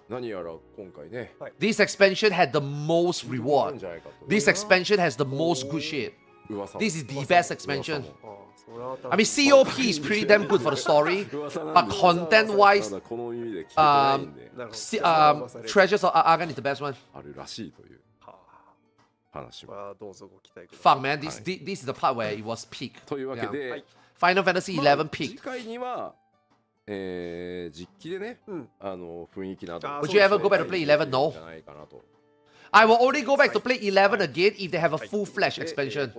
Speaker 4: 何やら今回ね
Speaker 1: This expansion had the most
Speaker 4: なん
Speaker 1: reward.
Speaker 4: じゃないかと
Speaker 1: This expansion has the most good shit.
Speaker 4: 噂も
Speaker 1: This is the best expansion.
Speaker 5: ああそれは
Speaker 1: I mean, COP is pretty damn good for the story,
Speaker 4: 噂なん
Speaker 1: but
Speaker 4: です
Speaker 1: content-wise,
Speaker 4: まだこの耳で聞けてないんで
Speaker 5: なるほど
Speaker 1: Treasures of Argan is the best one.
Speaker 4: あるらしいという
Speaker 5: は
Speaker 4: 話も
Speaker 5: あはどうぞご期待ください
Speaker 1: Fuck, man, this is the part where it was peak.
Speaker 4: というわけ
Speaker 1: Yeah.
Speaker 4: で
Speaker 1: Final Fantasy
Speaker 4: まあ
Speaker 1: 11
Speaker 4: 次
Speaker 1: peak.
Speaker 4: 回には実機でね
Speaker 5: うん
Speaker 4: 雰囲気など
Speaker 5: あ
Speaker 1: Would you ever go back to play 11? No.
Speaker 4: じゃないかなと
Speaker 1: I will only go back to play 11 again if they have a full flash expansion.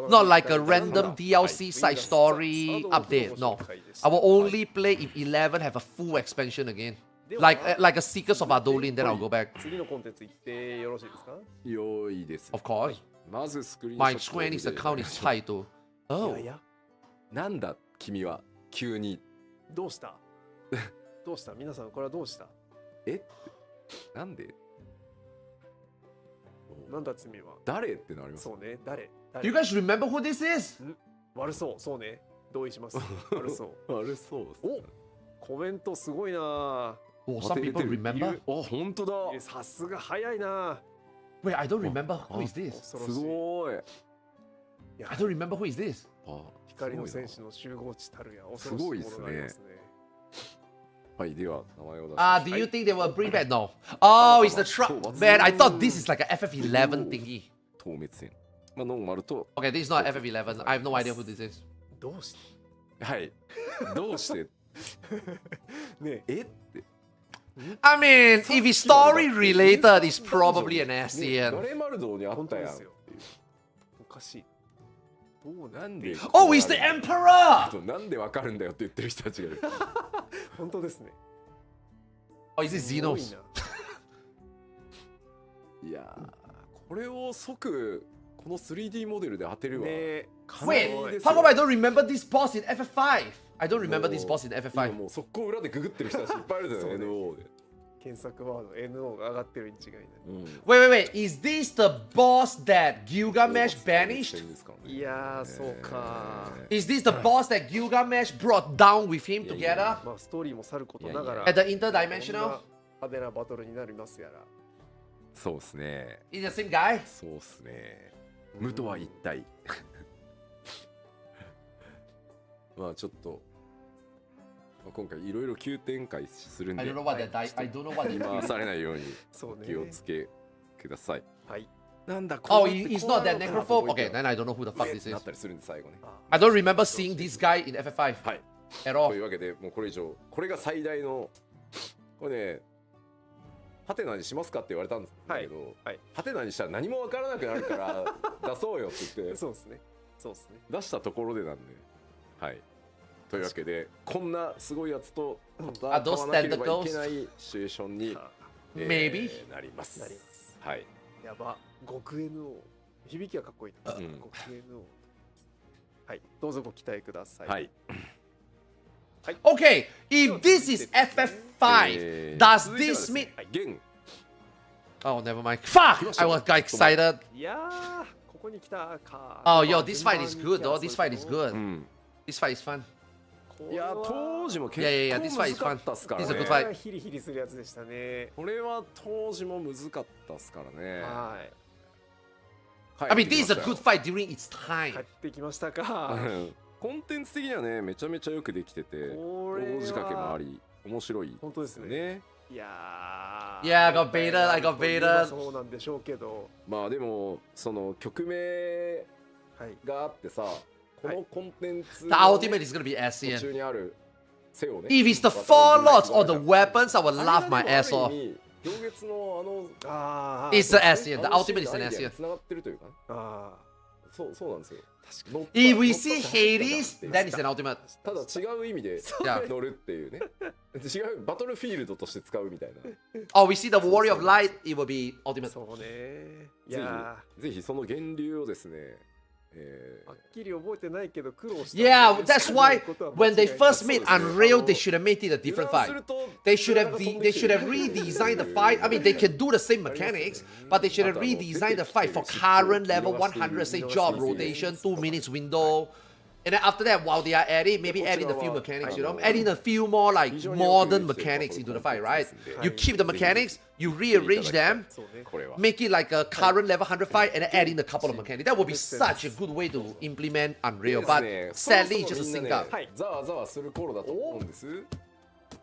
Speaker 1: Not like a random DLC side story update. No. I will only play if 11 have a full expansion again. Like a Seekers of Adolin, then I'll go back.
Speaker 5: 次のコンテンツ行ってよろしいですか？
Speaker 4: 良いです。
Speaker 1: Of course.
Speaker 4: まずスクリーン
Speaker 1: My
Speaker 4: ショットを
Speaker 1: Square
Speaker 4: 見
Speaker 1: Enix
Speaker 4: て
Speaker 1: account is tied to.
Speaker 5: い
Speaker 1: Oh.
Speaker 5: やいや、
Speaker 4: なんだ君は急に
Speaker 5: どうしたどうした皆さん、これはどうした
Speaker 4: なんで
Speaker 5: なんだ罪は。
Speaker 4: 誰ってなります。
Speaker 5: そうね、誰
Speaker 1: Do you guys remember who this is?
Speaker 5: 悪そう、そうね。同意します。悪そう。
Speaker 4: 悪そうっすね。
Speaker 5: コメントすごいな
Speaker 1: Oh, some people remember.
Speaker 4: あ、本当だ。
Speaker 5: さすが早いな
Speaker 1: Wait, I don't remember who is this.
Speaker 5: 恐
Speaker 4: す
Speaker 5: ろしい。
Speaker 4: ごい。
Speaker 5: いや
Speaker 1: I don't remember who is this.
Speaker 4: あ、
Speaker 5: 光の戦士の集合地たるや、恐ろしい
Speaker 4: すごいっすね
Speaker 5: ものがありますね。
Speaker 4: はい、では名前を出し
Speaker 1: Ah,
Speaker 4: ます。
Speaker 1: do you think they will bring back? No. Oh, it's the truck. Man, I thought this is like a FF11 thingy.
Speaker 4: 透滅戦。まあノーマルと
Speaker 1: Okay, this is not FF11. I have no idea who this is.
Speaker 5: どうして
Speaker 4: はい。どうして
Speaker 5: ね
Speaker 4: えって。
Speaker 1: I mean, if it's story related, it's probably an
Speaker 4: ね
Speaker 1: ASEAN.
Speaker 4: ガレマルドにあ
Speaker 5: 本
Speaker 4: ったやん。
Speaker 5: 当ですよ。おかしい。どう
Speaker 4: なんで
Speaker 1: Oh, it's the Emperor!
Speaker 4: なんでわかるんだよって言ってる人たちがいる。
Speaker 5: 本当ですね。
Speaker 1: Oh, is it
Speaker 5: すごい
Speaker 1: Xenos?
Speaker 4: いやー、これを即この 3D モデルで当てるわ。
Speaker 5: なね
Speaker 4: かなり
Speaker 1: Wait,
Speaker 4: ですよ
Speaker 1: how come I don't remember this boss in FF5? I don't remember this boss in
Speaker 4: 今
Speaker 1: FF5.
Speaker 4: もう速攻裏でググってる人たちいっぱいいるじゃない
Speaker 5: そうね
Speaker 4: NO で。
Speaker 5: 検索ワード NO が上がってるに違いない。
Speaker 4: うん。
Speaker 1: Wait. Is this the boss that Gilgamesh banished?
Speaker 5: いやー、そうか。
Speaker 1: Is this the boss that Gilgamesh brought down with him together
Speaker 5: まあストーリーもさることながら
Speaker 1: at the
Speaker 5: こん
Speaker 1: interdimensional?
Speaker 5: な派手なバトルになりますやら。
Speaker 4: そうですね。
Speaker 1: Is the same guy?
Speaker 4: そうっすね。無とは一体。まあちょっと、まあ、今回いろいろ急展開するんで
Speaker 1: I don't know what that I don't know what
Speaker 4: 言い
Speaker 1: that
Speaker 4: 回されないように
Speaker 5: そうね。
Speaker 4: 気をつけください。
Speaker 5: はい。
Speaker 4: なんだ
Speaker 1: Oh,
Speaker 4: こうやって
Speaker 1: he's
Speaker 4: こう
Speaker 1: not
Speaker 4: な
Speaker 1: that
Speaker 4: のかと
Speaker 1: necrophobe?
Speaker 4: 思った
Speaker 1: Okay, then I don't know who the fuck
Speaker 4: え
Speaker 1: this
Speaker 4: なっ
Speaker 1: is.
Speaker 4: たりするんで最後ね。
Speaker 1: I don't remember seeing this guy in FF5
Speaker 4: はい。
Speaker 1: at
Speaker 4: と
Speaker 1: all.
Speaker 4: いうわけでもうこれ以上これが最大のこれねハテナにしますかって言われたんですけど、
Speaker 5: はい
Speaker 4: ハテナにしたら何もわからなくなるから出そうよって言って
Speaker 5: そうですね。そうですね。
Speaker 4: 出したところでなんで、はい。というわけでこんなすごいやつと戦
Speaker 1: あ those
Speaker 4: わなければいけないシチュエーションに、
Speaker 5: あ
Speaker 1: Maybe
Speaker 4: なります。
Speaker 5: なります。
Speaker 4: はい。
Speaker 5: やば。極 NO。響きはかっこいいな。
Speaker 4: うん
Speaker 5: 極 NO。はい。どうぞご期待ください。
Speaker 4: はい。
Speaker 1: Okay, if this is FF5, does
Speaker 4: 続いてはで
Speaker 1: this
Speaker 4: す
Speaker 1: mean?
Speaker 4: ね現
Speaker 1: Oh, never mind. Fuck! I was got excited.
Speaker 5: いやー、ここに来たか。
Speaker 1: Oh, yo, this fight is good, though. This fight is
Speaker 4: う
Speaker 1: good.
Speaker 4: ん。
Speaker 1: This fight is fun.
Speaker 4: いや当時も結
Speaker 1: いやいやいや
Speaker 4: 構
Speaker 1: this fight
Speaker 4: 難
Speaker 1: is
Speaker 4: か
Speaker 1: fun.
Speaker 4: ったっすから
Speaker 1: This is a
Speaker 4: ね
Speaker 1: good。fight.
Speaker 5: ヒリヒリするやつでしたね。
Speaker 4: これは当時も難かったっすからね。
Speaker 5: はい。
Speaker 1: I mean, this is a
Speaker 4: 帰
Speaker 1: good
Speaker 4: って
Speaker 1: fight during its
Speaker 5: 帰
Speaker 1: time.
Speaker 5: ってきました
Speaker 4: きました
Speaker 5: か。
Speaker 4: よコンテンツ的にはねめちゃめちゃよくできてて
Speaker 5: これは
Speaker 4: 大仕掛けもあり面白い
Speaker 5: 本当ですね。
Speaker 4: ね。
Speaker 5: いや
Speaker 1: Yeah, I got baited, I got baited.
Speaker 5: そうなんでしょうけど。
Speaker 4: まあでもその曲名
Speaker 5: はい。
Speaker 4: があってさこのコンテンツ
Speaker 1: The ultimate is gonna be
Speaker 4: 途
Speaker 1: ASEAN.
Speaker 4: 中にある背をね
Speaker 1: If it's the four lords or the weapons, I will laugh my ass off.
Speaker 4: 行列の
Speaker 5: ああ。
Speaker 1: It's the ASEAN. The ultimate is an
Speaker 4: アイデア
Speaker 1: ASEAN.
Speaker 4: に繋がってるというかね
Speaker 5: あ
Speaker 4: そうなんですよ。
Speaker 5: 確かに。
Speaker 1: If we see Hades, then it's an ultimate.
Speaker 4: ただ違う意味で
Speaker 1: Yeah.
Speaker 4: 乗るっていうね違うバトルフィールドとして使うみたいな
Speaker 1: Oh, we see the Warrior of Light, it will be ultimate.
Speaker 5: そうね。い
Speaker 4: ぜ
Speaker 5: や
Speaker 4: ひぜひその源流をですね、
Speaker 5: ー、はっきり覚えてないけど苦労した
Speaker 1: Yeah,
Speaker 5: んで
Speaker 1: that's why
Speaker 5: ことは
Speaker 1: when
Speaker 5: 間違い
Speaker 1: they
Speaker 5: ない
Speaker 1: first made Unreal, they should have made it a different
Speaker 4: 油断す
Speaker 1: fight.
Speaker 4: ると
Speaker 1: They should have
Speaker 4: 飛ん
Speaker 1: they
Speaker 4: できて
Speaker 1: should have redesigned the fight. I mean, they can do the same mechanics, but they should have redesigned the fight for current level 100, say job rotation, 2 minutes window. And then after that, while they are at it, maybe add in a few mechanics, you know, add in a few more like modern mechanics into the fight, right? You keep the mechanics, you rearrange them,
Speaker 5: そうね。
Speaker 4: これは
Speaker 1: make it like a current level 100 fight, and then add in a couple of mechanics. That would be such a good way to implement Unreal,
Speaker 4: で
Speaker 1: but
Speaker 4: すね
Speaker 1: sadly, it's
Speaker 4: そ
Speaker 1: just
Speaker 4: ろ
Speaker 1: a
Speaker 4: そろみん
Speaker 1: sync
Speaker 4: な
Speaker 1: up.
Speaker 4: ねざわざわする頃だと思うんです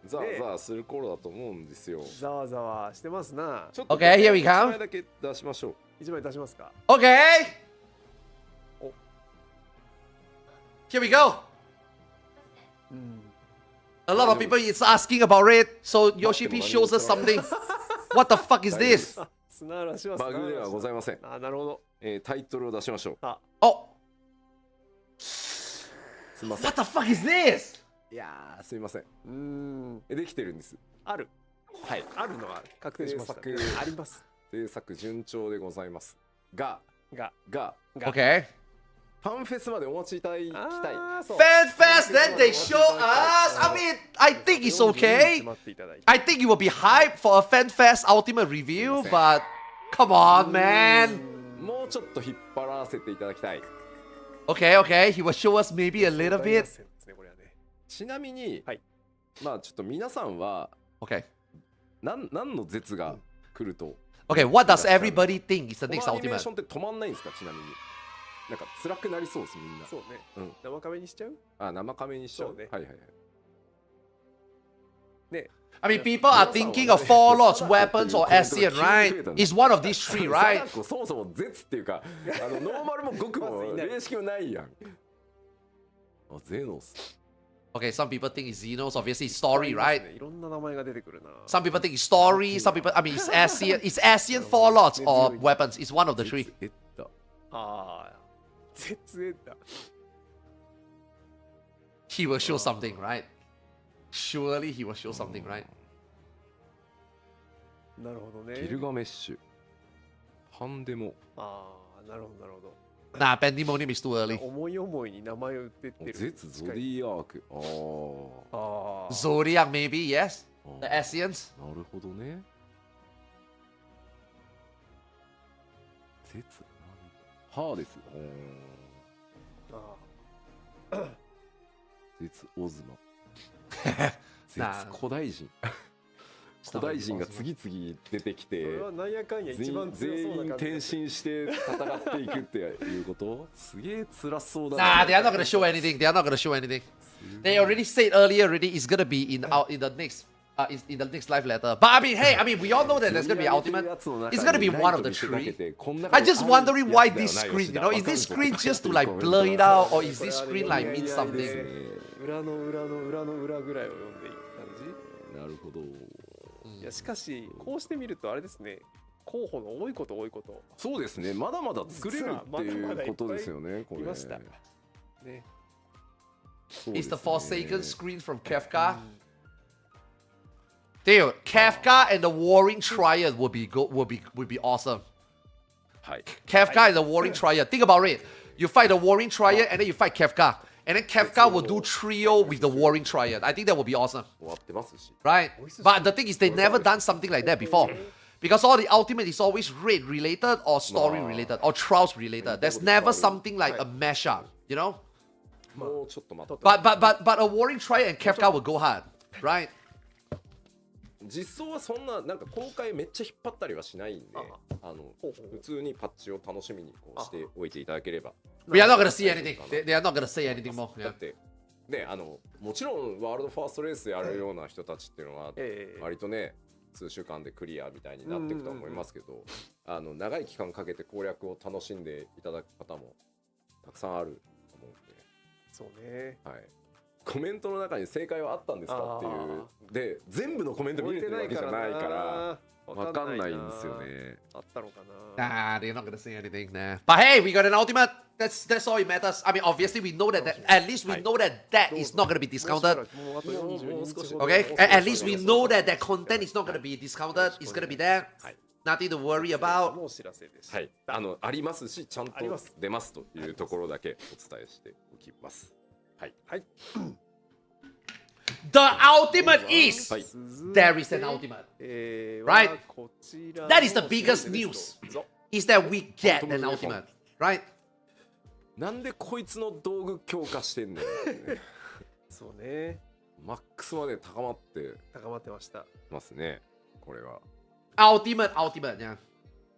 Speaker 4: ざわざわする頃だと思うんですよ
Speaker 5: ざわざわしてますな。
Speaker 4: ちょっと
Speaker 1: Okay, here we
Speaker 4: 1
Speaker 1: come.
Speaker 4: 枚だけ出しましょう
Speaker 5: 一枚出しますか。
Speaker 1: Okay. Here we go.
Speaker 5: うん。
Speaker 1: A lot of people is asking about it, so Yoshi P shows us something. What the fuck is this?
Speaker 5: 砂嵐は
Speaker 4: バグではございません。
Speaker 5: あ、なるほど。
Speaker 4: タイトルを出しましょう。
Speaker 5: あ、
Speaker 1: Oh,
Speaker 4: すみません。
Speaker 1: what the fuck is this?
Speaker 4: いやーすみません。
Speaker 5: う
Speaker 4: できてるんです。
Speaker 5: ある。
Speaker 4: はい。
Speaker 5: あるのは確定しました。
Speaker 4: 制作
Speaker 5: あります。
Speaker 4: 制作順調でございますが、
Speaker 5: が、
Speaker 1: Okay.
Speaker 4: ファンフェスまでお待ちいただきたい。
Speaker 5: あーそう
Speaker 1: Fan Fest, then they show us. I mean, I think it's okay.
Speaker 5: 待っていただいて
Speaker 1: I think you will be hyped for a Fan Fest Ultimate review, but come on, man.
Speaker 4: もうちょっと引っ張らせていただきたい。
Speaker 1: Okay, okay. He will show us maybe a little
Speaker 5: 大合
Speaker 1: bit.
Speaker 5: 戦ですねこれはね。
Speaker 4: ちなみに、
Speaker 5: はい
Speaker 4: まあちょっと皆さんは
Speaker 1: Okay.
Speaker 4: 何の絶が来ると、
Speaker 1: Okay, what does everybody think is the
Speaker 4: こ
Speaker 1: next
Speaker 4: のアニメー
Speaker 1: Ultimate?
Speaker 4: ションって止まんないんですか？ちなみに。なんか辛くなりそうですみんな。
Speaker 5: そうね。
Speaker 4: うん
Speaker 5: 生壁にしちゃう？
Speaker 4: あ、生亀にしちゃう。
Speaker 5: そうね
Speaker 4: はいはいはい。
Speaker 5: ね。
Speaker 1: I mean, people are thinking of four lords, weapons, or Asian, right? It's one of these three,
Speaker 4: サ
Speaker 1: right?
Speaker 4: ガコそもそも絶っていうか、ノーマルも極も
Speaker 5: まずいない
Speaker 4: 霊式もないやん。あ、ゼノス。
Speaker 1: Okay, some people think it's Xenos, obviously it's story, right?
Speaker 5: いろんな名前が出てくるな。
Speaker 1: Some people think it's story, some people, I mean, it's Asian four lords or weapons. It's one of the three.
Speaker 4: えった。
Speaker 5: ああ、絶縁だ。
Speaker 1: He will show something, right? Surely he will show something, right?
Speaker 5: なるほどね。
Speaker 4: ギルガメッシュ。パンデモ。
Speaker 5: ああ、なるほどなるほど。
Speaker 1: Nah, Pandemonium is too early.
Speaker 5: 思い思いに名前を売ってってる。
Speaker 4: 絶ゾディアーク。あ
Speaker 5: ああ。
Speaker 1: Zodiac, maybe, yes.
Speaker 4: あ。
Speaker 1: The Asians.
Speaker 4: なるほどね。絶ハーデス。
Speaker 5: あ
Speaker 4: 絶オズマ。絶古代人。古代人が次々出てき
Speaker 5: そ
Speaker 4: て
Speaker 5: れはなんやかんや一
Speaker 4: 全
Speaker 5: 番強
Speaker 4: 員
Speaker 5: そうな感じ。
Speaker 4: 転身して戦っていくっていうことすげえ辛そうだ
Speaker 1: Nah, they are not gonna show anything. They are not gonna show anything. They already said earlier already it's gonna be in the next in the next live letter. But I mean, hey, I mean, we all know that there's gonna be ultimate. It's gonna be one of the three. I'm just wondering why this screen, you know, is this screen just to like blur it out, or is this screen like mean something?
Speaker 5: 裏の裏の裏の裏ぐらいを読んでいく感
Speaker 4: なるほど。
Speaker 5: じ。いやしかしこうしてみるとあれですね。候補の多いこと多いこと。
Speaker 4: そうですね、まだまだ作れるっていうことですよね、これ。
Speaker 5: いました。ね。
Speaker 4: そうです
Speaker 1: It's
Speaker 4: ね
Speaker 1: the Forsaken screen from Kefka. Dude, Kefka and the Warring Triad would be good. Would be awesome.
Speaker 4: はい。
Speaker 1: Kefka and the Warring Triad. Think about it. You fight the Warring Triad and then you fight Kefka. And then Kefka will do trio with the Warring Triad. I think that would be awesome.
Speaker 4: 終わってますし。
Speaker 1: Right? But the thing is, they never done something like that before. Because all the ultimate is always raid related or story related or trials related. There's never something like a mashup, you know?
Speaker 4: もうちょっと待って。
Speaker 1: But a Warring Triad and Kefka will go hard, right?
Speaker 4: 実装はそんななんか公開めっちゃ引っ張ったりはしないんで、普通にパッチを楽しみにこうしておいていただければ。
Speaker 1: We are not gonna see anything. They are not gonna say anything more.
Speaker 4: だ
Speaker 1: Yeah.
Speaker 4: ってね、もちろんワールドファーストレースやるような人たちっていうのは割とね数週間でクリアみたいになっていくと思いますけど、長い期間かけて攻略を楽しんでいただく方もたくさんあると思うんで、
Speaker 5: そうね。
Speaker 4: はい、コメントの中に正解はあったんですかっていうで全部のコメント見れてるわけじゃないからわかんないんですよね。
Speaker 5: あったのかな。
Speaker 1: Nah, they're not gonna say anything. Nah. But hey, we got an ultimate. That's all it matters. I mean, obviously we know that at least we know that is not gonna be discounted.
Speaker 5: もうあと42日ほど。
Speaker 1: Okay, at least we know that content is not gonna be discounted. It's gonna be there. Nothing to worry about.
Speaker 5: もうお知らせです。
Speaker 4: はい、ありますしちゃんと
Speaker 5: あります
Speaker 4: 出ますというところだけお伝えしておきます。はい。
Speaker 5: はい。
Speaker 1: The ultimate is
Speaker 4: はい。
Speaker 1: there is an ultimate. Right.
Speaker 5: はこちらの
Speaker 1: That is the biggest news.
Speaker 5: どうぞ
Speaker 1: Is that we get an ultimate, right?
Speaker 4: なんでこいつの道具強化してんねんってね
Speaker 5: そうね。
Speaker 4: マックスまで高まって
Speaker 5: 高まってました。
Speaker 4: ますねこれは。
Speaker 1: Ultimate, yeah.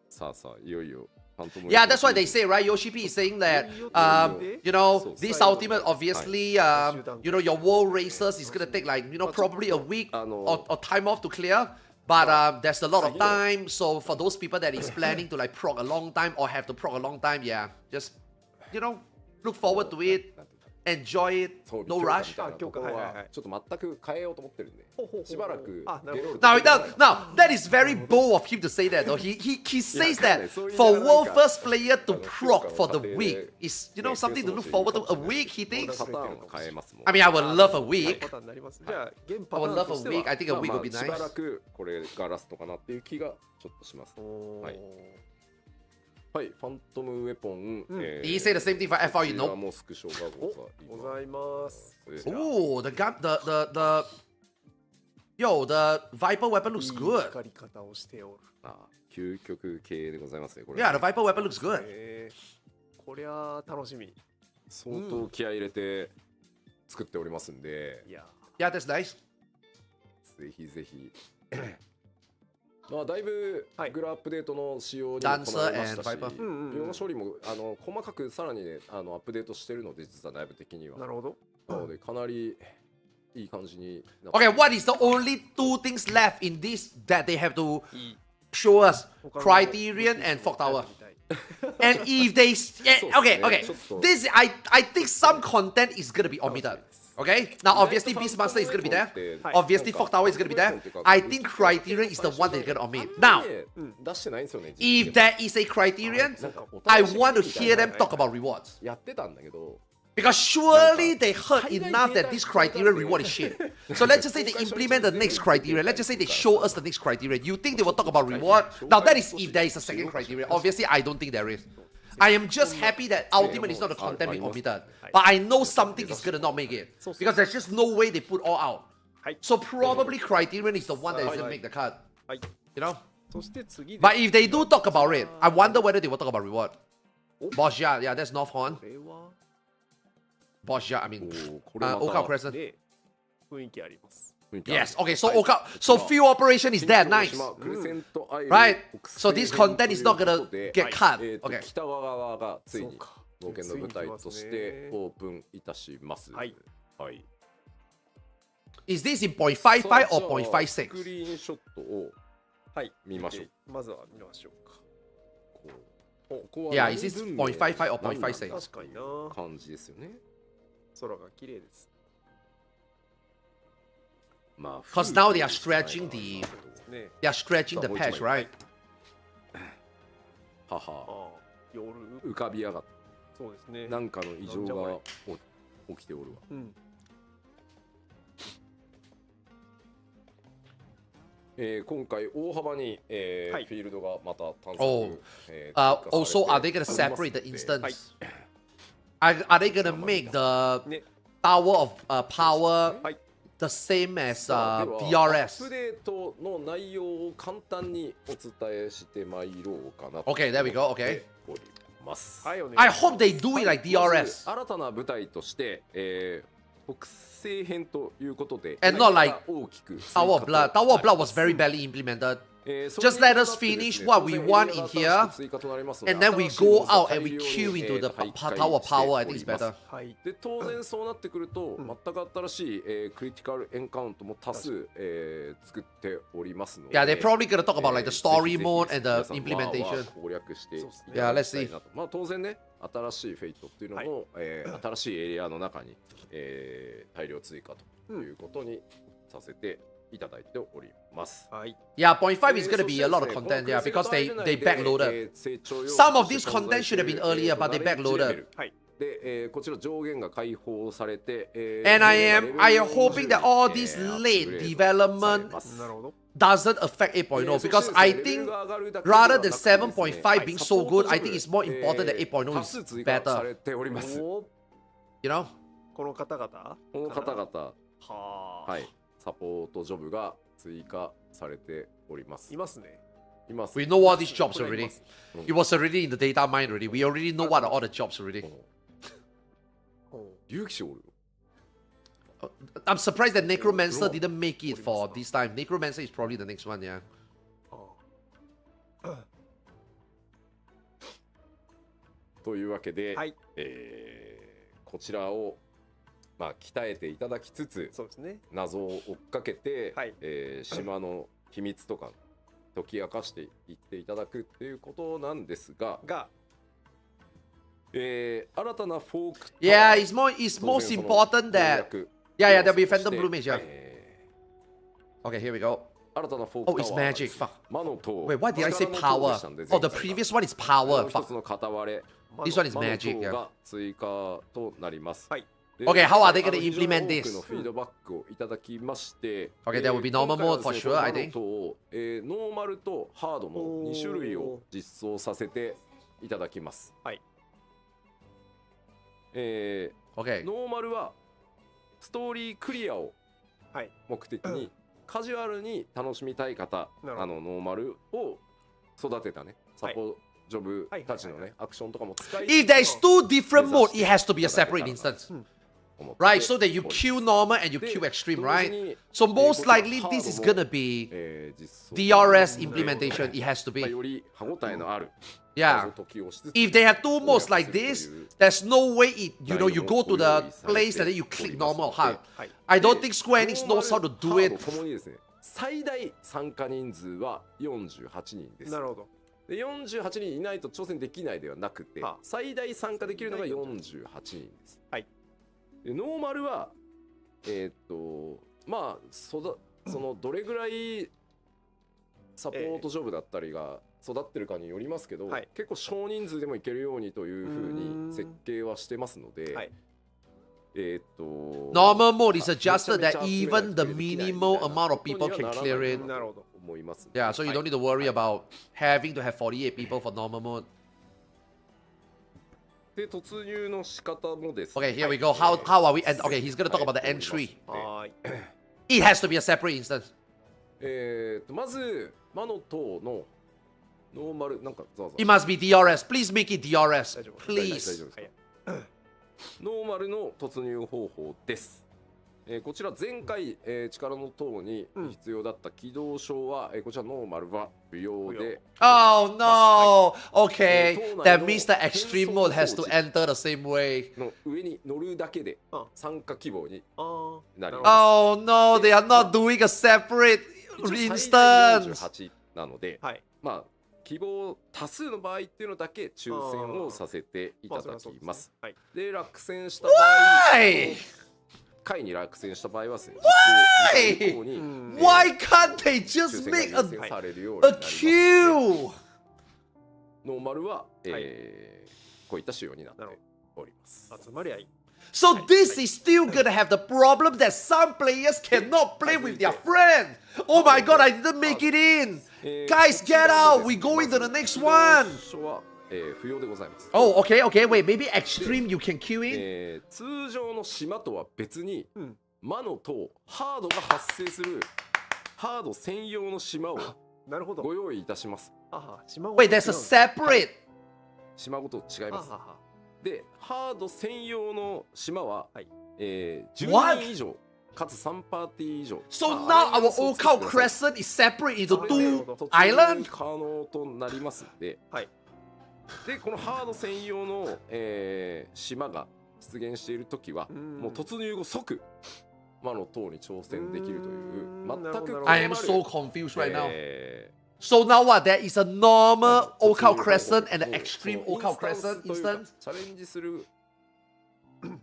Speaker 4: さあさあいよいよファントム
Speaker 1: Yeah, that's why they say, right? Yoshi P is saying that, you know, this ultimate, obviously, you know, your world races is gonna take like, you know, probably a week or time off to clear. But there's a lot of time, so for those people that is planning to like prog a long time or have to prog a long time, yeah, just, you know, look forward to it. enjoy it,
Speaker 4: 装備
Speaker 1: no
Speaker 4: 強化
Speaker 1: rush.
Speaker 4: みたいなところ
Speaker 5: あ強化はいはいは
Speaker 4: はいちょっと全く変えようと思ってるんで
Speaker 5: ほうほうほう
Speaker 4: しばらく
Speaker 5: あなるほど
Speaker 4: ゲロル
Speaker 1: Now, that is very bold of him to say that. Though he says that for world first player to proc for the week is something to look forward to. A week, he
Speaker 4: パ
Speaker 1: thinks.
Speaker 4: ターンを変えますもん
Speaker 1: I mean, I would love a
Speaker 5: パ
Speaker 1: week.
Speaker 5: ターンになります。じゃあ現パ
Speaker 1: I
Speaker 5: タ
Speaker 1: would
Speaker 5: ーン
Speaker 1: love
Speaker 5: と
Speaker 1: a
Speaker 5: しては
Speaker 1: week. I think a week would be
Speaker 4: しばら
Speaker 1: nice.
Speaker 4: くこれがラストかなっていう気がちょっとします
Speaker 5: おー
Speaker 4: はいはいファントムウェポン
Speaker 1: Did he say the same thing for FR? You
Speaker 4: こちら
Speaker 1: know.
Speaker 4: もスクショが
Speaker 5: おございます。
Speaker 4: そうです
Speaker 1: Oh, yo, the Viper weapon looks
Speaker 5: いい
Speaker 1: good.
Speaker 5: 光り方をしておる。
Speaker 4: 究極系でございますねこれ
Speaker 1: Yeah, the Viper weapon looks good.
Speaker 5: こりゃ楽しみ。
Speaker 4: 相当気合い入れて作っておりますんで
Speaker 5: いや
Speaker 1: Yeah, that's nice.
Speaker 4: ぜひぜひまあだいぶ
Speaker 5: はい
Speaker 4: グラアップデートの仕様にも
Speaker 1: Dancer
Speaker 4: こなれましたし
Speaker 1: and Viper
Speaker 4: 用の処理も細かくさらにねアップデートしてるので実は内部的には
Speaker 5: なるほど。
Speaker 4: なのでかなりいい感じになって
Speaker 1: Okay, what is the only two things left in this that they have to
Speaker 5: いい。
Speaker 1: show us?
Speaker 5: 他の
Speaker 1: Criterion and Fog Tower.
Speaker 5: みたい
Speaker 1: And if they, okay, okay,
Speaker 4: ちょっと
Speaker 1: this I think some content is gonna be omitted. Okay, now obviously Beastmaster is gonna be there. Obviously Fog Tower is gonna be there. I think Criterion is the one they're gonna omit. Now,
Speaker 4: 出してないんですよね
Speaker 1: if there is a Criterion, I want to hear them talk about rewards.
Speaker 4: やってたんだけど
Speaker 1: Because surely they heard enough that this Criterion reward is shit. So let's just say they implement the next Criterion. Let's just say they show us the next Criterion. You think they will talk about reward? Now that is if there is a second Criterion. Obviously, I don't think there is. I am just happy that Ultimate is not the content being omitted. But I know something is gonna not make it. Because there's just no way they put all out. So probably Criterion is the one that is gonna make the cut.
Speaker 5: はい。
Speaker 1: You know?
Speaker 5: そして次です。
Speaker 1: But if they do talk about it, I wonder whether they will talk about reward. Boss, yeah, that's North Horn.
Speaker 5: これは
Speaker 1: Boss, yeah, I mean,
Speaker 4: これま
Speaker 1: Oka
Speaker 4: た
Speaker 1: Crescent.
Speaker 5: で雰囲気あります。
Speaker 1: Yes, okay, so Oka, so field operation is there, nice. Right, so this content is not gonna get cut. Okay.
Speaker 4: 北側がついに
Speaker 5: そうか。
Speaker 4: 冒険の舞台としてオープンいたします
Speaker 5: はい
Speaker 4: はい。
Speaker 1: Is this in 0.55 or
Speaker 4: さあじゃあスク
Speaker 1: 0.56?
Speaker 4: リーンショットを
Speaker 5: はい。
Speaker 4: 見ましょう。
Speaker 5: まずは見ましょうか。
Speaker 4: ここは
Speaker 1: Yeah,
Speaker 4: 何
Speaker 1: is this
Speaker 4: 文明
Speaker 1: 0.55 or
Speaker 4: 何なんだ
Speaker 1: 0.56?
Speaker 5: 確かにな。
Speaker 4: 感じですよね。
Speaker 5: 空が綺麗です。
Speaker 4: まあ
Speaker 1: Because now they are stretching the
Speaker 5: ね。
Speaker 1: they are stretching the patch, right?
Speaker 4: はは
Speaker 5: ああ、夜。
Speaker 4: 浮かび上がっ
Speaker 5: そうですね。
Speaker 4: なんかの異常が起きておるわ。
Speaker 5: うん。
Speaker 4: 今回大幅に、
Speaker 5: はい
Speaker 4: フィールドがまた探索、
Speaker 1: Oh,
Speaker 4: 追加されて
Speaker 1: also, are they gonna
Speaker 4: おります
Speaker 1: separate the
Speaker 4: ので
Speaker 1: instance? Are they gonna make the
Speaker 5: ね。
Speaker 1: Tower of Power
Speaker 5: はい。
Speaker 1: the same as
Speaker 4: さあではアッ
Speaker 1: DRS?
Speaker 4: プデートの内容を簡単にお伝えしてまいろうかなと
Speaker 1: Okay, there we go,
Speaker 4: 思って
Speaker 1: okay.
Speaker 4: おります。
Speaker 5: はい、お願い
Speaker 1: I
Speaker 5: します。
Speaker 1: hope they do it like
Speaker 4: まず
Speaker 1: DRS.
Speaker 4: 新たな舞台として、北西編ということで
Speaker 1: And not like
Speaker 4: 大きく
Speaker 1: Tower of Blood. Tower of Blood was very badly implemented. Just let us finish what we want in here, and then we go out and we queue into the Tower of Power. I think it's better.
Speaker 5: はい。
Speaker 4: で当然そうなってくると、全く新しい、クリティカルエンカウントも多数、作っておりますので
Speaker 1: Yeah, they're probably gonna talk about like the story
Speaker 4: ぜひぜひ
Speaker 1: mode and the
Speaker 4: 皆さん
Speaker 1: implementation.
Speaker 4: 攻略してい
Speaker 5: そうですね
Speaker 4: ただ
Speaker 1: Yeah, let's
Speaker 4: きたい
Speaker 1: see.
Speaker 4: なとまあ当然ね新しいフェイトっていうのも、新しいエリアの中に、大量追加ということにさせていただいております。
Speaker 5: はい。
Speaker 1: Yeah, 0.5 is gonna be a lot of content, yeah, because they backloaded. Some of this content should have been earlier, but they backloaded.
Speaker 5: はい。
Speaker 4: で、こちら上限が解放されて、
Speaker 1: And I am hoping that all this late development
Speaker 5: なるほど。
Speaker 1: doesn't affect 8.0 because I think rather than 7.5 being so good, I think it's more important that 8.0 is better.
Speaker 5: おー
Speaker 1: You know?
Speaker 5: この方々
Speaker 4: この方々、
Speaker 5: はあ。
Speaker 4: はい、サポートジョブが追加されております。
Speaker 5: いますね。
Speaker 4: います。
Speaker 1: We know all these jobs already. It was already in the data mine already. We already know what are all the jobs already.
Speaker 4: 勇気士おる。
Speaker 1: I'm surprised that Necromancer didn't make it for this time. Necromancer is probably the next one, yeah.
Speaker 4: というわけで、
Speaker 5: はい。
Speaker 4: こちらをまあ鍛えていただきつつ、
Speaker 5: そうですね。
Speaker 4: 謎を追っかけて、
Speaker 5: はい
Speaker 4: 島の秘密とか解き明かしていっていただくっていうことなんですが、
Speaker 5: が、
Speaker 4: 新たなフォーク
Speaker 1: Yeah, it's most important that. Yeah, there'll be Phantom Blue Mage, yeah. Okay, here we go.
Speaker 4: 新たなフォーク
Speaker 1: Oh, it's magic. Fuck.
Speaker 4: 魔の塔
Speaker 1: Wait, why did I say power? Oh, the previous one is power.
Speaker 4: 一
Speaker 1: Fuck.
Speaker 4: つの片割れ
Speaker 1: This one is
Speaker 4: 魔の
Speaker 1: magic.
Speaker 4: 塔
Speaker 1: Yeah.
Speaker 4: が追加となります。
Speaker 5: はい。
Speaker 4: で
Speaker 1: Okay, how are they gonna
Speaker 4: 非常に
Speaker 1: implement
Speaker 4: 多
Speaker 1: this?
Speaker 4: くのフィードバックをいただきまして、
Speaker 1: Okay, there will be normal
Speaker 4: 今回は
Speaker 1: mode for
Speaker 4: ですね
Speaker 1: sure, I
Speaker 4: この
Speaker 1: think.
Speaker 4: 塔をノーマルとハードの2種類を実装させていただきます。
Speaker 5: はい。
Speaker 1: Okay.
Speaker 4: ノーマルはストーリークリアを
Speaker 5: はい。
Speaker 4: 目的にカジュアルに楽しみたい方、
Speaker 5: なるほど
Speaker 4: ノーマルを育てたねサポジョブたちのねアクションとかも使い
Speaker 1: If there's two different mode, it has to be a separate instance. Right, so that you kill normal and you kill extreme, right? So most likely this is gonna be DRS implementation. It has to
Speaker 4: よ
Speaker 1: be.
Speaker 4: り歯応えのある
Speaker 1: Yeah.
Speaker 4: 時をしつつ
Speaker 1: If they have two modes like this, there's no way you go to the place and then you click normal hard.
Speaker 5: はい。
Speaker 1: I don't think Square Enix knows how to do it.
Speaker 4: ともにですね最大参加人数は48人です。
Speaker 5: なるほど。
Speaker 4: で48人いないと挑戦できないではなくて、
Speaker 5: はあ
Speaker 4: 最大参加できるのが48人です。
Speaker 5: はい。
Speaker 4: でノーマルはまあそのどれぐらいサポートジョブだったりが育ってるかによりますけど、
Speaker 5: はい
Speaker 4: 結構少人数でもいけるようにというふうに設計はしてますので、
Speaker 5: はい。
Speaker 1: Normal mode is adjusted that even the minimal amount of people can clear it.
Speaker 5: なるほど。
Speaker 4: 思います。
Speaker 1: Yeah, so you don't need to worry about having to have 48 people for normal mode.
Speaker 4: で突入の仕方もです。
Speaker 1: Okay, here we go. How are we? Okay, he's gonna talk about the entry.
Speaker 5: はーい。
Speaker 1: It has to be a separate instance.
Speaker 4: まず魔の塔のノーマルなんかざわざわ
Speaker 1: It must be DRS. Please make it DRS.
Speaker 4: 大丈夫
Speaker 1: Please.
Speaker 4: ですかノーマルの突入方法です。こちら前回、力の塔に必要だった起動章は、こちらノーマルは不要で
Speaker 1: Oh no. Okay,
Speaker 4: Oh,
Speaker 1: that means the extreme mode has to enter the same way.
Speaker 4: の上に乗るだけで
Speaker 5: あ
Speaker 4: 参加希望に
Speaker 5: ああ。
Speaker 4: なります。
Speaker 1: Oh no, they are not doing a separate
Speaker 4: 一応最大
Speaker 1: instance.
Speaker 4: 48なので、
Speaker 5: はい。
Speaker 4: まあ希望多数の場合っていうのだけ抽選をさせていただきます。
Speaker 5: はい。
Speaker 4: で落選した場合
Speaker 1: Why?
Speaker 4: 回に落選した場合はですね
Speaker 1: Why?
Speaker 4: 以降に
Speaker 1: Why can't they
Speaker 4: 抽
Speaker 1: just
Speaker 4: 選が
Speaker 1: make
Speaker 4: 優先されるようになり
Speaker 1: a
Speaker 4: ます。
Speaker 1: queue?
Speaker 4: ノーマルは、
Speaker 5: い
Speaker 4: こういった仕様になって
Speaker 5: なる
Speaker 4: おります。
Speaker 5: 集まりゃいい。
Speaker 1: So this is still gonna have the problem that some players cannot play with their friends. Oh my god, I didn't make it in. Guys, get out. We go into the next one.
Speaker 4: 起動は、不要でございます。
Speaker 1: Oh, okay, okay. Wait, maybe extreme you can queue in.
Speaker 4: 通常の島とは別に、
Speaker 5: うん
Speaker 4: 魔の塔ハードが発生するハード専用の島を
Speaker 5: なるほど。
Speaker 4: ご用意いたします。
Speaker 5: あは。島
Speaker 1: Wait, there's a separate.
Speaker 4: 島ごと違います。
Speaker 5: あはは。
Speaker 4: でハード専用の島は、
Speaker 5: はい
Speaker 4: 10
Speaker 1: What?
Speaker 4: 人以上かつ3パーティー以上
Speaker 1: So
Speaker 4: まあ
Speaker 1: now our Old Cow Crescent is separate into
Speaker 5: あ
Speaker 1: two
Speaker 4: 突入
Speaker 1: islands?
Speaker 4: 可能となりますんで、
Speaker 5: はい。
Speaker 4: でこのハード専用の、島が出現している時はもう突入後即魔の塔に挑戦できるという全く
Speaker 1: I am so confused right now.
Speaker 4: え
Speaker 1: So now what? There is a
Speaker 4: ー
Speaker 1: normal
Speaker 4: 突入
Speaker 1: Old Cow
Speaker 4: 後
Speaker 1: Crescent and an
Speaker 4: もう
Speaker 1: extreme
Speaker 4: その
Speaker 1: Old Cow
Speaker 4: インスタンス
Speaker 1: Crescent
Speaker 4: というか
Speaker 1: instance?
Speaker 4: チャレンジする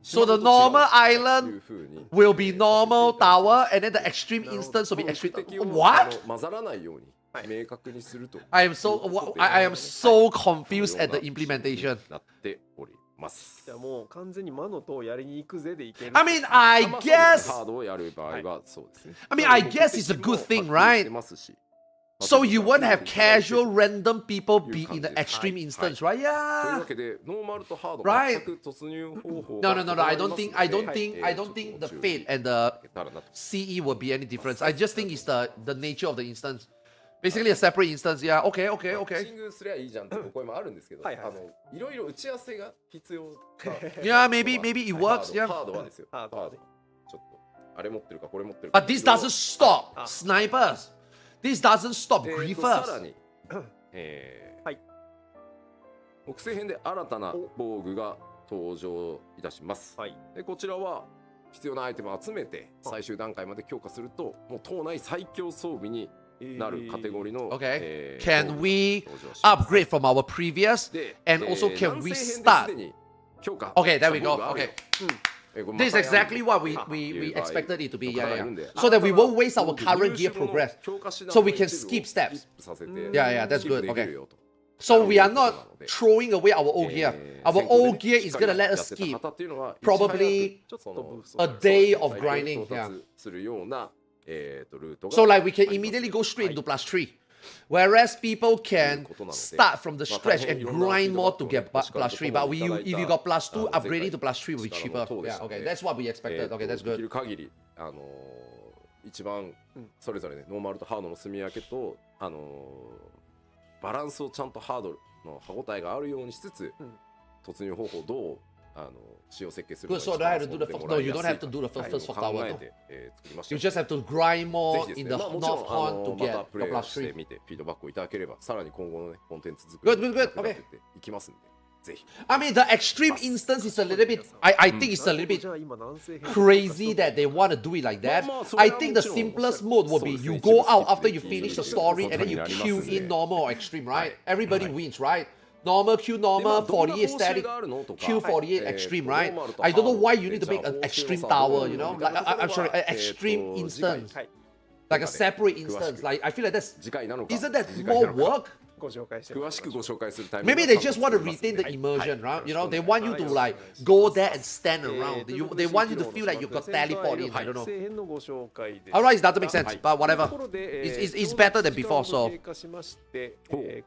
Speaker 1: So the
Speaker 4: 島ごと違う
Speaker 1: normal
Speaker 4: と
Speaker 1: island
Speaker 4: いう風に
Speaker 1: will be normal
Speaker 4: させていただきます
Speaker 1: tower and then the extreme instance will be
Speaker 4: 目
Speaker 1: extreme.
Speaker 4: 的を
Speaker 1: What?
Speaker 4: 混ざらないように明確にすると
Speaker 1: I am so I am so confused at the implementation.
Speaker 4: なっております
Speaker 5: じゃあもう完全に魔の塔やりに行くぜでいける。
Speaker 1: I mean, I
Speaker 4: まあそうですね
Speaker 1: guess.
Speaker 4: ハードをやる場合はそうですね
Speaker 1: I mean, I guess it's a good thing, right? So you won't have casual random people be in the extreme instance, right?
Speaker 4: というわ
Speaker 1: Yeah.
Speaker 4: けでノーマルとハード
Speaker 1: Right.
Speaker 4: 全く突入方法
Speaker 1: No,
Speaker 4: が
Speaker 1: no, no, no. I
Speaker 4: 異な
Speaker 1: don't
Speaker 4: り
Speaker 1: think.
Speaker 4: ます
Speaker 1: I
Speaker 4: の
Speaker 1: don't
Speaker 4: で
Speaker 1: think. I don't think the
Speaker 4: ちょっと
Speaker 1: fate and the
Speaker 4: いただなと
Speaker 1: CE will be any difference. I just think it's the nature of the instance. Basically a separate instance. Yeah. Okay. Okay.
Speaker 4: マッチ
Speaker 1: Okay.
Speaker 4: ングすりゃいいじゃんってお声もあるんですけど、
Speaker 5: はいはい
Speaker 4: いろいろ打ち合わせが必要
Speaker 1: Yeah. Maybe it works.
Speaker 4: ハ
Speaker 1: Yeah.
Speaker 4: ードはですよ。
Speaker 5: ハードはね
Speaker 4: ちょっとあれ持ってるかこれ持ってるか。
Speaker 1: But this doesn't stop snipers. This doesn't stop
Speaker 4: さら
Speaker 1: griefers.
Speaker 4: に、
Speaker 5: はい
Speaker 4: 木星編で新たな防具が登場いたします。
Speaker 5: はい。
Speaker 4: でこちらは必要なアイテムを集めて最終段階まで強化するともう島内最強装備になるカテゴリーの、
Speaker 1: Okay. Can we
Speaker 4: 登場します
Speaker 1: upgrade from our previous?
Speaker 4: で
Speaker 1: And also, can
Speaker 4: 男
Speaker 1: we
Speaker 4: 性編です
Speaker 1: start?
Speaker 4: でに評価
Speaker 1: Okay, there we
Speaker 4: した
Speaker 1: go.
Speaker 4: 部分があるよ
Speaker 1: Okay.
Speaker 4: これ
Speaker 1: This is
Speaker 4: またやる
Speaker 1: exactly what we
Speaker 4: と
Speaker 1: we
Speaker 4: いう場合
Speaker 1: expected it to be.
Speaker 4: の方
Speaker 1: Yeah,
Speaker 4: がいるんで
Speaker 1: yeah. So that we
Speaker 4: あなた
Speaker 1: won't waste our
Speaker 4: は
Speaker 1: current
Speaker 4: 入
Speaker 1: gear
Speaker 4: 手後の
Speaker 1: progress.
Speaker 4: 強化手段
Speaker 1: So
Speaker 4: の
Speaker 1: we can
Speaker 4: 一部を
Speaker 1: skip steps.
Speaker 4: スキップさせて
Speaker 1: Yeah, yeah, that's
Speaker 4: スキップ
Speaker 1: good.
Speaker 4: でき
Speaker 1: Okay.
Speaker 4: るよと
Speaker 1: So we are
Speaker 4: なる
Speaker 1: not
Speaker 4: ほど
Speaker 1: throwing away our old gear. 先
Speaker 4: 行
Speaker 1: Our
Speaker 4: でね
Speaker 1: old gear
Speaker 4: しっ
Speaker 1: is
Speaker 4: かり
Speaker 1: gonna let
Speaker 4: や
Speaker 1: us
Speaker 4: ってた
Speaker 1: skip
Speaker 4: 方っていうのは
Speaker 1: probably
Speaker 5: ちょっとブース
Speaker 1: a
Speaker 5: ト
Speaker 1: day of
Speaker 4: 最高
Speaker 1: grinding.
Speaker 4: 到
Speaker 1: Yeah.
Speaker 4: 達するようなルートが
Speaker 1: So like we can
Speaker 4: あります
Speaker 1: immediately go straight into plus 3. Whereas people can
Speaker 4: ことなので
Speaker 1: start from the
Speaker 4: まあ
Speaker 1: stretch
Speaker 4: 大変
Speaker 1: and
Speaker 4: いろんな
Speaker 1: grind
Speaker 4: フィード
Speaker 1: more
Speaker 4: バック
Speaker 1: to
Speaker 4: をね
Speaker 1: get
Speaker 4: ご視聴
Speaker 1: plus 3. But
Speaker 4: いただ
Speaker 1: if
Speaker 4: い
Speaker 1: you
Speaker 4: た
Speaker 1: got plus 2,
Speaker 4: 前回
Speaker 1: upgrading to plus 3 will be
Speaker 4: 力
Speaker 1: cheaper.
Speaker 4: の塔でし
Speaker 1: Yeah,
Speaker 4: たの
Speaker 1: okay.
Speaker 4: で
Speaker 1: That's what we expected. Okay, that's
Speaker 4: でき
Speaker 1: good.
Speaker 4: る限り一番それぞれねノーマルとハードの積み分けとバランスをちゃんとハードの歯応えがあるようにしつつ突入方法をどう使用設計する
Speaker 1: Good, so I had to do the first. No, you don't have to do the first fourth tower.
Speaker 4: 考え
Speaker 1: No.
Speaker 4: て作りました
Speaker 1: You just have to grind
Speaker 4: ぜ
Speaker 1: more
Speaker 4: ひです
Speaker 1: in
Speaker 4: ね
Speaker 1: the
Speaker 4: まあもちろ
Speaker 1: north
Speaker 4: ん
Speaker 1: horn to
Speaker 4: ま
Speaker 1: get
Speaker 4: たプ
Speaker 1: the
Speaker 4: レイを
Speaker 1: plus
Speaker 4: して
Speaker 1: 3.
Speaker 4: みてフィードバックをいただければさらに今後のねコンテンツ作
Speaker 1: Good,
Speaker 4: り
Speaker 1: good, good.
Speaker 4: 役立
Speaker 1: Okay.
Speaker 4: てていきますんでぜひ
Speaker 1: I mean, the extreme instance is a little bit. I think it's a little bit
Speaker 5: じゃあ今南西編
Speaker 1: crazy that they want to do it like that. I think the simplest mode would be you go out after you finish the story and then you queue in normal or extreme, right? Everybody wins, right? Normal, queue normal, 48 static, queue 48 extreme, right? I don't know why you need to make an extreme tower, you know? Like, I'm sorry, an extreme instance. Like a separate instance. Like, I feel like that's.
Speaker 4: 次回なのか
Speaker 1: Isn't that
Speaker 4: 次回
Speaker 1: more
Speaker 4: なのか
Speaker 1: work?
Speaker 5: ご紹介して
Speaker 4: 詳しくご紹介するタイミング
Speaker 1: Maybe they just want to retain the immersion, right? You know, they want you to like go there and stand around. They want you to feel like you got teleport in. I don't know.
Speaker 5: 編のご紹介です
Speaker 1: Alright, it doesn't make sense, but
Speaker 5: とこ
Speaker 1: whatever.
Speaker 5: ろで
Speaker 1: It's better than before,
Speaker 5: 時間
Speaker 1: so.
Speaker 5: を経過しまして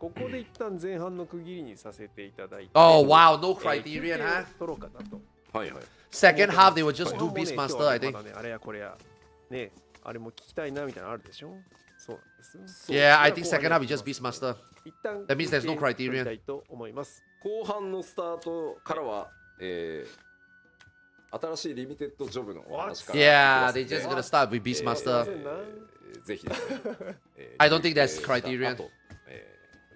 Speaker 5: ここで一旦前半の区切りにさせていただいて
Speaker 1: Oh wow, no
Speaker 5: 休
Speaker 1: criterion,
Speaker 5: 憩
Speaker 1: huh?
Speaker 5: を取ろうかなと
Speaker 4: はいはい
Speaker 1: Second half, they will just
Speaker 5: 後
Speaker 1: do
Speaker 5: 半もね
Speaker 1: Beastmaster, I
Speaker 5: 今日は
Speaker 1: think.
Speaker 5: まだねあれやこれやねあれも聞きたいなみたいなのあるでしょそうなんです
Speaker 1: Yeah, I think second half is just Beastmaster.
Speaker 5: 一旦
Speaker 1: That means there's no
Speaker 5: 休憩
Speaker 1: criterion.
Speaker 5: 取りたいと思います
Speaker 4: 後半のスタートからは新しいリミテッドジョブのお話から
Speaker 1: Yeah,
Speaker 4: い
Speaker 1: they
Speaker 4: きます
Speaker 1: just
Speaker 4: んで
Speaker 1: gonna start with Beastmaster.
Speaker 4: ぜひですね
Speaker 1: I don't think that's
Speaker 4: リミテッド
Speaker 1: criterion.
Speaker 4: あと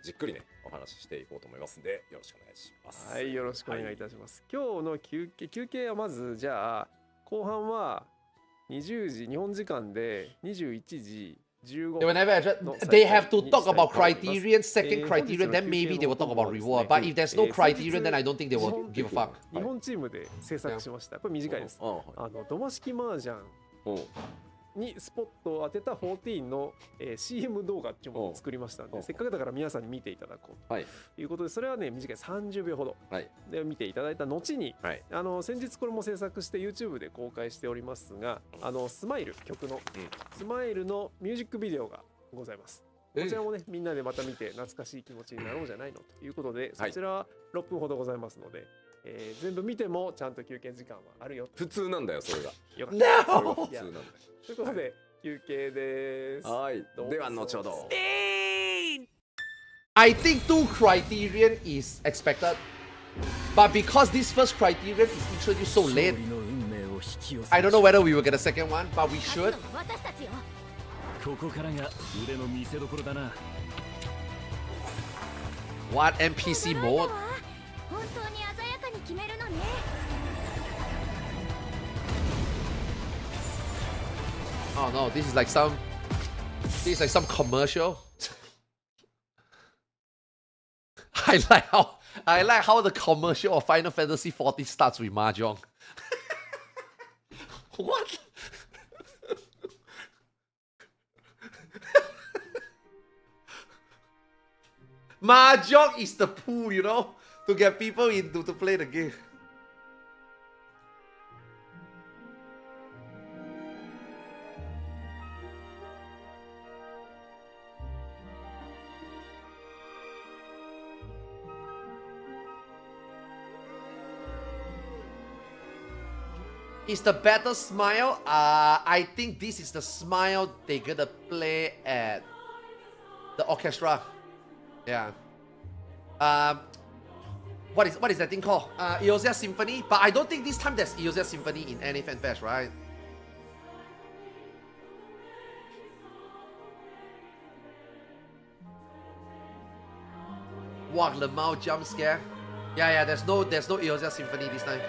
Speaker 4: じっくりねお話ししていこうと思いますんでよろしくお願いします
Speaker 5: はい、よろしくお願いいたします。今日の休憩はまずじゃあ後半は20時日本時間で21時15
Speaker 1: They will never address. They have to talk about criterion, second criterion, then maybe they will talk about reward. But if there's no criterion, then I don't think they will give a fuck.
Speaker 5: 日本チームで制作しました。これ短いです。土間式麻雀にスポットを当てた14の、CM 動画っていうものを作りましたんで、せっかくだから皆さんに見ていただこうということで、それはね短い30秒ほどで見ていただいた後に、先日これも制作して YouTube で公開しておりますが、スマイル曲の、スマイルのミュージックビデオがございます。こちらもねみんなでまた見て懐かしい気持ちになろうじゃないのということで、そちらは6分ほどございますので、全部見てもちゃんと休憩時間はあるよ。
Speaker 4: 普通なんだよそれが
Speaker 5: よかった。
Speaker 1: No!
Speaker 4: 普通なんだよ
Speaker 5: ということで休憩です。
Speaker 4: はいでは後ほど
Speaker 1: I think two criterion is expected. But because this first criterion is introduced so late, I don't know whether we will get a second one, but we should.
Speaker 6: ここからが腕の見せ所だな。
Speaker 1: What NPC mode?
Speaker 7: 本当に鮮やかに決めるのね。
Speaker 1: Oh no, this is like some commercial. I like how the commercial of Final Fantasy 14 starts with Mahjong. What? Mahjong is the pool, you know, to get people into to play the game. Is the better smile? I think this is the smile they're gonna play at the orchestra. Yeah. What is that thing called? Eosia Symphony. But I don't think this time there's Eosia Symphony in any fan fest, right? Wow, Lemao jump scare. Yeah, there's no Eosia Symphony this time.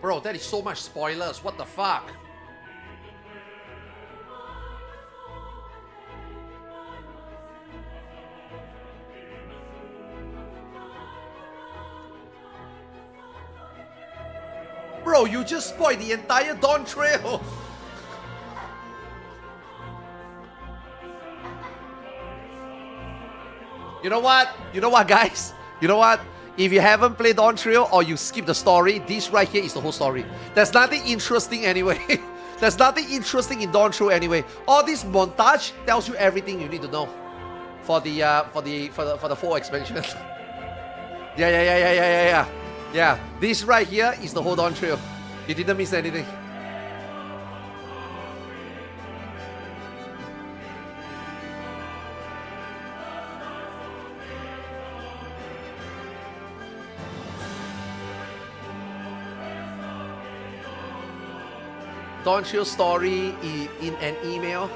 Speaker 1: Bro, that is so much spoilers. What the fuck? Bro, you just spoiled the entire Dawn Trail. You know what? You know what, guys? You know what? If you haven't played Dawn Trail or you skip the story, this right here is the whole story. There's nothing interesting anyway. There's nothing interesting in Dawn Trail anyway. All this montage tells you everything you need to know for the full expansion. Yeah. This right here is the whole Dawn Trail. You didn't miss anything. Dawn Trail story in an email.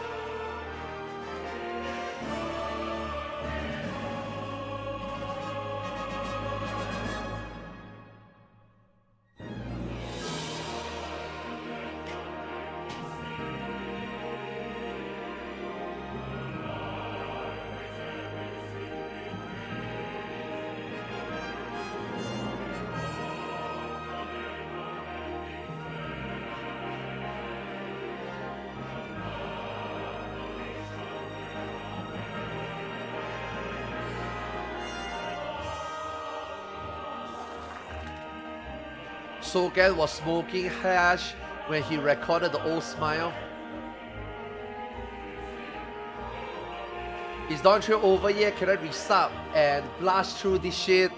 Speaker 1: Sogan was smoking hash when he recorded the old smile. Is Dawn Trail over yet? Can I resub and blast through this shit?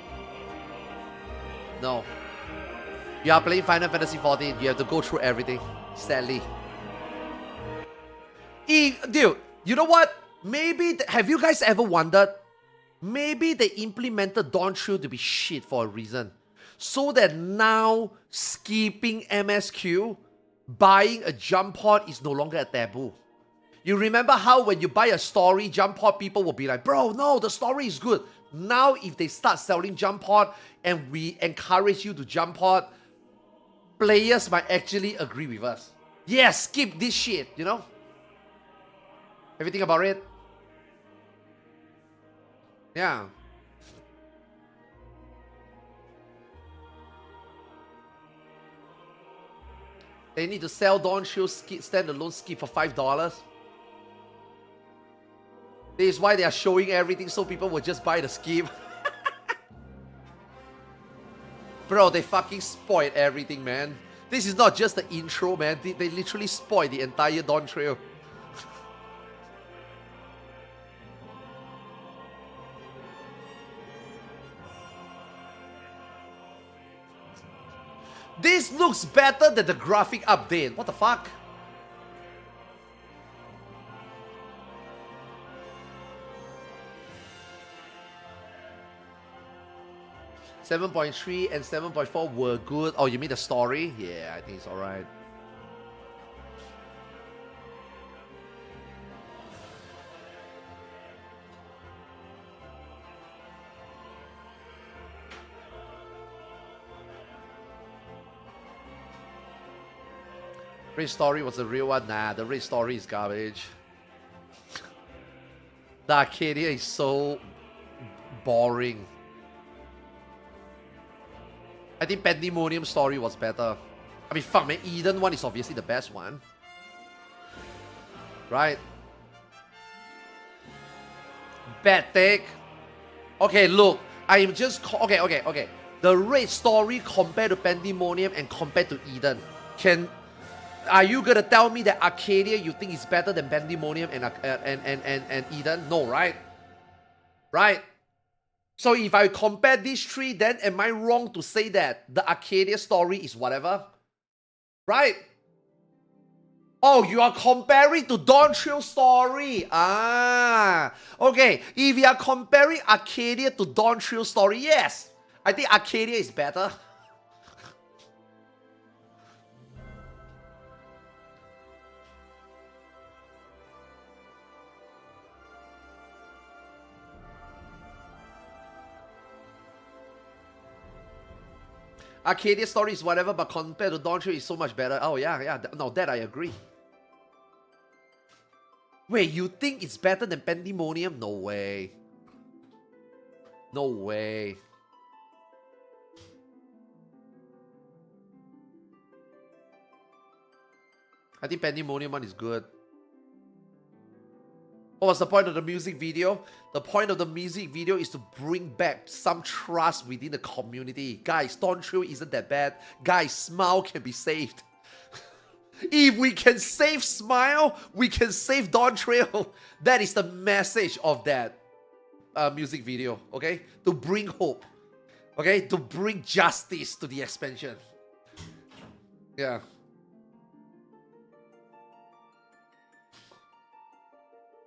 Speaker 1: No. You are playing Final Fantasy 14. You have to go through everything. Sadly. Dude, you know what? Maybe, have you guys ever wondered? Maybe they implemented Dawn Trail to be shit for a reason. So that now skipping MSQ, buying a jump pod is no longer a taboo. You remember how when you buy a story jump pod, people will be like, bro, no, the story is good. Now if they start selling jump pod and we encourage you to jump pod, players might actually agree with us. Yeah, skip this shit, you know? Everything about it? Yeah. They need to sell Dawn Trail standalone skip for $5. This is why they are showing everything so people will just buy the skip. Bro, they fucking spoiled everything, man. This is not just the intro, man. They literally spoiled the entire Dawn Trail. This looks better than the graphic update. What the fuck? .3 and 7.4 were good. Oh, you mean the story? Yeah, I think it's alright. Raid story was the real one. Nah, the raid story is garbage. The Arcadia is so boring. I think Pandemonium story was better. I mean, fuck man, Eden one is obviously the best one. Right? Bad take. Okay, look. I am just... Okay. The raid story compared to Pandemonium and compared to Eden. Are you gonna tell me that Arcadia you think is better than Pandemonium and Eden? No, right? Right? So if I compare these three, then am I wrong to say that the Arcadia story is whatever? Right? Oh, you are comparing to Dawn Trail story. Ah. Okay, if you are comparing Arcadia to Dawn Trail story, yes. I think Arcadia is better. Arcadia story is whatever, but compared to Dawn Trail, it's so much better. Oh yeah. No, that I agree. Wait, you think it's better than Pandemonium? No way. No way. I think Pandemonium one is good. What was the point of the music video? The point of the music video is to bring back some trust within the community. Guys, Dawn Trail isn't that bad. Guys, Smile can be saved. If we can save Smile, we can save Dawn Trail. That is the message of that music video, okay? To bring hope, okay? To bring justice to the expansion. Yeah.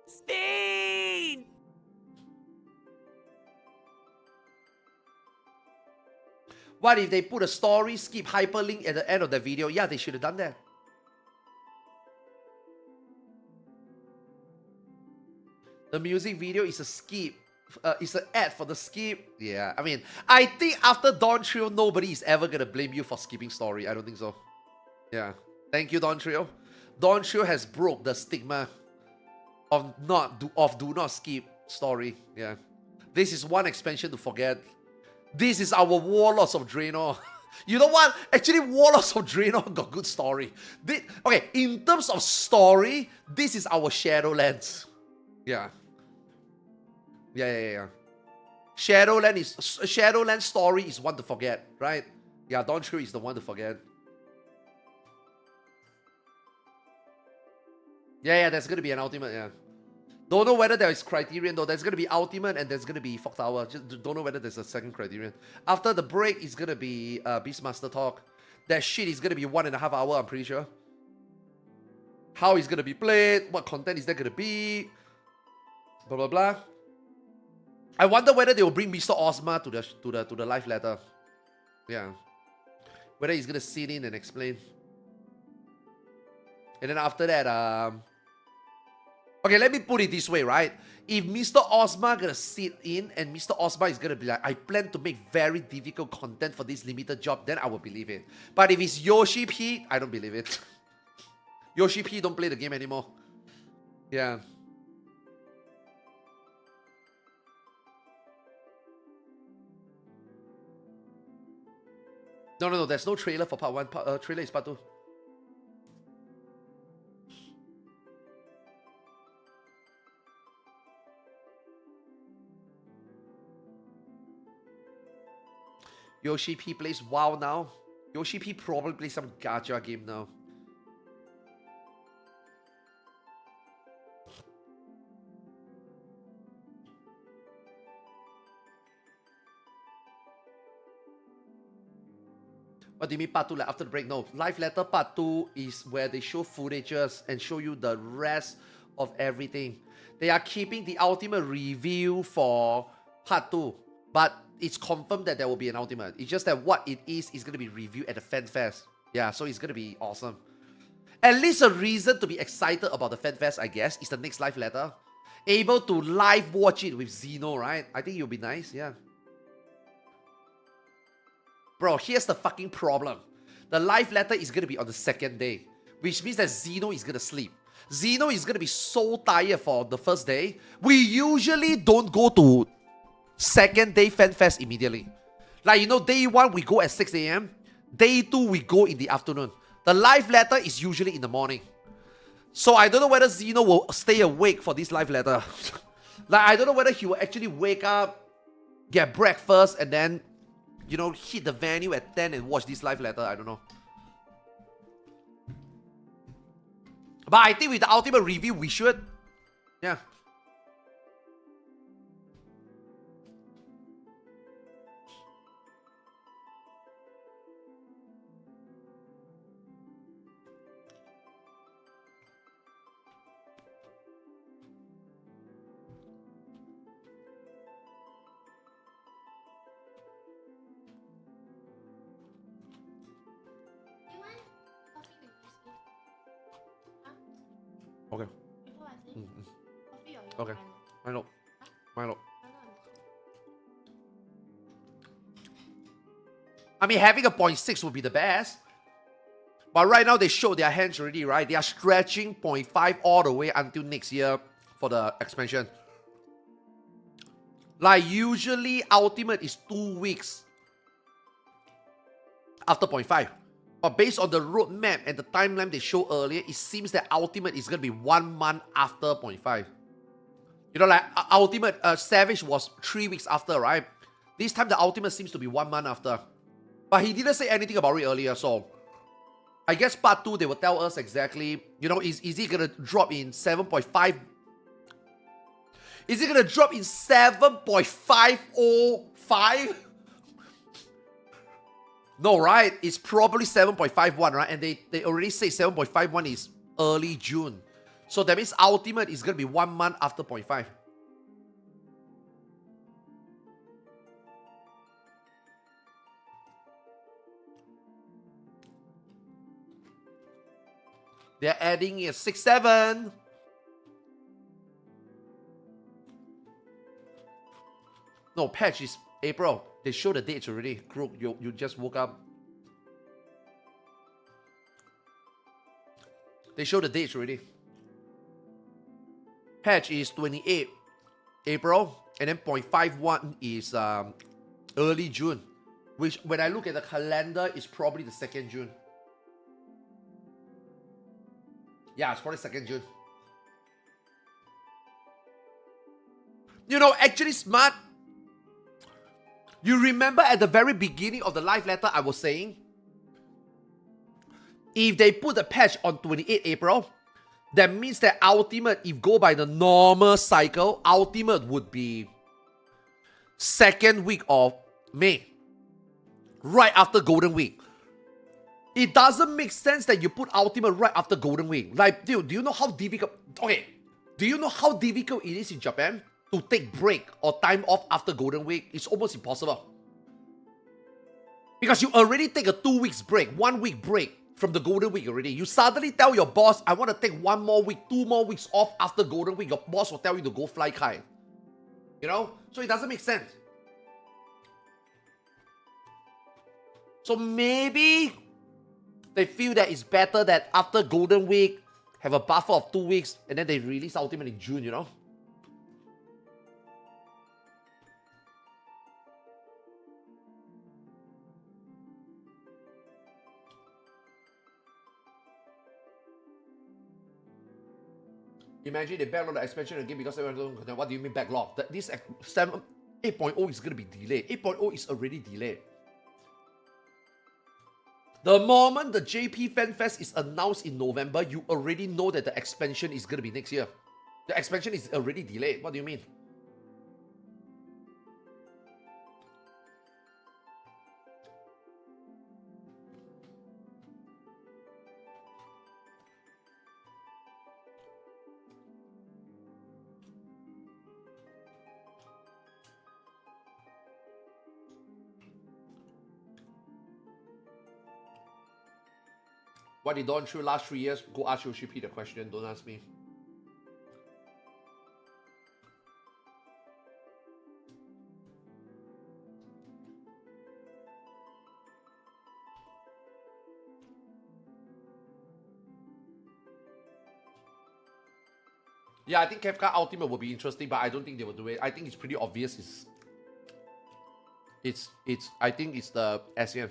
Speaker 6: Speed!
Speaker 1: What if they put a story skip hyperlink at the end of the video? Yeah, they should have done that. The music video is a skip. It's an ad for the skip. Yeah, I mean, I think after Dawn Trio, nobody is ever gonna blame you for skipping story. I don't think so. Yeah. Thank you, Dawn Trio. Dawn Trio has broke the stigma of do not skip story. Yeah. This is one expansion to forget. This is our Warlords of Draenor. You know what? Actually, Warlords of Draenor got good story. Okay, in terms of story, this is our Shadowlands. Yeah. Yeah. Shadowlands story is one to forget, right? Yeah, Dawn Trio is the one to forget. Yeah, there's gonna be an ultimate, yeah. Don't know whether there is criterion though. There's gonna be ultimate and there's gonna be Fog Tower. Just don't know whether there's a second criterion. After the break, it's gonna be Beastmaster talk. That shit is gonna be 1.5 hours, I'm pretty sure. How it's gonna be played, what content is there gonna be, blah blah blah. I wonder whether they will bring Mr. Ozma to the live letter. Yeah. Whether he's gonna sit in and explain. And then after that, okay, let me put it this way, right? If Mr. Ozma gonna sit in and Mr. Ozma is gonna be like, I plan to make very difficult content for this limited job, then I will believe it. But if it's Yoshi P, I don't believe it. Yoshi P don't play the game anymore. Yeah. No, there's no trailer for part 1. Trailer is part 2. Yoshi P plays WoW now. Yoshi P probably plays some gacha game now. What do you mean part 2 like after the break? No, live letter part 2 is where they show footages and show you the rest of everything. They are keeping the ultimate review for part 2, but it's confirmed that there will be an ultimate. It's just that what it is going to be reviewed at the Fan Fest. Yeah, so it's going to be awesome. At least a reason to be excited about the Fan Fest, I guess, is the next live letter. Able to live watch it with Xeno, right? I think it'll be nice, yeah. Bro, here's the fucking problem. The live letter is going to be on the second day, which means that Xeno is going to sleep. Xeno is going to be so tired for the first day. We usually don't go to second day Fan Fest immediately. Like, you know, day 1 we go at 6 a.m. Day 2 we go in the afternoon. The live letter is usually in the morning. So I don't know whether Xeno will stay awake for this live letter. Like, I don't know whether he will actually wake up, get breakfast, and then, you know, hit the venue at 10 and watch this live letter. I don't know. But I think with the ultimate review, we should. Yeah. Okay. Okay. Milo. I mean, having a 0.6 would be the best. But right now, they show their hands already, right? They are stretching 0.5 all the way until next year for the expansion. Like, usually, Ultimate is 2 weeks after 0.5. But based on the roadmap and the timeline they showed earlier, it seems that Ultimate is going to be 1 month after 0.5. You know, like, Ultimate Savage was 3 weeks after, right? This time, the Ultimate seems to be 1 month after. But he didn't say anything about it earlier, so I guess part 2, they will tell us exactly, you know, is it going to drop in 7.5? Is it going to drop in 7.505? No, right? It's probably 7.51, right? And they already say 7.51 is early June. So that means Ultimate is going to be 1 month after 0.5. They're adding a 6.7. No, patch is April. They show the dates already. Crook, you just woke up. They show the dates already. Patch is 28 April. And then 0.51 is early June. Which, when I look at the calendar, is probably the 2nd June. Yeah, it's probably 2nd June. You know, actually smart. You remember at the very beginning of the live letter I was saying, if they put the patch on 28 April, that means that Ultimate, if go by the normal cycle, Ultimate would be 2nd week of May. Right after Golden Week. It doesn't make sense that you put Ultimate right after Golden Week. Like, dude, do you know how difficult... Okay, do you know how difficult it is in Japan to take break or time off after Golden Week? It's almost impossible. Because you already take a 2 weeks break, 1 week break from the Golden Week already. You suddenly tell your boss, I want to take 1 more week, 2 more weeks off after Golden Week. Your boss will tell you to go fly kite. You know? So it doesn't make sense. So maybe they feel that it's better that after Golden Week, have a buffer of 2 weeks, and then they release Ultimate in June, you know? Imagine they backlog the expansion again because everyone don't. What do you mean backlog? This 8.0 is going to be delayed. 8.0 is already delayed. The moment the JP Fan Fest is announced in November, you already know that the expansion is going to be next year. The expansion is already delayed. What do you mean? What they done through last 3 years, go ask Yoshi the question, don't ask me. Yeah, I think Kefka Ultimate will be interesting, but I don't think they will do it. I think it's pretty obvious. I think it's the ASEAN.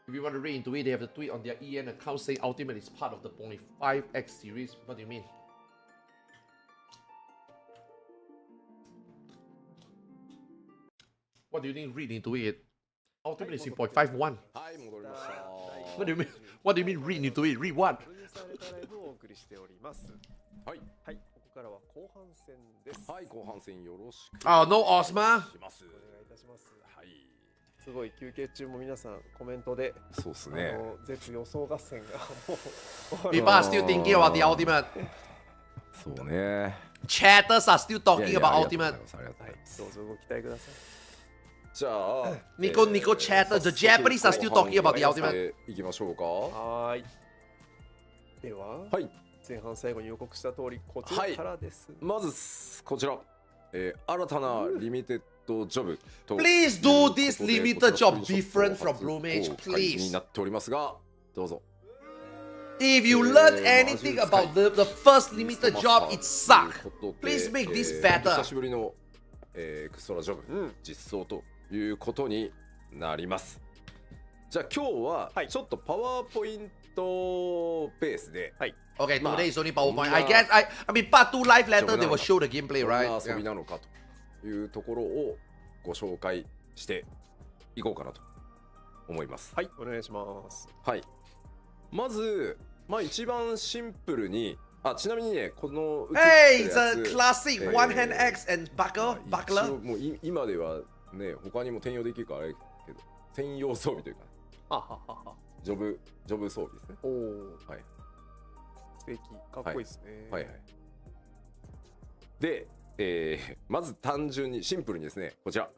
Speaker 1: If you want to read into it, they have a tweet on their EN account saying Ultimate is part of the 0.5x series. What do you mean? What do you mean read into it? Ultimate is in 0.51. What do you mean? What do you mean read into it? Read what? Oh, no Osma?
Speaker 5: すごい休憩中も皆さんコメントで、
Speaker 4: そうですね。
Speaker 5: 絶予想合戦がもう。
Speaker 1: People are still thinking about the Ultimate.
Speaker 4: そうね。
Speaker 1: Chatters are still talking about Ultimate.
Speaker 5: どうぞご期待ください。
Speaker 4: じゃあ
Speaker 1: Nico chatter. The Japanese are still talking about the ultimate.
Speaker 4: いきましょうか。
Speaker 5: はーい。では、
Speaker 4: はい。
Speaker 5: 前半最後に予告した通りこちらからです。
Speaker 4: まずこちら、新たなリミテッドジョブと
Speaker 1: Please do this
Speaker 4: という
Speaker 1: limited
Speaker 4: ことで
Speaker 1: job
Speaker 4: こちら
Speaker 1: different from
Speaker 4: 初
Speaker 1: Blue Mage,
Speaker 4: 公開に
Speaker 1: please.
Speaker 4: なっておりますが、どうぞ。
Speaker 1: If you learn anything about the first limited job, it suck. Please make this better.
Speaker 4: 久しぶりの、エクストラジョブ、実装ということになります。じゃあ今日はちょっとパワーポイントベースで、
Speaker 1: Okay, today is only PowerPoint. I guess I mean part 2 live later they will show the gameplay,
Speaker 4: どんな
Speaker 1: right?
Speaker 4: 遊びなのかというところをご紹介していこうかなと思います。
Speaker 5: はいお願いします。
Speaker 4: はい。まず一番シンプルに、ちなみにね、この
Speaker 1: Hey, it's a classic one hand X and buckler.
Speaker 4: 一応もう今ではね、他にも転用できるからあれけど、専用装備というか、ジョブ装備ですね。
Speaker 5: おお、
Speaker 4: はい。
Speaker 5: 素敵、かっこいいですね。
Speaker 4: はいはい。で、まず単純にシンプルにですね、こちら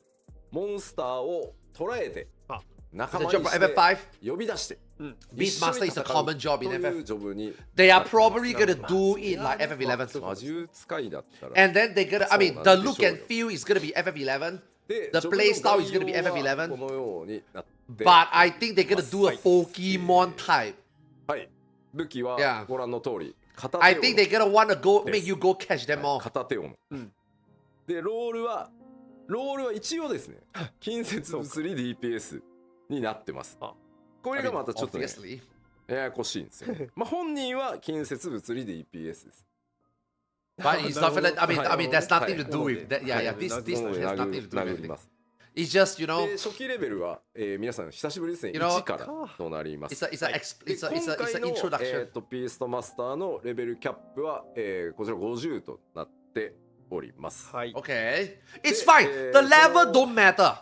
Speaker 4: モンスターを捉えて仲
Speaker 1: The
Speaker 4: 間
Speaker 1: job
Speaker 4: に
Speaker 1: for
Speaker 4: して
Speaker 1: FF5.
Speaker 4: 呼び出して、
Speaker 1: Beastmaster is a common job in
Speaker 4: という
Speaker 1: FF.
Speaker 4: ジョブに
Speaker 1: They are probably gonna do it like FF11.
Speaker 4: 魔獣使いだったら
Speaker 1: And then they're gonna, I mean, the look and feel is gonna be FF11.
Speaker 4: で
Speaker 1: the
Speaker 4: ジョブの
Speaker 1: play style is gonna be
Speaker 4: 概要は
Speaker 1: FF11.
Speaker 4: このようになって
Speaker 1: But I think they're gonna do a Pokemon type.
Speaker 4: はい武器は
Speaker 1: Yeah.
Speaker 4: ご覧の通り片手
Speaker 1: I think they're gonna wanna go
Speaker 4: Yes.
Speaker 1: make you go catch them all.
Speaker 4: 片手斧、でロールは一応ですね近接物理 DPS になってます。これがまたちょっとね
Speaker 1: Obviously.
Speaker 4: ややこしいんですよね。本人は近接物理 DPS です。
Speaker 1: But it's not gonna, I mean, that's nothing to do
Speaker 4: はい
Speaker 1: with that. Yeah, yeah, this has
Speaker 4: 殴
Speaker 1: nothing
Speaker 4: り
Speaker 1: to do with
Speaker 4: 殴り
Speaker 1: anything.
Speaker 4: ます。
Speaker 1: It's just, you
Speaker 4: で
Speaker 1: know,
Speaker 4: 初期レベルは、皆さん久しぶりですね。
Speaker 1: You know,
Speaker 4: 1からとなります。
Speaker 1: it's an
Speaker 4: で
Speaker 1: introduction.
Speaker 4: 今回のピーストマスターのレベルキャップは、こちら50となっております。
Speaker 5: はい。
Speaker 1: Okay. It's fine. The level don't matter.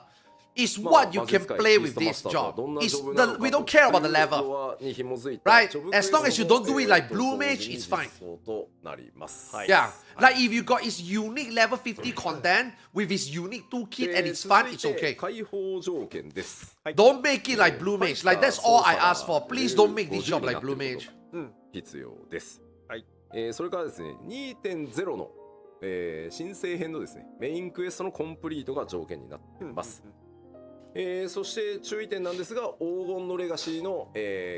Speaker 1: It's what you can play with this job. It's we don't care about the level. Right? As long as you don't do it like Blue Mage, it's fine.
Speaker 4: となります。
Speaker 1: Yeah. Like if you got its unique level 50 content with its unique toolkit and it's fun, it's
Speaker 4: 続いて
Speaker 1: okay.
Speaker 4: 解放条件です。
Speaker 1: Don't make it like Blue Mage. Like that's all I ask for. Please don't make this job like Blue Mage.
Speaker 4: 必要です。
Speaker 5: はい。
Speaker 4: それからですね、2.0 の、新生編のですね、メインクエストのコンプリートが条件になっています。そして注意点なんですが、黄金のレガシーの、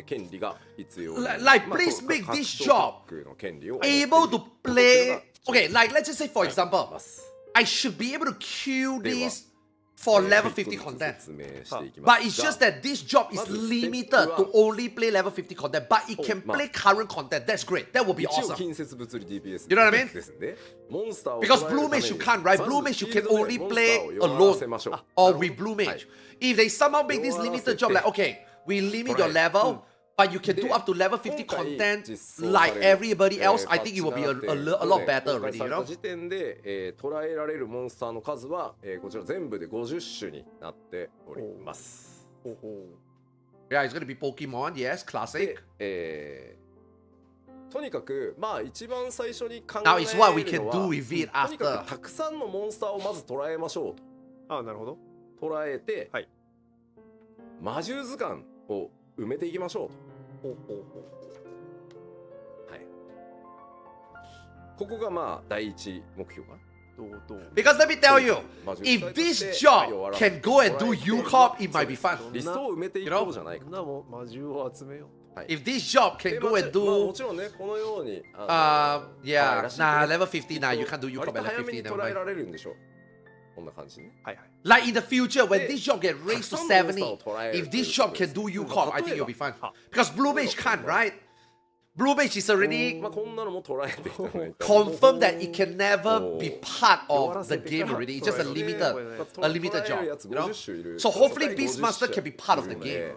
Speaker 4: 権利が必要になります。
Speaker 1: Like, please make this job
Speaker 4: の権利を
Speaker 1: able to play. Okay, like let's just say for example,
Speaker 4: ます。
Speaker 1: I should be able to kill this for level 50 content.
Speaker 4: 説明していきま
Speaker 1: But
Speaker 4: す
Speaker 1: it's
Speaker 4: が
Speaker 1: just that this job is limited to only play level 50 content, but it can play current content. That's great. That would be
Speaker 4: 一応
Speaker 1: awesome.
Speaker 4: 近接物理 DPS
Speaker 1: You know what I mean?
Speaker 4: ですんで、モンスターを
Speaker 1: Because
Speaker 4: 捉える
Speaker 1: Blue
Speaker 4: ため
Speaker 1: Mage
Speaker 4: に
Speaker 1: you can't, right?
Speaker 4: まず
Speaker 1: Blue Mage you
Speaker 4: フィー
Speaker 1: can
Speaker 4: ルド
Speaker 1: only
Speaker 4: でモンスター
Speaker 1: play
Speaker 4: を弱らせ
Speaker 1: alone
Speaker 4: ましょう。
Speaker 1: or with Blue
Speaker 4: はい
Speaker 1: Mage. If they somehow make this limited job, like okay, we limit your level, but you can do up to level 50 content like everybody else. I think it will be a lot better
Speaker 4: 公開
Speaker 1: already,
Speaker 4: さ
Speaker 1: you
Speaker 4: れた
Speaker 1: know?
Speaker 4: 時点で、捉えられるモンスターの数は、こちら全部で50種になっております。
Speaker 1: Yeah, it's gonna be Pokemon, yes,
Speaker 4: で
Speaker 1: classic.、
Speaker 4: とにかく一番最初に考え
Speaker 1: Now
Speaker 4: る
Speaker 1: it's
Speaker 4: の
Speaker 1: what
Speaker 4: は
Speaker 1: we can do with it
Speaker 4: とにか
Speaker 1: after.
Speaker 4: くたくさんのモンスターをまず捉えましょうと。
Speaker 5: なるほど。
Speaker 4: 捉えて、
Speaker 5: はい
Speaker 4: 魔獣図鑑を埋めていきましょうと。はい、ここが第一目標かな。
Speaker 1: Because let me tell you,
Speaker 4: 魔獣
Speaker 1: if
Speaker 4: 使いとして
Speaker 1: this job can go and do UCOP, it might be fun.
Speaker 4: リストを埋めていこうじゃないか
Speaker 5: そんなもん魔獣を集めよう。
Speaker 1: If this job
Speaker 4: で
Speaker 1: can go and
Speaker 4: も
Speaker 1: do,
Speaker 4: ちろんねこのように
Speaker 1: yeah,
Speaker 4: らしい
Speaker 1: nah,
Speaker 4: けど
Speaker 1: level 50, nah, you can't do
Speaker 4: 割
Speaker 1: UCOP
Speaker 4: と
Speaker 1: at level
Speaker 4: 早めに
Speaker 1: 50, never
Speaker 4: 捉え
Speaker 1: mind.
Speaker 4: られるんでしょう。こんな感じね。
Speaker 5: はいはい。
Speaker 1: Like in the future, when this job get raised to
Speaker 4: たくさんの
Speaker 1: 70,
Speaker 4: モンスターを捉える
Speaker 1: if this job can do UCOP, I think it'll be fun. Because Blue Mage can't, right? Blue Mage is already
Speaker 4: こんなのも捉えていただいた。
Speaker 1: confirmed that it can never be part of the game already. It's just a limited job, you know? So hopefully Beastmaster can be part of the game.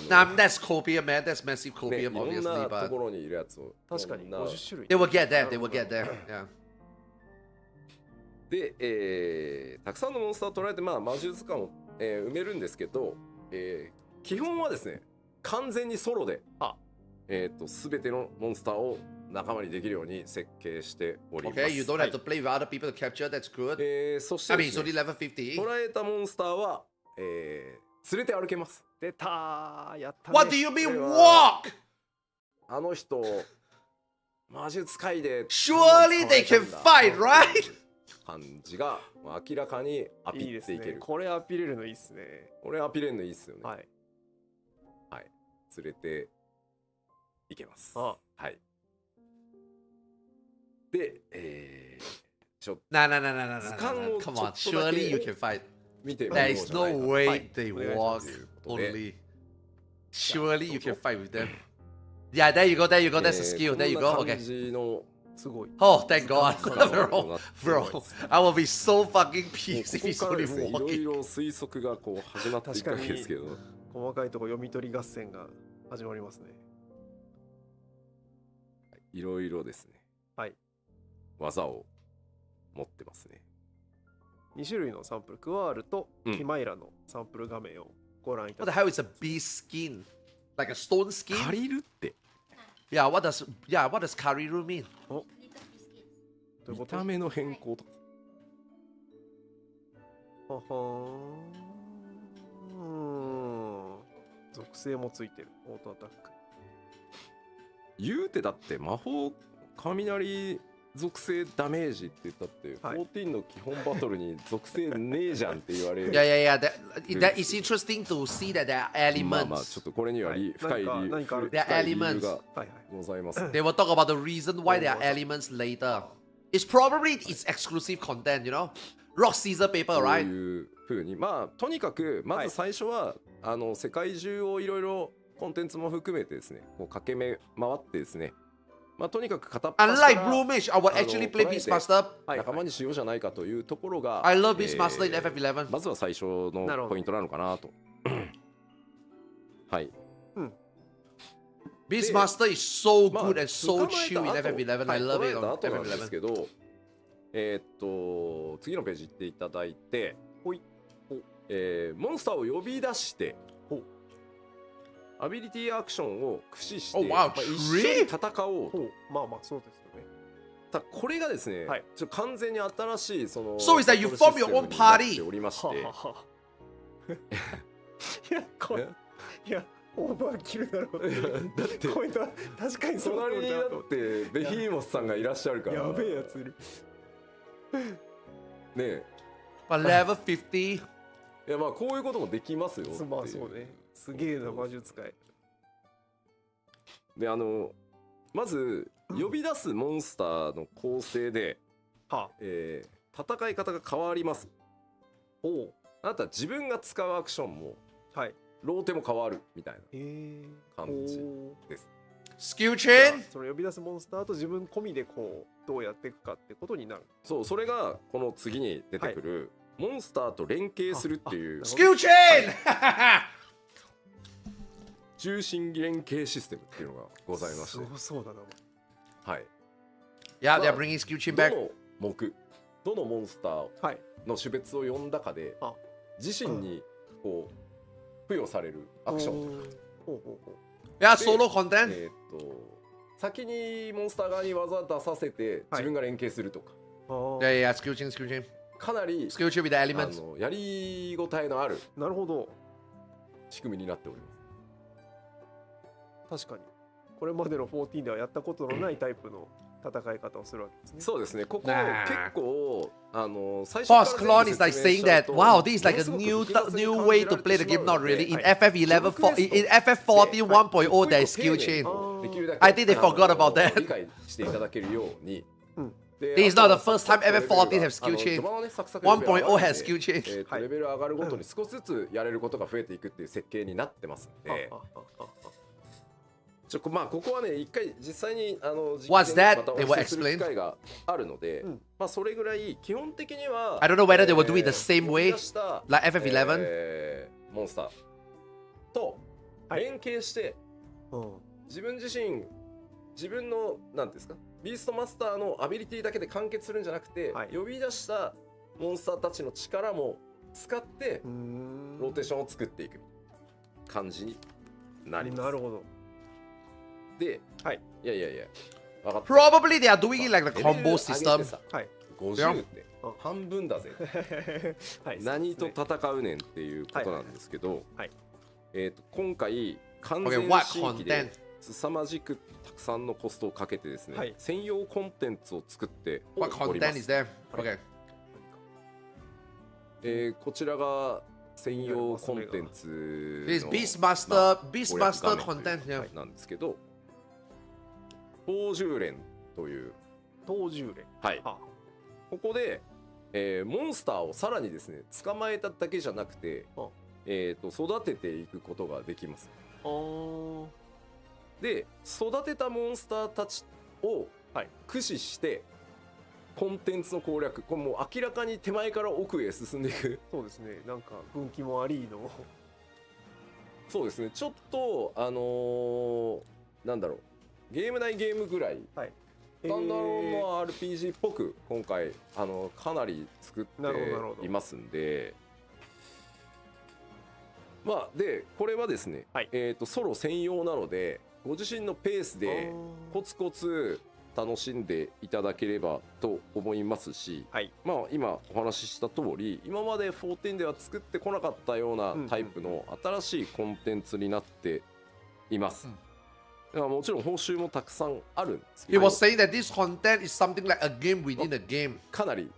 Speaker 1: Nah, that's copium, man. That's massive
Speaker 4: ね、い
Speaker 1: copium,
Speaker 4: ろん
Speaker 1: obviously,
Speaker 4: なと
Speaker 1: but
Speaker 4: ころにいるやつを
Speaker 5: 確かに
Speaker 4: こんな
Speaker 5: 50種類。
Speaker 1: they will get there. They will get there. Yeah.
Speaker 4: で、たくさんのモンスターを捉えて、魔獣図鑑を、埋めるんですけど、基本はですね完全にソロで全てのモンスターを仲間にできるように設計しております。
Speaker 1: Okay, you don't
Speaker 4: は
Speaker 1: have
Speaker 4: い
Speaker 1: to play with other people to capture. That's good.
Speaker 4: そして
Speaker 1: I
Speaker 4: で
Speaker 1: mean,
Speaker 4: す
Speaker 1: it's
Speaker 4: ね
Speaker 1: only level 50.
Speaker 4: 捕らえたモンスターは、連れて歩けます。
Speaker 5: 出たー、やったね。
Speaker 1: What do you mean
Speaker 4: これは
Speaker 1: walk?
Speaker 4: あの人魔術界で
Speaker 1: Surely they can fight, right?
Speaker 4: 感じが明らかにアピ
Speaker 5: いいですね。
Speaker 4: っていける。
Speaker 5: これアピれるのいいっすね。
Speaker 4: これアピれるのいいっすよね。
Speaker 5: はい。
Speaker 4: はい、連れていけます。
Speaker 5: あ、
Speaker 4: はい。で、ちょっと
Speaker 1: Nah, nah, nah, nah, nah, nah,
Speaker 4: 図
Speaker 1: nah,
Speaker 4: 鑑
Speaker 1: nah.
Speaker 4: を
Speaker 1: Come
Speaker 4: ちょ
Speaker 1: on,
Speaker 4: っとだ
Speaker 1: surely you
Speaker 4: け
Speaker 1: can fight.
Speaker 4: 見てみ
Speaker 1: There
Speaker 4: よう
Speaker 1: is
Speaker 4: じゃない
Speaker 1: no
Speaker 4: かと。
Speaker 1: way
Speaker 5: はい
Speaker 1: they
Speaker 5: お願いし
Speaker 1: walk
Speaker 5: ます。
Speaker 4: ということで
Speaker 1: only. Surely you can fight with them. Yeah, there you go, there you go. That's a skill. There you
Speaker 4: こんな
Speaker 1: go.
Speaker 4: 感
Speaker 1: Okay.
Speaker 4: じの
Speaker 5: すごい。
Speaker 1: Oh, thank God,
Speaker 4: 図鑑から
Speaker 1: bro. Bro, I will be so fucking
Speaker 4: もう
Speaker 1: pissed
Speaker 4: こ
Speaker 1: if
Speaker 4: こ
Speaker 1: he's
Speaker 4: からで
Speaker 1: only
Speaker 4: すね、いろい
Speaker 1: walking.
Speaker 4: ろ推測がこう始まっていくわけですけど、
Speaker 5: 細かいとこ読み取り合戦が始まりますね。
Speaker 4: いろいろですね、
Speaker 5: はい。
Speaker 4: 技を持ってますね。
Speaker 5: 2種類のサンプル、クワールと
Speaker 4: うん
Speaker 5: キマイラのサンプル画面をご覧いた
Speaker 1: What
Speaker 5: だ
Speaker 1: the
Speaker 5: き
Speaker 1: hell is a beast skin? Like a stone
Speaker 4: 借
Speaker 1: skin?
Speaker 4: りるって
Speaker 1: Yeah, what does Kariru mean?
Speaker 5: どういう
Speaker 4: 見
Speaker 5: こと
Speaker 4: た目の変更とか。
Speaker 5: ははーん。属性もついてる。オートアタック。
Speaker 4: 言うてだって魔法雷属性ダメージって言ったって、
Speaker 5: はい
Speaker 4: 14の基本バトルに属性ねえじゃんって言われる。
Speaker 1: Yeah, yeah, yeah. That it's interesting to see that there are
Speaker 4: まあまあ
Speaker 1: elements.
Speaker 4: ちょっとこれには
Speaker 5: はい
Speaker 4: 深い理由
Speaker 5: 何かある
Speaker 1: There are
Speaker 4: 深い理由
Speaker 1: elements.
Speaker 4: が
Speaker 5: はいはい。
Speaker 4: ございます。
Speaker 1: They will talk about the reason why there are elements later. It's probably it's exclusive content, you know? Rock scissor paper,
Speaker 4: こう
Speaker 1: right?
Speaker 4: いう風にまあとにかくまず最初は、世界中をいろいろコンテンツも含めてですね、こう駆け目回ってですね、まあとにかく片っ端か
Speaker 1: Unlike
Speaker 4: ら
Speaker 1: Blue Mage, I will actually play
Speaker 4: 捉えて
Speaker 1: Beastmaster.
Speaker 4: 仲間にしようじゃないかというところが、
Speaker 1: I love Beastmaster in FF11.
Speaker 4: まずは最初のポイントなのかなと。はい。
Speaker 1: Beastmaster is so
Speaker 4: まあ
Speaker 1: good and so
Speaker 4: 捕まえ
Speaker 1: chill in
Speaker 4: た後
Speaker 1: FF11.
Speaker 4: は
Speaker 1: I
Speaker 4: い
Speaker 1: love
Speaker 4: 捕
Speaker 1: it
Speaker 4: らえた
Speaker 1: on
Speaker 4: 後なんです
Speaker 1: FF11.
Speaker 4: けど、次のページ行っていただいて、
Speaker 5: ほい。
Speaker 4: モンスターを呼び出して、アビリティアクションを駆使して、
Speaker 1: Oh, wow,
Speaker 4: まあ一緒に戦おうと。
Speaker 5: ほう。まあまあそうですよね。
Speaker 4: ただこれがですね、
Speaker 5: はい
Speaker 4: ちょっと完全に新しいその
Speaker 1: So is that you form your own
Speaker 4: バトルシステムになって
Speaker 1: party?
Speaker 4: おりまし
Speaker 5: は
Speaker 4: て、
Speaker 5: はは。いや、これ、いや、オーバーキルだろう。
Speaker 4: だって
Speaker 5: こういうのは確かにそう
Speaker 4: 隣にだ
Speaker 5: だ
Speaker 4: ってベヒーモスさんがいらっしゃるから、
Speaker 5: やべえやついる。
Speaker 4: ね
Speaker 1: But level 50.
Speaker 4: いやまあこういうこともできますよっていう。
Speaker 5: まあそうね。すげえな魔術界。
Speaker 4: でまず呼び出すモンスターの構成で、
Speaker 5: は
Speaker 4: 戦い方が変わります。
Speaker 5: おお。
Speaker 4: あなた自分が使うアクションも
Speaker 5: はい。
Speaker 4: ローテも変わるみたいな感じ
Speaker 5: おー
Speaker 4: です。
Speaker 1: Skill
Speaker 5: じゃあ
Speaker 1: chain?
Speaker 5: その呼び出すモンスターと自分込みでこうどうやっていくかってことになる。
Speaker 4: そう、それがこの次に出てくる、モンスターと連携するっていう
Speaker 5: あ
Speaker 1: Skill chain!
Speaker 4: 中心連携システムっていうのがございまし
Speaker 5: す
Speaker 4: て、
Speaker 5: ごそうだな。
Speaker 4: はい。
Speaker 1: Yeah, they're
Speaker 4: Well,
Speaker 1: bringing skill chain
Speaker 4: ど
Speaker 1: back.
Speaker 4: のどのモンスター
Speaker 5: はい。
Speaker 4: の種別を呼んだかで
Speaker 5: あ
Speaker 4: 自身にこう付与されるアクションとか、
Speaker 5: ほうほうほ
Speaker 1: Yeah, solo content.
Speaker 4: 先にモンスター側に技出させて自分が連携するとか、
Speaker 5: う。あ
Speaker 1: Yeah, yeah, skill chain, skill chain.
Speaker 4: かなり
Speaker 1: Skill chain with the elements.
Speaker 4: やりごたえのある
Speaker 5: あ。なるほど。
Speaker 4: 仕組みになっております。
Speaker 5: 確かに。これまでの14ではやったことのないタイプの戦い方をするわけですね。
Speaker 4: そうですね。ここ
Speaker 1: なあ
Speaker 4: 結構最初から
Speaker 1: Boss Clone is like saying that, wow, this is like a new way to play the game. Not really. In FF11, in FF14 1.0, there is skill chain.
Speaker 4: できるだけ
Speaker 1: I think they forgot about that.
Speaker 4: 理解していただけるように。で
Speaker 1: This is not the first time FF14 have skill chain. 1.0 has skill chain.
Speaker 4: レベル上がるごとに少しずつやれることが増えていくっていう設計になってますので、まあここはね一回実際に
Speaker 1: What's that?
Speaker 4: またお
Speaker 1: They
Speaker 4: 見
Speaker 1: will
Speaker 4: せする
Speaker 1: explain.
Speaker 4: 機会があるので、まあそれぐらい基本的には
Speaker 1: I don't know whether they will do it the same
Speaker 4: 呼び
Speaker 1: way
Speaker 4: 出した
Speaker 1: like FF11.
Speaker 4: モンスターと連携して自分自身自分のなんていうんですかビーストマスターのアビリティだけで完結するんじゃなくて、
Speaker 5: はい
Speaker 4: 呼び出したモンスターたちの力も使ってローテーションを作っていく感じになります。
Speaker 5: なるほど。
Speaker 4: で、
Speaker 5: はい、
Speaker 4: いやいやいや分かった
Speaker 1: Probably they are doing it like the
Speaker 4: レベル
Speaker 1: combo
Speaker 4: 上げ
Speaker 1: system.
Speaker 4: てさ
Speaker 5: はい
Speaker 4: 50って
Speaker 5: うん
Speaker 4: 半分だぜ
Speaker 5: はい
Speaker 4: 何と戦うねんっていうことなんですけど、
Speaker 5: はい
Speaker 4: 今回完
Speaker 1: Okay,
Speaker 4: 全
Speaker 1: what
Speaker 4: 新規で
Speaker 1: content?
Speaker 4: 凄まじくたくさんのコストをかけてですね、
Speaker 5: はい
Speaker 4: 専用コンテンツを作ってお
Speaker 1: What
Speaker 4: りま
Speaker 1: content
Speaker 4: す
Speaker 1: is there? Okay.
Speaker 4: こちらが専用コンテンツ
Speaker 1: This
Speaker 4: の
Speaker 1: Beastmaster
Speaker 4: 攻略
Speaker 1: Beastmaster
Speaker 4: 画面という
Speaker 1: content. Yeah.
Speaker 4: はいなんですけど東獣連という、
Speaker 5: 東獣連
Speaker 4: はい、
Speaker 5: は
Speaker 4: ここで、モンスターをさらにですね捕まえただけじゃなくて、
Speaker 5: あ
Speaker 4: 育てていくことができます
Speaker 5: あー
Speaker 4: で育てたモンスターたちを
Speaker 5: はい
Speaker 4: 駆使してコンテンツの攻略これもう明らかに手前から奥へ進んでいく
Speaker 5: そうですねなんか分岐もありの
Speaker 4: そうですねちょっとなんだろうゲーム内ゲームぐらい
Speaker 5: はい
Speaker 4: スタンダローンの RPG っぽく今回かなり作って
Speaker 5: なるほどなるほど
Speaker 4: いますんでまあでこれはですね、
Speaker 5: はい
Speaker 4: ソロ専用なのでご自身のペースでコツコツ楽しんでいただければと思いますし、
Speaker 5: はい
Speaker 4: まあ今お話しした通り今まで14では作ってこなかったようなタイプの新しいコンテンツになっています。だからもちろん報酬もたくさんあるんですけ
Speaker 1: He
Speaker 4: ど
Speaker 1: was saying that this content is something like a game within a game.
Speaker 4: かなり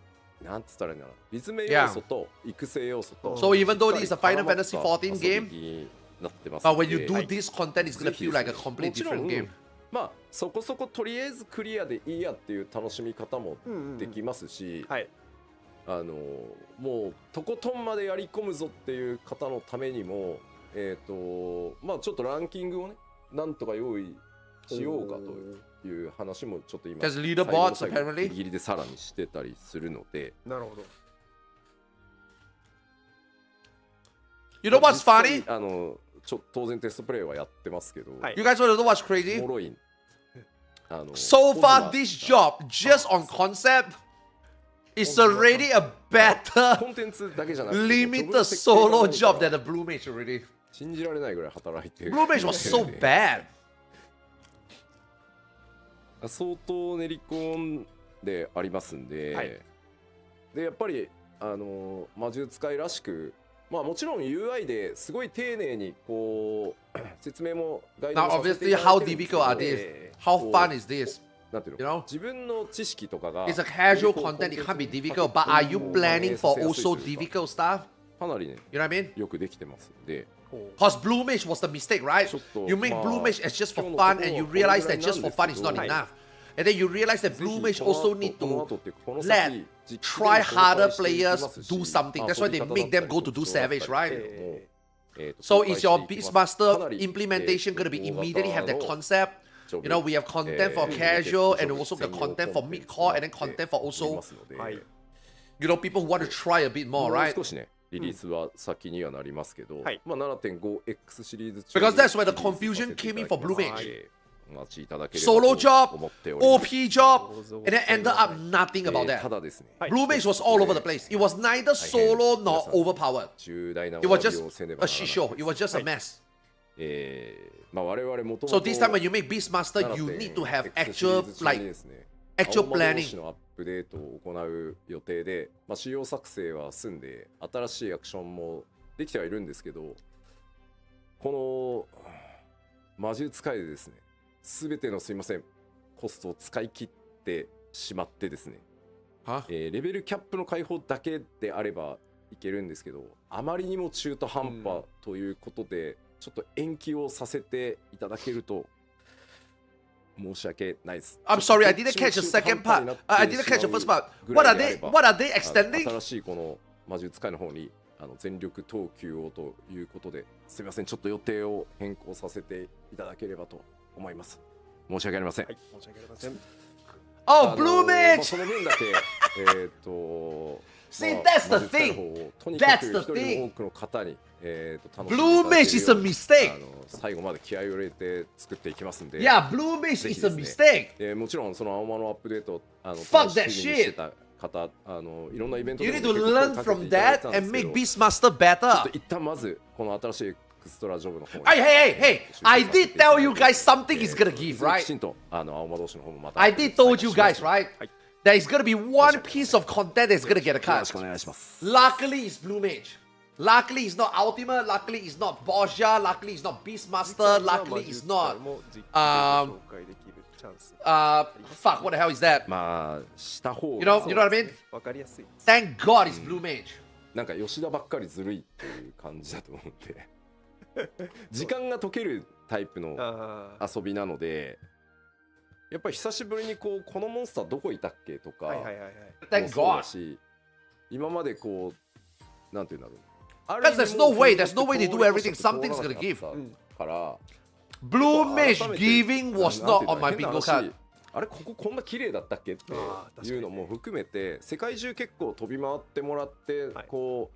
Speaker 4: なんつったらいいんだろうリズム要素と育成要素と
Speaker 1: So even though this is a Final
Speaker 4: 絡まった
Speaker 1: Fantasy 14
Speaker 4: 遊
Speaker 1: game,
Speaker 4: びになってます
Speaker 1: but
Speaker 4: ん
Speaker 1: when you
Speaker 4: で
Speaker 1: do this content, it's gonna feel like a complete
Speaker 4: もちろん
Speaker 1: different game.
Speaker 4: まあそこそことりあえずクリアでいいやっていう楽しみ方も
Speaker 5: うんうんうん
Speaker 4: できますし、
Speaker 5: はい
Speaker 4: もうとことんまでやり込むぞっていう方のためにもまあちょっとランキングをねなんとか用意しようかという話もちょっと今
Speaker 1: There's leaderboards
Speaker 4: 最後の最後
Speaker 1: apparently.
Speaker 4: ギリギリでさらにしてたりするので
Speaker 5: なるほど
Speaker 1: You know what's
Speaker 4: 実
Speaker 1: funny?
Speaker 4: 際当然テストプレイはやってますけど、
Speaker 5: はい
Speaker 1: You guys want to know what's
Speaker 4: お
Speaker 1: crazy?
Speaker 4: もろいポ
Speaker 1: So
Speaker 4: ズ
Speaker 1: far,
Speaker 4: が
Speaker 1: this job, just on concept, is already a better
Speaker 4: コンテンツだけじゃなくて
Speaker 1: limited
Speaker 4: ジョブの設計が
Speaker 1: solo
Speaker 4: ないから
Speaker 1: job than the Blue Mage already.
Speaker 4: 信じられないぐらい働いてる
Speaker 1: Blue Mage was so bad.
Speaker 4: 相当練り込んでありますんで、
Speaker 5: はい
Speaker 4: でやっぱり魔術使いらしくまあもちろん UI ですごい丁寧にこう説明もガイド
Speaker 1: Now,
Speaker 4: もさせて
Speaker 1: obviously,
Speaker 4: いただ
Speaker 1: how
Speaker 4: いてるんですけど
Speaker 1: difficult are these? How fun is this?
Speaker 4: なんていう
Speaker 1: You
Speaker 4: の
Speaker 1: know?
Speaker 4: 自分の知識とかが
Speaker 1: It's a casual content, it can't be difficult, but are you planning for also difficult stuff?
Speaker 4: かなりね
Speaker 1: You know what I mean?
Speaker 4: よくできてますんで
Speaker 1: Because Blue Mage was the mistake, right?
Speaker 4: ちょっと
Speaker 1: You make
Speaker 4: まあ
Speaker 1: Blue Mage as just for
Speaker 4: 今日の
Speaker 1: fun
Speaker 4: ところ
Speaker 1: and you
Speaker 4: はこれぐらい
Speaker 1: realize that just for fun is not
Speaker 4: なんですけど
Speaker 1: enough. And then you realize that
Speaker 4: ぜ
Speaker 1: Blue
Speaker 4: ひ
Speaker 1: Mage
Speaker 4: この
Speaker 1: also
Speaker 4: 後
Speaker 1: need
Speaker 4: この
Speaker 1: to
Speaker 4: 後っていうかこの
Speaker 1: let
Speaker 4: 先じっくり
Speaker 1: try
Speaker 4: 紹
Speaker 1: harder
Speaker 4: 介していきま
Speaker 1: players
Speaker 4: すし
Speaker 1: do something. That's why they make them go to do Savage, right? So is your Beastmaster implementation going to be immediately have that concept? You know, we have content for casual and also the content for mid-core and then content for also,
Speaker 5: はい
Speaker 1: you know, people who want to try a bit more,
Speaker 4: もう
Speaker 1: right?
Speaker 4: 少しねリリースは先にはなりますけど、
Speaker 5: はい
Speaker 4: まあ 7.5X シリーズ中
Speaker 1: Because that's where the
Speaker 4: リリース
Speaker 1: confusion
Speaker 4: させてい
Speaker 1: came in
Speaker 4: た
Speaker 1: for
Speaker 4: だ
Speaker 1: Blue
Speaker 4: きます
Speaker 1: Mage.
Speaker 4: お待ちいただければ
Speaker 1: Solo
Speaker 4: と
Speaker 1: job,
Speaker 4: 思っております
Speaker 1: OP job, and then ended up nothing about
Speaker 4: た
Speaker 1: that.
Speaker 4: だですね
Speaker 1: Blue Mage was all over the place. It was neither solo nor overpowered.
Speaker 4: 重大な
Speaker 1: It
Speaker 4: お
Speaker 1: was
Speaker 4: 詫び
Speaker 1: just
Speaker 4: をせね
Speaker 1: a
Speaker 4: ばなら
Speaker 1: shit
Speaker 4: ない
Speaker 1: show. It was just a mess.
Speaker 4: まあ我々もと
Speaker 1: So
Speaker 4: もと
Speaker 1: this time when you make Beastmaster, you need to have actual, like, actual
Speaker 4: 青魔同
Speaker 1: planning.
Speaker 4: 士のアップデートを行う予定で、まあ、仕様作成は済んで新しいアクションもできてはいるんですけどこの魔術使いでですね全てのすいませんコストを使い切ってしまってですね、
Speaker 1: Huh?
Speaker 4: レベルキャップの解放だけであればいけるんですけどあまりにも中途半端ということで、ちょっと延期をさせていただけると申し訳ないです。
Speaker 1: I'm sorry, I didn't catch the second part. I didn't catch the first part. What are they extending?
Speaker 4: 新しいこの魔術使いの方に全力投球をということですみませんちょっと予定を変更させていただければと思います。申し訳ありません。
Speaker 5: はい申し訳ありません
Speaker 1: Oh, Blue
Speaker 4: まあ
Speaker 1: Mage!
Speaker 4: その分だけ
Speaker 1: See,
Speaker 4: まあ
Speaker 1: that's the
Speaker 4: 魔術使いの
Speaker 1: thing.
Speaker 4: 方をとにかく
Speaker 1: That's the
Speaker 4: 一人
Speaker 1: thing.
Speaker 4: の多くの方に楽しんでい
Speaker 1: Blue
Speaker 4: ただける
Speaker 1: Mage is a
Speaker 4: ように
Speaker 1: mistake.
Speaker 4: 最後まで気合を入れて作っていきますんで。
Speaker 1: Yeah, Blue Mage
Speaker 4: ぜひ
Speaker 1: is a
Speaker 4: ですね
Speaker 1: mistake.
Speaker 4: もちろんその青魔のアップデート
Speaker 1: Fuck that
Speaker 4: 楽しみにしてた方いろんなイベント
Speaker 1: You
Speaker 4: で
Speaker 1: need
Speaker 4: も
Speaker 1: to
Speaker 4: 結構
Speaker 1: learn
Speaker 4: 声かけて
Speaker 1: from
Speaker 4: いただい
Speaker 1: that
Speaker 4: たんです
Speaker 1: and
Speaker 4: け
Speaker 1: make
Speaker 4: ど
Speaker 1: Beastmaster
Speaker 4: ちょっ
Speaker 1: better.
Speaker 4: と一旦まずこの新しいクストラジョブの方に
Speaker 1: Hey, I did tell you guys something is gonna give,
Speaker 4: き
Speaker 1: right?
Speaker 4: ちんと青魔同士の方もまた
Speaker 1: I did told you guys, right? There is gonna be one piece of content that's gonna get a
Speaker 4: よろ
Speaker 1: cut.
Speaker 4: しくお願いします
Speaker 1: Luckily, it's Blue Mage. Luckily, it's not Ultimate. Luckily, it's not Borgia. Luckily, it's not Beastmaster. Luckily, it's not.
Speaker 5: 紹介できるチャンス
Speaker 1: Fuck, what the hell is that?
Speaker 4: まあした方
Speaker 1: You
Speaker 4: が
Speaker 1: know what I mean?
Speaker 5: わかりやすい
Speaker 1: Thank God it's Blue Mage.
Speaker 4: なんか吉田ばっかりずるいっていう感じだと思って時間が解けるタイプの
Speaker 5: あ
Speaker 4: 遊びなのでやっぱり久しぶりにこうこのモンスターどこいたっけとか
Speaker 5: あはいはいはいはい
Speaker 1: Thank
Speaker 4: もそうだ
Speaker 1: God.
Speaker 4: し今までこうなんていうんだろう
Speaker 1: Because there's no way they do everything. Something's gonna give.
Speaker 4: から
Speaker 1: Blue Mage giving was not on my bingo card.
Speaker 4: あれこここんな綺麗だったっけっていうのも含めて世界中結構飛び回ってもらって
Speaker 5: はい
Speaker 4: こ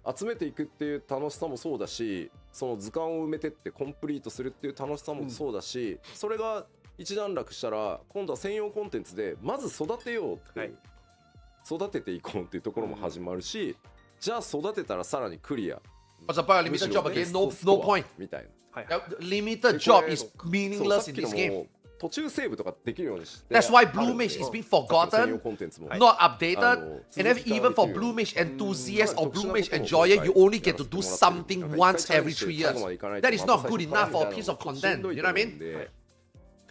Speaker 4: う集めていくっていう楽しさもそうだしその図鑑を埋めてってコンプリートするっていう楽しさもそうだしそれが一段落したら今度は専用コンテンツでまず育てようっていう育てていこうっていうところも始まるしじゃあ育てたらさらにクリア
Speaker 1: What's about a limited job again? No point.
Speaker 4: みたいな。
Speaker 5: はいはい
Speaker 1: Limited job is
Speaker 4: そう
Speaker 1: meaningless
Speaker 4: さ
Speaker 1: in
Speaker 4: っきの
Speaker 1: this game.
Speaker 4: も途中セーブとかできるようにして
Speaker 1: That's why
Speaker 4: あ
Speaker 1: Blue
Speaker 4: るんで
Speaker 1: Mage is being
Speaker 4: さっきの専用
Speaker 1: forgotten,
Speaker 4: コンテンツも
Speaker 1: not updated, and then
Speaker 4: 続き
Speaker 1: even for
Speaker 4: できる
Speaker 1: Blue
Speaker 4: ように
Speaker 1: Mage enthusiasts or Blue Mage
Speaker 4: 特殊な
Speaker 1: enjoyer, you
Speaker 4: ことを
Speaker 1: only get to do
Speaker 4: やらせてもらって
Speaker 1: something
Speaker 4: る
Speaker 1: once
Speaker 4: 一回
Speaker 1: every 3
Speaker 4: チャレンジして
Speaker 1: years.
Speaker 4: 最後までいかないと
Speaker 1: That is
Speaker 4: また
Speaker 1: not
Speaker 4: 最
Speaker 1: good
Speaker 4: 初
Speaker 1: enough for a
Speaker 4: みたいな
Speaker 1: piece of
Speaker 4: しん
Speaker 1: content.
Speaker 4: どい
Speaker 1: You
Speaker 4: と
Speaker 1: know what I
Speaker 4: 思うん
Speaker 1: mean?
Speaker 4: で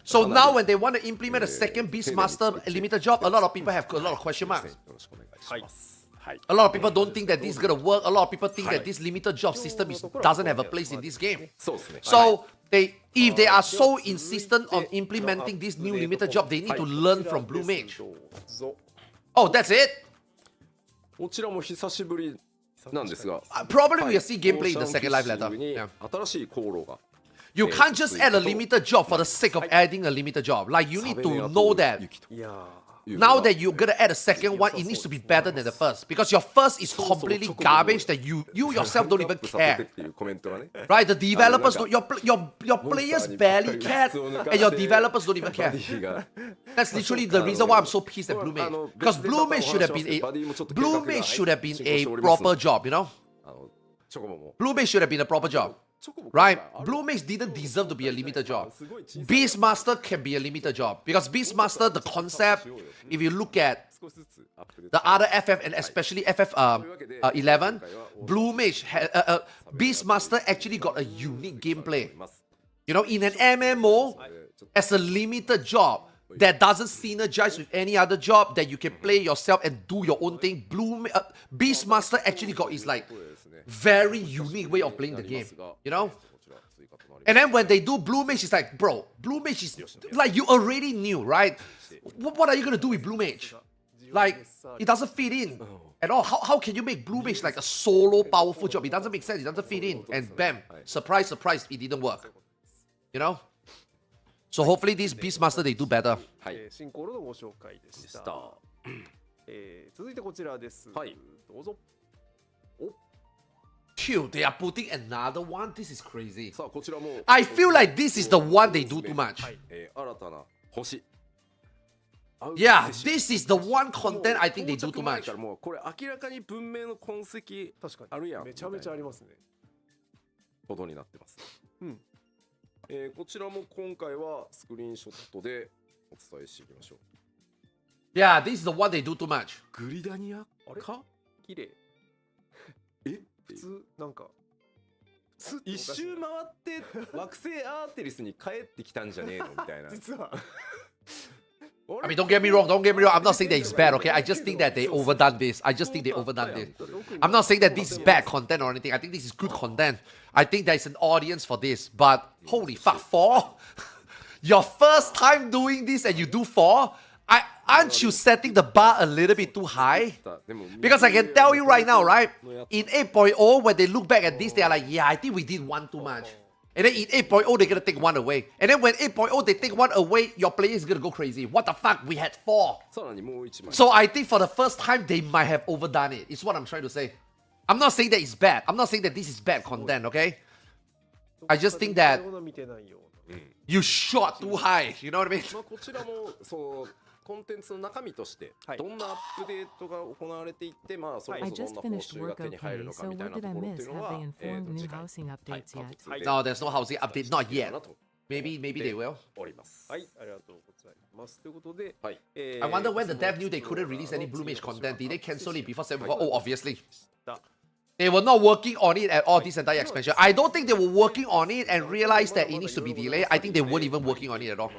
Speaker 1: So now when they want to implement a second Beastmaster limited job, a lot of people have a lot of question
Speaker 4: よ
Speaker 1: marks.
Speaker 4: ろしくお願いします。はい。
Speaker 1: A lot of people don't think that this is gonna work. A lot of people think that this limited job system doesn't have a place in this game.
Speaker 4: そうですね。
Speaker 1: So if they are so insistent on implementing this new limited job, they need to learn from Blue Mage.
Speaker 5: どうぞ
Speaker 1: Oh, that's it?
Speaker 4: こちらも久しぶりなんですが、
Speaker 1: Probably we'll see gameplay in the second live letter.
Speaker 4: に
Speaker 1: Yeah.
Speaker 4: 新しい航路が
Speaker 1: You can't just add a limited job for the sake of adding a limited job. Like you need to know that
Speaker 5: いや
Speaker 1: now that you're gonna add a second one, it needs to be better than the first. Because your first is completely garbage that you yourself don't even
Speaker 4: させてっ
Speaker 1: care.
Speaker 4: ていうコメントがね。
Speaker 1: Right? The developers don't your players barely care and your developers don't even
Speaker 4: バ
Speaker 1: care.
Speaker 4: ディが
Speaker 1: That's literally the reason why I'm so pissed at Blue Mage. Because Blue Mage should have been Blue Mage should have been a proper job, you know?
Speaker 4: チョコボも
Speaker 1: Blue Mage should have been a proper job.
Speaker 4: チョコボ
Speaker 1: Right? Blue Mage didn't deserve to be a limited job. Beastmaster can be a limited job. Because Beastmaster, the concept, if you look at
Speaker 4: 少しずつアップデート
Speaker 1: the other FF and especially FF11, Blue Mage, Beastmaster actually got a unique gameplay. You know, in an MMO, as a limited job that doesn't synergize with any other job that you can play yourself and do your own thing, Beastmaster actually got his like very unique way of playing the game. You know? And then when they do Blue Mage, it's like, bro, Blue Mage is like you already knew, right? What are you gonna do with Blue Mage? Like, it doesn't fit in at all. How can you make Blue Mage like a solo powerful job? It doesn't make sense. It doesn't fit in. And bam, surprise, surprise, it didn't work. You know? So hopefully this Beastmaster, they do better.
Speaker 4: はい
Speaker 5: 新航路のご紹介でした
Speaker 4: した
Speaker 5: 続いてこちらです
Speaker 4: はい
Speaker 5: どうぞ
Speaker 1: Phew, they are putting another one? This is crazy.
Speaker 4: さあこちらも
Speaker 1: I feel like this is the one they do too much.
Speaker 4: 新たな星
Speaker 1: Yeah, this is the one content I think they do too
Speaker 4: 到着前
Speaker 1: much.
Speaker 4: からもうこれ明らかに文明の痕跡
Speaker 5: 確かに
Speaker 4: あるやん
Speaker 5: めちゃめちゃありますね
Speaker 4: ことになってます、
Speaker 5: うん
Speaker 4: こちらも今回はスクリーンショットでお伝えしていきましょう
Speaker 1: Yeah, this is the one they do too much.
Speaker 4: グリダニア
Speaker 5: あれ
Speaker 4: か
Speaker 5: 綺麗
Speaker 4: え
Speaker 5: 普通なんかスッて
Speaker 4: 一周回って惑星アーテリスに帰ってきたんじゃねえのみたいな
Speaker 5: 実は
Speaker 1: I mean, don't get me wrong. I'm not saying that it's bad, okay? I just think that they overdone this. I just think they overdone this. I'm not saying that this is bad content or anything. I think this is good content. I think there's an audience for this. But holy fuck, 4? Your first time doing this and you do 4? Aren't you setting the bar a little bit too high?
Speaker 4: でも
Speaker 1: Because I can tell you right now, right? In 8.0, when they look back at this, they are like, yeah, I think we did one too much. And then in 8.0, they're gonna take one away. And then when 8.0, they take one away, your player is gonna go crazy. What the fuck? We had 4.
Speaker 4: さらにもう一枚
Speaker 1: So I think for the first time, they might have overdone it. Is what I'm trying to say. I'm not saying that it's bad. I'm not saying that this is bad content, okay? I just think that
Speaker 5: 見てないような
Speaker 1: you shot too high. You know what I mean?
Speaker 4: まあこちらもそうコンテンツの中身として
Speaker 5: はい
Speaker 4: どんなアップデートが行われていってまあそれこ
Speaker 8: I
Speaker 4: そどん
Speaker 8: just
Speaker 4: な報
Speaker 8: finished
Speaker 4: 酬が
Speaker 8: work
Speaker 4: 手に入る
Speaker 8: okay,
Speaker 4: のか
Speaker 8: so
Speaker 4: みたい
Speaker 8: what
Speaker 4: な
Speaker 8: did
Speaker 4: と
Speaker 8: I
Speaker 4: ころってい
Speaker 8: miss?
Speaker 4: うの
Speaker 8: Have
Speaker 4: は
Speaker 8: they informed new
Speaker 4: 次回
Speaker 8: housing
Speaker 4: はい
Speaker 8: updates
Speaker 4: パー
Speaker 8: yet?
Speaker 4: ト2で
Speaker 1: No, there's no housing update, not
Speaker 4: いいか
Speaker 1: yet.
Speaker 4: なと
Speaker 1: Maybe they will.
Speaker 4: おります
Speaker 5: はい、ありがとうございます。ということで、
Speaker 4: はい
Speaker 5: I
Speaker 1: I wonder when the dev knew they couldn't release any Blue Mage content. Did they cancel it before 7 Oh, obviously. They were not working on it at all this entire expansion. I don't think they were working on it and realized that it needs to be delayed. I think they weren't even working on it at all.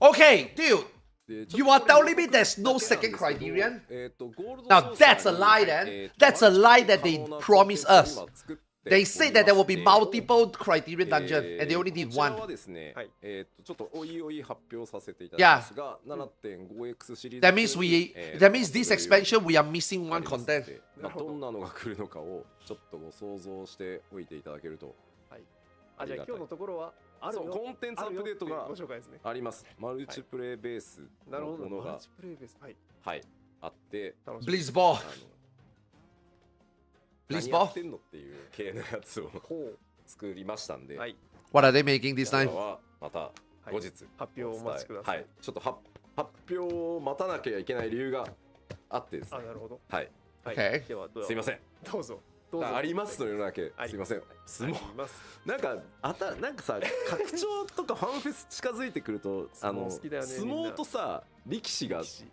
Speaker 1: Okay, dude.
Speaker 4: で
Speaker 1: You are telling me there's no second criterion?
Speaker 4: ゴールド
Speaker 1: Now
Speaker 4: ソーサー
Speaker 1: that's a
Speaker 4: に
Speaker 1: lie then. That's a lie that they promised us. They said that there will be multiple criterion dungeon and they only did
Speaker 4: こちら
Speaker 1: one.
Speaker 4: はですね、
Speaker 5: はい
Speaker 4: ちょっとおいおい発表させていただきますが、7.5x シリーズ
Speaker 1: That means that means this expansion we are missing one content.
Speaker 4: まあどんなのが来るのかをちょっとご想像しておいていただけると
Speaker 5: あ、じゃあ今日のところはあるよ。
Speaker 4: そうコンテンツアップデートが
Speaker 5: あるよっていうご紹介ですね。
Speaker 4: あります。マルチプレイベース
Speaker 5: なるほど。
Speaker 4: のものが
Speaker 5: マルチプレイベース。はい。
Speaker 4: はいあって
Speaker 5: 楽しみ。
Speaker 1: Blizzball.
Speaker 4: あの何や
Speaker 1: Blizzball.
Speaker 4: ってんのっていう系のやつを
Speaker 5: ほ
Speaker 4: 作りましたんで、
Speaker 5: う。はい。
Speaker 1: What are they making this
Speaker 4: こち
Speaker 1: time?
Speaker 4: らはまた後日
Speaker 5: 発表をお待ちください。
Speaker 4: はい、ちょっと発表を待たなきゃいけない理由があってです
Speaker 5: あ、
Speaker 4: ね
Speaker 5: なるほど。
Speaker 4: はい
Speaker 5: はい
Speaker 1: Okay.
Speaker 5: では
Speaker 4: すいません
Speaker 5: どうぞ。どうぞ。
Speaker 4: ありますというのだけ
Speaker 5: はい
Speaker 4: すいません相撲
Speaker 5: あります。
Speaker 4: なんかなんかさ拡張とかファンフェス近づいてくると
Speaker 5: 相撲好きだよね
Speaker 4: 相
Speaker 5: みんな
Speaker 4: 撲とさ力士が
Speaker 5: 力士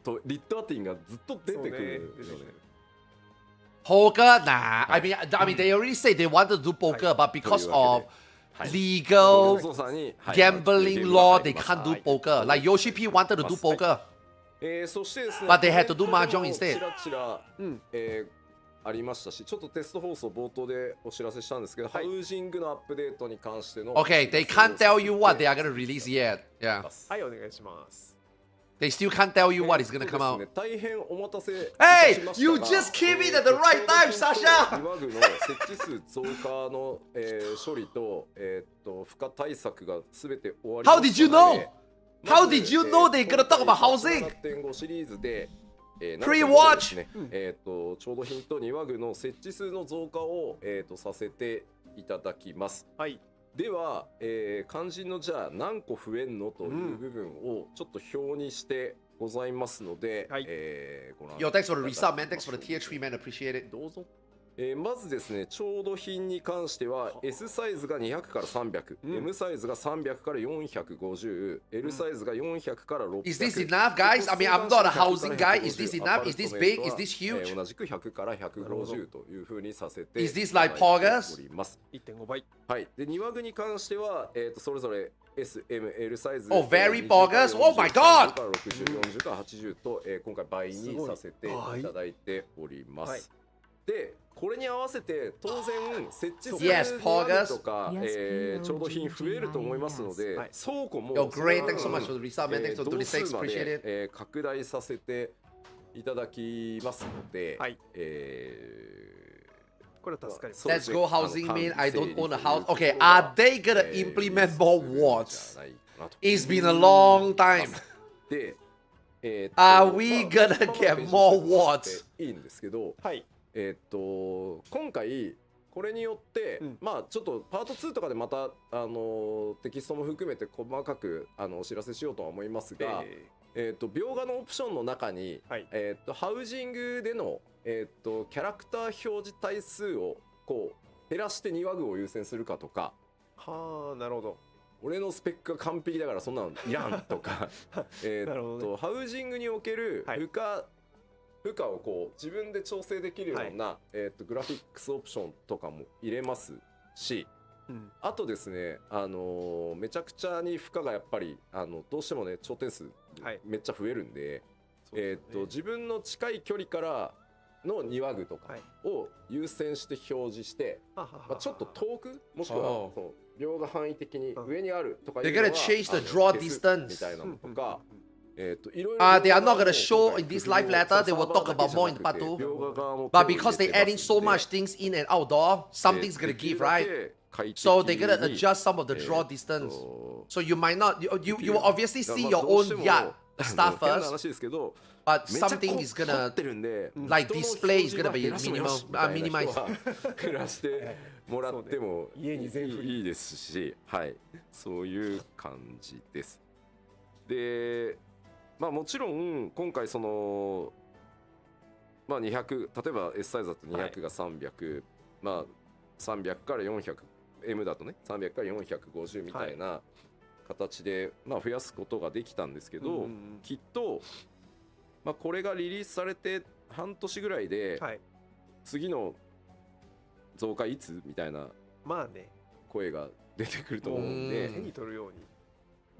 Speaker 4: とリットアティンがずっと出てくるよ
Speaker 5: そうね
Speaker 4: ね
Speaker 5: 出てくる
Speaker 1: Poker? Nah. I mean, they already said they wanted to do poker, but because
Speaker 4: というわ
Speaker 1: of
Speaker 4: けではい
Speaker 1: legal
Speaker 4: ご操作にはい
Speaker 1: gambling
Speaker 4: まあ
Speaker 1: law,
Speaker 4: 出
Speaker 1: they
Speaker 4: て
Speaker 1: can't
Speaker 4: ま
Speaker 1: do
Speaker 4: す
Speaker 1: poker. Like Yoshi P wanted to do poker.
Speaker 4: そしてですね
Speaker 1: But they had to do
Speaker 4: コメントでも
Speaker 1: mahjong instead
Speaker 4: ちらちら
Speaker 5: うん。
Speaker 4: ありましたしちょっとテスト放送冒頭でお知らせしたんですけど、
Speaker 5: はい
Speaker 4: ハウジングのアップデートに関しての
Speaker 1: Okay, they can't tell you what they are gonna release yet. Yeah.
Speaker 5: はい、お願いします。
Speaker 1: They still can't tell you what is gonna come
Speaker 4: ですね
Speaker 1: out.
Speaker 4: 大変お待たせいたし
Speaker 1: Hey,
Speaker 4: ましたが
Speaker 1: you just came in at the right time, Sasha!
Speaker 4: 岩具の設置数増加の、処理と、負荷対策がすべて終わりま
Speaker 1: How
Speaker 4: した
Speaker 1: did you
Speaker 4: ので
Speaker 1: know? How did you know they're gonna talk about housing?
Speaker 4: 7.5 シリーズで、
Speaker 1: Pre-watch
Speaker 4: ですねちょうどヒントに岩具の設置数の増加を、させていただきます。
Speaker 5: はい。
Speaker 4: では、肝心のじゃあ何個増えんのという部分をちょっと表にしてございますので、
Speaker 5: はい
Speaker 4: ご覧
Speaker 1: Yo, thanks for the resub, man. Thanks for the tier 3, man. Appreciate it.
Speaker 4: どうぞ。まずですね、ちょうど品に関しては S サイズが200から300、M サイズが300から450、L サイズが400から600。
Speaker 1: Is this enough, guys? I mean, I'm not a housing guy. Is this enough? Is this big? Is this huge?
Speaker 4: 同じく100から150というふうにさせて
Speaker 1: Is this like Poggers?
Speaker 4: おります。
Speaker 5: 1.5倍。
Speaker 4: はい。で、庭具に関しては、それぞれ S、M、L サイズ。
Speaker 1: Oh, very
Speaker 4: 20
Speaker 1: poggers? Oh my
Speaker 4: 30
Speaker 1: god!
Speaker 4: から60、40から80と、今回倍にさせていただいております。
Speaker 5: はい。
Speaker 4: で、これに合わせて当然設置する
Speaker 1: Yes,
Speaker 4: 庭
Speaker 1: poggers.
Speaker 4: 具とか、
Speaker 8: Yes,
Speaker 4: ちょうど品増えると思いますので、
Speaker 5: はい
Speaker 4: 倉庫も
Speaker 1: Yo, great. Thanks
Speaker 4: そ
Speaker 1: so
Speaker 4: の
Speaker 1: much for the resub, man. Thanks for
Speaker 4: 同
Speaker 1: 26.
Speaker 4: 数ま
Speaker 1: Appreciate
Speaker 4: で
Speaker 1: it.
Speaker 4: 拡大させていただきますので、
Speaker 5: はいこれは助かります。
Speaker 1: Let's go housing, man. I don't own a house. Okay, are they gonna implement more wards? It's been a long time.
Speaker 4: で、
Speaker 1: Are we gonna
Speaker 4: まあ
Speaker 1: get more wards?
Speaker 4: いいんですけど、
Speaker 5: はい。
Speaker 4: 今回これによって、まあちょっとパート2とかでまたテキストも含めて細かくお知らせしようとは思いますが、描画のオプションの中に、
Speaker 5: はい
Speaker 4: ハウジングでのキャラクター表示対数をこう減らして庭具を優先するかとか、
Speaker 5: はあ、なるほど。
Speaker 4: 俺のスペックが完璧だからそんなのいらんとか
Speaker 5: なるほどね
Speaker 4: ハウジングにおける
Speaker 5: はい
Speaker 4: 負荷をこう自分で調整できるような、グラフィックスオプションとかも入れますし、
Speaker 5: うん。
Speaker 4: あとですね、めちゃくちゃに負荷がやっぱりどうしてもね頂点数
Speaker 5: はい
Speaker 4: めっちゃ増えるんで、
Speaker 5: そうですね
Speaker 4: 自分の近い距離からの庭具とか
Speaker 5: はい
Speaker 4: を優先して表示して、
Speaker 5: ははは
Speaker 4: まあ、ちょっと遠くもしくは
Speaker 1: あー
Speaker 4: その描画範囲的に上にあるとかいう
Speaker 1: They're
Speaker 4: のは
Speaker 1: gonna change the
Speaker 4: 消
Speaker 1: draw
Speaker 4: す
Speaker 1: distance.
Speaker 4: みたいなのとか、いろいろ
Speaker 1: They are not gonna show in this live letter. They will talk about more in part 2. But because they're adding so much things in and outdoor, something's gonna give, right? So they're gonna adjust some of the draw distance. So you might not, you will obviously see your own yard stuff
Speaker 4: 変な
Speaker 1: first,
Speaker 4: 話ですけど
Speaker 1: but
Speaker 4: めっちゃ
Speaker 1: something is
Speaker 4: 凝
Speaker 1: gonna
Speaker 4: ってるんで
Speaker 1: like
Speaker 4: 人の
Speaker 1: display is
Speaker 4: 表
Speaker 1: gonna
Speaker 4: 示
Speaker 1: be
Speaker 4: は減らしてもよし
Speaker 1: minimal,
Speaker 4: みたいな
Speaker 1: minimized.
Speaker 4: 人は減らしてもらっても
Speaker 5: 家に全振り
Speaker 4: いいですし、はい、そういう感じです。でまあもちろん今回そのまあ200、例えば S サイズだと200が300、まあ300から400、M だとね300から450みたいな形でまあ増やすことができたんですけど、きっとまあこれがリリースされて半年ぐらいで次の増加いつみたいな
Speaker 5: まあね
Speaker 4: 声が出てくると思うんで、
Speaker 5: 手に取るように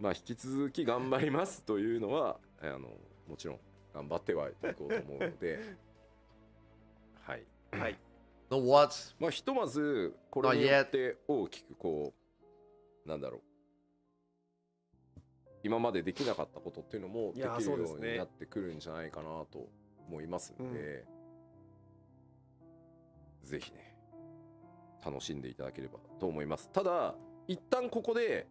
Speaker 4: まあ引き続き頑張りますというのはもちろん頑張ってはいこうと思うのではい
Speaker 5: はい
Speaker 1: No what?
Speaker 4: まあひとまずこれによって大きくこうなんだろう今までできなかったことっていうのもできるようになってくるんじゃないかなと思いますので、ぜひね楽しんでいただければと思います。ただ一旦ここで、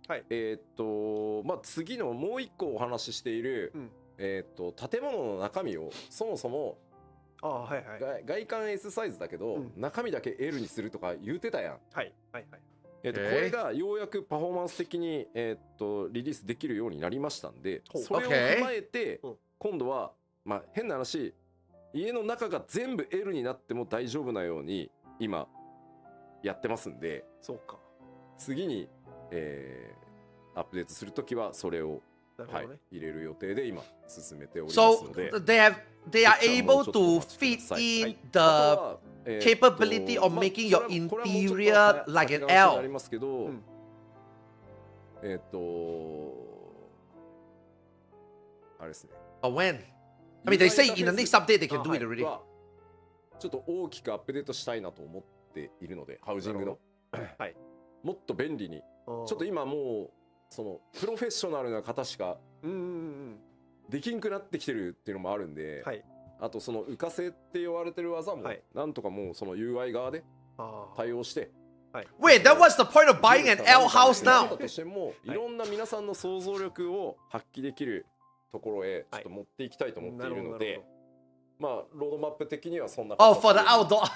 Speaker 4: まあ次のもう一個お話ししている、建物の中身をそもそも外観 S サイズだけど、中身だけ L にするとか言うてたやん。
Speaker 5: はいはいはい。
Speaker 4: これがようやくパフォーマンス的に、リリースできるようになりましたんで、それを踏まえて、今度は、まあ、変な話家の中が全部 L になっても大丈夫なように今やってますんで、
Speaker 5: そうか
Speaker 4: 次に、アップデートするときはそれを、はい、入れる予定で今進めておりますので。
Speaker 1: So they are able to fit in the capability of making your interior like an L.
Speaker 4: ありますけど、あれですね。
Speaker 1: When? I mean, they say in the next update they can do it already.
Speaker 4: ちょっと大きくアップデートしたいなと思っているので、ハウジングのもっと便利に、ちょっと今もうそのプロフェッショナルな方しかできんくなってきてるっていうのもあるんで、あとその浮かせって言われてる技もなんとかもうその UI 側で対応して、
Speaker 1: Wait, that was the point of buying an L house now.
Speaker 4: としてもいろんな皆さんの想像力を発揮できるところへちょっと持っていきたいと思っているので、まあロードマップ的にはそんな
Speaker 1: Oh, for the outdoor.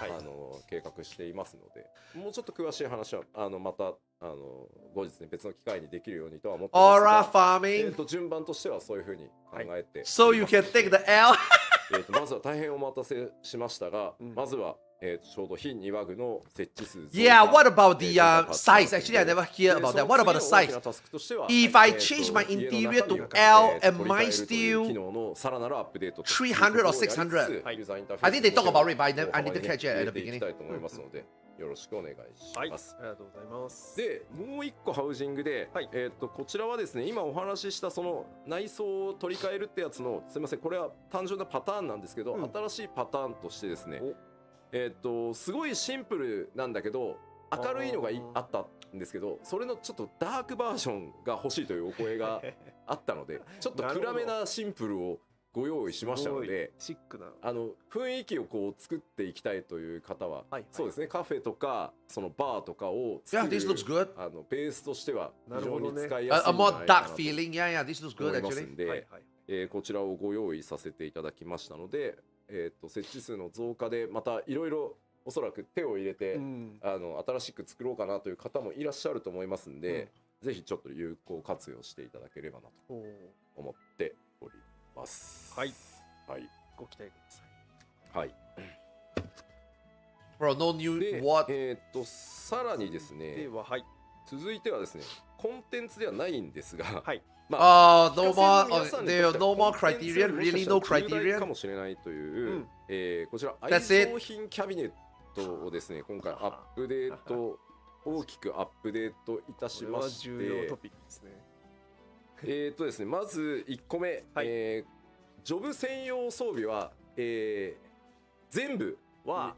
Speaker 4: 計画していますので、もうちょっと詳しい話はまた後日ね別の機会にできるようにとは思ってますが、
Speaker 1: farming.
Speaker 4: 順番としてはそういうふうに考えて、
Speaker 1: So you can take the L.
Speaker 4: まずは大変お待たせしましたが、まずはちょうど非2ワグの設置数。
Speaker 1: Yeah, what about the size? Actually, I never hear about that. What about the size? If I change my interior to L, am I still 300 or 600? I think they talk about it, but I didn't catch it at the beginning.
Speaker 4: よろしくお願いします。
Speaker 5: ありがとうございます。
Speaker 4: で、もう一個ハウジングで、こちらはですね、今お話ししたその内装を取り替えるってやつの、すみません、これは単純なパターンなんですけど、新しいパターンとしてですね、すごいシンプルなんだけど明るいのがあったんですけど、それのちょっとダークバージョンが欲しいというお声があったのでちょっと暗めなシンプルをご用意しましたので、
Speaker 5: シックな
Speaker 4: 雰囲気をこう作っていきたいという方は、そうですね、カフェとかそのバーとかを作るベースとしては非常に使いやすいんじゃないかなと思いますんで、こちらをご用意させていただきましたので、設置数の増加でまたいろいろおそらく手を入れて、新しく作ろうかなという方もいらっしゃると思いますんで、ぜひちょっと有効活用していただければなと思っております。
Speaker 5: はい、
Speaker 4: はい、
Speaker 5: ご期待ください。
Speaker 4: はい。
Speaker 1: Bro, no new what?
Speaker 4: さらにですね、
Speaker 5: では、
Speaker 4: 続いてはですね、コンテンツではないんですが、
Speaker 1: no more. There are no more criterion. Really, no criterion.
Speaker 4: かもしれないという、こちら愛造品キャビネットをですね、今回アップデート大きくアップデートいたしまして、
Speaker 5: 重要トピックですね。
Speaker 4: ですね、まず1個目、ジョブ専用装備は、全部は、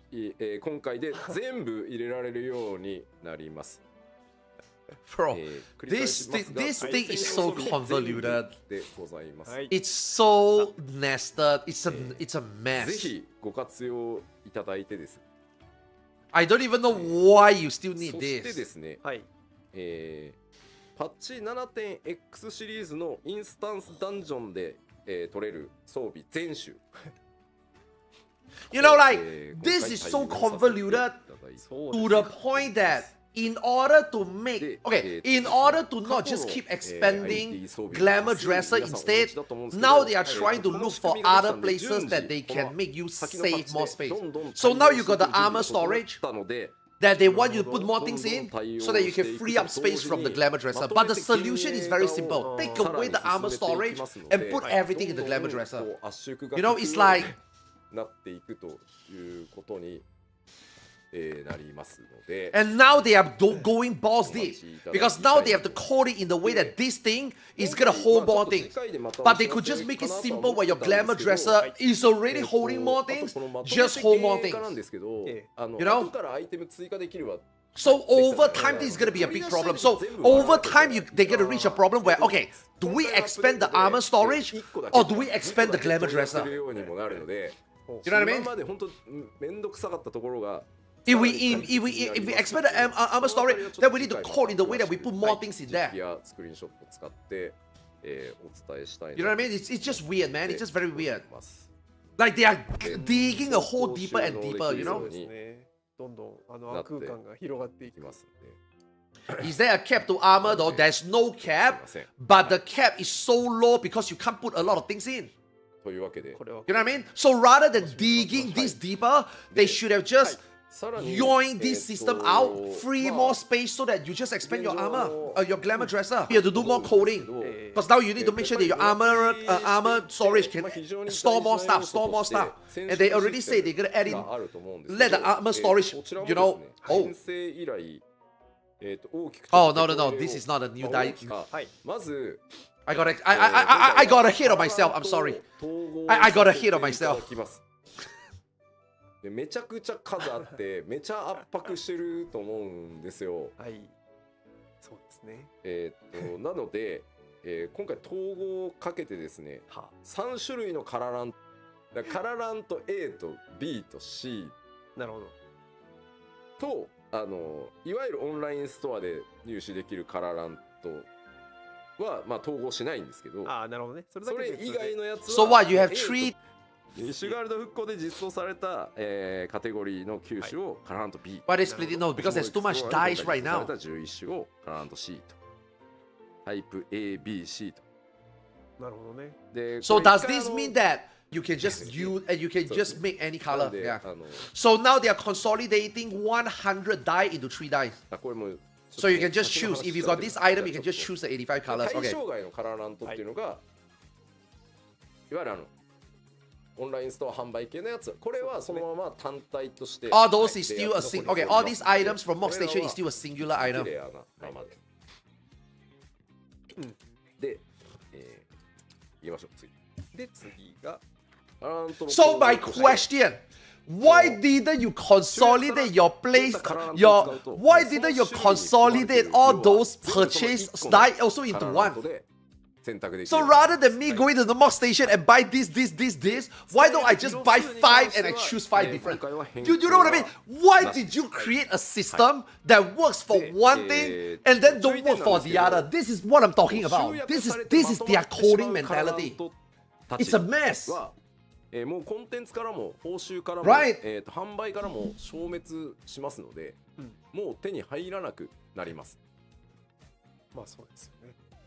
Speaker 4: 今回で全部入れられるようになります。
Speaker 1: Bro, this thing is so convoluted.
Speaker 4: でございます。
Speaker 1: It's so nested. It's a mess.
Speaker 4: ぜひご活用いただいてですね。
Speaker 1: I don't even know why you still need
Speaker 4: そして
Speaker 1: this.
Speaker 4: ですね、パッチ 7.x シリーズのインスタンスダンジョンで、取れる装備全種。
Speaker 1: You know, like this is so convoluted to the point that in order to make in order to not just keep expanding Glamour Dresser instead, now they are trying to look for other places that they can make you save more space. So now you got the armor storage that they want you to put more things in so that you can free up space from the Glamour Dresser. But the solution is very simple. Take away the armor storage and put everything in the Glamour Dresser. You know, it's like
Speaker 4: なっていくということになりますので
Speaker 1: and now they are going balls deep because now they have to code it in the way that this thing is gonna hold more things. But they could just make it simple where your Glamour Dresser is already holding more things, just hold more things.
Speaker 4: なんですけど
Speaker 1: You know?
Speaker 4: 後からアイテム追加できるは
Speaker 1: So over time, this is gonna be a big problem. So over time, they're gonna reach a problem where, okay, do we expand the armor storage or do we expand the Glamour
Speaker 4: す
Speaker 1: Dresser?
Speaker 4: るようにもなるので
Speaker 1: You know what I mean?
Speaker 4: 今まで本当めんどくさかったところが
Speaker 1: If we expand the armor storage, then we need to code in the way that we put more things in there.
Speaker 4: やスクリーンショットを使ってお伝えしたい
Speaker 1: You know what I mean? It's just weird, man. It's just very weird. Like they are digging a hole deeper and deeper, you know?
Speaker 5: ですね。どんどん空間が広がっていきます
Speaker 1: Is there a cap to armor though? There's no cap, but the cap is so low because you can't put a lot of things in.
Speaker 4: というわけで
Speaker 5: これは
Speaker 1: You know what I mean? So rather than digging this deeper, they should have just
Speaker 4: さらに
Speaker 1: yoink this system out, free more space so that you just expand your armor, your Glamour Dresser. You have to do more coding. Because now you need to make sure that your armor storage can store more stuff. And they already say they're gonna add in,
Speaker 4: あると思うんです
Speaker 1: let the armor storage,
Speaker 4: こちらも
Speaker 1: you
Speaker 4: で
Speaker 1: know.
Speaker 4: すね
Speaker 1: Oh,
Speaker 4: 編成以来大きく
Speaker 1: oh no, this is not a new die.
Speaker 4: まず
Speaker 1: I got a hit on myself. I'm sorry. I got a hit on myself.
Speaker 4: でめちゃくちゃ数あってめちゃ圧迫してると思うんですよ。
Speaker 5: はいそうですね
Speaker 4: なので、今回統合をかけてですね3種類のカラランカラランと A と B と C
Speaker 5: なるほど
Speaker 4: といわゆるオンラインストアで入手できるカラランとは、まあ、統合しないんですけど
Speaker 5: なるほどねそ
Speaker 4: れ以外のやつは
Speaker 1: So what? You have three.
Speaker 4: シュガールド復興で実装された、カテゴリーの9種をカララント B
Speaker 1: Why they split it? No, because there's too much dice right
Speaker 4: さ
Speaker 1: now.
Speaker 4: れた11種をカララント C とタイプ ABC と
Speaker 5: なるほどね
Speaker 4: で
Speaker 1: So
Speaker 4: これ
Speaker 1: does
Speaker 4: 一回
Speaker 1: this mean that you can just use and you can just make any
Speaker 4: なん
Speaker 1: color?
Speaker 4: で
Speaker 1: Yeah. So now they are consolidating 100 die into 3 dice.
Speaker 4: これも
Speaker 1: So you can just choose. If you got this item, you can just choose the 85 colors.
Speaker 4: 対
Speaker 1: Okay.
Speaker 4: 象外のカララントっていうのが、いわゆるオンラインストア販売系のやつこれはそのまま単体として
Speaker 1: All those is still a okay. All these items from Mock Station is still a singular
Speaker 4: 綺
Speaker 1: item.
Speaker 4: 麗なままでで、言いましょう次で次がカララントの
Speaker 1: So my question. Why didn't you consolidate your place? Why didn't you consolidate all those purchase die also into one? So rather than me going to the mock station and buy this, why don't I just buy 5 and I choose 5 different? You know what I mean? Why did you create a system that works for one thing and then don't work for the other? This is what I'm talking about. This is their coding mentality. It's a mess.
Speaker 4: もうコンテンツからも報酬からも、
Speaker 1: Right.
Speaker 4: 販売からも消滅しますので、もう手に入らなくなります。
Speaker 5: まあそうです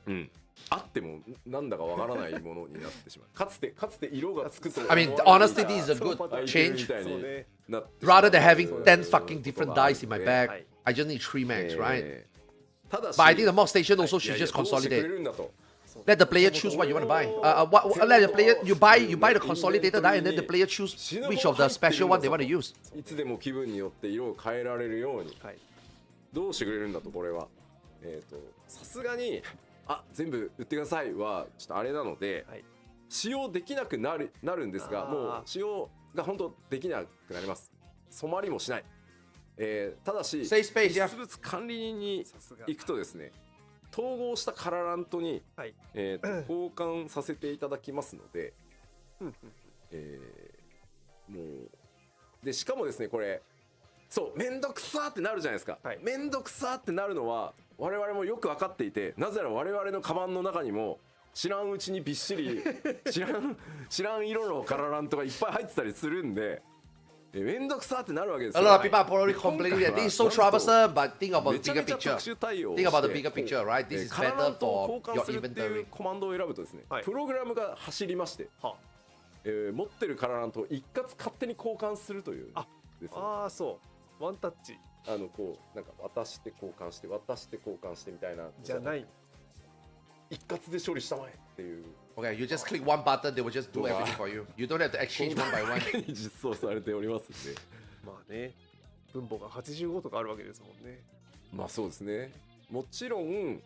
Speaker 5: よね
Speaker 4: あってもなんだかわからないものになってしまう。かつて色がつくと
Speaker 1: I mean, honestly, this is a good change.
Speaker 4: みたいになって
Speaker 1: Rather than having 10 fucking different dice in my bag, I just need 3 max, right?
Speaker 4: ただし
Speaker 1: But I think the mock station also should just
Speaker 4: どうしてくれ
Speaker 1: consolidate.
Speaker 4: るんだと
Speaker 1: Let the player choose what you want to buy. Let the player you buy the consolidated die and then the player choose which of the special one they want to use.
Speaker 4: いつでも気分によって色を変えられるように、どうしてくれるんだとこれはさすがに全部売ってくださいはちょっとあれなので、使用できなくなるんですがもう使用が本当できなくなります。染まりもしない、ただし
Speaker 1: Safe space, yeah.
Speaker 4: 実物管理人に行くとですね統合したカララントに、交換させていただきますので、もうでしかもですねこれそうめんどくさーってなるじゃないですか、めんどくさーってなるのは我々もよく分かっていてなぜなら我々のカバンの中にも知らんうちにびっしり知らん色のカララントがいっぱい入ってたりするんでめんどくさってなるわけです
Speaker 1: A
Speaker 4: よ。
Speaker 1: lot of people are probably complaining that this is so troublesome, but think about
Speaker 4: め
Speaker 1: the
Speaker 4: ちゃ
Speaker 1: bigger
Speaker 4: めちゃ
Speaker 1: picture.
Speaker 4: 特殊対応を
Speaker 1: Think about the
Speaker 4: して
Speaker 1: bigger picture, right? This is
Speaker 4: カラ
Speaker 1: better
Speaker 4: ラントを
Speaker 1: for
Speaker 4: 交
Speaker 1: your
Speaker 4: 換するってい
Speaker 1: inventory.
Speaker 4: うコマンドを選ぶとですね、
Speaker 5: はい
Speaker 4: プログラムが走りまして、
Speaker 5: は
Speaker 4: 持ってるカララントを一括勝手に交換するという
Speaker 5: あ
Speaker 4: ですね。
Speaker 5: ああそうワンタッチ
Speaker 4: こうなんか渡して交換して渡して交換してみたいな
Speaker 5: じゃない
Speaker 4: 一括で処理したまえっていう
Speaker 1: Okay, you just click one button, they will just do everything for you. You don't have to exchange one by one.
Speaker 4: に実装されておりますんで、
Speaker 5: まあね分母が85とかあるわけですもんね。
Speaker 4: まあそうですね。もちろん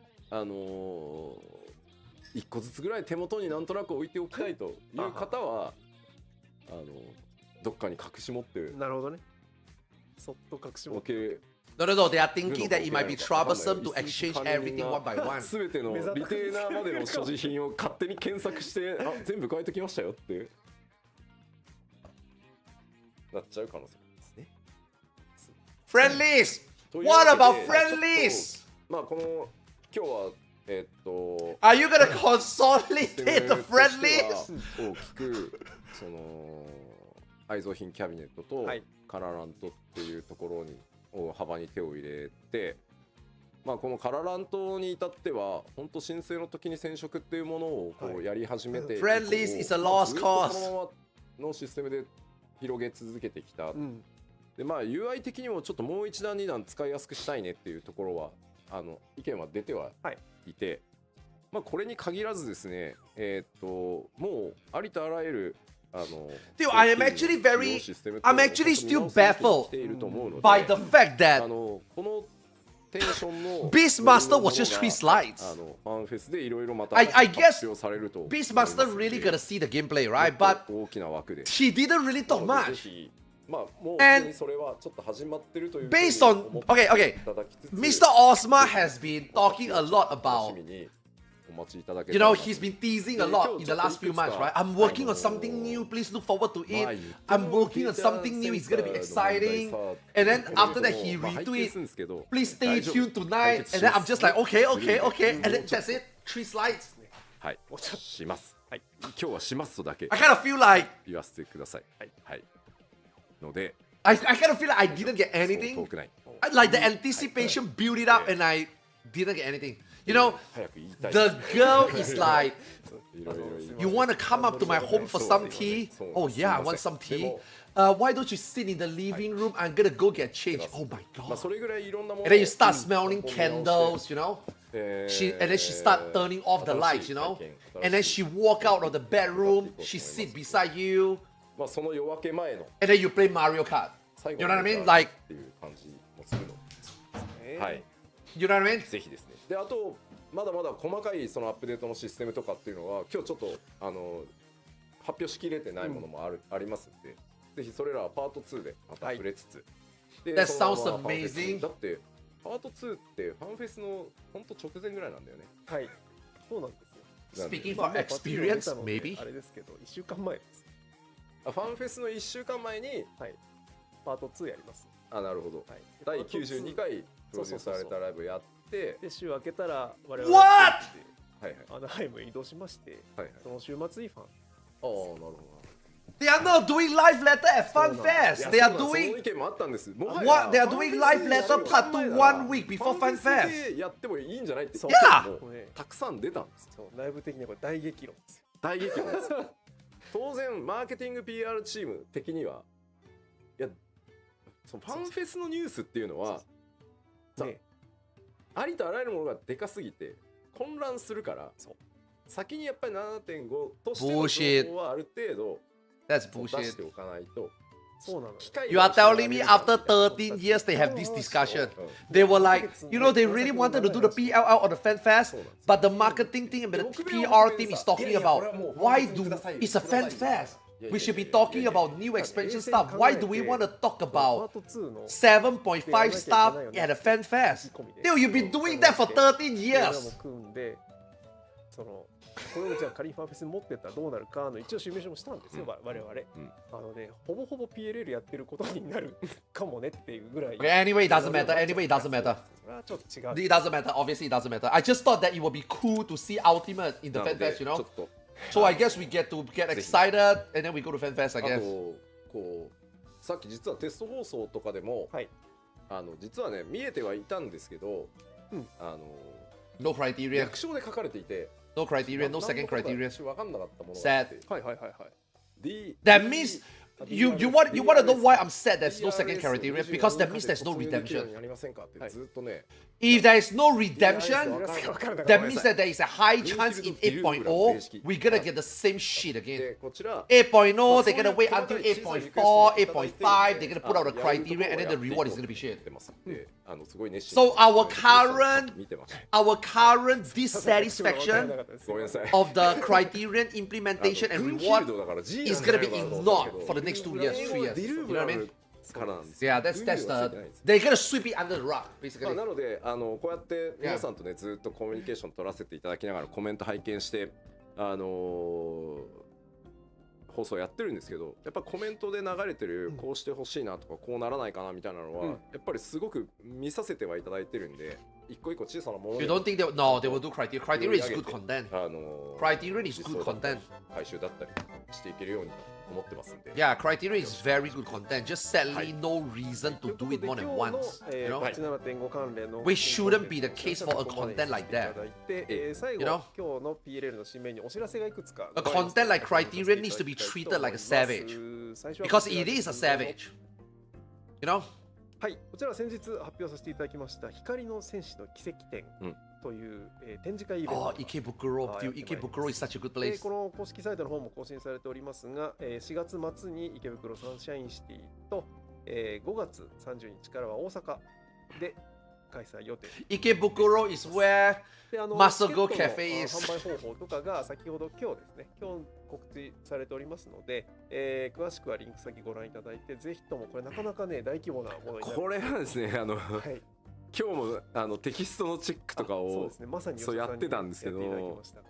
Speaker 4: 一個ずつぐらい手元になんとなく置いておきたいという方はどっかに隠し持って
Speaker 5: なるほどね。そっと隠し持
Speaker 4: お
Speaker 5: って
Speaker 4: け
Speaker 1: No, no, no. They are thinking that it might be troublesome to exchange everything one by one.
Speaker 4: すべてのリテーナーまでの所持品を勝手に検索して全部変えてきましたよってなっちゃう可能性ですね。
Speaker 1: Friendlies!
Speaker 4: というわ
Speaker 1: What
Speaker 4: けで
Speaker 1: about friendlies?
Speaker 4: まあこの今日は
Speaker 1: Are you gonna consolidate the
Speaker 4: シ
Speaker 1: friendlies?
Speaker 4: ステムとしては大きくその愛蔵品キャビネットと
Speaker 5: はい
Speaker 4: カララントっていうところに幅に手を入れて、まあこのカララントに至っては本当申請の時に染色っていうものをこうやり始めて、
Speaker 1: Friendlies is a lost
Speaker 4: ずっと
Speaker 1: cause.
Speaker 4: このままのシステムで広げ続けてきた。
Speaker 5: うん
Speaker 4: でまあ UI 的にもちょっともう一段二段使いやすくしたいねっていうところは意見は出てはいて、まあこれに限らずですね、もうありとあらゆる
Speaker 1: Dude, I am actually very, I'm actually still baffled
Speaker 4: していると思うので
Speaker 1: by the fact that
Speaker 4: このテンションの
Speaker 1: Beastmaster was just 3 slides.
Speaker 4: ファンフェスでいろいろまた
Speaker 1: I guess
Speaker 4: 発表されると
Speaker 1: Beastmaster really gonna see the gameplay, right? But
Speaker 4: 大きな枠で
Speaker 1: he didn't really talk
Speaker 4: なので
Speaker 1: much.
Speaker 4: ぜひまあもう
Speaker 1: And
Speaker 4: すでにそれはちょっと始まってるという
Speaker 1: Based on,
Speaker 4: ふうに
Speaker 1: okay,
Speaker 4: 思って
Speaker 1: okay,
Speaker 4: いただきつつ
Speaker 1: Mr. Osma has been talking a lot
Speaker 4: 楽
Speaker 1: about,
Speaker 4: しみにお待ちいただけ
Speaker 1: you
Speaker 4: たら
Speaker 1: know, he's been teasing a lot in the last few months, right? I'm working on something new. Please look forward to it. I'm working on something new. It's gonna be exciting. And then after that, he retweet, please stay tuned tonight. And then I'm just like, okay, okay, okay. And then that's it. 3 slides.
Speaker 4: はいします今日はしますとだけ
Speaker 1: I kind of feel like,
Speaker 4: 言わせてくださいはいので
Speaker 1: I kind of feel like I didn't get
Speaker 4: そう遠
Speaker 1: anything.
Speaker 4: くない
Speaker 1: Like the anticipation built it up and I didn't get anything. You know,
Speaker 4: 早く言いたい
Speaker 1: the girl is like,
Speaker 4: いろいろ言い
Speaker 1: you want to come up to my home for some tea? Oh yeah, I want some tea. Why don't you sit in the living room? I'm gonna go get changed. Oh my
Speaker 4: まあ
Speaker 1: god.
Speaker 4: それぐらいいろんなもの
Speaker 1: And then you start smelling candles, you know?
Speaker 4: えー
Speaker 1: And then she start turning off the lights, you know? And then she walk out of the bedroom, she sit beside you,
Speaker 4: まあその夜明け前の
Speaker 1: and then you play Mario Kart.
Speaker 4: 最
Speaker 1: You
Speaker 4: 後
Speaker 1: know
Speaker 4: の
Speaker 1: what I mean?
Speaker 4: 歌
Speaker 1: Like,
Speaker 4: っていう感じもするのではい
Speaker 1: you know what I mean?
Speaker 4: ぜひですねであとまだまだ細かいそのアップデートのシステムとかっていうのは今日ちょっと発表しきれてないものもありますので、ぜひそれらはパート2でまた触れつつ、で
Speaker 1: That
Speaker 4: その
Speaker 1: sounds
Speaker 4: ままファンフェス
Speaker 1: amazing.
Speaker 4: だってパート2ってファンフェスの本当直前ぐらいなんだよね。
Speaker 5: はいそうなんですよ。
Speaker 4: なんで
Speaker 1: Speaking
Speaker 5: まあ
Speaker 1: for
Speaker 5: もうバッチリ出
Speaker 1: experience,
Speaker 5: たので
Speaker 1: maybe?
Speaker 5: あれですけど1週間前です。
Speaker 4: ファンフェスの1週間前に
Speaker 5: はいパート2やります。
Speaker 4: なるほど、
Speaker 5: はい
Speaker 4: 第92回プロデュースされたライブやって
Speaker 5: で週明けたら我々
Speaker 1: What?
Speaker 4: はいはい
Speaker 5: アナハイムへ移動しまして
Speaker 4: はいはい
Speaker 5: その週末イファン
Speaker 4: ああなるほど
Speaker 1: They are not doing live letter at Fun
Speaker 4: い
Speaker 1: Fest.
Speaker 4: や
Speaker 1: They are
Speaker 4: そうなんその
Speaker 1: doing
Speaker 4: 意見もあったんです。もは
Speaker 1: what? They
Speaker 4: や
Speaker 1: are doing
Speaker 4: ファン
Speaker 1: live
Speaker 4: フェス
Speaker 1: letter
Speaker 4: や
Speaker 1: part 2
Speaker 4: る
Speaker 1: 1 week before
Speaker 4: ファ
Speaker 1: Fun
Speaker 4: ンフェス
Speaker 1: Fest.
Speaker 4: でやってもいいんじゃないって
Speaker 5: そう
Speaker 1: Yeah
Speaker 4: もう
Speaker 5: もうね
Speaker 4: たくさん出たんですよ。
Speaker 5: そう内部的にはこれ大激論ですよ。
Speaker 4: 大激論ですよ。当然マーケティング PR チーム的にはいやそのファンフェスのニュースっていうのはさ
Speaker 5: ね
Speaker 4: ありとあらゆるものがでかすぎて混乱するから先にやっぱり 7.5 としての情報はある程度
Speaker 1: That's
Speaker 4: 出
Speaker 1: bullshit.
Speaker 4: しておかないと
Speaker 5: そうなのよ。
Speaker 4: 機会
Speaker 1: You are telling me after 13 years they have this discussion. They were like, you know, they really wanted to do the PLL on the Fan Fest, but the marketing team and the PR team is talking about why do it's a Fan Fest. We should be talking about new expansion stuff. Why do we want to talk
Speaker 5: パー
Speaker 1: about
Speaker 5: ト2の
Speaker 1: 7.5 stuff at a Fan Fest? Dude, you've been doing that for 13
Speaker 5: 俺らも
Speaker 1: years.
Speaker 5: 組んでそのこれをじゃあ仮にファンフェスに持ってったらどうなるかの一応シミュレーションもしたんですよ、我々。ほぼほぼ PLL やってることになるかもねっていうぐらい。
Speaker 1: Okay, anyway, it doesn't matter. Anyway, it doesn't matter.
Speaker 5: それはちょっと違う。
Speaker 1: It doesn't matter. Obviously, it doesn't matter. I just thought that it would be cool to see Ultimate in the
Speaker 4: な
Speaker 1: Fan
Speaker 4: ので
Speaker 1: Fest,
Speaker 4: ち
Speaker 1: you
Speaker 4: ょ
Speaker 1: know?
Speaker 4: っと
Speaker 1: So I guess we get excited and then we go to Fan Fest, I
Speaker 4: あと
Speaker 1: guess.
Speaker 4: こさっき実はテスト放送とかでも、
Speaker 5: はい、
Speaker 4: 実はね見えてはいたんですけど、
Speaker 1: No criteria.
Speaker 4: 略称で書かれていて
Speaker 1: No criteria. No second criteria.
Speaker 4: 分かんなかったものがあって
Speaker 1: Sad.
Speaker 5: はいはいはいはい。
Speaker 1: That means you want to know why I'm sad there's no second criteria? Because that means there's no redemption.
Speaker 4: やりませんかってずっとね
Speaker 1: If there is no redemption,
Speaker 5: わからなかった
Speaker 1: that means that there is a high chance in 8.0 we're gonna get the same shit again.
Speaker 4: でこちら
Speaker 1: 8.0, they're gonna wait until 8.4, 8.5, they're gonna put out a criteria and then the reward is gonna be shit.
Speaker 4: 出ますってすごい熱心
Speaker 1: So our current
Speaker 4: 見てました
Speaker 1: our current dissatisfaction
Speaker 4: ごめんなさい
Speaker 1: of the criterion implementation and
Speaker 4: 軍フィー
Speaker 1: reward
Speaker 4: ルドだから G
Speaker 1: is
Speaker 4: なんじゃ
Speaker 1: gonna
Speaker 4: ない
Speaker 1: be
Speaker 4: のかなと思ったけ
Speaker 1: ignored
Speaker 4: ど
Speaker 1: for the next 2 years, 3 years.
Speaker 4: ディル
Speaker 1: You
Speaker 4: ーブ
Speaker 1: know
Speaker 4: が
Speaker 1: what
Speaker 4: あ
Speaker 1: I mean?
Speaker 4: るからなんです
Speaker 1: Yeah, that's
Speaker 4: 軍フィールドは
Speaker 1: the
Speaker 4: ついてないです
Speaker 1: they're gonna sweep it under the rug, basically.
Speaker 4: なのでこうやって皆さんとねずっとコミュニケーション取らせていただきながらコメント拝見して放送やってるんですけどやっぱコメントで流れてるこうしてほしいなとかこうならないかなみたいなのはやっぱりすごく見させてはいただいてるんで一個一個小さなもの
Speaker 1: You don't think they no, they will do criteria. Criteria is good content.
Speaker 4: ク
Speaker 1: Criterion is good content.
Speaker 4: 回収だったりしていけるように思ってますんで
Speaker 1: Yeah, criteria is very good content. Just sadly, no reason to do it more than
Speaker 5: 今日の
Speaker 1: once. You know?
Speaker 5: 8.7.5 関連の
Speaker 1: Which shouldn't be the case for a content like that.
Speaker 5: 最後
Speaker 1: You know?
Speaker 5: 今日の PLL の締めにお知らせがいくつか
Speaker 1: A content like Criterion needs to be treated like a savage. Because it is a savage. You know?
Speaker 5: はいこちらは先日発表させていただきました光の戦士の奇跡展という展示会イベント
Speaker 1: Oh, Ikebukuro. Dude, Ikebukuro is such a good
Speaker 5: で
Speaker 1: place.
Speaker 5: この公式サイトの方も更新されておりますが、4月末に池袋サンシャインシティと、5月30日からは大阪で開催予定
Speaker 1: Ikebukuro is where
Speaker 5: で
Speaker 1: Masogo
Speaker 5: チケットの
Speaker 1: Cafe is
Speaker 5: 販売方法とかが先ほど今日ですね今日告知されておりますので、詳しくはリンク先ご覧いただいてぜひともこれなかなかね大規模なものになる
Speaker 4: これはですね
Speaker 5: はい
Speaker 4: 今日もテキストのチェックとか
Speaker 5: そう
Speaker 4: を
Speaker 5: ですねまさに
Speaker 4: そうやってたんですけど
Speaker 5: やっていただきましたが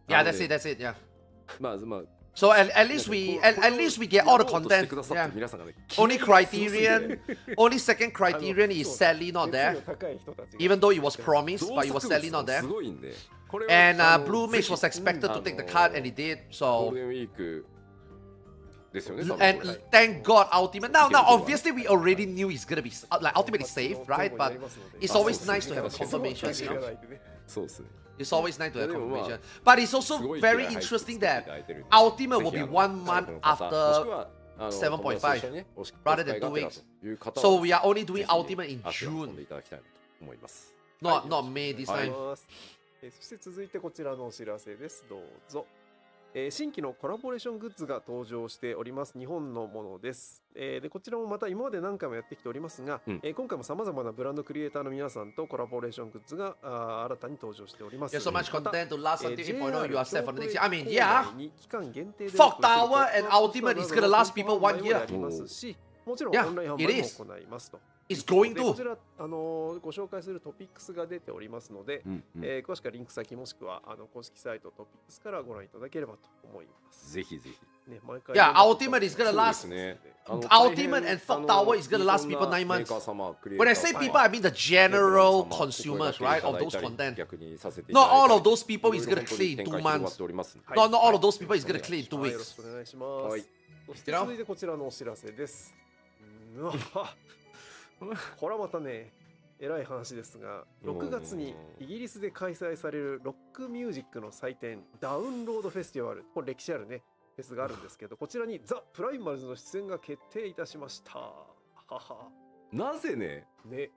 Speaker 1: Yeah, that's it, that's it, yeah.
Speaker 4: まあ
Speaker 1: So at least we get all the content.
Speaker 4: くださっ
Speaker 1: Yeah.
Speaker 4: て皆さんがね
Speaker 1: Only criterion, only second criterion is sadly not
Speaker 5: 熱
Speaker 1: there.
Speaker 5: 量高い人たちが
Speaker 1: Even though it was promised, but it was sadly not
Speaker 4: す
Speaker 1: there.
Speaker 4: ごいんでこれは
Speaker 1: And
Speaker 4: あ
Speaker 1: Blue
Speaker 4: の
Speaker 1: Mage was
Speaker 4: ぜひ
Speaker 1: expected to take the card, and he did.
Speaker 4: ゴー
Speaker 1: So
Speaker 4: ルデンウィークですよね多分
Speaker 1: and
Speaker 4: これ
Speaker 1: thank God, Ultimate. Now, obviously, we already knew he's gonna be like Ultimate is safe, right? But it's always nice to have a confirmation. You know?
Speaker 4: そうですね
Speaker 1: It's always nice to have
Speaker 4: Yeah,
Speaker 1: confirmation. But it's
Speaker 4: す
Speaker 1: also
Speaker 4: ごい
Speaker 1: very
Speaker 4: 気合入って
Speaker 1: interesting
Speaker 4: 作ってい
Speaker 1: that
Speaker 4: ただいてるんで
Speaker 1: Ultimate will
Speaker 4: ぜ
Speaker 1: be
Speaker 4: ひ
Speaker 1: 1 month
Speaker 4: もしく
Speaker 1: after.
Speaker 4: は
Speaker 1: 7.5
Speaker 4: 友達と一緒にねおし
Speaker 1: rather than
Speaker 4: お使いが
Speaker 1: 2 weeks.
Speaker 4: てらという方は
Speaker 1: So we are only
Speaker 4: ぜ
Speaker 1: doing
Speaker 4: ひ
Speaker 1: Ultimate in
Speaker 4: 足を運ん
Speaker 1: June,
Speaker 4: でいただきたいなと思います
Speaker 1: not May this
Speaker 4: はい
Speaker 1: time.
Speaker 5: そして続いてこちらのお知らせですどうぞ、新規のコラボレーショングッズが登場しております日本のものです、でこちらもまた今まで何回もやってきておりますが、今回もさまざまなブランドクリエイターの皆さんとコラボレーショングッズが新たに登場しております
Speaker 1: There's so much
Speaker 5: また
Speaker 1: content to last until 8.0. You are set for the next year. I mean,
Speaker 5: 京
Speaker 1: yeah.
Speaker 5: 都に期間限定で
Speaker 1: Fog Tower and Ultimate is gonna last people 1 year.
Speaker 5: ありますしもちろん
Speaker 1: Yeah,
Speaker 5: オンライン販
Speaker 1: it
Speaker 5: 売
Speaker 1: is.
Speaker 5: も行いますと
Speaker 1: It's going
Speaker 5: でこ
Speaker 1: to.
Speaker 5: ちらご紹介するトピックスが出ておりますので、詳しくはリンク先もしくは公式サイトトピックスからご覧いただければと思います。
Speaker 4: ぜひぜひ
Speaker 5: ね、毎回
Speaker 1: Yeah, Ultimate is gonna
Speaker 4: そうで
Speaker 1: last.
Speaker 4: すね
Speaker 1: Ultimate and Fog Tower is gonna last people 9 months. When I say people, I mean the general consumers, right, of those content. Not all of those people is gonna clear in 2 months. Not all of those people is gonna clear in 2
Speaker 5: はい、よろ
Speaker 1: weeks.
Speaker 5: しくお願いします。
Speaker 4: はい
Speaker 5: そして続いてこちらのお知らせです。うわこれはまたね、えらい話ですが、6月にイギリスで開催されるロックミュージックの祭典ダウンロードフェスティバル、これ歴史あるねフェスがあるんですけど、こちらにザ・プライマルズの出演が決定いたしました。はは
Speaker 4: なぜね
Speaker 5: ね、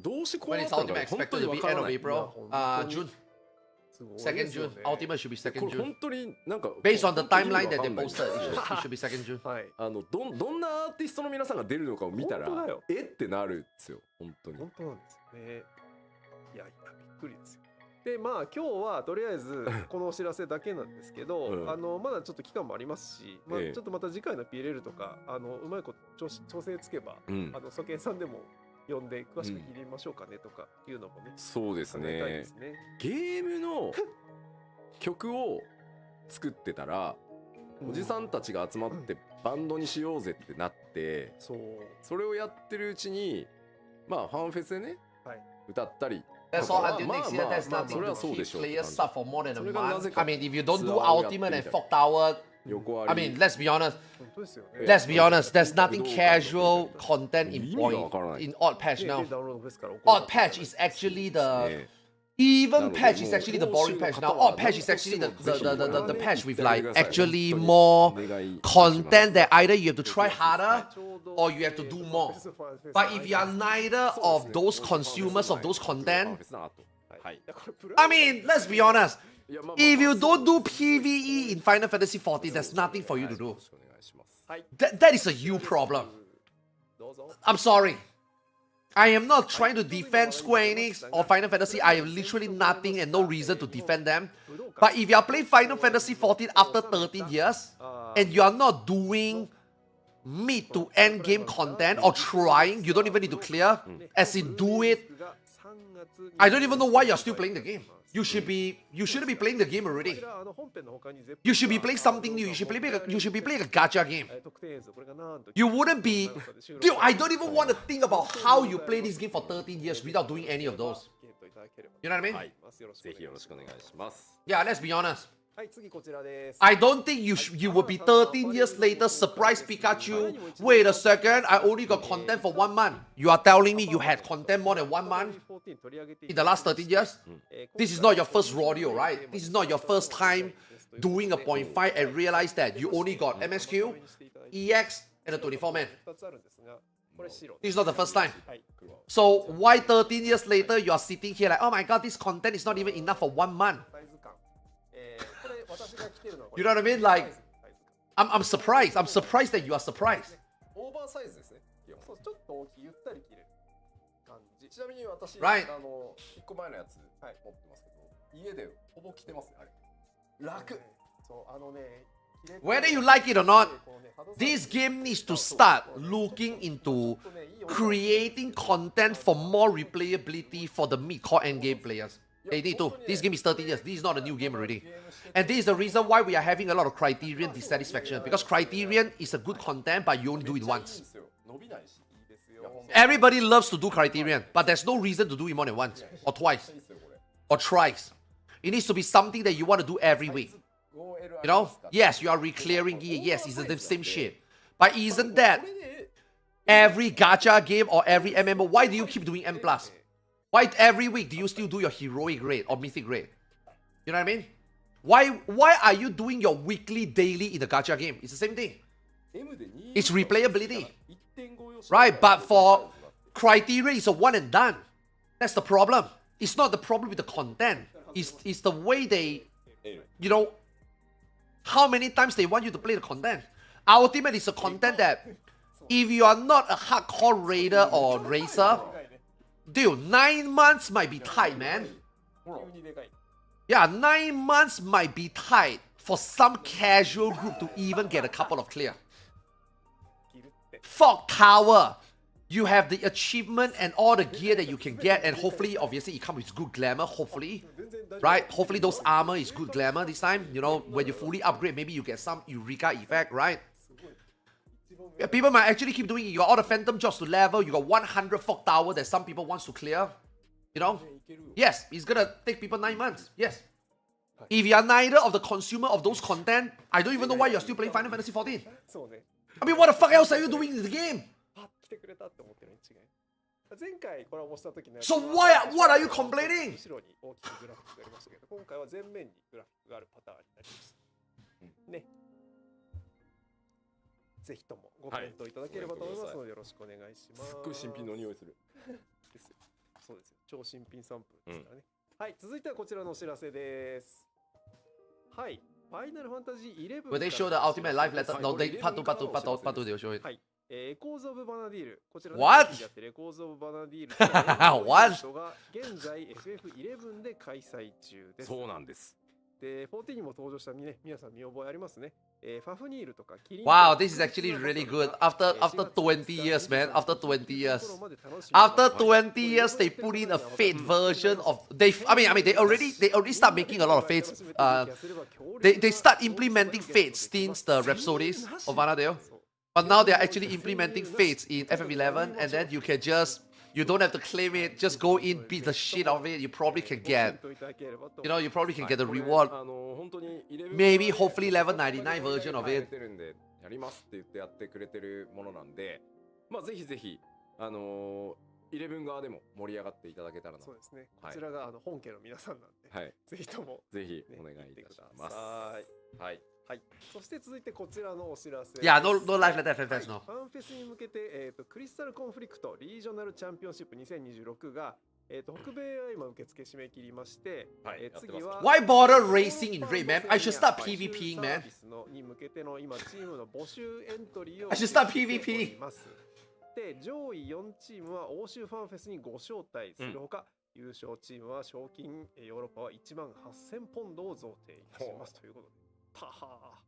Speaker 4: どうしてこう
Speaker 1: When
Speaker 4: な
Speaker 1: it's
Speaker 4: ったのか
Speaker 1: Ultimate
Speaker 4: 本
Speaker 1: expected
Speaker 4: 当に
Speaker 1: to
Speaker 4: わ
Speaker 1: be
Speaker 4: から
Speaker 1: end
Speaker 4: な
Speaker 1: of
Speaker 4: い
Speaker 1: April.
Speaker 5: 本当に
Speaker 1: June.
Speaker 5: すごい
Speaker 1: 2nd
Speaker 5: ですよ
Speaker 1: June.
Speaker 5: ね
Speaker 1: Ultimate should be 2nd
Speaker 4: これ
Speaker 1: June.
Speaker 4: 本当になんか
Speaker 1: Based on the
Speaker 4: 本当に
Speaker 1: timeline that
Speaker 4: わか
Speaker 1: they
Speaker 4: んない
Speaker 1: posted, it should be 2nd June.
Speaker 5: はい、
Speaker 4: どんなアーティストの皆さんが出るのかを見たら
Speaker 5: 本当だよ
Speaker 4: えってなるんですよ本当に
Speaker 5: 本当なんですよね。いやびっくりですよ。でまあ今日はとりあえずこのお知らせだけなんですけど、まだちょっと期間もありますし、ちょっとまた次回の PLL とかうまいこと調整つけば、蘇健さんでも呼んで詳しく聞いてみましょうかねとかいうのもね、
Speaker 4: そうです
Speaker 5: 考えたいで
Speaker 4: ね
Speaker 5: すね。
Speaker 4: ゲームの曲を作ってたらおじさんたちが集まってバンドにしようぜってなって
Speaker 5: そう
Speaker 4: それをやってるうちにまあファンフェスでね
Speaker 5: はい
Speaker 4: 歌ったり
Speaker 1: That's all until next year. There's
Speaker 4: そ
Speaker 1: nothing
Speaker 4: れは
Speaker 1: to
Speaker 4: そうで
Speaker 1: keep
Speaker 4: しょう
Speaker 1: players stuff for more than a
Speaker 4: それがなぜ
Speaker 1: month.
Speaker 4: か
Speaker 1: I mean, if you don't
Speaker 4: ツ
Speaker 1: do
Speaker 4: アーをやって
Speaker 1: Ultimate
Speaker 4: み
Speaker 1: and
Speaker 4: たい
Speaker 1: Fog Tower
Speaker 4: 横あ
Speaker 1: I
Speaker 4: り
Speaker 1: mean, let's be honest.
Speaker 5: 本当ですよね。
Speaker 1: Let's be honest. There's nothing casual content in
Speaker 4: 意味がわからない。
Speaker 1: in Odd Patch
Speaker 5: で
Speaker 1: now.
Speaker 5: ダウンロードフェスから
Speaker 1: Odd Patch is actually the
Speaker 4: ね
Speaker 1: even patch is actually the boring patch now. Odd Patch is actually the patch with like actually more content that either you have to try harder or you have to do more. But if you are neither of those consumers of those content,
Speaker 4: フェスの後はい
Speaker 1: I mean, let's be honest. If you don't do PvE in Final Fantasy 14, there's nothing for you to do.
Speaker 4: お願いします
Speaker 1: That is a you problem.
Speaker 5: どうぞ。
Speaker 1: I'm sorry. I am not trying to defend Square Enix or Final Fantasy. I have literally nothing and no reason to defend them. But if you are playing Final Fantasy 14 after 13 years and you are not doing mid to end game content or trying, you don't even need to clear. As in do it. I don't even know why you're still playing the game. You shouldn't be playing the game already. You should be playing something new. You should be playing a gacha game. You wouldn't be... Dude, I don't even want to think about how you play this game for 13 years without doing any of those. You know what I mean?
Speaker 4: はいぜひよろしくお願いします
Speaker 1: Yeah, let's be honest.
Speaker 5: はい、次こちらです。
Speaker 1: I don't think you will be 13 years later surprise Pikachu. Wait a second, I only got content for 1 month. You are telling me you had content more than 1 month in the last 13 years? This is not your first rodeo, right? This is not your first time doing a 0.5 and realize that you only got MSQ, EX, and a 24-man.
Speaker 5: 2つあるんですが、これ白。
Speaker 1: This is not the first time.
Speaker 5: はい。
Speaker 1: So why 13 years later you are sitting here like, oh my god, this content is not even enough for 1 month?
Speaker 5: サイズ感。これ私が着てるのはこ
Speaker 1: You
Speaker 5: れ
Speaker 1: know what I mean? Like,
Speaker 5: サイズ感。
Speaker 1: I'm surprised. I'm surprised that you are surprised.
Speaker 4: オーバーサイズですね
Speaker 5: そうちょっと大きいゆったり着る感じ。
Speaker 4: ちなみに私
Speaker 1: Right.
Speaker 4: 1個前のやつ持ってますけど家でほぼ着てますねあれ楽
Speaker 5: そうね。
Speaker 1: Whether you like it or not, this game needs to start looking into creating content for more replayability for the mid-core endgame players. They need to. This game is 13 years. This is not a new game already. And this is the reason why we are having a lot of Criterion dissatisfaction. Because Criterion is a good content, but you only do it once.
Speaker 4: 伸びないし
Speaker 1: Everybody loves to do Criterion, but there's no reason to do it more than once, or twice, or thrice. It needs to be something that you want to do every week. You know? Yes, you are reclearing gear. Yes, it's the same shit. But isn't that every gacha game or every MMO? Why do you keep doing M+? Why every week do you still do your heroic raid or mythic raid? You know what I mean? Why are you doing your weekly, daily in the gacha game? It's the same thing. It's replayability. Right, but for Criterion, it's a one and done. That's the problem. It's not the problem with the content. It's the way they, you know, how many times they want you to play the content. Ultimate is a content that if you are not a hardcore raider or racer, dude, 9 months might be tight, man.
Speaker 5: 急にでかい。
Speaker 1: Yeah, 9 months might be tight for some casual group to even get a couple of clear.
Speaker 5: 着るって。
Speaker 1: Fog Tower, you have the achievement and all the gear that you can get, and hopefully, obviously, it comes with good glamour, hopefully. Right? Hopefully those armor is good glamour this time. You know, when you fully upgrade, maybe you get some Eureka effect, right? Yeah, people might actually keep doing it. You got all the Phantom jobs to level, you got 100 Fog Tower that some people wants to clear. You know? Yes, it's gonna take people 9 months. Yes. If you are neither of the consumer of those content, I don't even know why you're still playing Final Fantasy 14.
Speaker 5: そうね。
Speaker 1: I mean, what the fuck else are you doing in the game?
Speaker 5: あ、来てくれたって思ってるに違い。前回コラボした時のやつ
Speaker 1: So
Speaker 5: は
Speaker 1: what are you complaining?
Speaker 5: 後ろに大きくグラフィックがありましたけど、今回は前面にグラフィックがあるパターンになります。ね。ぜひともご検討いただければと思いますので、よろしくお願いします。
Speaker 4: すっごい新品の匂いする
Speaker 5: ですよ。そうですよ。超新品サンプルですからね。はい、続いてはこちらのお知らせです。はい。ファイナルファンタジー11
Speaker 1: Will they show the ultimate life letter? No, they part two, they'll show it.
Speaker 5: はい。エコーズ・オブ・バナディール。こちら
Speaker 1: What？
Speaker 5: やってるエコーズ・オブ・バナディール
Speaker 1: What？
Speaker 5: が現在 FF11 で開催中です。
Speaker 4: そうなんです
Speaker 5: で、14にも登場したね、皆さん見覚えありますね。ファフニールとかキリン。
Speaker 1: Wow, this is actually really good. After 20 years, man. After 20 years. After 20 years, they put in a Fate version of they already start making a lot of Fates. They start implementing Fates since the Rhapsodies of Vanadale. But now they are actually implementing Fates in FF11, and then you can just You don't have to claim it. Just go in, beat the shit out of it. You probably can get,
Speaker 5: ご検討いただければと
Speaker 1: you know, you probably can get the
Speaker 4: これ
Speaker 1: reward.
Speaker 4: 本当に11
Speaker 1: Maybe, hopefully, level 99 version of it.
Speaker 4: やりますって言ってやってくれてるものなんで、まあぜひぜひ11側でも盛り上がっていただけたらな。
Speaker 5: そうですね。こ
Speaker 4: はい
Speaker 5: ちらが本家の皆さんなんで、
Speaker 4: はい。
Speaker 5: ぜひとも
Speaker 4: ぜひ
Speaker 5: ね
Speaker 4: お願いいたします。
Speaker 5: 見てください。
Speaker 4: はい。
Speaker 5: はい。そして続いてこちらのお知らせ。
Speaker 1: Yeah, no live letter FF
Speaker 5: フ
Speaker 1: no.
Speaker 5: ァンフェスに向けて、クリスタルコンフリクトリージョナルチャンピオンシップ2026が、北米は今受付締め切りまして、
Speaker 4: はい
Speaker 5: 次は
Speaker 1: Why bother racing in raid, man? I should start PvPing, man.
Speaker 5: サービスのに向けての今チームの募集エントリーを
Speaker 1: I should start
Speaker 5: 受け
Speaker 1: PvP
Speaker 5: 付けております。で、上位4チームは欧州ファンフェスにご招待するほか、優勝チームは賞金ヨーロッパは1万8000ポンドを贈呈いたしますということで。はは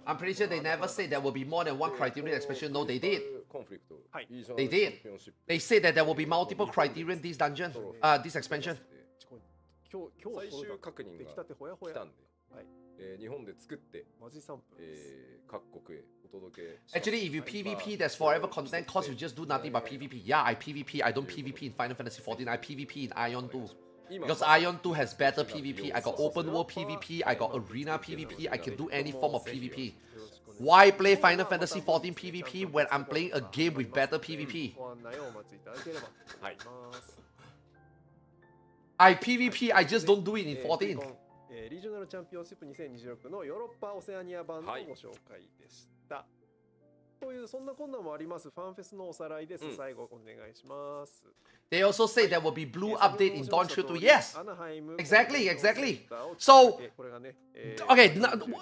Speaker 1: I'm pretty sure they never said there will be more than one criterion expansion. No, they did.
Speaker 4: コンフリクト。
Speaker 5: はい
Speaker 1: They did. They said that there will be multiple criterion this dungeon, this expansion.
Speaker 5: 今日
Speaker 4: 最終確認が
Speaker 5: 出来たてほやほや
Speaker 4: 来たんで、
Speaker 5: はい
Speaker 4: 日本で作って、
Speaker 5: マジ3分です。
Speaker 4: 各国へお届けします。
Speaker 1: Actually, if you PvP, there's forever content cause you just do nothing but PvP. Yeah, I PvP. I don't PvP in Final Fantasy 14. I PvP in Aion 2. Because Aion 2 has better PvP. I got open world PvP. I got arena PvP. I can do any form of PvP. Why play Final Fantasy 14 PvP when I'm playing a game with better PvP?
Speaker 5: ご案内をお待ちいただければと思います。
Speaker 1: I PvP, I just don't do it in 14.
Speaker 5: リージョナルチャンピオンシップ2026のヨーロッパオセアニア版のご紹介でした。というそんな困難もありますファンフェスのおさらいです。最後お願いします。
Speaker 1: They also say there will be blue update in Dawn Shield 2. Yes! Exactly, exactly. So, okay,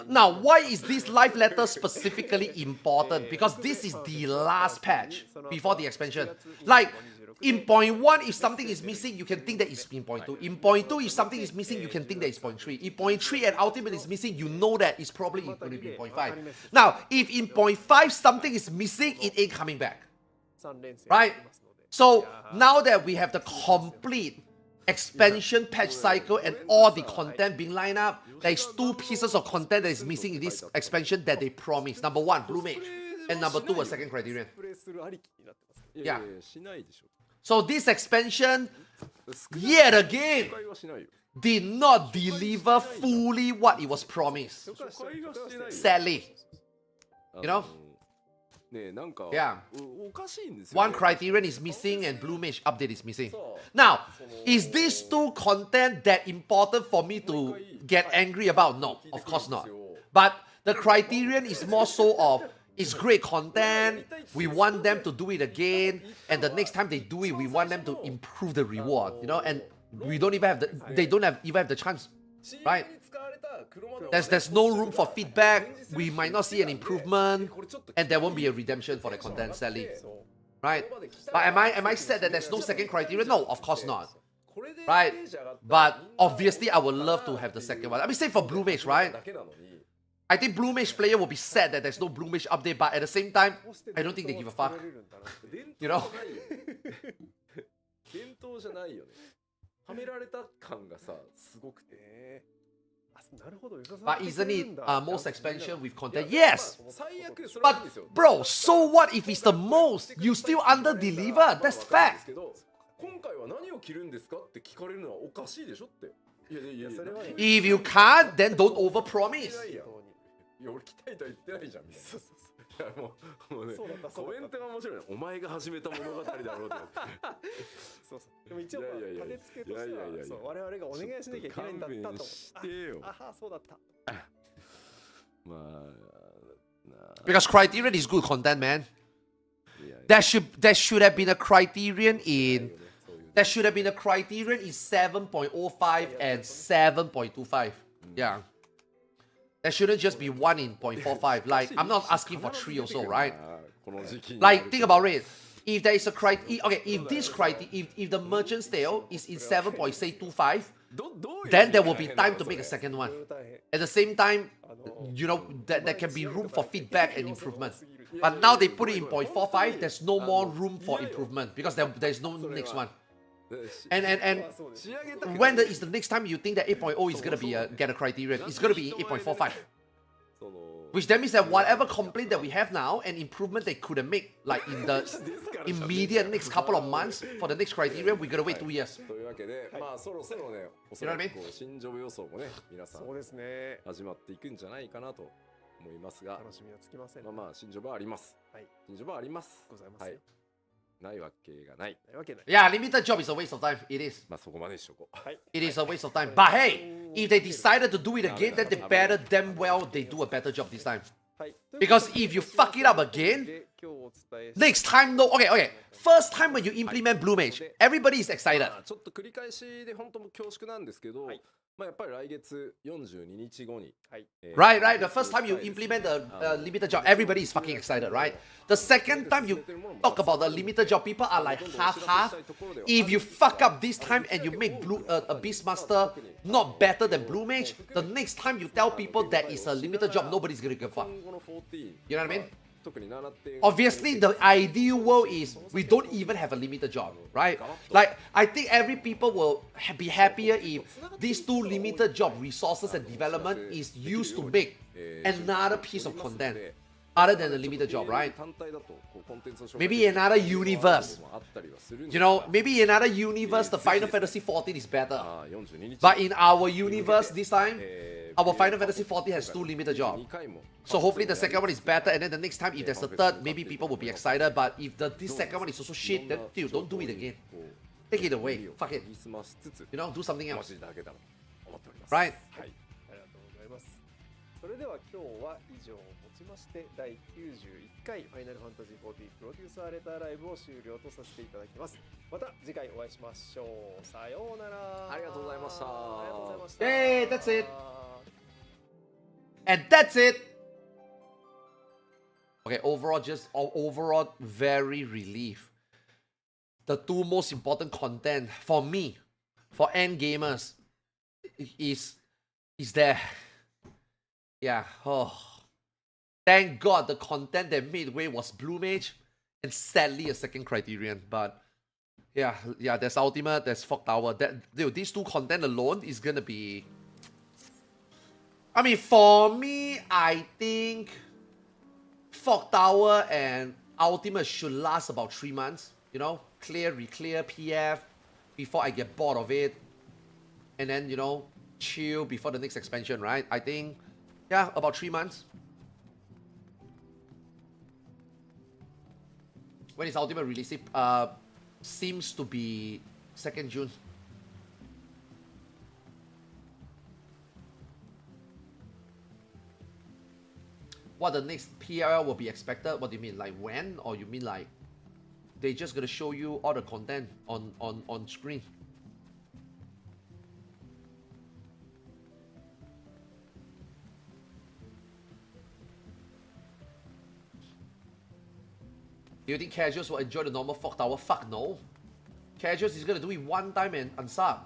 Speaker 1: now why is this live letter specifically important? Because this is the last patch before the expansion. Like, in point 1, if something is missing, you can think that it's in point 2. In point 2, if something is missing, you can think that it's point 3. If point 3 and ultimate is missing, you know that it's probably going to be point 5. Now, if in point 5 something is missing, it ain't coming back. Right? So, now that we have the complete expansion patch cycle and all the content being lined up, there's 2 pieces of content that is missing in this expansion that they promised. Number 1, Blue Mage. And number 2, a second criterion. Yeah. So this expansion, yet again, did not deliver fully what it was promised. Sadly. You know? Yeah. One criterion is missing and Blue Mage update is missing. Now, is this 2 content that important for me to get angry about? No, of course not. But the criterion is more so of, it's great content, we want them to do it again, and the next time they do it, we want them to improve the reward, you know, and we don't even have they don't even have the chance, right? There's no room for feedback, we might not see an improvement, and there won't be a redemption for the content, sadly, right? But am I sad that there's no second criterion? No, of course not, right? But obviously I would love to have the second one. I mean, say for Blue Mage, right? I think Blue Mage player will be sad that there's no Blue Mage update, but at the same time, I don't think they give a fuck. You know?
Speaker 4: 伝統じゃないよね。はめられた感がさ、すごくて。
Speaker 1: But isn't it most expansion with content? Yes! But bro, so what if it's the most? You still under-deliver. That's fact.
Speaker 4: 今回は何を着るんですかって聞かれるのはおかしいでしょって。
Speaker 1: If you can't, then don't overpromise.
Speaker 4: いや俺来たいとは言ってないじゃんみたいな。いやもうねコメントが面白いね。お前が始めた物語だろうと思って。
Speaker 5: そうそう。でも一応立て付けとしてはそう我々がお願いしなきゃいけないんだったと思って。
Speaker 4: してよ。
Speaker 5: ああそうだった。
Speaker 4: まあ。
Speaker 1: Because criterion is good content, man. There should have been a criterion in. There should have been a criterion in 7.05 and 7.25. Yeah. There shouldn't just be one in 0.45. Like, I'm not asking for 3 also, right? Like, think about it. If there is a criterion, okay, if this criterion, if the merchant stale is in 7.25, then there will be time to make a second one. At the same time, you know, there can be room for feedback and improvement. But now they put it in 0.45, there's no more room for improvement because there's no next one. And when is the next time you think that 8.0 is gonna be get a criterion? It's gonna be 8.45. Which that means that whatever complaint that we have now and improvement they could have made like in the immediate next couple of months for the next criteria, we're gonna wait 2 years.
Speaker 4: というわけで、まあそろそろね、おそらくこう新ジョブ予想もね、皆さん
Speaker 5: そうですね。
Speaker 4: 始まっていくんじゃないかなと思いますが、
Speaker 5: 楽しみはつきません。
Speaker 4: まあまあ新ジョブはあります。
Speaker 5: はい。
Speaker 4: 新ジョブはあります。
Speaker 5: ございますよ
Speaker 4: はい。ないわけがない。
Speaker 5: ないわけない。
Speaker 1: Yeah, limited job is a waste of time. It is.
Speaker 4: まあそこまでにしとこう。
Speaker 5: はい。
Speaker 1: It is a waste of time. But hey, if they decided to do it again, then they better damn well they do a better job this time.
Speaker 5: はい。
Speaker 1: Because if you fuck it up again,
Speaker 5: で今日お伝えし
Speaker 1: next time no. Okay. First time when you implement Blue Mage, everybody is excited.
Speaker 4: まあちょっと繰り返しで本当も恐縮なんですけど、
Speaker 5: はい
Speaker 4: まあやっぱり来月42日後に、
Speaker 5: はい。
Speaker 1: Right. The first time you implement the limited job, everybody is fucking excited, right? The second time you talk about the limited job, people are like half. If you fuck up this time and you make a Beastmaster not better than Blue Mage, the next time you tell people that it's a limited job, nobody's gonna give a fuck.
Speaker 4: 今後の14
Speaker 1: You know what I mean?
Speaker 4: 特に7点
Speaker 1: Obviously, the ideal world is we don't even have a limited job, right? Like, I think every people will be happier if these 2 limited job resources and development is used to make another piece of content other than the limited job, right?
Speaker 4: 単体だとこうコンテンツを紹介
Speaker 1: Maybe another universe.
Speaker 4: あったりはするんです
Speaker 1: You know, maybe in another universe, the Final Fantasy 14 is better.
Speaker 4: あー42日
Speaker 1: But in our universe this time, our Final Fantasy 14 has 2 limited jobs.
Speaker 4: 2回も
Speaker 1: So hopefully the second one is better, and then the next time if there's a third, maybe people will be excited. But if this second one is also shit, then dude, don't do it again.
Speaker 4: こう
Speaker 1: Take it away. Fuck it.
Speaker 4: 研ぎ澄ましつつ
Speaker 1: You know, do something
Speaker 4: お
Speaker 1: else.
Speaker 4: 待ちいただけたらと思っております
Speaker 1: Right?
Speaker 4: はい
Speaker 5: ありがとうございます。それでは今日は以上をもちまして第91回ファイナルファンタジー40プロデューサーレターライブを終了とさせていただきます。また次回お会いしましょう。さようなら。
Speaker 4: ありがとうございました
Speaker 5: ありがとうございました。
Speaker 1: Yay, that's it. And that's it. Okay, overall, very relief. The 2 most important content for me, for end gamers, is there. Yeah. Oh. Thank God the content that made way was Blue Mage, and sadly a second criterion. But yeah, there's Ultimate, there's Fog Tower. Dude, these 2 content alone is gonna be. I mean, for me, I think Fog Tower and Ultimate should last about 3 months. You know, clear, re-clear, PF before I get bored of it, and then, you know, chill before the next expansion, right? I think, yeah, about 3 months. When is Ultimate releasing? Seems to be 2nd June. What the next PLL will be expected? What do you mean? Like when? Or you mean like they just gonna show you all the content on screen? Do you think casuals will enjoy the normal Fog Tower? Fuck no. Casuals is gonna do it 1 time and unsub.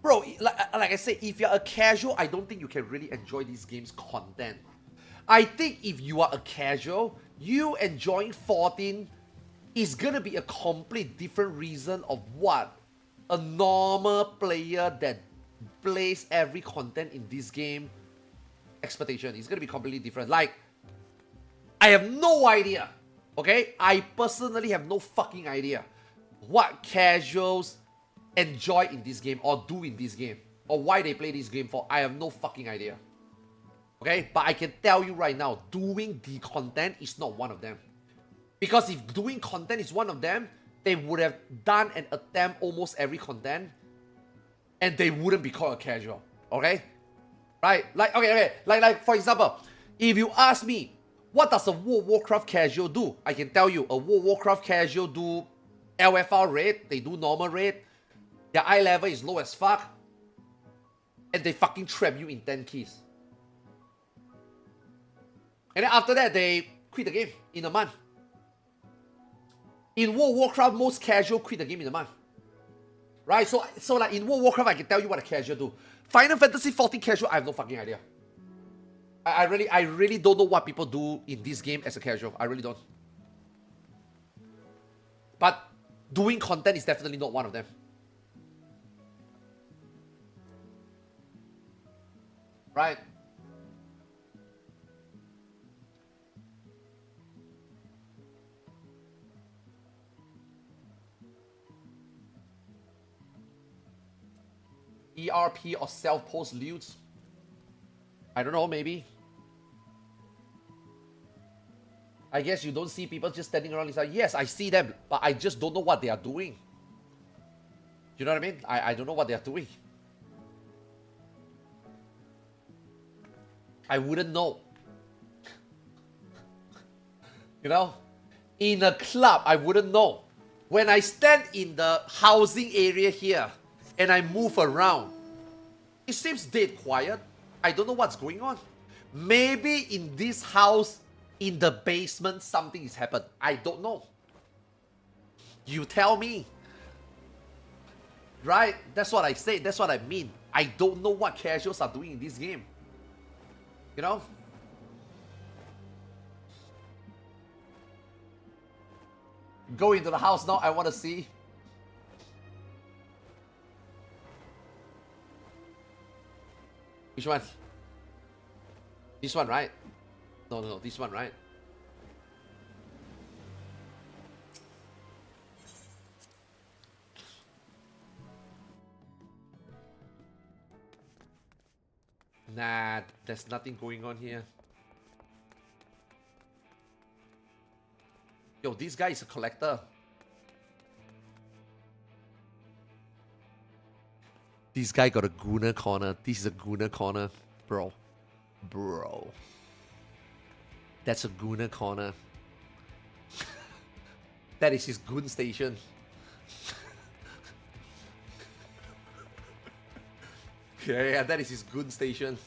Speaker 1: Bro, like I said, if you're a casual, I don't think you can really enjoy these games' content. I think if you are a casual, you enjoying 14 is gonna be a complete different reason of what a normal player that plays every content in this game expectation is gonna be completely different. Like, I have no idea, okay? I personally have no fucking idea what casuals enjoy in this game or do in this game or why they play this game for. I have no fucking idea. Okay, but I can tell you right now, doing the content is not one of them. Because if doing content is one of them, they would have done and attempt almost every content and they wouldn't be called a casual. Okay? Right? Like, okay. Like for example, if you ask me, what does a World of Warcraft casual do? I can tell you, a World of Warcraft casual do LFR raid, they do normal raid, their eye level is low as fuck, and they fucking trap you in 10 keys. And then after that, they quit the game in a month. In World of Warcraft, most casual quit the game in a month. Right? So like in World of Warcraft, I can tell you what a casual do. Final Fantasy 14 casual, I have no fucking idea. I really don't know what people do in this game as a casual. I really don't. But doing content is definitely not one of them. Right? ERP or self-post loots. I don't know, maybe. I guess you don't see people just standing around inside. Yes, I see them, but I just don't know what they are doing. You know what I mean? I don't know what they are doing. I wouldn't know. You know? In a club, I wouldn't know. When I stand in the housing area here and I move around, it seems dead quiet. I don't know what's going on. Maybe in this house, in the basement, something has happened. I don't know. You tell me. Right? That's what I say. That's what I mean. I don't know what casuals are doing in this game. You know? Go into the house now. I want to see. Which one? This one, right? No, this one, right? Nah, there's nothing going on here. Yo, this guy is a collector. This guy got a Gunner corner. This is a Gunner corner. Bro. Bro. That's a Gunner corner. That is his goon station. Yeah, that is his goon station.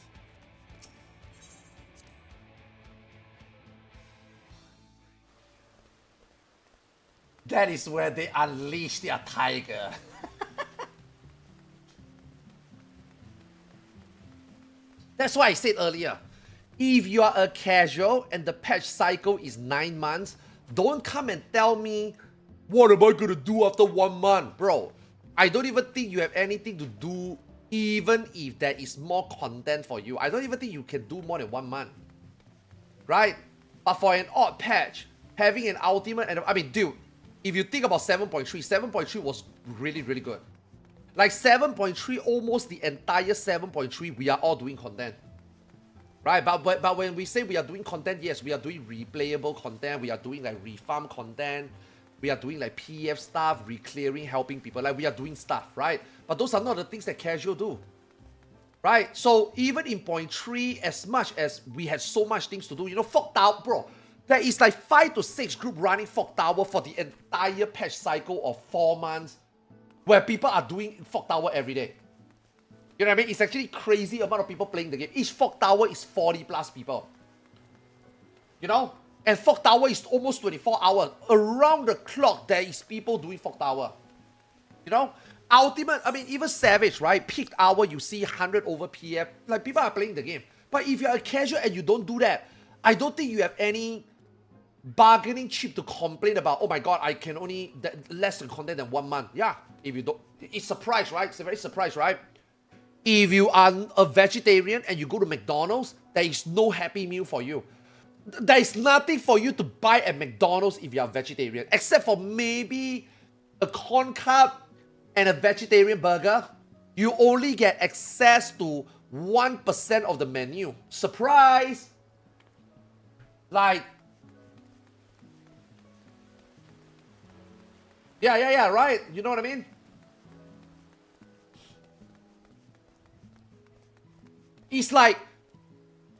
Speaker 1: That is where they unleash their tiger. That's why I said earlier, if you are a casual and the patch cycle is 9 months, don't come and tell me, what am I gonna do after 1 month? Bro, I don't even think you have anything to do, even if there is more content for you. I don't even think you can do more than 1 month. Right? But for an odd patch, having an ultimate, and I mean, dude, if you think about 7.3, 7.3 was really, really good. Like 7.3, almost the entire 7.3, we are all doing content. Right? But when we say we are doing content, yes, we are doing replayable content, we are doing like refarm content, we are doing like PF stuff, reclearing, helping people, like we are doing stuff, right? But those are not the things that casual do. Right? So even in 0.3, as much as we had so much things to do, you know, Fog Tower, bro, there is like 5 to 6 group running Fog Tower for the entire patch cycle of 4 months, where people are doing Fog Tower every day. You know what I mean? It's actually crazy amount of people playing the game. Each Fog Tower is 40 plus people. You know? And Fog Tower is almost 24 hours. Around the clock, there is people doing Fog Tower. You know? Ultimate, I mean, even Savage, right? Peak hour, you see 100 over PF. Like, people are playing the game. But if you're a casual and you don't do that, I don't think you have any bargaining chip to complain about, oh my god, I can only less content than 1 month. Yeah, if you don't, it's surprise, right? It's a very surprise, right? If you are a vegetarian and you go to McDonald's, there is no Happy Meal for you. There is nothing for you to buy at McDonald's if you are vegetarian, except for maybe a corn cup and a vegetarian burger. You only get access to 1% of the menu. Surprise! Like, yeah, right? You know what I mean? It's like,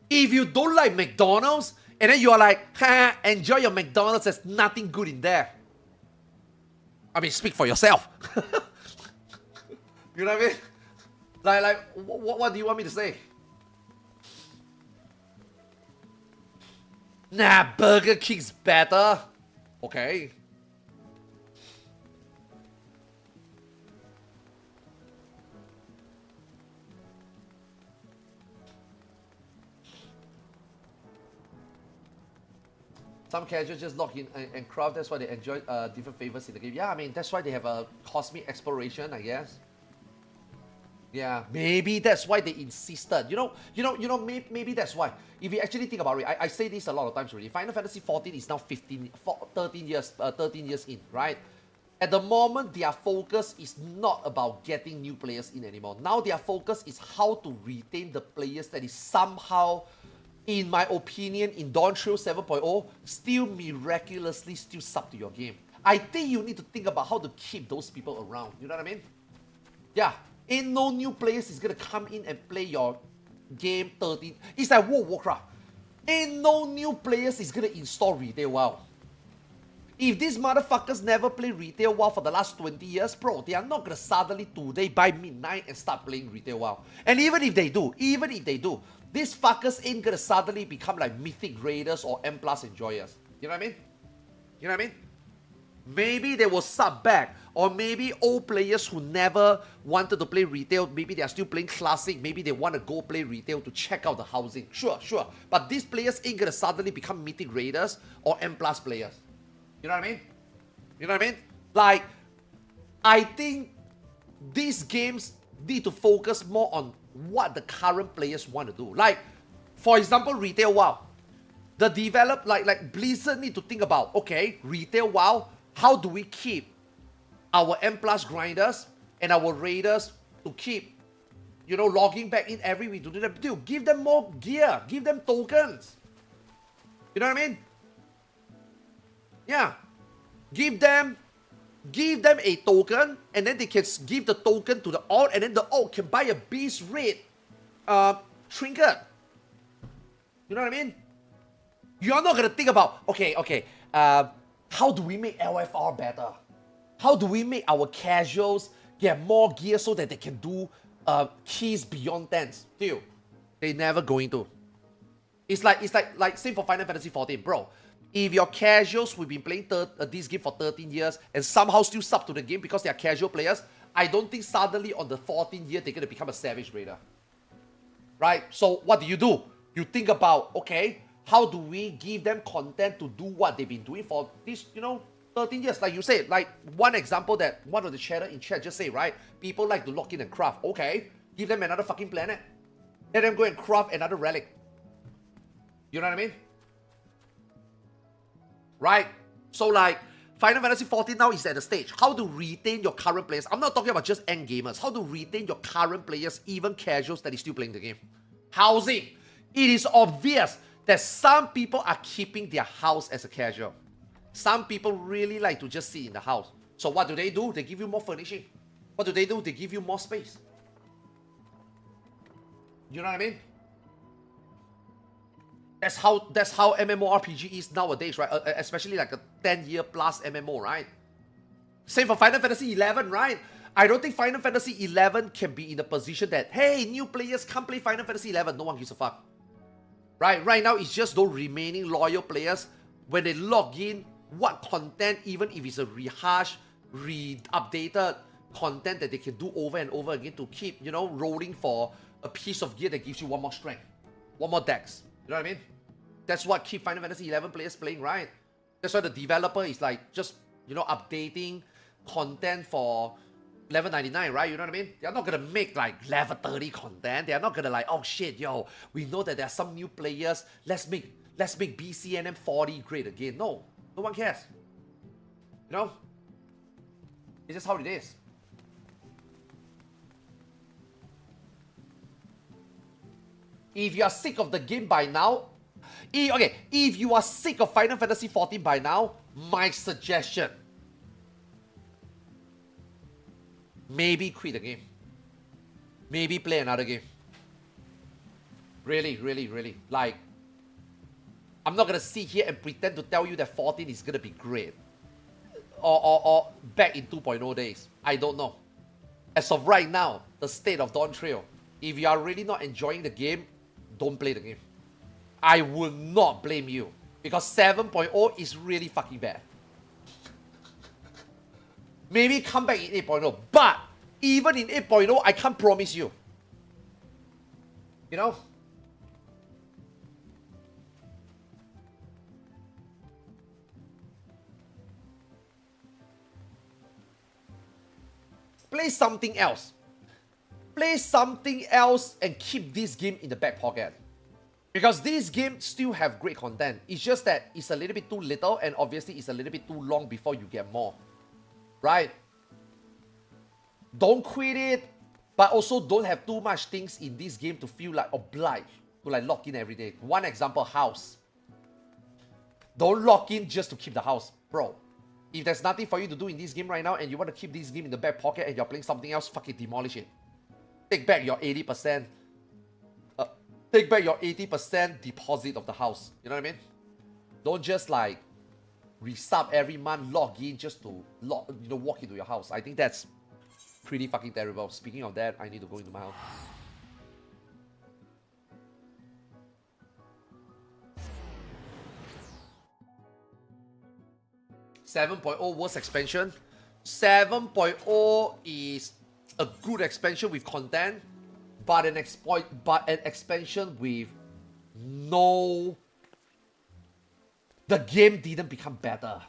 Speaker 1: if you don't like McDonald's, and then you are like, ha, enjoy your McDonald's, there's nothing good in there. I mean, speak for yourself. You know what I mean? Like, what do you want me to say? Nah, Burger King's better. Okay. Some casuals just log in and craft. That's why they enjoy different favors in the game. Yeah, I mean, that's why they have a cosmic exploration, I guess. Yeah, maybe that's why they insisted. Maybe that's why. If you actually think about it, I say this a lot of times already. Final Fantasy 14 is now 13 years in, right? At the moment, their focus is not about getting new players in anymore. Now their focus is how to retain the players that is somehow, in my opinion, in Dawn Trail 7.0, still miraculously still sub to your game. I think you need to think about how to keep those people around. You know what I mean? Yeah. Ain't no new players is gonna come in and play your game 13. It's like World of Warcraft. Ain't no new players is gonna install Retail WoW. If these motherfuckers never play Retail WoW for the last 20 years, bro, they are not gonna suddenly today by midnight and start playing Retail WoW. And even if they do, these fuckers ain't gonna suddenly become like Mythic Raiders or M+ enjoyers. You know what I mean? You know what I mean? Maybe they will sub back, or maybe old players who never wanted to play Retail, maybe they are still playing Classic, maybe they want to go play Retail to check out the housing. Sure. But these players ain't gonna suddenly become Mythic Raiders or M+ players. You know what I mean? You know what I mean? Like, I think these games need to focus more on what the current players want to do. Like, for example, Retail WoW. The develop, like Blizzard need to think about, okay, Retail WoW, how do we keep our M+ grinders and our raiders to keep, logging back in every week to do them? Dude, give them more gear, give them tokens. You know what I mean? Yeah. Give them a token, and then they can give the token to the alt, and then the alt can buy a beast raid trinket. You know what I mean? You're not gonna think about, okay, how do we make LFR better? How do we make our casuals get more gear so that they can do keys beyond 10s? Dude, they never going to. It's like same for Final Fantasy 14, bro. If your casuals who've been playing this game for 13 years and somehow still sub to the game because they are casual players, I don't think suddenly on the 14th year they're gonna become a Savage Raider. Right? So what do? You think about, okay, how do we give them content to do what they've been doing for this, 13 years? Like you said, like one example that one of the chatter in chat just say, right? People like to lock in and craft. Okay, give them another fucking planet. Let them go and craft another relic. You know what I mean? Right? So like, Final Fantasy 14 now is at the stage. How to retain your current players. I'm not talking about just end gamers. How to retain your current players, even casuals that is still playing the game. Housing. It is obvious that some people are keeping their house as a casual. Some people really like to just sit in the house. So what do? They give you more furnishing. What do? They give you more space. You know what I mean? That's how MMORPG is nowadays, right? Especially like a 10-year plus MMO, right? Same for Final Fantasy 11, right? I don't think Final Fantasy 11 can be in a position that, hey, new players can't play Final Fantasy 11. No one gives a fuck. Right now, it's just those remaining loyal players. When they log in, what content, even if it's a rehashed, re-updated content that they can do over and over again to keep, rolling for a piece of gear that gives you one more strength, one more dex. You know what I mean? That's what keep Final Fantasy 11 players playing, right? That's why the developer is like just, updating content for level 99, right? You know what I mean? They're not gonna make like level 30 content. They're not gonna like, oh shit, we know that there are some new players. Let's make BCNM 40 great again. No one cares. It's just how it is. If you are sick of the game by now, if you are sick of Final Fantasy 14 by now, my suggestion, maybe quit the game. Maybe play another game. Really. Like, I'm not gonna sit here and pretend to tell you that 14 is gonna be great. Or back in 2.0 days. I don't know. As of right now, the state of Dawn Trail, if you are really not enjoying the game, don't play the game. I will not blame you. Because 7.0 is really fucking bad. Maybe come back in 8.0. But even in 8.0, I can't promise you. Play something else. play something else and keep this game in the back pocket. Because this game still have great content. It's just that it's a little bit too little and obviously it's a little bit too long before you get more. Right? Don't quit it, but also don't have too much things in this game to feel like obliged to like lock in every day. One example, house. Don't lock in just to keep the house. Bro, if there's nothing for you to do in this game right now and you want to keep this game in the back pocket and you're playing something else, fucking demolish it. Take back your 80%. Take back your 80% deposit of the house. You know what I mean? Don't just like resub every month, log in just to walk into your house. I think that's pretty fucking terrible. Speaking of that, I need to go into my house. .0 worst expansion. 7.0 is a good expansion with content, but an expansion with no... The game didn't become better.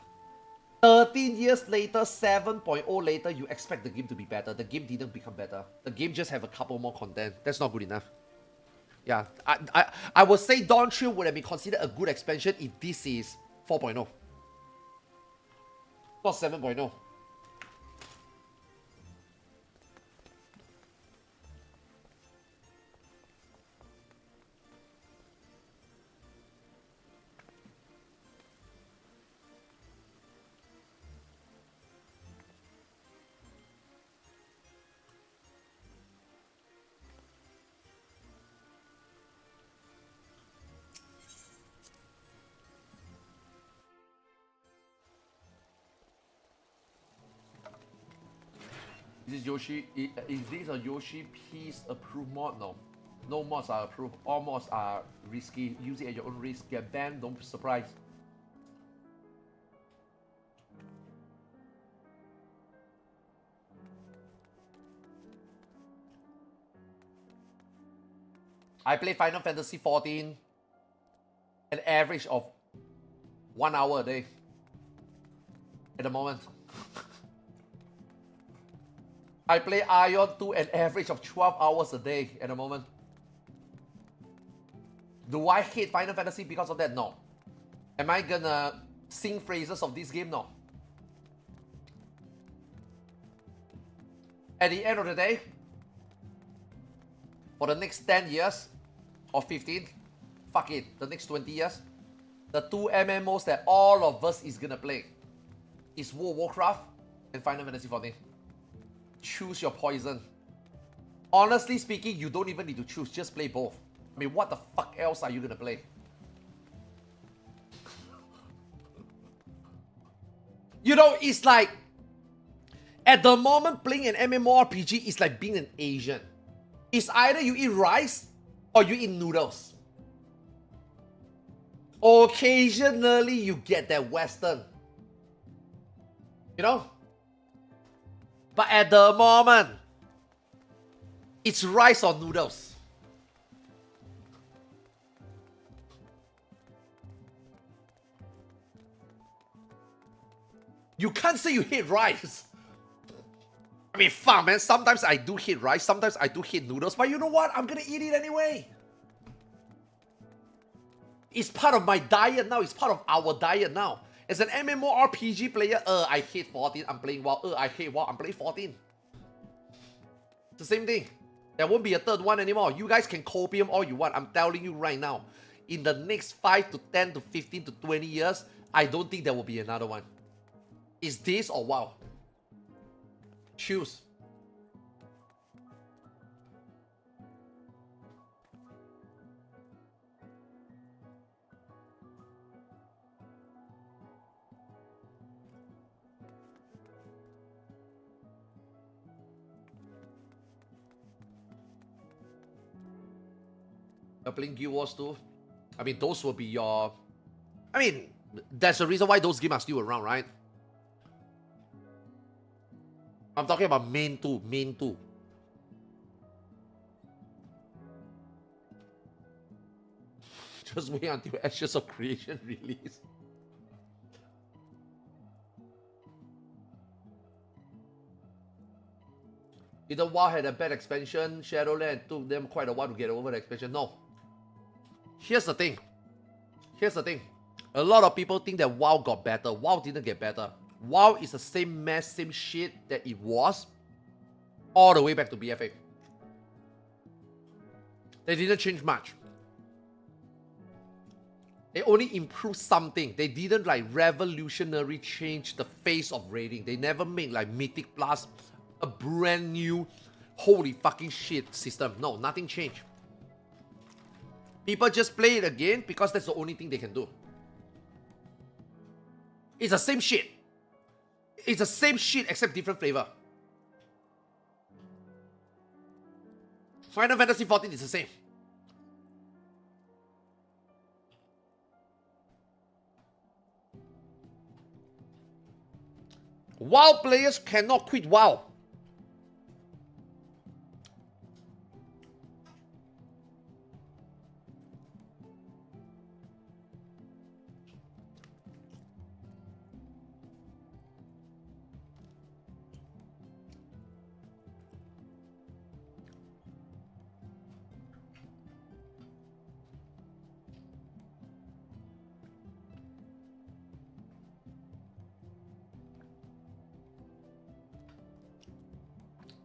Speaker 1: 13 years later, 7.0 later, you expect the game to be better. The game didn't become better. The game just have a couple more content. That's not good enough. Yeah, I would say Dawn Trail would have been considered a good expansion if this is 4.0. Not 7.0. Is this a Yoshi Peace approved mod? No. No mods are approved. All mods are risky. Use it at your own risk. Get banned, don't be surprised. I play Final Fantasy 14 an average of 1 hour a day at the moment. I play Aion 2 an average of 12 hours a day at the moment. Do I hate Final Fantasy because of that? No. Am I gonna sing phrases of this game? No. At the end of the day, for the next 10 years or 15, fuck it, the next 20 years, the two MMOs that all of us is gonna play is World of Warcraft and Final Fantasy 14. Choose your poison. Honestly speaking, you don't even need to choose, just play both. I mean, what the fuck else are you gonna play? You know, it's like, at the moment, playing an MMORPG is like being an Asian. It's either you eat rice or you eat noodles. Occasionally, you get that Western. You know? But at the moment, it's rice or noodles. You can't say you hate rice. I mean, fuck, man. Sometimes I do hate rice. Sometimes I do hate noodles. But you know what? I'm gonna eat it anyway. It's part of my diet now. It's part of our diet now. As an MMORPG player, I hate 14, I'm playing WoW. I hate WoW, I'm playing 14. It's the same thing. There won't be a third one anymore. You guys can copium all you want. I'm telling you right now. In the next 5 to 10 to 15 to 20 years, I don't think there will be another one. Is this or WoW? Choose. You're playing Guild Wars 2. I mean, those will be your... I mean, there's a reason why those games are still around, right? I'm talking about main 2. Main 2. Just wait until Ashes of Creation release. Didn't WoW had a bad expansion, Shadowland took them quite a while to get over the expansion? No. Here's the thing. Here's the thing. A lot of people think that WoW got better. WoW didn't get better. WoW is the same mess, same shit that it was all the way back to BFA. They didn't change much. They only improved something. They didn't like revolutionary change the face of raiding. They never made like Mythic Plus a brand new holy fucking shit system. No, nothing changed. People just play it again because that's the only thing they can do. It's the same shit. It's the same shit except different flavor. Final Fantasy 14 is the same. WoW players cannot quit WoW.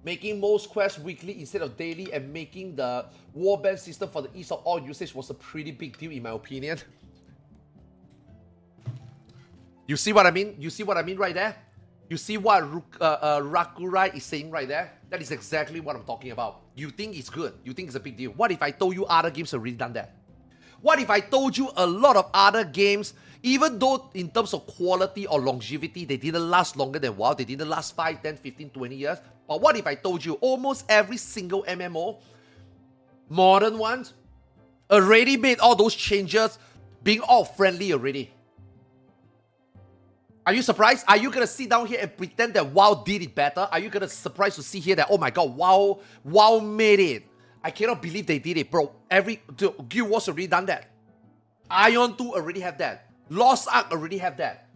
Speaker 1: Making most quests weekly instead of daily and making the warband system for the ease of all usage was a pretty big deal in my opinion. You see what I mean? You see what I mean right there? You see what Rakurai is saying right there? That is exactly what I'm talking about. You think it's good. You think it's a big deal. What if I told you other games have already done that? What if I told you a lot of other games, even though in terms of quality or longevity, they didn't last longer than WoW, they didn't last 5, 10, 15, 20 years. But what if I told you almost every single MMO, modern ones, already made all those changes, being all friendly already? Are you surprised? Are you gonna sit down here and pretend that WoW did it better? Are you gonna surprised to see here that, oh my god, WoW made it? I cannot believe they did it, bro. Guild Wars already done that. Aion 2 already have that. Lost Ark already have that.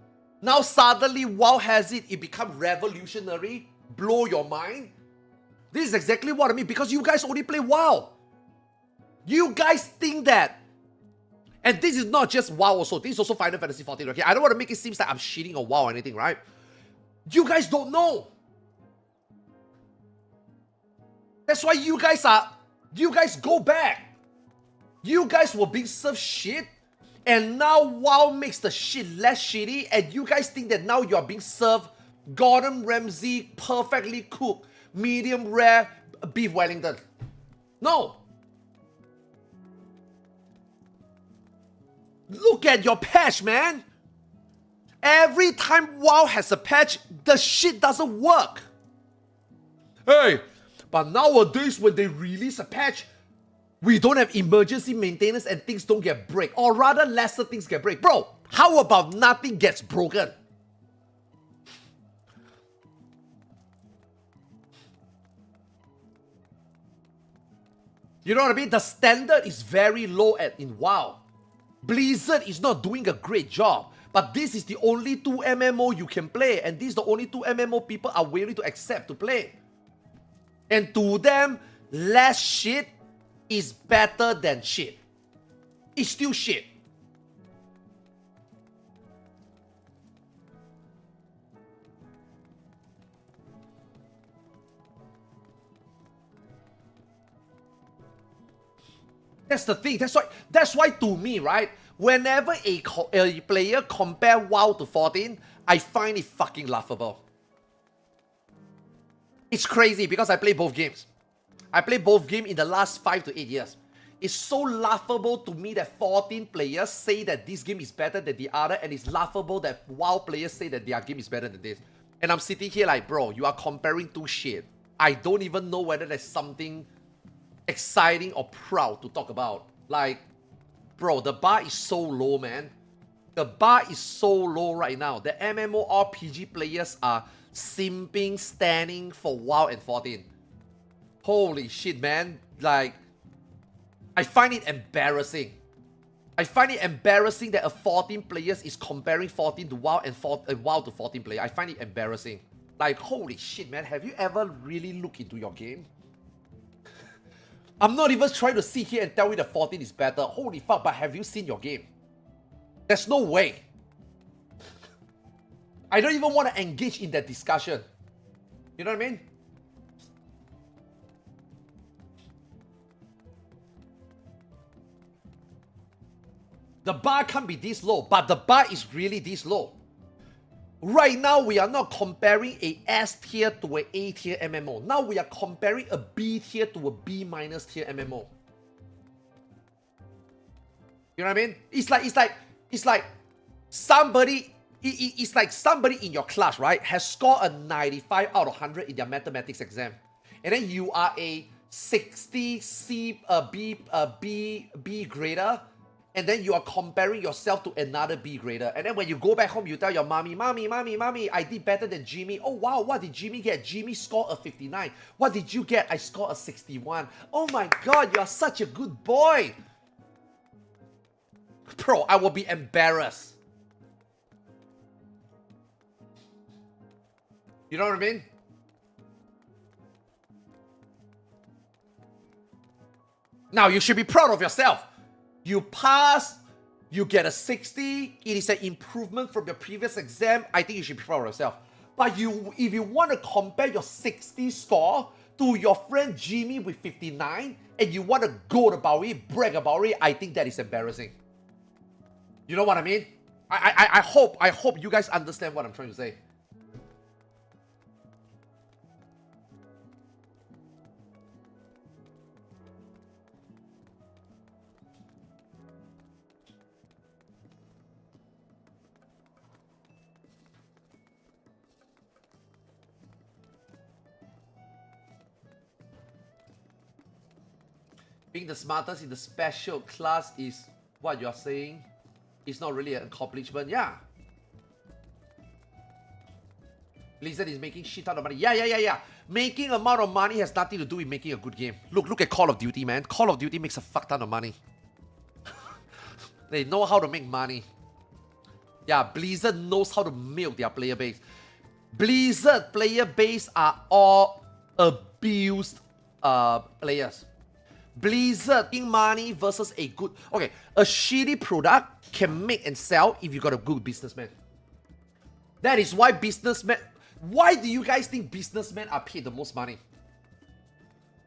Speaker 1: Now suddenly WoW has it. It become revolutionary. Blow your mind. This is exactly what I mean, because you guys only play WoW. You guys think that. And this is not just WoW also. This is also Final Fantasy 14, okay? I don't want to make it seem like I'm shitting on WoW or anything, right? You guys don't know. That's why you guys go back. You guys were being served shit, and now WoW makes the shit less shitty, and you guys think that now you're being served Gordon Ramsay perfectly cooked medium rare beef Wellington. No. Look at your patch, man. Every time WoW has a patch, the shit doesn't work. Hey, but nowadays when they release a patch, we don't have emergency maintenance and things don't get break. Or rather, lesser things get break. Bro, how about nothing gets broken? You know what I mean? The standard is very low in WoW. Blizzard is not doing a great job. But this is the only 2 MMO you can play. And this is the only 2 MMO people are willing to accept to play. And to them, less shit is better than shit. It's still shit. That's the thing. That's why to me, right? Whenever a player compare WoW to 14, I find it fucking laughable. It's crazy because I play both games. I play both games in the last 5 to 8 years. It's so laughable to me that 14 players say that this game is better than the other, and it's laughable that WoW players say that their game is better than this. And I'm sitting here like, bro, you are comparing 2 shit. I don't even know whether there's something exciting or proud to talk about. Like, bro, the bar is so low, man. The bar is so low right now. The MMORPG players are simping, standing for WoW and 14. Holy shit, man. Like, I find it embarrassing. I find it embarrassing that a 14 players is comparing 14 to WoW and WoW to 14 player. I find it embarrassing. Like, holy shit, man. Have you ever really looked into your game? I'm not even trying to sit here and tell you that 14 is better. Holy fuck, but have you seen your game? There's no way. I don't even want to engage in that discussion. You know what I mean? The bar can't be this low, but the bar is really this low. Right now, we are not comparing a S tier to an A tier MMO. Now we are comparing a B tier to a B minus tier MMO. You know what I mean? It's like somebody. It's like somebody in your class, right, has scored a 95 out of 100 in their mathematics exam, and then you are a 60 C B grader. And then you are comparing yourself to another B grader. And then when you go back home, you tell your mommy, I did better than Jimmy. Oh wow, what did Jimmy get? Jimmy scored a 59. What did you get? I scored a 61. Oh my god, you are such a good boy. Bro, I will be embarrassed. You know what I mean? Now you should be proud of yourself. You pass, you get a 60. It is an improvement from your previous exam. I think you should be proud of yourself. But if you want to compare your 60 score to your friend Jimmy with 59, and you want to go about it, brag about it, I think that is embarrassing. You know what I mean? I hope you guys understand what I'm trying to say. Being the smartest in the special class is what you're saying. It's not really an accomplishment. Yeah. Blizzard is making shit ton of money. Yeah. Making amount of money has nothing to do with making a good game. Look at Call of Duty, man. Call of Duty makes a fuck ton of money. They know how to make money. Yeah, Blizzard knows how to milk their player base. Blizzard player base are all abused players. Blizzard making money versus a good... Okay, a shitty product can make and sell if you got a good businessman. That is why businessmen... Why do you guys think businessmen are paid the most money?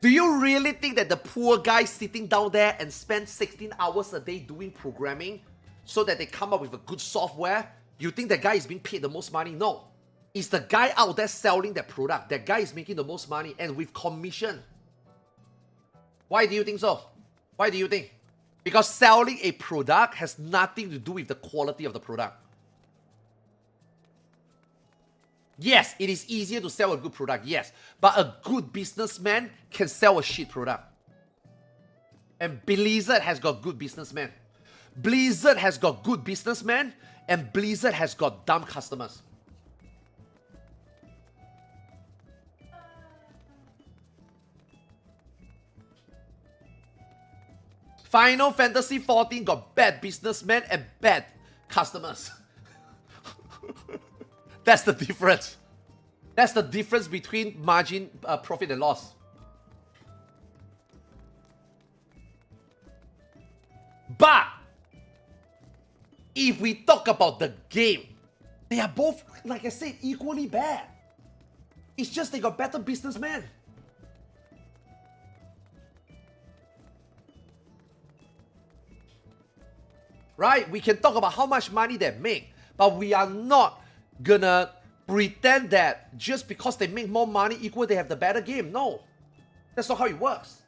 Speaker 1: Do you really think that the poor guy sitting down there and spend 16 hours a day doing programming so that they come up with a good software, you think that guy is being paid the most money? No. It's the guy out there selling that product. That guy is making the most money, and with commission. Why do you think so? Why do you think? Because selling a product has nothing to do with the quality of the product. Yes, it is easier to sell a good product, yes. But a good businessman can sell a shit product. And Blizzard has got good businessmen. Blizzard has got good businessmen, and Blizzard has got dumb customers. Final Fantasy 14 got bad businessmen and bad customers. That's the difference. That's the difference between margin, profit and loss. But if we talk about the game, they are both, like I said, equally bad. It's just they got better businessmen. Right? We can talk about how much money they make, but we are not gonna pretend that just because they make more money equal they have the better game. No. That's not how it works.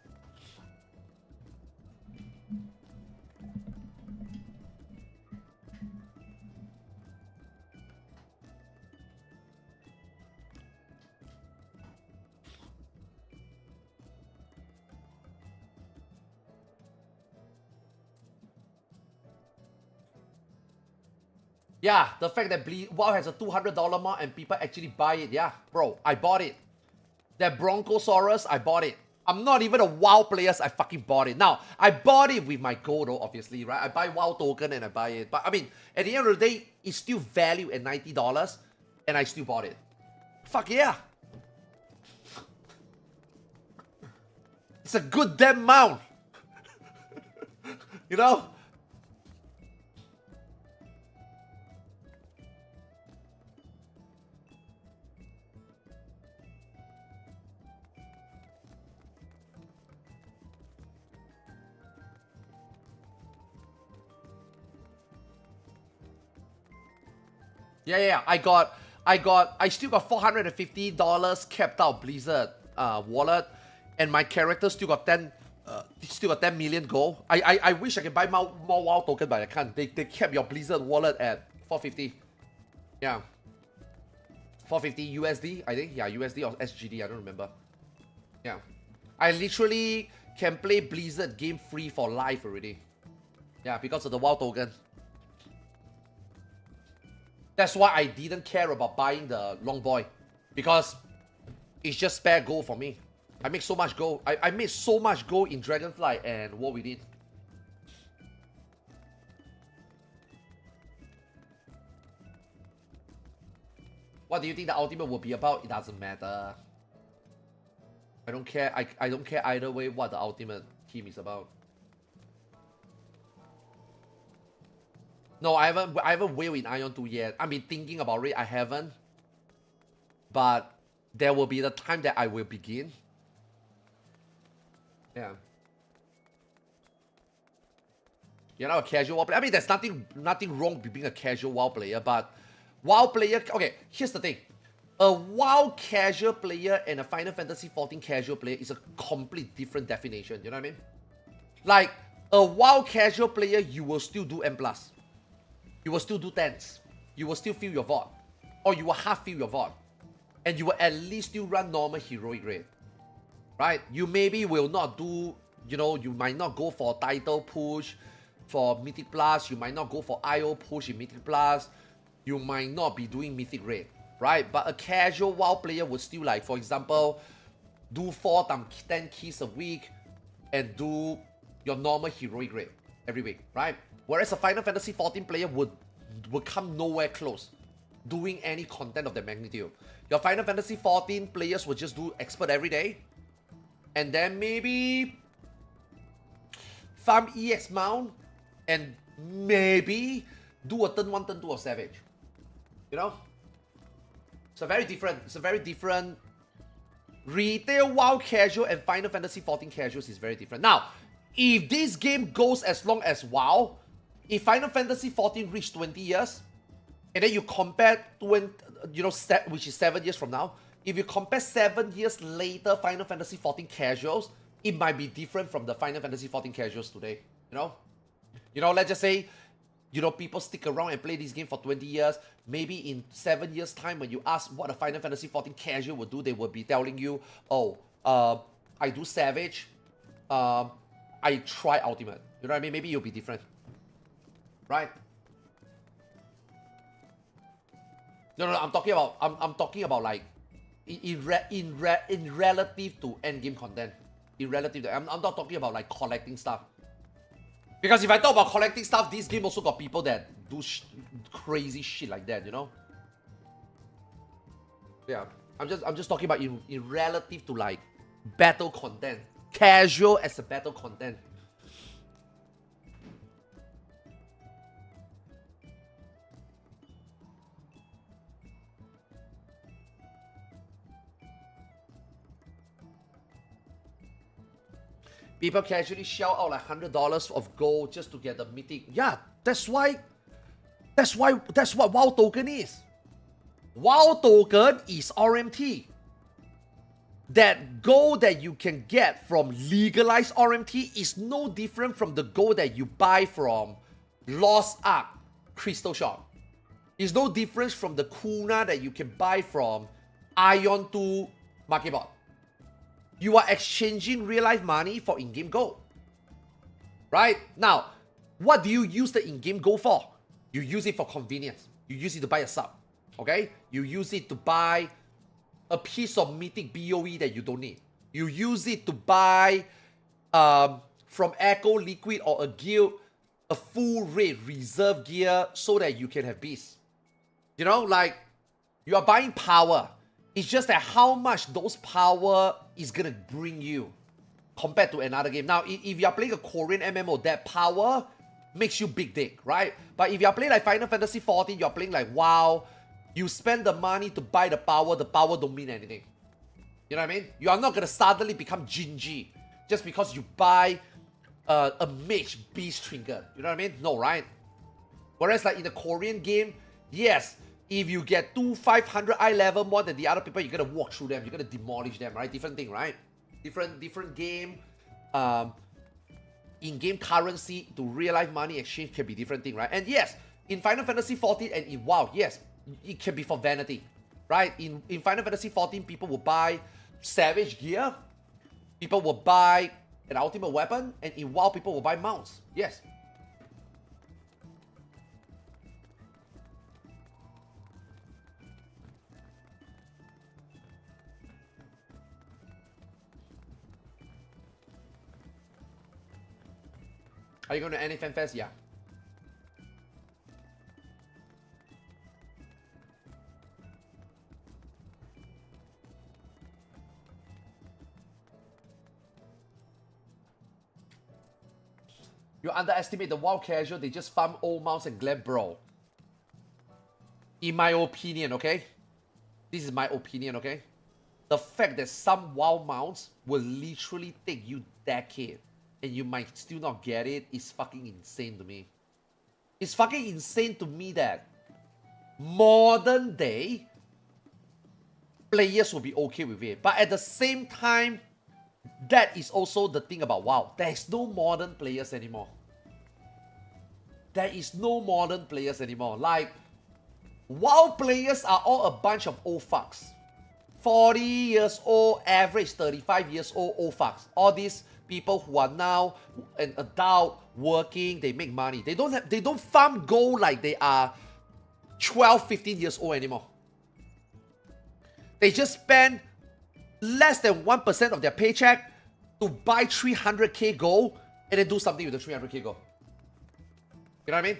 Speaker 1: Yeah, the fact that WoW has a $200 mod and people actually buy it. Yeah, bro, I bought it. That Bronchosaurus, I bought it. I'm not even a WoW player, so I fucking bought it. Now, I bought it with my gold, though, obviously, right? I buy WoW token and I buy it. But I mean, at the end of the day, it's still valued at $90 and I still bought it. Fuck yeah. It's a good damn mount. You know? Yeah. I still got $450 kept out Blizzard wallet, and my character still got 10 million gold. I wish I could buy more WoW token, but I can't. They kept your Blizzard wallet at 450. Yeah. 450 USD, I think. Yeah, USD or SGD, I don't remember. Yeah. I literally can play Blizzard game free for life already. Yeah, because of the WoW token. That's why I didn't care about buying the Long Boy, because it's just spare gold for me. I make so much gold. I made so much gold in Dragonflight and War Within. What do you think the ultimate will be about? It doesn't matter. I don't care. I don't care either way what the ultimate team is about. No, I haven't whale in Aion 2 yet. I've been thinking about it. I haven't. But there will be the time that I will begin. Yeah. You're not a casual WoW player. I mean, there's nothing wrong with being a casual WoW player, but WoW player... Okay, here's the thing. A WoW casual player and a Final Fantasy XIV casual player is a complete different definition. You know what I mean? Like, a WoW casual player, you will still do M+. You will still do 10s. You will still fill your VOD. Or you will half fill your VOD. And you will at least still run normal heroic raid. Right? You maybe will not do, you know, you might not go for title push for Mythic Plus. You might not go for IO push in Mythic Plus. You might not be doing Mythic raid. Right? But a casual WoW player would still, like, for example, do 4 times 10 keys a week and do your normal heroic raid every week. Right? Whereas a Final Fantasy XIV player would come nowhere close doing any content of that magnitude. Your Final Fantasy XIV players will just do expert every day, and then maybe farm EX mount, and maybe do a turn 1, turn 2 of Savage. You know? It's a very different retail WoW casual and Final Fantasy XIV casuals is very different. Now, if this game goes as long as WoW, if Final Fantasy XIV reached 20 years, and then you compare 20, you know, which is 7 years from now, if you compare 7 years later Final Fantasy XIV casuals, it might be different from the Final Fantasy XIV casuals today. You know, let's just say, you know, people stick around and play this game for 20 years. Maybe in 7 years' time, when you ask what a Final Fantasy XIV casual would do, they would be telling you, oh, I do Savage, I try Ultimate. You know what I mean? Maybe you'll be different. Right? No, I'm talking about like in relative to endgame content. In relative to, I'm not talking about like collecting stuff. Because if I talk about collecting stuff, this game also got people that do crazy shit like that, you know? Yeah, I'm just talking about in relative to like battle content. Casual as a battle content. People casually shell out like $100 of gold just to get the mythic. Yeah, that's what WoW token is. WoW token is RMT. That gold that you can get from legalized RMT is no different from the gold that you buy from Lost Ark Crystal Shop. It's no difference from the Kuna that you can buy from Aion 2 Market Bot. You are exchanging real life money for in-game gold. Right? Now, what do you use the in-game gold for? You use it for convenience. You use it to buy a sub. Okay? You use it to buy a piece of mythic BOE that you don't need. You use it to buy from Echo, Liquid, or a guild a full raid reserve gear so that you can have beasts. You know, like, you are buying power. It's just that how much those power is gonna bring you compared to another game. Now, if you're playing a Korean MMO, that power makes you big dick, right? But if you're playing like Final Fantasy 14, you're playing like WoW, you spend the money to buy the power don't mean anything. You know what I mean? You are not gonna suddenly become Jinji just because you buy a mage beast trinket. You know what I mean? No, right? Whereas like in the Korean game, yes, if you get 500 eye level more than the other people, you're gonna walk through them, you're gonna demolish them, right? Different thing, right? Different game. In-game currency to real-life money exchange can be different thing, right? And yes, in Final Fantasy 14 and in WoW, yes, it can be for vanity, right? In Final Fantasy 14, people will buy savage gear, people will buy an ultimate weapon, and in WoW, people will buy mounts. Yes. Are you going to any fan fest? Yeah. You underestimate the WoW casual, they just farm old mounts and glam bro. In my opinion, okay? This is my opinion, okay? The fact that some WoW mounts will literally take you decades and you might still not get it is fucking insane to me. It's fucking insane to me that modern day players will be okay with it. But at the same time, that is also the thing about WoW. There is no modern players anymore. There is no modern players anymore. Like, WoW players are all a bunch of old fucks. 40 years old, average 35 years old fucks. All these people who are now an adult, working, they make money. They don't farm gold like they are 12, 15 years old anymore. They just spend less than 1% of their paycheck to buy 300k gold and then do something with the 300k gold. You know what I mean?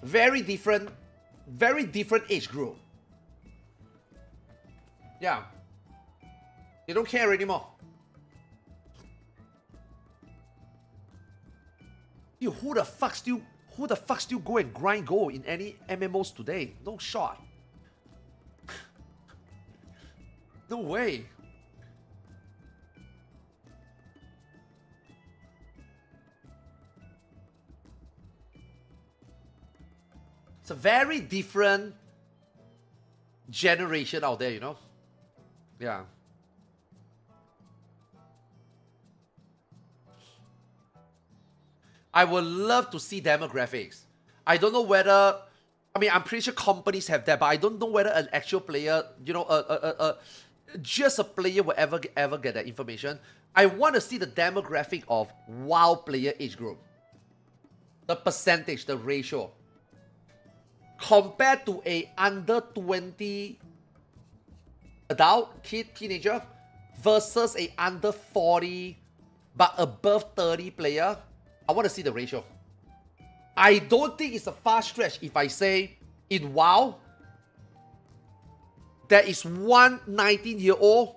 Speaker 1: Very different age group. Yeah. They don't care anymore. Dude, who the fuck still go and grind gold in any MMOs today? No shot. No way. It's a very different generation out there, you know? Yeah. I would love to see demographics. I don't know whether, I mean, I'm pretty sure companies have that, but I don't know whether an actual player, you know, just a player will ever get that information. I want to see the demographic of WoW player age group. The percentage, the ratio. Compared to a under 20 adult, teenager versus a under 40 but above 30 player. I want to see the ratio. I don't think it's a far stretch if I say in WoW, there is one 19-year-old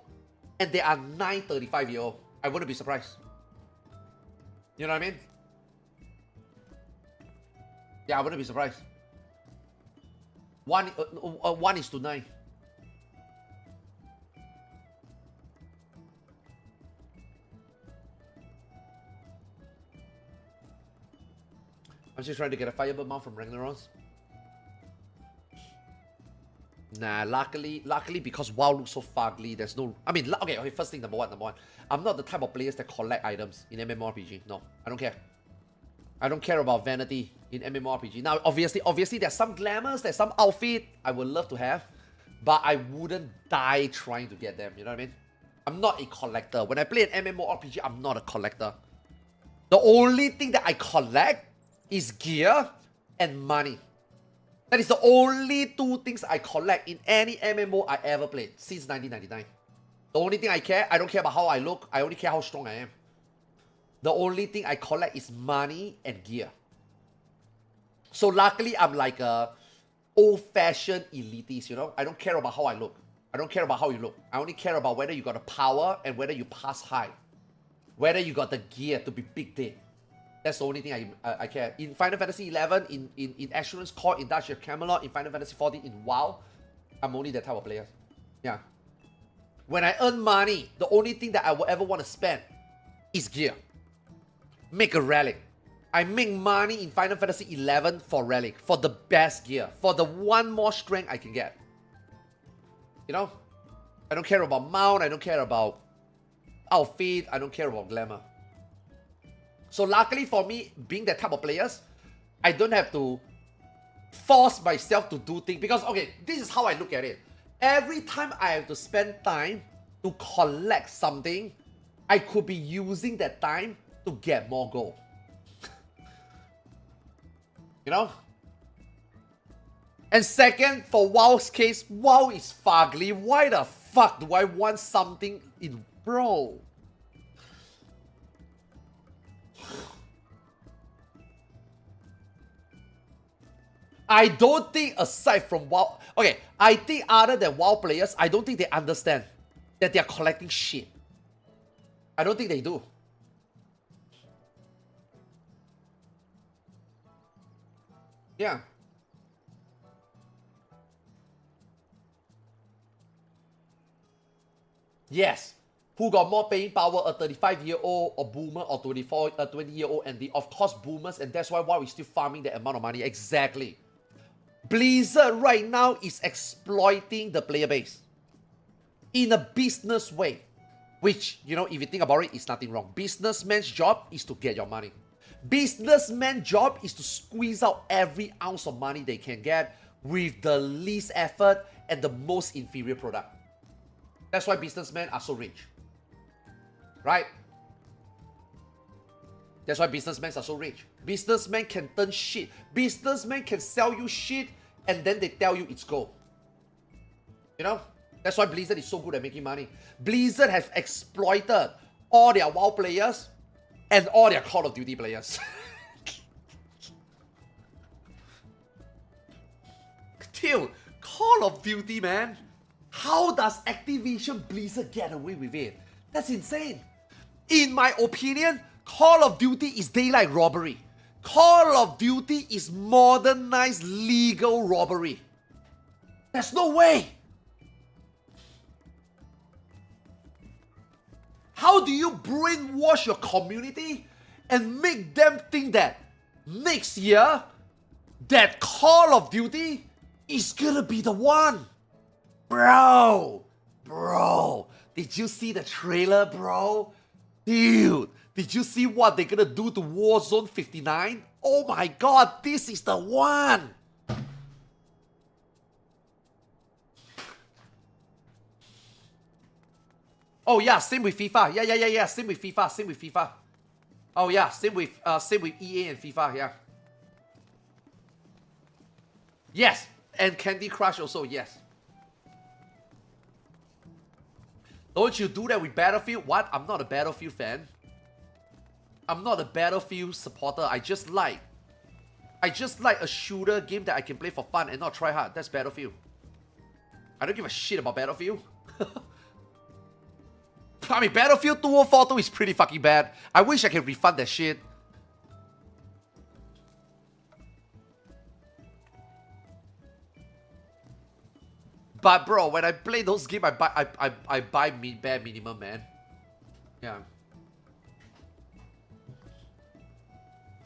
Speaker 1: and there are 9 35-year-old. I wouldn't be surprised. You know what I mean? Yeah, I wouldn't be surprised. 1:9. I'm just trying to get a Firebird mount from Ragnarok's. Nah, luckily because WoW looks so fugly, there's no... I mean, okay, first thing, number one. I'm not the type of players that collect items in MMORPG. No, I don't care. I don't care about vanity in MMORPG. Now, obviously, there's some glamours, there's some outfit I would love to have, but I wouldn't die trying to get them, you know what I mean? I'm not a collector. When I play an MMORPG, I'm not a collector. The only thing that I collect is gear and money. That is the only two things I collect in any MMO I ever played since 1999. The only thing I care, I don't care about how I look, I only care how strong I am. The only thing I collect is money and gear. So luckily, I'm like a old-fashioned elitist, you know? I don't care about how I look. I don't care about how you look. I only care about whether you got the power and whether you pass high. Whether you got the gear to be big dick. That's the only thing I care. In Final Fantasy XI, in Assurance Core, in Dash of Camelot, in Final Fantasy XIV, in WoW, I'm only that type of player. Yeah. When I earn money, the only thing that I will ever want to spend is gear. Make a relic. I make money in Final Fantasy XI for relic, for the best gear, for the one more strength I can get. You know? I don't care about mount, I don't care about outfit, I don't care about glamour. So luckily for me, being that type of players, I don't have to force myself to do things. Because, okay, this is how I look at it. Every time I have to spend time to collect something, I could be using that time to get more gold. You know? And second, for WoW's case, WoW is fugly. Why the fuck do I want something in... Bro. I don't think aside from WoW... Okay, I think other than WoW players, I don't think they understand that they are collecting shit. I don't think they do. Yeah. Yes. Who got more paying power, a 35-year-old or boomer or 20-year-old and the, of course, boomers, and that's why WoW is still farming that amount of money. Exactly. Blizzard right now is exploiting the player base in a business way, which, you know, if you think about it, is nothing wrong. Businessman's job is to get your money. Businessman's job is to squeeze out every ounce of money they can get with the least effort and the most inferior product. That's why businessmen are so rich. Right? That's why businessmen are so rich. Businessmen can turn shit. Businessmen can sell you shit and then they tell you it's gold. You know? That's why Blizzard is so good at making money. Blizzard has exploited all their WoW players and all their Call of Duty players. Dude, Call of Duty, man. How does Activision Blizzard get away with it? That's insane. In my opinion, Call of Duty is daylight robbery. Call of Duty is modernized legal robbery. There's no way. How do you brainwash your community and make them think that next year, that Call of Duty is gonna be the one? Bro, did you see the trailer, bro? Dude, did you see what they're gonna do to Warzone 59? Oh my god, this is the one! Oh yeah, same with FIFA. Yeah, same with FIFA. Oh yeah, same with EA and FIFA, yeah. Yes, and Candy Crush also, yes. Don't you do that with Battlefield? What? I'm not a Battlefield fan. I'm not a Battlefield supporter. I just like a shooter game that I can play for fun and not try hard. That's Battlefield. I don't give a shit about Battlefield. I mean, Battlefield 2042 is pretty fucking bad. I wish I could refund that shit. But bro, when I play those games, I buy bare minimum, man. Yeah.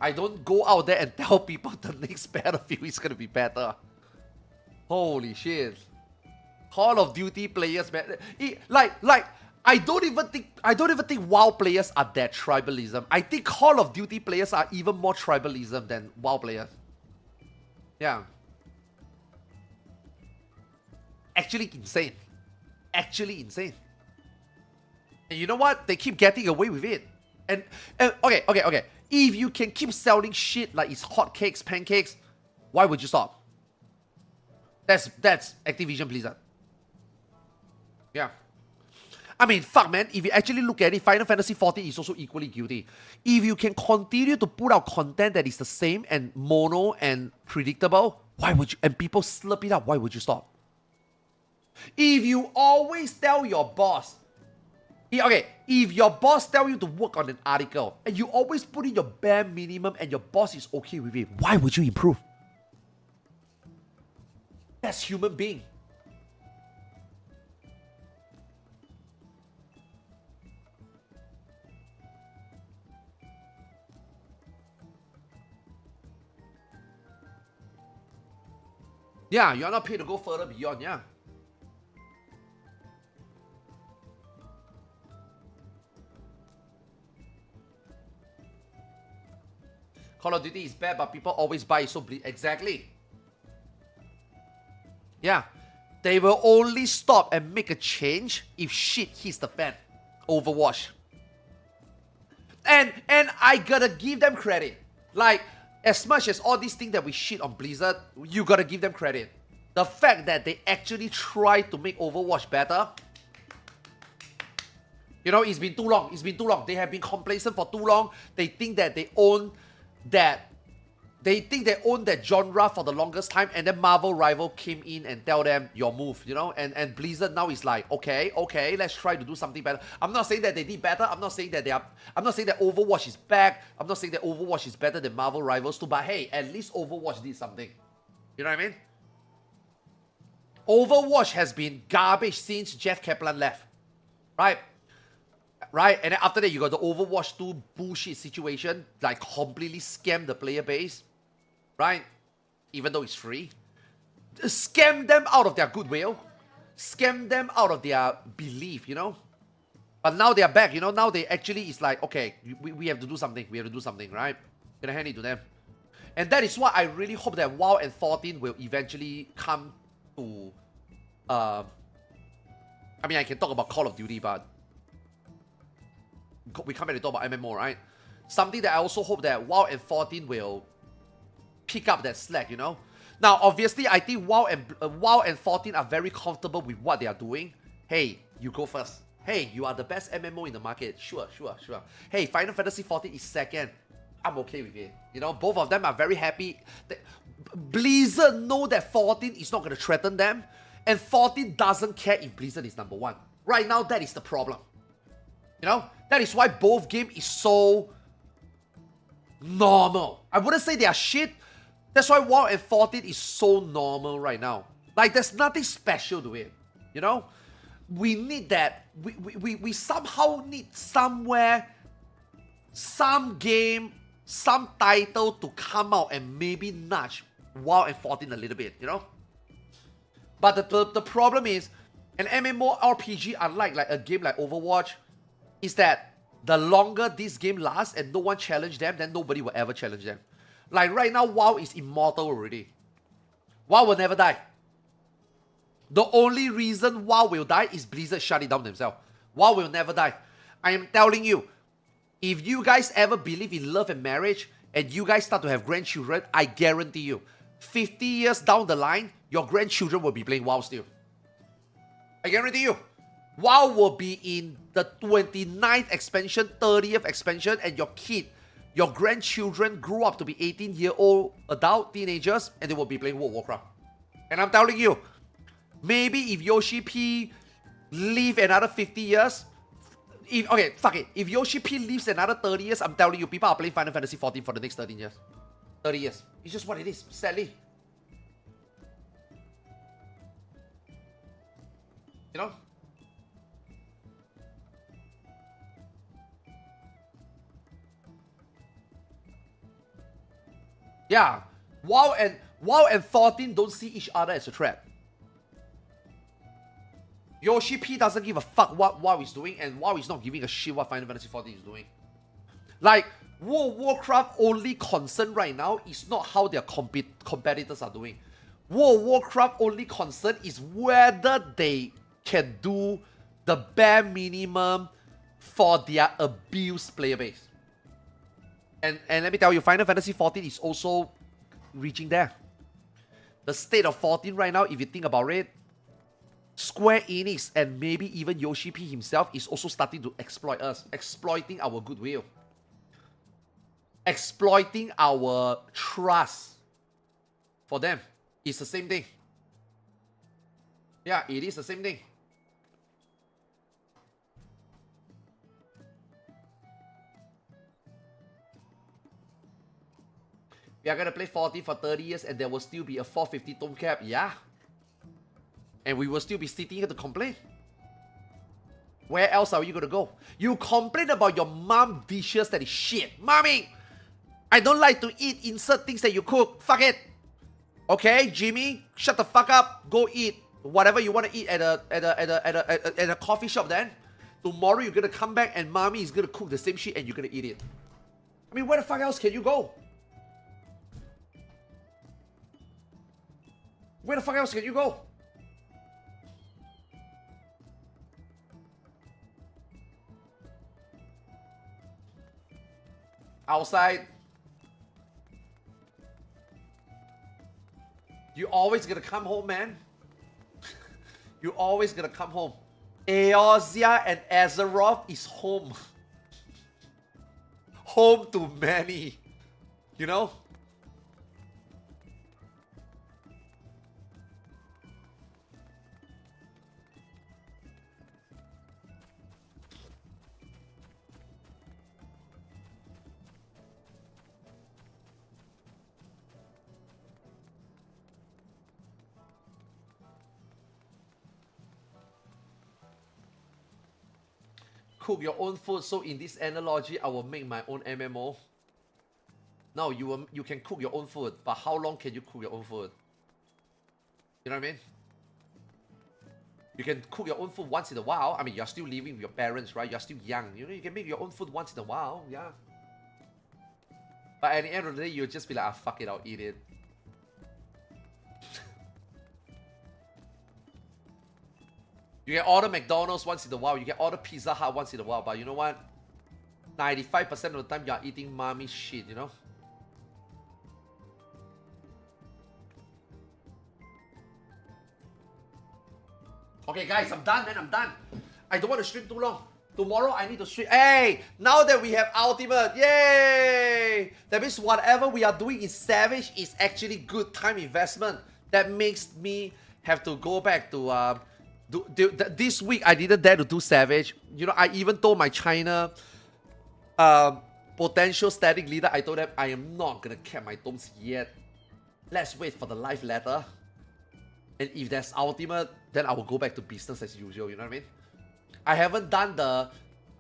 Speaker 1: I don't go out there and tell people the next Battlefield is gonna be better. Holy shit. Call of Duty players, man. I don't even think WoW players are that tribalism. I think Call of Duty players are even more tribalism than WoW players. Yeah. Actually insane. Actually insane. And you know what? They keep getting away with it. And okay. If you can keep selling shit like it's hotcakes, pancakes, why would you stop? That's Activision Blizzard. Yeah. I mean, fuck, man. If you actually look at it, Final Fantasy XIV is also equally guilty. If you can continue to put out content that is the same and mono and predictable, Why would you? And people slurp it up. Why would you stop? If you always tell your boss, okay, if your boss tell you to work on an article and you always put in your bare minimum and your boss is okay with it, why would you improve? That's human being. Yeah, you're not paid to go further beyond, yeah. Call of Duty is bad, but people always buy it, so exactly. Yeah. They will only stop and make a change if shit hits the fan. Overwatch. And I gotta give them credit. Like, as much as all these things that we shit on Blizzard, you gotta give them credit. The fact that they actually try to make Overwatch better. You know, it's been too long. It's been too long. They have been complacent for too long. They think that they own that. They think they own that genre for the longest time, and then Marvel Rival came in and tell them your move, you know, and Blizzard now is like, okay, let's try to do something better. I'm not saying that they did better. I'm not saying that Overwatch is back. I'm not saying that Overwatch is better than Marvel Rivals too, but hey, at least Overwatch did something. You know what I mean? Overwatch has been garbage since Jeff Kaplan left, right? Right, and then after that you got the Overwatch 2 bullshit situation, like completely scam the player base. Right? Even though it's free. Scam them out of their goodwill. Scam them out of their belief, you know? But now they're back, you know? Now they actually, it's like, okay, we have to do something. We have to do something, right? Gonna hand it to them. And that is why I really hope that WoW and 14 will eventually come to... I mean, I can talk about Call of Duty, but... we come back to talk about MMO, right? Something that I also hope that WoW and 14 will... pick up that slack, you know. Now, obviously, I think WoW and 14 are very comfortable with what they are doing. Hey, you go first. Hey, you are the best MMO in the market. Sure. Hey, Final Fantasy 14 is second. I'm okay with it. You know, both of them are very happy. Blizzard know that 14 is not going to threaten them, and 14 doesn't care if Blizzard is number one. Right now, that is the problem. You know, that is why both games is so normal. I wouldn't say they are shit. That's why WoW and 14 is so normal right now. Like, there's nothing special to it. You know? We need that. We somehow need somewhere, some game, some title to come out and maybe nudge WoW and 14 a little bit, you know? But the problem is, an MMORPG, unlike like a game like Overwatch, is that the longer this game lasts and no one challenge them, then nobody will ever challenge them. Like right now, WoW is immortal already. WoW will never die. The only reason WoW will die is Blizzard shut it down themselves. WoW will never die. I am telling you, if you guys ever believe in love and marriage, and you guys start to have grandchildren, I guarantee you, 50 years down the line, your grandchildren will be playing WoW still. I guarantee you. WoW will be in the 29th expansion, 30th expansion, and your grandchildren grew up to be 18-year-old adult teenagers, and they will be playing World of Warcraft. And I'm telling you, maybe if Yoshi P live another 50 years, if Yoshi P lives another 30 years, I'm telling you, people are playing Final Fantasy 14 for the next 13 years. 30 years. It's just what it is, sadly. You know? Yeah, WoW and 14 don't see each other as a threat. Yoshi P doesn't give a fuck what WoW is doing, and WoW is not giving a shit what Final Fantasy 14 is doing. Like, World of Warcraft only concern right now is not how their competitors are doing. World of Warcraft only concern is whether they can do the bare minimum for their abused player base. And let me tell you, Final Fantasy 14 is also reaching there. The state of 14 right now, if you think about it, Square Enix and maybe even Yoshi P himself is also starting to exploit us, exploiting our goodwill, exploiting our trust for them. It's the same thing. Yeah, it is the same thing. We are gonna play 40 for 30 years and there will still be a 450 tone cap. Yeah. And we will still be sitting here to complain. Where else are you gonna go? You complain about your mom dishes that is shit. Mommy! I don't like to eat insert things that you cook. Fuck it. Okay, Jimmy, shut the fuck up. Go eat whatever you want to eat at a coffee shop then. Tomorrow you're gonna come back and mommy is gonna cook the same shit and you're gonna eat it. I mean, where the fuck else can you go? Where the fuck else can you go? Outside. You always gonna come home, man. You always gonna come home. Eorzea and Azeroth is home. Home to many. You know? Cook your own food. So in this analogy, I will make my own MMO. No, you can cook your own food, but how long can you cook your own food? You know what I mean? You can cook your own food once in a while. I mean, you're still living with your parents, right? You're still young. You know, you can make your own food once in a while, yeah. But at the end of the day, you'll just be like, ah, fuck it, I'll eat it. You can order McDonald's once in a while. You can order Pizza Hut once in a while. But you know what? 95% of the time, you're eating mommy shit, you know? Okay, guys, I'm done, man. I'm done. I don't want to stream too long. Tomorrow, I need to stream. Hey, now that we have Ultimate, yay! That means whatever we are doing in Savage is actually good time investment. That makes me have to go back to... this week, I didn't dare to do Savage. You know, I even told my China potential static leader, I told them, I am not going to cap my tomes yet. Let's wait for the live letter. And if there's Ultimate, then I will go back to business as usual, you know what I mean? I haven't done the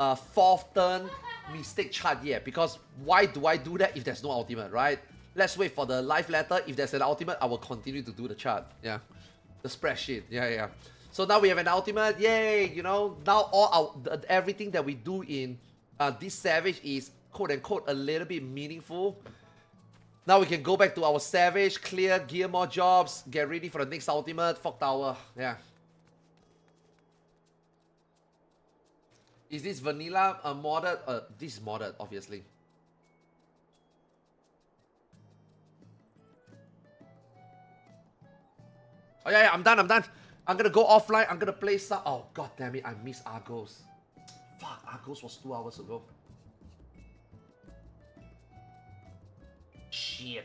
Speaker 1: 4th turn mistake chart yet, because why do I do that if there's no Ultimate, right? Let's wait for the live letter. If there's an Ultimate, I will continue to do the chart, yeah. The spreadsheet, yeah. So now we have an Ultimate, yay, you know. Now all our, everything that we do in this Savage is quote-unquote a little bit meaningful. Now we can go back to our Savage, clear, gear more jobs, get ready for the next Ultimate, Fog Tower, yeah. Is this vanilla modded? This is modded, obviously. Oh yeah, I'm done. I'm gonna go offline. I'm gonna play some... Oh, god damn it, I miss Argos. Fuck, Argos was 2 hours ago. Shit.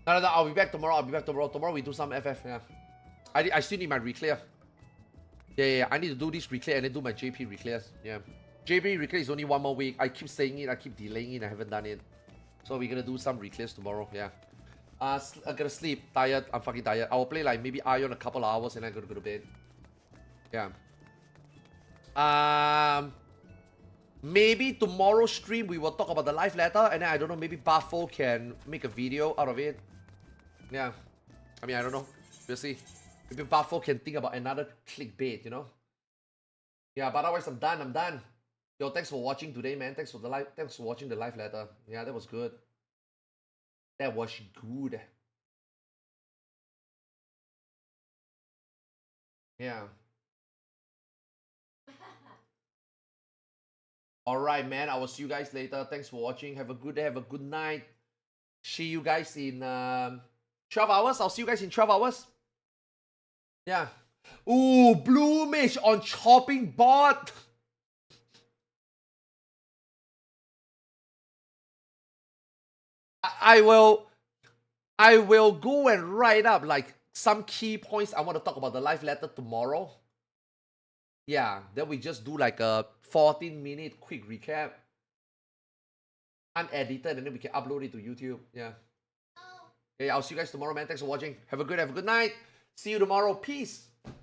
Speaker 1: No, I'll be back tomorrow. Tomorrow we do some FF, yeah. I still need my reclear. Yeah, I need to do this reclear and then do my JP reclears. Yeah. JP reclear is only 1 more week. I keep saying it, I keep delaying it, I haven't done it. So we're gonna do some reclears tomorrow, yeah. I'm gonna sleep, tired, I'm fucking tired. I will play like maybe Aion a couple of hours and then I'm gonna go to bed. Yeah. Maybe tomorrow's stream we will talk about the live letter and then I don't know, maybe Buffo can make a video out of it. Yeah. I mean, I don't know. We'll see. Maybe Buffo can think about another clickbait, you know? Yeah, but otherwise I'm done. Yo, thanks for watching today, man. Thanks for watching the live letter. Yeah, that was good. Yeah. All right, man. I will see you guys later. Thanks for watching. Have a good day. Have a good night. See you guys in 12 hours. I'll see you guys in 12 hours. Yeah. Ooh, Blue Mage on chopping board. I will go and write up like some key points I want to talk about the live letter tomorrow. Yeah, then we just do like a 14-minute quick recap. Unedited, and then we can upload it to YouTube. Yeah. Okay, I'll see you guys tomorrow, man. Thanks for watching. Have a good night. See you tomorrow. Peace.